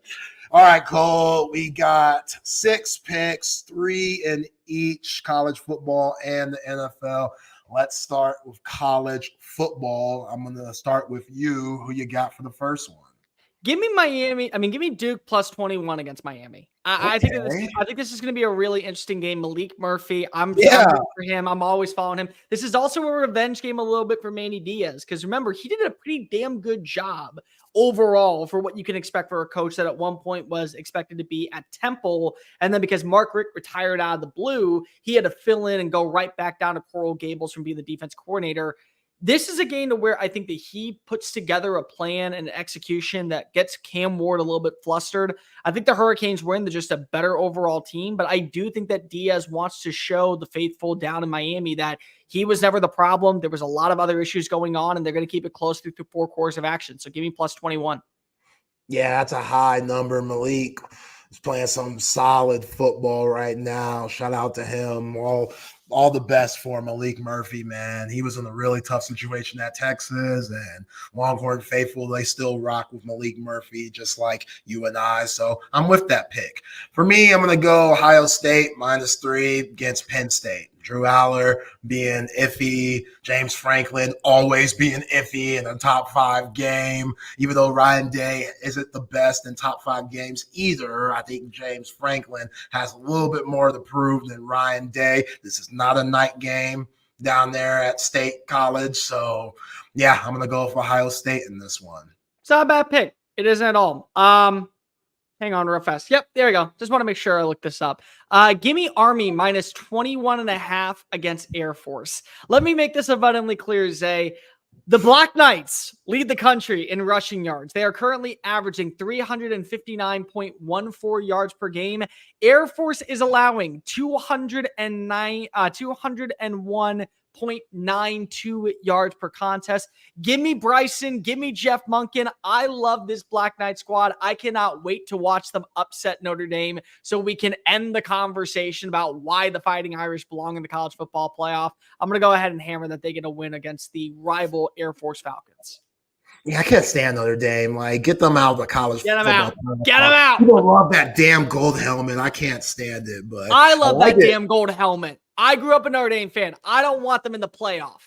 all right, Cole, we got 6 picks, 3 in each college football and the NFL. Let's start with college football. I'm going to start with you. Who you got for the first one? Give me Miami. Give me Duke plus 21 against Miami. I think this is going to be a really interesting game. Malik Murphy, I'm for him. I'm always following him. This is also a revenge game a little bit for Manny Diaz because remember, he did a pretty damn good job overall for what you can expect for a coach that at one point was expected to be at Temple. And then because Mark Richt retired out of the blue, he had to fill in and go right back down to Coral Gables from being the defense coordinator. This is a game to where I think that he puts together a plan and an execution that gets Cam Ward a little bit flustered. I think the Hurricanes win. They're just a better overall team, but I do think that Diaz wants to show the faithful down in Miami that he was never the problem. There was a lot of other issues going on, and they're going to keep it close through 4 quarters of action. So give me plus 21. Yeah, that's a high number. Malik is playing some solid football right now. Shout out to him. All the best for Malik Murphy, man. He was in a really tough situation at Texas, and Longhorn faithful, they still rock with Malik Murphy, just like you and I. So I'm with that pick. For me, I'm going to go Ohio State -3 against Penn State. Drew Aller being iffy, James Franklin always being iffy in a top 5 game. Even though Ryan Day isn't the best in top 5 games either, I think James Franklin has a little bit more to prove than Ryan Day. This is not a night game down there at State College. So, yeah, I'm going to go with Ohio State in this one. It's not a bad pick. It isn't at all. Hang on real fast. Yep, there we go. Just want to make sure I look this up. Give me Army -21.5 against Air Force. Let me make this abundantly clear, Zay. The Black Knights lead the country in rushing yards. They are currently averaging 359.14 yards per game. Air Force is allowing 201.92 yards per contest. Give me Bryson. Give me Jeff Monken. I love this Black Knight squad. I cannot wait to watch them upset Notre Dame so we can end the conversation about why the Fighting Irish belong in the college football playoff. I'm going to go ahead and hammer that they get a win against the rival Air Force Falcons. Yeah, I can't stand Notre Dame. Like, get them out of the college Get them football out. playoff. Get them out. People love that damn gold helmet. I can't stand it, but I love like that it. damn gold helmet. I grew up a Notre Dame fan. I don't want them in the playoff.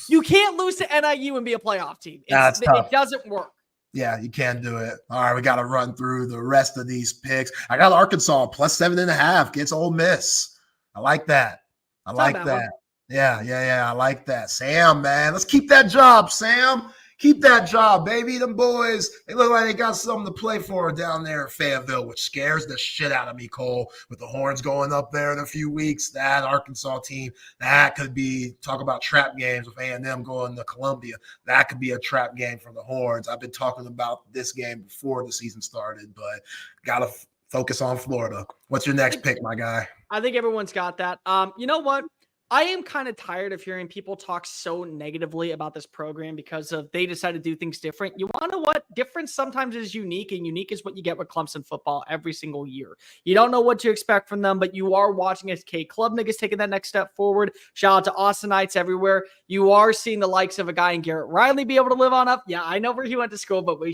You can't lose to NIU and be a playoff team. That's tough. It doesn't work. Yeah, you can't do it. All right, we got to run through the rest of these picks. I got Arkansas +7.5 against Ole Miss. I like that. I like that. Yeah. I like that. Sam, man, let's keep that job, Sam. Keep that job, baby. Them boys, they look like they got something to play for down there in Fayetteville, which scares the shit out of me, Cole. With the Horns going up there in a few weeks, that Arkansas team, that could be, talk about trap games with A&M going to Columbia. That could be a trap game for the Horns. I've been talking about this game before the season started, but got to focus on Florida. What's your next pick, my guy? I think everyone's got that. You know what? I am kind of tired of hearing people talk so negatively about this program because of they decided to do things different. You want to know what? Difference sometimes is unique, and unique is what you get with Clemson football every single year. You don't know what to expect from them, but you are watching as Cade Klubnik is taking that next step forward. Shout out to Austinites everywhere. You are seeing the likes of a guy in Garrett Riley be able to live on up. Yeah, I know where he went to school, but we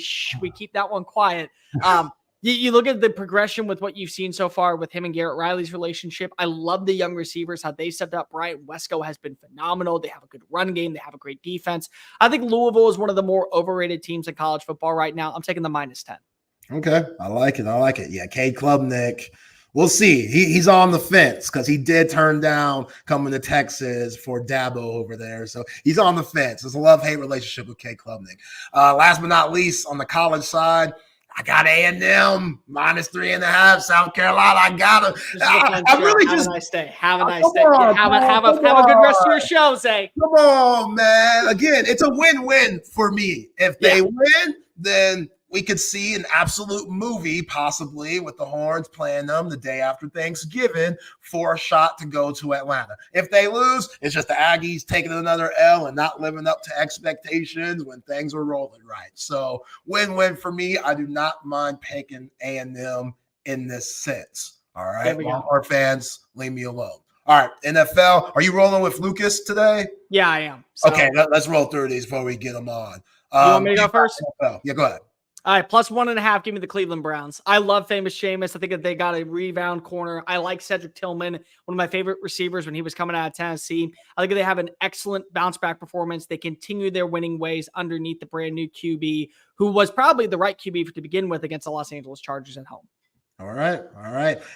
keep that one quiet. You look at the progression with what you've seen so far with him and Garrett Riley's relationship. I love the young receivers, how they stepped up. Brian Wesco has been phenomenal. They have a good run game. They have a great defense. I think Louisville is one of the more overrated teams in college football right now. I'm taking the -10. Okay. I like it. Yeah, Cade Klubnik. We'll see. He's on the fence because he did turn down coming to Texas for Dabo over there. So he's on the fence. It's a love-hate relationship with Cade Klubnik. Last but not least, on the college side, I got A&M -3.5. South Carolina. I really have just a nice day. Have a nice day. Have a good rest of your show, Zay. Come on, man. Again, it's a win-win for me. If they win, then we could see an absolute movie possibly with the Horns playing them the day after Thanksgiving for a shot to go to Atlanta. If they lose, it's just the Aggies taking another L and not living up to expectations when things are rolling right. So win-win for me. I do not mind picking A&M in this sense. All right, Longhorn fans, leave me alone. All right, NFL. Are you rolling with Lucas today? Yeah, I am. So. Okay, let's roll through these before we get them on. You want me to go first? NFL. Yeah, go ahead. All right, +1.5. Give me the Cleveland Browns. I love famous Jameis. I think that they got a rebound corner. I like Cedric Tillman, one of my favorite receivers when he was coming out of Tennessee. I think they have an excellent bounce back performance. They continue their winning ways underneath the brand new QB, who was probably the right QB to begin with against the Los Angeles Chargers at home. All right.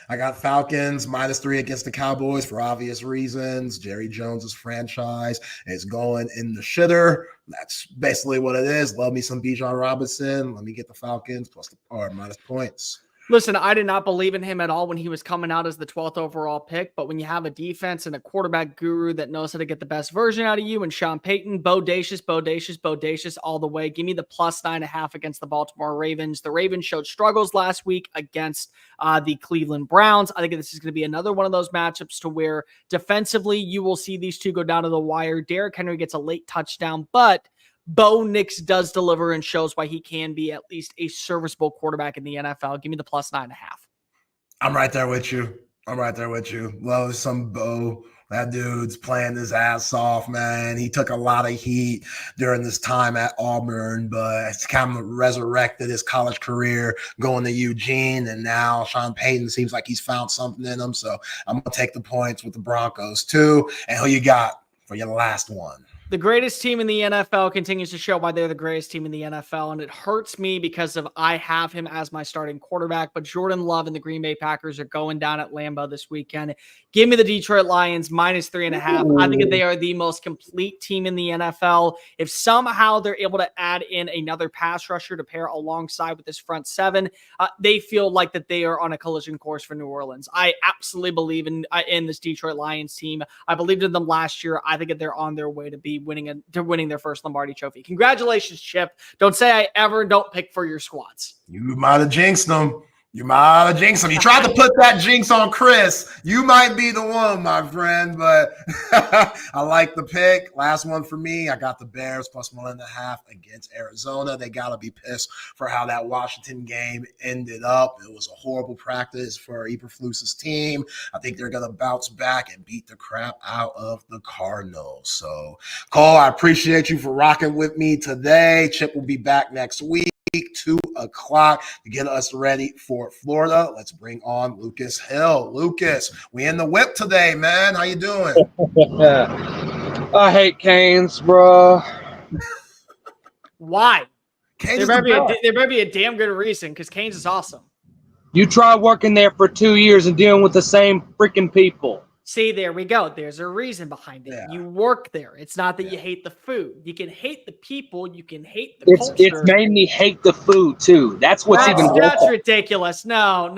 I got Falcons -3 against the Cowboys for obvious reasons. Jerry Jones's franchise is going in the shitter. That's basically what it is. Love me some Bijan Robinson. Let me get the Falcons minus points. Listen, I did not believe in him at all when he was coming out as the 12th overall pick. But when you have a defense and a quarterback guru that knows how to get the best version out of you, and Sean Payton, bodacious all the way. Give me the plus 9.5 against the Baltimore Ravens. The Ravens showed struggles last week against the Cleveland Browns. I think this is going to be another one of those matchups to where defensively you will see these two go down to the wire. Derrick Henry gets a late touchdown, but Bo Nix does deliver and shows why he can be at least a serviceable quarterback in the NFL. Give me the plus 9.5. I'm right there with you. Love some Bo. That dude's playing his ass off, man. He took a lot of heat during this time at Auburn, but it's kind of resurrected his college career going to Eugene. And now Sean Payton seems like he's found something in him. So I'm going to take the points with the Broncos too. And who you got for your last one? The greatest team in the NFL continues to show why they're the greatest team in the NFL, and it hurts me because I have him as my starting quarterback, but Jordan Love and the Green Bay Packers are going down at Lambeau this weekend. Give me the Detroit Lions minus 3.5. I think they are the most complete team in the NFL. If somehow they're able to add in another pass rusher to pair alongside with this front seven, they feel like that they are on a collision course for New Orleans. I absolutely believe in this Detroit Lions team. I believed in them last year. I think that they're on their way to be winning their first Lombardi Trophy. Congratulations, Chip. Don't say I ever don't pick for your squads. You might have jinxed them. You tried to put that jinx on Chris. You might be the one, my friend, but I like the pick. Last one for me. I got the Bears plus 1.5 against Arizona. They got to be pissed for how that Washington game ended up. It was a horrible practice for Eberflus's team. I think they're going to bounce back and beat the crap out of the Cardinals. So, Cole, I appreciate you for rocking with me today. Chip will be back next week. 2:00 to get us ready for Florida. Let's bring on Lucas Hill. Lucas, we in the whip today, man. How you doing? I hate Canes, bro. Why? Canes there better be a damn good reason, because Canes is awesome. You try working there for 2 years and dealing with the same freaking people. See, there we go. There's a reason behind it. Yeah. You work there. It's not that you hate the food. You can hate the people. You can hate the culture. It's made me hate the food, too. That's That's ridiculous. No.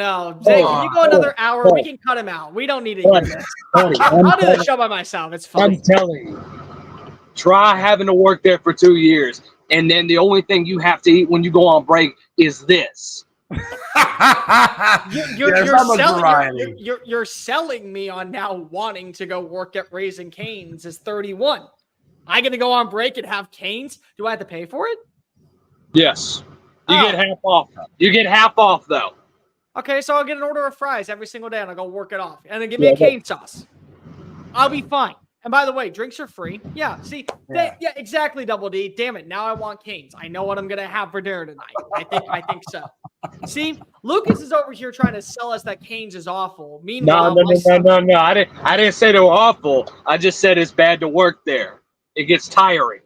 Jake, if you go another hour, we can cut him out. We don't need to hear this. I'll do the show by myself. It's fine. I'm telling you. Try having to work there for 2 years, and then the only thing you have to eat when you go on break is this. You're selling me on now wanting to go work at Raising Cane's as 31. I get to go on break and have Cane's? Do I have to pay for it? Yes. You get half off. You get half off, though. Okay, so I'll get an order of fries every single day and I'll go work it off. And then give me a cane sauce. I'll be fine. And by the way, drinks are free. Yeah, see, exactly, Double D. Damn it, now I want Cane's. I know what I'm gonna have for dinner tonight. I think so. See, Lucas is over here trying to sell us that Cane's is awful. Meanwhile, no. I didn't say they were awful. I just said it's bad to work there. It gets tiring.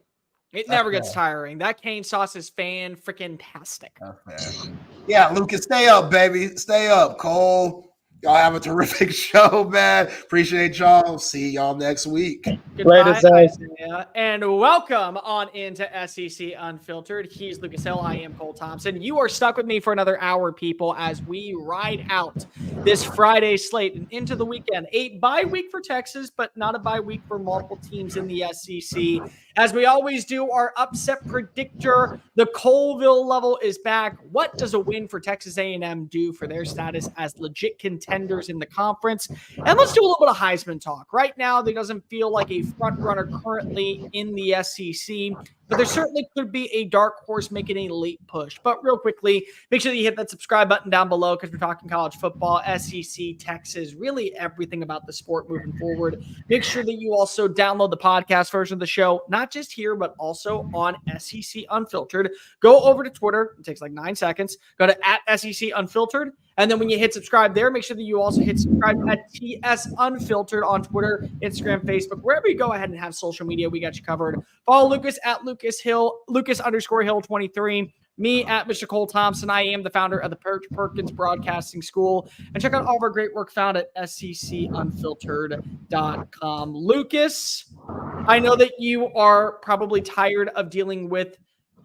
It never gets tiring. That cane sauce is fan-freaking-tastic. Okay. Yeah, Lucas, stay up, baby. Stay up, Cole. Y'all have a terrific show, man. Appreciate y'all. See y'all next week. Goodbye, Isaiah, and welcome on into SEC Unfiltered. He's Lucas Hill. I am Cole Thompson. You are stuck with me for another hour, people, as we ride out this Friday slate and into the weekend. A bye week for Texas, but not a bye week for multiple teams in the SEC. As we always do, our upset predictor, the Colville level is back. What does a win for Texas A&M do for their status as legit contenders in the conference? And let's do a little bit of Heisman talk. Right now, there doesn't feel like a front runner currently in the SEC, but there certainly could be a dark horse making a late push. But real quickly, make sure that you hit that subscribe button down below because we're talking college football, SEC, Texas, really everything about the sport moving forward. Make sure that you also download the podcast version of the show, not just here, but also on SEC Unfiltered. Go over to Twitter. It takes like 9 seconds. Go to @SEC Unfiltered. And then when you hit subscribe there, make sure that you also hit subscribe at TS Unfiltered on Twitter, Instagram, Facebook, wherever you go ahead and have social media, we got you covered. Follow Lucas at Lucas Hill, Lucas_Hill23. Me at Mr. Cole Thompson. I am the founder of the Perkins Broadcasting School. And check out all of our great work found at SECUnfiltered.com. Lucas, I know that you are probably tired of dealing with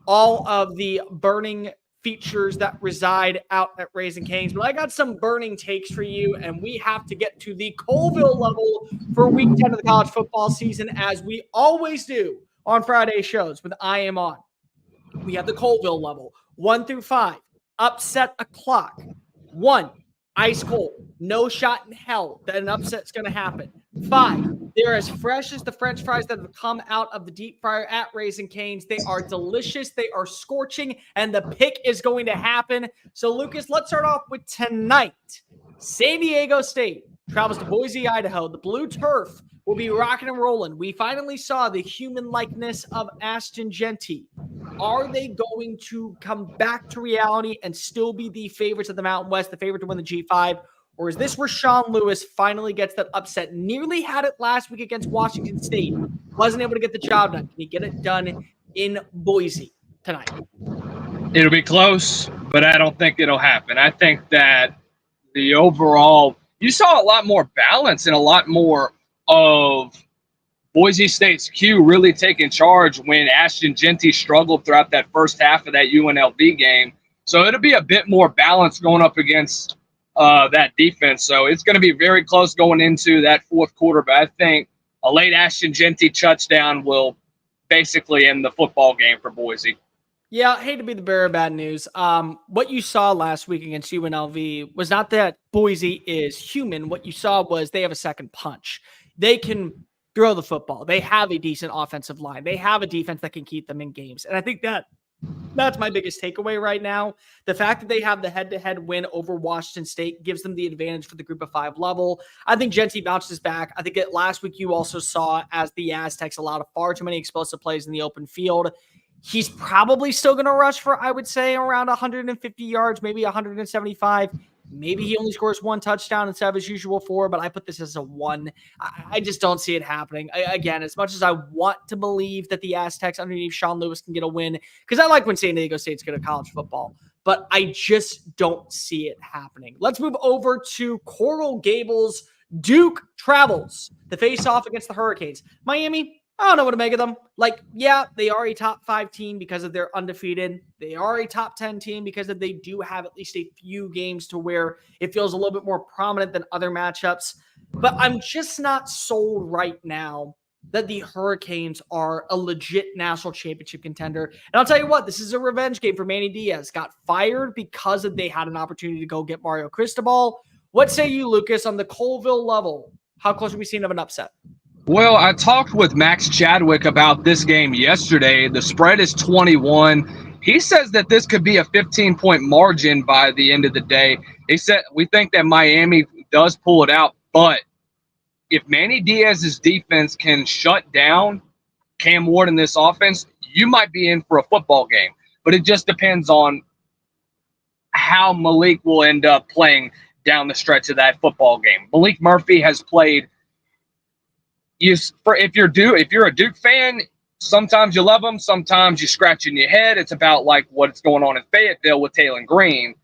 all of the burning features that reside out at Raising Cane's, but I got some burning takes for you, and we have to get to the Colville level for week 10 of the college football season, as we always do on Friday shows when I am on. We have the Colville level, 1 through 5, upset o'clock. 1, ice cold, no shot in hell that an upset's going to happen. 5, they're as fresh as the French fries that have come out of the deep fryer at Raising Cane's. They are delicious. They are scorching, and the pick is going to happen. So, Lucas, let's start off with tonight. San Diego State travels to Boise, Idaho. The blue turf will be rocking and rolling. We finally saw the human likeness of Ashton Jeanty. Are they going to come back to reality and still be the favorites of the Mountain West, the favorite to win the G5? Or is this where Sean Lewis finally gets that upset? Nearly had it last week against Washington State. Wasn't able to get the job done. Can he get it done in Boise tonight? It'll be close, but I don't think it'll happen. I think that the overall, you saw a lot more balance and a lot more of Boise State's Q really taking charge when Ashton Jeanty struggled throughout that first half of that UNLV game. So it'll be a bit more balanced going up against that defense. So it's going to be very close going into that fourth quarter. But I think a late Ashton Jeanty touchdown will basically end the football game for Boise. Yeah, I hate to be the bearer of bad news. What you saw last week against UNLV was not that Boise is human. What you saw was they have a second punch. They can throw the football. They have a decent offensive line. They have a defense that can keep them in games. And I think that's my biggest takeaway right now. The fact that they have the head-to-head win over Washington State gives them the advantage for the group of 5 level. I think Jeanty bounces back. I think that last week you also saw as the Aztecs allowed far too many explosive plays in the open field. He's probably still going to rush for, I would say, around 150 yards, maybe 175. Maybe he only scores 1 touchdown instead of his usual 4, but I put this as a 1. I just don't see it happening. Again, as much as I want to believe that the Aztecs underneath Sean Lewis can get a win, because I like when San Diego State's good at college football, but I just don't see it happening. Let's move over to Coral Gables. Duke travels to face off against the Hurricanes. Miami, I don't know what to make of them. Like, yeah, they are a top 5 team because of their undefeated. They are a top 10 team because they do have at least a few games to where it feels a little bit more prominent than other matchups. But I'm just not sold right now that the Hurricanes are a legit national championship contender. And I'll tell you what, this is a revenge game for Manny Diaz. Got fired because they had an opportunity to go get Mario Cristobal. What say you, Lucas, on the Colville level? How close are we seeing of an upset? Well, I talked with Max Chadwick about this game yesterday. The spread is 21. He says that this could be a 15-point margin by the end of the day. He said we think that Miami does pull it out, but if Manny Diaz's defense can shut down Cam Ward in this offense, you might be in for a football game. But it just depends on how Malik will end up playing down the stretch of that football game. Malik Murphy has played. If you're a Duke fan, sometimes you love them, sometimes you're scratching your head. It's about like what's going on in Fayetteville with Taylor Green.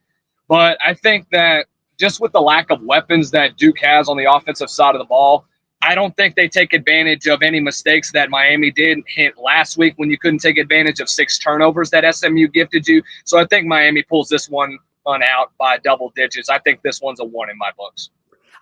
But I think that just with the lack of weapons that Duke has on the offensive side of the ball, I don't think they take advantage of any mistakes that Miami did hit last week when you couldn't take advantage of 6 turnovers that SMU gifted you. So I think Miami pulls this one out by double digits. I think this one's a 1 in my books.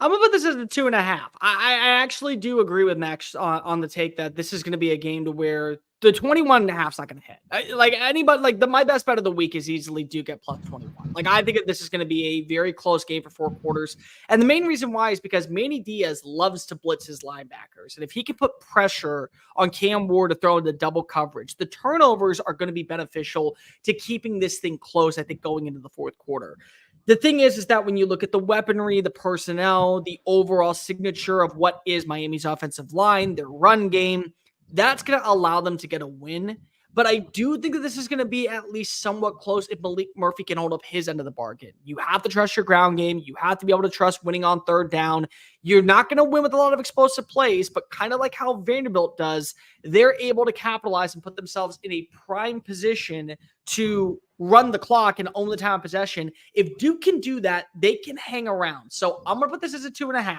I'm going to put this as a 2.5. I actually do agree with Max on the take that this is going to be a game to where the 21.5 is not going to hit. My best bet of the week is easily Duke at plus 21. Like, I think that this is going to be a very close game for 4 quarters. And the main reason why is because Manny Diaz loves to blitz his linebackers. And if he can put pressure on Cam Ward to throw into double coverage, the turnovers are going to be beneficial to keeping this thing close, I think, going into the 4th quarter. The thing is that when you look at the weaponry, the personnel, the overall signature of what is Miami's offensive line, their run game, that's going to allow them to get a win. But I do think that this is going to be at least somewhat close if Malik Murphy can hold up his end of the bargain. You have to trust your ground game. You have to be able to trust winning on 3rd down. You're not going to win with a lot of explosive plays, but kind of like how Vanderbilt does, they're able to capitalize and put themselves in a prime position to run the clock and own the time of possession. If Duke can do that, they can hang around. So I'm going to put this as a 2.5.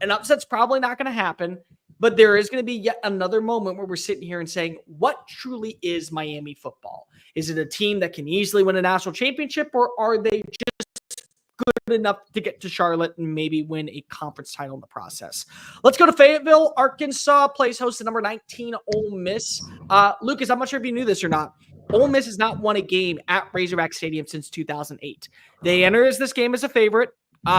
An upset's probably not going to happen. But there is going to be yet another moment where we're sitting here and saying, what truly is Miami football? Is it a team that can easily win a national championship, or are they just good enough to get to Charlotte and maybe win a conference title in the process? Let's go to Fayetteville. Arkansas plays host to number 19 Ole Miss. Lucas, I'm not sure if you knew this or not. Ole Miss has not won a game at Razorback Stadium since 2008. They enter this game as a favorite.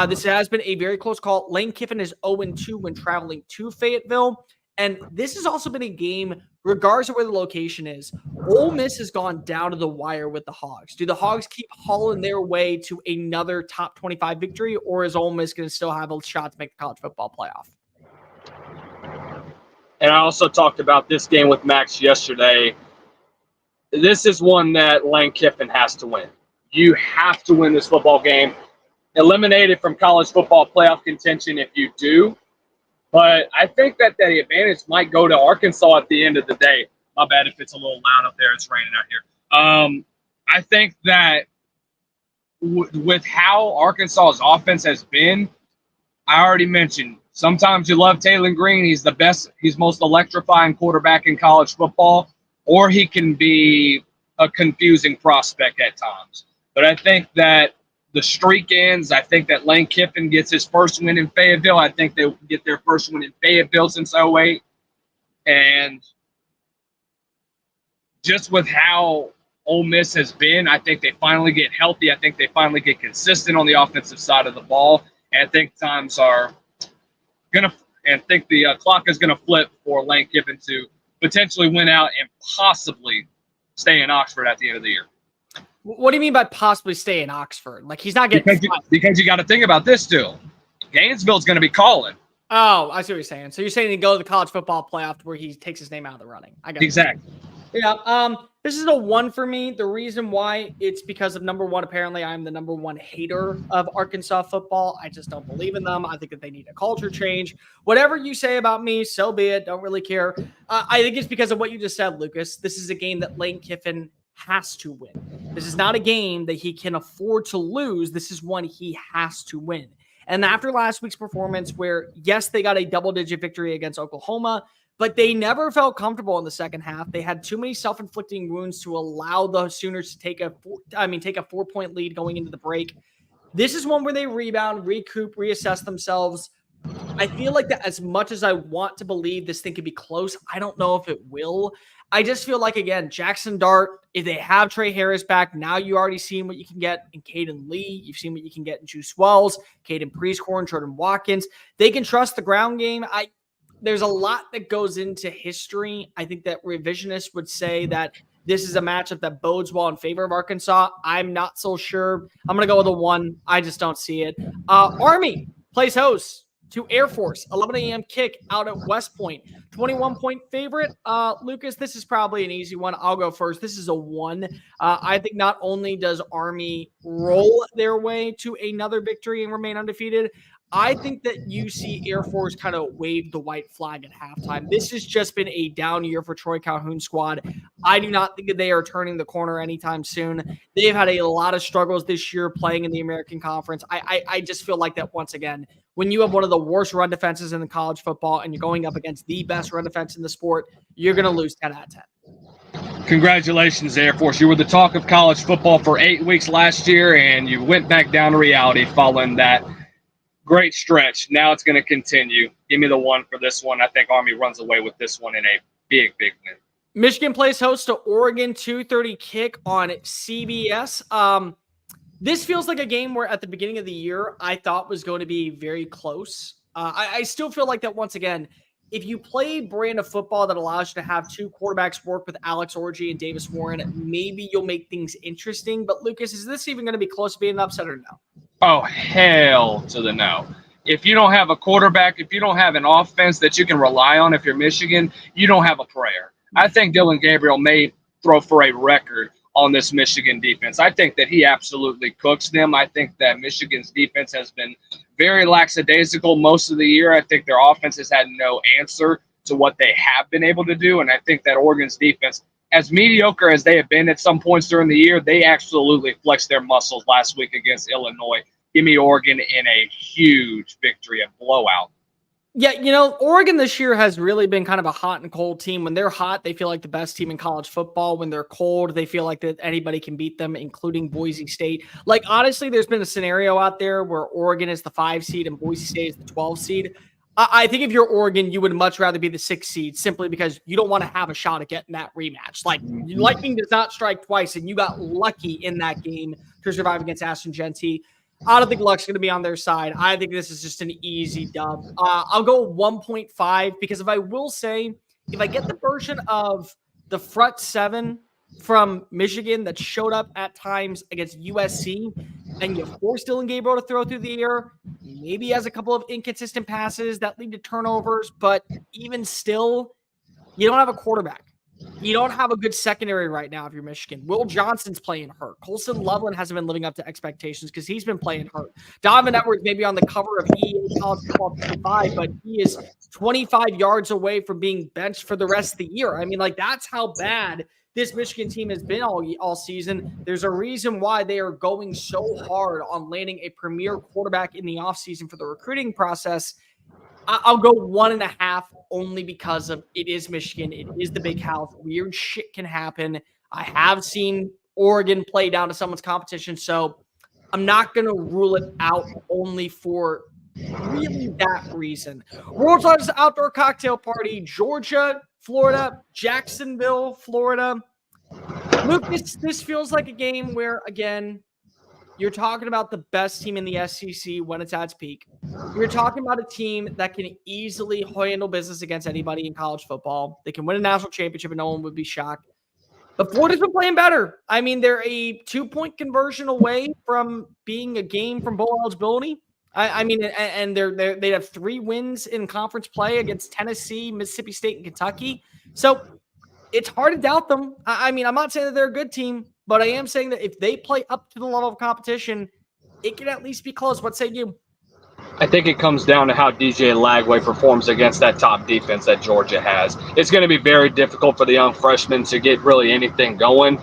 This has been a very close call. Lane Kiffin is 0-2 when traveling to Fayetteville. And this has also been a game, regardless of where the location is, Ole Miss has gone down to the wire with the Hogs. Do the Hogs keep hauling their way to another top 25 victory, or is Ole Miss going to still have a shot to make the college football playoff? And I also talked about this game with Max yesterday. This is one that Lane Kiffin has to win. You have to win this football game. Eliminated from college football playoff contention if you do. But I think that the advantage might go to Arkansas at the end of the day. My bad if it's a little loud up there. It's raining out here. I think that with how Arkansas's offense has been, I already mentioned, sometimes you love Taylor Green. He's the best. He's most electrifying quarterback in college football. Or he can be a confusing prospect at times. But I think that the streak ends. I think that Lane Kiffin gets his first win in Fayetteville. I think they'll get their first win in Fayetteville since 2008. And just with how Ole Miss has been, I think they finally get healthy. I think they finally get consistent on the offensive side of the ball. And I think times are going to – and think the clock is going to flip for Lane Kiffin to potentially win out and possibly stay in Oxford at the end of the year. What do you mean by possibly stay in Oxford? Like, he's not getting because you got to think about this still. Gainesville's going to be calling. Oh, I see what you're saying. So you're saying he go to the college football playoff where he takes his name out of the running. I got exactly. Yeah. This is a 1 for me. The reason why, it's because of number one. Apparently, I'm the number one hater of Arkansas football. I just don't believe in them. I think that they need a culture change. Whatever you say about me, so be it. Don't really care. I think it's because of what you just said, Lucas. This is a game that Lane Kiffin has to win. This is not a game that he can afford to lose. This is one he has to win. And after last week's performance, where, yes, they got a double-digit victory against Oklahoma, but they never felt comfortable in the second half. They had too many self-inflicting wounds to allow the Sooners to take a 4-point lead going into the break. This is one where they rebound, recoup, reassess themselves. I feel like that as much as I want to believe this thing could be close, I don't know if it will. I just feel like, again, Jackson Dart, if they have Trey Harris back, now you already seen what you can get in Caden Lee. You've seen what you can get in Juice Wells, Caden Prieskorn, Jordan Watkins. They can trust the ground game. There's a lot that goes into history. I think that revisionists would say that this is a matchup that bodes well in favor of Arkansas. I'm not so sure. I'm going to go with a 1. I just don't see it. Army plays host to Air Force, 11 a.m. kick out at West Point. 21-point favorite. Lucas, this is probably an easy one. I'll go first. This is a 1. I think not only does Army roll their way to another victory and remain undefeated, I think that you see Air Force kind of wave the white flag at halftime. This has just been a down year for Troy Calhoun's squad. I do not think that they are turning the corner anytime soon. They've had a lot of struggles this year playing in the American Conference. I just feel like that once again, when you have one of the worst run defenses in the college football and you're going up against the best run defense in the sport, you're going to lose 10 out of 10. Congratulations, Air Force. You were the talk of college football for 8 weeks last year, and you went back down to reality following that great stretch. Now it's going to continue. Give me the 1 for this one. I think Army runs away with this one in a big win. Michigan plays host to Oregon, 2:30 kick on CBS. This feels like a game where at the beginning of the year, I thought was going to be very close. I still feel like that once again, if you play a brand of football that allows you to have 2 quarterbacks work with Alex Orji and Davis Warren, maybe you'll make things interesting. But Lucas, is this even going to be close to being an upset or no? Oh, hell to the no. If you don't have a quarterback, if you don't have an offense that you can rely on, if you're Michigan, you don't have a prayer. I think Dylan Gabriel may throw for a record on this Michigan defense. I think that he absolutely cooks them. I think that Michigan's defense has been very lackadaisical most of the year. I think their offense has had no answer to what they have been able to do. And I think that Oregon's defense, as mediocre as they have been at some points during the year, they absolutely flexed their muscles last week against Illinois. Give me Oregon in a huge victory, a blowout. Yeah, Oregon this year has really been kind of a hot and cold team. When they're hot, they feel like the best team in college football. When they're cold, they feel like that anybody can beat them, including Boise State. Like, honestly, there's been a scenario out there where Oregon is the 5 seed and Boise State is the 12 seed. I think if you're Oregon, you would much rather be the 6 seed simply because you don't want to have a shot at getting that rematch. Like, lightning does not strike twice, and you got lucky in that game to survive against Ashton Genty. I don't think luck's going to be on their side. I think this is just an easy dub. I'll go 1.5 because if I get the version of the front 7 from Michigan that showed up at times against USC and you force Dylan Gabriel to throw through the air, maybe he has a couple of inconsistent passes that lead to turnovers, but even still, you don't have a quarterback. You don't have a good secondary right now if you're Michigan. Will Johnson's playing hurt. Colson Loveland hasn't been living up to expectations because he's been playing hurt. Donovan Edwards may be on the cover of EA College Football 25, but he is 25 yards away from being benched for the rest of the year. I mean, like, that's how bad this Michigan team has been all season. There's a reason why they are going so hard on landing a premier quarterback in the offseason for the recruiting process. I'll go 1.5 only because of it is Michigan. It is the Big House. Weird shit can happen. I have seen Oregon play down to someone's competition, so I'm not going to rule it out only for really that reason. World's largest outdoor cocktail party, Georgia, Florida, Jacksonville, Florida. Lucas, this feels like a game where, again, you're talking about the best team in the SEC when it's at its peak. You're talking about a team that can easily handle business against anybody in college football. They can win a national championship and no one would be shocked. But Florida's been playing better. I mean, they're a 2-point conversion away from being a game from bowl eligibility. I mean, and they have 3 wins in conference play against Tennessee, Mississippi State, and Kentucky. So it's hard to doubt them. I mean, I'm not saying that they're a good team, but I am saying that if they play up to the level of competition, it can at least be close. What say you? I think it comes down to how DJ Lagway performs against that top defense that Georgia has. It's going to be very difficult for the young freshmen to get really anything going.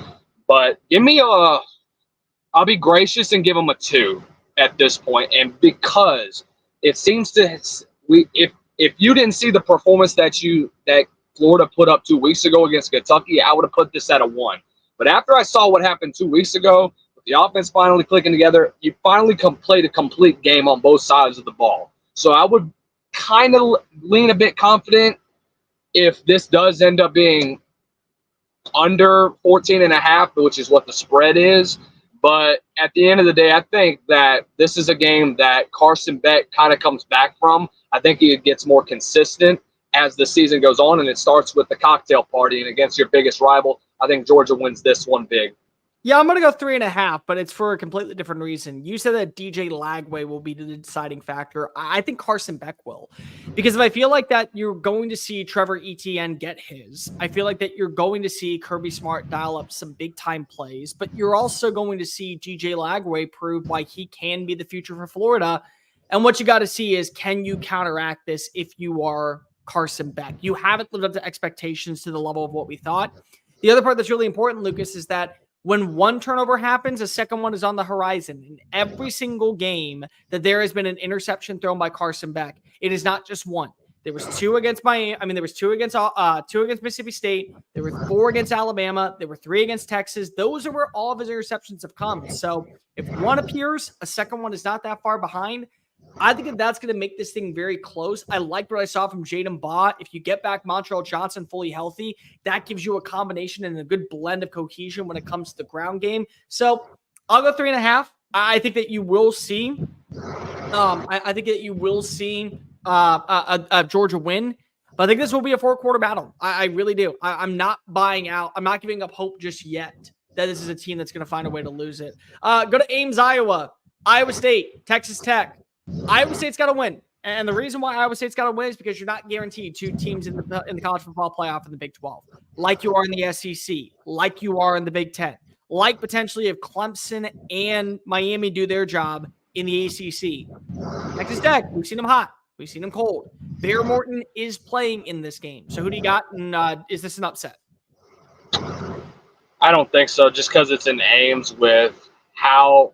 But I'll be gracious and give them a 2 at this point. And because it seems to if you didn't see the performance that Florida put up 2 weeks ago against Kentucky, I would have put this at a 1. But after I saw what happened 2 weeks ago, with the offense finally clicking together, you finally played a complete game on both sides of the ball. So I would kind of lean a bit confident if this does end up being under 14.5, which is what the spread is. But at the end of the day, I think that this is a game that Carson Beck kind of comes back from. I think he gets more consistent as the season goes on, and it starts with the cocktail party and against your biggest rival. I think Georgia wins this one big. Yeah, I'm going to go 3.5, but it's for a completely different reason. You said that DJ Lagway will be the deciding factor. I think Carson Beck will. Because if I feel like that you're going to see Trevor Etienne get his, I feel like that you're going to see Kirby Smart dial up some big-time plays, but you're also going to see DJ Lagway prove why he can be the future for Florida. And what you got to see is, can you counteract this if you are Carson Beck? You haven't lived up to expectations to the level of what we thought. The other part that's really important, Lucas, is that when one turnover happens, a second one is on the horizon. In every single game that there has been an interception thrown by Carson Beck, it is not just one. There was 2 against Miami. I mean, there was 2 against Mississippi State. There were 4 against Alabama. There were 3 against Texas. Those are where all of his interceptions have come. So if one appears, a second one is not that far behind. I think that's going to make this thing very close. I liked what I saw from Jaden Baugh. If you get back Montreal Johnson fully healthy, that gives you a combination and a good blend of cohesion when it comes to the ground game. So I'll go 3.5. I think that you will see. I think that you will see a Georgia win. But I think this will be a 4-quarter battle. I really do. I'm not buying out. I'm not giving up hope just yet that this is a team that's going to find a way to lose it. Go to Ames, Iowa, Iowa State, Texas Tech. Iowa State's got to win. And the reason why Iowa State's got to win is because you're not guaranteed 2 teams in the college football playoff in the Big 12, like you are in the SEC, like you are in the Big 10, like potentially if Clemson and Miami do their job in the ACC. Texas Tech, we've seen them hot. We've seen them cold. Bear Morton is playing in this game. So who do you got? And is this an upset? I don't think so, just because it's in Ames with how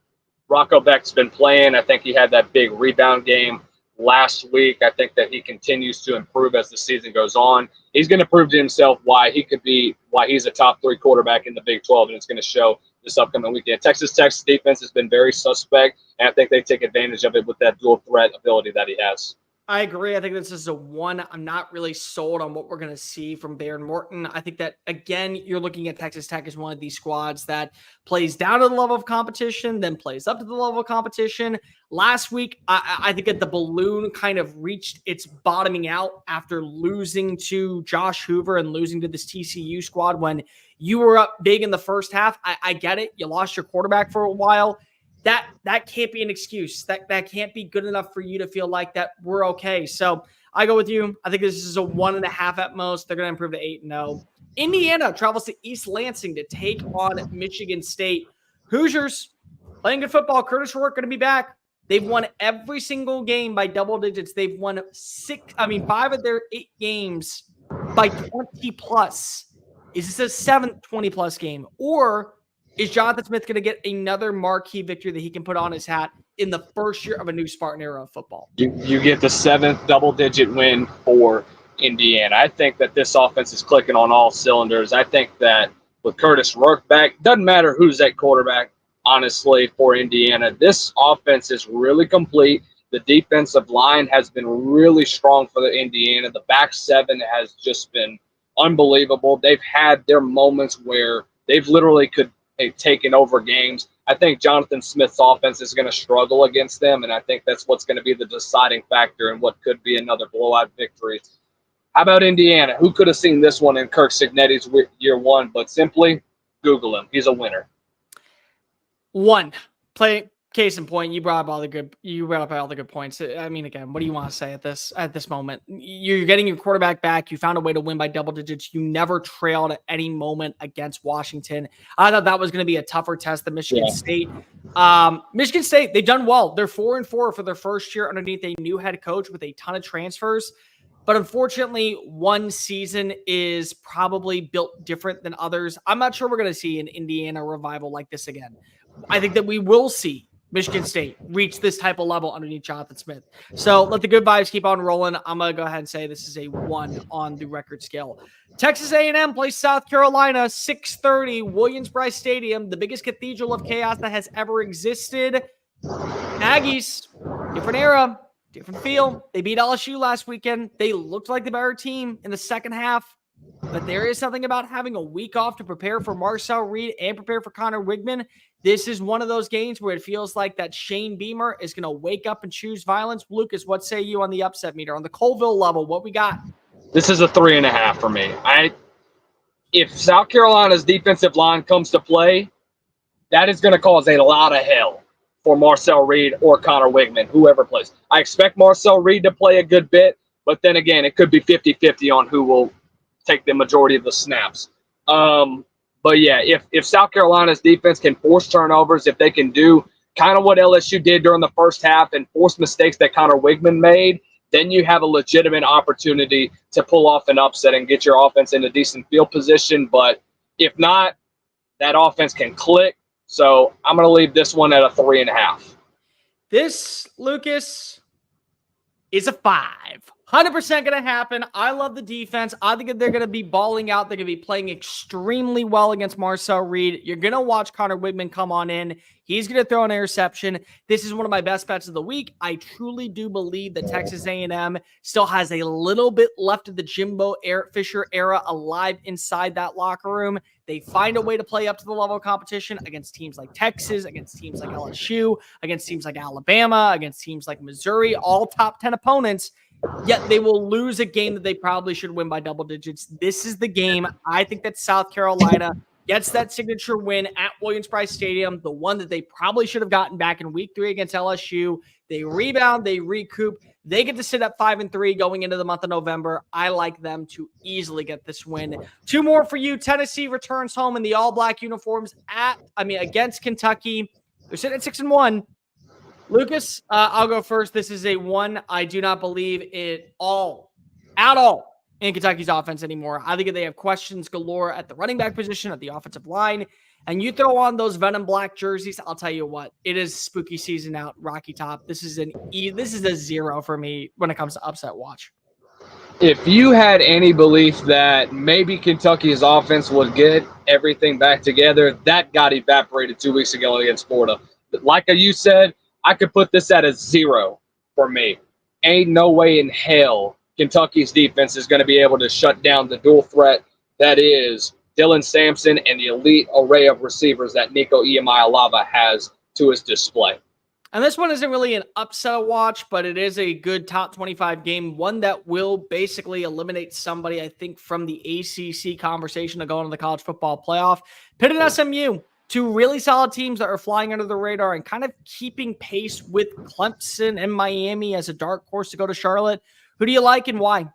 Rocco Beck's been playing. I think he had that big rebound game last week. I think that he continues to improve as the season goes on. He's going to prove to himself why he's a top 3 quarterback in the Big 12, and it's going to show this upcoming weekend. Texas Tech's defense has been very suspect, and I think they take advantage of it with that dual threat ability that he has. I agree. I think this is a 1. I'm not really sold on what we're going to see from Baron Morton. I think that, again, you're looking at Texas Tech as one of these squads that plays down to the level of competition, then plays up to the level of competition. Last week, I think that the balloon kind of reached its bottoming out after losing to Josh Hoover and losing to this TCU squad when you were up big in the first half. I get it. You lost your quarterback for a while. That can't be an excuse. That can't be good enough for you to feel like that we're okay. So I go with you. I think this is a 1.5 at most. They're going to improve to 8-0. Indiana travels to East Lansing to take on Michigan State. Hoosiers playing good football. Curtis Rourke going to be back. They've won every single game by double digits. They've won 5 of their 8 games by 20 plus. Is this a 7th 20 plus game? Or is Jonathan Smith going to get another marquee victory that he can put on his hat in the first year of a new Spartan era of football? You get the 7th double-digit win for Indiana. I think that this offense is clicking on all cylinders. I think that with Curtis Rourke back, doesn't matter who's at quarterback, honestly, for Indiana. This offense is really complete. The defensive line has been really strong for the Indiana. The back 7 has just been unbelievable. They've had their moments where they've literally could have taken over games. I think Jonathan Smith's offense is going to struggle against them, and I think that's what's going to be the deciding factor in what could be another blowout victory. How about Indiana? Who could have seen this one in Kirk Cignetti's year 1? But simply Google him. He's a winner. 1. Case in point, you brought up all the good points. I mean, again, what do you want to say at this moment? You're getting your quarterback back. You found a way to win by double digits. You never trailed at any moment against Washington. I thought that was going to be a tougher test than Michigan State. Michigan State, they've done well. They're 4-4 for their first year underneath a new head coach with a ton of transfers. But unfortunately, one season is probably built different than others. I'm not sure we're going to see an Indiana revival like this again. I think that we will see Michigan State reach this type of level underneath Jonathan Smith. So let the good vibes keep on rolling. I'm going to go ahead and say this is a 1 on the record scale. Texas A&M plays South Carolina, 6:30, Williams-Brice Stadium, the biggest cathedral of chaos that has ever existed. Aggies, different era, different feel. They beat LSU last weekend. They looked like the better team in the second half. But there is something about having a week off to prepare for Marcel Reed and prepare for Connor Wigman. This is one of those games where it feels like that Shane Beamer is going to wake up and choose violence. Lucas, what say you on the upset meter? On the Colville level, what we got? This is a 3.5 for me. If South Carolina's defensive line comes to play, that is going to cause a lot of hell for Marcel Reed or Connor Wigman, whoever plays. I expect Marcel Reed to play a good bit, but then again, it could be 50-50 on who will take the majority of the snaps. But yeah, if South Carolina's defense can force turnovers, if they can do kind of what LSU did during the first half and force mistakes that Connor Wigman made, then you have a legitimate opportunity to pull off an upset and get your offense in a decent field position. But if not, that offense can click. So I'm going to leave this one at a 3.5. This, Lucas, is a 5. 100% going to happen. I love the defense. I think that they're going to be balling out. They're going to be playing extremely well against Marcel Reed. You're going to watch Connor Wigman come on in. He's going to throw an interception. This is one of my best bets of the week. I truly do believe that Texas A&M still has a little bit left of the Jimbo Fisher era alive inside that locker room. They find a way to play up to the level of competition against teams like Texas, against teams like LSU, against teams like Alabama, against teams like Missouri, all top 10 opponents. Yet they will lose a game that they probably should win by double digits. This is the game. I think that South Carolina gets that signature win at Williams-Brice Stadium, the one that they probably should have gotten back in week 3 against LSU. They rebound, they recoup. They get to sit at 5-3 going into the month of November. I like them to easily get this win. 2 more for you. Tennessee returns home in the all-black uniforms against Kentucky. They're sitting at 6-1. Lucas, I'll go first. This is a 1. I do not believe it at all in Kentucky's offense anymore. I think they have questions galore at the running back position, at the offensive line. And you throw on those Venom Black jerseys, I'll tell you what, it is spooky season out, Rocky Top. This is a 0 for me when it comes to upset watch. If you had any belief that maybe Kentucky's offense would get everything back together, that got evaporated 2 weeks ago against Florida. Like you said, I could put this at a 0 for me. Ain't no way in hell Kentucky's defense is going to be able to shut down the dual threat that is Dylan Sampson and the elite array of receivers that Nico Iamaleava has to his display. And this one isn't really an upset watch, but it is a good top 25 game, one that will basically eliminate somebody, I think, from the ACC conversation to go into the college football playoff. Pitt and SMU, two really solid teams that are flying under the radar and kind of keeping pace with Clemson and Miami as a dark horse to go to Charlotte. Who do you like and why?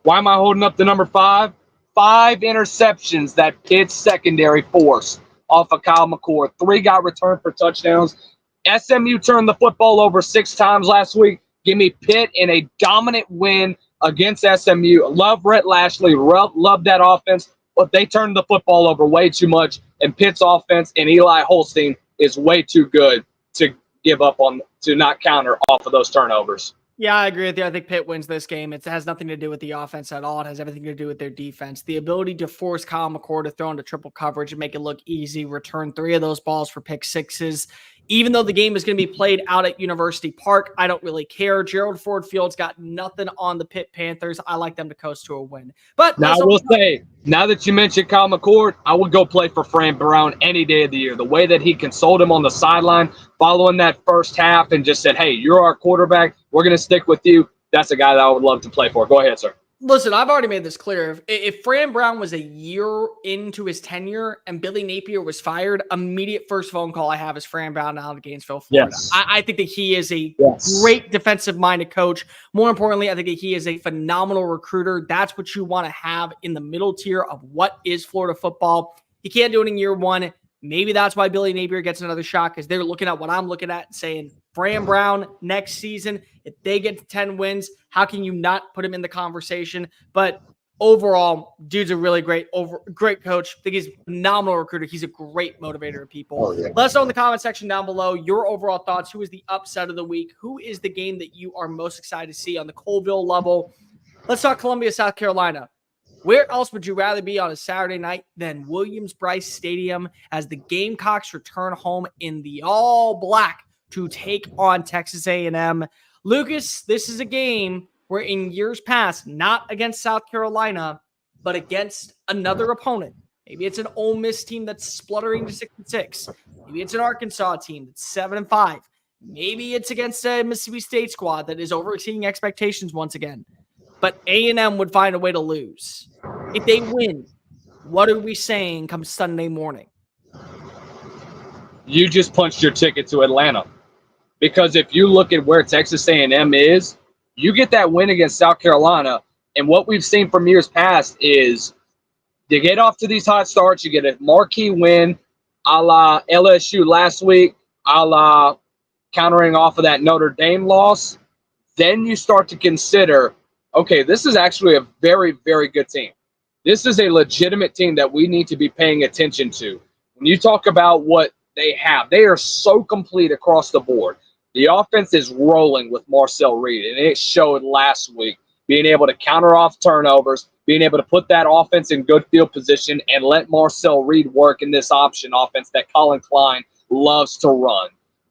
Why am I holding up the number 5? 5 interceptions that Pitt's secondary forced off of Kyle McCord. 3 got returned for touchdowns. SMU turned the football over 6 times last week. Give me Pitt in a dominant win against SMU. Love Rhett Lashley. Love that offense, but they turned the football over way too much, and Pitt's offense and Eli Holstein is way too good to give up on, to not counter off of those turnovers. Yeah, I agree with you. I think Pitt wins this game. It has nothing to do with the offense at all. It has everything to do with their defense. The ability to force Kyle McCord to throw into triple coverage and make it look easy, return 3 of those balls for pick sixes. Even though the game is going to be played out at University Park, I don't really care. Gerald Ford Field's got nothing on the Pitt Panthers. I like them to coast to a win. But now I will say, now that you mentioned Kyle McCord, I would go play for Fran Brown any day of the year. The way that he consoled him on the sideline following that first half and just said, hey, you're our quarterback. We're going to stick with you. That's a guy that I would love to play for. Go ahead, sir. Listen, I've already made this clear. If Fran Brown was a year into his tenure and Billy Napier was fired, immediate first phone call I have is Fran Brown out of Gainesville, Florida. Yes. I think that he is a great defensive-minded coach. More importantly, I think that he is a phenomenal recruiter. That's what you want to have in the middle tier of what is Florida football. He can't do it in year one. Maybe that's why Billy Napier gets another shot, because they're looking at what I'm looking at and saying, Fran Brown next season, if they get to 10 wins, how can you not put him in the conversation? But overall, dude's a really great coach. I think he's a phenomenal recruiter. He's a great motivator of people. Let us know in the comment section down below your overall thoughts. Who is the upset of the week? Who is the game that you are most excited to see on the Colville level? Let's talk Columbia, South Carolina. Where else would you rather be on a Saturday night than Williams-Brice Stadium as the Gamecocks return home in the all-black to take on Texas A&M? Lucas, this is a game where in years past, not against South Carolina, but against another opponent. Maybe it's an Ole Miss team that's spluttering to 6-6. Maybe it's an Arkansas team that's 7-5. Maybe it's against a Mississippi State squad that is overexceeding expectations once again. But A&M would find a way to lose. If they win, what are we saying come Sunday morning? You just punched your ticket to Atlanta. Because if you look at where Texas A&M is, you get that win against South Carolina, and what we've seen from years past is you get off to these hot starts, you get a marquee win, a la LSU last week, a la countering off of that Notre Dame loss. Then you start to consider, okay, this is actually a very, very good team. This is a legitimate team that we need to be paying attention to. When you talk about what they have, they are so complete across the board. The offense is rolling with Marcel Reed, and it showed last week, being able to counter off turnovers, being able to put that offense in good field position and let Marcel Reed work in this option offense that Colin Klein loves to run.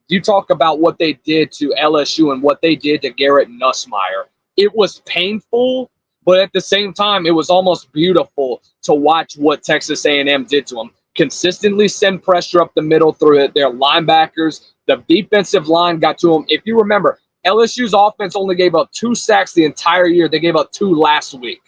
You talk about what they did to LSU and what they did to Garrett Nussmeier. It was painful, but at the same time, it was almost beautiful to watch what Texas A&M did to them. Consistently send pressure up the middle through their linebackers. The defensive line got to them. If you remember, LSU's offense only gave up 2 sacks the entire year. They gave up 2 last week.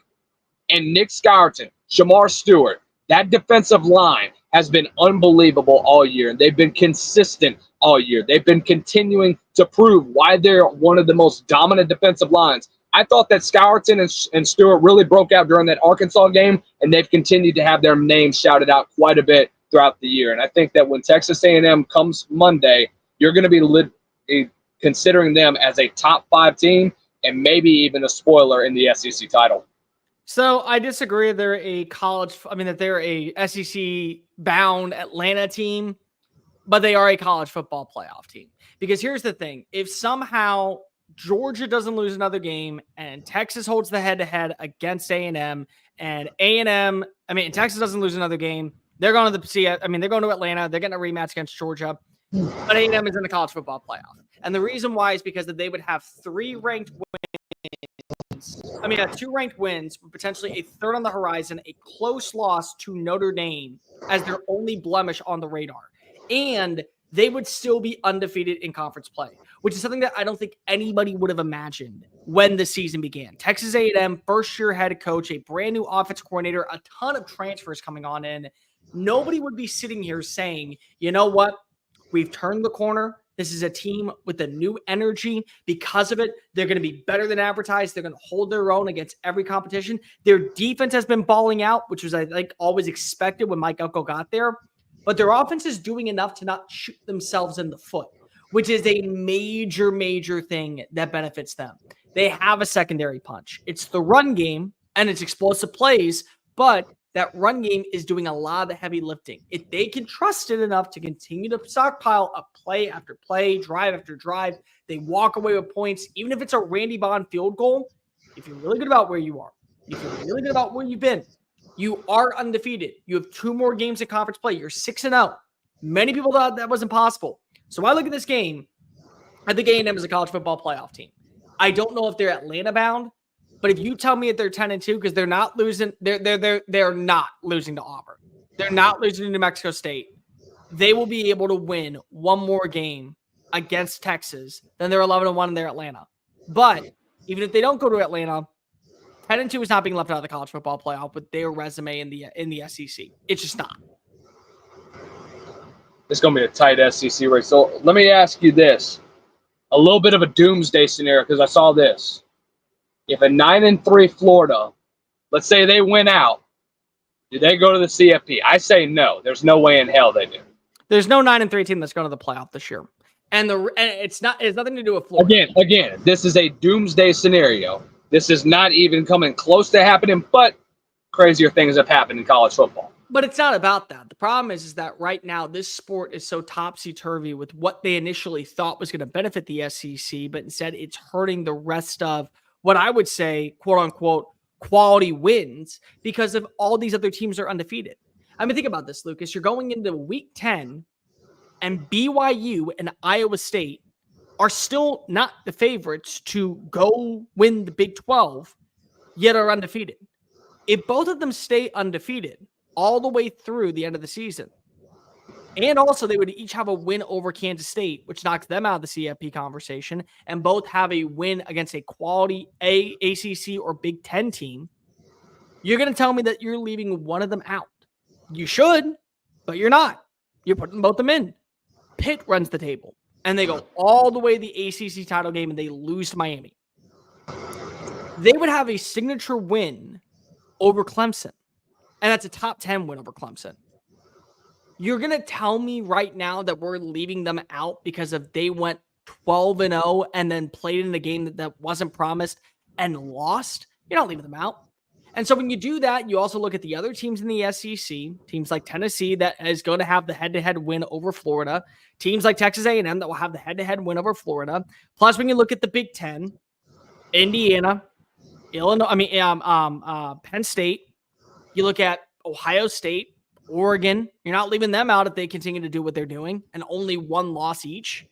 And Nick Scourton, Shamar Stewart, that defensive line has been unbelievable all year. And they've been consistent all year. They've been continuing to prove why they're one of the most dominant defensive lines. I thought that Scourton and Stewart really broke out during that Arkansas game, and they've continued to have their names shouted out quite a bit throughout the year. And I think that when Texas A&M comes Monday, you're going to be considering them as a top 5 team, and maybe even a spoiler in the SEC title. So I disagree. They're that they're a SEC bound Atlanta team, but they are a college football playoff team. Because here's the thing. If somehow Georgia doesn't lose another game and Texas holds the head-to-head against A&M and Texas doesn't lose another game, they're going to they're going to Atlanta. They're getting a rematch against Georgia. But A&M is in the college football playoff. And the reason why is because they would have 2 ranked wins, potentially a third on the horizon, a close loss to Notre Dame as their only blemish on the radar. And they would still be undefeated in conference play, which is something that I don't think anybody would have imagined when the season began. Texas A&M, first-year head coach, a brand-new offense coordinator, a ton of transfers coming on in. Nobody would be sitting here saying, you know what? We've turned the corner. This is a team with a new energy. Because of it, they're going to be better than advertised. They're going to hold their own against every competition. Their defense has been balling out, which was, I think, always expected when Mike Elko got there. But their offense is doing enough to not shoot themselves in the foot, which is a major, major thing that benefits them. They have a secondary punch. It's the run game, and it's explosive plays, but that run game is doing a lot of the heavy lifting. If they can trust it enough to continue to stockpile up play after play, drive after drive, they walk away with points, even if it's a Randy Bond field goal. If you're really good about where you are, if you're really good about where you've been, you are undefeated. You have 2 more games in conference play. You're 6-0. Many people thought that wasn't possible. So I look at this game. I think A&M is a college football playoff team. I don't know if they're Atlanta bound, but if you tell me that they're 10-2 because they're not losing, they're not losing to Auburn. They're not losing to New Mexico State. They will be able to win 1 more game against Texas. Then they're 11-1 and they're Atlanta. But even if they don't go to Atlanta, 10-2 is not being left out of the college football playoff with their resume in the SEC. It's just not. It's going to be a tight SEC race. So let me ask you this. A little bit of a doomsday scenario because I saw this. If a 9-3 Florida, let's say they win out, do they go to the CFP? I say no. There's no way in hell they do. There's no 9-3 team that's going to the playoff this year. And it's nothing to do with Florida. Again, this is a doomsday scenario. This is not even coming close to happening, but crazier things have happened in college football. But it's not about that. The problem is that right now this sport is so topsy-turvy with what they initially thought was going to benefit the SEC, but instead it's hurting the rest of what I would say, quote-unquote, quality wins because of all these other teams are undefeated. I mean, think about this, Lucas. You're going into Week 10, and BYU and Iowa State are still not the favorites to go win the Big 12, yet are undefeated. If both of them stay undefeated all the way through the end of the season, and also they would each have a win over Kansas State, which knocks them out of the CFP conversation, and both have a win against a quality ACC or Big 10 team, you're going to tell me that you're leaving one of them out. You should, but you're not. You're putting both of them in. Pitt runs the table, and they go all the way to the ACC title game, and they lose to Miami. They would have a signature win over Clemson, and that's a top 10 win over Clemson. You're going to tell me right now that we're leaving them out because of they went 12-0 and then played in a game that wasn't promised and lost? You're not leaving them out. And so when you do that, you also look at the other teams in the SEC, teams like Tennessee that is going to have the head-to-head win over Florida, teams like Texas A&M that will have the head-to-head win over Florida. Plus, when you look at the Big Ten, Indiana, Illinois, Penn State, you look at Ohio State, Oregon, you're not leaving them out if they continue to do what they're doing and only 1 loss each.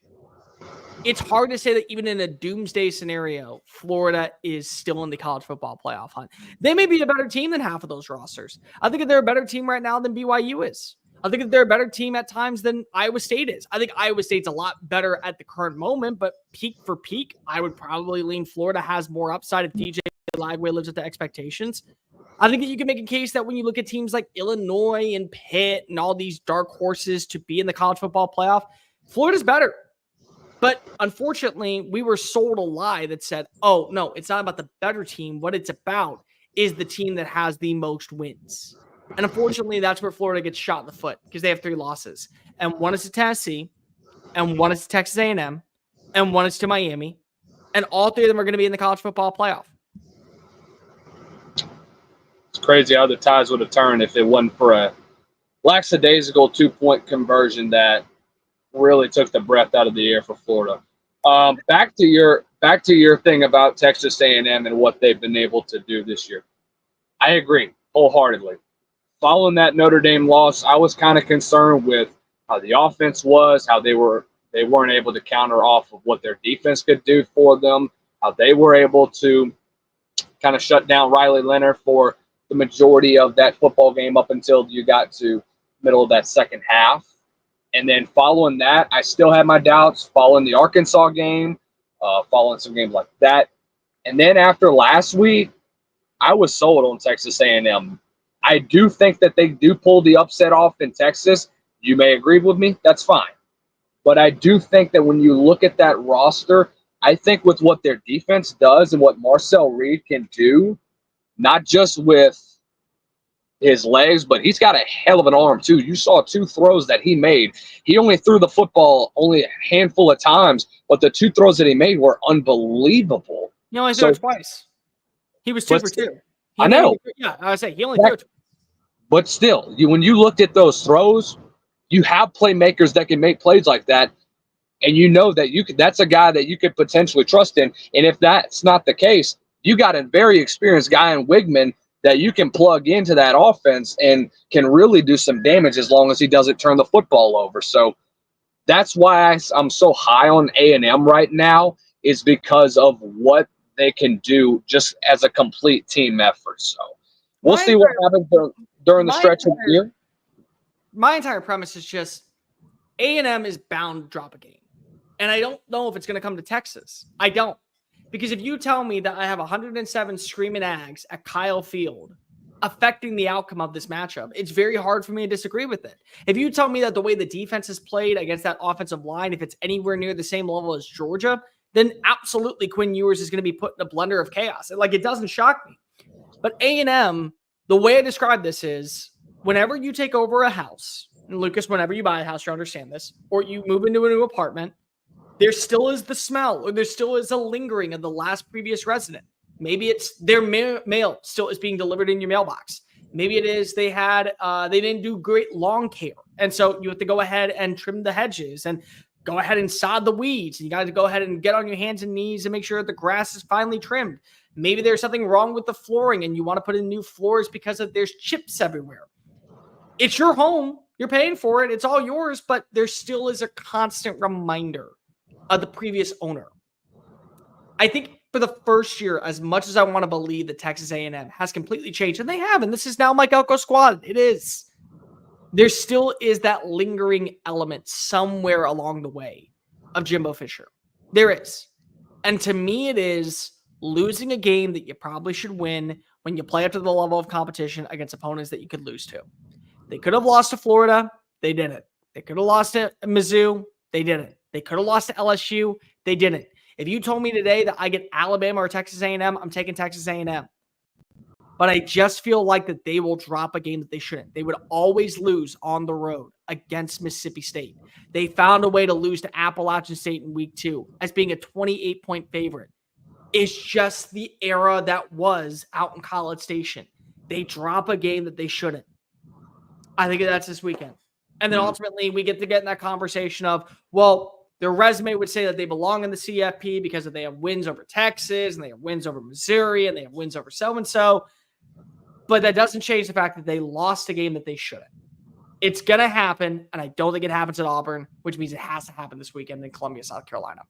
It's hard to say that even in a doomsday scenario, Florida is still in the college football playoff hunt. They may be a better team than half of those rosters. I think that they're a better team right now than BYU is. I think that they're a better team at times than Iowa State is. I think Iowa State's a lot better at the current moment, but peak for peak, I would probably lean Florida has more upside if DJ Liveway lives up to expectations. I think that you can make a case that when you look at teams like Illinois and Pitt and all these dark horses to be in the college football playoff, Florida's better. But unfortunately, we were sold a lie that said, oh, no, it's not about the better team. What it's about is the team that has the most wins. And unfortunately, that's where Florida gets shot in the foot because they have 3 losses. And one is to Tennessee, and one is to Texas A&M, and one is to Miami. And all three of them are going to be in the college football playoff. It's crazy how the ties would have turned if it wasn't for a lackadaisical 2-point conversion that really took the breath out of the air for Florida. Back to your thing about Texas A&M and what they've been able to do this year. I agree wholeheartedly. Following that Notre Dame loss, I was kind of concerned with how the offense was, how they weren't able to counter off of what their defense could do for them, how they were able to kind of shut down Riley Leonard for the majority of that football game up until you got to middle of that second half. And then following that, I still had my doubts following the Arkansas game, following some games like that. And then after last week, I was sold on Texas A&M. I do think that they do pull the upset off in Texas. You may agree with me. That's fine. But I do think that when you look at that roster, I think with what their defense does and what Marcel Reed can do, not just with his legs, but he's got a hell of an arm too. You saw 2 throws that he made. He only threw the football only a handful of times, but the 2 throws that he made were unbelievable. He only threw it twice. He was 2 for 2. I know. Yeah, I was saying he only threw it. But still, when you looked at those throws, you have playmakers that can make plays like that, and you know that that's a guy that you could potentially trust in. And if that's not the case, you got a very experienced guy in Wigman that you can plug into that offense and can really do some damage as long as he doesn't turn the football over. So that's why I'm so high on A&M right now, is because of what they can do just as a complete team effort. So we'll see what happens during the stretch of the year. My entire premise is just A&M is bound to drop a game. And I don't know if it's going to come to Texas. I don't. Because if you tell me that I have 107 screaming Ags at Kyle Field affecting the outcome of this matchup, it's very hard for me to disagree with it. If you tell me that the way the defense is played against that offensive line, if it's anywhere near the same level as Georgia, then absolutely Quinn Ewers is going to be put in a blender of chaos. Like, it doesn't shock me. But A&M, the way I describe this is, whenever you take over a house, and Lucas, whenever you buy a house, you understand this, or you move into a new apartment, there still is the smell, or there still is a lingering of the last previous resident. Maybe it's their mail still is being delivered in your mailbox. Maybe it is they didn't do great lawn care. And so you have to go ahead and trim the hedges and go ahead and sod the weeds. And you got to go ahead and get on your hands and knees and make sure the grass is finally trimmed. Maybe there's something wrong with the flooring and you want to put in new floors because there's chips everywhere. It's your home. You're paying for it. It's all yours, but there still is a constant reminder of the previous owner. I think for the first year, as much as I want to believe that Texas A&M has completely changed, and they have, and this is now Mike Elko's squad, it is. There still is that lingering element somewhere along the way of Jimbo Fisher. There is. And to me, it is losing a game that you probably should win when you play up to the level of competition against opponents that you could lose to. They could have lost to Florida. They didn't. They could have lost to Mizzou. They didn't. They could have lost to LSU. They didn't. If you told me today that I get Alabama or Texas A&M, I'm taking Texas A&M. But I just feel like that they will drop a game that they shouldn't. They would always lose on the road against Mississippi State. They found a way to lose to Appalachian State in week 2 as being a 28-point favorite. It's just the era that was out in College Station. They drop a game that they shouldn't. I think that's this weekend. And then ultimately we get in that conversation of, well, their resume would say that they belong in the CFP because they have wins over Texas and they have wins over Missouri and they have wins over so-and-so. But that doesn't change the fact that they lost a game that they shouldn't. It's going to happen, and I don't think it happens at Auburn, which means it has to happen this weekend in Columbia, South Carolina.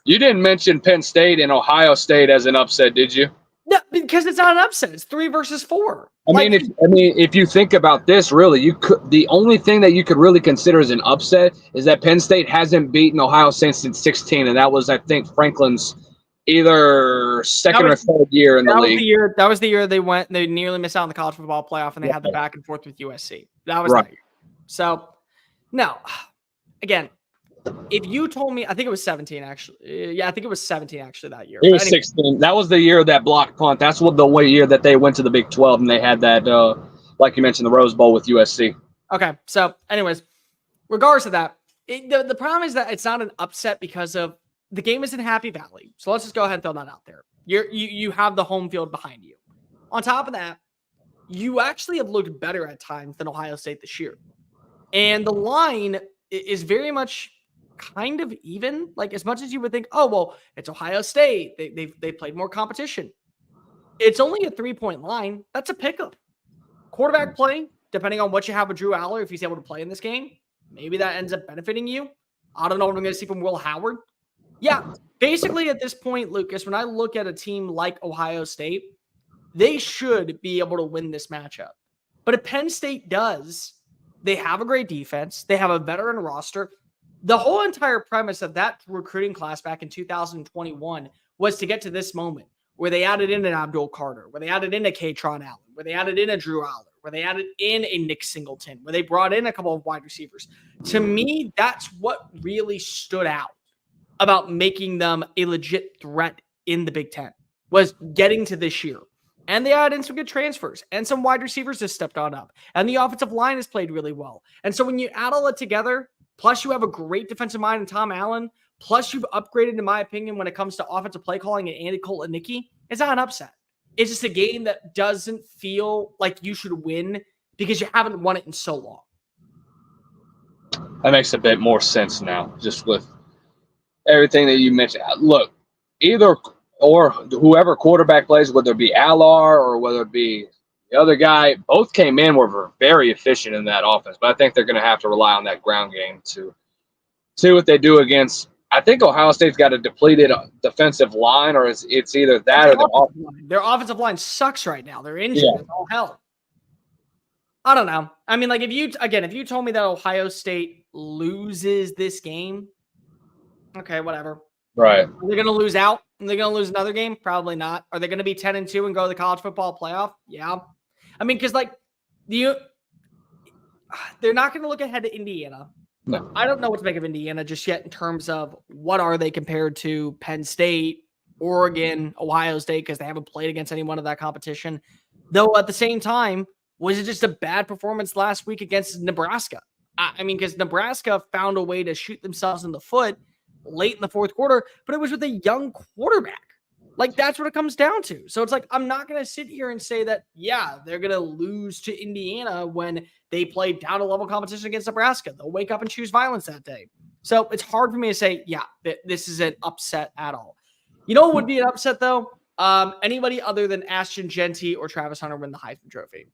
You didn't mention Penn State and Ohio State as an upset, did you? No, because it's not an upset. It's 3 versus 4. If you think about this, really, the only thing that you could really consider as an upset is that Penn State hasn't beaten Ohio State since 2016, and that was, I think, Franklin's either second or third year in the league. That was the year they nearly missed out on the college football playoff, and they had the back and forth with USC. That was that year. So, no, again, if you told me, I think it was 17 actually. Yeah, I think it was 17 actually that year. It was 16. That was the year of that block punt. That's the year that they went to the Big 12 and they had that, like you mentioned, the Rose Bowl with USC. Okay, so anyways, regardless of that, The problem is that it's not an upset because of the game is in Happy Valley. So let's just go ahead and throw that out there. You have the home field behind you. On top of that, you actually have looked better at times than Ohio State this year. And the line is very much kind of even. Like, as much as you would think, oh, well, it's Ohio State. They played more competition. It's only a 3-point line. That's a pickup. Quarterback play, depending on what you have with Drew Aller, if he's able to play in this game, maybe that ends up benefiting you. I don't know what I'm going to see from Will Howard. Yeah, basically at this point, Lucas, when I look at a team like Ohio State, they should be able to win this matchup. But if Penn State does, they have a great defense. They have a veteran roster. The whole entire premise of that recruiting class back in 2021 was to get to this moment where they added in an Abdul Carter, where they added in a Katron Allen, where they added in a Drew Aller, where they added in a Nick Singleton, where they brought in a couple of wide receivers. To me, that's what really stood out about making them a legit threat in the Big Ten, was getting to this year. And they added in some good transfers, and some wide receivers have stepped on up, and the offensive line has played really well. And so when you add all that together, plus you have a great defensive mind in Tom Allen, plus you've upgraded, in my opinion, when it comes to offensive play calling and Andy Kotelnicki, it's not an upset. It's just a game that doesn't feel like you should win because you haven't won it in so long. That makes a bit more sense now, just with everything that you mentioned. Look, either or whoever quarterback plays, whether it be Allar or whether it be the other guy, both came in, were very efficient in that offense. But I think they're going to have to rely on that ground game to see what they do against. I think Ohio State's got a depleted defensive line, or it's either that or their offensive line sucks right now. They're injured. Yeah. It's all hell. I don't know. I mean, like, if you told me that Ohio State loses this game, okay, whatever. Right. Are they going to lose out? Are they going to lose another game? Probably not. Are they going to be 10-2 and go to the college football playoff? Yeah. I mean, because they're not going to look ahead to Indiana. No. I don't know what to make of Indiana just yet in terms of what are they compared to Penn State, Oregon, Ohio State, because they haven't played against anyone of that competition. Though at the same time, was it just a bad performance last week against Nebraska? I mean, because Nebraska found a way to shoot themselves in the foot late in the fourth quarter, but it was with a young quarterback. Like, that's what it comes down to. So it's like, I'm not going to sit here and say that, yeah, they're going to lose to Indiana when they play down a level competition against Nebraska. They'll wake up and choose violence that day. So it's hard for me to say, yeah, this is an upset at all. You know what would be an upset, though? Anybody other than Ashton Genty or Travis Hunter win the Heisman Trophy.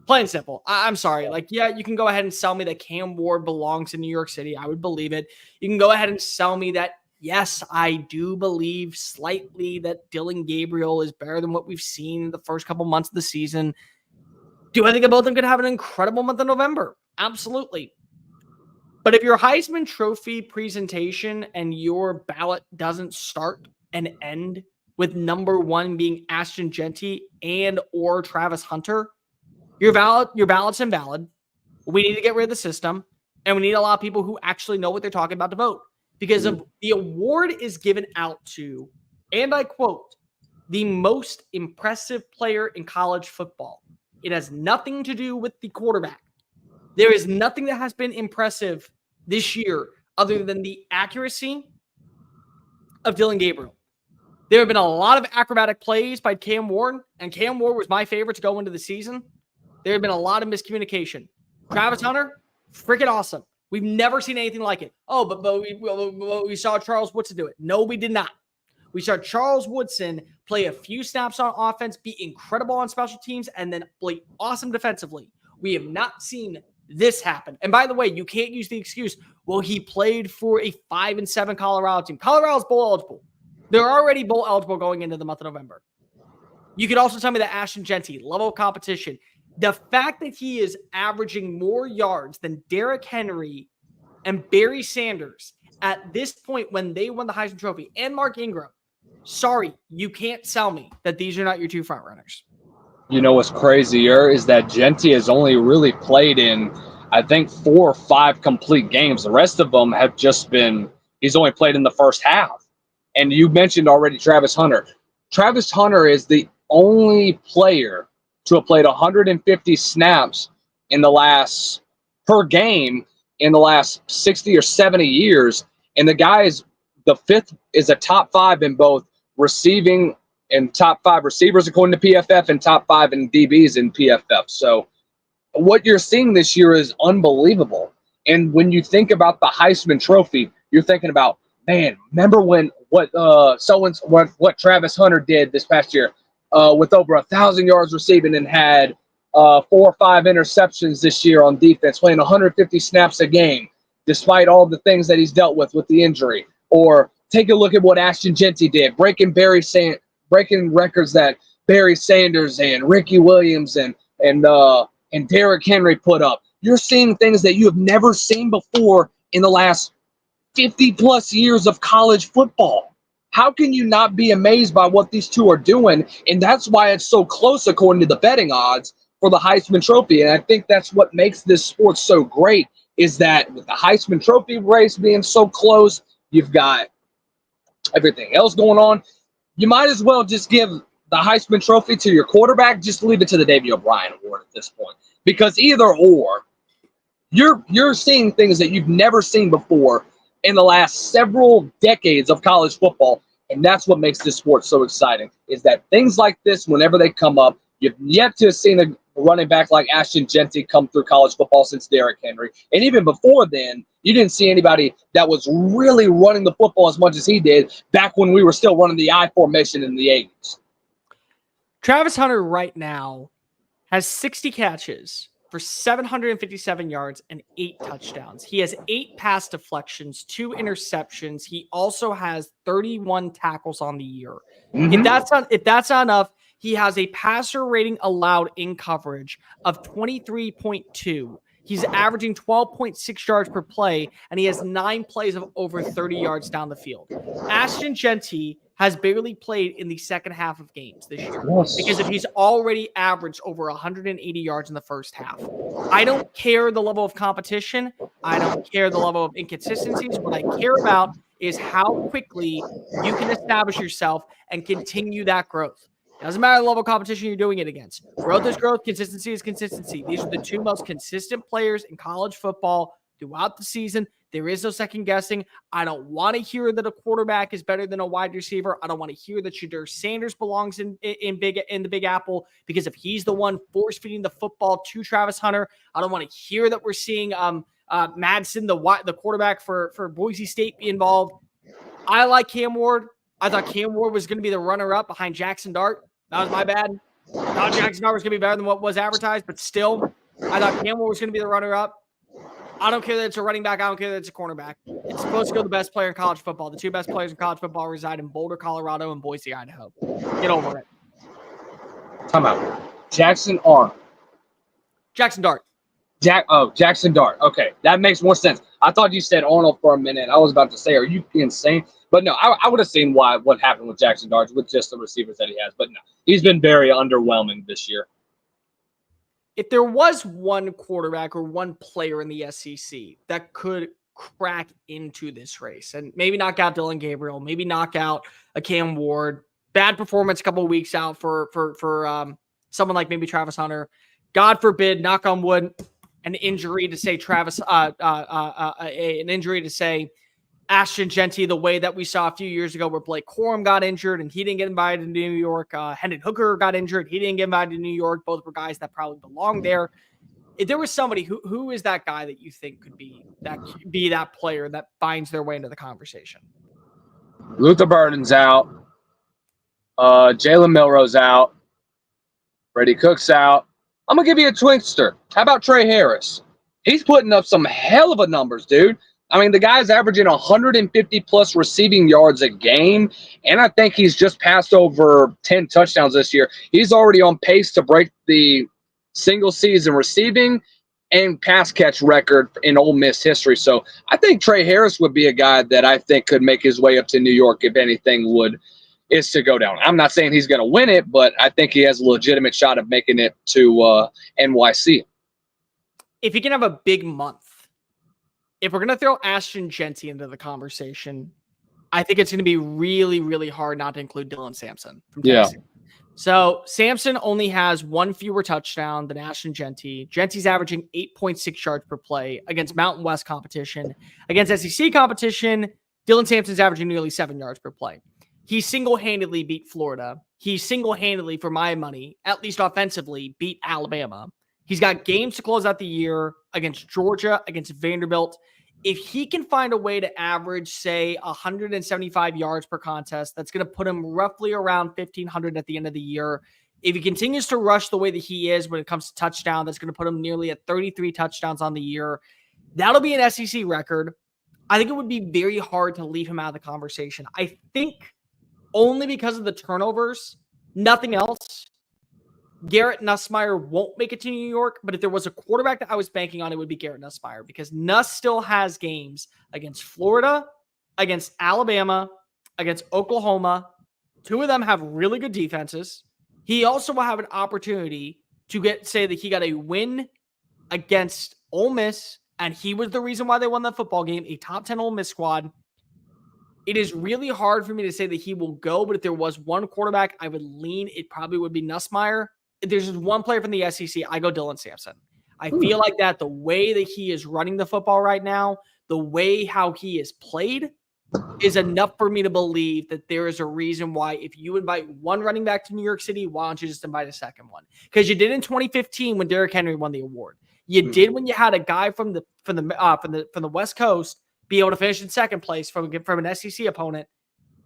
Plain and simple. I'm sorry. Like, yeah, you can go ahead and sell me that Cam Ward belongs in New York City. I would believe it. You can go ahead and sell me that, yes, I do believe slightly that Dylan Gabriel is better than what we've seen in the first couple months of the season. Do I think both of them could have an incredible month of November? Absolutely. But if your Heisman Trophy presentation and your ballot doesn't start and end with number one being Ashton Genty and or Travis Hunter, your ballot's invalid. We need to get rid of the system, and we need a lot of people who actually know what they're talking about to vote. Because of the award is given out to, and I quote, the most impressive player in college football. It has nothing to do with the quarterback. There is nothing that has been impressive this year other than the accuracy of Dylan Gabriel. There have been a lot of acrobatic plays by Cam Ward, and Cam Ward was my favorite to go into the season. There have been a lot of miscommunication. Travis Hunter, freaking awesome. We've never seen anything like it. Oh, but we saw Charles Woodson do it. No, we did not. We saw Charles Woodson play a few snaps on offense, be incredible on special teams, and then play awesome defensively. We have not seen this happen. And by the way, you can't use the excuse, well, he played for a 5-7 Colorado team. Colorado's bowl eligible. They're already bowl eligible going into the month of November. You could also tell me that Ashton Genty, level of competition, the fact that he is averaging more yards than Derrick Henry and Barry Sanders at this point when they won the Heisman Trophy, and Mark Ingram, sorry, you can't sell me that these are not your two front runners. You know what's crazier is that Genty has only really played in, I think, 4 or 5 complete games. The rest of them have just been, he's only played in the first half. And you mentioned already Travis Hunter. Travis Hunter is the only player to have played 150 snaps in the last per game in the last 60 or 70 years. And the fifth is a top 5 in both receiving and top 5 receivers according to PFF and top 5 in DBs in PFF. So what you're seeing this year is unbelievable. And when you think about the Heisman Trophy, you're thinking about, man, remember when what Travis Hunter did this past year with over 1,000 yards receiving and had 4 or 5 interceptions this year on defense, playing 150 snaps a game, despite all the things that he's dealt with the injury. Or take a look at what Ashton Jeanty did, breaking records that Barry Sanders and Ricky Williams and Derrick Henry put up. You're seeing things that you have never seen before in the last 50-plus years of college football. How can you not be amazed by what these two are doing? And that's why it's so close according to the betting odds for the Heisman Trophy. And I think that's what makes this sport so great, is that with the Heisman Trophy race being so close, you've got everything else going on. You might as well just give the Heisman Trophy to your quarterback. Just leave it to the Davey O'Brien Award at this point, because either or, you're seeing things that you've never seen before in the last several decades of college football, and that's what makes this sport so exciting. Is that things like this, whenever they come up, you've yet to have seen a running back like Ashton Jeanty come through college football since Derrick Henry, and even before then, you didn't see anybody that was really running the football as much as he did back when we were still running the I formation in the 80s. Travis Hunter right now has 60 catches for 757 yards and 8 touchdowns. He has 8 pass deflections, 2 interceptions. He also has 31 tackles on the year. If that's not enough, he has a passer rating allowed in coverage of 23.2. He's averaging 12.6 yards per play, and he has 9 plays of over 30 yards down the field. Ashton Jeanty has barely played in the second half of games this year because if he's already averaged over 180 yards in the first half. I don't care the level of competition. I don't care the level of inconsistencies. What I care about is how quickly you can establish yourself and continue that growth. Doesn't matter the level of competition you're doing it against. Growth is growth. Consistency is consistency. These are the 2 most consistent players in college football throughout the season. There is no second guessing. I don't want to hear that a quarterback is better than a wide receiver. I don't want to hear that Shedeur Sanders belongs in the Big Apple, because if he's the one force feeding the football to Travis Hunter, I don't want to hear that we're seeing Madsen, the quarterback for Boise State, be involved. I like Cam Ward. I thought Cam Ward was going to be the runner-up behind Jackson Dart. That was my bad. I thought Jackson Dart was going to be better than what was advertised, but still, I thought Cam Ward was going to be the runner-up. I don't care that it's a running back. I don't care that it's a cornerback. It's supposed to go the best player in college football. The 2 best players in college football reside in Boulder, Colorado, and Boise, Idaho. Get over it. Time out. Jackson Dart. Jackson Dart. Jackson Dart. Okay, that makes more sense. I thought you said Arnold for a minute. I was about to say, are you insane? But no, I would have seen what happened with Jackson Dart with just the receivers that he has. But no, he's been very underwhelming this year. If there was one quarterback or one player in the SEC that could crack into this race and maybe knock out Dylan Gabriel, maybe knock out a Cam Ward, bad performance a couple of weeks out for someone like maybe Travis Hunter, God forbid, knock on wood, an injury to say an injury to say Ashton Jeanty, the way that we saw a few years ago where Blake Corum got injured and he didn't get invited to New York. Hendon Hooker got injured. He didn't get invited to New York. Both were guys that probably belong there. If there was somebody who is that guy that you think could be that player that finds their way into the conversation? Luther Burden's out. Jalen Milrose out. Brady Cook's out. I'm going to give you a twinster. How about Trey Harris? He's putting up some hell of a numbers, dude. I mean, the guy's averaging 150-plus receiving yards a game, and I think he's just passed over 10 touchdowns this year. He's already on pace to break the single-season receiving and pass-catch record in Ole Miss history. So I think Trey Harris would be a guy that I think could make his way up to New York if anything is to go down. I'm not saying he's going to win it, but I think he has a legitimate shot of making it to NYC. If he can have a big month, if we're going to throw Ashton Jeanty into the conversation, I think it's going to be really, really hard not to include Dylan Sampson from Tennessee. So Sampson only has one fewer touchdown than Ashton Genty. Genty's averaging 8.6 yards per play against Mountain West competition. Against SEC competition, Dylan Sampson's averaging nearly 7 yards per play. He single-handedly beat Florida. He single-handedly, for my money, at least offensively, beat Alabama. He's got games to close out the year against Georgia, against Vanderbilt. If he can find a way to average, say, 175 yards per contest, that's going to put him roughly around 1,500 at the end of the year. If he continues to rush the way that he is when it comes to touchdown, that's going to put him nearly at 33 touchdowns on the year. That'll be an SEC record. I think it would be very hard to leave him out of the conversation. I think only because of the turnovers, nothing else. Garrett Nussmeier won't make it to New York, but if there was a quarterback that I was banking on, it would be Garrett Nussmeier because Nuss still has games against Florida, against Alabama, against Oklahoma. Two of them have really good defenses. He also will have an opportunity to say that he got a win against Ole Miss, and he was the reason why they won that football game, a top 10 Ole Miss squad. It is really hard for me to say that he will go, but if there was one quarterback I would lean, it probably would be Nussmeier. If there's just one player from the SEC, I go Dylan Sampson. I feel like that the way that he is running the football right now, the way how he is played is enough for me to believe that there is a reason why if you invite one running back to New York City, why don't you just invite a second one? Because you did in 2015 when Derrick Henry won the award. You did when you had a guy from the West Coast be able to finish in second place from an SEC opponent.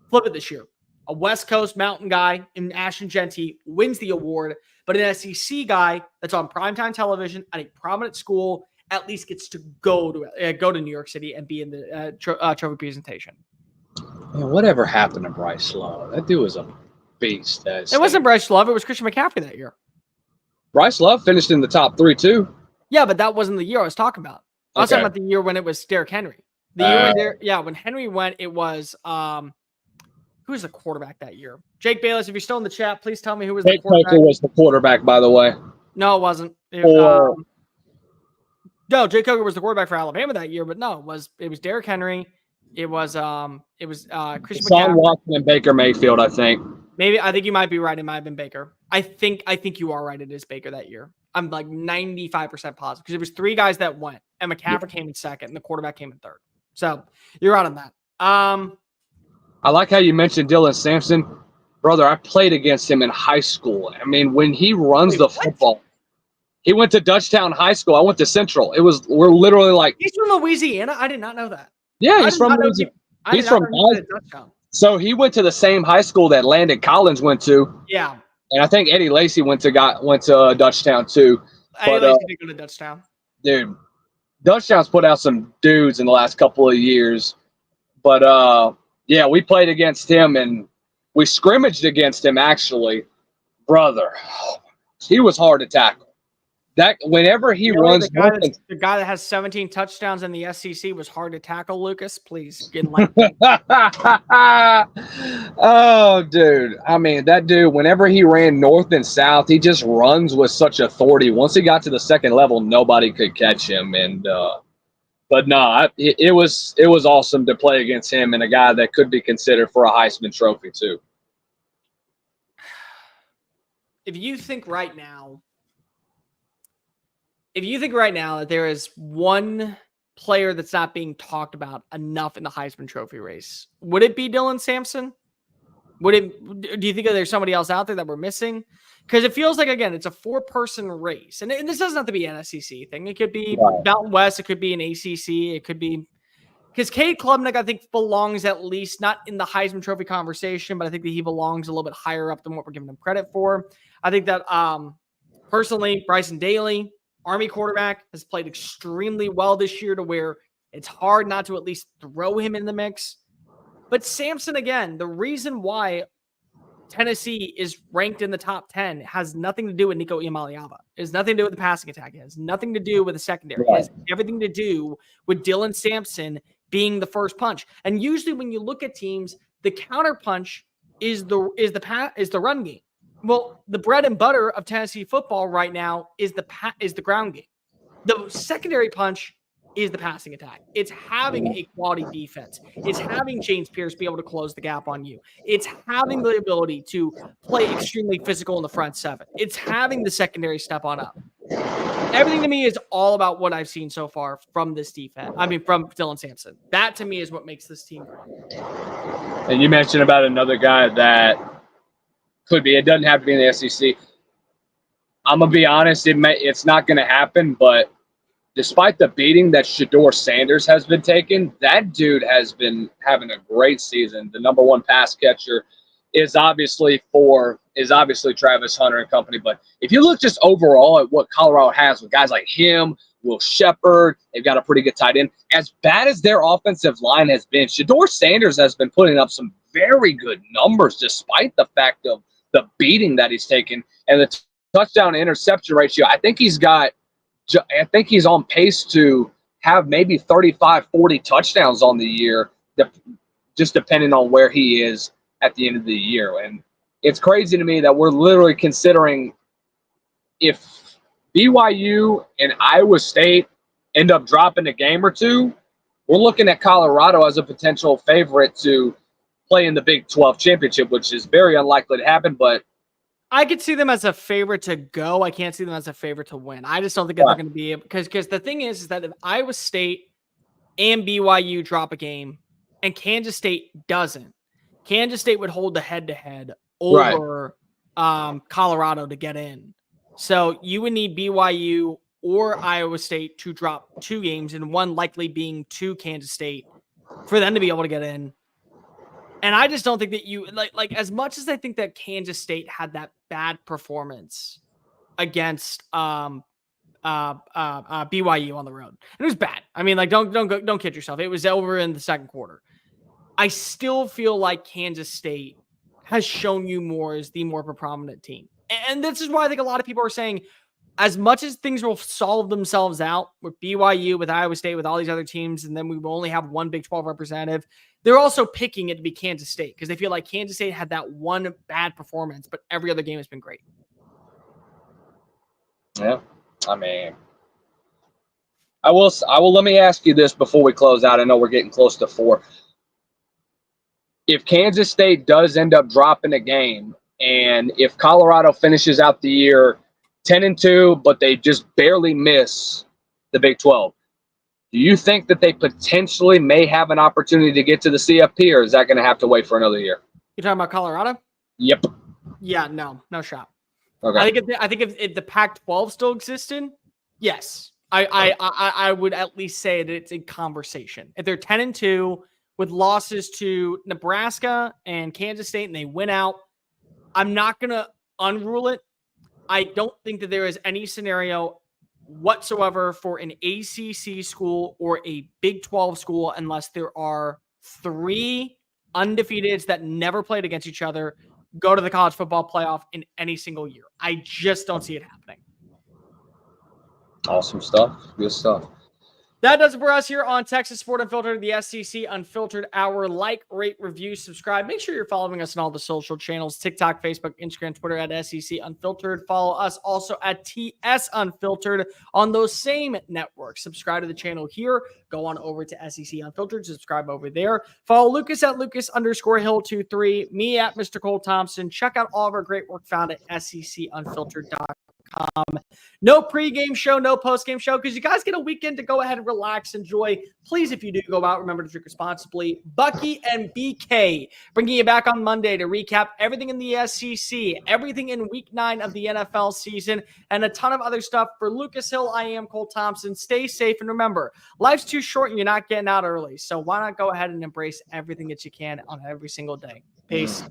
Flip it this year. A West Coast mountain guy in Ashton Genty wins the award, but an SEC guy that's on primetime television at a prominent school at least gets to go to New York City and be in the trophy presentation. Man, whatever happened to Bryce Love? That dude was a beast. It wasn't Bryce Love. It was Christian McCaffrey that year. Bryce Love finished in the top 3 too. Yeah, but that wasn't the year I was talking about. I was talking about the year when it was Derrick Henry. The year when Henry went, it was who was the quarterback that year? Jake Bayless, if you're still in the chat, please tell me who was the quarterback. Coker was the quarterback, by the way. No, it wasn't. No, Jake Coker was the quarterback for Alabama that year, but no, it was Derrick Henry. It was Christian McCaffrey. Watson and Baker Mayfield, I think. Maybe I think you might be right. It might have been Baker. I think you are right. It is Baker that year. I'm like 95% positive because it was 3 guys that went, and McCaffrey came in second, and the quarterback came in third. So you're right on that. I like how you mentioned Dylan Sampson. Brother, I played against him in high school. I mean, when he runs football, he went to Dutchtown High School. I went to Central. We're literally like. He's from Louisiana. I did not know that. Yeah, he's from Louisiana. He's from Dutchtown. So he went to the same high school that Landon Collins went to. Yeah. And I think Eddie Lacy went to Dutchtown too. Eddie Lacy did go to Dutchtown. Dude, Dutchtown's put out some dudes in the last couple of years. But yeah, we played against him and we scrimmaged against him actually. Brother, he was hard to tackle. That whenever he runs, the guy that has 17 touchdowns in the SEC was hard to tackle. Lucas, please get like. Oh, dude! I mean, that dude. Whenever he ran north and south, he just runs with such authority. Once he got to the second level, nobody could catch him. And but no, it was awesome to play against him and a guy that could be considered for a Heisman Trophy too. If you think right now that there is one player that's not being talked about enough in the Heisman Trophy race, would it be Dylan Sampson? Do you think that there's somebody else out there that we're missing? Because it feels like, again, it's a 4-person race. And this doesn't have to be an SEC thing. It could be Mountain West. It could be an ACC. It could be – because Cade Klubnik, I think, belongs at least not in the Heisman Trophy conversation, but I think that he belongs a little bit higher up than what we're giving him credit for. I think that, personally, Bryson Daly – Army quarterback has played extremely well this year to where it's hard not to at least throw him in the mix. But Sampson, again, the reason why Tennessee is ranked in the top 10 has nothing to do with Nico Iamaleava. It has nothing to do with the passing attack. It has nothing to do with the secondary. It has everything to do with Dylan Sampson being the first punch. And usually when you look at teams, the counter punch is the run game. Well, the bread and butter of Tennessee football right now is the ground game. The secondary punch is the passing attack. It's having a quality defense. It's having James Pierce be able to close the gap on you. It's having the ability to play extremely physical in the front seven. It's having the secondary step on up. Everything to me is all about what I've seen so far from this defense. I mean, from Dylan Sampson. That to me is what makes this team great. And you mentioned about another guy that could be. It doesn't have to be in the SEC. I'm gonna be honest. It's not going to happen. But despite the beating that Shedeur Sanders has been taking, that dude has been having a great season. The number one pass catcher is obviously Travis Hunter and company. But if you look just overall at what Colorado has with guys like him, Will Shepherd, they've got a pretty good tight end. As bad as their offensive line has been, Shedeur Sanders has been putting up some very good numbers despite the fact of the beating that he's taken. And the touchdown to interception ratio, I think he's on pace to have maybe 35, 40 touchdowns on the year, just depending on where he is at the end of the year. And it's crazy to me that we're literally considering if BYU and Iowa State end up dropping a game or two, we're looking at Colorado as a potential favorite to play in the Big 12 championship, which is very unlikely to happen, but I could see them as a favorite to go. I can't see them as a favorite to win. I just don't think they're going to be able, because the thing is that if Iowa State and BYU drop a game and Kansas State doesn't, Kansas State would hold the head-to-head over Colorado to get in. So you would need BYU or Iowa State to drop 2 games, and one likely being to Kansas State for them to be able to get in. And I just don't think that you like as much as I think that Kansas State had that bad performance against BYU on the road. And it was bad. I mean, like don't kid yourself. It was over in the second quarter. I still feel like Kansas State has shown you more as the more prominent team. And this is why I think a lot of people are saying, as much as things will solve themselves out with BYU, with Iowa State, with all these other teams, and then we will only have one Big 12 representative, they're also picking it to be Kansas State because they feel like Kansas State had that one bad performance, but every other game has been great. Yeah, I mean, I will. Let me ask you this before we close out. I know we're getting close to 4. If Kansas State does end up dropping a game, and if Colorado finishes out the year 10-2, but they just barely miss the Big 12, do you think that they potentially may have an opportunity to get to the CFP, or is that going to have to wait for another year? You talking about Colorado? Yep. Yeah, no shot. Okay. I think if the Pac-12 still existed, yes, I would at least say that it's a conversation. If they're 10-2 with losses to Nebraska and Kansas State, and they win out, I'm not going to unrule it. I don't think that there is any scenario whatsoever for an ACC school or a Big 12 school unless there are 3 undefeateds that never played against each other go to the college football playoff in any single year. I just don't see it happening. Awesome stuff. Good stuff. That does it for us here on Texas Sport Unfiltered, the SEC Unfiltered Hour. Like, rate, review, subscribe. Make sure you're following us on all the social channels, TikTok, Facebook, Instagram, Twitter at SEC Unfiltered. Follow us also at TS Unfiltered on those same networks. Subscribe to the channel here. Go on over to SEC Unfiltered. Subscribe over there. Follow Lucas at Lucas_Hill23, me at Mr. Cole Thompson. Check out all of our great work found at SECUnfiltered.com. No pregame show, no postgame show, because you guys get a weekend to go ahead and relax, enjoy. Please, if you do go out, remember to drink responsibly. Bucky and BK bringing you back on Monday to recap everything in the SEC, everything in week 9 of the NFL season, and a ton of other stuff. For Lucas Hill, I am Cole Thompson. Stay safe, and remember, life's too short and you're not getting out early, so why not go ahead and embrace everything that you can on every single day. Peace.